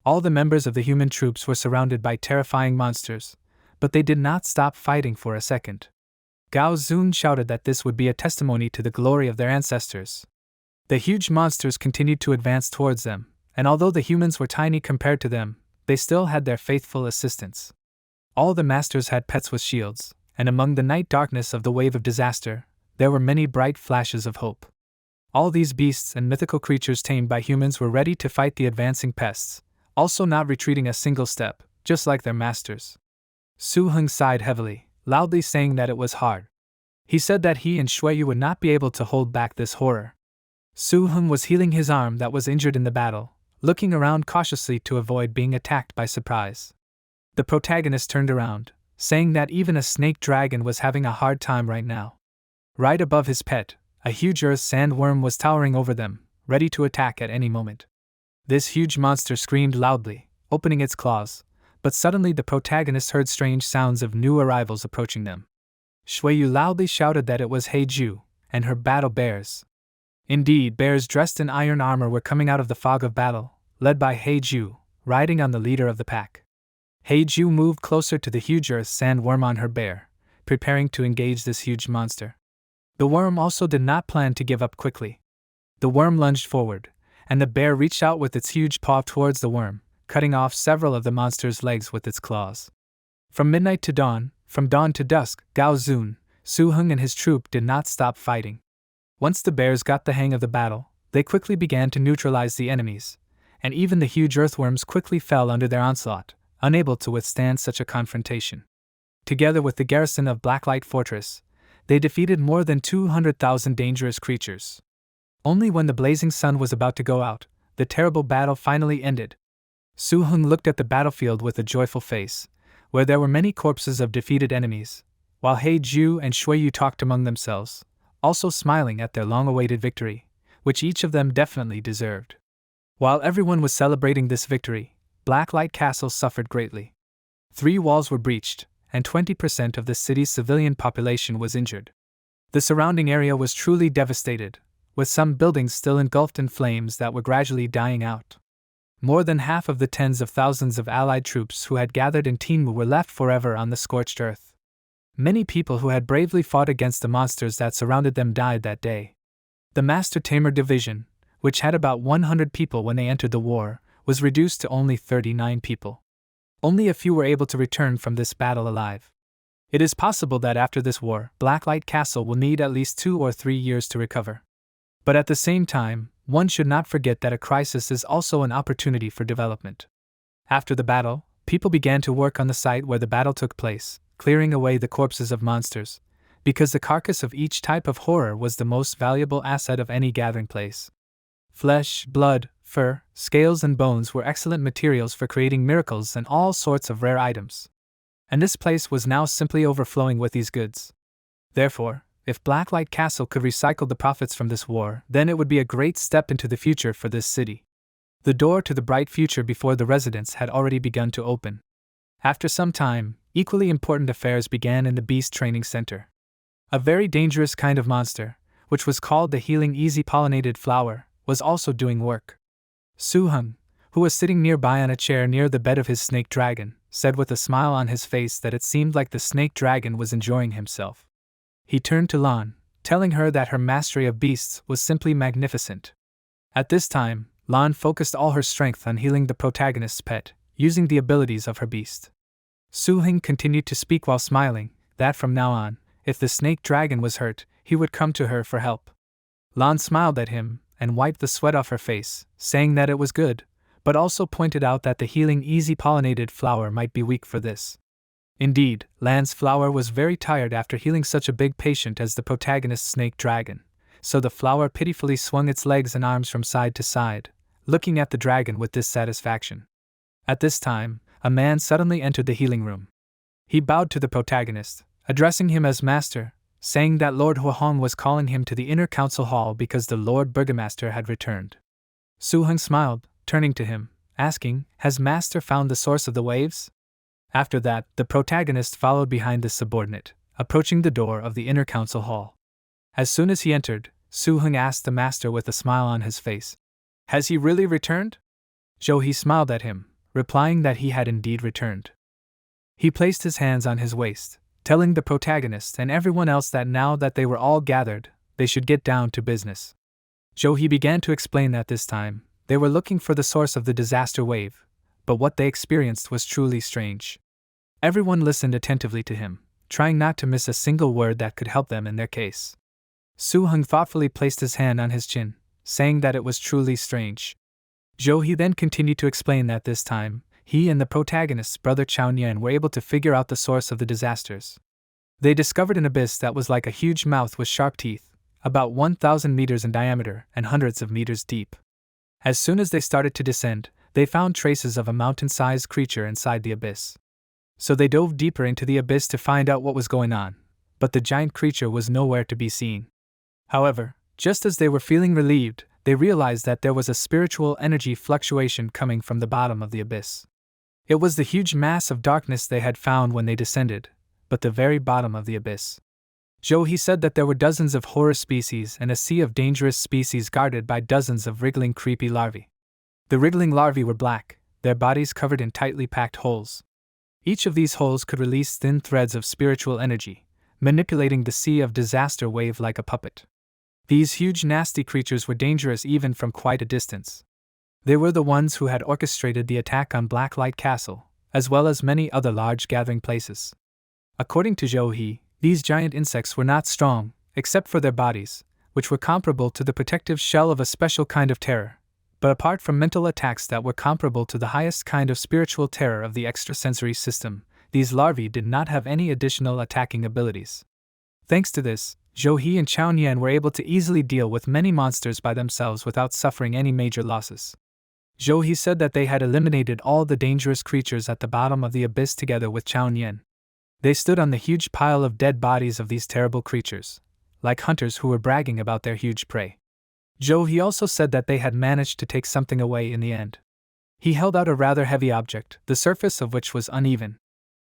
All the members of the human troops were surrounded by terrifying monsters, but they did not stop fighting for a second. Gao Zun shouted that this would be a testimony to the glory of their ancestors. The huge monsters continued to advance towards them, and although the humans were tiny compared to them, they still had their faithful assistants. All the masters had pets with shields, and among the night darkness of the wave of disaster, there were many bright flashes of hope. All these beasts and mythical creatures tamed by humans were ready to fight the advancing pests, also not retreating a single step, just like their masters. Suhun sighed heavily, loudly saying that it was hard. He said that he and Shuiyu would not be able to hold back this horror. Suhun was healing his arm that was injured in the battle, looking around cautiously to avoid being attacked by surprise. The protagonist turned around, saying that even a snake dragon was having a hard time right now. Right above his pet, a huge earth sandworm was towering over them, ready to attack at any moment. This huge monster screamed loudly, opening its claws, but suddenly the protagonist heard strange sounds of new arrivals approaching them. Shuiyu loudly shouted that it was Heiju and her battle bears. Indeed, bears dressed in iron armor were coming out of the fog of battle, led by Heiju, riding on the leader of the pack. Heiju moved closer to the huge earth sandworm on her bear, preparing to engage this huge monster. The worm also did not plan to give up quickly. The worm lunged forward, and the bear reached out with its huge paw towards the worm, cutting off several of the monster's legs with its claws. From midnight to dawn, from dawn to dusk, Gao Zun, Suhun and his troop did not stop fighting. Once the bears got the hang of the battle, they quickly began to neutralize the enemies, and even the huge earthworms quickly fell under their onslaught, unable to withstand such a confrontation. Together with the garrison of Blacklight Fortress, they defeated more than 200,000 dangerous creatures. Only when the blazing sun was about to go out, the terrible battle finally ended. Suhun looked at the battlefield with a joyful face, where there were many corpses of defeated enemies, while Heiju and Shuiyu talked among themselves, also smiling at their long-awaited victory, which each of them definitely deserved. While everyone was celebrating this victory, Blacklight Castle suffered greatly. 3 walls were breached, and 20% of the city's civilian population was injured. The surrounding area was truly devastated, with some buildings still engulfed in flames that were gradually dying out. More than half of the tens of thousands of allied troops who had gathered in Tinmu were left forever on the scorched earth. Many people who had bravely fought against the monsters that surrounded them died that day. The Master Tamer Division, which had about 100 people when they entered the war, was reduced to only 39 people. Only a few were able to return from this battle alive. It is possible that after this war, Blacklight Castle will need at least 2 or 3 years to recover. But at the same time, one should not forget that a crisis is also an opportunity for development. After the battle, people began to work on the site where the battle took place, clearing away the corpses of monsters, because the carcass of each type of horror was the most valuable asset of any gathering place. Flesh, blood, fur, scales and bones were excellent materials for creating miracles and all sorts of rare items. And this place was now simply overflowing with these goods. Therefore, if Blacklight Castle could recycle the profits from this war, then it would be a great step into the future for this city. The door to the bright future before the residents had already begun to open. After some time, equally important affairs began in the Beast Training Center. A very dangerous kind of monster, which was called the Healing Easy Pollinated Flower, was also doing work. Suhun, who was sitting nearby on a chair near the bed of his snake dragon, said with a smile on his face that it seemed like the snake dragon was enjoying himself. He turned to Lan, telling her that her mastery of beasts was simply magnificent. At this time, Lan focused all her strength on healing the protagonist's pet, using the abilities of her beast. Suhun continued to speak while smiling, that from now on, if the snake dragon was hurt, he would come to her for help. Lan smiled at him, and wiped the sweat off her face, saying that it was good, but also pointed out that the healing easy pollinated flower might be weak for this. Indeed, Lan's flower was very tired after healing such a big patient as the protagonist's snake dragon, so the flower pitifully swung its legs and arms from side to side, looking at the dragon with dissatisfaction. At this time, a man suddenly entered the healing room. He bowed to the protagonist, addressing him as master, saying that Lord Huahong was calling him to the inner council hall because the Lord Burgomaster had returned. Suhun smiled, turning to him, asking, "Has Master found the source of the waves?" After that, the protagonist followed behind the subordinate, approaching the door of the inner council hall. As soon as he entered, Suhun asked the master with a smile on his face, "Has he really returned?" Zhou smiled at him, replying that he had indeed returned. He placed his hands on his waist, telling the protagonist and everyone else that now that they were all gathered, they should get down to business. Zhou began to explain that this time, they were looking for the source of the disaster wave, but what they experienced was truly strange. Everyone listened attentively to him, trying not to miss a single word that could help them in their case. Suhun thoughtfully placed his hand on his chin, saying that it was truly strange. Zhou then continued to explain that this time, he and the protagonist's brother Chao Nian were able to figure out the source of the disasters. They discovered an abyss that was like a huge mouth with sharp teeth, about 1,000 meters in diameter and hundreds of meters deep. As soon as they started to descend, they found traces of a mountain-sized creature inside the abyss. So they dove deeper into the abyss to find out what was going on, but the giant creature was nowhere to be seen. However, just as they were feeling relieved, they realized that there was a spiritual energy fluctuation coming from the bottom of the abyss. It was the huge mass of darkness they had found when they descended, but the very bottom of the abyss. He said that there were dozens of horror species and a sea of dangerous species guarded by dozens of wriggling creepy larvae. The wriggling larvae were black, their bodies covered in tightly packed holes. Each of these holes could release thin threads of spiritual energy, manipulating the sea of disaster wave like a puppet. These huge nasty creatures were dangerous even from quite a distance. They were the ones who had orchestrated the attack on Blacklight Castle, as well as many other large gathering places. According to Zhou, these giant insects were not strong, except for their bodies, which were comparable to the protective shell of a special kind of terror, but apart from mental attacks that were comparable to the highest kind of spiritual terror of the extrasensory system, these larvae did not have any additional attacking abilities. Thanks to this, Zhou and Chaonian were able to easily deal with many monsters by themselves without suffering any major losses. Zhou said that they had eliminated all the dangerous creatures at the bottom of the abyss together with Chaonian. They stood on the huge pile of dead bodies of these terrible creatures, like hunters who were bragging about their huge prey. Zhou also said that they had managed to take something away in the end. He held out a rather heavy object, the surface of which was uneven.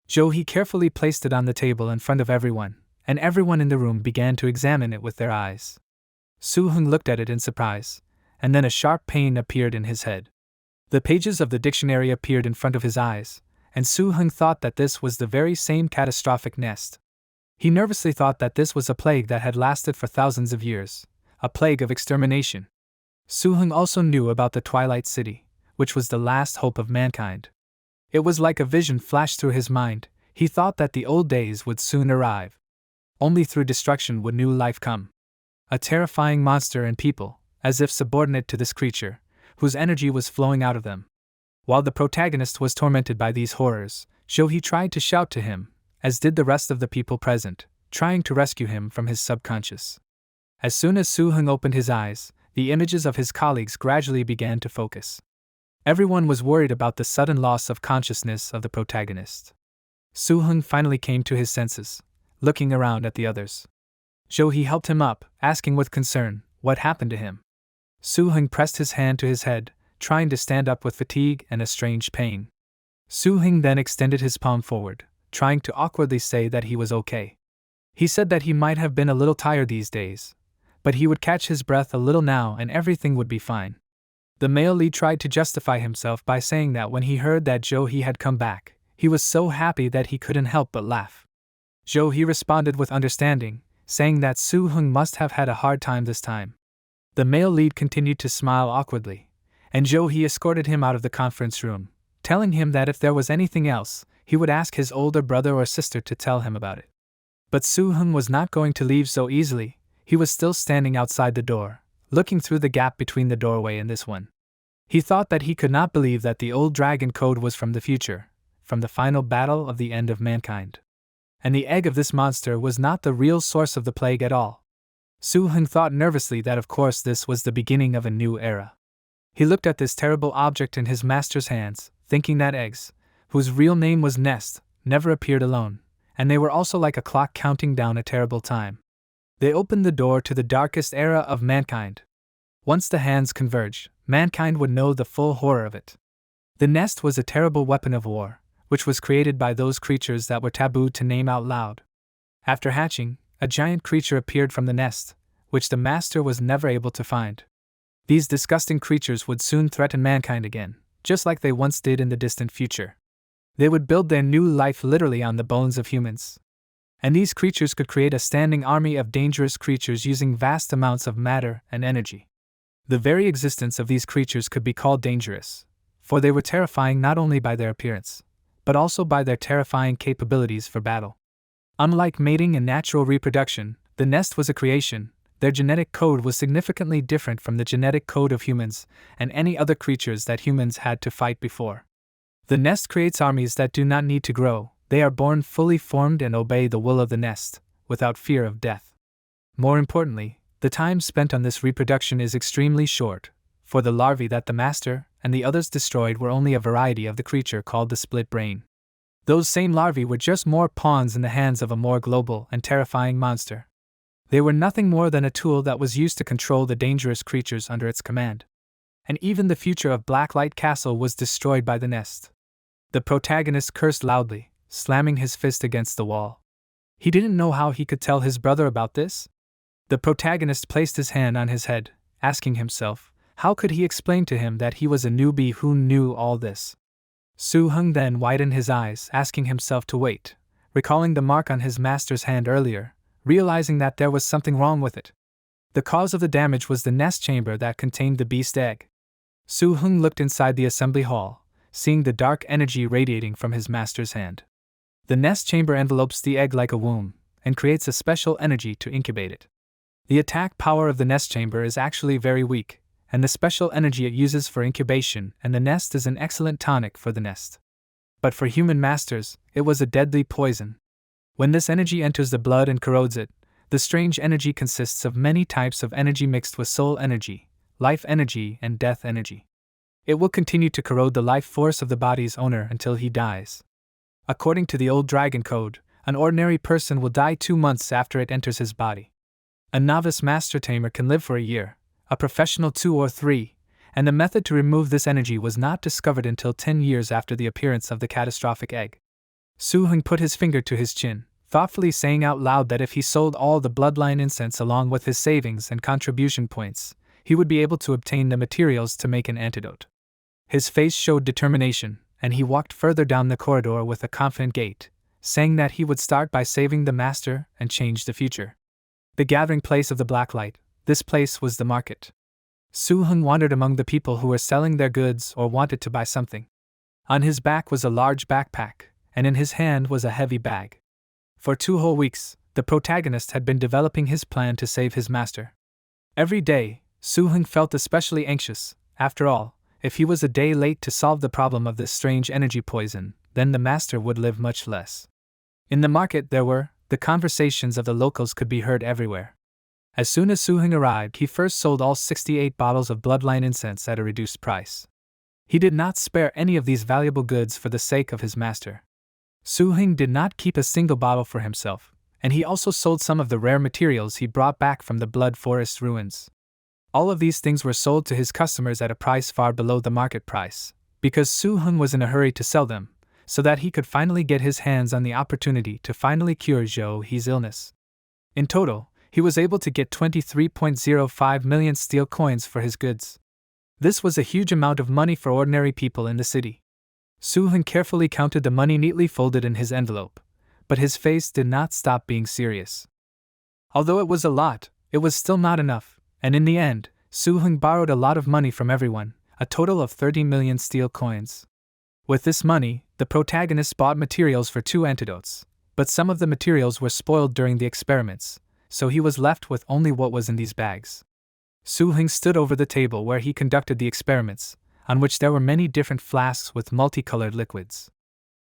Zhou carefully placed it on the table in front of everyone, and everyone in the room began to examine it with their eyes. Suhun looked at it in surprise, and then a sharp pain appeared in his head. The pages of the dictionary appeared in front of his eyes, and Suhun thought that this was the very same catastrophic nest. He nervously thought that this was a plague that had lasted for thousands of years, a plague of extermination. Suhun also knew about the Twilight City, which was the last hope of mankind. It was like a vision flashed through his mind. He thought that the old days would soon arrive. Only through destruction would new life come. A terrifying monster and people, as if subordinate to this creature, whose energy was flowing out of them. While the protagonist was tormented by these horrors, Zhou tried to shout to him, as did the rest of the people present, trying to rescue him from his subconscious. As soon as Suhun opened his eyes, the images of his colleagues gradually began to focus. Everyone was worried about the sudden loss of consciousness of the protagonist. Suhun finally came to his senses, looking around at the others. Zhou helped him up, asking with concern what happened to him. Suhun pressed his hand to his head, trying to stand up with fatigue and a strange pain. Suhun then extended his palm forward, trying to awkwardly say that he was okay. He said that he might have been a little tired these days, but he would catch his breath a little now and everything would be fine. The male lead tried to justify himself by saying that when he heard that Zhou had come back, he was so happy that he couldn't help but laugh. Zhou responded with understanding, saying that Suhun must have had a hard time this time. The male lead continued to smile awkwardly, and Zhou escorted him out of the conference room, telling him that if there was anything else, he would ask his older brother or sister to tell him about it. But Suhun was not going to leave so easily. He was still standing outside the door, looking through the gap between the doorway and this one. He thought that he could not believe that the old dragon code was from the future, from the final battle of the end of mankind. And the egg of this monster was not the real source of the plague at all. Suhun thought nervously that of course this was the beginning of a new era. He looked at this terrible object in his master's hands, thinking that eggs, whose real name was Nest, never appeared alone, and they were also like a clock counting down a terrible time. They opened the door to the darkest era of mankind. Once the hands converged, mankind would know the full horror of it. The nest was a terrible weapon of war, which was created by those creatures that were tabooed to name out loud. After hatching, a giant creature appeared from the nest, which the master was never able to find. These disgusting creatures would soon threaten mankind again, just like they once did in the distant future. They would build their new life literally on the bones of humans. And these creatures could create a standing army of dangerous creatures using vast amounts of matter and energy. The very existence of these creatures could be called dangerous, for they were terrifying not only by their appearance, but also by their terrifying capabilities for battle. Unlike mating and natural reproduction, the nest was a creation. Their genetic code was significantly different from the genetic code of humans and any other creatures that humans had to fight before. The nest creates armies that do not need to grow, They are born fully formed and obey the will of the nest, without fear of death. More importantly, the time spent on this reproduction is extremely short, for the larvae that the master and the others destroyed were only a variety of the creature called the split brain. Those same larvae were just more pawns in the hands of a more global and terrifying monster. They were nothing more than a tool that was used to control the dangerous creatures under its command. And even the future of Blacklight Castle was destroyed by the nest. The protagonist cursed loudly, slamming his fist against the wall. He didn't know how he could tell his brother about this. The protagonist placed his hand on his head, asking himself, how could he explain to him that he was a newbie who knew all this? Suhun then widened his eyes, asking himself to wait, recalling the mark on his master's hand earlier, realizing that there was something wrong with it. The cause of the damage was the nest chamber that contained the beast egg. Suhun looked inside the assembly hall, seeing the dark energy radiating from his master's hand. The nest chamber envelopes the egg like a womb, and creates a special energy to incubate it. The attack power of the nest chamber is actually very weak, and the special energy it uses for incubation and the nest is an excellent tonic for the nest. But for human masters, it was a deadly poison. When this energy enters the blood and corrodes it, the strange energy consists of many types of energy mixed with soul energy, life energy, and death energy. It will continue to corrode the life force of the body's owner until he dies. According to the old dragon code, an ordinary person will die 2 months after it enters his body. A novice master tamer can live for a year, a professional 2 or 3, and the method to remove this energy was not discovered until 10 years after the appearance of the catastrophic egg. Suhun put his finger to his chin, thoughtfully saying out loud that if he sold all the bloodline incense along with his savings and contribution points, he would be able to obtain the materials to make an antidote. His face showed determination, and he walked further down the corridor with a confident gait, saying that he would start by saving the master and change the future. The gathering place of the Blacklight, this place was the market. Suhun wandered among the people who were selling their goods or wanted to buy something. On his back was a large backpack, and in his hand was a heavy bag. For 2 whole weeks, the protagonist had been developing his plan to save his master. Every day, Suhun felt especially anxious. After all, if he was a day late to solve the problem of this strange energy poison, then the master would live much less. In the market the conversations of the locals could be heard everywhere. As soon as Suhun arrived, he first sold all 68 bottles of bloodline incense at a reduced price. He did not spare any of these valuable goods for the sake of his master. Suhun did not keep a single bottle for himself, and he also sold some of the rare materials he brought back from the Blood Forest ruins. All of these things were sold to his customers at a price far below the market price, because Suhun was in a hurry to sell them, so that he could finally get his hands on the opportunity to finally cure Zhou He's illness. In total, he was able to get 23.05 million steel coins for his goods. This was a huge amount of money for ordinary people in the city. Suhun carefully counted the money neatly folded in his envelope, but his face did not stop being serious. Although it was a lot, it was still not enough, and in the end, Suhun borrowed a lot of money from everyone, a total of 30 million steel coins. With this money, the protagonist bought materials for 2 antidotes, but some of the materials were spoiled during the experiments, so he was left with only what was in these bags. Suhun stood over the table where he conducted the experiments, on which there were many different flasks with multicolored liquids.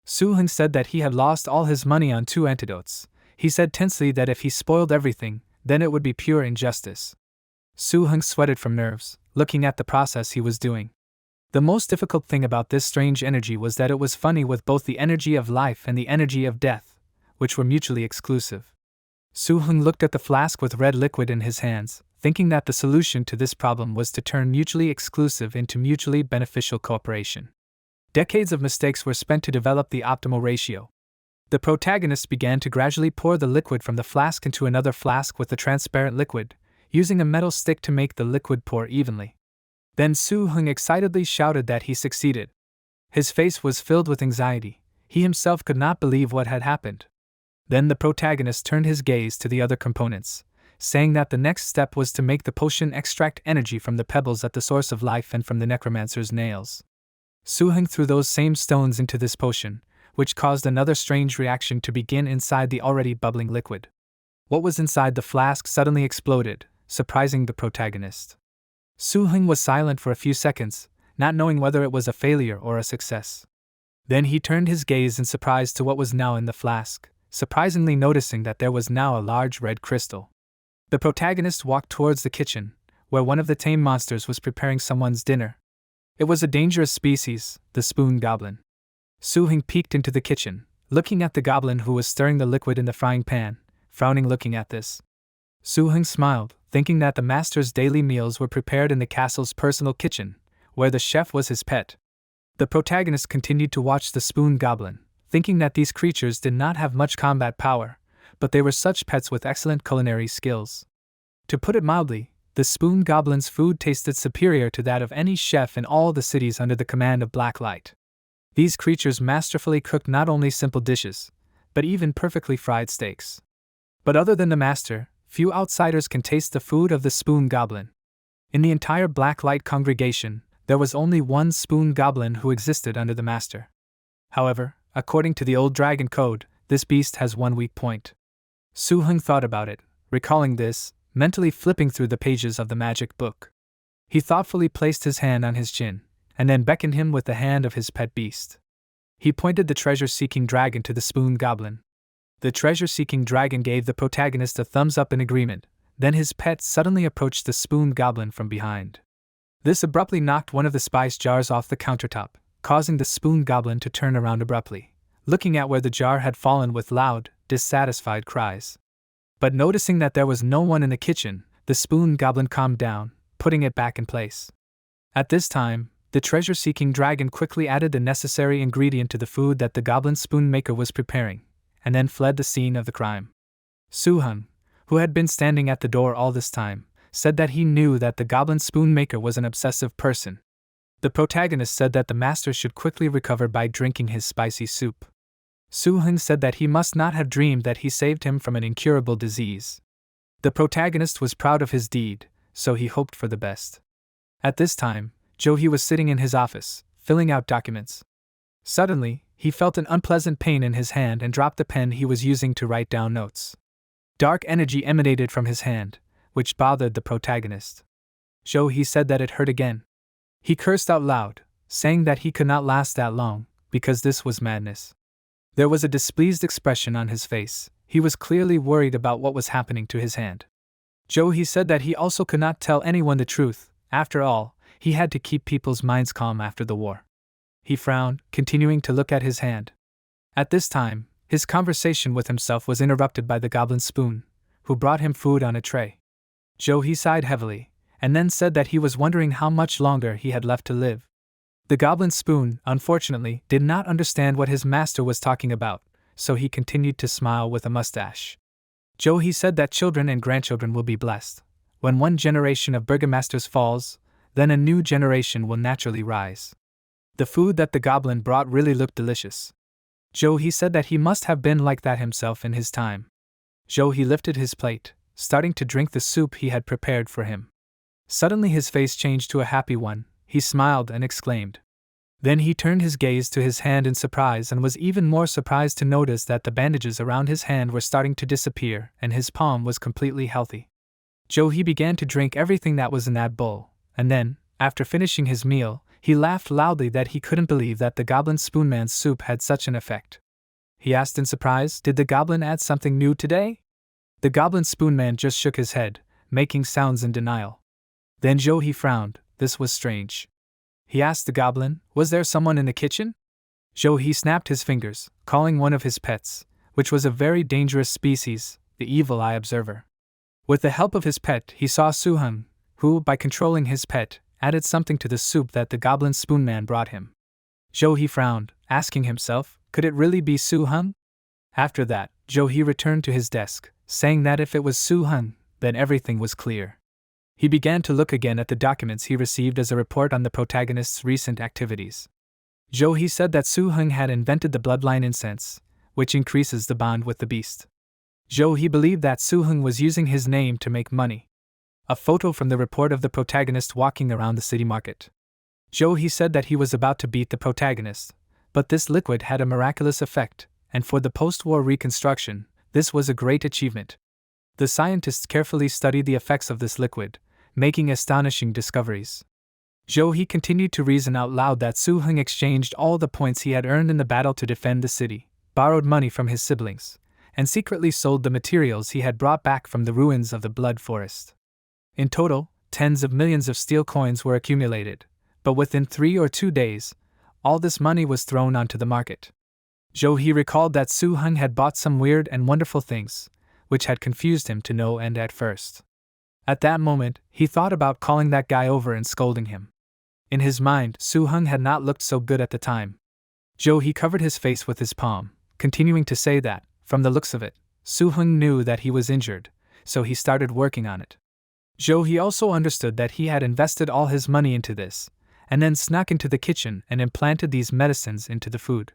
Suhun said that he had lost all his money on 2 antidotes. He said tensely that if he spoiled everything, then it would be pure injustice. Suhun sweated from nerves, looking at the process he was doing. The most difficult thing about this strange energy was that it was funny with both the energy of life and the energy of death, which were mutually exclusive. Suhun looked at the flask with red liquid in his hands, thinking that the solution to this problem was to turn mutually exclusive into mutually beneficial cooperation. Decades of mistakes were spent to develop the optimal ratio. The protagonist began to gradually pour the liquid from the flask into another flask with the transparent liquid, using a metal stick to make the liquid pour evenly. Then Suhun excitedly shouted that he succeeded. His face was filled with anxiety. He himself could not believe what had happened. Then the protagonist turned his gaze to the other components, saying that the next step was to make the potion extract energy from the pebbles at the source of life and from the necromancer's nails. Suhun threw those same stones into this potion, which caused another strange reaction to begin inside the already bubbling liquid. What was inside the flask suddenly exploded, surprising the protagonist. Suhun was silent for a few seconds, not knowing whether it was a failure or a success. Then he turned his gaze in surprise to what was now in the flask, surprisingly noticing that there was now a large red crystal. The protagonist walked towards the kitchen, where one of the tame monsters was preparing someone's dinner. It was a dangerous species, the spoon goblin. Suhun peeked into the kitchen, looking at the goblin who was stirring the liquid in the frying pan, frowning looking at this. Suhun smiled, thinking that the master's daily meals were prepared in the castle's personal kitchen, where the chef was his pet. The protagonist continued to watch the spoon goblin, thinking that these creatures did not have much combat power, but they were such pets with excellent culinary skills. To put it mildly, the spoon goblin's food tasted superior to that of any chef in all the cities under the command of Blacklight. These creatures masterfully cooked not only simple dishes, but even perfectly fried steaks. But other than the master, few outsiders can taste the food of the spoon goblin. In the entire Blacklight congregation, there was only one spoon goblin who existed under the master. However, according to the old dragon code, this beast has one weak point. Suhun thought about it, recalling this, mentally flipping through the pages of the magic book. He thoughtfully placed his hand on his chin, and then beckoned him with the hand of his pet beast. He pointed the treasure-seeking dragon to the spoon goblin. The treasure-seeking dragon gave the protagonist a thumbs up in agreement, then his pet suddenly approached the spoon goblin from behind. This abruptly knocked one of the spice jars off the countertop, causing the spoon goblin to turn around abruptly, looking at where the jar had fallen with loud, dissatisfied cries. But noticing that there was no one in the kitchen, the spoon goblin calmed down, putting it back in place. At this time, the treasure-seeking dragon quickly added the necessary ingredient to the food that the goblin spoon maker was preparing, and then fled the scene of the crime. Suhun, who had been standing at the door all this time, said that he knew that the goblin spoon maker was an obsessive person. The protagonist said that the master should quickly recover by drinking his spicy soup. Suhun said that he must not have dreamed that he saved him from an incurable disease. The protagonist was proud of his deed, so he hoped for the best. At this time, Johi was sitting in his office, filling out documents. Suddenly, he felt an unpleasant pain in his hand and dropped the pen he was using to write down notes. Dark energy emanated from his hand, which bothered the protagonist. Johi said that it hurt again. He cursed out loud, saying that he could not last that long, because this was madness. There was a displeased expression on his face. He was clearly worried about what was happening to his hand. Johi said that he also could not tell anyone the truth. After all, he had to keep people's minds calm after the war. He frowned, continuing to look at his hand. At this time, his conversation with himself was interrupted by the goblin spoon, who brought him food on a tray. Johi sighed heavily, and then said that he was wondering how much longer he had left to live. The goblin spoon, unfortunately, did not understand what his master was talking about, so he continued to smile with a mustache. Johi said that children and grandchildren will be blessed. When one generation of burgomasters falls, then a new generation will naturally rise. The food that the goblin brought really looked delicious. Johi said that he must have been like that himself in his time. Johi lifted his plate, starting to drink the soup he had prepared for him. Suddenly his face changed to a happy one. He smiled and exclaimed. Then he turned his gaze to his hand in surprise and was even more surprised to notice that the bandages around his hand were starting to disappear and his palm was completely healthy. Johi began to drink everything that was in that bowl, and then, after finishing his meal, he laughed loudly that he couldn't believe that the goblin spoonman's soup had such an effect. He asked in surprise, "Did the goblin add something new today?" The goblin spoonman just shook his head, making sounds in denial. Then Johi frowned. This was strange. He asked the goblin, "Was there someone in the kitchen?" Johi snapped his fingers, calling one of his pets, which was a very dangerous species, the Evil Eye Observer. With the help of his pet, he saw Suhun, who, by controlling his pet, added something to the soup that the goblin spoonman brought him. Johi frowned, asking himself, could it really be Suhun? After that, Johi returned to his desk, saying that if it was Suhun, then everything was clear. He began to look again at the documents he received as a report on the protagonist's recent activities. Johi said that Suhun had invented the bloodline incense, which increases the bond with the beast. Johi believed that Suhun was using his name to make money. A photo from the report of the protagonist walking around the city market. Johi said that he was about to beat the protagonist, but this liquid had a miraculous effect, and for the post-war reconstruction, this was a great achievement. The scientists carefully studied the effects of this liquid, making astonishing discoveries. He continued to reason out loud that Suhun exchanged all the points he had earned in the battle to defend the city, borrowed money from his siblings, and secretly sold the materials he had brought back from the ruins of the Blood Forest. In total, tens of millions of steel coins were accumulated, but within 3 or 2 days, all this money was thrown onto the market. He recalled that Suhun had bought some weird and wonderful things, which had confused him to no end at first. At that moment, he thought about calling that guy over and scolding him. In his mind, Suhun had not looked so good at the time. He covered his face with his palm, continuing to say that, from the looks of it, Suhun knew that he was injured, so he started working on it. He also understood that he had invested all his money into this, and then snuck into the kitchen and implanted these medicines into the food.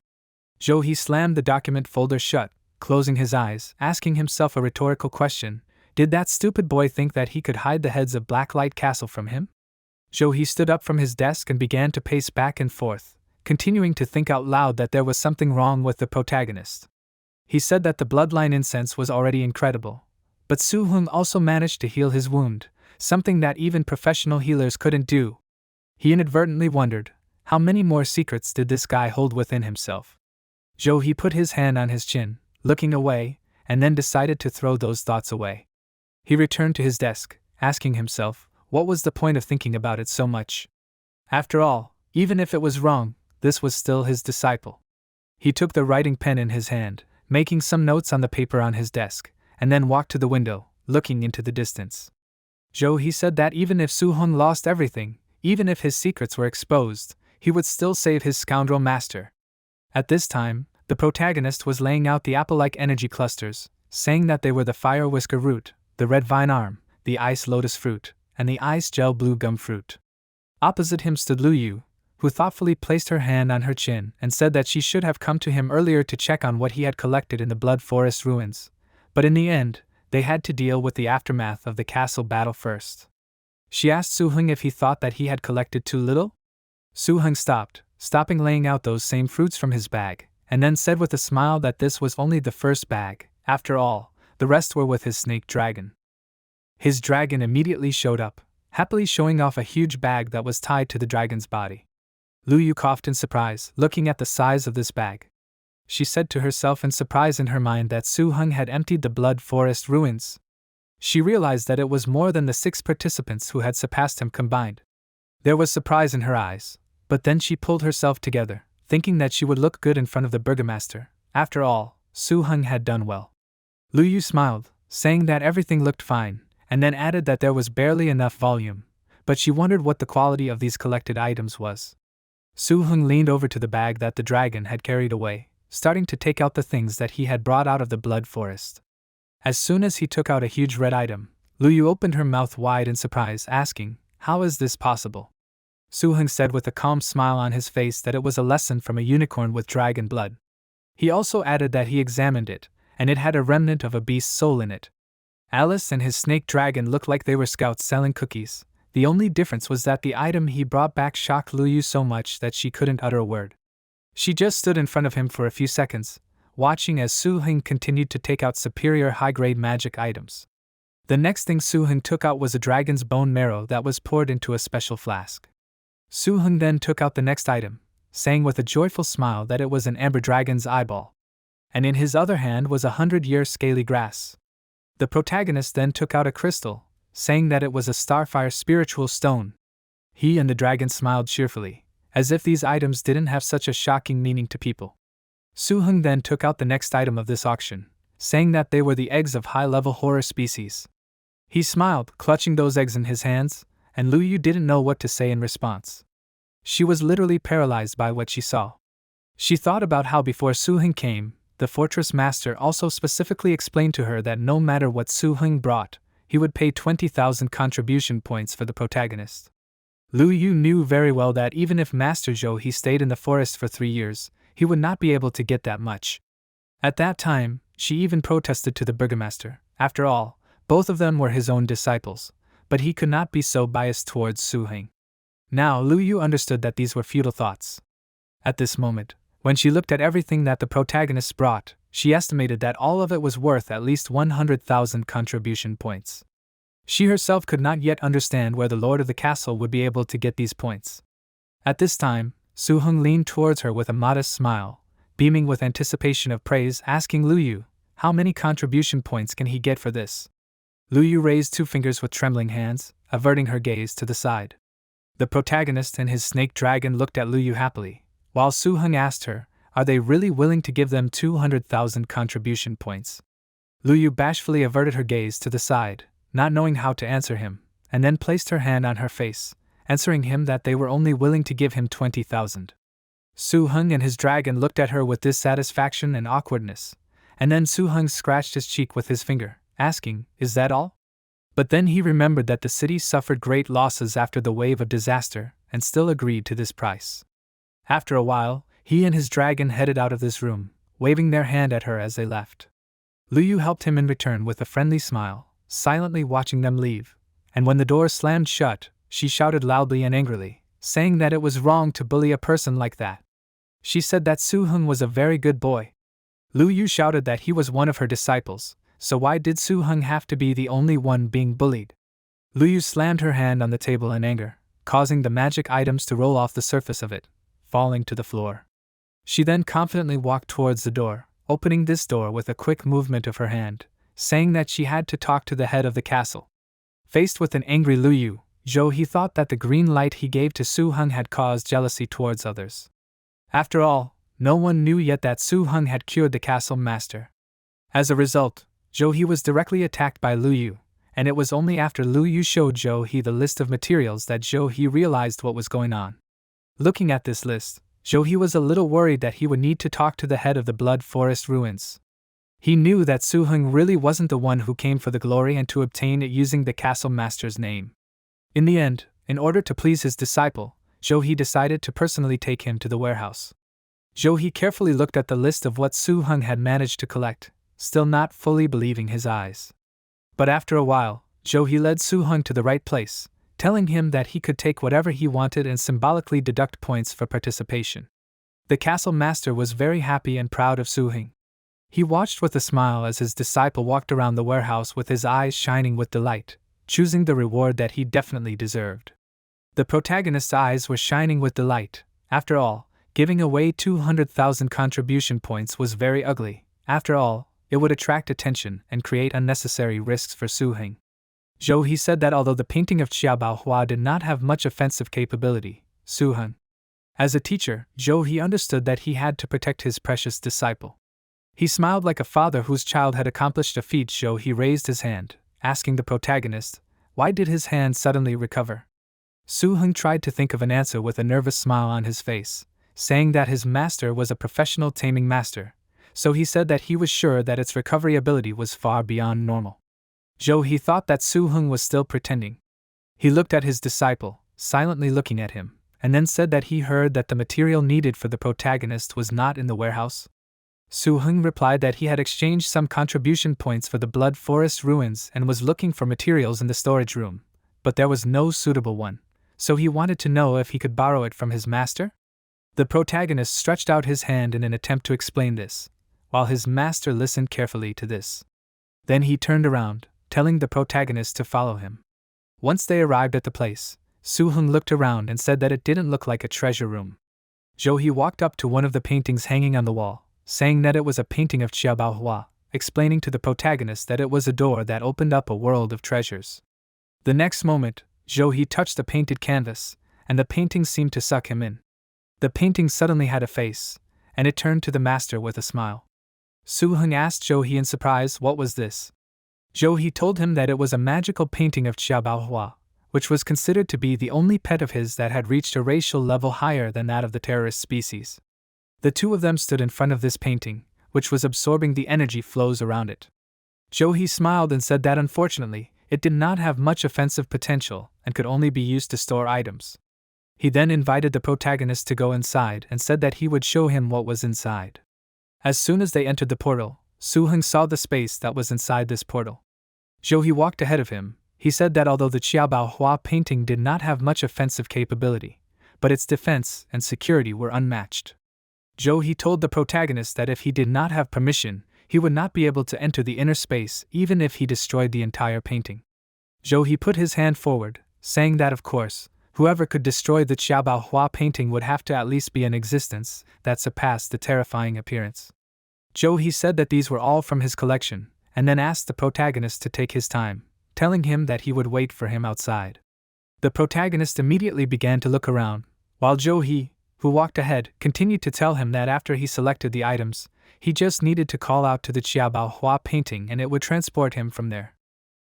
He slammed the document folder shut, closing his eyes, asking himself a rhetorical question: did that stupid boy think that he could hide the heads of Blacklight Castle from him? He stood up from his desk and began to pace back and forth, continuing to think out loud that there was something wrong with the protagonist. He said that the bloodline incense was already incredible, but Suhun also managed to heal his wound, something that even professional healers couldn't do. He inadvertently wondered, how many more secrets did this guy hold within himself? He put his hand on his chin, looking away, and then decided to throw those thoughts away. He returned to his desk, asking himself, what was the point of thinking about it so much? After all, even if it was wrong, this was still his disciple. He took the writing pen in his hand, making some notes on the paper on his desk, and then walked to the window, looking into the distance. He said that even if Suhun lost everything, even if his secrets were exposed, he would still save his scoundrel master. At this time, the protagonist was laying out the apple-like energy clusters, saying that they were the fire whisker root, the red vine arm, the ice lotus fruit, and the ice gel blue gum fruit. Opposite him stood Luyu, who thoughtfully placed her hand on her chin and said that she should have come to him earlier to check on what he had collected in the Blood Forest ruins, but in the end, they had to deal with the aftermath of the castle battle first. She asked Suhun if he thought that he had collected too little. Suhun stopping laying out those same fruits from his bag, and then said with a smile that this was only the first bag. After all, the rest were with his snake dragon. His dragon immediately showed up, happily showing off a huge bag that was tied to the dragon's body. Luyu coughed in surprise, looking at the size of this bag. She said to herself in surprise in her mind that Suhun had emptied the Blood Forest ruins. She realized that it was more than the 6 participants who had surpassed him combined. There was surprise in her eyes, but then she pulled herself together, thinking that she would look good in front of the burgomaster. After all, Suhun had done well. Luyu smiled, saying that everything looked fine, and then added that there was barely enough volume, but she wondered what the quality of these collected items was. Suhun leaned over to the bag that the dragon had carried away, starting to take out the things that he had brought out of the Blood Forest. As soon as he took out a huge red item, Luyu opened her mouth wide in surprise, asking, "How is this possible?" Suhun said with a calm smile on his face that it was a lesson from a unicorn with dragon blood. He also added that he examined it, and it had a remnant of a beast's soul in it. Alice and his snake dragon looked like they were scouts selling cookies. The only difference was that the item he brought back shocked Luyu so much that she couldn't utter a word. She just stood in front of him for a few seconds, watching as Suhun continued to take out superior high-grade magic items. The next thing Suhun took out was a dragon's bone marrow that was poured into a special flask. Suhun then took out the next item, saying with a joyful smile that it was an amber dragon's eyeball. And in his other hand was 100-year scaly grass. The protagonist then took out a crystal, saying that it was a starfire spiritual stone. He and the dragon smiled cheerfully, as if these items didn't have such a shocking meaning to people. Suhun then took out the next item of this auction, saying that they were the eggs of high-level horror species. He smiled, clutching those eggs in his hands, and Luyu didn't know what to say in response. She was literally paralyzed by what she saw. She thought about how before Suhun came, the fortress master also specifically explained to her that no matter what Suhun brought, he would pay 20,000 contribution points for the protagonist. Luyu knew very well that even if Master he stayed in the forest for 3 years, he would not be able to get that much. At that time, she even protested to the burgomaster. After all, both of them were his own disciples, but he could not be so biased towards Suhun. Now Luyu understood that these were futile thoughts. At this moment, when she looked at everything that the protagonists brought, she estimated that all of it was worth at least 100,000 contribution points. She herself could not yet understand where the lord of the castle would be able to get these points. At this time, Suhun leaned towards her with a modest smile, beaming with anticipation of praise, asking Lu Yu, how many contribution points can he get for this? Lu Yu raised 2 fingers with trembling hands, averting her gaze to the side. The protagonist and his snake dragon looked at Lu Yu happily, while Suhun asked her, are they really willing to give them 200,000 contribution points? Lu Yu bashfully averted her gaze to the side, not knowing how to answer him, and then placed her hand on her face, answering him that they were only willing to give him 20,000. Suhun and his dragon looked at her with dissatisfaction and awkwardness, and then Suhun scratched his cheek with his finger, asking, is that all? But then he remembered that the city suffered great losses after the wave of disaster, and still agreed to this price. After a while, he and his dragon headed out of this room, waving their hand at her as they left. Lu Yu helped him in return with a friendly smile, silently watching them leave, and when the door slammed shut, she shouted loudly and angrily, saying that it was wrong to bully a person like that. She said that Suhun was a very good boy. Lu Yu shouted that he was one of her disciples, so why did Suhun have to be the only one being bullied? Lu Yu slammed her hand on the table in anger, causing the magic items to roll off the surface of it, falling to the floor. She then confidently walked towards the door, opening this door with a quick movement of her hand, saying that she had to talk to the head of the castle. Faced with an angry Lu Yu, he thought that the green light he gave to Suhun had caused jealousy towards others. After all, no one knew yet that Suhun had cured the castle master. As a result, he was directly attacked by Lu Yu, and it was only after Lu Yu showed he the list of materials that he realized what was going on. Looking at this list, he was a little worried that he would need to talk to the head of the Blood Forest ruins. He knew that Suhun really wasn't the one who came for the glory and to obtain it using the castle master's name. In the end, in order to please his disciple, he decided to personally take him to the warehouse. He carefully looked at the list of what Suhun had managed to collect, still not fully believing his eyes. But after a while, he led Suhun to the right place, telling him that he could take whatever he wanted and symbolically deduct points for participation. The castle master was very happy and proud of Suhun. He watched with a smile as his disciple walked around the warehouse with his eyes shining with delight, choosing the reward that he definitely deserved. The protagonist's eyes were shining with delight. After all, giving away 200,000 contribution points was very ugly. After all, it would attract attention and create unnecessary risks for Suhun. He said that although the painting of Qiaobaohua did not have much offensive capability, Suhun. As a teacher, he understood that he had to protect his precious disciple. He smiled like a father whose child had accomplished a feat. He raised his hand, asking the protagonist, why did his hand suddenly recover? Suhun tried to think of an answer with a nervous smile on his face, saying that his master was a professional taming master, so he said that he was sure that its recovery ability was far beyond normal. He thought that Suhun was still pretending. He looked at his disciple, silently looking at him, and then said that he heard that the material needed for the protagonist was not in the warehouse. Suhun replied that he had exchanged some contribution points for the Blood Forest ruins and was looking for materials in the storage room, but there was no suitable one, so he wanted to know if he could borrow it from his master? The protagonist stretched out his hand in an attempt to explain this, while his master listened carefully to this. Then he turned around, telling the protagonist to follow him. Once they arrived at the place, Suhun looked around and said that it didn't look like a treasure room. He walked up to one of the paintings hanging on the wall, saying that it was a painting of Qiaobaohua, explaining to the protagonist that it was a door that opened up a world of treasures. The next moment, he touched the painted canvas, and the painting seemed to suck him in. The painting suddenly had a face, and it turned to the master with a smile. Suhun asked in surprise what was this. He told him that it was a magical painting of Qiaobaohua, which was considered to be the only pet of his that had reached a racial level higher than that of the terrorist species. The two of them stood in front of this painting, which was absorbing the energy flows around it. He smiled and said that unfortunately, it did not have much offensive potential and could only be used to store items. He then invited the protagonist to go inside and said that he would show him what was inside. As soon as they entered the portal, Suhun saw the space that was inside this portal. He walked ahead of him. He said that although the Qiaobaohua painting did not have much offensive capability, but its defense and security were unmatched. He told the protagonist that if he did not have permission, he would not be able to enter the inner space even if he destroyed the entire painting. Zhou put his hand forward, saying that of course, whoever could destroy the Qiaobaohua painting would have to at least be in existence that surpassed the terrifying appearance. Zhou said that these were all from his collection, and then asked the protagonist to take his time, telling him that he would wait for him outside. The protagonist immediately began to look around, while Zhou, who walked ahead, continued to tell him that after he selected the items, he just needed to call out to the Qiaobaohua painting and it would transport him from there.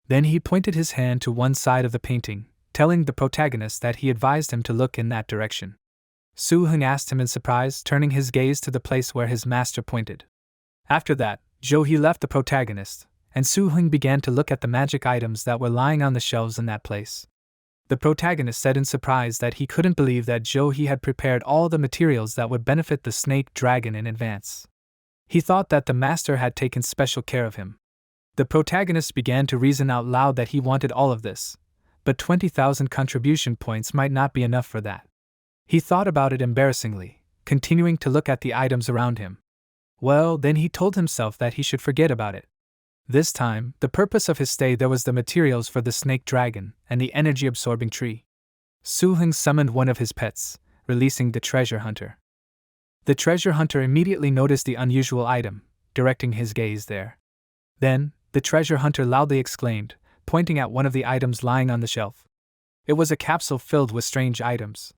Then he pointed his hand to one side of the painting, telling the protagonist that he advised him to look in that direction. Suhun asked him in surprise, turning his gaze to the place where his master pointed. After that, Zhou left the protagonist, and Suhun began to look at the magic items that were lying on the shelves in that place. The protagonist said in surprise that he couldn't believe that Zhou had prepared all the materials that would benefit the snake dragon in advance. He thought that the master had taken special care of him. The protagonist began to reason out loud that he wanted all of this, but 20,000 contribution points might not be enough for that. He thought about it embarrassingly, continuing to look at the items around him. Well, then he told himself that he should forget about it. This time, the purpose of his stay there was the materials for the snake dragon and the energy-absorbing tree. Suhun summoned one of his pets, releasing the treasure hunter. The treasure hunter immediately noticed the unusual item, directing his gaze there. Then, the treasure hunter loudly exclaimed, pointing at one of the items lying on the shelf. It was a capsule filled with strange items.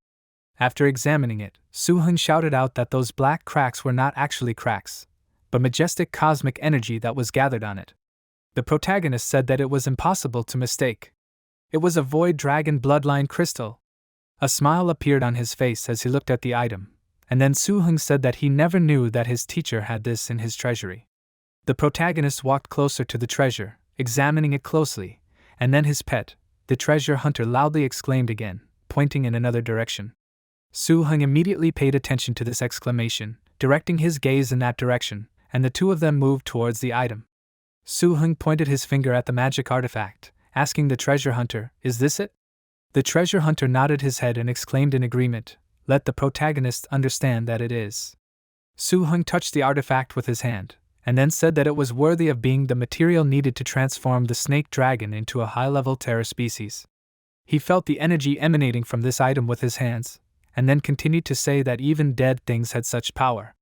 After examining it, Suhun shouted out that those black cracks were not actually cracks, but majestic cosmic energy that was gathered on it. The protagonist said that it was impossible to mistake. It was a void dragon bloodline crystal. A smile appeared on his face as he looked at the item, and then Suhun said that he never knew that his teacher had this in his treasury. The protagonist walked closer to the treasure, examining it closely, and then his pet, the treasure hunter, loudly exclaimed again, pointing in another direction. Suhun immediately paid attention to this exclamation, directing his gaze in that direction, and the two of them moved towards the item. Suhun pointed his finger at the magic artifact, asking the treasure hunter, "Is this it?" The treasure hunter nodded his head and exclaimed in agreement, "Let the protagonist understand that it is." Suhun touched the artifact with his hand, and then said that it was worthy of being the material needed to transform the snake dragon into a high-level terror species. He felt the energy emanating from this item with his hands, and then continued to say that even dead things had such power.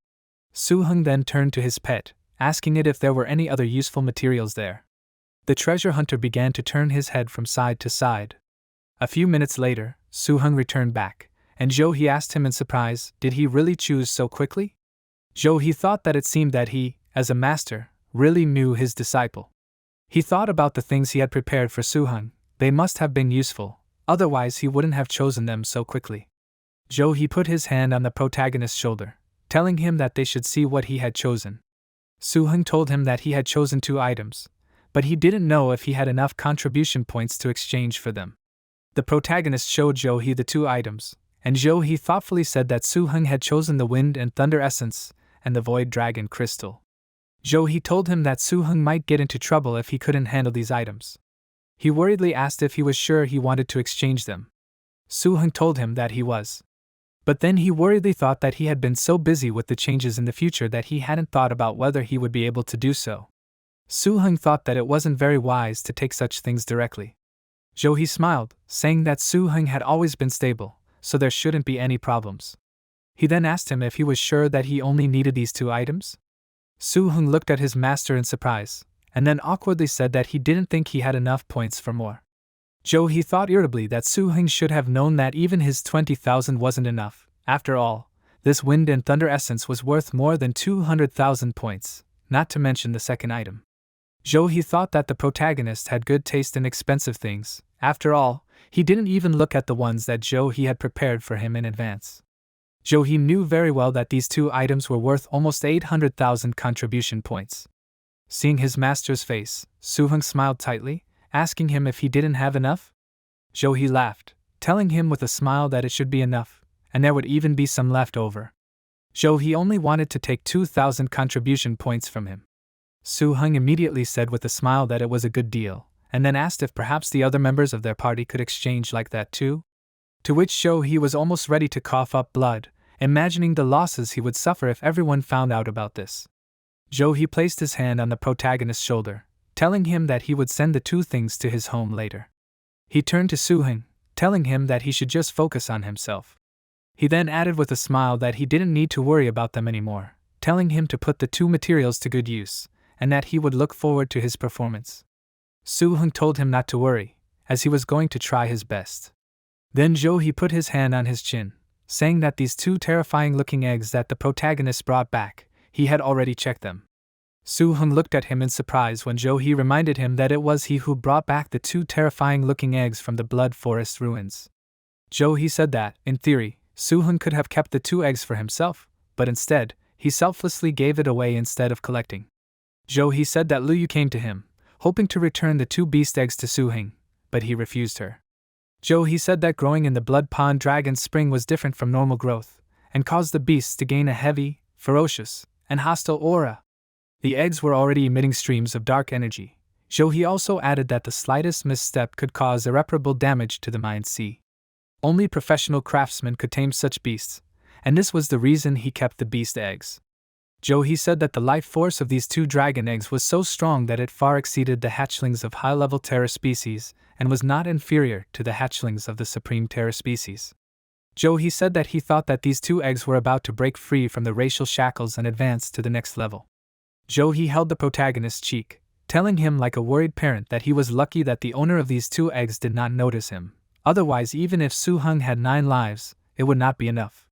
Suhun then turned to his pet, asking it if there were any other useful materials there. The treasure hunter began to turn his head from side to side. A few minutes later, Suhun returned back, and Zhou asked him in surprise, did he really choose so quickly? Zhou thought that it seemed that he, as a master, really knew his disciple. He thought about the things he had prepared for Suhun. They must have been useful, otherwise he wouldn't have chosen them so quickly. Zhou put his hand on the protagonist's shoulder, telling him that they should see what he had chosen. Suhun told him that he had chosen 2 items, but he didn't know if he had enough contribution points to exchange for them. The protagonist showed Zhou the 2 items, and Zhou thoughtfully said that Suhun had chosen the Wind and Thunder Essence and the Void Dragon Crystal. Zhou told him that Suhun might get into trouble if he couldn't handle these items. He worriedly asked if he was sure he wanted to exchange them. Suhun told him that he was. But then he worriedly thought that he had been so busy with the changes in the future that he hadn't thought about whether he would be able to do so. Suhun thought that it wasn't very wise to take such things directly. Zhou smiled, saying that Suhun had always been stable, so there shouldn't be any problems. He then asked him if he was sure that he only needed these 2 items. Suhun looked at his master in surprise, and then awkwardly said that he didn't think he had enough points for more. Zhou thought irritably that Suhun should have known that even his 20,000 wasn't enough. After all, this Wind and Thunder Essence was worth more than 200,000 points, not to mention the second item. Zhou thought that the protagonist had good taste in expensive things. After all, he didn't even look at the ones that Zhou had prepared for him in advance. Zhou knew very well that these 2 items were worth almost 800,000 contribution points. Seeing his master's face, Suhun smiled tightly, asking him if he didn't have enough. Zhou laughed, telling him with a smile that it should be enough, and there would even be some left over. Zhou only wanted to take 2,000 contribution points from him. Suhun immediately said with a smile that it was a good deal, and then asked if perhaps the other members of their party could exchange like that too. To which Zhou was almost ready to cough up blood, imagining the losses he would suffer if everyone found out about this. Zhou placed his hand on the protagonist's shoulder, telling him that he would send the 2 things to his home later. He turned to Suhun, telling him that he should just focus on himself. He then added with a smile that he didn't need to worry about them anymore, telling him to put the two materials to good use, and that he would look forward to his performance. Suhun told him not to worry, as he was going to try his best. Then He put his hand on his chin, saying that these two terrifying-looking eggs that the protagonist brought back, he had already checked them. Suhun looked at him in surprise when He reminded him that it was he who brought back the two terrifying-looking eggs from the Blood Forest ruins. He said that, in theory, Suhun could have kept the two eggs for himself, but instead, he selflessly gave it away instead of collecting. He said that Liu came to him, hoping to return the two beast eggs to Suhun, but he refused her. He said that growing in the Blood Pond Dragon's Spring was different from normal growth, and caused the beasts to gain a heavy, ferocious, and hostile aura. The eggs were already emitting streams of dark energy. He also added that the slightest misstep could cause irreparable damage to the Mind Sea. Only professional craftsmen could tame such beasts, and this was the reason he kept the beast eggs. He said that the life force of these two dragon eggs was so strong that it far exceeded the hatchlings of high-level terror species, and was not inferior to the hatchlings of the supreme terror species. He said that he thought that these two eggs were about to break free from the racial shackles and advance to the next level. He held the protagonist's cheek, telling him like a worried parent that he was lucky that the owner of these two eggs did not notice him. Otherwise, even if Suhun had 9 lives, it would not be enough.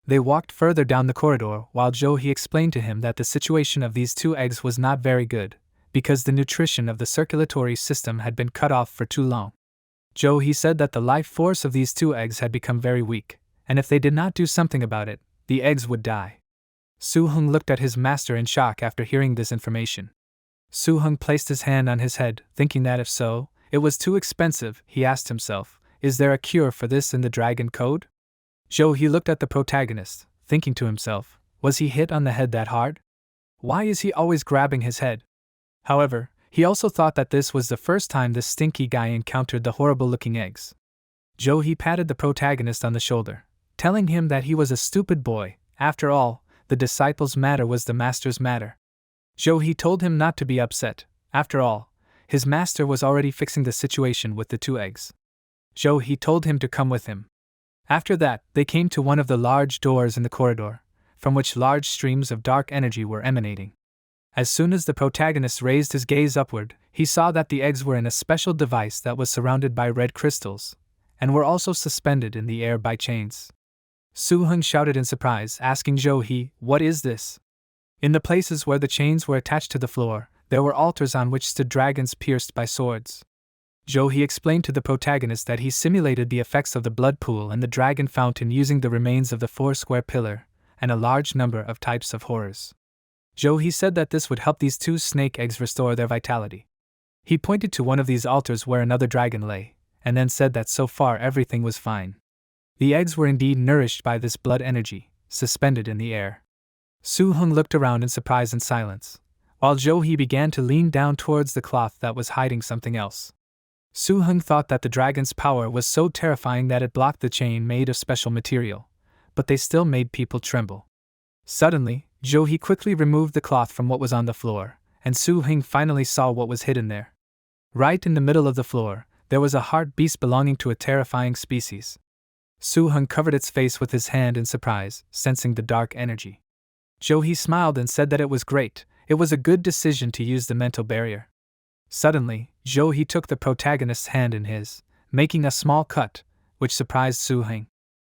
They walked further down the corridor while He explained to him that the situation of these two eggs was not very good, because the nutrition of the circulatory system had been cut off for too long. He said that the life force of these two eggs had become very weak, and if they did not do something about it, the eggs would die. Suhun looked at his master in shock after hearing this information. Suhun placed his hand on his head, thinking that if so, it was too expensive. He asked himself, is there a cure for this in the Dragon Code? He looked at the protagonist, thinking to himself, was he hit on the head that hard? Why is he always grabbing his head? However, he also thought that this was the first time this stinky guy encountered the horrible-looking eggs. He patted the protagonist on the shoulder, telling him that he was a stupid boy. After all, the disciple's matter was the master's matter. He told him not to be upset. After all, his master was already fixing the situation with the two eggs. He told him to come with him. After that, they came to one of the large doors in the corridor, from which large streams of dark energy were emanating. As soon as the protagonist raised his gaze upward, he saw that the eggs were in a special device that was surrounded by red crystals, and were also suspended in the air by chains. Suhun shouted in surprise, asking what is this? In the places where the chains were attached to the floor, there were altars on which stood dragons pierced by swords. He explained to the protagonist that he simulated the effects of the blood pool and the dragon fountain using the remains of the 4-square pillar, and a large number of types of horrors. He said that this would help these two snake eggs restore their vitality. He pointed to one of these altars where another dragon lay, and then said that so far everything was fine. The eggs were indeed nourished by this blood energy, suspended in the air. Suhun looked around in surprise and silence, while he began to lean down towards the cloth that was hiding something else. Suhun thought that the dragon's power was so terrifying that it blocked the chain made of special material, but they still made people tremble. Suddenly, he quickly removed the cloth from what was on the floor, and Suhun finally saw what was hidden there. Right in the middle of the floor, there was a heart beast belonging to a terrifying species. Suhun covered its face with his hand in surprise, sensing the dark energy. He smiled and said that it was great, it was a good decision to use the mental barrier. Suddenly, he took the protagonist's hand in his, making a small cut, which surprised Suhun.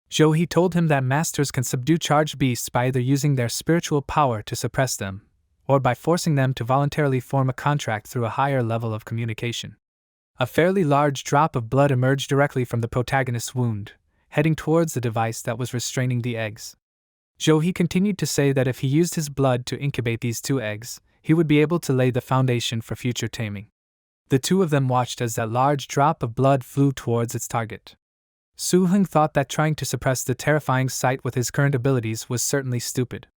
He told him that masters can subdue charged beasts by either using their spiritual power to suppress them, or by forcing them to voluntarily form a contract through a higher level of communication. A fairly large drop of blood emerged directly from the protagonist's wound, heading towards the device that was restraining the eggs. He continued to say that if he used his blood to incubate these two eggs, he would be able to lay the foundation for future taming. The two of them watched as that large drop of blood flew towards its target. Suhun thought that trying to suppress the terrifying sight with his current abilities was certainly stupid.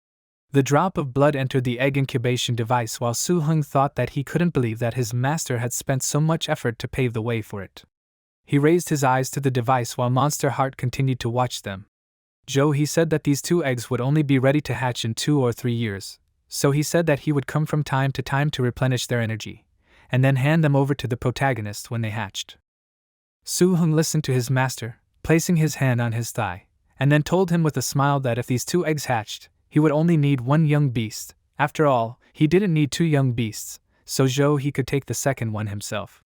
The drop of blood entered the egg incubation device while Suhun thought that he couldn't believe that his master had spent so much effort to pave the way for it. He raised his eyes to the device while Monster Heart continued to watch them. He said that these two eggs would only be ready to hatch in 2 or 3 years, so he said that he would come from time to replenish their energy, and then hand them over to the protagonist when they hatched. Suhun listened to his master, placing his hand on his thigh, and then told him with a smile that if these 2 eggs hatched, he would only need 1 young beast. After all, he didn't need 2 young beasts, so he could take the second one himself.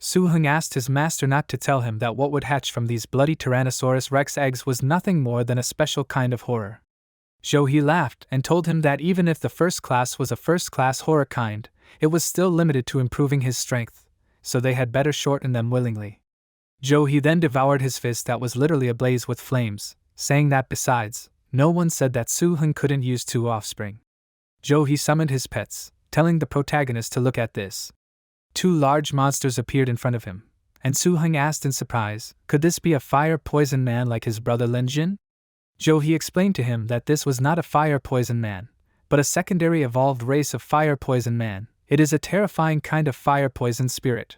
Suhun asked his master not to tell him that what would hatch from these bloody Tyrannosaurus Rex eggs was nothing more than a special kind of horror. He laughed and told him that even if the first class was a first-class horror kind, it was still limited to improving his strength, so they had better shorten them willingly. He then devoured his fist that was literally ablaze with flames, saying that besides, no one said that Suhun couldn't use 2 offspring. He summoned his pets, telling the protagonist to look at this. 2 large monsters appeared in front of him, and Suhun asked in surprise, could this be a fire-poison man like his brother Linjin? He explained to him that this was not a fire-poison man, but a secondary evolved race of fire-poison man. It is a terrifying kind of fire-poison spirit.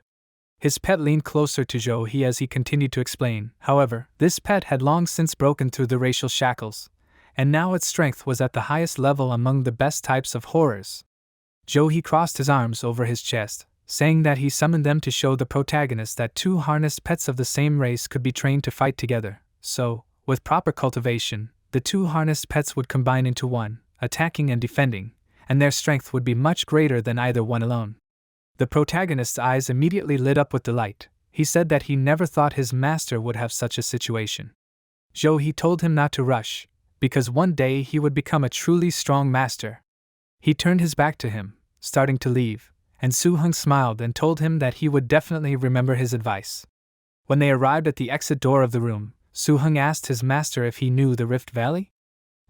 His pet leaned closer to Zhou as he continued to explain. However, this pet had long since broken through the racial shackles, and now its strength was at the highest level among the best types of horrors. He crossed his arms over his chest, saying that he summoned them to show the protagonist that 2 harnessed pets of the same race could be trained to fight together. So, with proper cultivation, the 2 harnessed pets would combine into one, attacking and defending, and their strength would be much greater than either one alone. The protagonist's eyes immediately lit up with delight. He said that he never thought his master would have such a situation. He told him not to rush, because one day he would become a truly strong master. He turned his back to him, starting to leave, and Suhun smiled and told him that he would definitely remember his advice. When they arrived at the exit door of the room, Suhun asked his master if he knew the Rift Valley.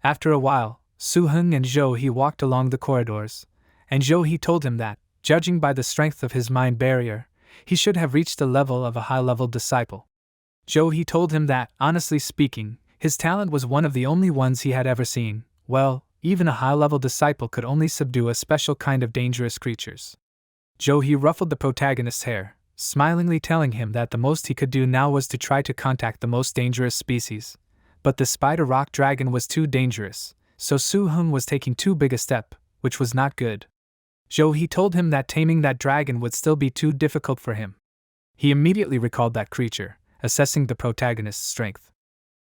After a while, Suhun and he walked along the corridors, and he told him that, judging by the strength of his mind barrier, he should have reached the level of a high-level disciple. He told him that, honestly speaking, his talent was one of the only ones he had ever seen. Well, even a high-level disciple could only subdue a special kind of dangerous creatures. He ruffled the protagonist's hair, smilingly telling him that the most he could do now was to try to contact the most dangerous species. But the spider rock dragon was too dangerous, so Suhun was taking too big a step, which was not good. He told him that taming that dragon would still be too difficult for him. He immediately recalled that creature, assessing the protagonist's strength.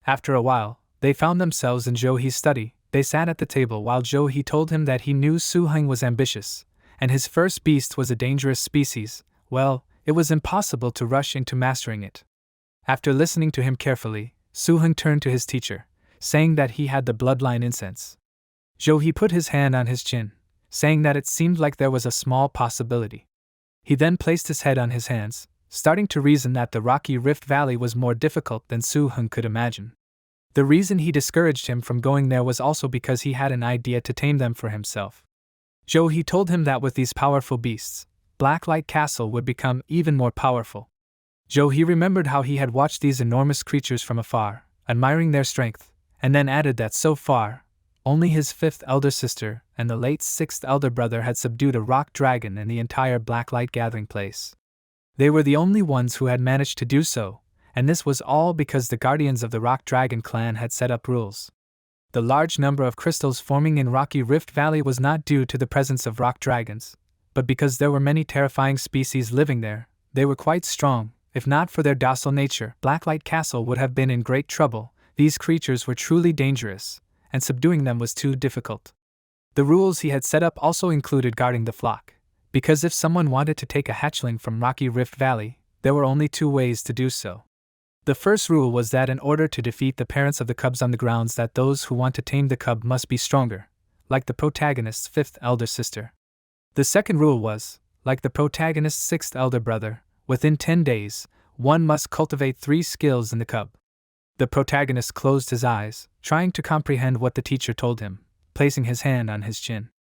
After a while, they found themselves in Zhou's study. They sat at the table while Zhou told him that he knew Suhun was ambitious, and his first beast was a dangerous species. Well, it was impossible to rush into mastering it. After listening to him carefully, Suhun turned to his teacher, saying that he had the bloodline incense. Zhou put his hand on his chin, saying that it seemed like there was a small possibility. He then placed his head on his hands, starting to reason that the rocky Rift Valley was more difficult than Suhun could imagine. The reason he discouraged him from going there was also because he had an idea to tame them for himself. Zhou told him that with these powerful beasts, Blacklight Castle would become even more powerful. Zhou remembered how he had watched these enormous creatures from afar, admiring their strength, and then added that so far, only his 5th elder sister and the late 6th elder brother had subdued a rock dragon in the entire Blacklight gathering place. They were the only ones who had managed to do so, and this was all because the guardians of the Rock Dragon clan had set up rules. The large number of crystals forming in Rocky Rift Valley was not due to the presence of rock dragons, but because there were many terrifying species living there. They were quite strong. If not for their docile nature, Blacklight Castle would have been in great trouble. These creatures were truly dangerous, and subduing them was too difficult. The rules he had set up also included guarding the flock, because if someone wanted to take a hatchling from Rocky Rift Valley, there were only 2 ways to do so. The first rule was that in order to defeat the parents of the cubs on the grounds that those who want to tame the cub must be stronger, like the protagonist's 5th elder sister. The second rule was, like the protagonist's 6th elder brother, within 10 days, one must cultivate 3 skills in the cub. The protagonist closed his eyes, trying to comprehend what the teacher told him, placing his hand on his chin.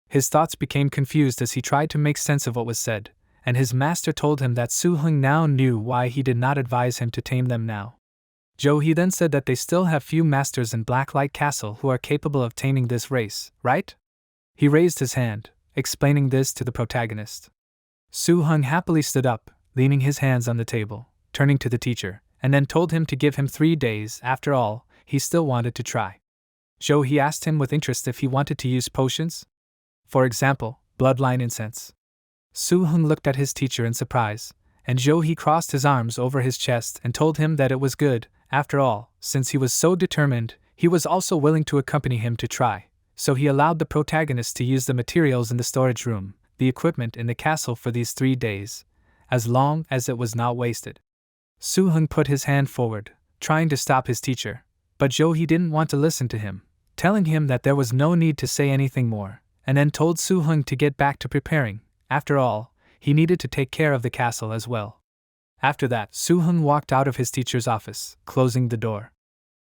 His thoughts became confused as he tried to make sense of what was said, and his master told him that Suhun now knew why he did not advise him to tame them now. Zhou then said that they still have few masters in Blacklight Castle who are capable of taming this race, right? He raised his hand, explaining this to the protagonist. Suhun happily stood up, leaning his hands on the table, turning to the teacher, and then told him to give him 3 days. After all, he still wanted to try. Zhou asked him with interest if he wanted to use potions. For example, bloodline incense. Suhun looked at his teacher in surprise, and Joe crossed his arms over his chest and told him that it was good. After all, since he was so determined, he was also willing to accompany him to try, so he allowed the protagonist to use the materials in the storage room, the equipment in the castle for these 3 days, as long as it was not wasted. Suhun put his hand forward, trying to stop his teacher, but Joe didn't want to listen to him, telling him that there was no need to say anything more, and then told Suhun to get back to preparing. After all, he needed to take care of the castle as well. After that, Suhun walked out of his teacher's office, closing the door.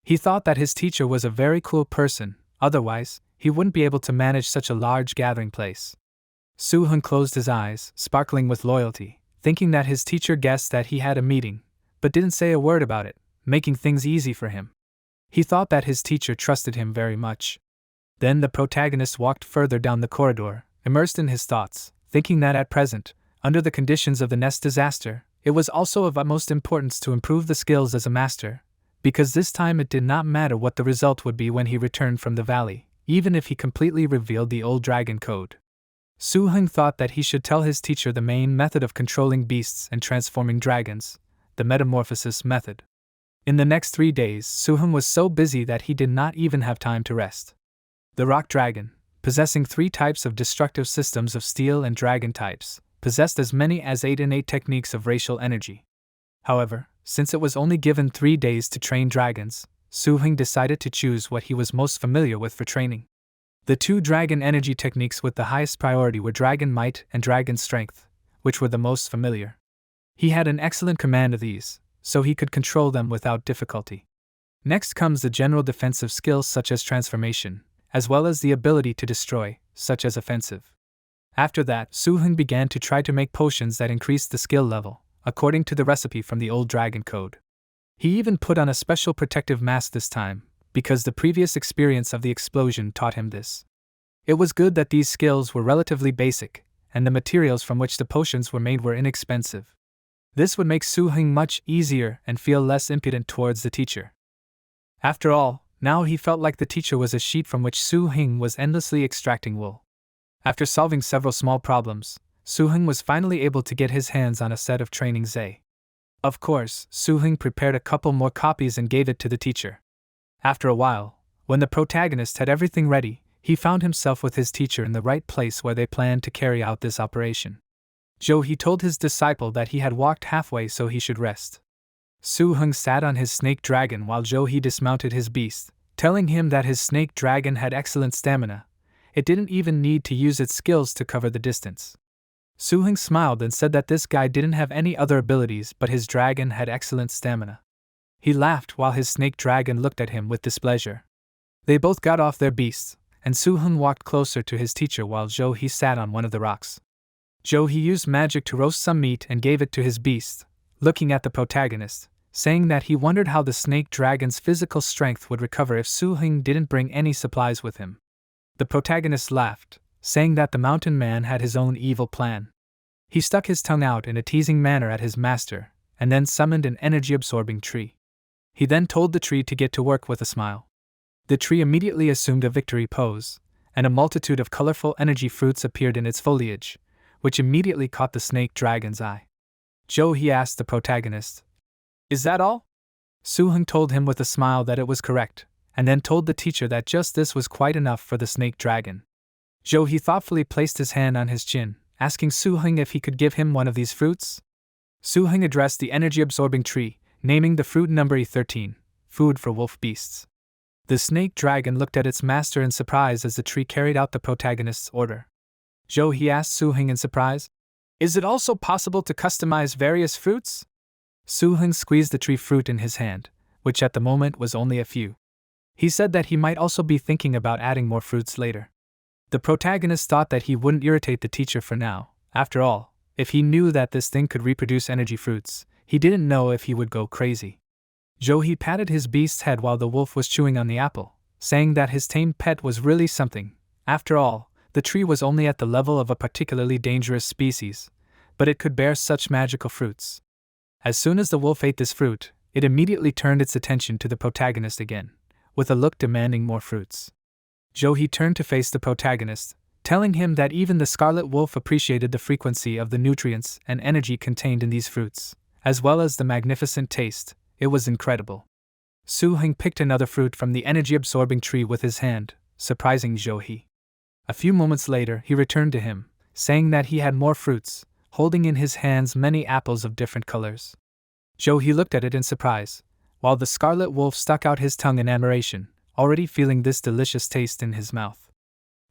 He thought that his teacher was a very cool person, otherwise, he wouldn't be able to manage such a large gathering place. Suhun closed his eyes, sparkling with loyalty, thinking that his teacher guessed that he had a meeting, but didn't say a word about it, making things easy for him. He thought that his teacher trusted him very much. Then the protagonist walked further down the corridor, immersed in his thoughts, thinking that at present, under the conditions of the nest disaster, it was also of utmost importance to improve the skills as a master, because this time it did not matter what the result would be when he returned from the valley, even if he completely revealed the old dragon code. Suhun thought that he should tell his teacher the main method of controlling beasts and transforming dragons, the metamorphosis method. In the next 3 days, Suhun was so busy that he did not even have time to rest. The rock dragon, possessing 3 types of destructive systems of steel and dragon types, possessed as many as 8 innate techniques of racial energy. However, since it was only given 3 days to train dragons, Suhun decided to choose what he was most familiar with for training. The 2 dragon energy techniques with the highest priority were Dragon Might and Dragon Strength, which were the most familiar. He had an excellent command of these, so he could control them without difficulty. Next comes the general defensive skills such as transformation, as well as the ability to destroy, such as offensive. After that, Suhun began to try to make potions that increased the skill level, according to the recipe from the old dragon code. He even put on a special protective mask this time, because the previous experience of the explosion taught him this. It was good that these skills were relatively basic, and the materials from which the potions were made were inexpensive. This would make Suhun much easier and feel less impudent towards the teacher. After all, now he felt like the teacher was a sheet from which Suhun was endlessly extracting wool. After solving several small problems, Suhun was finally able to get his hands on a set of training Zay. Of course, Suhun prepared a couple more copies and gave it to the teacher. After a while, when the protagonist had everything ready, he found himself with his teacher in the right place where they planned to carry out this operation. Joe told his disciple that he had walked halfway so he should rest. Suhun sat on his snake dragon while Joe dismounted his beast, telling him that his snake dragon had excellent stamina. It didn't even need to use its skills to cover the distance. Suhun smiled and said that this guy didn't have any other abilities but his dragon had excellent stamina. He laughed while his snake dragon looked at him with displeasure. They both got off their beasts, and Suhun walked closer to his teacher while Joe sat on one of the rocks. Joe used magic to roast some meat and gave it to his beast, looking at the protagonist, saying that he wondered how the snake dragon's physical strength would recover if Suhun didn't bring any supplies with him. The protagonist laughed, saying that the mountain man had his own evil plan. He stuck his tongue out in a teasing manner at his master, and then summoned an energy-absorbing tree. He then told the tree to get to work with a smile. The tree immediately assumed a victory pose, and a multitude of colorful energy fruits appeared in its foliage, which immediately caught the snake dragon's eye. Joe asked the protagonist, "Is that all?" Suhun told him with a smile that it was correct, and then told the teacher that just this was quite enough for the snake dragon. Joe thoughtfully placed his hand on his chin, asking Suhun if he could give him one of these fruits. Suhun addressed the energy-absorbing tree, naming the fruit number E13, food for wolf beasts. The snake dragon looked at its master in surprise as the tree carried out the protagonist's order. Joe asked Suhun in surprise, "Is it also possible to customize various fruits?" Suhun squeezed the tree fruit in his hand, which at the moment was only a few. He said that he might also be thinking about adding more fruits later. The protagonist thought that he wouldn't irritate the teacher for now. After all, if he knew that this thing could reproduce energy fruits, he didn't know if he would go crazy. Joe patted his beast's head while the wolf was chewing on the apple, saying that his tame pet was really something. After all, the tree was only at the level of a particularly dangerous species, but it could bear such magical fruits. As soon as the wolf ate this fruit, it immediately turned its attention to the protagonist again, with a look demanding more fruits. Joe turned to face the protagonist, telling him that even the scarlet wolf appreciated the frequency of the nutrients and energy contained in these fruits, as well as the magnificent taste. It was incredible. Suhun picked another fruit from the energy-absorbing tree with his hand, surprising Zhou. A few moments later he returned to him, saying that he had more fruits, holding in his hands many apples of different colors. Zhou looked at it in surprise, while the scarlet wolf stuck out his tongue in admiration, already feeling this delicious taste in his mouth.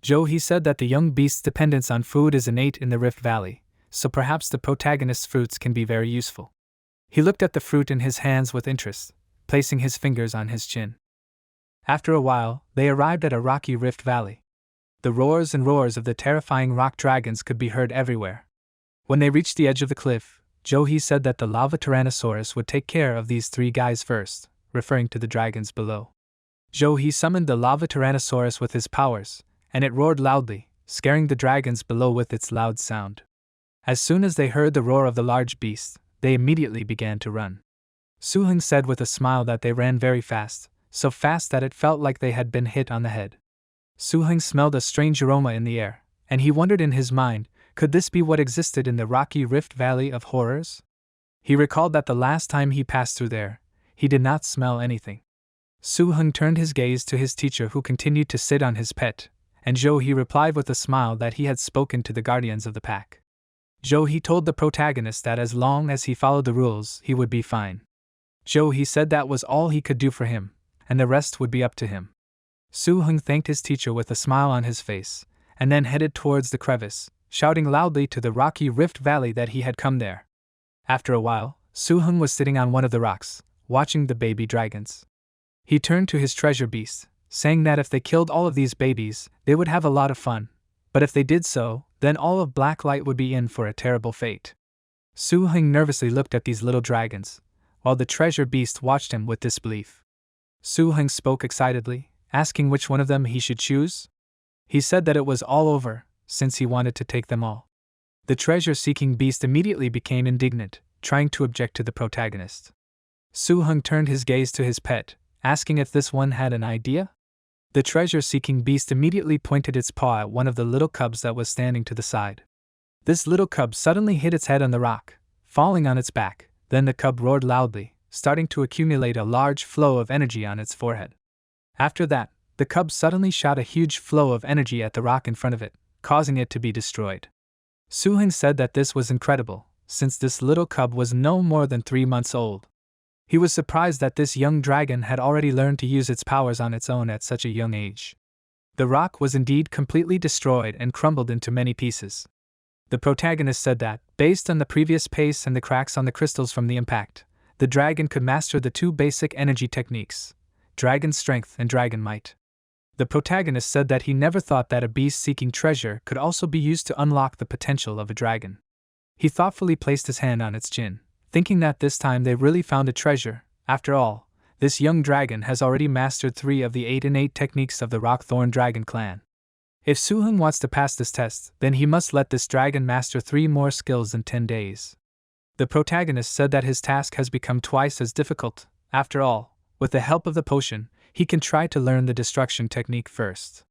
Zhou said that the young beast's dependence on food is innate in the Rift Valley, so perhaps the protagonist's fruits can be very useful. He looked at the fruit in his hands with interest, placing his fingers on his chin. After a while, they arrived at a rocky rift valley. The roars and roars of the terrifying rock dragons could be heard everywhere. When they reached the edge of the cliff, Zhou said that the lava tyrannosaurus would take care of these three guys first, referring to the dragons below. Zhou summoned the lava tyrannosaurus with his powers, and it roared loudly, scaring the dragons below with its loud sound. As soon as they heard the roar of the large beast, they immediately began to run. Suhun said with a smile that they ran very fast, so fast that it felt like they had been hit on the head. Suhun smelled a strange aroma in the air, and he wondered in his mind, could this be what existed in the rocky Rift Valley of Horrors? He recalled that the last time he passed through there, he did not smell anything. Suhun turned his gaze to his teacher who continued to sit on his pet, and Zhou replied with a smile that he had spoken to the guardians of the pack. Zhou told the protagonist that as long as he followed the rules, he would be fine. Zhou said that was all he could do for him, and the rest would be up to him. Suhun thanked his teacher with a smile on his face, and then headed towards the crevice, shouting loudly to the rocky Rift Valley that he had come there. After a while, Suhun was sitting on one of the rocks, watching the baby dragons. He turned to his treasure beast, saying that if they killed all of these babies, they would have a lot of fun, but if they did so, then all of Blacklight would be in for a terrible fate. Suhun nervously looked at these little dragons, while the treasure beast watched him with disbelief. Suhun spoke excitedly, asking which one of them he should choose. He said that it was all over, since he wanted to take them all. The treasure-seeking beast immediately became indignant, trying to object to the protagonist. Suhun turned his gaze to his pet, asking if this one had an idea. The treasure-seeking beast immediately pointed its paw at one of the little cubs that was standing to the side. This little cub suddenly hit its head on the rock, falling on its back. Then the cub roared loudly, starting to accumulate a large flow of energy on its forehead. After that, the cub suddenly shot a huge flow of energy at the rock in front of it, causing it to be destroyed. Suhun said that this was incredible, since this little cub was no more than 3 months old. He was surprised that this young dragon had already learned to use its powers on its own at such a young age. The rock was indeed completely destroyed and crumbled into many pieces. The protagonist said that, based on the previous pace and the cracks on the crystals from the impact, the dragon could master the 2 basic energy techniques, Dragon Strength and Dragon Might. The protagonist said that he never thought that a beast seeking treasure could also be used to unlock the potential of a dragon. He thoughtfully placed his hand on its chin, thinking that this time they really found a treasure. After all, this young dragon has already mastered 3 of the 8 innate techniques of the Rockthorn Dragon clan. If Suhun wants to pass this test, then he must let this dragon master 3 more skills in 10 days. The protagonist said that his task has become twice as difficult. After all, with the help of the potion, he can try to learn the destruction technique first.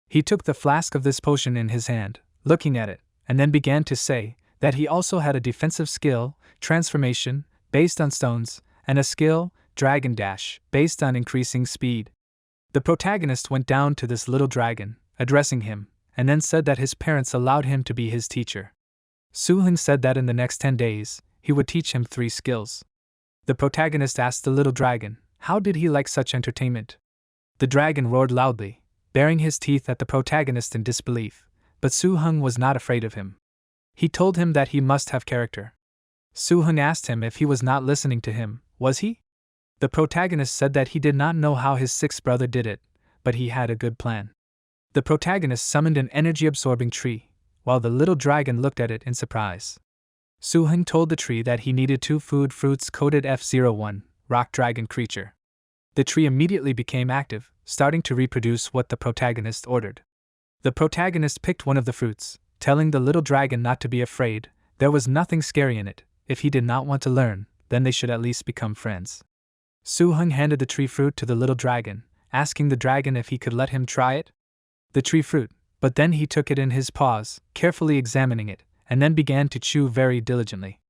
He took the flask of this potion in his hand, looking at it, and then began to say that he also had a defensive skill, Transformation, based on stones, and a skill, Dragon Dash, based on increasing speed. The protagonist went down to this little dragon, addressing him, and then said that his parents allowed him to be his teacher. Suhun said that in the next 10 days, he would teach him 3 skills. The protagonist asked the little dragon, how did he like such entertainment? The dragon roared loudly, baring his teeth at the protagonist in disbelief, but Suhun was not afraid of him. He told him that he must have character. Suhun asked him if he was not listening to him, was he? The protagonist said that he did not know how his 6th brother did it, but he had a good plan. The protagonist summoned an energy-absorbing tree, while the little dragon looked at it in surprise. Suhun told the tree that he needed 2 food fruits coded F01, rock dragon creature. The tree immediately became active, starting to reproduce what the protagonist ordered. The protagonist picked one of the fruits, telling the little dragon not to be afraid. There was nothing scary in it. If he did not want to learn, then they should at least become friends. Suhun handed the tree fruit to the little dragon, asking the dragon if he could let him try it. The tree fruit, But then he took it in his paws, carefully examining it, and then began to chew very diligently.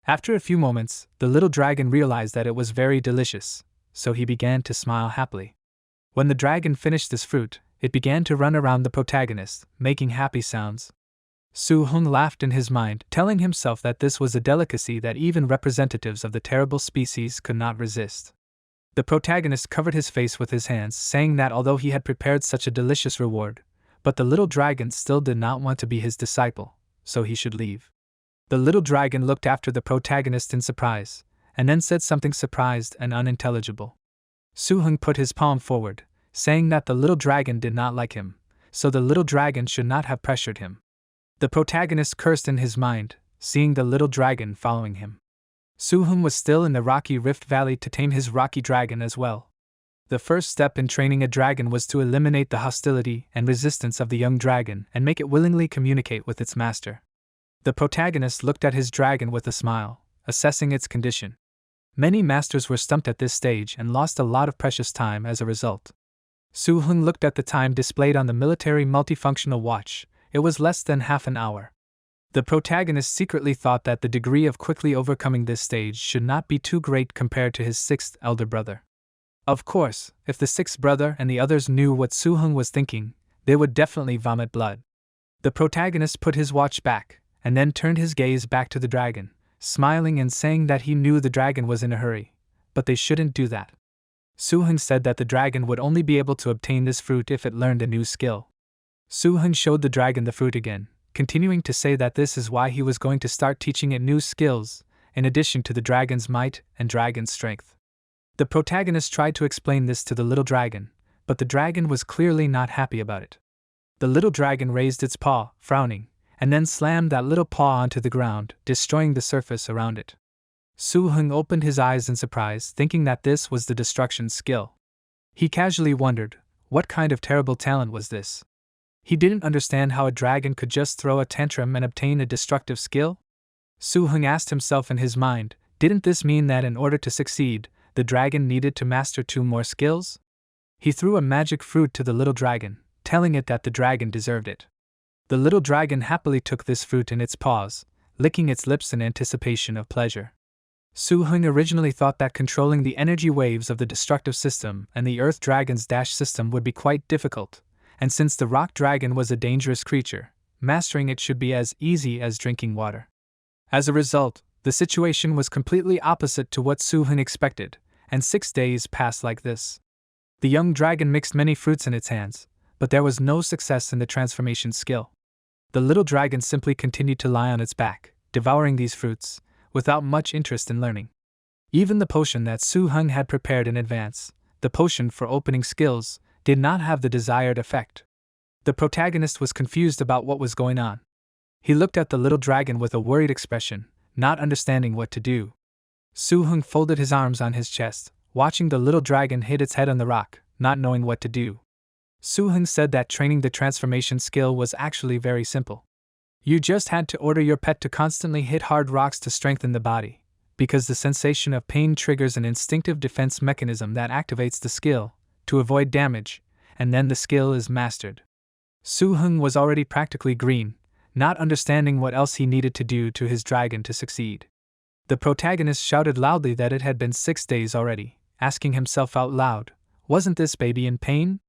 After a few moments, the little dragon realized that it was very delicious, so he began to smile happily. When the dragon finished this fruit, it began to run around the protagonist, making happy sounds. Suhun laughed in his mind, telling himself that this was a delicacy that even representatives of the terrible species could not resist. The protagonist covered his face with his hands, saying that although he had prepared such a delicious reward, but the little dragon still did not want to be his disciple, so he should leave. The little dragon looked after the protagonist in surprise, and then said something surprised and unintelligible. Suhun put his palm forward, saying that the little dragon did not like him, so the little dragon should not have pressured him. The protagonist cursed in his mind, seeing the little dragon following him. Suhun was still in the rocky Rift Valley to tame his rocky dragon as well. The first step in training a dragon was to eliminate the hostility and resistance of the young dragon and make it willingly communicate with its master. The protagonist looked at his dragon with a smile, assessing its condition. Many masters were stumped at this stage and lost a lot of precious time as a result. Suhun looked at the time displayed on the military multifunctional watch. It was less than half an hour. The protagonist secretly thought that the degree of quickly overcoming this stage should not be too great compared to his sixth elder brother. Of course, if the sixth brother and the others knew what Suhun was thinking, they would definitely vomit blood. The protagonist put his watch back, and then turned his gaze back to the dragon, smiling and saying that he knew the dragon was in a hurry, but they shouldn't do that. Suhun said that the dragon would only be able to obtain this fruit if it learned a new skill. Suhun showed the dragon the fruit again, continuing to say that this is why he was going to start teaching it new skills, in addition to the dragon's might and dragon's strength. The protagonist tried to explain this to the little dragon, but the dragon was clearly not happy about it. The little dragon raised its paw, frowning, and then slammed that little paw onto the ground, destroying the surface around it. Suhun opened his eyes in surprise, thinking that this was the destruction skill. He casually wondered, what kind of terrible talent was this? He didn't understand how a dragon could just throw a tantrum and obtain a destructive skill. Suhun asked himself in his mind, didn't this mean that in order to succeed, the dragon needed to master 2 more skills? He threw a magic fruit to the little dragon, telling it that the dragon deserved it. The little dragon happily took this fruit in its paws, licking its lips in anticipation of pleasure. Suhun originally thought that controlling the energy waves of the destructive system and the earth dragon's dash system would be quite difficult, and since the rock dragon was a dangerous creature, mastering it should be as easy as drinking water. As a result, the situation was completely opposite to what Suhun expected, and 6 days passed like this. The young dragon mixed many fruits in its hands, but there was no success in the transformation skill. The little dragon simply continued to lie on its back, devouring these fruits, without much interest in learning. Even the potion that Suhun had prepared in advance, the potion for opening skills, did not have the desired effect. The protagonist was confused about what was going on. He looked at the little dragon with a worried expression, not understanding what to do. Suhun folded his arms on his chest, watching the little dragon hit its head on the rock, not knowing what to do. Suhun said that training the transformation skill was actually very simple. You just had to order your pet to constantly hit hard rocks to strengthen the body, because the sensation of pain triggers an instinctive defense mechanism that activates the skill, to avoid damage, and then the skill is mastered. Suhun was already practically green, not understanding what else he needed to do to his dragon to succeed. The protagonist shouted loudly that it had been 6 days already, asking himself out loud, wasn't this baby in pain?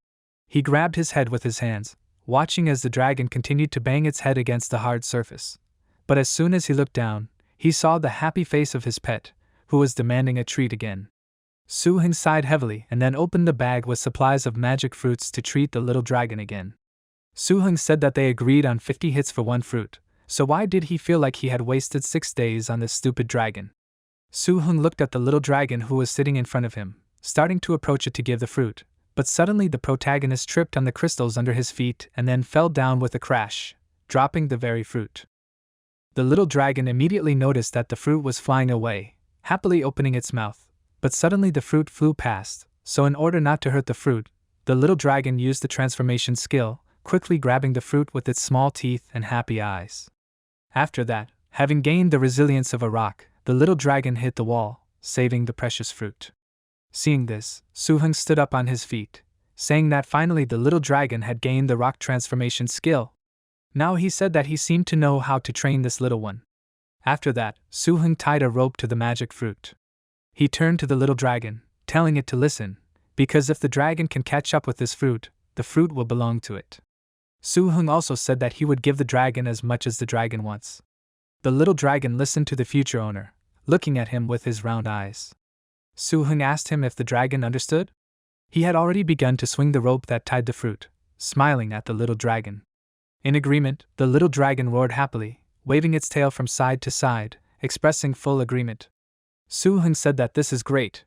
He grabbed his head with his hands, watching as the dragon continued to bang its head against the hard surface. But as soon as he looked down, he saw the happy face of his pet, who was demanding a treat again. Suhun sighed heavily and then opened the bag with supplies of magic fruits to treat the little dragon again. Suhun said that they agreed on 50 hits for 1 fruit, so why did he feel like he had wasted 6 days on this stupid dragon? Suhun looked at the little dragon who was sitting in front of him, starting to approach it to give the fruit, but suddenly the protagonist tripped on the crystals under his feet and then fell down with a crash, dropping the very fruit. The little dragon immediately noticed that the fruit was flying away, happily opening its mouth, but suddenly the fruit flew past, so in order not to hurt the fruit, the little dragon used the transformation skill, quickly grabbing the fruit with its small teeth and happy eyes. After that, having gained the resilience of a rock, the little dragon hit the wall, saving the precious fruit. Seeing this, Suhun stood up on his feet, saying that finally the little dragon had gained the rock transformation skill. Now he said that he seemed to know how to train this little one. After that, Suhun tied a rope to the magic fruit. He turned to the little dragon, telling it to listen, because if the dragon can catch up with this fruit, the fruit will belong to it. Suhun also said that he would give the dragon as much as the dragon wants. The little dragon listened to the future owner, looking at him with his round eyes. Suhun asked him if the dragon understood. He had already begun to swing the rope that tied the fruit, smiling at the little dragon. In agreement, the little dragon roared happily, waving its tail from side to side, expressing full agreement. Suhun said that this is great.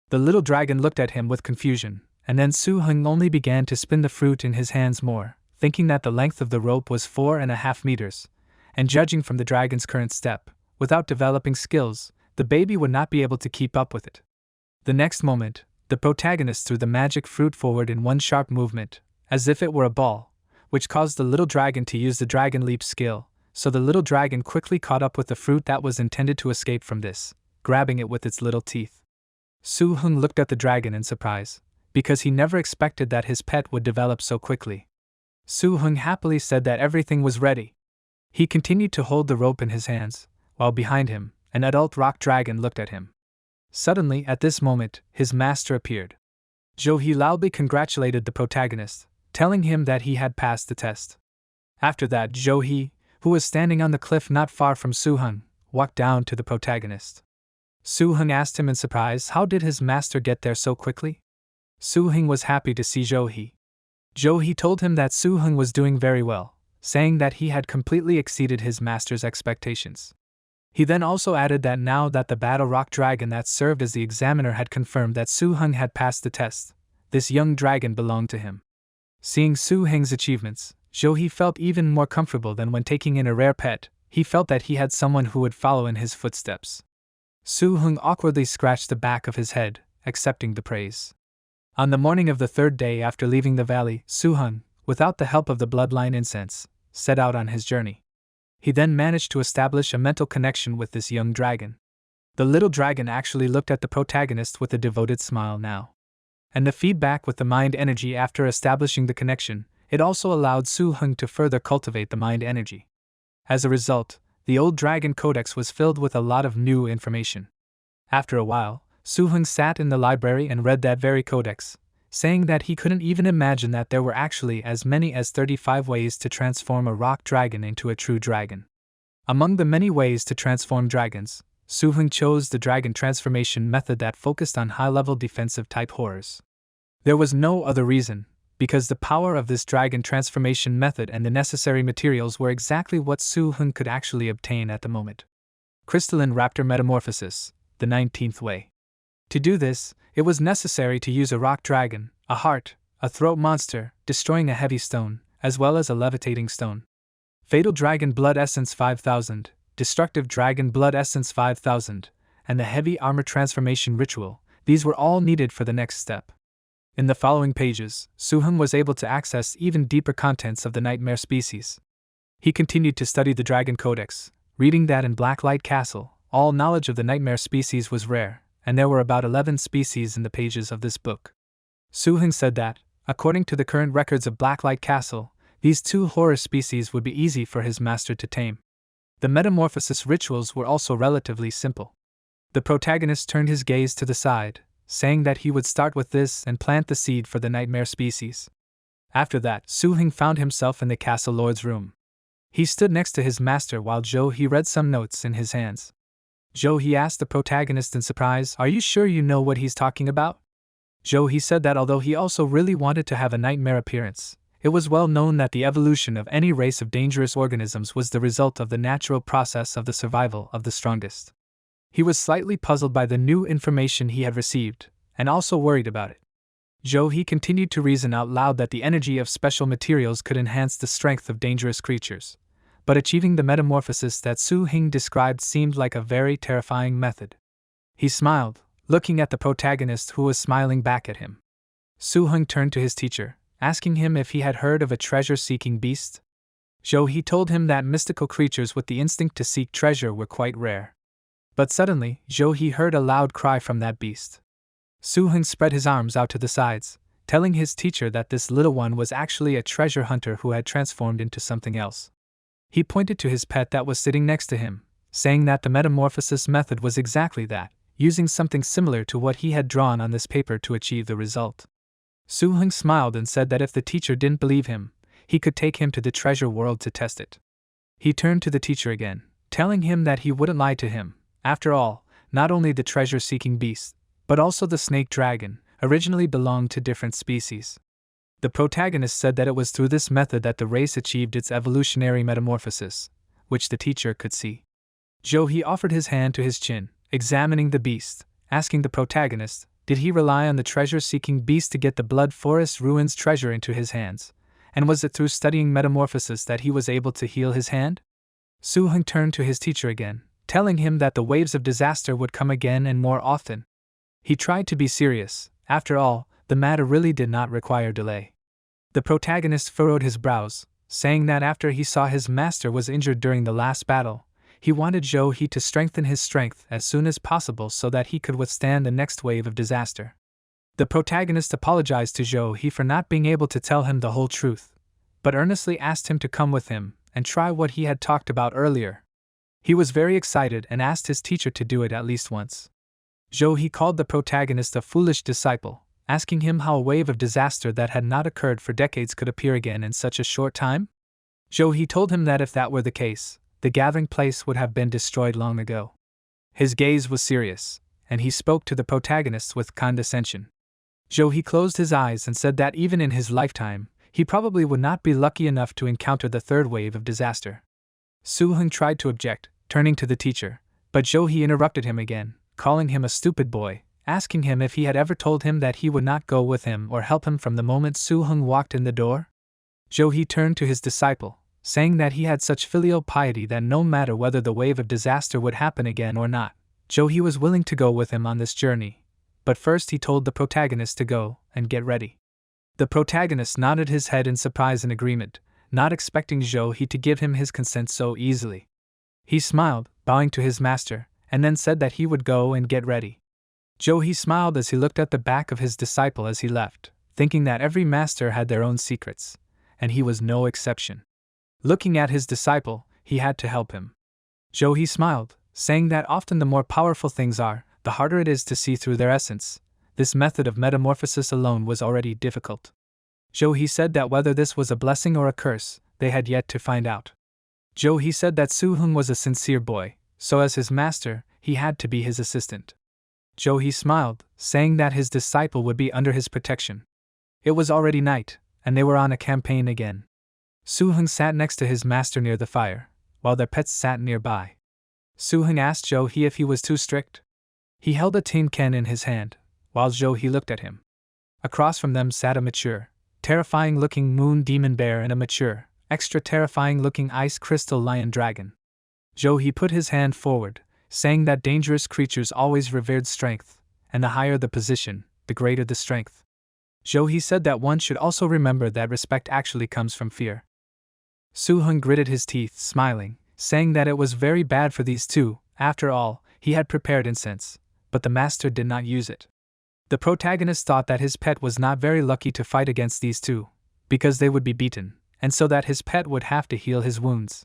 The little dragon looked at him with confusion, and then Suhun only began to spin the fruit in his hands more, thinking that the length of the rope was 4.5 meters, and judging from the dragon's current step, without developing skills, the baby would not be able to keep up with it. The next moment, the protagonist threw the magic fruit forward in one sharp movement, as if it were a ball, which caused the little dragon to use the dragon leap skill, so the little dragon quickly caught up with the fruit that was intended to escape from this, grabbing it with its little teeth. Suhun looked at the dragon in surprise, because he never expected that his pet would develop so quickly. Suhun happily said that everything was ready. He continued to hold the rope in his hands, while behind him, an adult rock dragon looked at him. Suddenly, at this moment, his master appeared. Johi loudly congratulated the protagonist, telling him that he had passed the test. After that, Johi, who was standing on the cliff not far from Suhun, walked down to the protagonist. Suhun asked him in surprise how did his master get there so quickly? Suhun was happy to see Johi. Johi told him that Suhun was doing very well, saying that he had completely exceeded his master's expectations. He then also added that now that the battle rock dragon that served as the examiner had confirmed that Suhun had passed the test, this young dragon belonged to him. Seeing Suhun's achievements, Johi felt even more comfortable than when taking in a rare pet. He felt that he had someone who would follow in his footsteps. Suhun awkwardly scratched the back of his head, accepting the praise. On the morning of the third day after leaving the valley, Suhun, without the help of the bloodline incense, set out on his journey. He then managed to establish a mental connection with this young dragon. The little dragon actually looked at the protagonist with a devoted smile now. And the feedback with the mind energy after establishing the connection, it also allowed Suhun to further cultivate the mind energy. As a result, the old dragon codex was filled with a lot of new information. After a while, Suhun sat in the library and read that very codex, saying that he couldn't even imagine that there were actually as many as 35 ways to transform a rock dragon into a true dragon. Among the many ways to transform dragons, Suhun chose the dragon transformation method that focused on high-level defensive type horrors. There was no other reason, because the power of this dragon transformation method and the necessary materials were exactly what Suhun could actually obtain at the moment. Crystalline Raptor Metamorphosis, the 19th way. To do this, it was necessary to use a rock dragon, a heart, a throat monster, destroying a heavy stone, as well as a levitating stone. Fatal Dragon Blood Essence 5000, Destructive Dragon Blood Essence 5000, and the Heavy Armor Transformation Ritual, these were all needed for the next step. In the following pages, Suhun was able to access even deeper contents of the nightmare species. He continued to study the Dragon Codex, reading that in Blacklight Castle, all knowledge of the nightmare species was rare, and there were about 11 species in the pages of this book. Suhun said that, according to the current records of Blacklight Castle, these 2 horror species would be easy for his master to tame. The metamorphosis rituals were also relatively simple. The protagonist turned his gaze to the side, saying that he would start with this and plant the seed for the nightmare species. After that, Suhun found himself in the castle lord's room. He stood next to his master while Johi read some notes in his hands. Johi asked the protagonist in surprise, "Are you sure you know what he's talking about?" Johi said that although he also really wanted to have a nightmare appearance, it was well known that the evolution of any race of dangerous organisms was the result of the natural process of the survival of the strongest. He was slightly puzzled by the new information he had received, and also worried about it. Johi continued to reason out loud that the energy of special materials could enhance the strength of dangerous creatures, but achieving the metamorphosis that Suhun described seemed like a very terrifying method. He smiled, looking at the protagonist who was smiling back at him. Suhun turned to his teacher, asking him if he had heard of a treasure-seeking beast. Johi told him that mystical creatures with the instinct to seek treasure were quite rare. But suddenly, Johi heard a loud cry from that beast. Suhun spread his arms out to the sides, telling his teacher that this little one was actually a treasure hunter who had transformed into something else. He pointed to his pet that was sitting next to him, saying that the metamorphosis method was exactly that, using something similar to what he had drawn on this paper to achieve the result. Suhun smiled and said that if the teacher didn't believe him, he could take him to the treasure world to test it. He turned to the teacher again, telling him that he wouldn't lie to him. After all, not only the treasure-seeking beast, but also the snake dragon, originally belonged to different species. The protagonist said that it was through this method that the race achieved its evolutionary metamorphosis, which the teacher could see. He offered his hand to his chin, examining the beast, asking the protagonist, did he rely on the treasure-seeking beast to get the Blood Forest Ruins treasure into his hands, and was it through studying metamorphosis that he was able to heal his hand? Suhun turned to his teacher again, telling him that the waves of disaster would come again and more often. He tried to be serious. After all, the matter really did not require delay. The protagonist furrowed his brows, saying that after he saw his master was injured during the last battle, he wanted He to strengthen his strength as soon as possible so that he could withstand the next wave of disaster. The protagonist apologized to He for not being able to tell him the whole truth, but earnestly asked him to come with him and try what he had talked about earlier. He was very excited and asked his teacher to do it at least once. He called the protagonist a foolish disciple, asking him how a wave of disaster that had not occurred for decades could appear again in such a short time. He told him that if that were the case, the gathering place would have been destroyed long ago. His gaze was serious, and he spoke to the protagonist with condescension. He closed his eyes and said that even in his lifetime, he probably would not be lucky enough to encounter the third wave of disaster. Suhun tried to object, turning to the teacher, but He interrupted him again, calling him a stupid boy, asking him if he had ever told him that he would not go with him or help him from the moment Suhun walked in the door. He turned to his disciple, saying that he had such filial piety that no matter whether the wave of disaster would happen again or not, he was willing to go with him on this journey. But first he told the protagonist to go and get ready. The protagonist nodded his head in surprise and agreement, not expecting He to give him his consent so easily. He smiled, bowing to his master, and then said that he would go and get ready. He smiled as he looked at the back of his disciple as he left, thinking that every master had their own secrets, and he was no exception. Looking at his disciple, he had to help him. He smiled, saying that often the more powerful things are, the harder it is to see through their essence. This method of metamorphosis alone was already difficult. He said that whether this was a blessing or a curse, they had yet to find out. He said that Suhun was a sincere boy, so as his master, he had to be his assistant. He smiled, saying that his disciple would be under his protection. It was already night, and they were on a campaign again. Suhun sat next to his master near the fire, while their pets sat nearby. Suhun asked He if he was too strict. He held a tin can in his hand, while He looked at him. Across from them sat a mature, terrifying-looking moon demon bear and a mature, extra terrifying-looking ice crystal lion dragon. He put his hand forward, saying that dangerous creatures always revered strength, and the higher the position, the greater the strength. He said that one should also remember that respect actually comes from fear. Suhun gritted his teeth, smiling, saying that it was very bad for these two. After all, he had prepared incense, but the master did not use it. The protagonist thought that his pet was not very lucky to fight against these two, because they would be beaten, and so that his pet would have to heal his wounds.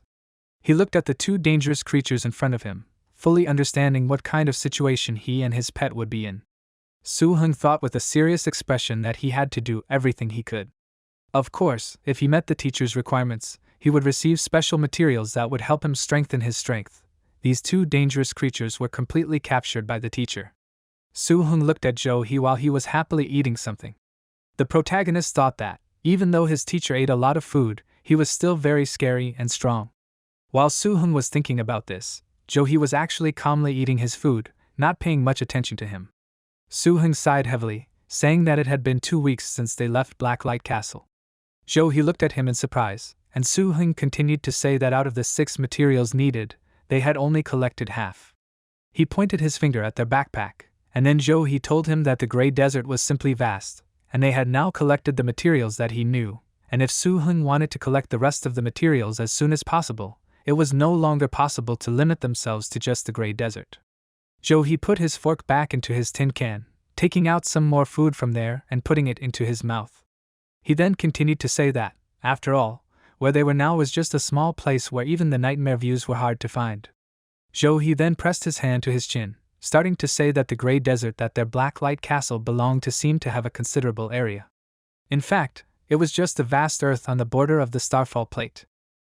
He looked at the two dangerous creatures in front of him, fully understanding what kind of situation he and his pet would be in. Suhun thought with a serious expression that he had to do everything he could. Of course, if he met the teacher's requirements, he would receive special materials that would help him strengthen his strength. These two dangerous creatures were completely captured by the teacher. Suhun looked at He while he was happily eating something. The protagonist thought that, even though his teacher ate a lot of food, he was still very scary and strong. While Suhun was thinking about this, He was actually calmly eating his food, not paying much attention to him. Suhun sighed heavily, saying that it had been 2 weeks since they left Blacklight Castle. He looked at him in surprise, and Suhun continued to say that out of the 6 materials needed, they had only collected half. He pointed his finger at their backpack, and then he told him that the Grey Desert was simply vast, and they had now collected the materials that he knew, and if Suhun wanted to collect the rest of the materials as soon as possible, it was no longer possible to limit themselves to just the Grey Desert. He put his fork back into his tin can, taking out some more food from there and putting it into his mouth. He then continued to say that, after all, where they were now was just a small place where even the nightmare views were hard to find. He then pressed his hand to his chin, starting to say that the grey desert that their Blacklight castle belonged to seemed to have a considerable area. In fact, it was just the vast earth on the border of the Starfall Plate.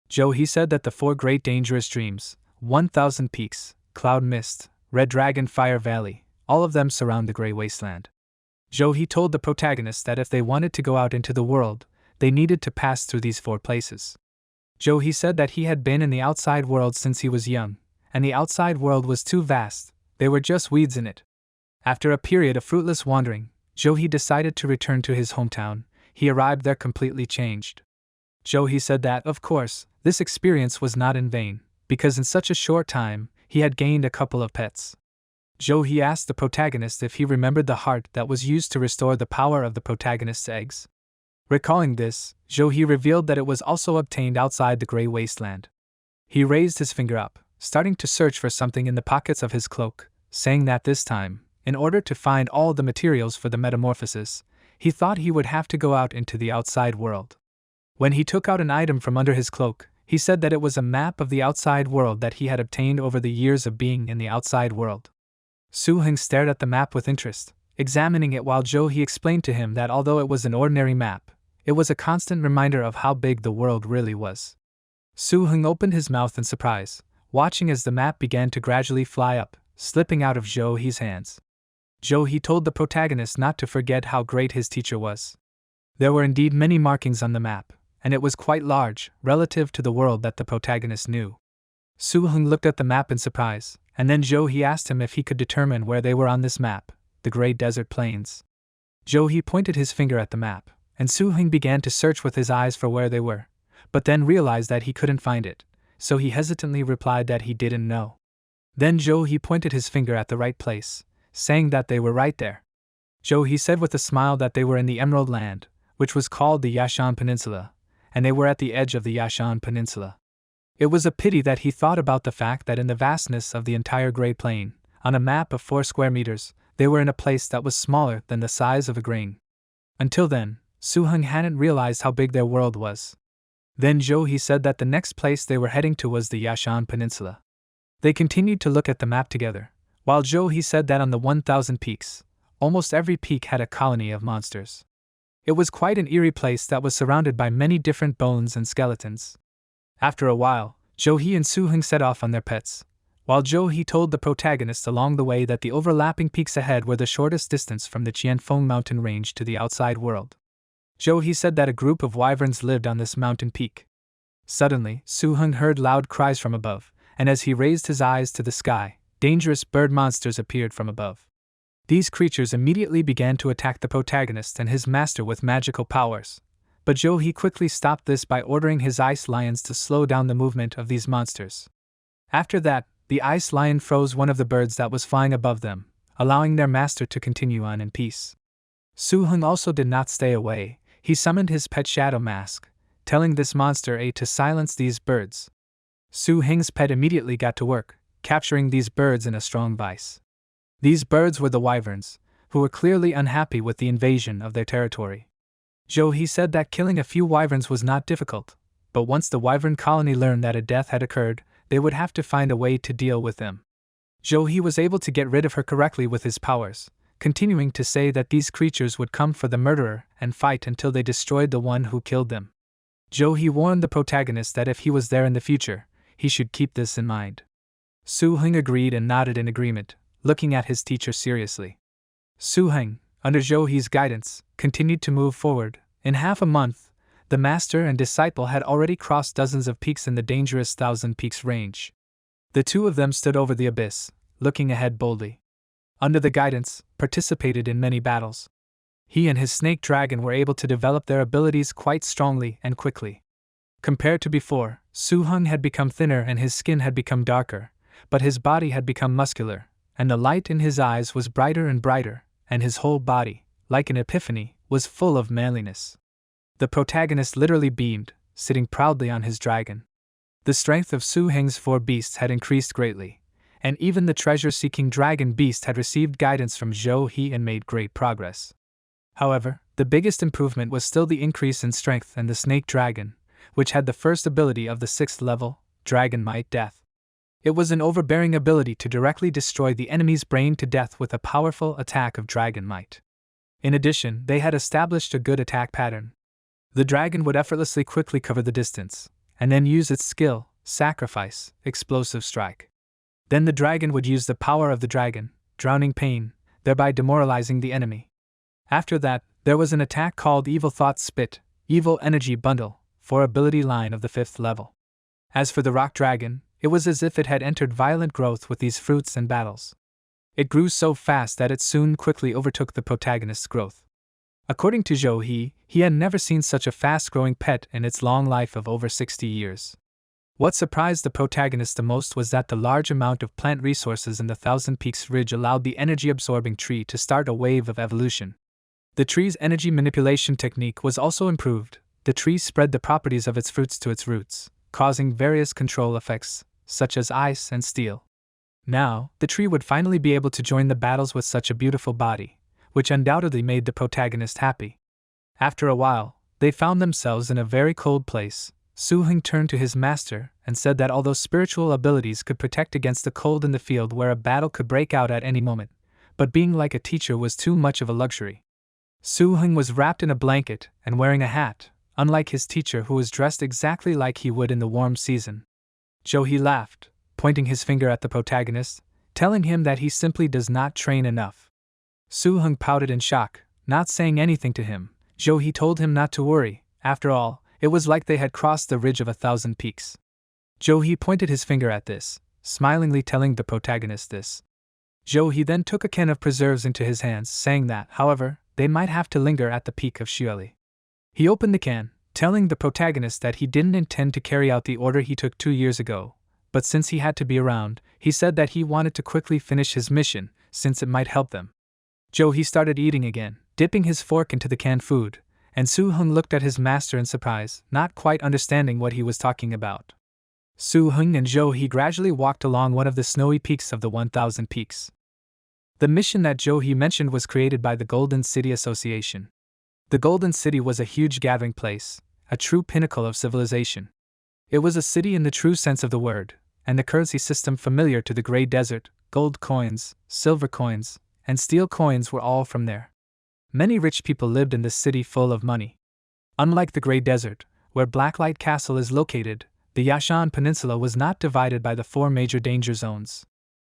He said that the 4 great dangerous dreams, 1,000 peaks, Cloud Mist, Red Dragon Fire Valley, all of them surround the Grey Wasteland. He told the protagonist that if they wanted to go out into the world, they needed to pass through these 4 places. He said that he had been in the outside world since he was young, and the outside world was too vast, they were just weeds in it. After a period of fruitless wandering, he decided to return to his hometown. He arrived there completely changed. He said that, of course, this experience was not in vain, because in such a short time, he had gained a couple of pets. He asked the protagonist if he remembered the heart that was used to restore the power of the protagonist's eggs. Recalling this, he revealed that it was also obtained outside the Grey Wasteland. He raised his finger up, starting to search for something in the pockets of his cloak, saying that this time, in order to find all the materials for the metamorphosis, he thought he would have to go out into the outside world. When he took out an item from under his cloak, he said that it was a map of the outside world that he had obtained over the years of being in the outside world. Suhun stared at the map with interest, examining it while he explained to him that although it was an ordinary map, it was a constant reminder of how big the world really was. Suhun opened his mouth in surprise, watching as the map began to gradually fly up, slipping out of He's hands. He told the protagonist not to forget how great his teacher was. There were indeed many markings on the map, and it was quite large, relative to the world that the protagonist knew. Suhun looked at the map in surprise, and then he asked him if he could determine where they were on this map, the Grey Desert Plains. He pointed his finger at the map, and Suhun began to search with his eyes for where they were, but then realized that he couldn't find it, so he hesitantly replied that he didn't know. Then he pointed his finger at the right place, saying that they were right there. He said with a smile that they were in the Emerald Land, which was called the Yashan Peninsula, and they were at the edge of the Yashan Peninsula. It was a pity that he thought about the fact that in the vastness of the entire Grey Plain, on a map of 4 square meters, they were in a place that was smaller than the size of a grain. Until then, Suhun hadn't realized how big their world was. Then he said that the next place they were heading to was the Yashan Peninsula. They continued to look at the map together, while he said that on the 1,000 peaks, almost every peak had a colony of monsters. It was quite an eerie place that was surrounded by many different bones and skeletons. After a while, and Suhun set off on their pets, while he told the protagonist along the way that the overlapping peaks ahead were the shortest distance from the Qianfeng mountain range to the outside world. He said that a group of wyverns lived on this mountain peak. Suddenly, Suhun heard loud cries from above, and as he raised his eyes to the sky, dangerous bird monsters appeared from above. These creatures immediately began to attack the protagonist and his master with magical powers, but he quickly stopped this by ordering his ice lions to slow down the movement of these monsters. After that, the ice lion froze one of the birds that was flying above them, allowing their master to continue on in peace. Suhun also did not stay away. He summoned his pet Shadow Mask, telling this monster to silence these birds. Suhun's pet immediately got to work, capturing these birds in a strong vice. These birds were the wyverns, who were clearly unhappy with the invasion of their territory. He said that killing a few wyverns was not difficult, but once the wyvern colony learned that a death had occurred, they would have to find a way to deal with them. He was able to get rid of her correctly with his powers, continuing to say that these creatures would come for the murderer and fight until they destroyed the one who killed them. He warned the protagonist that if he was there in the future, he should keep this in mind. Suhun agreed and nodded in agreement, looking at his teacher seriously. Suhun, under He's guidance, continued to move forward. In half a month, the master and disciple had already crossed dozens of peaks in the dangerous 1,000 peaks range. The two of them stood over the abyss, looking ahead boldly. Under the guidance, participated in many battles. He and his snake dragon were able to develop their abilities quite strongly and quickly. Compared to before, Suhun had become thinner and his skin had become darker, but his body had become muscular, and the light in his eyes was brighter and brighter, and his whole body, like an epiphany, was full of manliness. The protagonist literally beamed, sitting proudly on his dragon. The strength of Suhun's 4 beasts had increased greatly, and even the treasure-seeking dragon beast had received guidance from Zhou He and made great progress. However, the biggest improvement was still the increase in strength and the snake dragon, which had the first ability of the 6th level, Dragon Might Death. It was an overbearing ability to directly destroy the enemy's brain to death with a powerful attack of Dragon Might. In addition, they had established a good attack pattern. The dragon would effortlessly quickly cover the distance, and then use its skill, Sacrifice, Explosive Strike. Then the dragon would use the power of the dragon, Drowning Pain, thereby demoralizing the enemy. After that, there was an attack called Evil Thought Spit, Evil Energy Bundle, for ability line of the 5th level. As for the rock dragon, it was as if it had entered violent growth with these fruits and battles. It grew so fast that it soon quickly overtook the protagonist's growth. According to Zhou He had never seen such a fast-growing pet in its long life of over 60 years. What surprised the protagonist the most was that the large amount of plant resources in the Thousand Peaks Ridge allowed the energy-absorbing tree to start a wave of evolution. The tree's energy manipulation technique was also improved. The tree spread the properties of its fruits to its roots, causing various control effects, such as ice and steel. Now, the tree would finally be able to join the battles with such a beautiful body, which undoubtedly made the protagonist happy. After a while, they found themselves in a very cold place. Suhun turned to his master and said that although spiritual abilities could protect against the cold in the field where a battle could break out at any moment, but being like a teacher was too much of a luxury. Suhun was wrapped in a blanket and wearing a hat, unlike his teacher who was dressed exactly like he would in the warm season. Zhou He laughed, pointing his finger at the protagonist, telling him that he simply does not train enough. Suhun pouted in shock, not saying anything to him. Zhou He told him not to worry. After all, it was like they had crossed the ridge of 1,000 peaks. Zhou He pointed his finger at this, smilingly telling the protagonist this. Zhou He then took a can of preserves into his hands, saying that, however, they might have to linger at the peak of Xiuli. He opened the can, telling the protagonist that he didn't intend to carry out the order he took 2 years ago, but since he had to be around, he said that he wanted to quickly finish his mission, since it might help them. Zhou He started eating again, dipping his fork into the canned food, and Suhun looked at his master in surprise, not quite understanding what he was talking about. Suhun and Zhou He gradually walked along one of the snowy peaks of the 1,000 peaks. The mission that Zhou He mentioned was created by the Golden City Association. The Golden City was a huge gathering place, a true pinnacle of civilization. It was a city in the true sense of the word, and the currency system familiar to the Grey Desert, gold coins, silver coins, and steel coins were all from there. Many rich people lived in this city full of money. Unlike the Grey Desert, where Blacklight Castle is located, the Yashan Peninsula was not divided by the 4 major danger zones.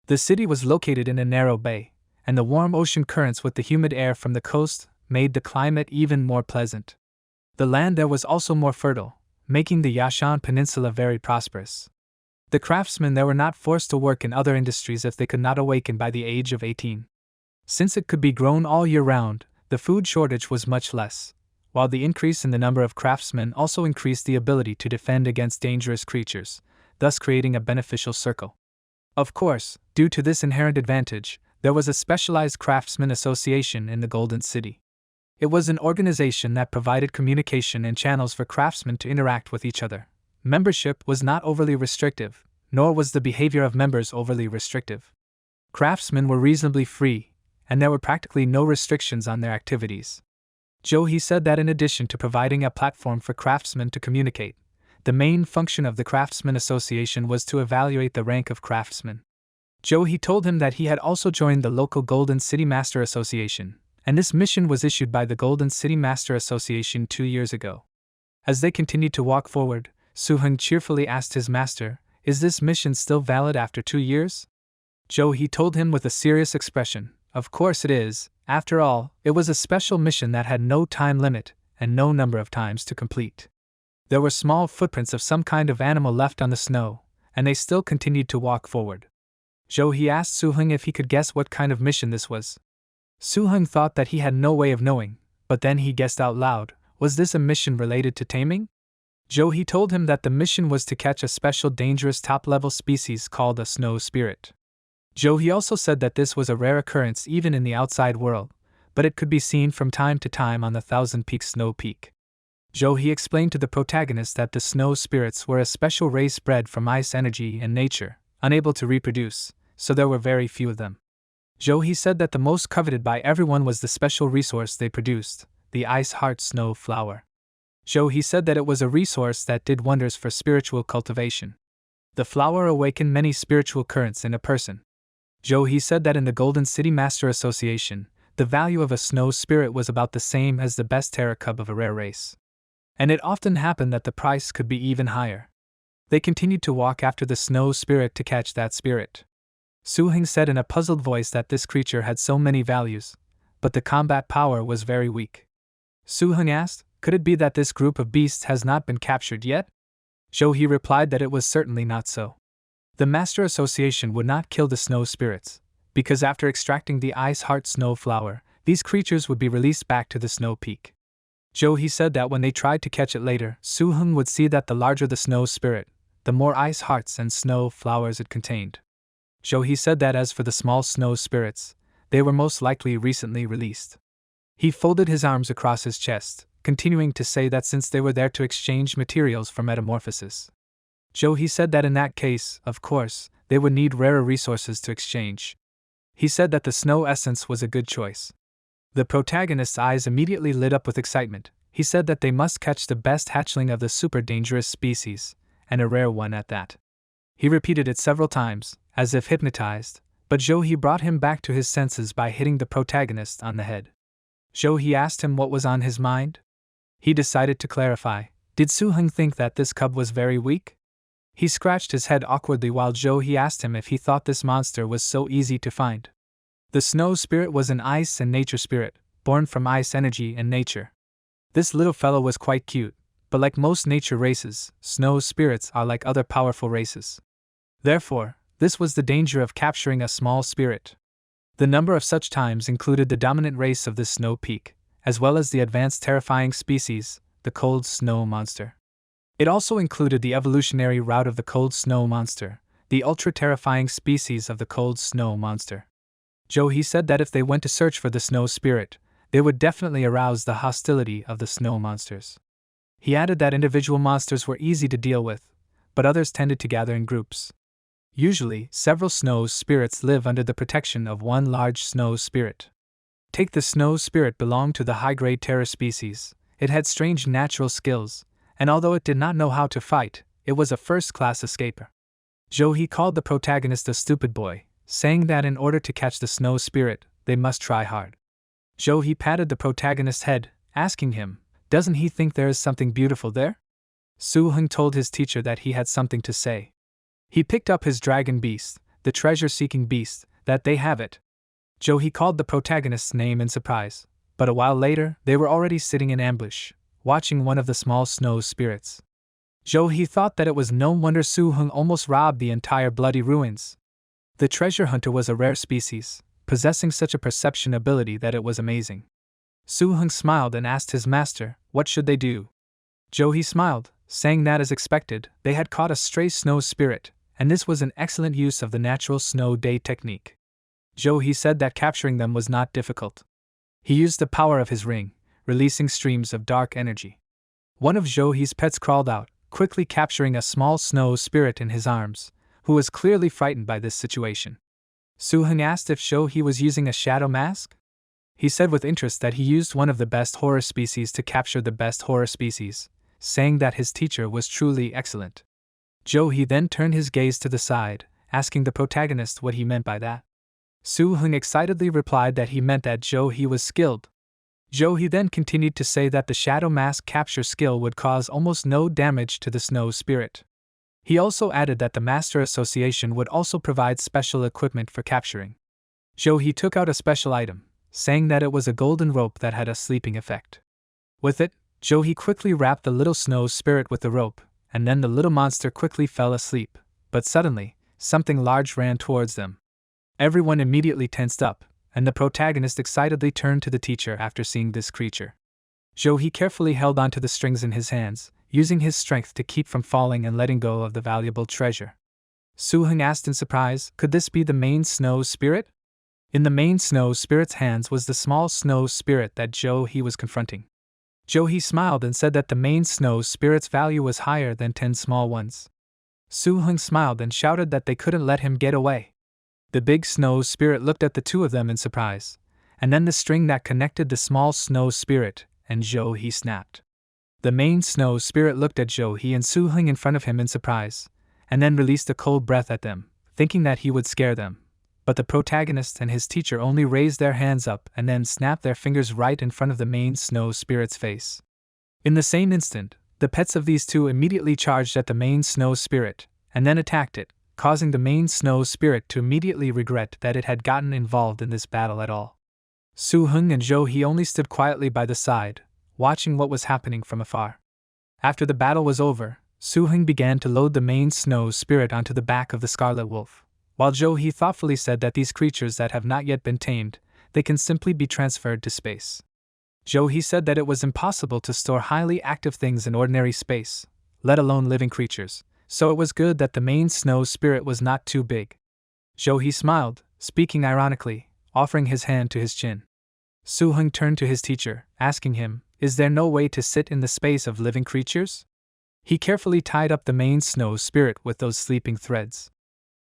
The city was located in a narrow bay, and the warm ocean currents with the humid air from the coast made the climate even more pleasant. The land there was also more fertile, making the Yashan Peninsula very prosperous. The craftsmen there were not forced to work in other industries if they could not awaken by the age of 18. Since it could be grown all year round, the food shortage was much less, while the increase in the number of craftsmen also increased the ability to defend against dangerous creatures, thus creating a beneficial circle. Of course, due to this inherent advantage, there was a specialized craftsman association in the Golden City. It was an organization that provided communication and channels for craftsmen to interact with each other. Membership was not overly restrictive, nor was the behavior of members overly restrictive. Craftsmen were reasonably free, and there were practically no restrictions on their activities. Zhou He said that in addition to providing a platform for craftsmen to communicate, the main function of the Craftsman Association was to evaluate the rank of craftsmen. Zhou He told him that he had also joined the local Golden City Master Association, and this mission was issued by the Golden City Master Association 2 years ago. As they continued to walk forward, Suhun cheerfully asked his master, "Is this mission still valid after 2 years?" Zhou He told him with a serious expression, "Of course it is. After all, it was a special mission that had no time limit and no number of times to complete." There were small footprints of some kind of animal left on the snow, and they still continued to walk forward. Zhou He asked Suhun if he could guess what kind of mission this was. Suhun thought that he had no way of knowing, but then he guessed out loud, "Was this a mission related to taming?" Zhou He told him that the mission was to catch a special dangerous top-level species called a snow spirit. Zhou He also said that this was a rare occurrence even in the outside world, but it could be seen from time to time on the 1,000 Peak Snow Peak. Zhou He explained to the protagonist that the snow spirits were a special race bred from ice energy and nature, unable to reproduce, so there were very few of them. He said that the most coveted by everyone was the special resource they produced, the Ice Heart Snow Flower. He said that it was a resource that did wonders for spiritual cultivation. The flower awakened many spiritual currents in a person. He said that in the Golden City Master Association, the value of a snow spirit was about the same as the best terra cub of a rare race. And it often happened that the price could be even higher. They continued to walk after the snow spirit to catch that spirit. Suhun said in a puzzled voice that this creature had so many values, but the combat power was very weak. Suhun asked, could it be that this group of beasts has not been captured yet? He replied that it was certainly not so. The Master Association would not kill the snow spirits, because after extracting the Ice Heart Snow Flower, these creatures would be released back to the snow peak. He said that when they tried to catch it later, Suhun would see that the larger the snow spirit, the more ice hearts and snow flowers it contained. He said that as for the small snow spirits, they were most likely recently released. He folded his arms across his chest, continuing to say that since they were there to exchange materials for metamorphosis. He said that in that case, of course, they would need rarer resources to exchange. He said that the snow essence was a good choice. The protagonist's eyes immediately lit up with excitement. He said that they must catch the best hatchling of the super dangerous species, and a rare one at that. He repeated it several times, as if hypnotized, but he brought him back to his senses by hitting the protagonist on the head. He asked him what was on his mind. He decided to clarify. Did Suhun think that this cub was very weak? He scratched his head awkwardly while he asked him if he thought this monster was so easy to find. The snow spirit was an ice and nature spirit, born from ice energy and nature. This little fellow was quite cute, but like most nature races, snow spirits are like other powerful races. Therefore, this was the danger of capturing a small spirit. The number of such times included the dominant race of this snow peak, as well as the advanced terrifying species, the cold snow monster. It also included the evolutionary route of the cold snow monster, the ultra-terrifying species of the cold snow monster. He said that if they went to search for the snow spirit, they would definitely arouse the hostility of the snow monsters. He added that individual monsters were easy to deal with, but others tended to gather in groups. Usually, several snow spirits live under the protection of one large snow spirit. Take the snow spirit belonged to the high-grade terror species. It had strange natural skills, and although it did not know how to fight, it was a first-class escaper. He called the protagonist a stupid boy, saying that in order to catch the snow spirit, they must try hard. He patted the protagonist's head, asking him, doesn't he think there is something beautiful there? Suhun told his teacher that he had something to say. He picked up his dragon beast, the treasure-seeking beast, that they have it. He called the protagonist's name in surprise, but a while later, they were already sitting in ambush, watching one of the small snow spirits. He thought that it was no wonder Suhun almost robbed the entire bloody ruins. The treasure hunter was a rare species, possessing such a perception ability that it was amazing. Suhun smiled and asked his master, what should they do? He smiled, saying that as expected, they had caught a stray snow spirit, and this was an excellent use of the natural snow day technique. He said that capturing them was not difficult. He used the power of his ring, releasing streams of dark energy. One of Johi's pets crawled out, quickly capturing a small snow spirit in his arms, who was clearly frightened by this situation. Suhun asked if Johi was using a shadow mask. He said with interest that he used one of the best horror species to capture the best horror species, saying that his teacher was truly excellent. Johi then turned his gaze to the side, asking the protagonist what he meant by that. Suhun excitedly replied that he meant that Johi was skilled. Johi then continued to say that the shadow mask capture skill would cause almost no damage to the snow spirit. He also added that the Master Association would also provide special equipment for capturing. Johi took out a special item, saying that it was a golden rope that had a sleeping effect. With it, Johi quickly wrapped the little snow spirit with the rope, and then the little monster quickly fell asleep, but suddenly, something large ran towards them. Everyone immediately tensed up, and the protagonist excitedly turned to the teacher after seeing this creature. Johi carefully held onto the strings in his hands, using his strength to keep from falling and letting go of the valuable treasure. Suhun asked in surprise, could this be the main snow spirit? In the main snow spirit's hands was the small snow spirit that Johi was confronting. Johi smiled and said that the main snow spirit's value was higher than 10 small ones. Suhun smiled and shouted that they couldn't let him get away. The big snow spirit looked at the two of them in surprise, and then the string that connected the small snow spirit and Zhou-He snapped. The main snow spirit looked at Zhou-He and Suhun in front of him in surprise, and then released a cold breath at them, thinking that he would scare them. But the protagonist and his teacher only raised their hands up and then snapped their fingers right in front of the main snow spirit's face. In the same instant, the pets of these two immediately charged at the main snow spirit, and then attacked it, causing the main snow spirit to immediately regret that it had gotten involved in this battle at all. Suhun and Zhou-He only stood quietly by the side, watching what was happening from afar. After the battle was over, Suhun began to load the main snow spirit onto the back of the scarlet wolf, while Zhou-He thoughtfully said that these creatures that have not yet been tamed, they can simply be transferred to space. Zhou-He said that it was impossible to store highly active things in ordinary space, let alone living creatures, so it was good that the main snow spirit was not too big. Zhou-He smiled, speaking ironically, offering his hand to his chin. Suhun turned to his teacher, asking him, "Is there no way to sit in the space of living creatures?" He carefully tied up the main snow spirit with those sleeping threads.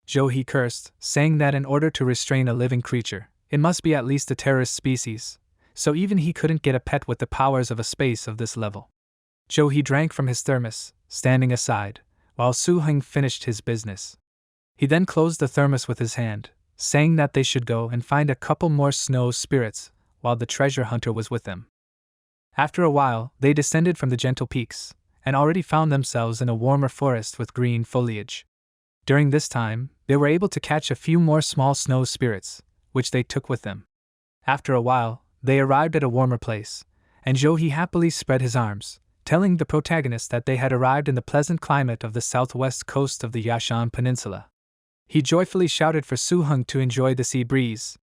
Zhou-He cursed, saying that in order to restrain a living creature, it must be at least a terrorist species, so even he couldn't get a pet with the powers of a space of this level. Zhou-He drank from his thermos, standing aside, while Suhun finished his business. He then closed the thermos with his hand, saying that they should go and find a couple more snow spirits, while the treasure hunter was with them. After a while, they descended from the gentle peaks, and already found themselves in a warmer forest with green foliage. During this time, they were able to catch a few more small snow spirits, which they took with them. After a while, they arrived at a warmer place, and Zhou-He happily spread his arms, telling the protagonist that they had arrived in the pleasant climate of the southwest coast of the Yashan Peninsula. He joyfully shouted for Suhun to enjoy the sea breeze.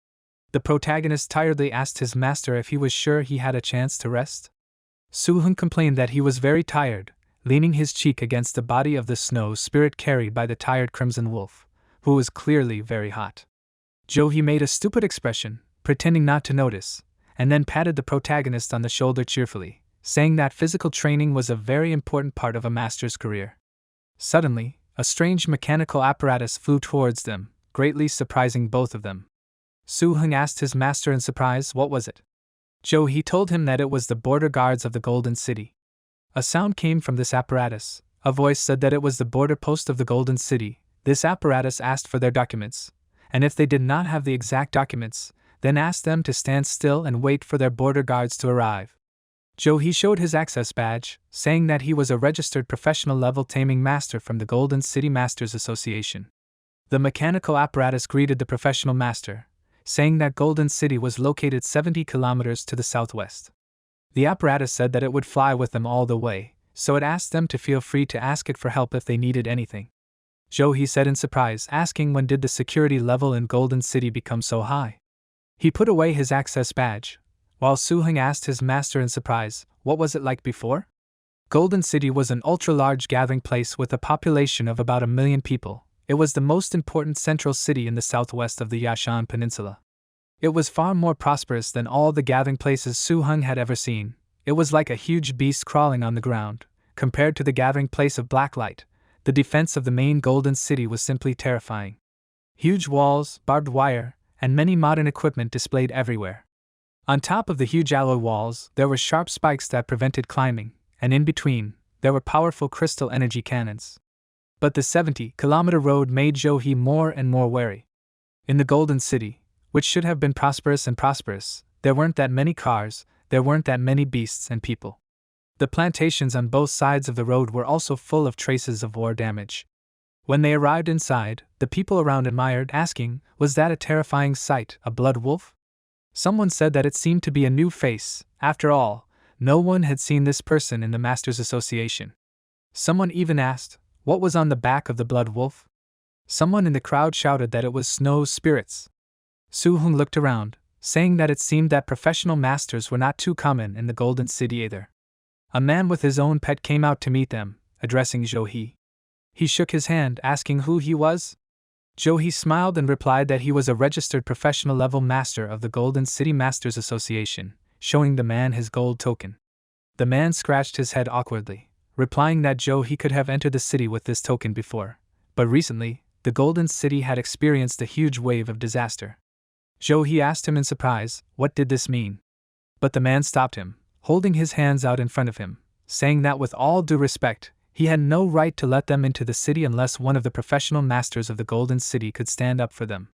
The protagonist tiredly asked his master if he was sure he had a chance to rest. Suhun complained that he was very tired, leaning his cheek against the body of the snow spirit carried by the tired crimson wolf, who was clearly very hot. Zhou-He made a stupid expression, pretending not to notice, and then patted the protagonist on the shoulder cheerfully, saying that physical training was a very important part of a master's career. Suddenly, a strange mechanical apparatus flew towards them, greatly surprising both of them. Suhun asked his master in surprise what was it. Zhou-He told him that it was the border guards of the Golden City. A sound came from this apparatus. A voice said that it was the border post of the Golden City. This apparatus asked for their documents, and if they did not have the exact documents, then asked them to stand still and wait for their border guards to arrive. Zhou-He showed his access badge, saying that he was a registered professional level taming master from the Golden City Masters Association. The mechanical apparatus greeted the professional master, saying that Golden City was located 70 kilometers to the southwest. The apparatus said that it would fly with them all the way, so it asked them to feel free to ask it for help if they needed anything. Zhou-He said in surprise, asking when did the security level in Golden City become so high. He put away his access badge, while Suhun asked his master in surprise, what was it like before? Golden City was an ultra-large gathering place with a population of about 1 million people. It was the most important central city in the southwest of the Yashan Peninsula. It was far more prosperous than all the gathering places Suhun had ever seen. It was like a huge beast crawling on the ground. Compared to the gathering place of Blacklight, the defense of the main Golden City was simply terrifying. Huge walls, barbed wire, and many modern equipment displayed everywhere. On top of the huge alloy walls, there were sharp spikes that prevented climbing, and in between, there were powerful crystal energy cannons. But the 70-kilometer road made Zhou-He more and more wary. In the Golden City, which should have been prosperous and prosperous, there weren't that many cars, there weren't that many beasts and people. The plantations on both sides of the road were also full of traces of war damage. When they arrived inside, the people around admired, asking, was that a terrifying sight, a blood wolf? Someone said that it seemed to be a new face. After all, no one had seen this person in the Masters Association. Someone even asked, what was on the back of the blood wolf? Someone in the crowd shouted that it was snow spirits. Suhun looked around, saying that it seemed that professional masters were not too common in the Golden City either. A man with his own pet came out to meet them, addressing Zhou-He. He shook his hand, asking who he was. Zhou-He smiled and replied that he was a registered professional level master of the Golden City Masters Association, showing the man his gold token. The man scratched his head awkwardly, replying that Zhou-He could have entered the city with this token before, but recently, the Golden City had experienced a huge wave of disaster. Zhou asked him in surprise, what did this mean? But the man stopped him, holding his hands out in front of him, saying that with all due respect, he had no right to let them into the city unless one of the professional masters of the Golden City could stand up for them.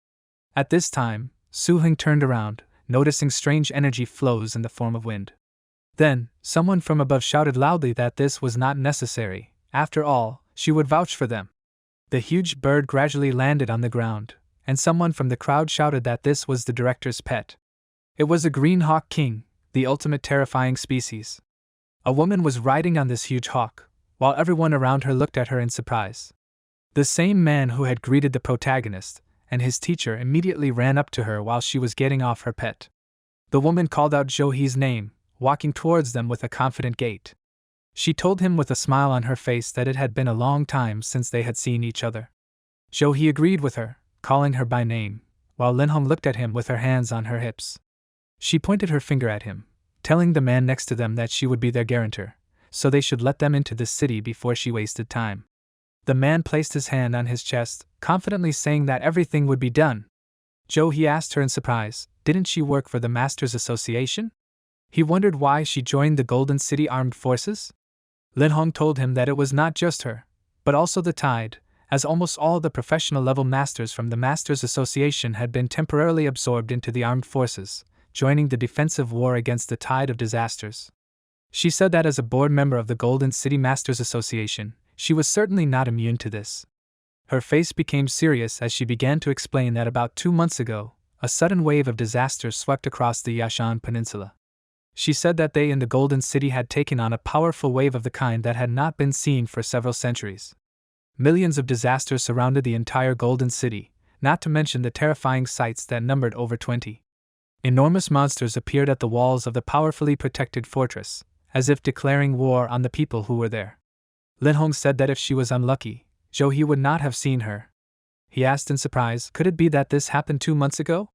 At this time, Suhun turned around, noticing strange energy flows in the form of wind. Then, someone from above shouted loudly that this was not necessary. After all, she would vouch for them. The huge bird gradually landed on the ground, and someone from the crowd shouted that this was the director's pet. It was a green hawk king, the ultimate terrifying species. A woman was riding on this huge hawk, while everyone around her looked at her in surprise. The same man who had greeted the protagonist and his teacher immediately ran up to her while she was getting off her pet. The woman called out Zhou's name, walking towards them with a confident gait. She told him with a smile on her face that it had been a long time since they had seen each other. Zhou agreed with her, calling her by name, while Linhong looked at him with her hands on her hips. She pointed her finger at him, telling the man next to them that she would be their guarantor, so they should let them into the city before she wasted time. The man placed his hand on his chest, confidently saying that everything would be done. Zhou asked her in surprise, didn't she work for the Masters Association? He wondered why she joined the Golden City Armed Forces. Linhong told him that it was not just her, but also the tide, as almost all the professional-level masters from the Masters Association had been temporarily absorbed into the armed forces, joining the defensive war against the tide of disasters. She said that as a board member of the Golden City Masters Association, she was certainly not immune to this. Her face became serious as she began to explain that about 2 months ago, a sudden wave of disaster swept across the Yashan Peninsula. She said that they in the Golden City had taken on a powerful wave of the kind that had not been seen for several centuries. Millions of disasters surrounded the entire Golden City, not to mention the terrifying sights that numbered over 20. Enormous monsters appeared at the walls of the powerfully protected fortress, as if declaring war on the people who were there. Linhong said that if she was unlucky, Zhou would not have seen her. He asked in surprise, could it be that this happened 2 months ago?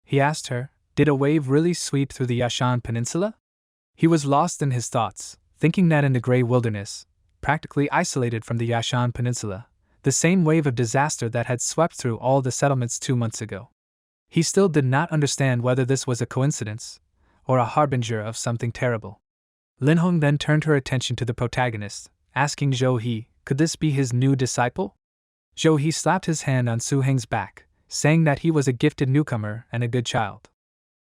He asked her, did a wave really sweep through the Yashan Peninsula? He was lost in his thoughts, thinking that in the Grey Wilderness, practically isolated from the Yashan Peninsula, the same wave of disaster that had swept through all the settlements 2 months ago. He still did not understand whether this was a coincidence, or a harbinger of something terrible. Linhong then turned her attention to the protagonist, asking Zhou, could this be his new disciple? Zhou slapped his hand on Suheng's back, saying that he was a gifted newcomer and a good child.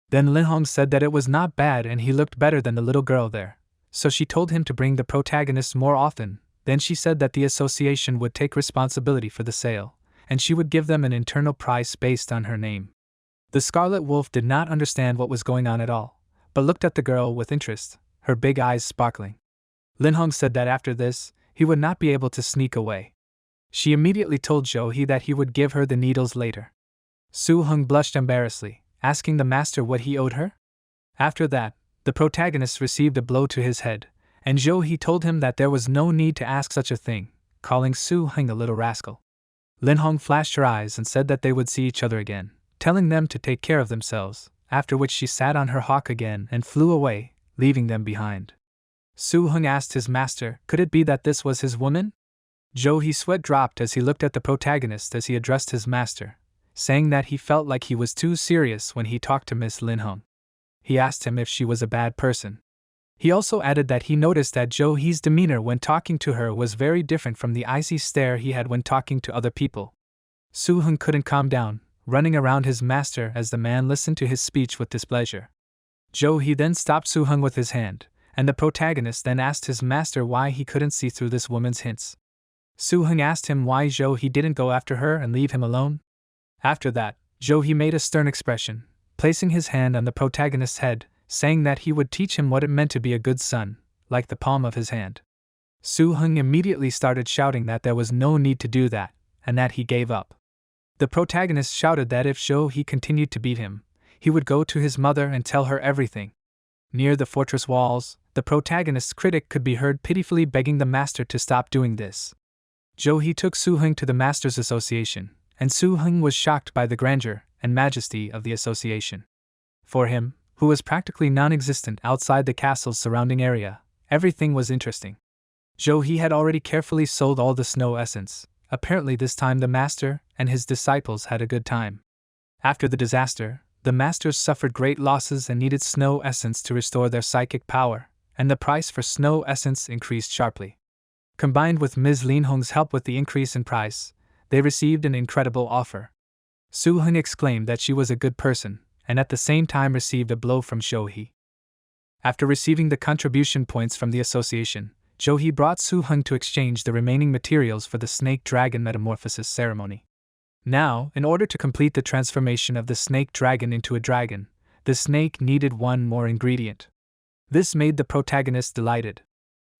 Then Linhong said that it was not bad and he looked better than the little girl there, so she told him to bring the protagonist more often. Then she said that the association would take responsibility for the sale, and she would give them an internal price based on her name. The Scarlet Wolf did not understand what was going on at all, but looked at the girl with interest, her big eyes sparkling. Linhong said that after this, he would not be able to sneak away. She immediately told Zhou that he would give her the needles later. Suhun blushed embarrassedly, asking the master what he owed her. After that, the protagonist received a blow to his head, and Zhou told him that there was no need to ask such a thing, calling Suhun a little rascal. Linhong flashed her eyes and said that they would see each other again, telling them to take care of themselves, after which she sat on her hawk again and flew away, leaving them behind. Suhun asked his master, could it be that this was his woman? Zhou's sweat dropped as he looked at the protagonist as he addressed his master, saying that he felt like he was too serious when he talked to Miss Linhong. He asked him if she was a bad person. He also added that he noticed that Zhou's demeanor when talking to her was very different from the icy stare he had when talking to other people. Suhun couldn't calm down, running around his master as the man listened to his speech with displeasure. Zhou then stopped Suhun with his hand, and the protagonist then asked his master why he couldn't see through this woman's hints. Suhun asked him why Zhou didn't go after her and leave him alone. After that, Zhou made a stern expression, placing his hand on the protagonist's head, saying that he would teach him what it meant to be a good son, like the palm of his hand. Suhun immediately started shouting that there was no need to do that, and that he gave up. The protagonist shouted that if Zhou continued to beat him, he would go to his mother and tell her everything. Near the fortress walls, the protagonist's critic could be heard pitifully begging the master to stop doing this. Zhou took Suhun to the Masters Association, and Suhun was shocked by the grandeur and majesty of the association. For him, who was practically non-existent outside the castle's surrounding area, everything was interesting. Zhou had already carefully sold all the snow essence, Apparently this time the master and his disciples had a good time. After the disaster, the masters suffered great losses and needed snow essence to restore their psychic power, and the price for snow essence increased sharply. Combined with Ms. Lin Hong's help with the increase in price, they received an incredible offer. Suhun exclaimed that she was a good person, and at the same time received a blow from Zhou. After receiving the contribution points from the association, Zhou brought Suhun to exchange the remaining materials for the snake dragon metamorphosis ceremony. Now, in order to complete the transformation of the snake dragon into a dragon, the snake needed one more ingredient. This made the protagonist delighted.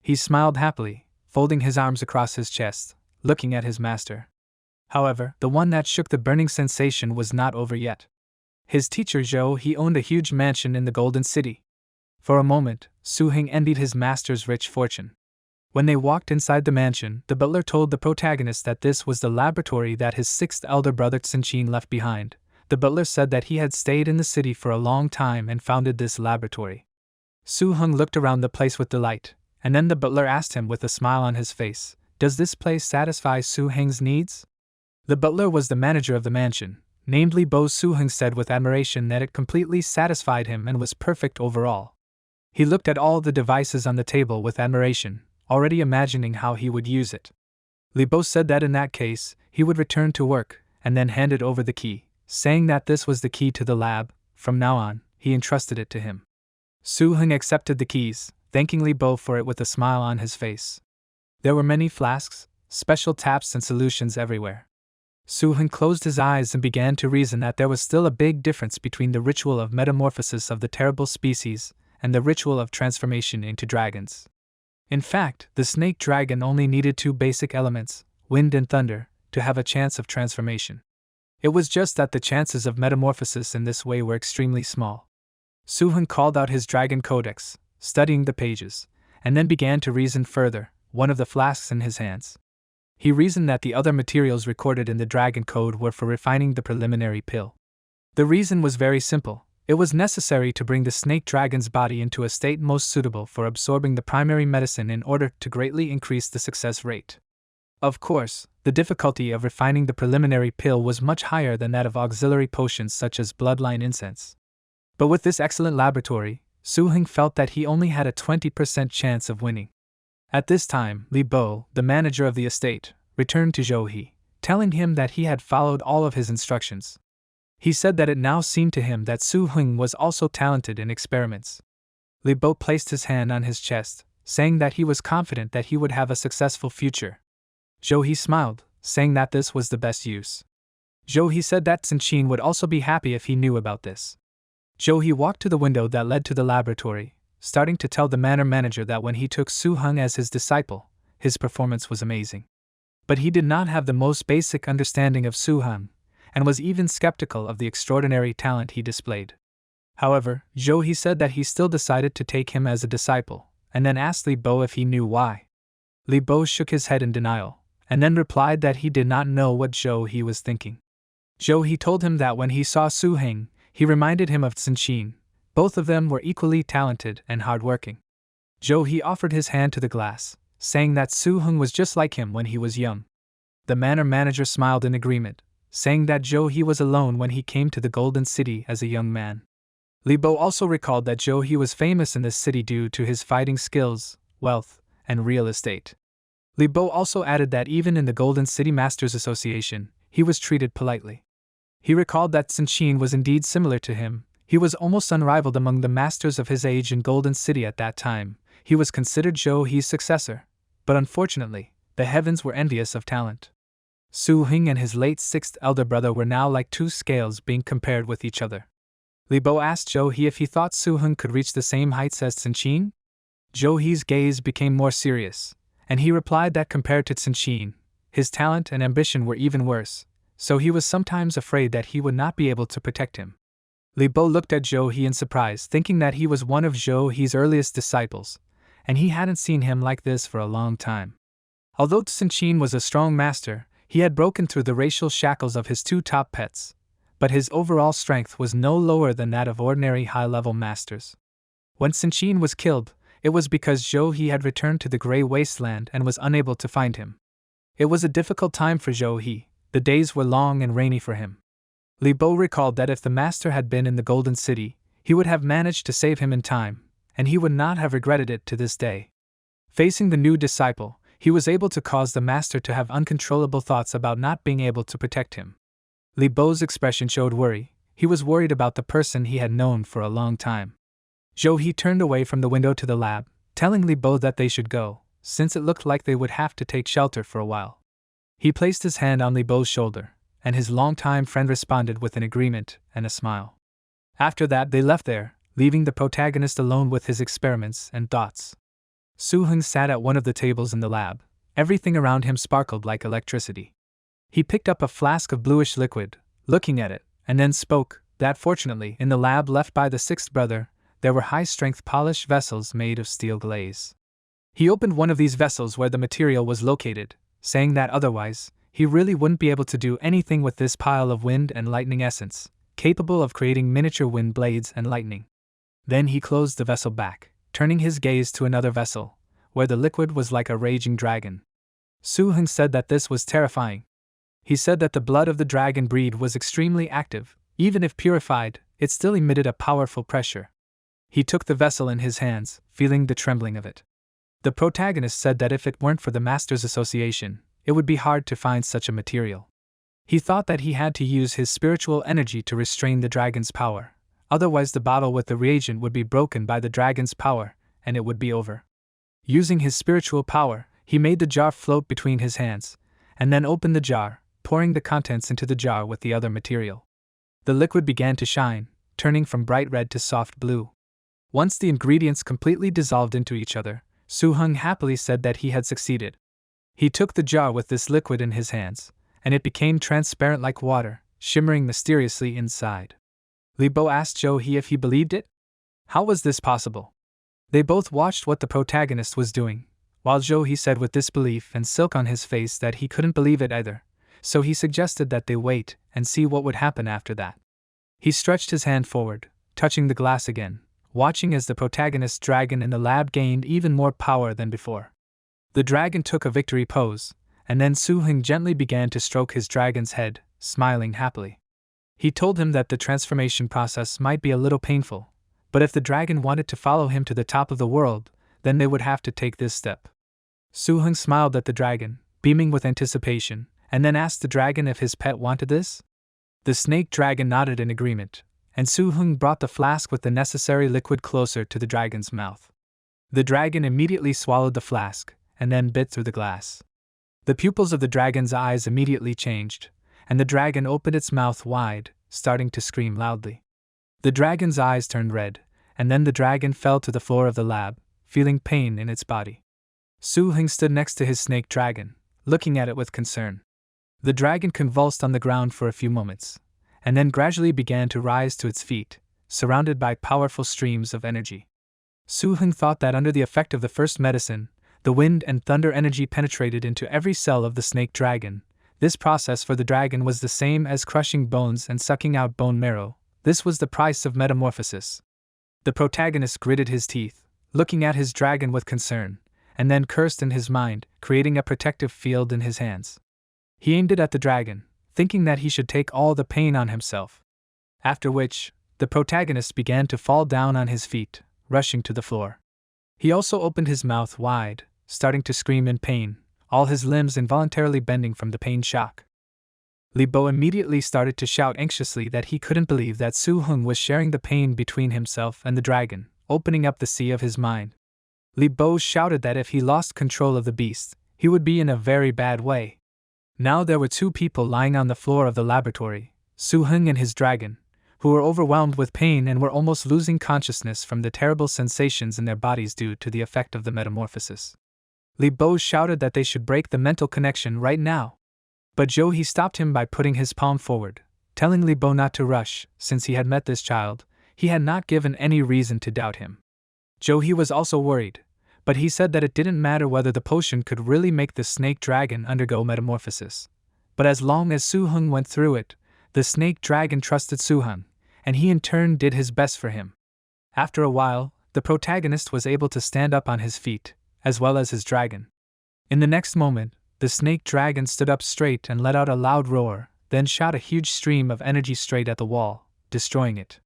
He smiled happily, folding his arms across his chest, looking at his master. However, the one that shook the burning sensation was not over yet. His teacher Zhou owned a huge mansion in the Golden City. For a moment, Suhun envied his master's rich fortune. When they walked inside the mansion, the butler told the protagonist that this was the laboratory that his sixth elder brother Tsinchin left behind. The butler said that he had stayed in the city for a long time and founded this laboratory. Suhun looked around the place with delight, and then the butler asked him with a smile on his face, "Does this place satisfy Suhun's needs?" The butler was the manager of the mansion, named Li Bo. Suhun said with admiration that it completely satisfied him and was perfect overall. He looked at all the devices on the table with admiration, already imagining how he would use it. Li Bo said that in that case, he would return to work, and then handed over the key, saying that this was the key to the lab. From now on, he entrusted it to him. Suhun accepted the keys, thanking Li Bo for it with a smile on his face. There were many flasks, special taps and solutions everywhere. Suhun closed his eyes and began to reason that there was still a big difference between the ritual of metamorphosis of the terrible species and the ritual of transformation into dragons. In fact, the snake dragon only needed two basic elements, wind and thunder, to have a chance of transformation. It was just that the chances of metamorphosis in this way were extremely small. Suhun called out his dragon codex, studying the pages, and then began to reason further, one of the flasks in his hands. He reasoned that the other materials recorded in the dragon code were for refining the preliminary pill. The reason was very simple. It was necessary to bring the snake dragon's body into a state most suitable for absorbing the primary medicine in order to greatly increase the success rate. Of course, the difficulty of refining the preliminary pill was much higher than that of auxiliary potions such as bloodline incense. But with this excellent laboratory, Suhun felt that he only had a 20% chance of winning. At this time, Li Bo, the manager of the estate, returned to Zhou, telling him that he had followed all of his instructions. He said that it now seemed to him that Suhun was also talented in experiments. Li Bo placed his hand on his chest, saying that he was confident that he would have a successful future. Zhou smiled, saying that this was the best use. Zhou said that Tsinchin would also be happy if he knew about this. Zhou walked to the window that led to the laboratory, starting to tell the manor manager that when he took Suhun as his disciple, his performance was amazing. But he did not have the most basic understanding of Suhun, and was even skeptical of the extraordinary talent he displayed. However, Zhou said that he still decided to take him as a disciple, and then asked Li Bo if he knew why. Li Bo shook his head in denial, and then replied that he did not know what Zhou was thinking. Zhou told him that when he saw Suhun, he reminded him of Tsinchin. Both of them were equally talented and hardworking. Zhou offered his hand to the glass, saying that Suhun was just like him when he was young. The manor manager smiled in agreement, saying that Zhou was alone when he came to the Golden City as a young man. Li Bo also recalled that Zhou was famous in this city due to his fighting skills, wealth, and real estate. Li Bo also added that even in the Golden City Masters Association, he was treated politely. He recalled that Tsinchin was indeed similar to him. He was almost unrivaled among the masters of his age in Golden City at that time. He was considered Zhou's successor, but unfortunately, the heavens were envious of talent. Suhun and his late sixth elder brother were now like two scales being compared with each other. Li Bo asked Zhou if he thought Suhun could reach the same heights as Tsinchin. Zhou's gaze became more serious, and he replied that compared to Tsinchin, his talent and ambition were even worse, so he was sometimes afraid that he would not be able to protect him. Li Bo looked at Zhou in surprise, thinking that he was one of Zhou's earliest disciples, and he hadn't seen him like this for a long time. Although Tsinchin was a strong master, he had broken through the racial shackles of his two top pets, but his overall strength was no lower than that of ordinary high-level masters. When Tsinchin was killed, it was because Zhou had returned to the Grey Wasteland and was unable to find him. It was a difficult time for Zhou He. The days were long and rainy for him. Li Bo recalled that if the master had been in the Golden City, he would have managed to save him in time, and he would not have regretted it to this day. Facing the new disciple, he was able to cause the master to have uncontrollable thoughts about not being able to protect him. Li Bo's expression showed worry. He was worried about the person he had known for a long time. Zhou He turned away from the window to the lab, telling Li Bo that they should go, since it looked like they would have to take shelter for a while. He placed his hand on Li Bo's shoulder, and his longtime friend responded with an agreement and a smile. After that, they left there, leaving the protagonist alone with his experiments and thoughts. Suhun sat at one of the tables in the lab. Everything around him sparkled like electricity. He picked up a flask of bluish liquid, looking at it, and then spoke that fortunately, in the lab left by the sixth brother, there were high-strength polished vessels made of steel glaze. He opened one of these vessels where the material was located, saying that otherwise, he really wouldn't be able to do anything with this pile of wind and lightning essence, capable of creating miniature wind blades and lightning. Then he closed the vessel back, turning his gaze to another vessel, where the liquid was like a raging dragon. Suhun said that this was terrifying. He said that the blood of the dragon breed was extremely active. Even if purified, it still emitted a powerful pressure. He took the vessel in his hands, feeling the trembling of it. The protagonist said that if it weren't for the Masters Association, it would be hard to find such a material. He thought that he had to use his spiritual energy to restrain the dragon's power, otherwise the bottle with the reagent would be broken by the dragon's power, and it would be over. Using his spiritual power, he made the jar float between his hands, and then opened the jar, pouring the contents into the jar with the other material. The liquid began to shine, turning from bright red to soft blue. Once the ingredients completely dissolved into each other, Suhun happily said that he had succeeded. He took the jar with this liquid in his hands, and it became transparent like water, shimmering mysteriously inside. Li Bo asked Zhou He if he believed it. How was this possible? They both watched what the protagonist was doing, while Zhou He said with disbelief and silk on his face that he couldn't believe it either, so he suggested that they wait and see what would happen after that. He stretched his hand forward, touching the glass again, watching as the protagonist's dragon in the lab gained even more power than before. The dragon took a victory pose, and then Suhun gently began to stroke his dragon's head, smiling happily. He told him that the transformation process might be a little painful, but if the dragon wanted to follow him to the top of the world, then they would have to take this step. Suhun smiled at the dragon, beaming with anticipation, and then asked the dragon if his pet wanted this. The snake dragon nodded in agreement, and Suhun brought the flask with the necessary liquid closer to the dragon's mouth. The dragon immediately swallowed the flask, and then bit through the glass. The pupils of the dragon's eyes immediately changed, and the dragon opened its mouth wide, starting to scream loudly. The dragon's eyes turned red, and then the dragon fell to the floor of the lab, feeling pain in its body. Suhun stood next to his snake dragon, looking at it with concern. The dragon convulsed on the ground for a few moments, and then gradually began to rise to its feet, surrounded by powerful streams of energy. Suhun thought that under the effect of the first medicine, the wind and thunder energy penetrated into every cell of the snake dragon. This process for the dragon was the same as crushing bones and sucking out bone marrow. This was the price of metamorphosis. The protagonist gritted his teeth, looking at his dragon with concern, and then cursed in his mind, creating a protective field in his hands. He aimed it at the dragon, thinking that he should take all the pain on himself. After which, the protagonist began to fall down on his feet, rushing to the floor. He also opened his mouth wide, starting to scream in pain, all his limbs involuntarily bending from the pain shock. Li Bo immediately started to shout anxiously that he couldn't believe that Suhun was sharing the pain between himself and the dragon, opening up the sea of his mind. Li Bo shouted that if he lost control of the beast, he would be in a very bad way. Now there were two people lying on the floor of the laboratory, Suhun and his dragon, who were overwhelmed with pain and were almost losing consciousness from the terrible sensations in their bodies due to the effect of the metamorphosis. Li Bo shouted that they should break the mental connection right now. But Zhou He stopped him by putting his palm forward, telling Li Bo not to rush. Since he had met this child, he had not given any reason to doubt him. Zhou He was also worried, but he said that it didn't matter whether the potion could really make the snake dragon undergo metamorphosis. But as long as Suhun went through it, the snake dragon trusted Suhun, and he in turn did his best for him. After a while, the protagonist was able to stand up on his feet, as well as his dragon. In the next moment, the snake dragon stood up straight and let out a loud roar, then shot a huge stream of energy straight at the wall, destroying it.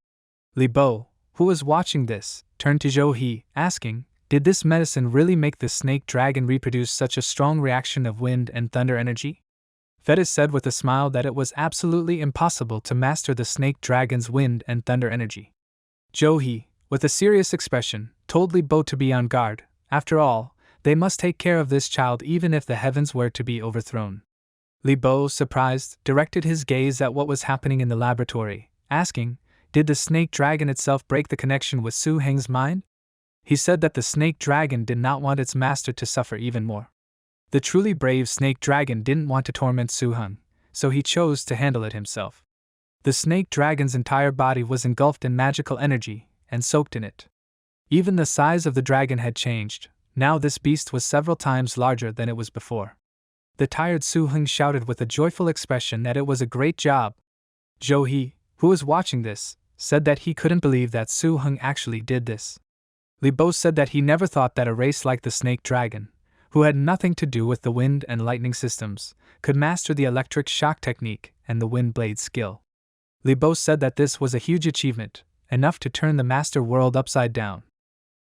Li Bo, who was watching this, turned to Zhou He, asking, "Did this medicine really make the snake dragon reproduce such a strong reaction of wind and thunder energy?" Fetish said with a smile that it was absolutely impossible to master the snake dragon's wind and thunder energy. Zhou He, with a serious expression, told Li Bo to be on guard. After all, they must take care of this child even if the heavens were to be overthrown. Li Bo, surprised, directed his gaze at what was happening in the laboratory, asking, "Did the snake dragon itself break the connection with Su Heng's mind?" He said that the snake dragon did not want its master to suffer even more. The truly brave snake dragon didn't want to torment Suhun, so he chose to handle it himself. The snake dragon's entire body was engulfed in magical energy and soaked in it. Even the size of the dragon had changed. Now this beast was several times larger than it was before. The tired Suhun shouted with a joyful expression that it was a great job. Zhou He, who was watching this, said that he couldn't believe that Suhun actually did this. Li Bo said that he never thought that a race like the snake dragon, who had nothing to do with the wind and lightning systems, could master the electric shock technique and the wind blade skill. Li Bo said that this was a huge achievement, enough to turn the master world upside down.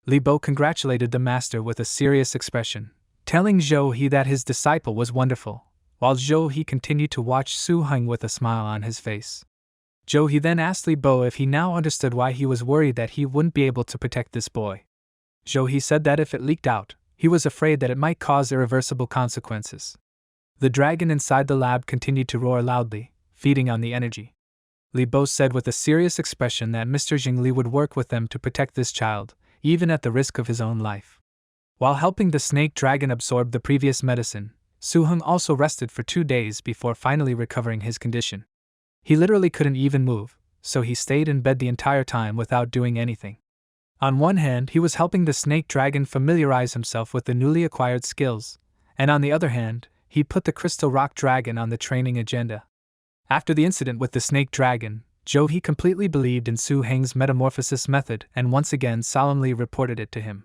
Li Bo congratulated the master with a serious expression, telling Zhou He that his disciple was wonderful, while Zhou He continued to watch Suhun with a smile on his face. Zhou He then asked Li Bo if he now understood why he was worried that he wouldn't be able to protect this boy. Zhou He said that if it leaked out, he was afraid that it might cause irreversible consequences. The dragon inside the lab continued to roar loudly, feeding on the energy. Li Bo said with a serious expression that Mr. Jingli would work with them to protect this child, even at the risk of his own life. While helping the snake dragon absorb the previous medicine, Suhun also rested for 2 days before finally recovering his condition. He literally couldn't even move, so he stayed in bed the entire time without doing anything. On one hand, he was helping the snake dragon familiarize himself with the newly acquired skills, and on the other hand, he put the crystal rock dragon on the training agenda. After the incident with the snake dragon, Zhou He completely believed in Su Heng's metamorphosis method and once again solemnly reported it to him.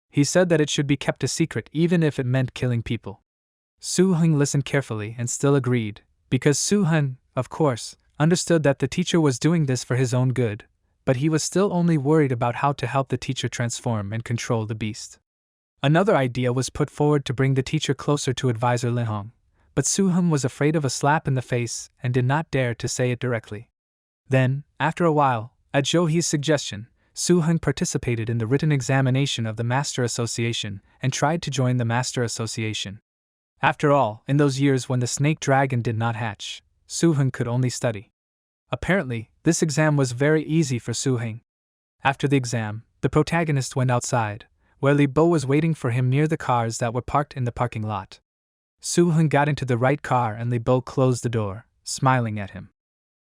He said that it should be kept a secret even if it meant killing people. Suhun listened carefully and still agreed, because Suhun, of course, understood that the teacher was doing this for his own good, but he was still only worried about how to help the teacher transform and control the beast. Another idea was put forward to bring the teacher closer to advisor Li Hong, but Suhun was afraid of a slap in the face and did not dare to say it directly. Then, after a while, at Zhou He's suggestion, Suhun participated in the written examination of the Master Association and tried to join the Master Association. After all, in those years when the snake dragon did not hatch, Suhun could only study. Apparently, this exam was very easy for Suhun. After the exam, the protagonist went outside, where Li Bo was waiting for him near the cars that were parked in the parking lot. Suhun got into the right car and Li Bo closed the door, smiling at him.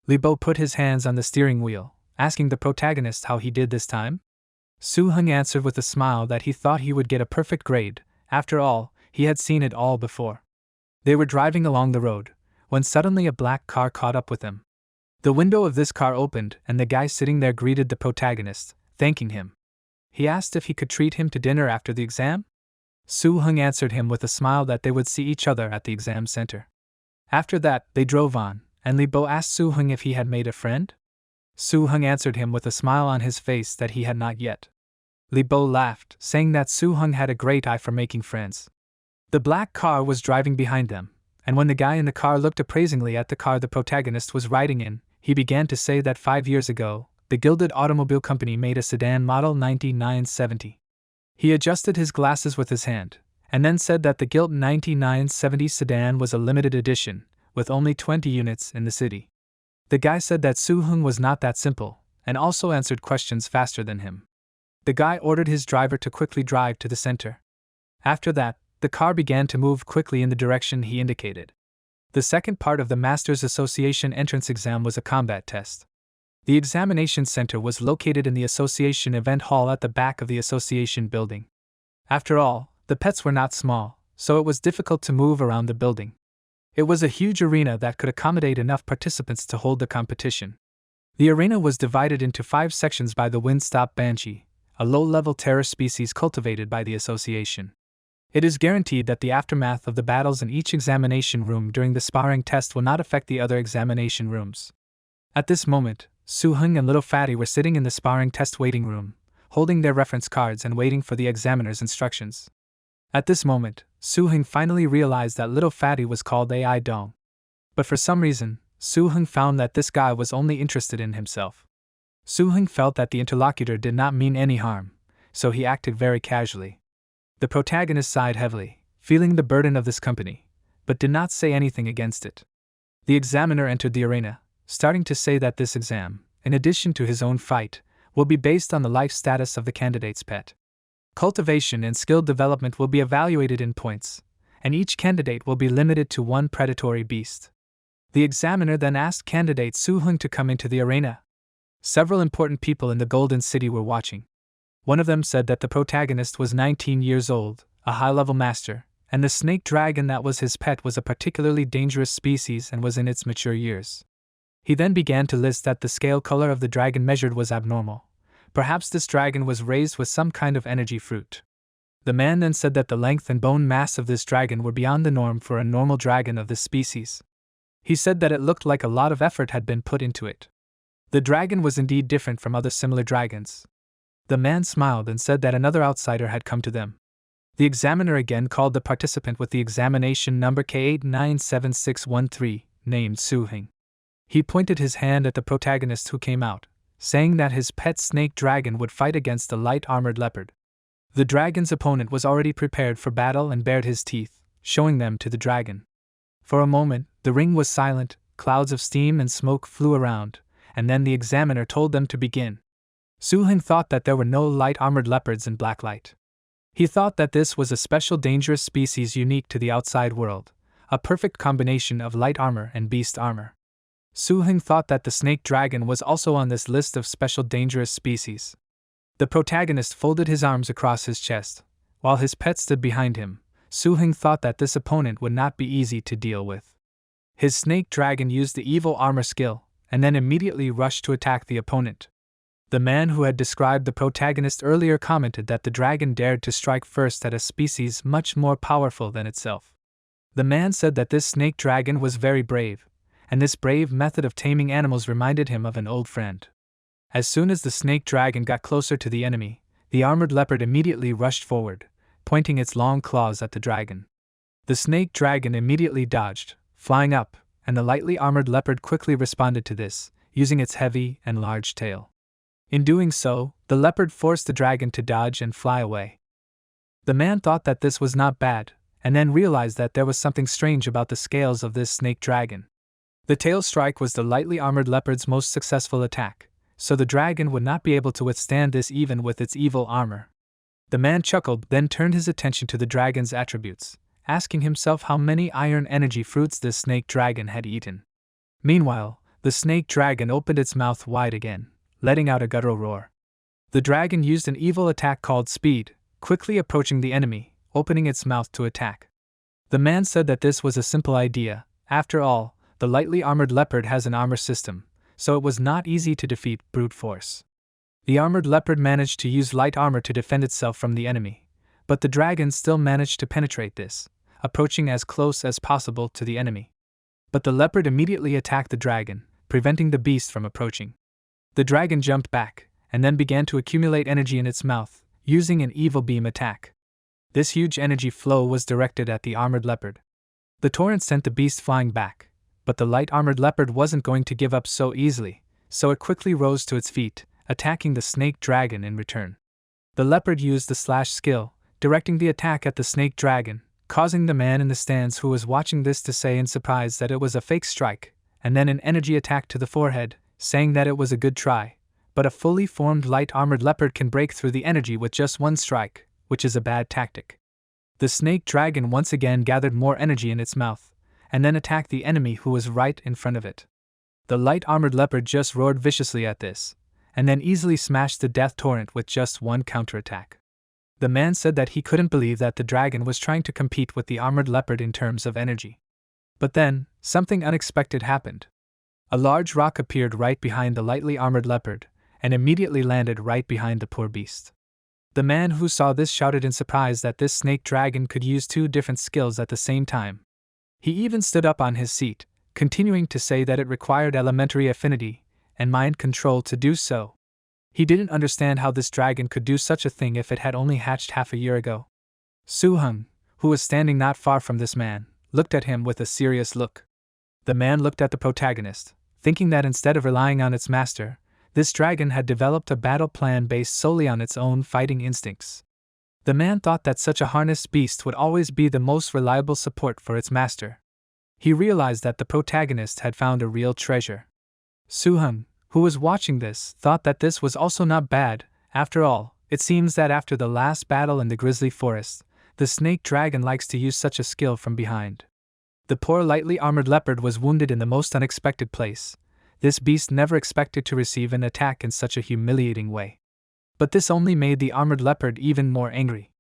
Li Bo put his hands on the steering wheel, asking the protagonist how he did this time. Suhun answered with a smile that he thought he would get a perfect grade. After all, he had seen it all before. They were driving along the road, when suddenly a black car caught up with them. The window of this car opened and the guy sitting there greeted the protagonist, thanking him. He asked if he could treat him to dinner after the exam. Suhun answered him with a smile that they would see each other at the exam center. After that, they drove on, and Li Bo asked Suhun if he had made a friend. Suhun answered him with a smile on his face that he had not yet. Li Bo laughed, saying that Suhun had a great eye for making friends. The black car was driving behind them, and when the guy in the car looked appraisingly at the car the protagonist was riding in, he began to say that 5 years ago, the Gilded Automobile Company made a sedan model 9970. He adjusted his glasses with his hand, and then said that the Gilt 9970 sedan was a limited edition, with only 20 units in the city. The guy said that Suhun was not that simple, and also answered questions faster than him. The guy ordered his driver to quickly drive to the center. After that, the car began to move quickly in the direction he indicated. The second part of the Masters Association entrance exam was a combat test. The examination center was located in the association event hall at the back of the association building. After all, the pets were not small, so it was difficult to move around the building. It was a huge arena that could accommodate enough participants to hold the competition. The arena was divided into 5 sections by the Windstop Banshee, a low-level terror species cultivated by the association. It is guaranteed that the aftermath of the battles in each examination room during the sparring test will not affect the other examination rooms. At this moment, Suhun and Little Fatty were sitting in the sparring test waiting room, holding their reference cards and waiting for the examiner's instructions. At this moment, Suhun finally realized that Little Fatty was called AI Dong. But for some reason, Suhun found that this guy was only interested in himself. Suhun felt that the interlocutor did not mean any harm, so he acted very casually. The protagonist sighed heavily, feeling the burden of this company, but did not say anything against it. The examiner entered the arena, starting to say that this exam, in addition to his own fight, will be based on the life status of the candidate's pet. Cultivation and skill development will be evaluated in points, and each candidate will be limited to one predatory beast. The examiner then asked candidate Suhun to come into the arena. Several important people in the Golden City were watching. One of them said that the protagonist was 19 years old, a high-level master, and the snake dragon that was his pet was a particularly dangerous species and was in its mature years. He then began to list that the scale color of the dragon measured was abnormal. Perhaps this dragon was raised with some kind of energy fruit. The man then said that the length and bone mass of this dragon were beyond the norm for a normal dragon of this species. He said that it looked like a lot of effort had been put into it. The dragon was indeed different from other similar dragons. The man smiled and said that another outsider had come to them. The examiner again called the participant with the examination number K897613, named Suhun. He pointed his hand at the protagonist who came out, saying that his pet snake dragon would fight against the light-armored leopard. The dragon's opponent was already prepared for battle and bared his teeth, showing them to the dragon. For a moment, the ring was silent, clouds of steam and smoke flew around, and then the examiner told them to begin. Suhun thought that there were no light-armored leopards in Blacklight. He thought that this was a special dangerous species unique to the outside world, a perfect combination of light armor and beast armor. Suhun thought that the snake dragon was also on this list of special dangerous species. The protagonist folded his arms across his chest, while his pet stood behind him. Suhun thought that this opponent would not be easy to deal with. His snake dragon used the evil armor skill, and then immediately rushed to attack the opponent. The man who had described the protagonist earlier commented that the dragon dared to strike first at a species much more powerful than itself. The man said that this snake dragon was very brave, and this brave method of taming animals reminded him of an old friend. As soon as the snake dragon got closer to the enemy, the armored leopard immediately rushed forward, pointing its long claws at the dragon. The snake dragon immediately dodged, flying up, and the lightly armored leopard quickly responded to this, using its heavy and large tail. In doing so, the leopard forced the dragon to dodge and fly away. The man thought that this was not bad, and then realized that there was something strange about the scales of this snake dragon. The tail strike was the lightly armored leopard's most successful attack, so the dragon would not be able to withstand this even with its evil armor. The man chuckled, then turned his attention to the dragon's attributes, asking himself how many iron energy fruits this snake dragon had eaten. Meanwhile, the snake dragon opened its mouth wide again, letting out a guttural roar. The dragon used an evil attack called Speed, quickly approaching the enemy, opening its mouth to attack. The man said that this was a simple idea. After all, the lightly armored leopard has an armor system, so it was not easy to defeat brute force. The armored leopard managed to use light armor to defend itself from the enemy, but the dragon still managed to penetrate this, approaching as close as possible to the enemy. But the leopard immediately attacked the dragon, preventing the beast from approaching. The dragon jumped back, and then began to accumulate energy in its mouth, using an evil beam attack. This huge energy flow was directed at the armored leopard. The torrent sent the beast flying back, but the light-armored leopard wasn't going to give up so easily, so it quickly rose to its feet, attacking the snake dragon in return. The leopard used the slash skill, directing the attack at the snake dragon, causing the man in the stands who was watching this to say in surprise that it was a fake strike, and then an energy attack to the forehead, saying that it was a good try, but a fully formed light-armored leopard can break through the energy with just one strike, which is a bad tactic. The snake dragon once again gathered more energy in its mouth, and then attacked the enemy who was right in front of it. The light-armored leopard just roared viciously at this, and then easily smashed the death torrent with just one counterattack. The man said that he couldn't believe that the dragon was trying to compete with the armored leopard in terms of energy. But then, something unexpected happened. A large rock appeared right behind the lightly armored leopard, and immediately landed right behind the poor beast. The man who saw this shouted in surprise that this snake dragon could use 2 different skills at the same time. He even stood up on his seat, continuing to say that it required elementary affinity and mind control to do so. He didn't understand how this dragon could do such a thing if it had only hatched half a year ago. Suhun, who was standing not far from this man, looked at him with a serious look. The man looked at the protagonist, thinking that instead of relying on its master, this dragon had developed a battle plan based solely on its own fighting instincts. The man thought that such a harnessed beast would always be the most reliable support for its master. He realized that the protagonist had found a real treasure. Suhun, who was watching this, thought that this was also not bad. After all, it seems that after the last battle in the grizzly forest, the snake dragon likes to use such a skill from behind. The poor lightly armored leopard was wounded in the most unexpected place. This beast never expected to receive an attack in such a humiliating way. But this only made the armored leopard even more angry.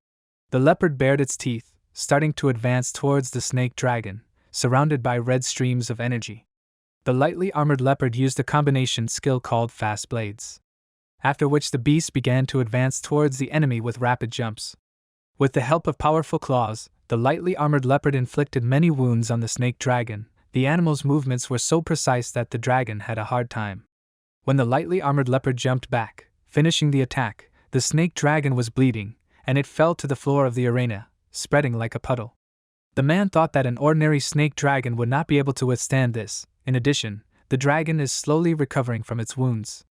The leopard bared its teeth, starting to advance towards the snake dragon, surrounded by red streams of energy. The lightly armored leopard used a combination skill called Fast Blades. After which the beast began to advance towards the enemy with rapid jumps. With the help of powerful claws, the lightly armored leopard inflicted many wounds on the snake dragon. The animal's movements were so precise that the dragon had a hard time. When the lightly armored leopard jumped back, finishing the attack, the snake dragon was bleeding, and it fell to the floor of the arena, spreading like a puddle. The man thought that an ordinary snake dragon would not be able to withstand this. In addition, the dragon is slowly recovering from its wounds.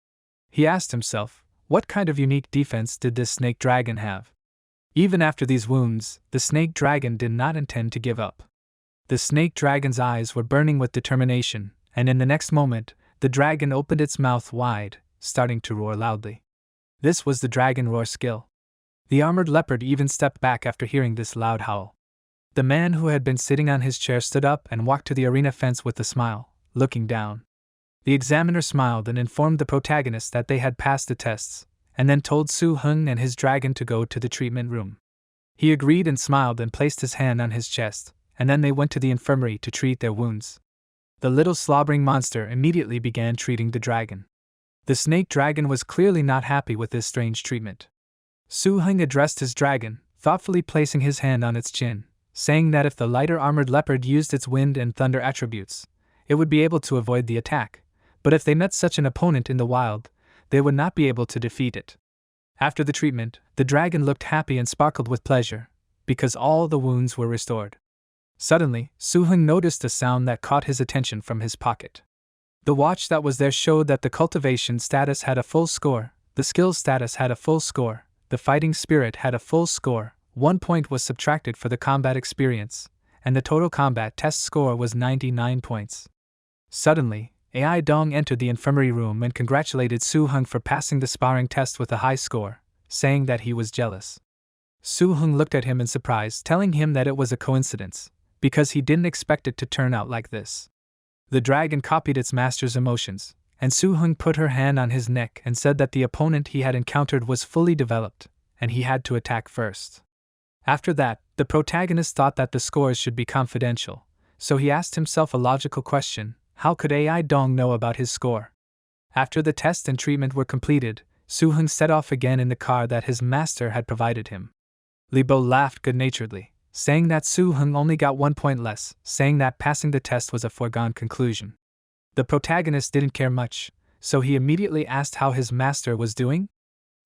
He asked himself, what kind of unique defense did this snake dragon have? Even after these wounds, the snake dragon did not intend to give up. The snake dragon's eyes were burning with determination, and in the next moment, the dragon opened its mouth wide, starting to roar loudly. This was the dragon roar skill. The armored leopard even stepped back after hearing this loud howl. The man who had been sitting on his chair stood up and walked to the arena fence with a smile, looking down. The examiner smiled and informed the protagonist that they had passed the tests, and then told Suhun and his dragon to go to the treatment room. He agreed and smiled and placed his hand on his chest, and then they went to the infirmary to treat their wounds. The little slobbering monster immediately began treating the dragon. The snake dragon was clearly not happy with this strange treatment. Suhun addressed his dragon, thoughtfully placing his hand on its chin, saying that if the lighter armored leopard used its wind and thunder attributes, it would be able to avoid the attack, but if they met such an opponent in the wild, they would not be able to defeat it. After the treatment, the dragon looked happy and sparkled with pleasure, because all the wounds were restored. Suddenly, Suhun noticed a sound that caught his attention from his pocket. The watch that was there showed that the cultivation status had a full score, the skill status had a full score, the fighting spirit had a full score, 1 point was subtracted for the combat experience, and the total combat test score was 99 points. Suddenly, AI Dong entered the infirmary room and congratulated Suhun for passing the sparring test with a high score, saying that he was jealous. Suhun looked at him in surprise, telling him that it was a coincidence, because he didn't expect it to turn out like this. The dragon copied its master's emotions, and Suhun put her hand on his neck and said that the opponent he had encountered was fully developed, and he had to attack first. After that, the protagonist thought that the scores should be confidential, so he asked himself a logical question: how could AI Dong know about his score? After the test and treatment were completed, Suhun set off again in the car that his master had provided him. Libo laughed good-naturedly, saying that Suhun only got 1 point less, saying that passing the test was a foregone conclusion. The protagonist didn't care much, so he immediately asked how his master was doing.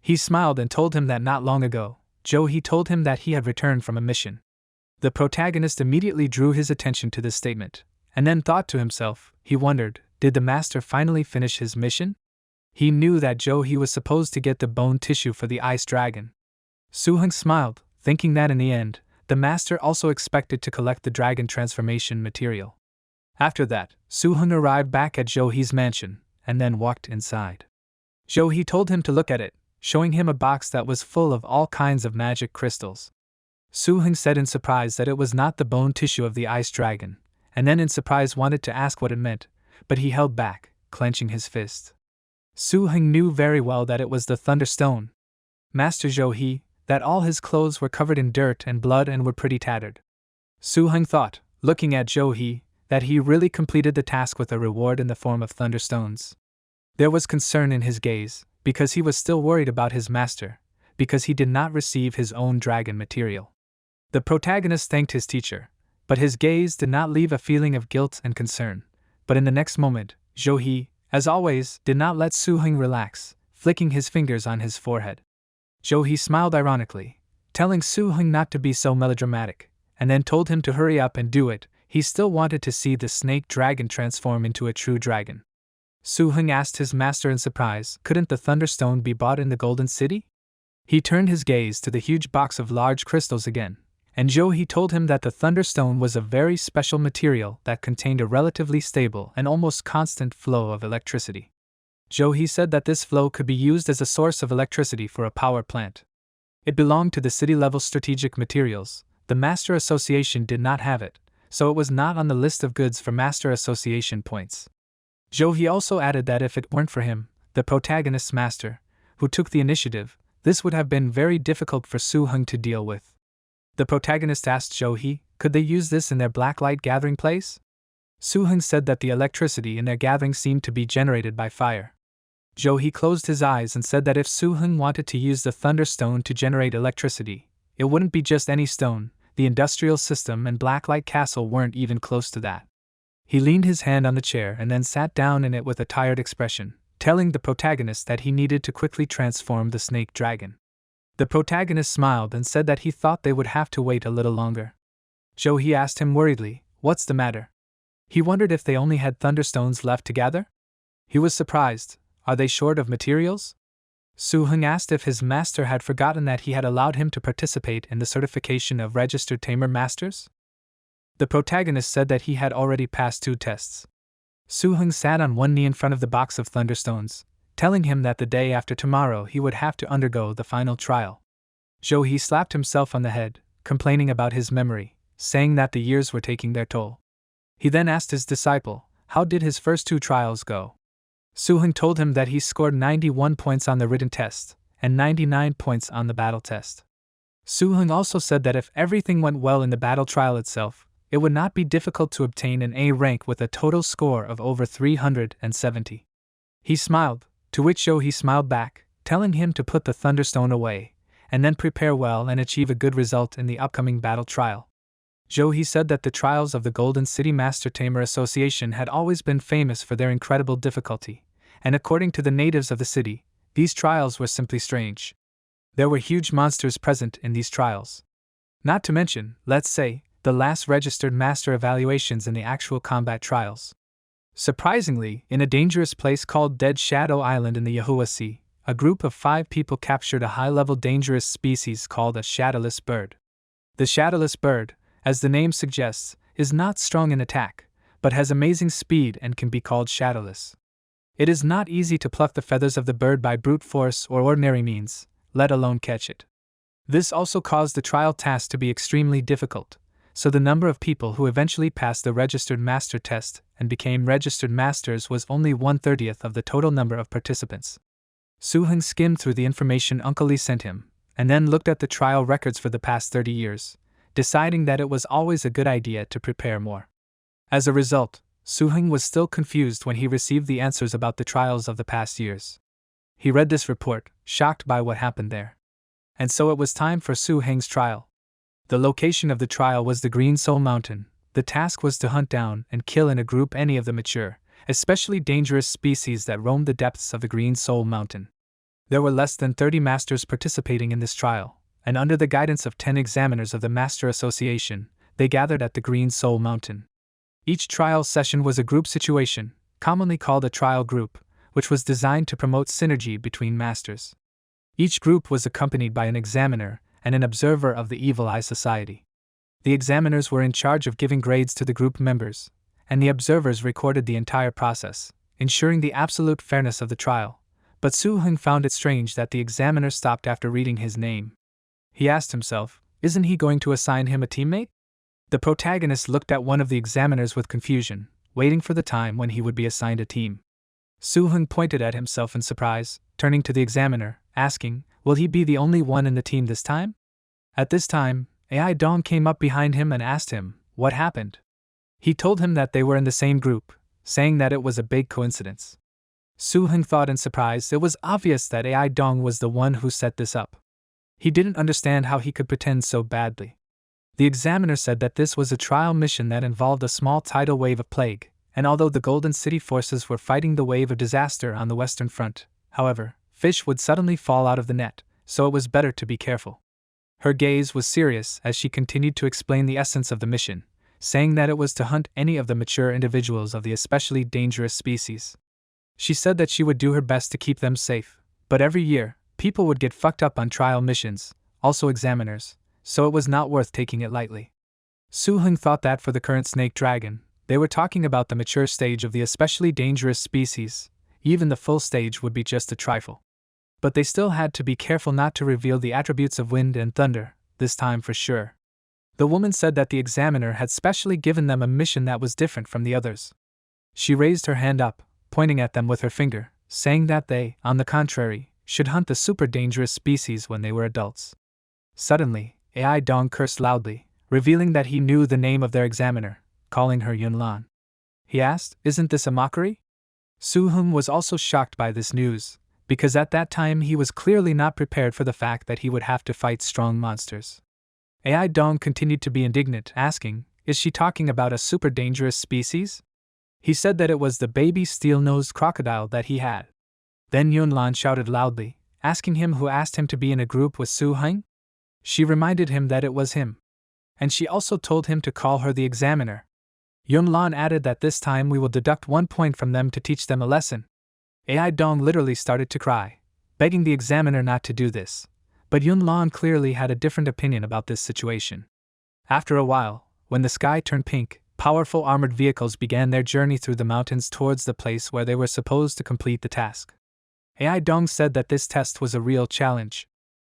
He smiled and told him that not long ago, he told him that he had returned from a mission. The protagonist immediately drew his attention to this statement, and then thought to himself, he wondered, did the master finally finish his mission? He knew that he was supposed to get the bone tissue for the ice dragon. Suhun smiled, thinking that in the end, the master also expected to collect the dragon transformation material. After that, Suhun arrived back at He's mansion, and then walked inside. He told him to look at it, showing him a box that was full of all kinds of magic crystals. Suhun said in surprise that it was not the bone tissue of the ice dragon, and then in surprise wanted to ask what it meant, but he held back, clenching his fist. Suhun knew very well that it was the Thunderstone. Master that all his clothes were covered in dirt and blood and were pretty tattered. Suhun thought, looking at that he really completed the task with a reward in the form of Thunderstones. There was concern in his gaze, because he was still worried about his master. because he did not receive his own dragon material. The protagonist thanked his teacher, but his gaze did not leave a feeling of guilt and concern. But in the next moment, Jo-hee, as always, did not let Suhun relax, flicking his fingers on his forehead. Jo-hee smiled ironically, telling Suhun not to be so melodramatic, and then told him to hurry up and do it. He still wanted to see the snake dragon transform into a true dragon. Suhun asked his master in surprise, couldn't the Thunderstone be bought in the Golden City? He turned his gaze to the huge box of large crystals again, and Jo-hee told him that the Thunderstone was a very special material that contained a relatively stable and almost constant flow of electricity. Jo-hee said that this flow could be used as a source of electricity for a power plant. It belonged to the city-level strategic materials. The Master Association did not have it, so it was not on the list of goods for Master Association points. Jo-hee also added that if it weren't for him, the protagonist's master, who took the initiative, this would have been very difficult for Suhun to deal with. The protagonist asked Jo-hee, could they use this in their Blacklight gathering place? Suhun said that the electricity in their gathering seemed to be generated by fire. Jo-hee closed his eyes and said that if Suhun wanted to use the Thunderstone to generate electricity, it wouldn't be just any stone. The industrial system and Blacklight Castle weren't even close to that. He leaned his hand on the chair and then sat down in it with a tired expression, telling the protagonist that he needed to quickly transform the snake dragon. The protagonist smiled and said that he thought they would have to wait a little longer. Jo-hee asked him worriedly, what's the matter? He wondered if they only had Thunderstones left to gather? He was surprised. Are they short of materials? Suhun asked if his master had forgotten that he had allowed him to participate in the certification of registered tamer masters. The protagonist said that he had already passed 2 tests. Suhun sat on one knee in front of the box of Thunderstones, telling him that the day after tomorrow he would have to undergo the final trial. Jo-hee slapped himself on the head, complaining about his memory, saying that the years were taking their toll. He then asked his disciple, how did his first 2 trials go? Suhun told him that he scored 91 points on the written test, and 99 points on the battle test. Suhun also said that if everything went well in the battle trial itself, it would not be difficult to obtain an A rank with a total score of over 370. He smiled, to which Jo-hee smiled back, telling him to put the Thunderstone away, and then prepare well and achieve a good result in the upcoming battle trial. Jo-hee said that the trials of the Golden City Master Tamer Association had always been famous for their incredible difficulty, and according to the natives of the city, these trials were simply strange. There were huge monsters present in these trials. Not to mention, let's say, the last registered master evaluations in the actual combat trials. Surprisingly, in a dangerous place called Dead Shadow Island in the Yahello Sea, a group of 5 people captured a high-level dangerous species called a shadowless bird. The shadowless bird, as the name suggests, is not strong in attack, but has amazing speed and can be called shadowless. It is not easy to pluck the feathers of the bird by brute force or ordinary means, let alone catch it. This also caused the trial task to be extremely difficult, so the number of people who eventually passed the registered master test and became registered masters was only 1/30 of the total number of participants. Suhun skimmed through the information Uncle Lee sent him, and then looked at the trial records for the past 30 years, deciding that it was always a good idea to prepare more. As a result, Suhun was still confused when he received the answers about the trials of the past years. He read this report, shocked by what happened there. And so it was time for Suhun's trial. The location of the trial was the Green Soul Mountain. The task was to hunt down and kill in a group any of the mature, especially dangerous species that roamed the depths of the Green Soul Mountain. There were less than 30 masters participating in this trial, and under the guidance of 10 examiners of the Master Association, they gathered at the Green Soul Mountain. Each trial session was a group situation, commonly called a trial group, which was designed to promote synergy between masters. Each group was accompanied by an examiner and an observer of the Evil Eye Society. The examiners were in charge of giving grades to the group members, and the observers recorded the entire process, ensuring the absolute fairness of the trial. But Suhun found it strange that the examiner stopped after reading his name. He asked himself, isn't he going to assign him a teammate? The protagonist looked at one of the examiners with confusion, waiting for the time when he would be assigned a team. Suhun pointed at himself in surprise, turning to the examiner, asking, will he be the only one in the team this time? At this time, Ai Dong came up behind him and asked him, what happened? He told him that they were in the same group, saying that it was a big coincidence. Suhun thought in surprise it was obvious that Ai Dong was the one who set this up. He didn't understand how he could pretend so badly. The examiner said that this was a trial mission that involved a small tidal wave of plague, and although the Golden City forces were fighting the wave of disaster on the Western Front, however, fish would suddenly fall out of the net, so it was better to be careful. Her gaze was serious as she continued to explain the essence of the mission, saying that it was to hunt any of the mature individuals of the especially dangerous species. She said that she would do her best to keep them safe, but every year, people would get fucked up on trial missions, also examiners, so it was not worth taking it lightly. Suhun thought that for the current snake dragon, they were talking about the mature stage of the especially dangerous species, even the full stage would be just a trifle. But they still had to be careful not to reveal the attributes of wind and thunder, this time for sure. The woman said that the examiner had specially given them a mission that was different from the others. She raised her hand up, pointing at them with her finger, saying that they, on the contrary, should hunt the super dangerous species when they were adults. Suddenly, Ai Dong cursed loudly, revealing that he knew the name of their examiner, calling her Yunlan. He asked, "Isn't this a mockery?" Suhun was also shocked by this news, because at that time he was clearly not prepared for the fact that he would have to fight strong monsters. Ai Dong continued to be indignant, asking, "Is she talking about a super dangerous species?" He said that it was the baby steel-nosed crocodile that he had. Then Yunlan shouted loudly, asking him who asked him to be in a group with Suhun. She reminded him that it was him. And she also told him to call her the examiner. Yunlan added that this time we will deduct 1 point from them to teach them a lesson. Ai Dong literally started to cry, begging the examiner not to do this, but Yunlan clearly had a different opinion about this situation. After a while, when the sky turned pink, powerful armored vehicles began their journey through the mountains towards the place where they were supposed to complete the task. Ai Dong said that this test was a real challenge.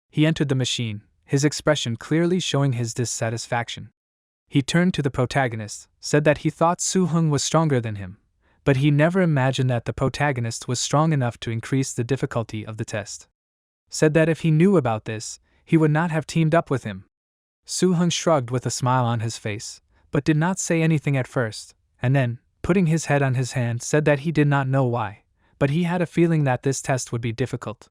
He entered the machine, his expression clearly showing his dissatisfaction. He turned to the protagonist, said that he thought Suhun was stronger than him, but he never imagined that the protagonist was strong enough to increase the difficulty of the test. Said that if he knew about this, he would not have teamed up with him. Suhun shrugged with a smile on his face, but did not say anything at first, and then, putting his head on his hand, said that he did not know why, but he had a feeling that this test would be difficult.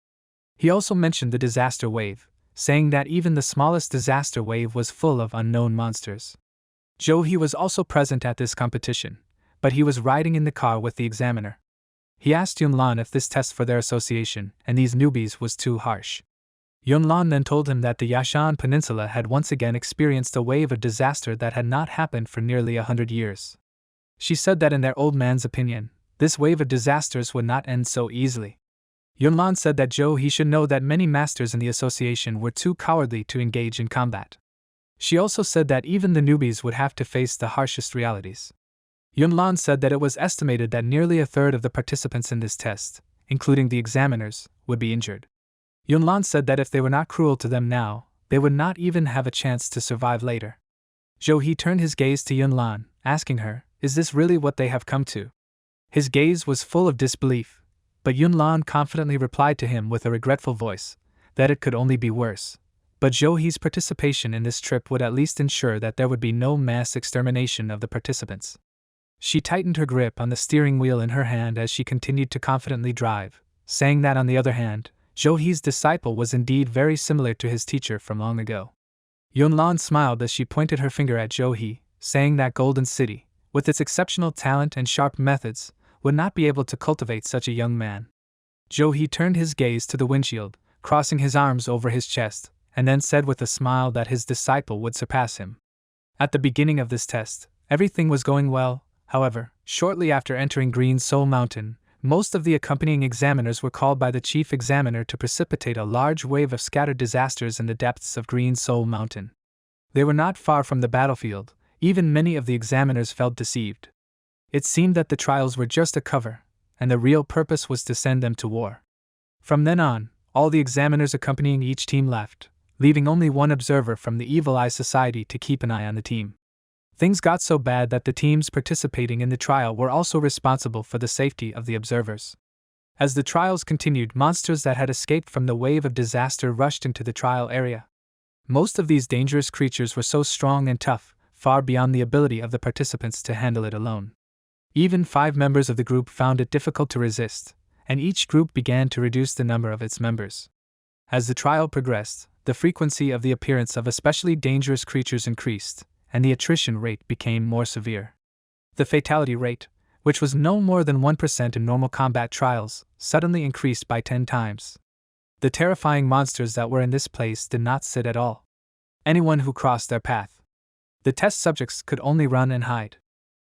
He also mentioned the disaster wave, saying that even the smallest disaster wave was full of unknown monsters. Joe was also present at this competition, but he was riding in the car with the examiner. He asked Yunlan if this test for their association and these newbies was too harsh. Yunlan then told him that the Yashan Peninsula had once again experienced a wave of disaster that had not happened for nearly 100 years. She said that in their old man's opinion, this wave of disasters would not end so easily. Yunlan said that he should know that many masters in the association were too cowardly to engage in combat. She also said that even the newbies would have to face the harshest realities. Yunlan said that it was estimated that nearly a third of the participants in this test, including the examiners, would be injured. Yunlan said that if they were not cruel to them now, they would not even have a chance to survive later. He turned his gaze to Yunlan, asking her, "Is this really what they have come to?" His gaze was full of disbelief, but Yunlan confidently replied to him with a regretful voice, that it could only be worse. But Johe's participation in this trip would at least ensure that there would be no mass extermination of the participants. She tightened her grip on the steering wheel in her hand as she continued to confidently drive, saying that on the other hand, Johe's disciple was indeed very similar to his teacher from long ago. Yunlan smiled as she pointed her finger at Johe, saying that Golden City, with its exceptional talent and sharp methods, would not be able to cultivate such a young man. Johe turned his gaze to the windshield, crossing his arms over his chest, and then said with a smile that his disciple would surpass him. At the beginning of this test, everything was going well. However, shortly after entering Green Soul Mountain, most of the accompanying examiners were called by the chief examiner to precipitate a large wave of scattered disasters in the depths of Green Soul Mountain. They were not far from the battlefield. Even many of the examiners felt deceived. It seemed that the trials were just a cover, and the real purpose was to send them to war. From then on, all the examiners accompanying each team left, leaving only one observer from the Evil Eye Society to keep an eye on the team. Things got so bad that the teams participating in the trial were also responsible for the safety of the observers. As the trials continued, monsters that had escaped from the wave of disaster rushed into the trial area. Most of these dangerous creatures were so strong and tough, far beyond the ability of the participants to handle it alone. Even 5 members of the group found it difficult to resist, and each group began to reduce the number of its members. As the trial progressed, the frequency of the appearance of especially dangerous creatures increased, and the attrition rate became more severe. The fatality rate, which was no more than 1% in normal combat trials, suddenly increased by 10 times. The terrifying monsters that were in this place did not sit at all. Anyone who crossed their path. The test subjects could only run and hide.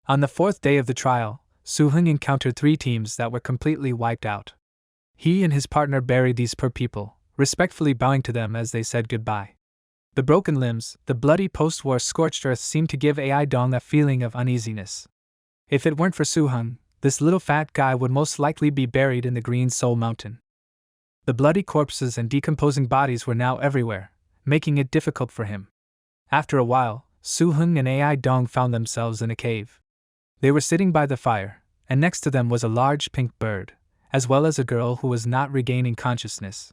On the 4th day of the trial, Suhun encountered 3 teams that were completely wiped out. He and his partner buried these poor people, respectfully bowing to them as they said goodbye. The broken limbs, the bloody post-war scorched earth seemed to give Ai Dong a feeling of uneasiness. If it weren't for Suhun, this little fat guy would most likely be buried in the Green Soul Mountain. The bloody corpses and decomposing bodies were now everywhere, making it difficult for him. After a while, Suhun and Ai Dong found themselves in a cave. They were sitting by the fire, and next to them was a large pink bird, as well as a girl who was not regaining consciousness.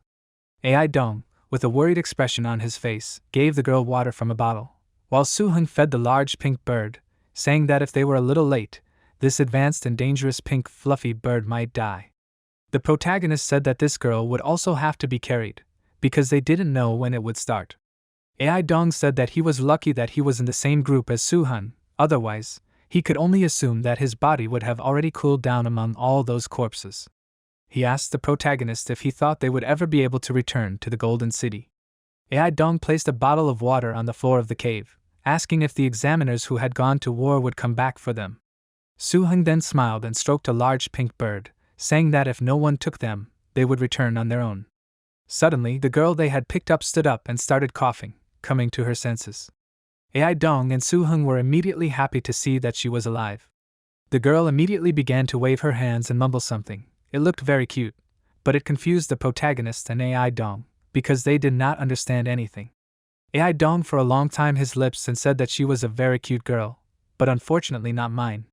Ai Dong, with a worried expression on his face, gave the girl water from a bottle, while Suhun fed the large pink bird, saying that if they were a little late, this advanced and dangerous pink fluffy bird might die. The protagonist said that this girl would also have to be carried, because they didn't know when it would start. Ai Dong said that he was lucky that he was in the same group as Suhun, otherwise, he could only assume that his body would have already cooled down among all those corpses. He asked the protagonist if he thought they would ever be able to return to the Golden City. Ai Dong placed a bottle of water on the floor of the cave, asking if the examiners who had gone to war would come back for them. Suhun then smiled and stroked a large pink bird, saying that if no one took them, they would return on their own. Suddenly, the girl they had picked up stood up and started coughing, coming to her senses. Ai Dong and Suhun were immediately happy to see that she was alive. The girl immediately began to wave her hands and mumble something. It looked very cute, but it confused the protagonist and Ai Dong, because they did not understand anything. Ai Dong for a long time his lips and said that she was a very cute girl, but unfortunately not mine.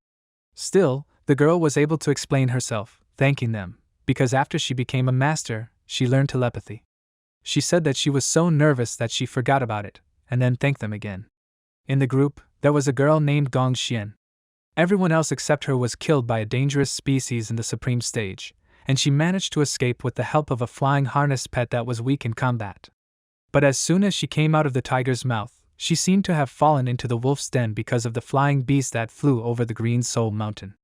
Still, the girl was able to explain herself, thanking them, because after she became a master, she learned telepathy. She said that she was so nervous that she forgot about it, and then thanked them again. In the group, there was a girl named Gong Xian. Everyone else except her was killed by a dangerous species in the supreme stage, and she managed to escape with the help of a flying harness pet that was weak in combat. But as soon as she came out of the tiger's mouth, she seemed to have fallen into the wolf's den because of the flying beast that flew over the Green Soul Mountain.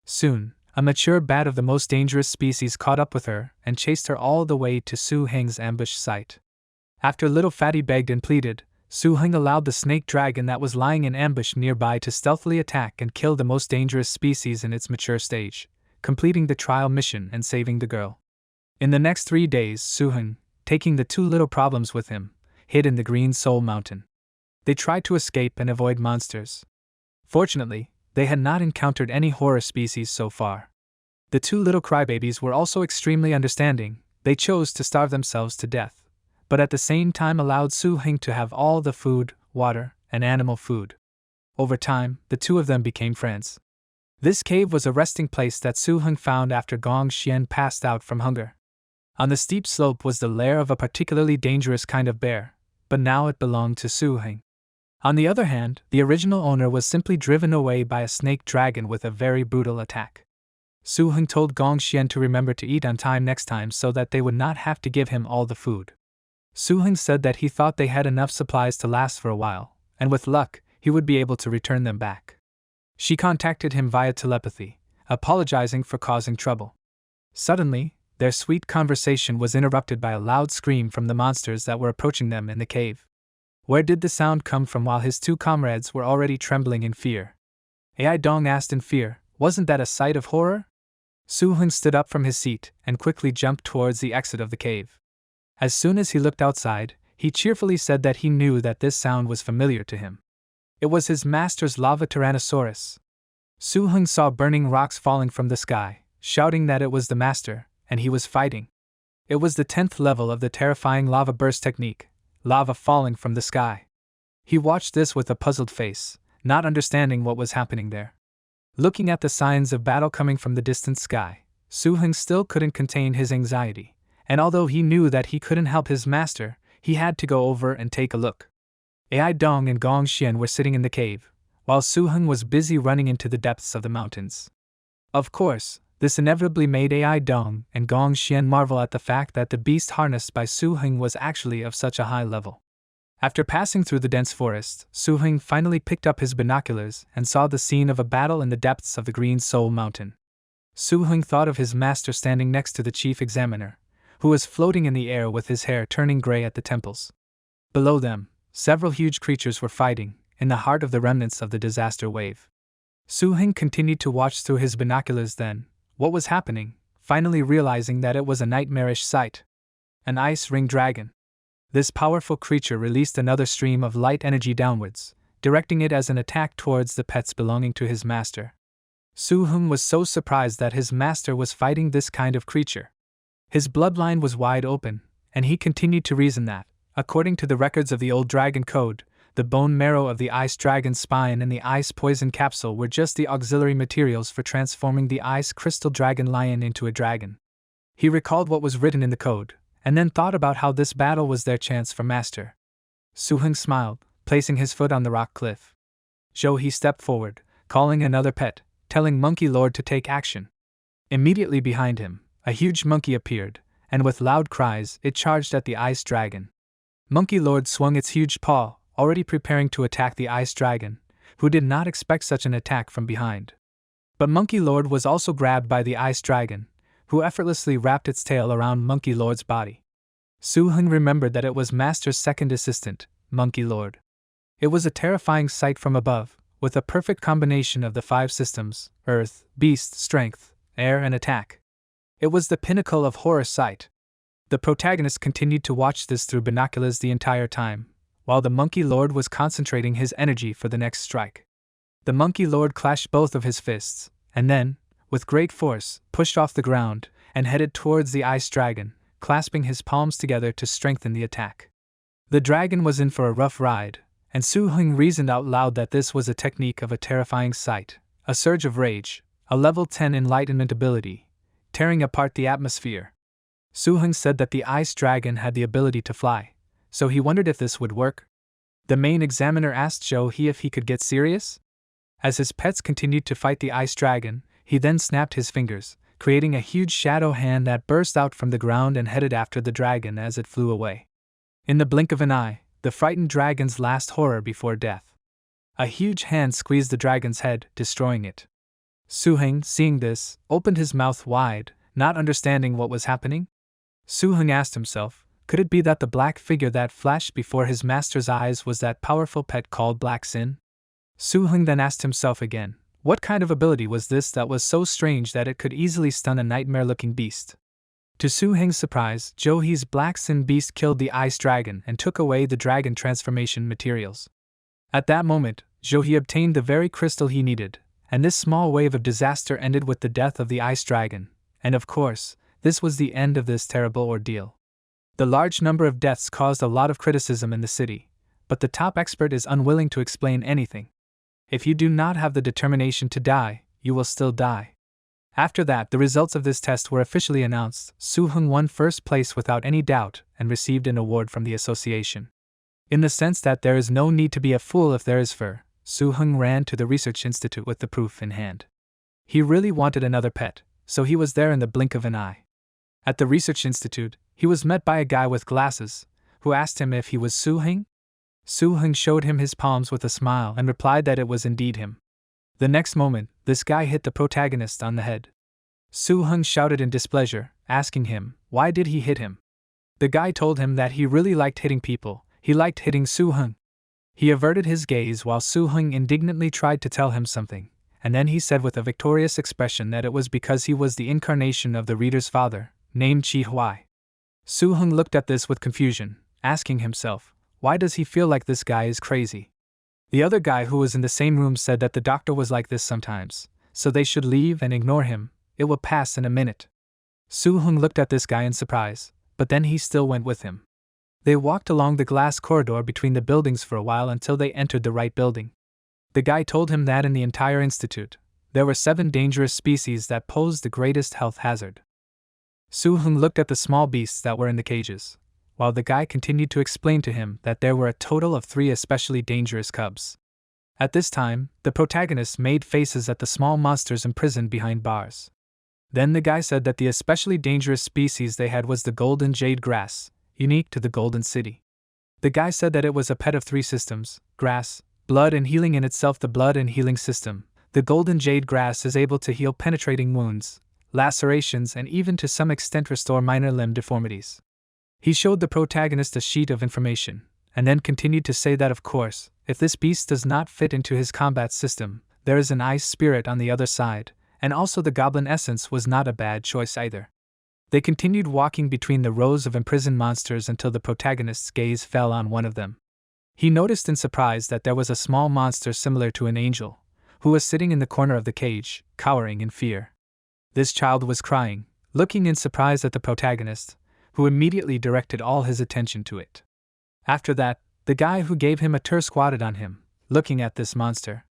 Soon, a mature bat of the most dangerous species caught up with her and chased her all the way to Su Heng's ambush site. After Little Fatty begged and pleaded, Su Heng allowed the snake dragon that was lying in ambush nearby to stealthily attack and kill the most dangerous species in its mature stage, completing the trial mission and saving the girl. In the next 3 days, Su Heng, taking the 2 little problems with him, hid in the Green Soul Mountain. They tried to escape and avoid monsters. Fortunately, they had not encountered any horror species so far. The 2 little crybabies were also extremely understanding. They chose to starve themselves to death, but at the same time allowed Su Heng to have all the food, water, and animal food. Over time, the 2 of them became friends. This cave was a resting place that Su Heng found after Gong Xian passed out from hunger. On the steep slope was the lair of a particularly dangerous kind of bear, but now it belonged to Su Heng. On the other hand, the original owner was simply driven away by a snake dragon with a very brutal attack. Su Heng told Gong Xian to remember to eat on time next time so that they would not have to give him all the food. Su Heng said that he thought they had enough supplies to last for a while, and with luck, he would be able to return them back. She contacted him via telepathy, apologizing for causing trouble. Suddenly, their sweet conversation was interrupted by a loud scream from the monsters that were approaching them in the cave. Where did the sound come from while his 2 comrades were already trembling in fear? Ai Dong asked in fear, wasn't that a sight of horror? Su Heng stood up from his seat and quickly jumped towards the exit of the cave. As soon as he looked outside, he cheerfully said that he knew that this sound was familiar to him. It was his master's lava tyrannosaurus. Su Heng saw burning rocks falling from the sky, shouting that it was the master, and he was fighting. It was the 10th level of the terrifying lava burst technique, lava falling from the sky. He watched this with a puzzled face, not understanding what was happening there. Looking at the signs of battle coming from the distant sky, Su Heng still couldn't contain his anxiety, and although he knew that he couldn't help his master, he had to go over and take a look. Ai Dong and Gong Xian were sitting in the cave, while Su Heng was busy running into the depths of the mountains. Of course, This inevitably made AI Dong and Gong Xian marvel at the fact that the beast harnessed by Suhun was actually of such a high level. After passing through the dense forest, Suhun finally picked up his binoculars and saw the scene of a battle in the depths of the Green Soul Mountain. Suhun thought of his master standing next to the chief examiner, who was floating in the air with his hair turning gray at the temples. Below them, several huge creatures were fighting, in the heart of the remnants of the disaster wave. Suhun continued to watch through his binoculars then, what was happening, finally realizing that it was a nightmarish sight. An ice ring dragon. This powerful creature released another stream of light energy downwards, directing it as an attack towards the pets belonging to his master. Suhun was so surprised that his master was fighting this kind of creature. His bloodline was wide open, and he continued to reason that, according to the records of the old dragon code, the bone marrow of the ice dragon's spine and the ice poison capsule were just the auxiliary materials for transforming the ice crystal dragon lion into a dragon. He recalled what was written in the code, and then thought about how this battle was their chance for master. Suhun smiled, placing his foot on the rock cliff. He stepped forward, calling another pet, telling Monkey Lord to take action. Immediately behind him, a huge monkey appeared, and with loud cries, it charged at the ice dragon. Monkey Lord swung its huge paw, already preparing to attack the ice dragon, who did not expect such an attack from behind. But Monkey Lord was also grabbed by the ice dragon, who effortlessly wrapped its tail around Monkey Lord's body. Suhun remembered that it was Master's second assistant, Monkey Lord. It was a terrifying sight from above, with a perfect combination of the 5 systems: earth, beast, strength, air, and attack. It was the pinnacle of horror sight. The protagonist continued to watch this through binoculars the entire time, while the Monkey Lord was concentrating his energy for the next strike. The Monkey Lord clashed both of his fists, and then, with great force, pushed off the ground and headed towards the ice dragon, clasping his palms together to strengthen the attack. The dragon was in for a rough ride, and Suhun reasoned out loud that this was a technique of a terrifying sight, a surge of rage, a level 10 enlightenment ability, tearing apart the atmosphere. Suhun said that the ice dragon had the ability to fly, so he wondered if this would work. The main examiner asked if he could get serious. As his pets continued to fight the ice dragon, he then snapped his fingers, creating a huge shadow hand that burst out from the ground and headed after the dragon as it flew away. In the blink of an eye, the frightened dragon's last horror before death. A huge hand squeezed the dragon's head, destroying it. Suhun, seeing this, opened his mouth wide, not understanding what was happening. Suhun asked himself, could it be that the black figure that flashed before his master's eyes was that powerful pet called Black Sin? Suhun then asked himself again, what kind of ability was this that was so strange that it could easily stun a nightmare-looking beast? To Suhun's surprise, Johi's Black Sin beast killed the ice dragon and took away the dragon transformation materials. At that moment, Johi obtained the very crystal he needed, and this small wave of disaster ended with the death of the ice dragon, and of course, this was the end of this terrible ordeal. The large number of deaths caused a lot of criticism in the city, but the top expert is unwilling to explain anything. If you do not have the determination to die, you will still die. After that, the results of this test were officially announced. Suhun won first place without any doubt and received an award from the association. In the sense that there is no need to be a fool if there is fur, Suhun ran to the research institute with the proof in hand. He really wanted another pet, so he was there in the blink of an eye. At the research institute, he was met by a guy with glasses, who asked him if he was Suhun. Suhun showed him his palms with a smile and replied that it was indeed him. The next moment, this guy hit the protagonist on the head. Suhun shouted in displeasure, asking him, why did he hit him? The guy told him that he really liked hitting people, he liked hitting Suhun. He averted his gaze while Suhun indignantly tried to tell him something, and then he said with a victorious expression that it was because he was the incarnation of the reader's father, named Chi Huai. Suhun looked at this with confusion, asking himself, why does he feel like this guy is crazy? The other guy who was in the same room said that the doctor was like this sometimes, so they should leave and ignore him, it will pass in a minute. Suhun looked at this guy in surprise, but then he still went with him. They walked along the glass corridor between the buildings for a while until they entered the right building. The guy told him that in the entire institute, there were 7 dangerous species that posed the greatest health hazard. Suhun looked at the small beasts that were in the cages, while the guy continued to explain to him that there were a total of 3 especially dangerous cubs. At this time, the protagonist made faces at the small monsters imprisoned behind bars. Then the guy said that the especially dangerous species they had was the golden jade grass, unique to the Golden City. The guy said that it was a pet of 3 systems: grass, blood, and healing. In itself, the blood and healing system, the golden jade grass is able to heal penetrating wounds, lacerations, and even to some extent restore minor limb deformities. He showed the protagonist a sheet of information, and then continued to say that of course, if this beast does not fit into his combat system, there is an ice spirit on the other side, and also the goblin essence was not a bad choice either. They continued walking between the rows of imprisoned monsters until the protagonist's gaze fell on one of them. He noticed in surprise that there was a small monster similar to an angel, who was sitting in the corner of the cage, cowering in fear. This child was crying, looking in surprise at the protagonist, who immediately directed all his attention to it. After that, the guy who gave him a tour squatted on him, looking at this monster.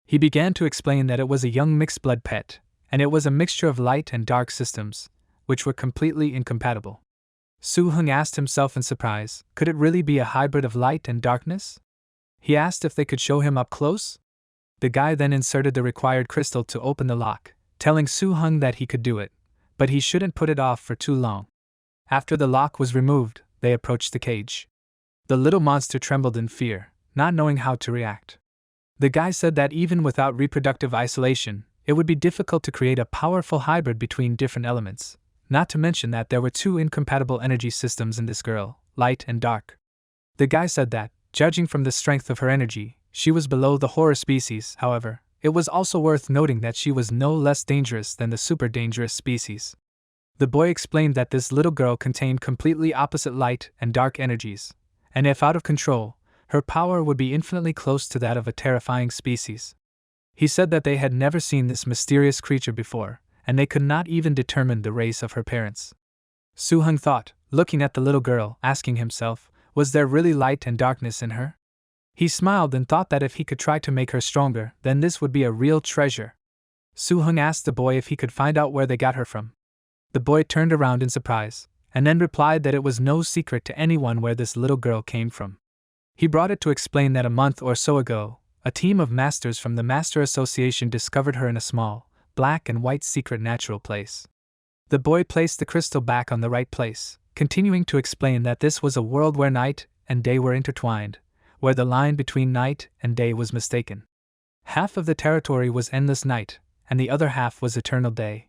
He began to explain that it was a young mixed-blood pet, and it was a mixture of light and dark systems, which were completely incompatible. Suhun asked himself in surprise, could it really be a hybrid of light and darkness? He asked if they could show him up close. The guy then inserted the required crystal to open the lock, telling Suhun that he could do it, but he shouldn't put it off for too long. After the lock was removed, they approached the cage. The little monster trembled in fear, not knowing how to react. The guy said that even without reproductive isolation, it would be difficult to create a powerful hybrid between different elements, not to mention that there were 2 incompatible energy systems in this girl, light and dark. The guy said that, judging from the strength of her energy, she was below the horror species. However, it was also worth noting that she was no less dangerous than the super dangerous species. The boy explained that this little girl contained completely opposite light and dark energies, and if out of control, her power would be infinitely close to that of a terrifying species. He said that they had never seen this mysterious creature before, and they could not even determine the race of her parents. Suhun thought, looking at the little girl, asking himself, was there really light and darkness in her? He smiled and thought that if he could try to make her stronger, then this would be a real treasure. Suhun asked the boy if he could find out where they got her from. The boy turned around in surprise, and then replied that it was no secret to anyone where this little girl came from. He brought it to explain that a month or so ago, a team of masters from the Master Association discovered her in a small, black and white secret natural place. The boy placed the crystal back on the right place, continuing to explain that this was a world where night and day were intertwined, where the line between night and day was mistaken. Half of the territory was endless night, and the other half was eternal day.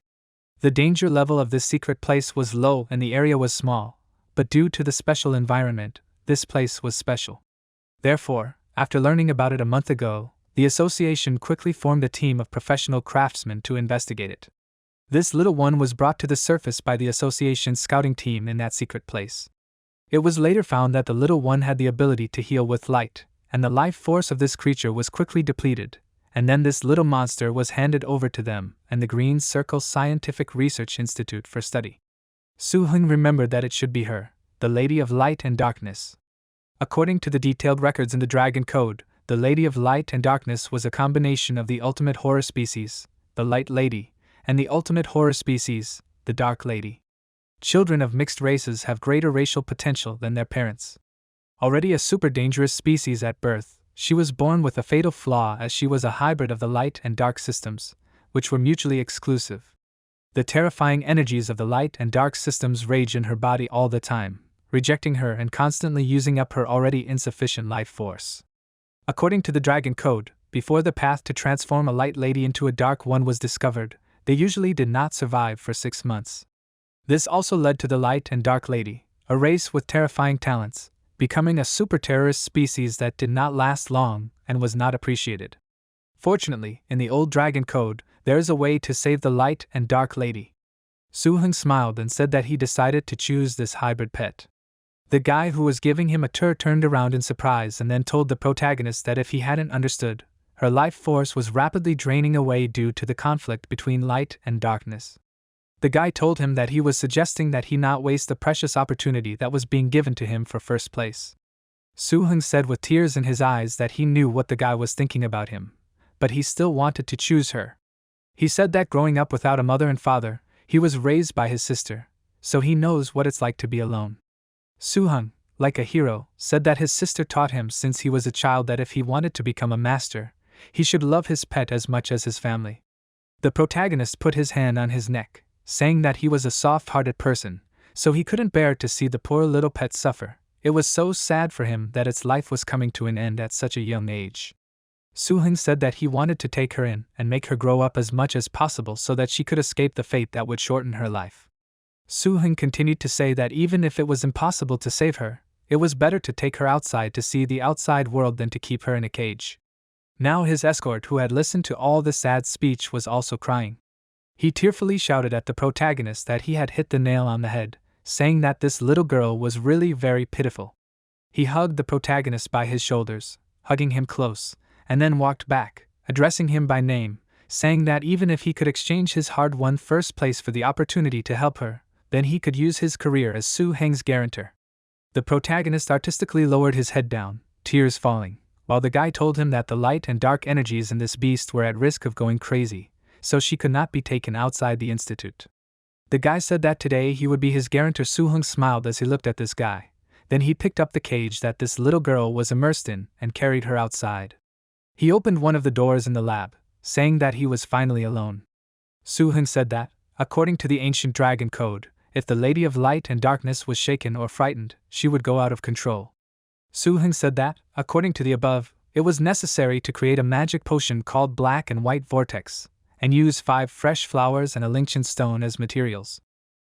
The danger level of this secret place was low and the area was small, but due to the special environment, this place was special. Therefore, after learning about it a month ago, the association quickly formed a team of professional craftsmen to investigate it. This little one was brought to the surface by the association's scouting team in that secret place. It was later found that the little one had the ability to heal with light, and the life force of this creature was quickly depleted, and then this little monster was handed over to them and the Green Circle Scientific Research Institute for study. Suhun remembered that it should be her, the Lady of Light and Darkness. According to the detailed records in the Dragon Code, the Lady of Light and Darkness was a combination of the ultimate horror species, the Light Lady, and the ultimate horror species, the Dark Lady. Children of mixed races have greater racial potential than their parents. Already a super dangerous species at birth, she was born with a fatal flaw as she was a hybrid of the light and dark systems, which were mutually exclusive. The terrifying energies of the light and dark systems rage in her body all the time, rejecting her and constantly using up her already insufficient life force. According to the Dragon Code, before the path to transform a light lady into a dark one was discovered, they usually did not survive for 6 months. This also led to the light and dark lady, a race with terrifying talents, becoming a super-terrorist species that did not last long and was not appreciated. Fortunately, in the old Dragon Code, there is a way to save the light and dark lady. Suhun smiled and said that he decided to choose this hybrid pet. The guy who was giving him a tour turned around in surprise and then told the protagonist that if he hadn't understood, her life force was rapidly draining away due to the conflict between light and darkness. The guy told him that he was suggesting that he not waste the precious opportunity that was being given to him for first place. Suhun said with tears in his eyes that he knew what the guy was thinking about him, but he still wanted to choose her. He said that growing up without a mother and father, he was raised by his sister, so he knows what it's like to be alone. Suhun, like a hero, said that his sister taught him since he was a child that if he wanted to become a master, he should love his pet as much as his family. The protagonist put his hand on his neck, saying that he was a soft-hearted person, so he couldn't bear to see the poor little pet suffer. It was so sad for him that its life was coming to an end at such a young age. Suhun said that he wanted to take her in and make her grow up as much as possible so that she could escape the fate that would shorten her life. Suhun continued to say that even if it was impossible to save her, it was better to take her outside to see the outside world than to keep her in a cage. Now his escort, who had listened to all the sad speech, was also crying. He tearfully shouted at the protagonist that he had hit the nail on the head, saying that this little girl was really very pitiful. He hugged the protagonist by his shoulders, hugging him close, and then walked back, addressing him by name, saying that even if he could exchange his hard-won first place for the opportunity to help her, then he could use his career as Su Heng's guarantor. The protagonist artistically lowered his head down, tears falling, while the guy told him that the light and dark energies in this beast were at risk of going crazy, so she could not be taken outside the institute. The guy said that today he would be his guarantor. Suhun smiled as he looked at this guy. Then he picked up the cage that this little girl was immersed in and carried her outside. He opened one of the doors in the lab, saying that he was finally alone. Suhun said that, according to the ancient dragon code, if the Lady of Light and Darkness was shaken or frightened, she would go out of control. Suhun said that, according to the above, it was necessary to create a magic potion called Black and White Vortex, and use 5 fresh flowers and a Lingqian stone as materials.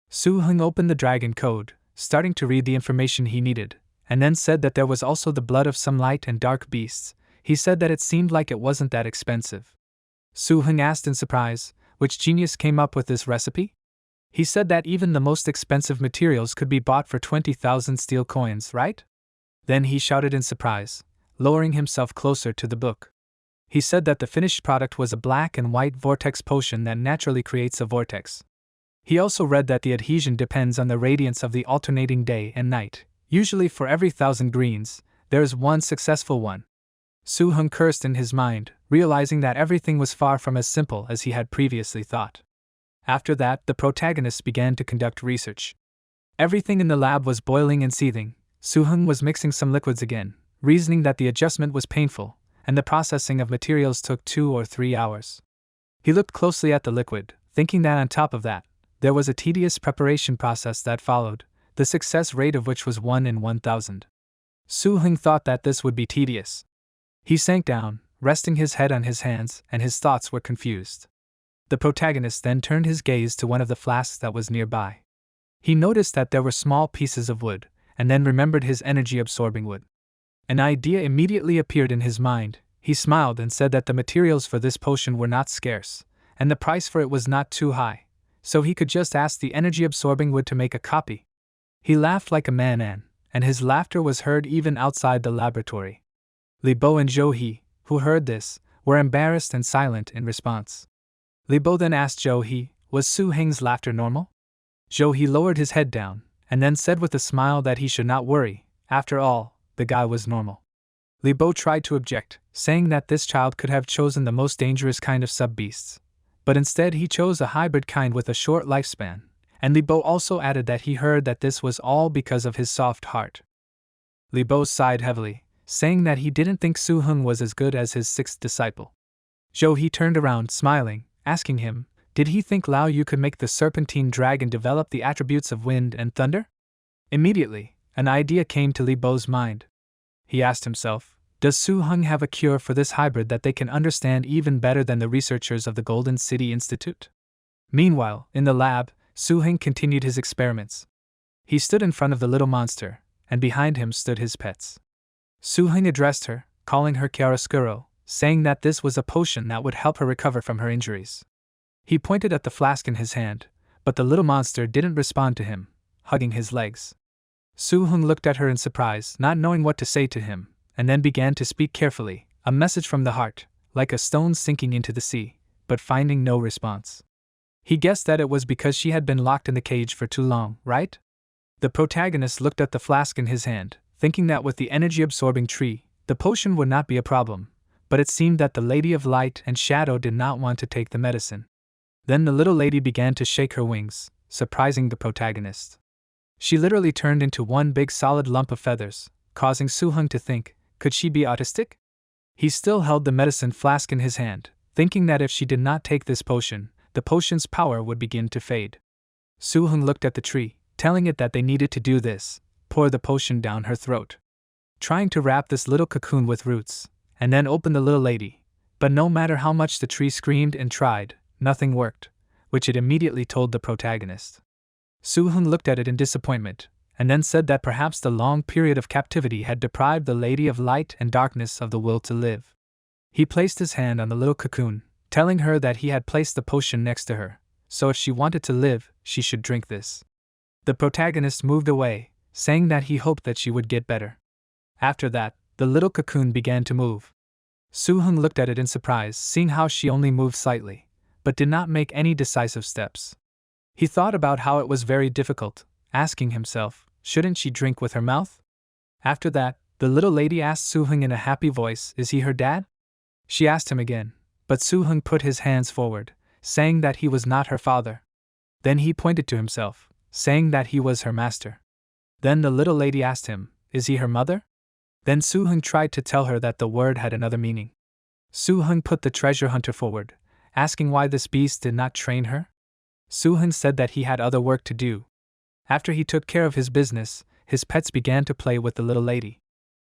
Suhun opened the dragon code, starting to read the information he needed, and then said that there was also the blood of some light and dark beasts. He said that it seemed like it wasn't that expensive. Suhun asked in surprise, which genius came up with this recipe? He said that even the most expensive materials could be bought for 20,000 steel coins, right? Then he shouted in surprise, lowering himself closer to the book. He said that the finished product was a black and white vortex potion that naturally creates a vortex. He also read that the adhesion depends on the radiance of the alternating day and night. Usually for every 1,000 greens, there is one successful one. Suhun cursed in his mind, realizing that everything was far from as simple as he had previously thought. After that, the protagonists began to conduct research. Everything in the lab was boiling and seething. Suhun was mixing some liquids again, reasoning that the adjustment was painful, and the processing of materials took 2 or 3 hours. He looked closely at the liquid, thinking that on top of that, there was a tedious preparation process that followed, the success rate of which was 1 in 1,000. Suhun thought that this would be tedious. He sank down, resting his head on his hands, and his thoughts were confused. The protagonist then turned his gaze to one of the flasks that was nearby. He noticed that there were small pieces of wood, and then remembered his energy-absorbing wood. An idea immediately appeared in his mind. He smiled and said that the materials for this potion were not scarce, and the price for it was not too high, so he could just ask the energy-absorbing wood to make a copy. He laughed like a man, and his laughter was heard even outside the laboratory. Li Bo and Zhou He, who heard this, were embarrassed and silent in response. Li Bo then asked Zhou He, was Su Heng's laughter normal? Zhou He lowered his head down, and then said with a smile that he should not worry, after all, the guy was normal. Li Bo tried to object, saying that this child could have chosen the most dangerous kind of sub-beasts, but instead he chose a hybrid kind with a short lifespan, and Li Bo also added that he heard that this was all because of his soft heart. Li Bo sighed heavily, saying that he didn't think Suhun was as good as his 6th disciple. Zhou He turned around, smiling, asking him, did he think Lao Yu could make the serpentine dragon develop the attributes of wind and thunder? Immediately, an idea came to Li Bo's mind. He asked himself, does Suhun have a cure for this hybrid that they can understand even better than the researchers of the Golden City Institute? Meanwhile, in the lab, Suhun continued his experiments. He stood in front of the little monster, and behind him stood his pets. Suhun addressed her, calling her chiaroscuro, saying that this was a potion that would help her recover from her injuries. He pointed at the flask in his hand, but the little monster didn't respond to him, hugging his legs. Suhun looked at her in surprise, not knowing what to say to him, and then began to speak carefully, a message from the heart, like a stone sinking into the sea, but finding no response. He guessed that it was because she had been locked in the cage for too long, right? The protagonist looked at the flask in his hand, thinking that with the energy-absorbing tree, the potion would not be a problem, but it seemed that the Lady of Light and Shadow did not want to take the medicine. Then the little lady began to shake her wings, surprising the protagonist. She literally turned into one big solid lump of feathers, causing Suhun to think, could she be autistic? He still held the medicine flask in his hand, thinking that if she did not take this potion, the potion's power would begin to fade. Suhun looked at the tree, telling it that they needed to do this, pour the potion down her throat. Trying to wrap this little cocoon with roots, and then open the little lady, but no matter how much the tree screamed and tried, nothing worked, which it immediately told the protagonist. Suhun looked at it in disappointment, and then said that perhaps the long period of captivity had deprived the Lady of Light and Darkness of the will to live. He placed his hand on the little cocoon, telling her that he had placed the potion next to her, so if she wanted to live, she should drink this. The protagonist moved away, saying that he hoped that she would get better. After that, the little cocoon began to move. Suhun looked at it in surprise, seeing how she only moved slightly, but did not make any decisive steps. He thought about how it was very difficult, asking himself, shouldn't she drink with her mouth? After that, the little lady asked Suhun in a happy voice, is he her dad? She asked him again, but Suhun put his hands forward, saying that he was not her father. Then he pointed to himself, saying that he was her master. Then the little lady asked him, is he her mother? Then Suhun tried to tell her that the word had another meaning. Suhun put the treasure hunter forward, asking why this beast did not train her. Suhun said that he had other work to do. After he took care of his business, his pets began to play with the little lady.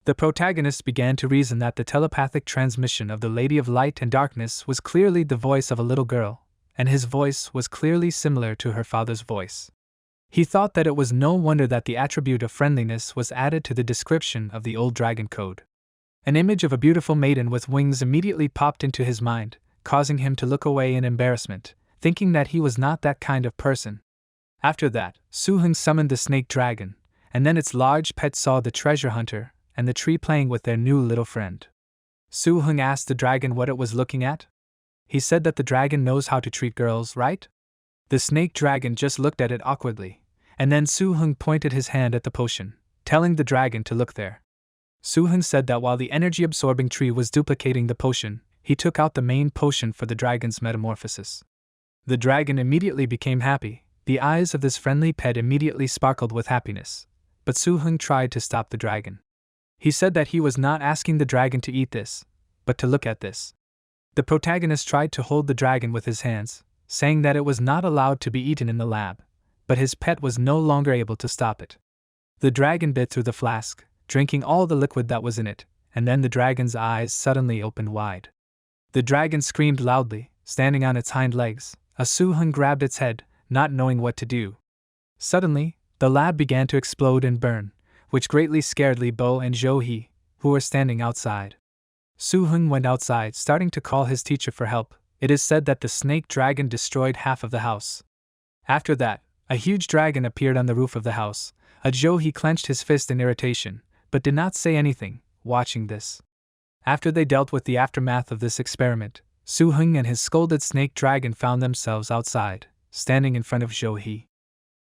The protagonist began to reason that the telepathic transmission of the Lady of Light and Darkness was clearly the voice of a little girl, and his voice was clearly similar to her father's voice. He thought that it was no wonder that the attribute of friendliness was added to the description of the old dragon code. An image of a beautiful maiden with wings immediately popped into his mind, causing him to look away in embarrassment, thinking that he was not that kind of person. After that, Suhun summoned the snake dragon, and then its large pet saw the treasure hunter and the tree playing with their new little friend. Suhun asked the dragon what it was looking at. He said that the dragon knows how to treat girls, right? The snake dragon just looked at it awkwardly, and then Suhun pointed his hand at the potion, telling the dragon to look there. Suhun said that while the energy-absorbing tree was duplicating the potion, he took out the main potion for the dragon's metamorphosis. The dragon immediately became happy. The eyes of this friendly pet immediately sparkled with happiness, but Suhun tried to stop the dragon. He said that he was not asking the dragon to eat this, but to look at this. The protagonist tried to hold the dragon with his hands, saying that it was not allowed to be eaten in the lab, but his pet was no longer able to stop it. The dragon bit through the flask, drinking all the liquid that was in it, and then the dragon's eyes suddenly opened wide. The dragon screamed loudly, standing on its hind legs. Suhun grabbed its head, not knowing what to do. Suddenly, the lab began to explode and burn, which greatly scared Li Bo and Zhou He, who were standing outside. Suhun went outside, starting to call his teacher for help. It is said that the snake dragon destroyed half of the house. After that, a huge dragon appeared on the roof of the house. Zhou He clenched his fist in irritation, but did not say anything, watching this. After they dealt with the aftermath of this experiment, Suhun and his scolded snake dragon found themselves outside, standing in front of Zhou He.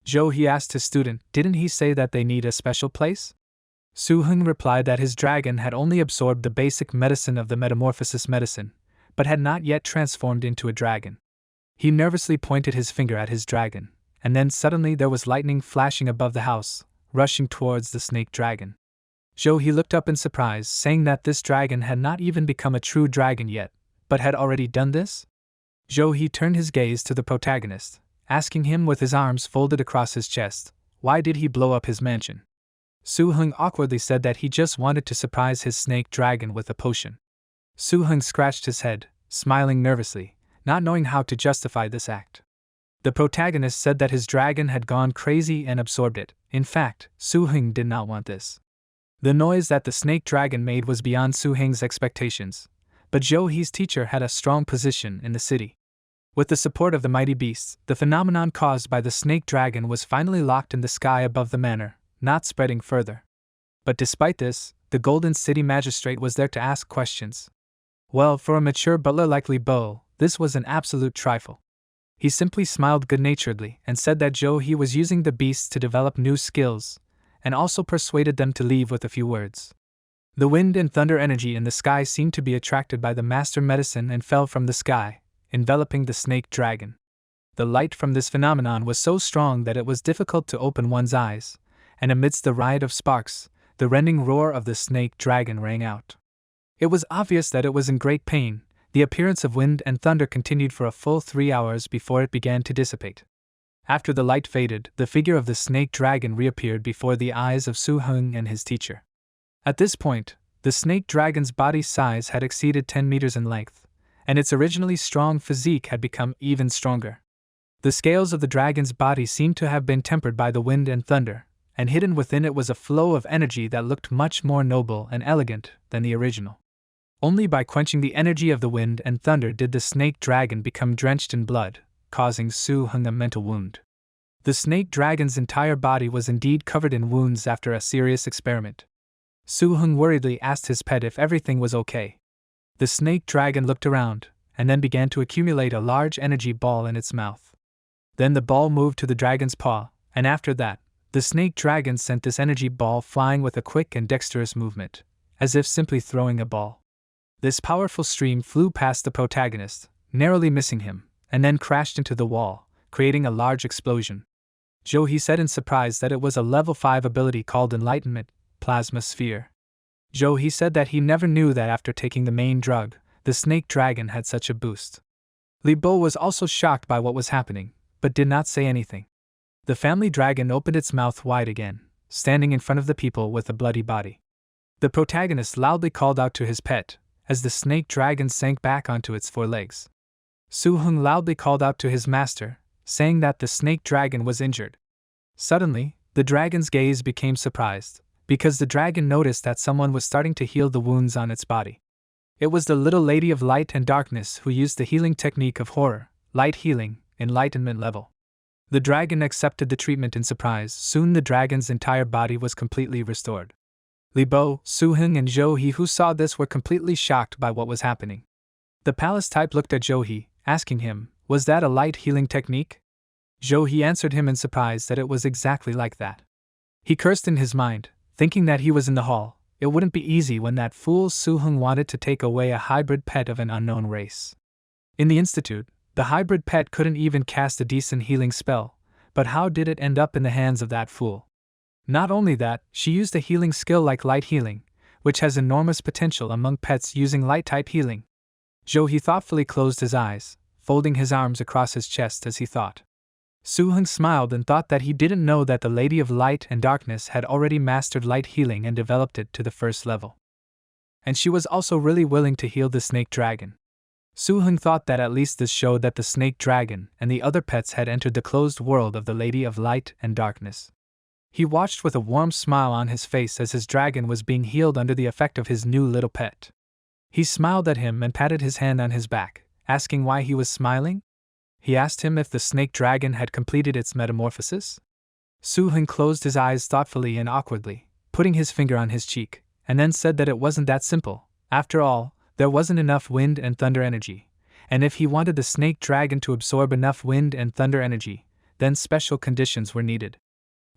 Zhou He asked his student, didn't he say that they need a special place? Suhun replied that his dragon had only absorbed the basic medicine of the metamorphosis medicine, but had not yet transformed into a dragon. He nervously pointed his finger at his dragon, and then suddenly there was lightning flashing above the house, rushing towards the snake dragon. Zhou He looked up in surprise, saying that this dragon had not even become a true dragon yet, but had already done this? Zhou He turned his gaze to the protagonist, asking him with his arms folded across his chest, why did he blow up his mansion? Suhun awkwardly said that he just wanted to surprise his snake dragon with a potion. Suhun scratched his head, smiling nervously, not knowing how to justify this act. The protagonist said that his dragon had gone crazy and absorbed it. In fact, Suhun did not want this. The noise that the snake dragon made was beyond Suhun's expectations, but Zhou He's teacher had a strong position in the city. With the support of the mighty beasts, the phenomenon caused by the snake dragon was finally locked in the sky above the manor, not spreading further. But despite this, the Golden City magistrate was there to ask questions. Well, for a mature butler like Li Bo, this was an absolute trifle. He simply smiled good-naturedly and said that Zhou He was using the beasts to develop new skills, and also persuaded them to leave with a few words. The wind and thunder energy in the sky seemed to be attracted by the master medicine and fell from the sky, enveloping the snake dragon. The light from this phenomenon was so strong that it was difficult to open one's eyes, and amidst the riot of sparks, the rending roar of the snake dragon rang out. It was obvious that it was in great pain. The appearance of wind and thunder continued for a full 3 hours before it began to dissipate. After the light faded, the figure of the snake dragon reappeared before the eyes of Suhun and his teacher. At this point, the snake dragon's body size had exceeded 10 meters in length, and its originally strong physique had become even stronger. The scales of the dragon's body seemed to have been tempered by the wind and thunder, and hidden within it was a flow of energy that looked much more noble and elegant than the original. Only by quenching the energy of the wind and thunder did the snake dragon become drenched in blood, causing Suhun a mental wound. The snake dragon's entire body was indeed covered in wounds after a serious experiment. Suhun worriedly asked his pet if everything was okay. The snake dragon looked around, and then began to accumulate a large energy ball in its mouth. Then the ball moved to the dragon's paw, and after that, the snake dragon sent this energy ball flying with a quick and dexterous movement, as if simply throwing a ball. This powerful stream flew past the protagonist, narrowly missing him, and then crashed into the wall, creating a large explosion. He said in surprise that it was a level 5 ability called Enlightenment, Plasma Sphere. He said that he never knew that after taking the main drug, the snake dragon had such a boost. Li Bo was also shocked by what was happening, but did not say anything. The family dragon opened its mouth wide again, standing in front of the people with a bloody body. The protagonist loudly called out to his pet, as the snake dragon sank back onto its 4 legs. Suhun loudly called out to his master, saying that the snake dragon was injured. Suddenly, the dragon's gaze became surprised, because the dragon noticed that someone was starting to heal the wounds on its body. It was the little lady of light and darkness who used the healing technique of horror, light healing, enlightenment level. The dragon accepted the treatment in surprise. Soon the dragon's entire body was completely restored. Li Bo, Suhun and He who saw this were completely shocked by what was happening. The palace type looked at He, asking him, was that a light healing technique? He answered him in surprise that it was exactly like that. He cursed in his mind, thinking that he was in the hall. It wouldn't be easy when that fool Suhun wanted to take away a hybrid pet of an unknown race. In the institute, the hybrid pet couldn't even cast a decent healing spell, but how did it end up in the hands of that fool? Not only that, she used a healing skill like light healing, which has enormous potential among pets using light-type healing. He thoughtfully closed his eyes, folding his arms across his chest as he thought. Suhun smiled and thought that he didn't know that the Lady of Light and Darkness had already mastered light healing and developed it to the 1st level. And she was also really willing to heal the snake dragon. Suhun thought that at least this showed that the snake dragon and the other pets had entered the closed world of the Lady of Light and Darkness. He watched with a warm smile on his face as his dragon was being healed under the effect of his new little pet. He smiled at him and patted his hand on his back, asking why he was smiling. He asked him if the snake dragon had completed its metamorphosis. Suhun closed his eyes thoughtfully and awkwardly, putting his finger on his cheek, and then said that it wasn't that simple. After all, there wasn't enough wind and thunder energy, and if he wanted the snake dragon to absorb enough wind and thunder energy, then special conditions were needed.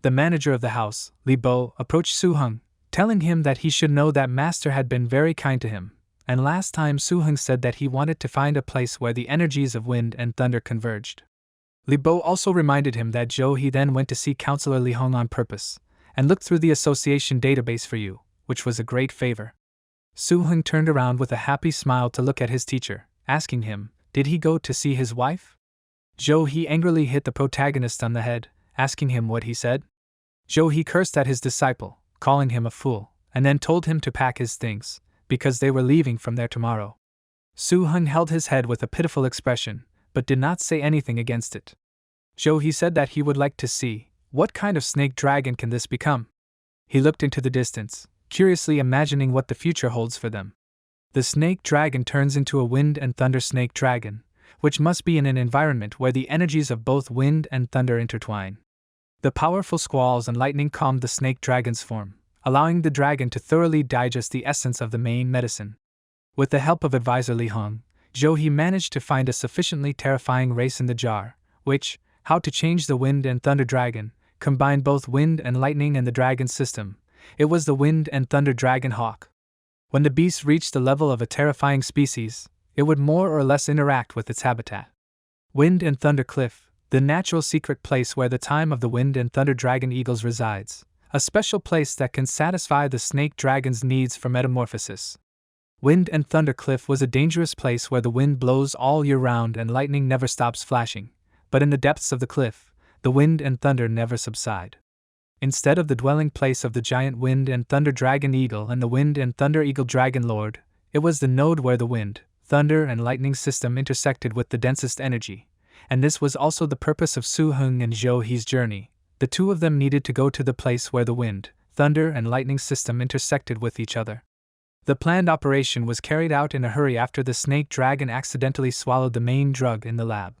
The manager of the house, Li Bo, approached Suhun, telling him that he should know that Master had been very kind to him, and last time Suhun said that he wanted to find a place where the energies of wind and thunder converged. Li Bo also reminded him that he then went to see Counselor Li Hong on purpose, and looked through the association database for you, which was a great favor. Suhun turned around with a happy smile to look at his teacher, asking him, did he go to see his wife? He angrily hit the protagonist on the head, asking him what he said. He cursed at his disciple, calling him a fool, and then told him to pack his things, because they were leaving from there tomorrow. Suhun held his head with a pitiful expression, but did not say anything against it. He said that he would like to see, what kind of snake dragon can this become? He looked into the distance, curiously imagining what the future holds for them. The snake dragon turns into a wind and thunder snake dragon, which must be in an environment where the energies of both wind and thunder intertwine. The powerful squalls and lightning calmed the snake dragon's form, allowing the dragon to thoroughly digest the essence of the main medicine. With the help of advisor Li Hong, he managed to find a sufficiently terrifying race in the jar, which, how to change the wind and thunder dragon, combined both wind and lightning in the dragon system. It was the wind and thunder dragon hawk. When the beast reached the level of a terrifying species, it would more or less interact with its habitat. Wind and Thunder Cliff, the natural secret place where the time of the wind and thunder dragon eagles resides, a special place that can satisfy the snake dragon's needs for metamorphosis. Wind and Thunder Cliff was a dangerous place where the wind blows all year round and lightning never stops flashing, but in the depths of the cliff, the wind and thunder never subside. Instead of the dwelling place of the giant wind and thunder dragon eagle and the wind and thunder eagle dragon lord, it was the node where the wind, thunder and lightning system intersected with the densest energy, and this was also the purpose of Suhun and Zhou-He's journey. The two of them needed to go to the place where the wind, thunder and lightning system intersected with each other. The planned operation was carried out in a hurry after the snake dragon accidentally swallowed the main drug in the lab.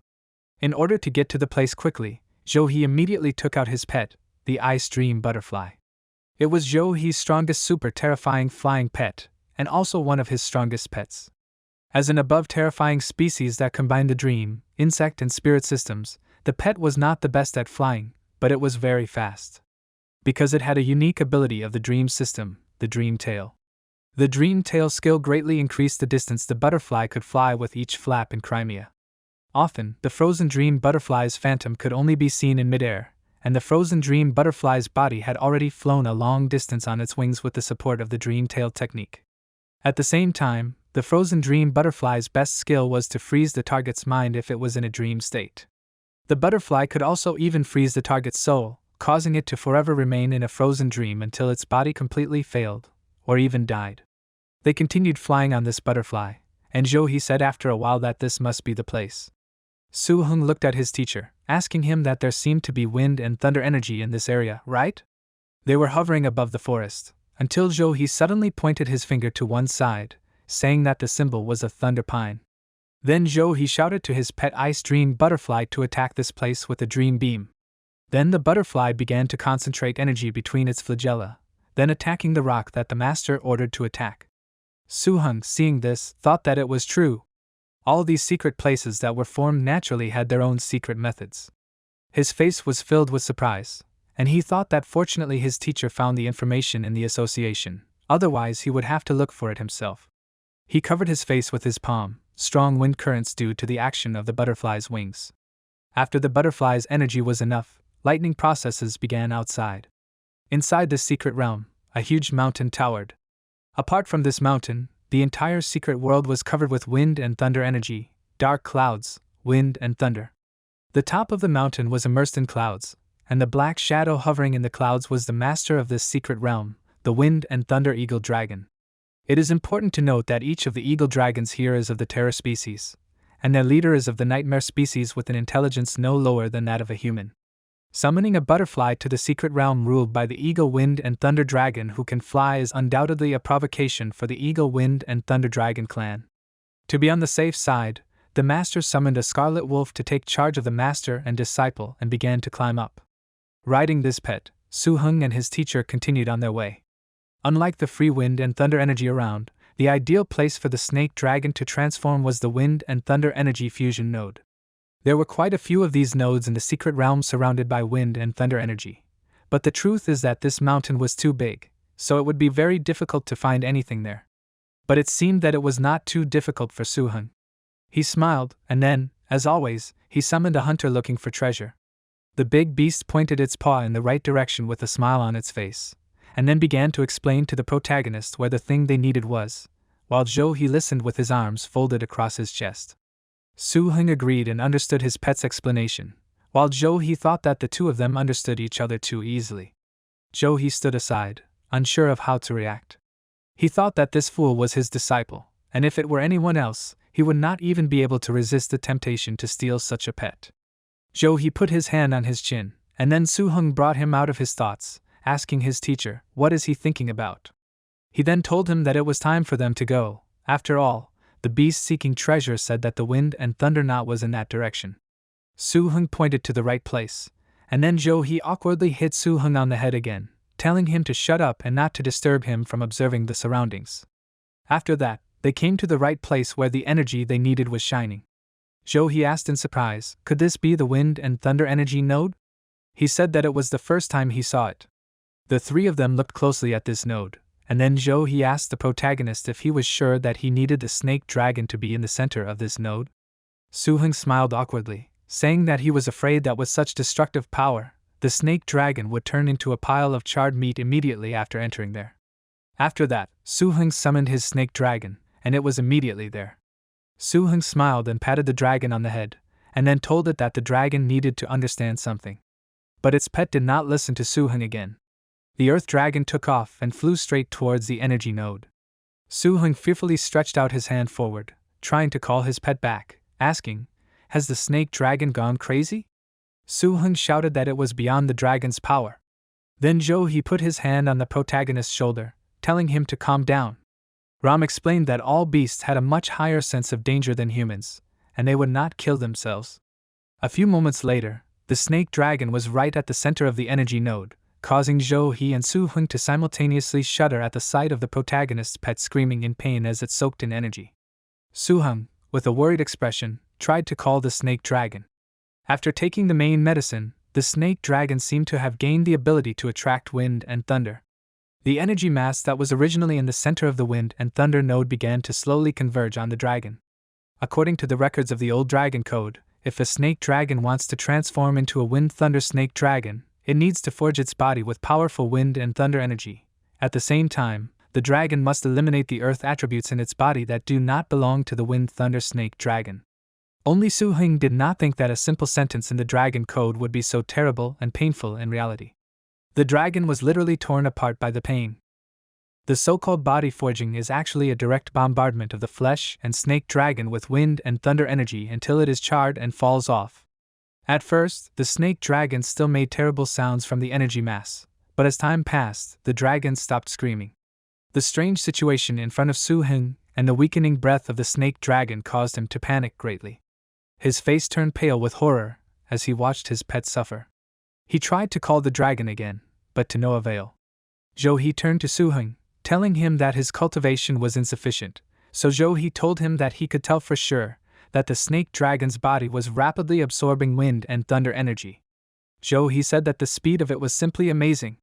In order to get to the place quickly, Zhou-He immediately took out his pet, the ice dream butterfly. It was Zhou-He's strongest super terrifying flying pet, and also one of his strongest pets. As an above terrifying species that combined the dream, insect and spirit systems, the pet was not the best at flying, but it was very fast. Because it had a unique ability of the dream system, the dream tail. The dream tail skill greatly increased the distance the butterfly could fly with each flap in Crimea. Often, the frozen dream butterfly's phantom could only be seen in midair, and the frozen dream butterfly's body had already flown a long distance on its wings with the support of the dream tail technique. At the same time, the frozen dream butterfly's best skill was to freeze the target's mind if it was in a dream state. The butterfly could also even freeze the target's soul, causing it to forever remain in a frozen dream until its body completely failed, or even died. They continued flying on this butterfly, and Zhou-He said after a while that this must be the place. Suhun looked at his teacher, asking him that there seemed to be wind and thunder energy in this area, right? They were hovering above the forest, until Zhou-He suddenly pointed his finger to one side, saying that the symbol was a thunder pine. Then Zhou-He shouted to his pet ice dream butterfly to attack this place with a dream beam. Then the butterfly began to concentrate energy between its flagella, then attacking the rock that the master ordered to attack. Suhun, seeing this, thought that it was true. All these secret places that were formed naturally had their own secret methods. His face was filled with surprise, and he thought that fortunately his teacher found the information in the association, otherwise he would have to look for it himself. He covered his face with his palm, strong wind currents due to the action of the butterfly's wings. After the butterfly's energy was enough, lightning processes began outside. Inside this secret realm, a huge mountain towered. Apart from this mountain, the entire secret world was covered with wind and thunder energy, dark clouds, wind and thunder. The top of the mountain was immersed in clouds, and the black shadow hovering in the clouds was the master of this secret realm, the wind and thunder eagle dragon. It is important to note that each of the eagle dragons here is of the terror species, and their leader is of the nightmare species with an intelligence no lower than that of a human. Summoning a butterfly to the secret realm ruled by the eagle wind and thunder dragon who can fly is undoubtedly a provocation for the eagle wind and thunder dragon clan. To be on the safe side, the master summoned a scarlet wolf to take charge of the master and disciple and began to climb up. Riding this pet, Suhun and his teacher continued on their way. Unlike the free wind and thunder energy around, the ideal place for the snake dragon to transform was the wind and thunder energy fusion node. There were quite a few of these nodes in the secret realm surrounded by wind and thunder energy, but the truth is that this mountain was too big, so it would be very difficult to find anything there. But it seemed that it was not too difficult for Suhun. He smiled, and then, as always, he summoned a hunter looking for treasure. The big beast pointed its paw in the right direction with a smile on its face, and then began to explain to the protagonist where the thing they needed was, while Zhou-He listened with his arms folded across his chest. Suhun agreed and understood his pet's explanation, while Zhou-He thought that the two of them understood each other too easily. Zhou-He stood aside, unsure of how to react. He thought that this fool was his disciple, and if it were anyone else, he would not even be able to resist the temptation to steal such a pet. Zhou-He put his hand on his chin, and then Suhun brought him out of his thoughts, asking his teacher, what is he thinking about? He then told him that it was time for them to go. After all, the beast seeking treasure said that the wind and thunder knot was in that direction. Suhun pointed to the right place, and then Zhou-He awkwardly hit Suhun on the head again, telling him to shut up and not to disturb him from observing the surroundings. After that, they came to the right place where the energy they needed was shining. Zhou-He asked in surprise, could this be the wind and thunder energy node? He said that it was the first time he saw it. The three of them looked closely at this node, and then Zhou-He asked the protagonist if he was sure that he needed the snake dragon to be in the center of this node. Suhun smiled awkwardly, saying that he was afraid that with such destructive power, the snake dragon would turn into a pile of charred meat immediately after entering there. After that, Suhun summoned his snake dragon, and it was immediately there. Suhun smiled and patted the dragon on the head, and then told it that the dragon needed to understand something. But its pet did not listen to Suhun again. The earth dragon took off and flew straight towards the energy node. Suhun fearfully stretched out his hand forward, trying to call his pet back, asking, "Has the snake dragon gone crazy?" Suhun shouted that it was beyond the dragon's power. Then He put his hand on the protagonist's shoulder, telling him to calm down. Ram explained that all beasts had a much higher sense of danger than humans, and they would not kill themselves. A few moments later, the snake dragon was right at the center of the energy node, causing He and Suhun to simultaneously shudder at the sight of the protagonist's pet screaming in pain as it soaked in energy. Suhun, with a worried expression, tried to call the snake dragon. After taking the main medicine, the snake dragon seemed to have gained the ability to attract wind and thunder. The energy mass that was originally in the center of the wind and thunder node began to slowly converge on the dragon. According to the records of the old dragon code, if a snake dragon wants to transform into a wind-thunder snake dragon, it needs to forge its body with powerful wind and thunder energy. At the same time, the dragon must eliminate the earth attributes in its body that do not belong to the wind-thunder snake dragon. Only Suhun did not think that a simple sentence in the dragon code would be so terrible and painful in reality. The dragon was literally torn apart by the pain. The so-called body forging is actually a direct bombardment of the flesh and snake dragon with wind and thunder energy until it is charred and falls off. At first, the snake dragon still made terrible sounds from the energy mass, but as time passed, the dragon stopped screaming. The strange situation in front of Suhun and the weakening breath of the snake dragon caused him to panic greatly. His face turned pale with horror as he watched his pet suffer. He tried to call the dragon again, but to no avail. He turned to Suhun, telling him that his cultivation was insufficient, so he told him that he could tell for sure that the snake dragon's body was rapidly absorbing wind and thunder energy. He said that the speed of it was simply amazing.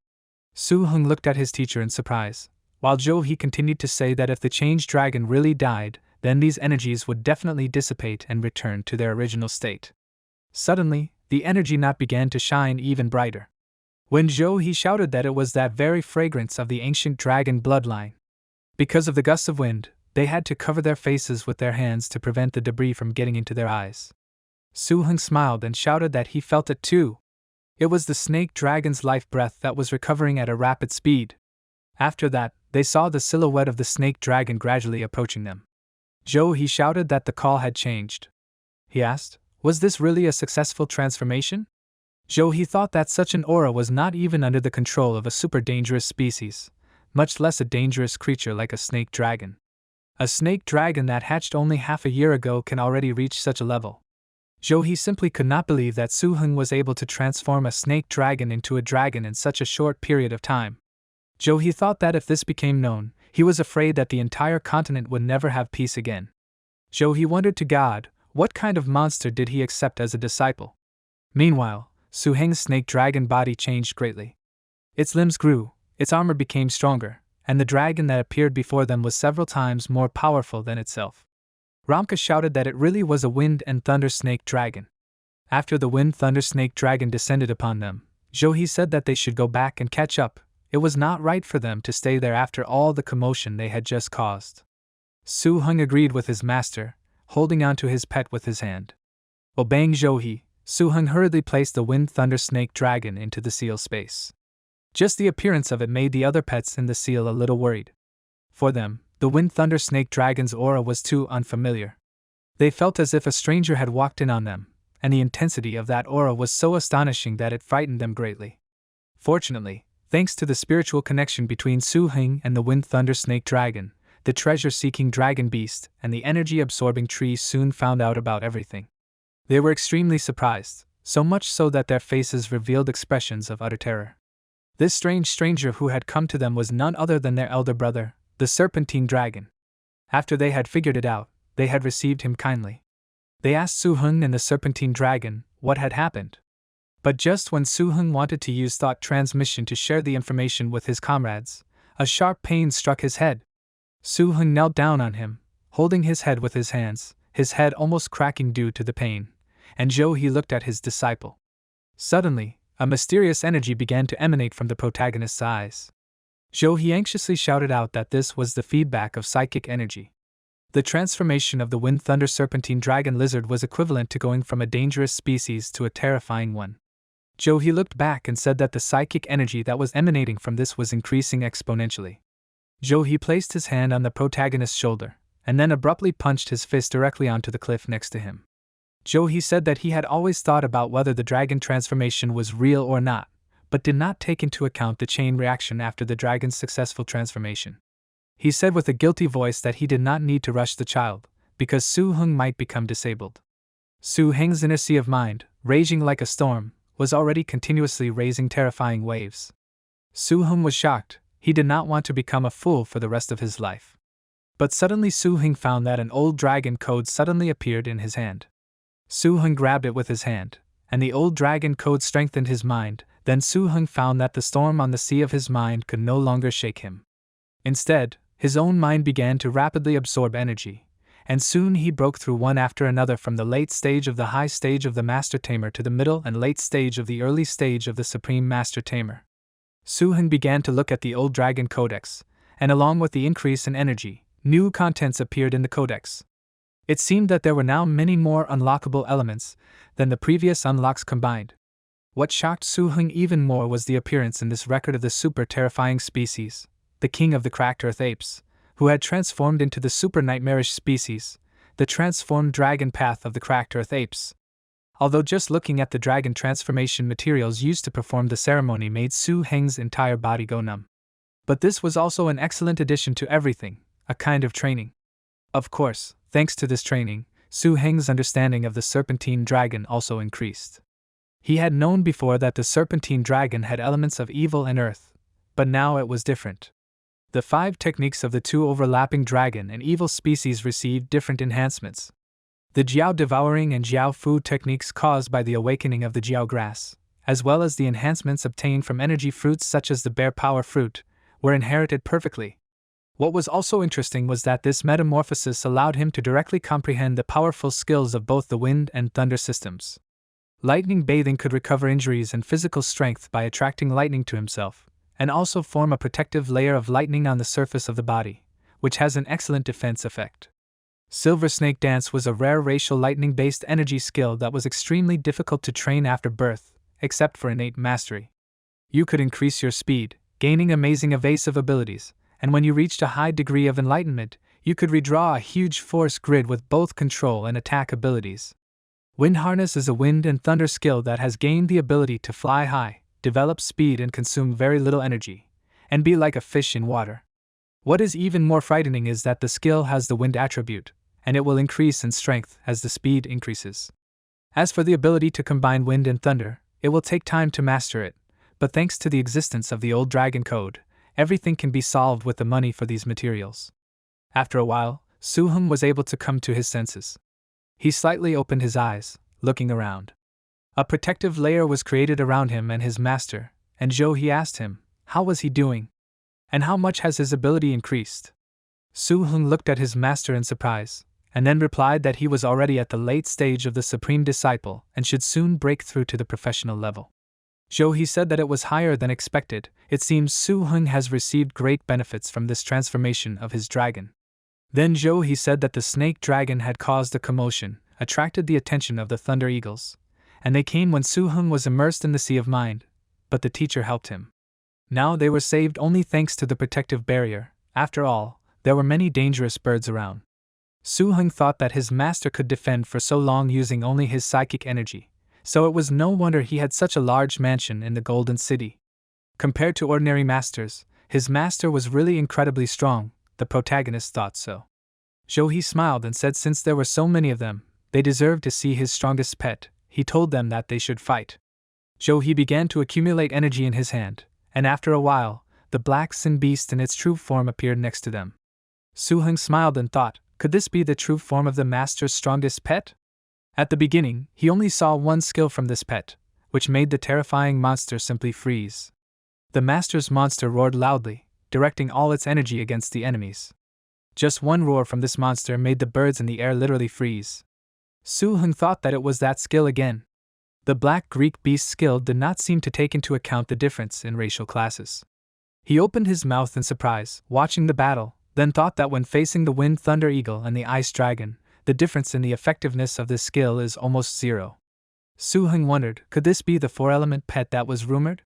Suhun looked at his teacher in surprise, while he continued to say that if the changed dragon really died, then these energies would definitely dissipate and return to their original state. Suddenly, the energy knot began to shine even brighter. When he shouted that it was that very fragrance of the ancient dragon bloodline. Because of the gusts of wind, they had to cover their faces with their hands to prevent the debris from getting into their eyes. Suhun smiled and shouted that he felt it too. It was the snake dragon's life breath that was recovering at a rapid speed. After that, they saw the silhouette of the snake dragon gradually approaching them. He shouted that the call had changed. He asked, "Was this really a successful transformation?" He thought that such an aura was not even under the control of a super dangerous species, much less a dangerous creature like a snake dragon. A snake dragon that hatched only half a year ago can already reach such a level. He simply could not believe that Suhun was able to transform a snake dragon into a dragon in such a short period of time. He thought that if this became known, he was afraid that the entire continent would never have peace again. He wondered to God, what kind of monster did he accept as a disciple? Meanwhile, Suhun's snake dragon body changed greatly. Its limbs grew, its armor became stronger, and the dragon that appeared before them was several times more powerful than itself. Ramka shouted that it really was a wind and thunder snake dragon. After the wind thunder snake dragon descended upon them, he said that they should go back and catch up. It was not right for them to stay there after all the commotion they had just caused. Suhun agreed with his master, holding on to his pet with his hand. Obeying Suhun hurriedly placed the wind thunder snake dragon into the seal space. Just the appearance of it made the other pets in the seal a little worried. For them, the wind thunder snake dragon's aura was too unfamiliar. They felt as if a stranger had walked in on them, and the intensity of that aura was so astonishing that it frightened them greatly. Fortunately, thanks to the spiritual connection between Suhun and the wind thunder snake dragon, the treasure-seeking dragon beast and the energy-absorbing tree soon found out about everything. They were extremely surprised, so much so that their faces revealed expressions of utter terror. This strange stranger who had come to them was none other than their elder brother, the serpentine dragon. After they had figured it out, they had received him kindly. They asked Suhun and the serpentine dragon what had happened. But just when Suhun wanted to use thought transmission to share the information with his comrades, a sharp pain struck his head. Suhun knelt down on him, holding his head with his hands, his head almost cracking due to the pain, and he looked at his disciple. Suddenly, a mysterious energy began to emanate from the protagonist's eyes. He anxiously shouted out that this was the feedback of psychic energy. The transformation of the wind thunder serpentine dragon lizard was equivalent to going from a dangerous species to a terrifying one. He looked back and said that the psychic energy that was emanating from this was increasing exponentially. He placed his hand on the protagonist's shoulder, and then abruptly punched his fist directly onto the cliff next to him. He said that he had always thought about whether the dragon transformation was real or not, but did not take into account the chain reaction after the dragon's successful transformation. He said with a guilty voice that he did not need to rush the child, because Suhun might become disabled. Suhung's inner sea of mind, raging like a storm, was already continuously raising terrifying waves. Suhun was shocked. He did not want to become a fool for the rest of his life. But suddenly Suhun found that an old dragon code suddenly appeared in his hand. Suhun grabbed it with his hand, and the old dragon code strengthened his mind. Then Suhun found that the storm on the sea of his mind could no longer shake him. Instead, his own mind began to rapidly absorb energy, and soon he broke through one after another from the late stage of the high stage of the Master Tamer to the middle and late stage of the early stage of the Supreme Master Tamer. Suhun began to look at the old dragon codex, and along with the increase in energy, new contents appeared in the codex. It seemed that there were now many more unlockable elements than the previous unlocks combined. What shocked Suhun even more was the appearance in this record of the super terrifying species, the king of the cracked earth apes, who had transformed into the super nightmarish species, the transformed dragon path of the cracked earth apes. Although just looking at the dragon transformation materials used to perform the ceremony made Suhung's entire body go numb. But this was also an excellent addition to everything, a kind of training. Of course, thanks to this training, Suhung's understanding of the serpentine dragon also increased. He had known before that the serpentine dragon had elements of evil and earth, but now it was different. The 5 techniques of the 2 overlapping dragon and evil species received different enhancements. The Jiao devouring and Jiao food techniques caused by the awakening of the Jiao grass, as well as the enhancements obtained from energy fruits such as the bear power fruit, were inherited perfectly. What was also interesting was that this metamorphosis allowed him to directly comprehend the powerful skills of both the wind and thunder systems. Lightning bathing could recover injuries and physical strength by attracting lightning to himself, and also form a protective layer of lightning on the surface of the body, which has an excellent defense effect. Silver Snake Dance was a rare racial lightning-based energy skill that was extremely difficult to train after birth, except for innate mastery. You could increase your speed, gaining amazing evasive abilities, and when you reached a high degree of enlightenment, you could redraw a huge force grid with both control and attack abilities. Wind Harness is a wind and thunder skill that has gained the ability to fly high, develop speed and consume very little energy, and be like a fish in water. What is even more frightening is that the skill has the wind attribute, and it will increase in strength as the speed increases. As for the ability to combine wind and thunder, it will take time to master it, but thanks to the existence of the old dragon code, everything can be solved with the money for these materials. After a while, Suhun was able to come to his senses. He slightly opened his eyes, looking around. A protective layer was created around him and his master, and he asked him, how was he doing? And how much has his ability increased? Suhun looked at his master in surprise, and then replied that he was already at the late stage of the Supreme Disciple and should soon break through to the professional level. He said that it was higher than expected. It seems Suhun has received great benefits from this transformation of his dragon. Then he said that the snake dragon had caused a commotion, attracted the attention of the Thunder Eagles, and they came when Suhun was immersed in the sea of mind, but the teacher helped him. Now they were saved only thanks to the protective barrier. After all, there were many dangerous birds around. Suhun thought that his master could defend for so long using only his psychic energy, so it was no wonder he had such a large mansion in the Golden City. Compared to ordinary masters, his master was really incredibly strong, the protagonist thought so. He smiled and said since there were so many of them, they deserved to see his strongest pet. He told them that they should fight. He began to accumulate energy in his hand, and after a while, the black sin beast in its true form appeared next to them. Suhun smiled and thought, could this be the true form of the master's strongest pet? At the beginning, he only saw one skill from this pet, which made the terrifying monster simply freeze. The master's monster roared loudly, directing all its energy against the enemies. Just one roar from this monster made the birds in the air literally freeze. Suhun thought that it was that skill again. The Black Greek Beast skill did not seem to take into account the difference in racial classes. He opened his mouth in surprise, watching the battle, then thought that when facing the Wind Thunder Eagle and the Ice Dragon, the difference in the effectiveness of this skill is almost zero. Suhun wondered, could this be the four-element pet that was rumored?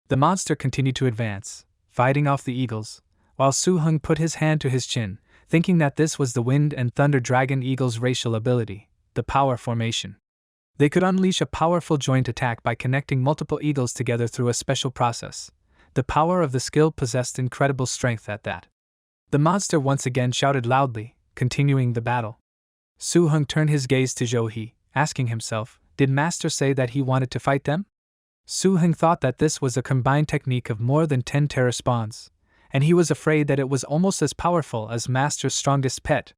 The monster continued to advance, fighting off the eagles, while Suhun put his hand to his chin, thinking that this was the Wind and Thunder Dragon Eagle's racial ability, the Power Formation. They could unleash a powerful joint attack by connecting multiple eagles together through a special process. The power of the skill possessed incredible strength at that. The monster once again shouted loudly, continuing the battle. Suhun turned his gaze to Zhou, asking himself, did Master say that he wanted to fight them? Suhun thought that this was a combined technique of more than 10 terror spawns, and he was afraid that it was almost as powerful as Master's strongest pet.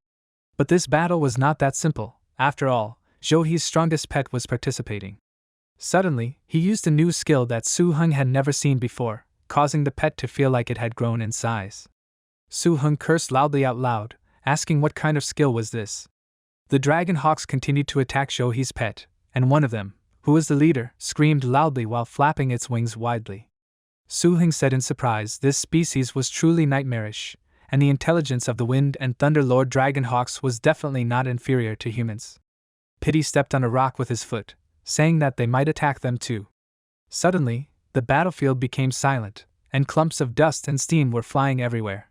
But this battle was not that simple. After all, Zhou's strongest pet was participating. Suddenly, he used a new skill that Suhun had never seen before, causing the pet to feel like it had grown in size. Suhun cursed loudly out loud, asking what kind of skill was this. The dragon hawks continued to attack Zhou's pet, and one of them, who was the leader, screamed loudly while flapping its wings widely. Suhun said in surprise this species was truly nightmarish, and the intelligence of the Wind and Thunder Lord Dragon Hawks was definitely not inferior to humans. Pity stepped on a rock with his foot, saying that they might attack them too. Suddenly, the battlefield became silent, and clumps of dust and steam were flying everywhere.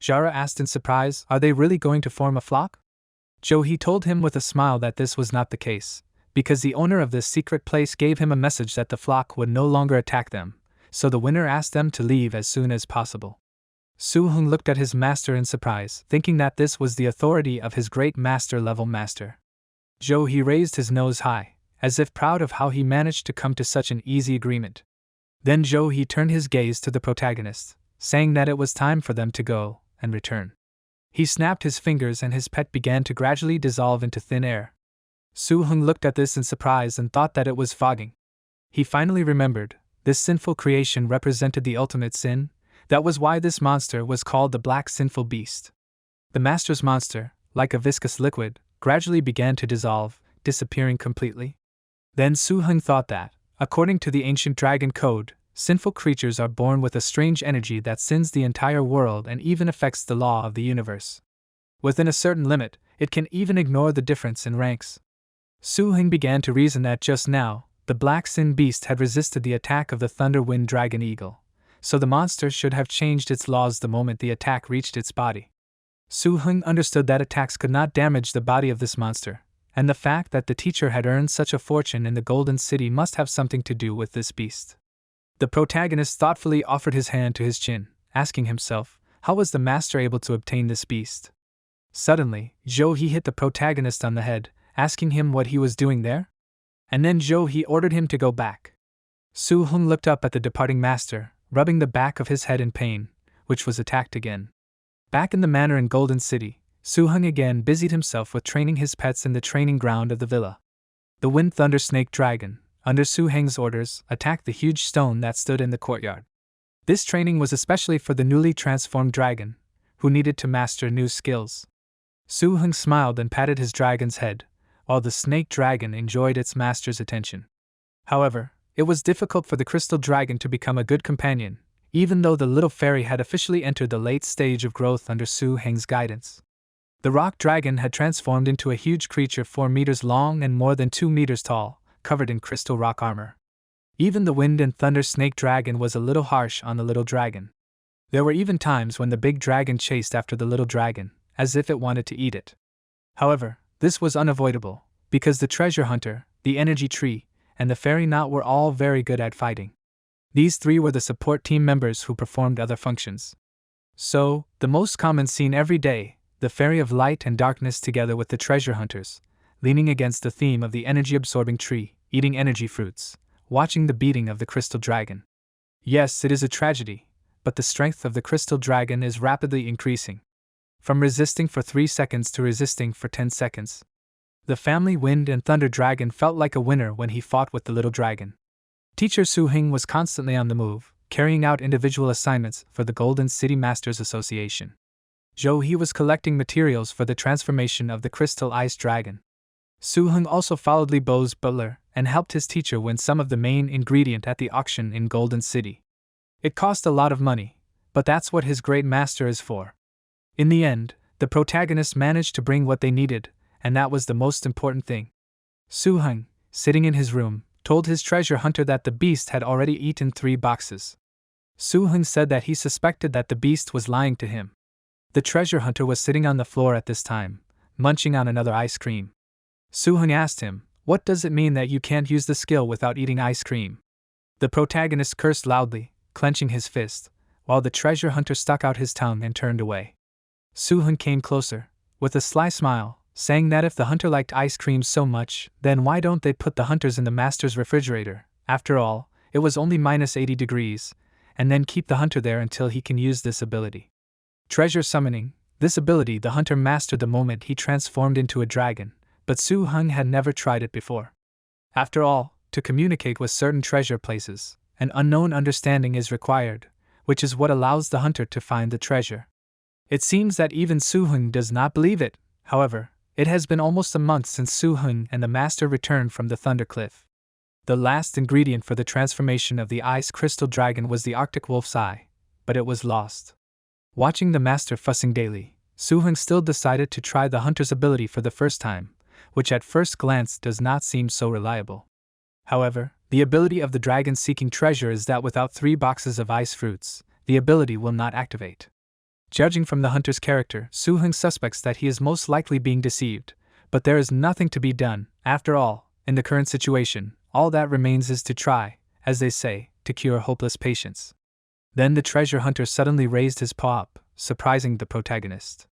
Jara asked in surprise, are they really going to form a flock? Zhou told him with a smile that this was not the case, because the owner of this secret place gave him a message that the flock would no longer attack them, so the winner asked them to leave as soon as possible. Suhun looked at his master in surprise, thinking that this was the authority of his great master-level master. Zhou raised his nose high, as if proud of how he managed to come to such an easy agreement. Then Zhou turned his gaze to the protagonist, saying that it was time for them to go and return. He snapped his fingers and his pet began to gradually dissolve into thin air. Suhun looked at this in surprise and thought that it was fogging. He finally remembered, this sinful creation represented the ultimate sin. That was why this monster was called the Black Sinful Beast. The master's monster, like a viscous liquid, gradually began to dissolve, disappearing completely. Then Suhun thought that, according to the ancient dragon code, sinful creatures are born with a strange energy that sins the entire world and even affects the law of the universe. Within a certain limit, it can even ignore the difference in ranks. Suhun began to reason that just now, the Black Sin Beast had resisted the attack of the Thunder Wind Dragon Eagle, so the monster should have changed its laws the moment the attack reached its body. Suhun understood that attacks could not damage the body of this monster, and the fact that the teacher had earned such a fortune in the Golden City must have something to do with this beast. The protagonist thoughtfully offered his hand to his chin, asking himself, how was the master able to obtain this beast? Suddenly, Zhou hit the protagonist on the head, asking him what he was doing there? And then Zhou ordered him to go back. Suhun looked up at the departing master, rubbing the back of his head in pain, which was attacked again. Back in the manor in Golden City, Suhun again busied himself with training his pets in the training ground of the villa. The Wind Thunder Snake Dragon, under Suhun's orders, attacked the huge stone that stood in the courtyard. This training was especially for the newly transformed dragon, who needed to master new skills. Suhun smiled and patted his dragon's head, while the snake dragon enjoyed its master's attention. However, it was difficult for the crystal dragon to become a good companion, even though the little fairy had officially entered the late stage of growth under Suhun's guidance. The rock dragon had transformed into a huge creature 4 meters long and more than 2 meters tall, covered in crystal rock armor. Even the Wind and Thunder Snake Dragon was a little harsh on the little dragon. There were even times when the big dragon chased after the little dragon, as if it wanted to eat it. However, this was unavoidable, because the treasure hunter, the energy tree, and the fairy knot were all very good at fighting. These 3 were the support team members who performed other functions. So, the most common scene every day, the fairy of light and darkness together with the treasure hunters, leaning against the theme of the energy-absorbing tree, eating energy fruits, watching the beating of the crystal dragon. Yes, it is a tragedy, but the strength of the crystal dragon is rapidly increasing. From resisting for 3 seconds to resisting for 10 seconds. The family Wind and Thunder Dragon felt like a winner when he fought with the little dragon. Teacher Suhun was constantly on the move, carrying out individual assignments for the Golden City Masters Association. Zhou was collecting materials for the transformation of the Crystal Ice Dragon. Suhun also followed Li Bo's butler and helped his teacher win some of the main ingredient at the auction in Golden City. It cost a lot of money, but that's what his great master is for. In the end, the protagonists managed to bring what they needed, and that was the most important thing. Suhun, sitting in his room, told his treasure hunter that the beast had already eaten 3 boxes. Suhun said that he suspected that the beast was lying to him. The treasure hunter was sitting on the floor at this time, munching on another ice cream. Suhun asked him, "What does it mean that you can't use the skill without eating ice cream?" The protagonist cursed loudly, clenching his fist, while the treasure hunter stuck out his tongue and turned away. Suhun came closer, with a sly smile, saying that if the hunter liked ice cream so much, then why don't they put the hunters in the master's refrigerator? After all, it was only -80 degrees, and then keep the hunter there until he can use this ability. Treasure summoning. This ability the hunter mastered the moment he transformed into a dragon, but Suhun had never tried it before. After all, to communicate with certain treasure places, an unknown understanding is required, which is what allows the hunter to find the treasure. It seems that even Suhun does not believe it. However, it has been almost a month since Suhun and the master returned from the Thunder Cliff. The last ingredient for the transformation of the ice crystal dragon was the Arctic wolf's eye, but it was lost. Watching the master fussing daily, Suhun still decided to try the hunter's ability for the first time, which at first glance does not seem so reliable. However, the ability of the dragon seeking treasure is that without 3 boxes of ice fruits, the ability will not activate. Judging from the hunter's character, Suhun suspects that he is most likely being deceived, but there is nothing to be done. After all, in the current situation, all that remains is to try, as they say, to cure hopeless patients. Then the treasure hunter suddenly raised his paw up, surprising the protagonist.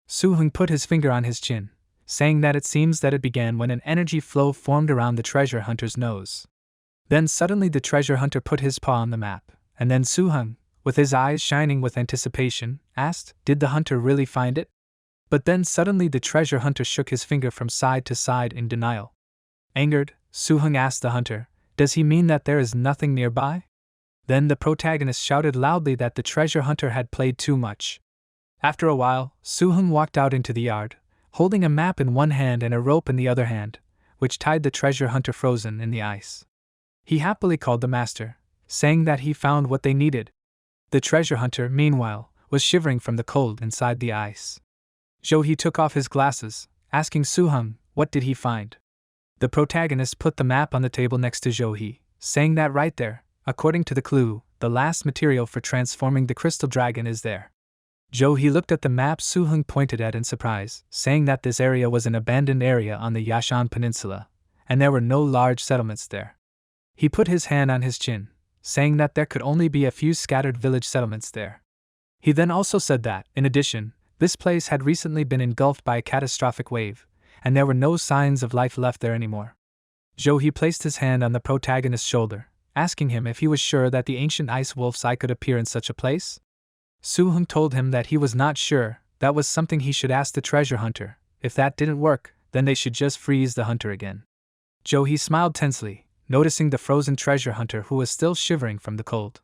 Suhun put his finger on his chin, saying that it seems that it began when an energy flow formed around the treasure hunter's nose. Then suddenly the treasure hunter put his paw on the map, and then Suhun, with his eyes shining with anticipation, asked, "Did the hunter really find it?" But then suddenly the treasure hunter shook his finger from side to side in denial. Angered, Suhun asked the hunter, "Does he mean that there is nothing nearby?" Then the protagonist shouted loudly that the treasure hunter had played too much. After a while, Suhun walked out into the yard, holding a map in one hand and a rope in the other hand, which tied the treasure hunter frozen in the ice. He happily called the master, saying that he found what they needed. The treasure hunter, meanwhile, was shivering from the cold inside the ice. Johi took off his glasses, asking Suhun, what did he find? The protagonist put the map on the table next to Johi, saying that right there, according to the clue, the last material for transforming the crystal dragon is there. Johi looked at the map Suhun pointed at in surprise, saying that this area was an abandoned area on the Yashan Peninsula, and there were no large settlements there. He put his hand on his chin, saying that there could only be a few scattered village settlements there. He then also said that, in addition, this place had recently been engulfed by a catastrophic wave, and there were no signs of life left there anymore. Johi placed his hand on the protagonist's shoulder, asking him if he was sure that the ancient ice wolf's eye could appear in such a place. Suhun told him that he was not sure. That was something he should ask the treasure hunter. If that didn't work, then they should just freeze the hunter again. Johi smiled tensely, noticing the frozen treasure hunter who was still shivering from the cold.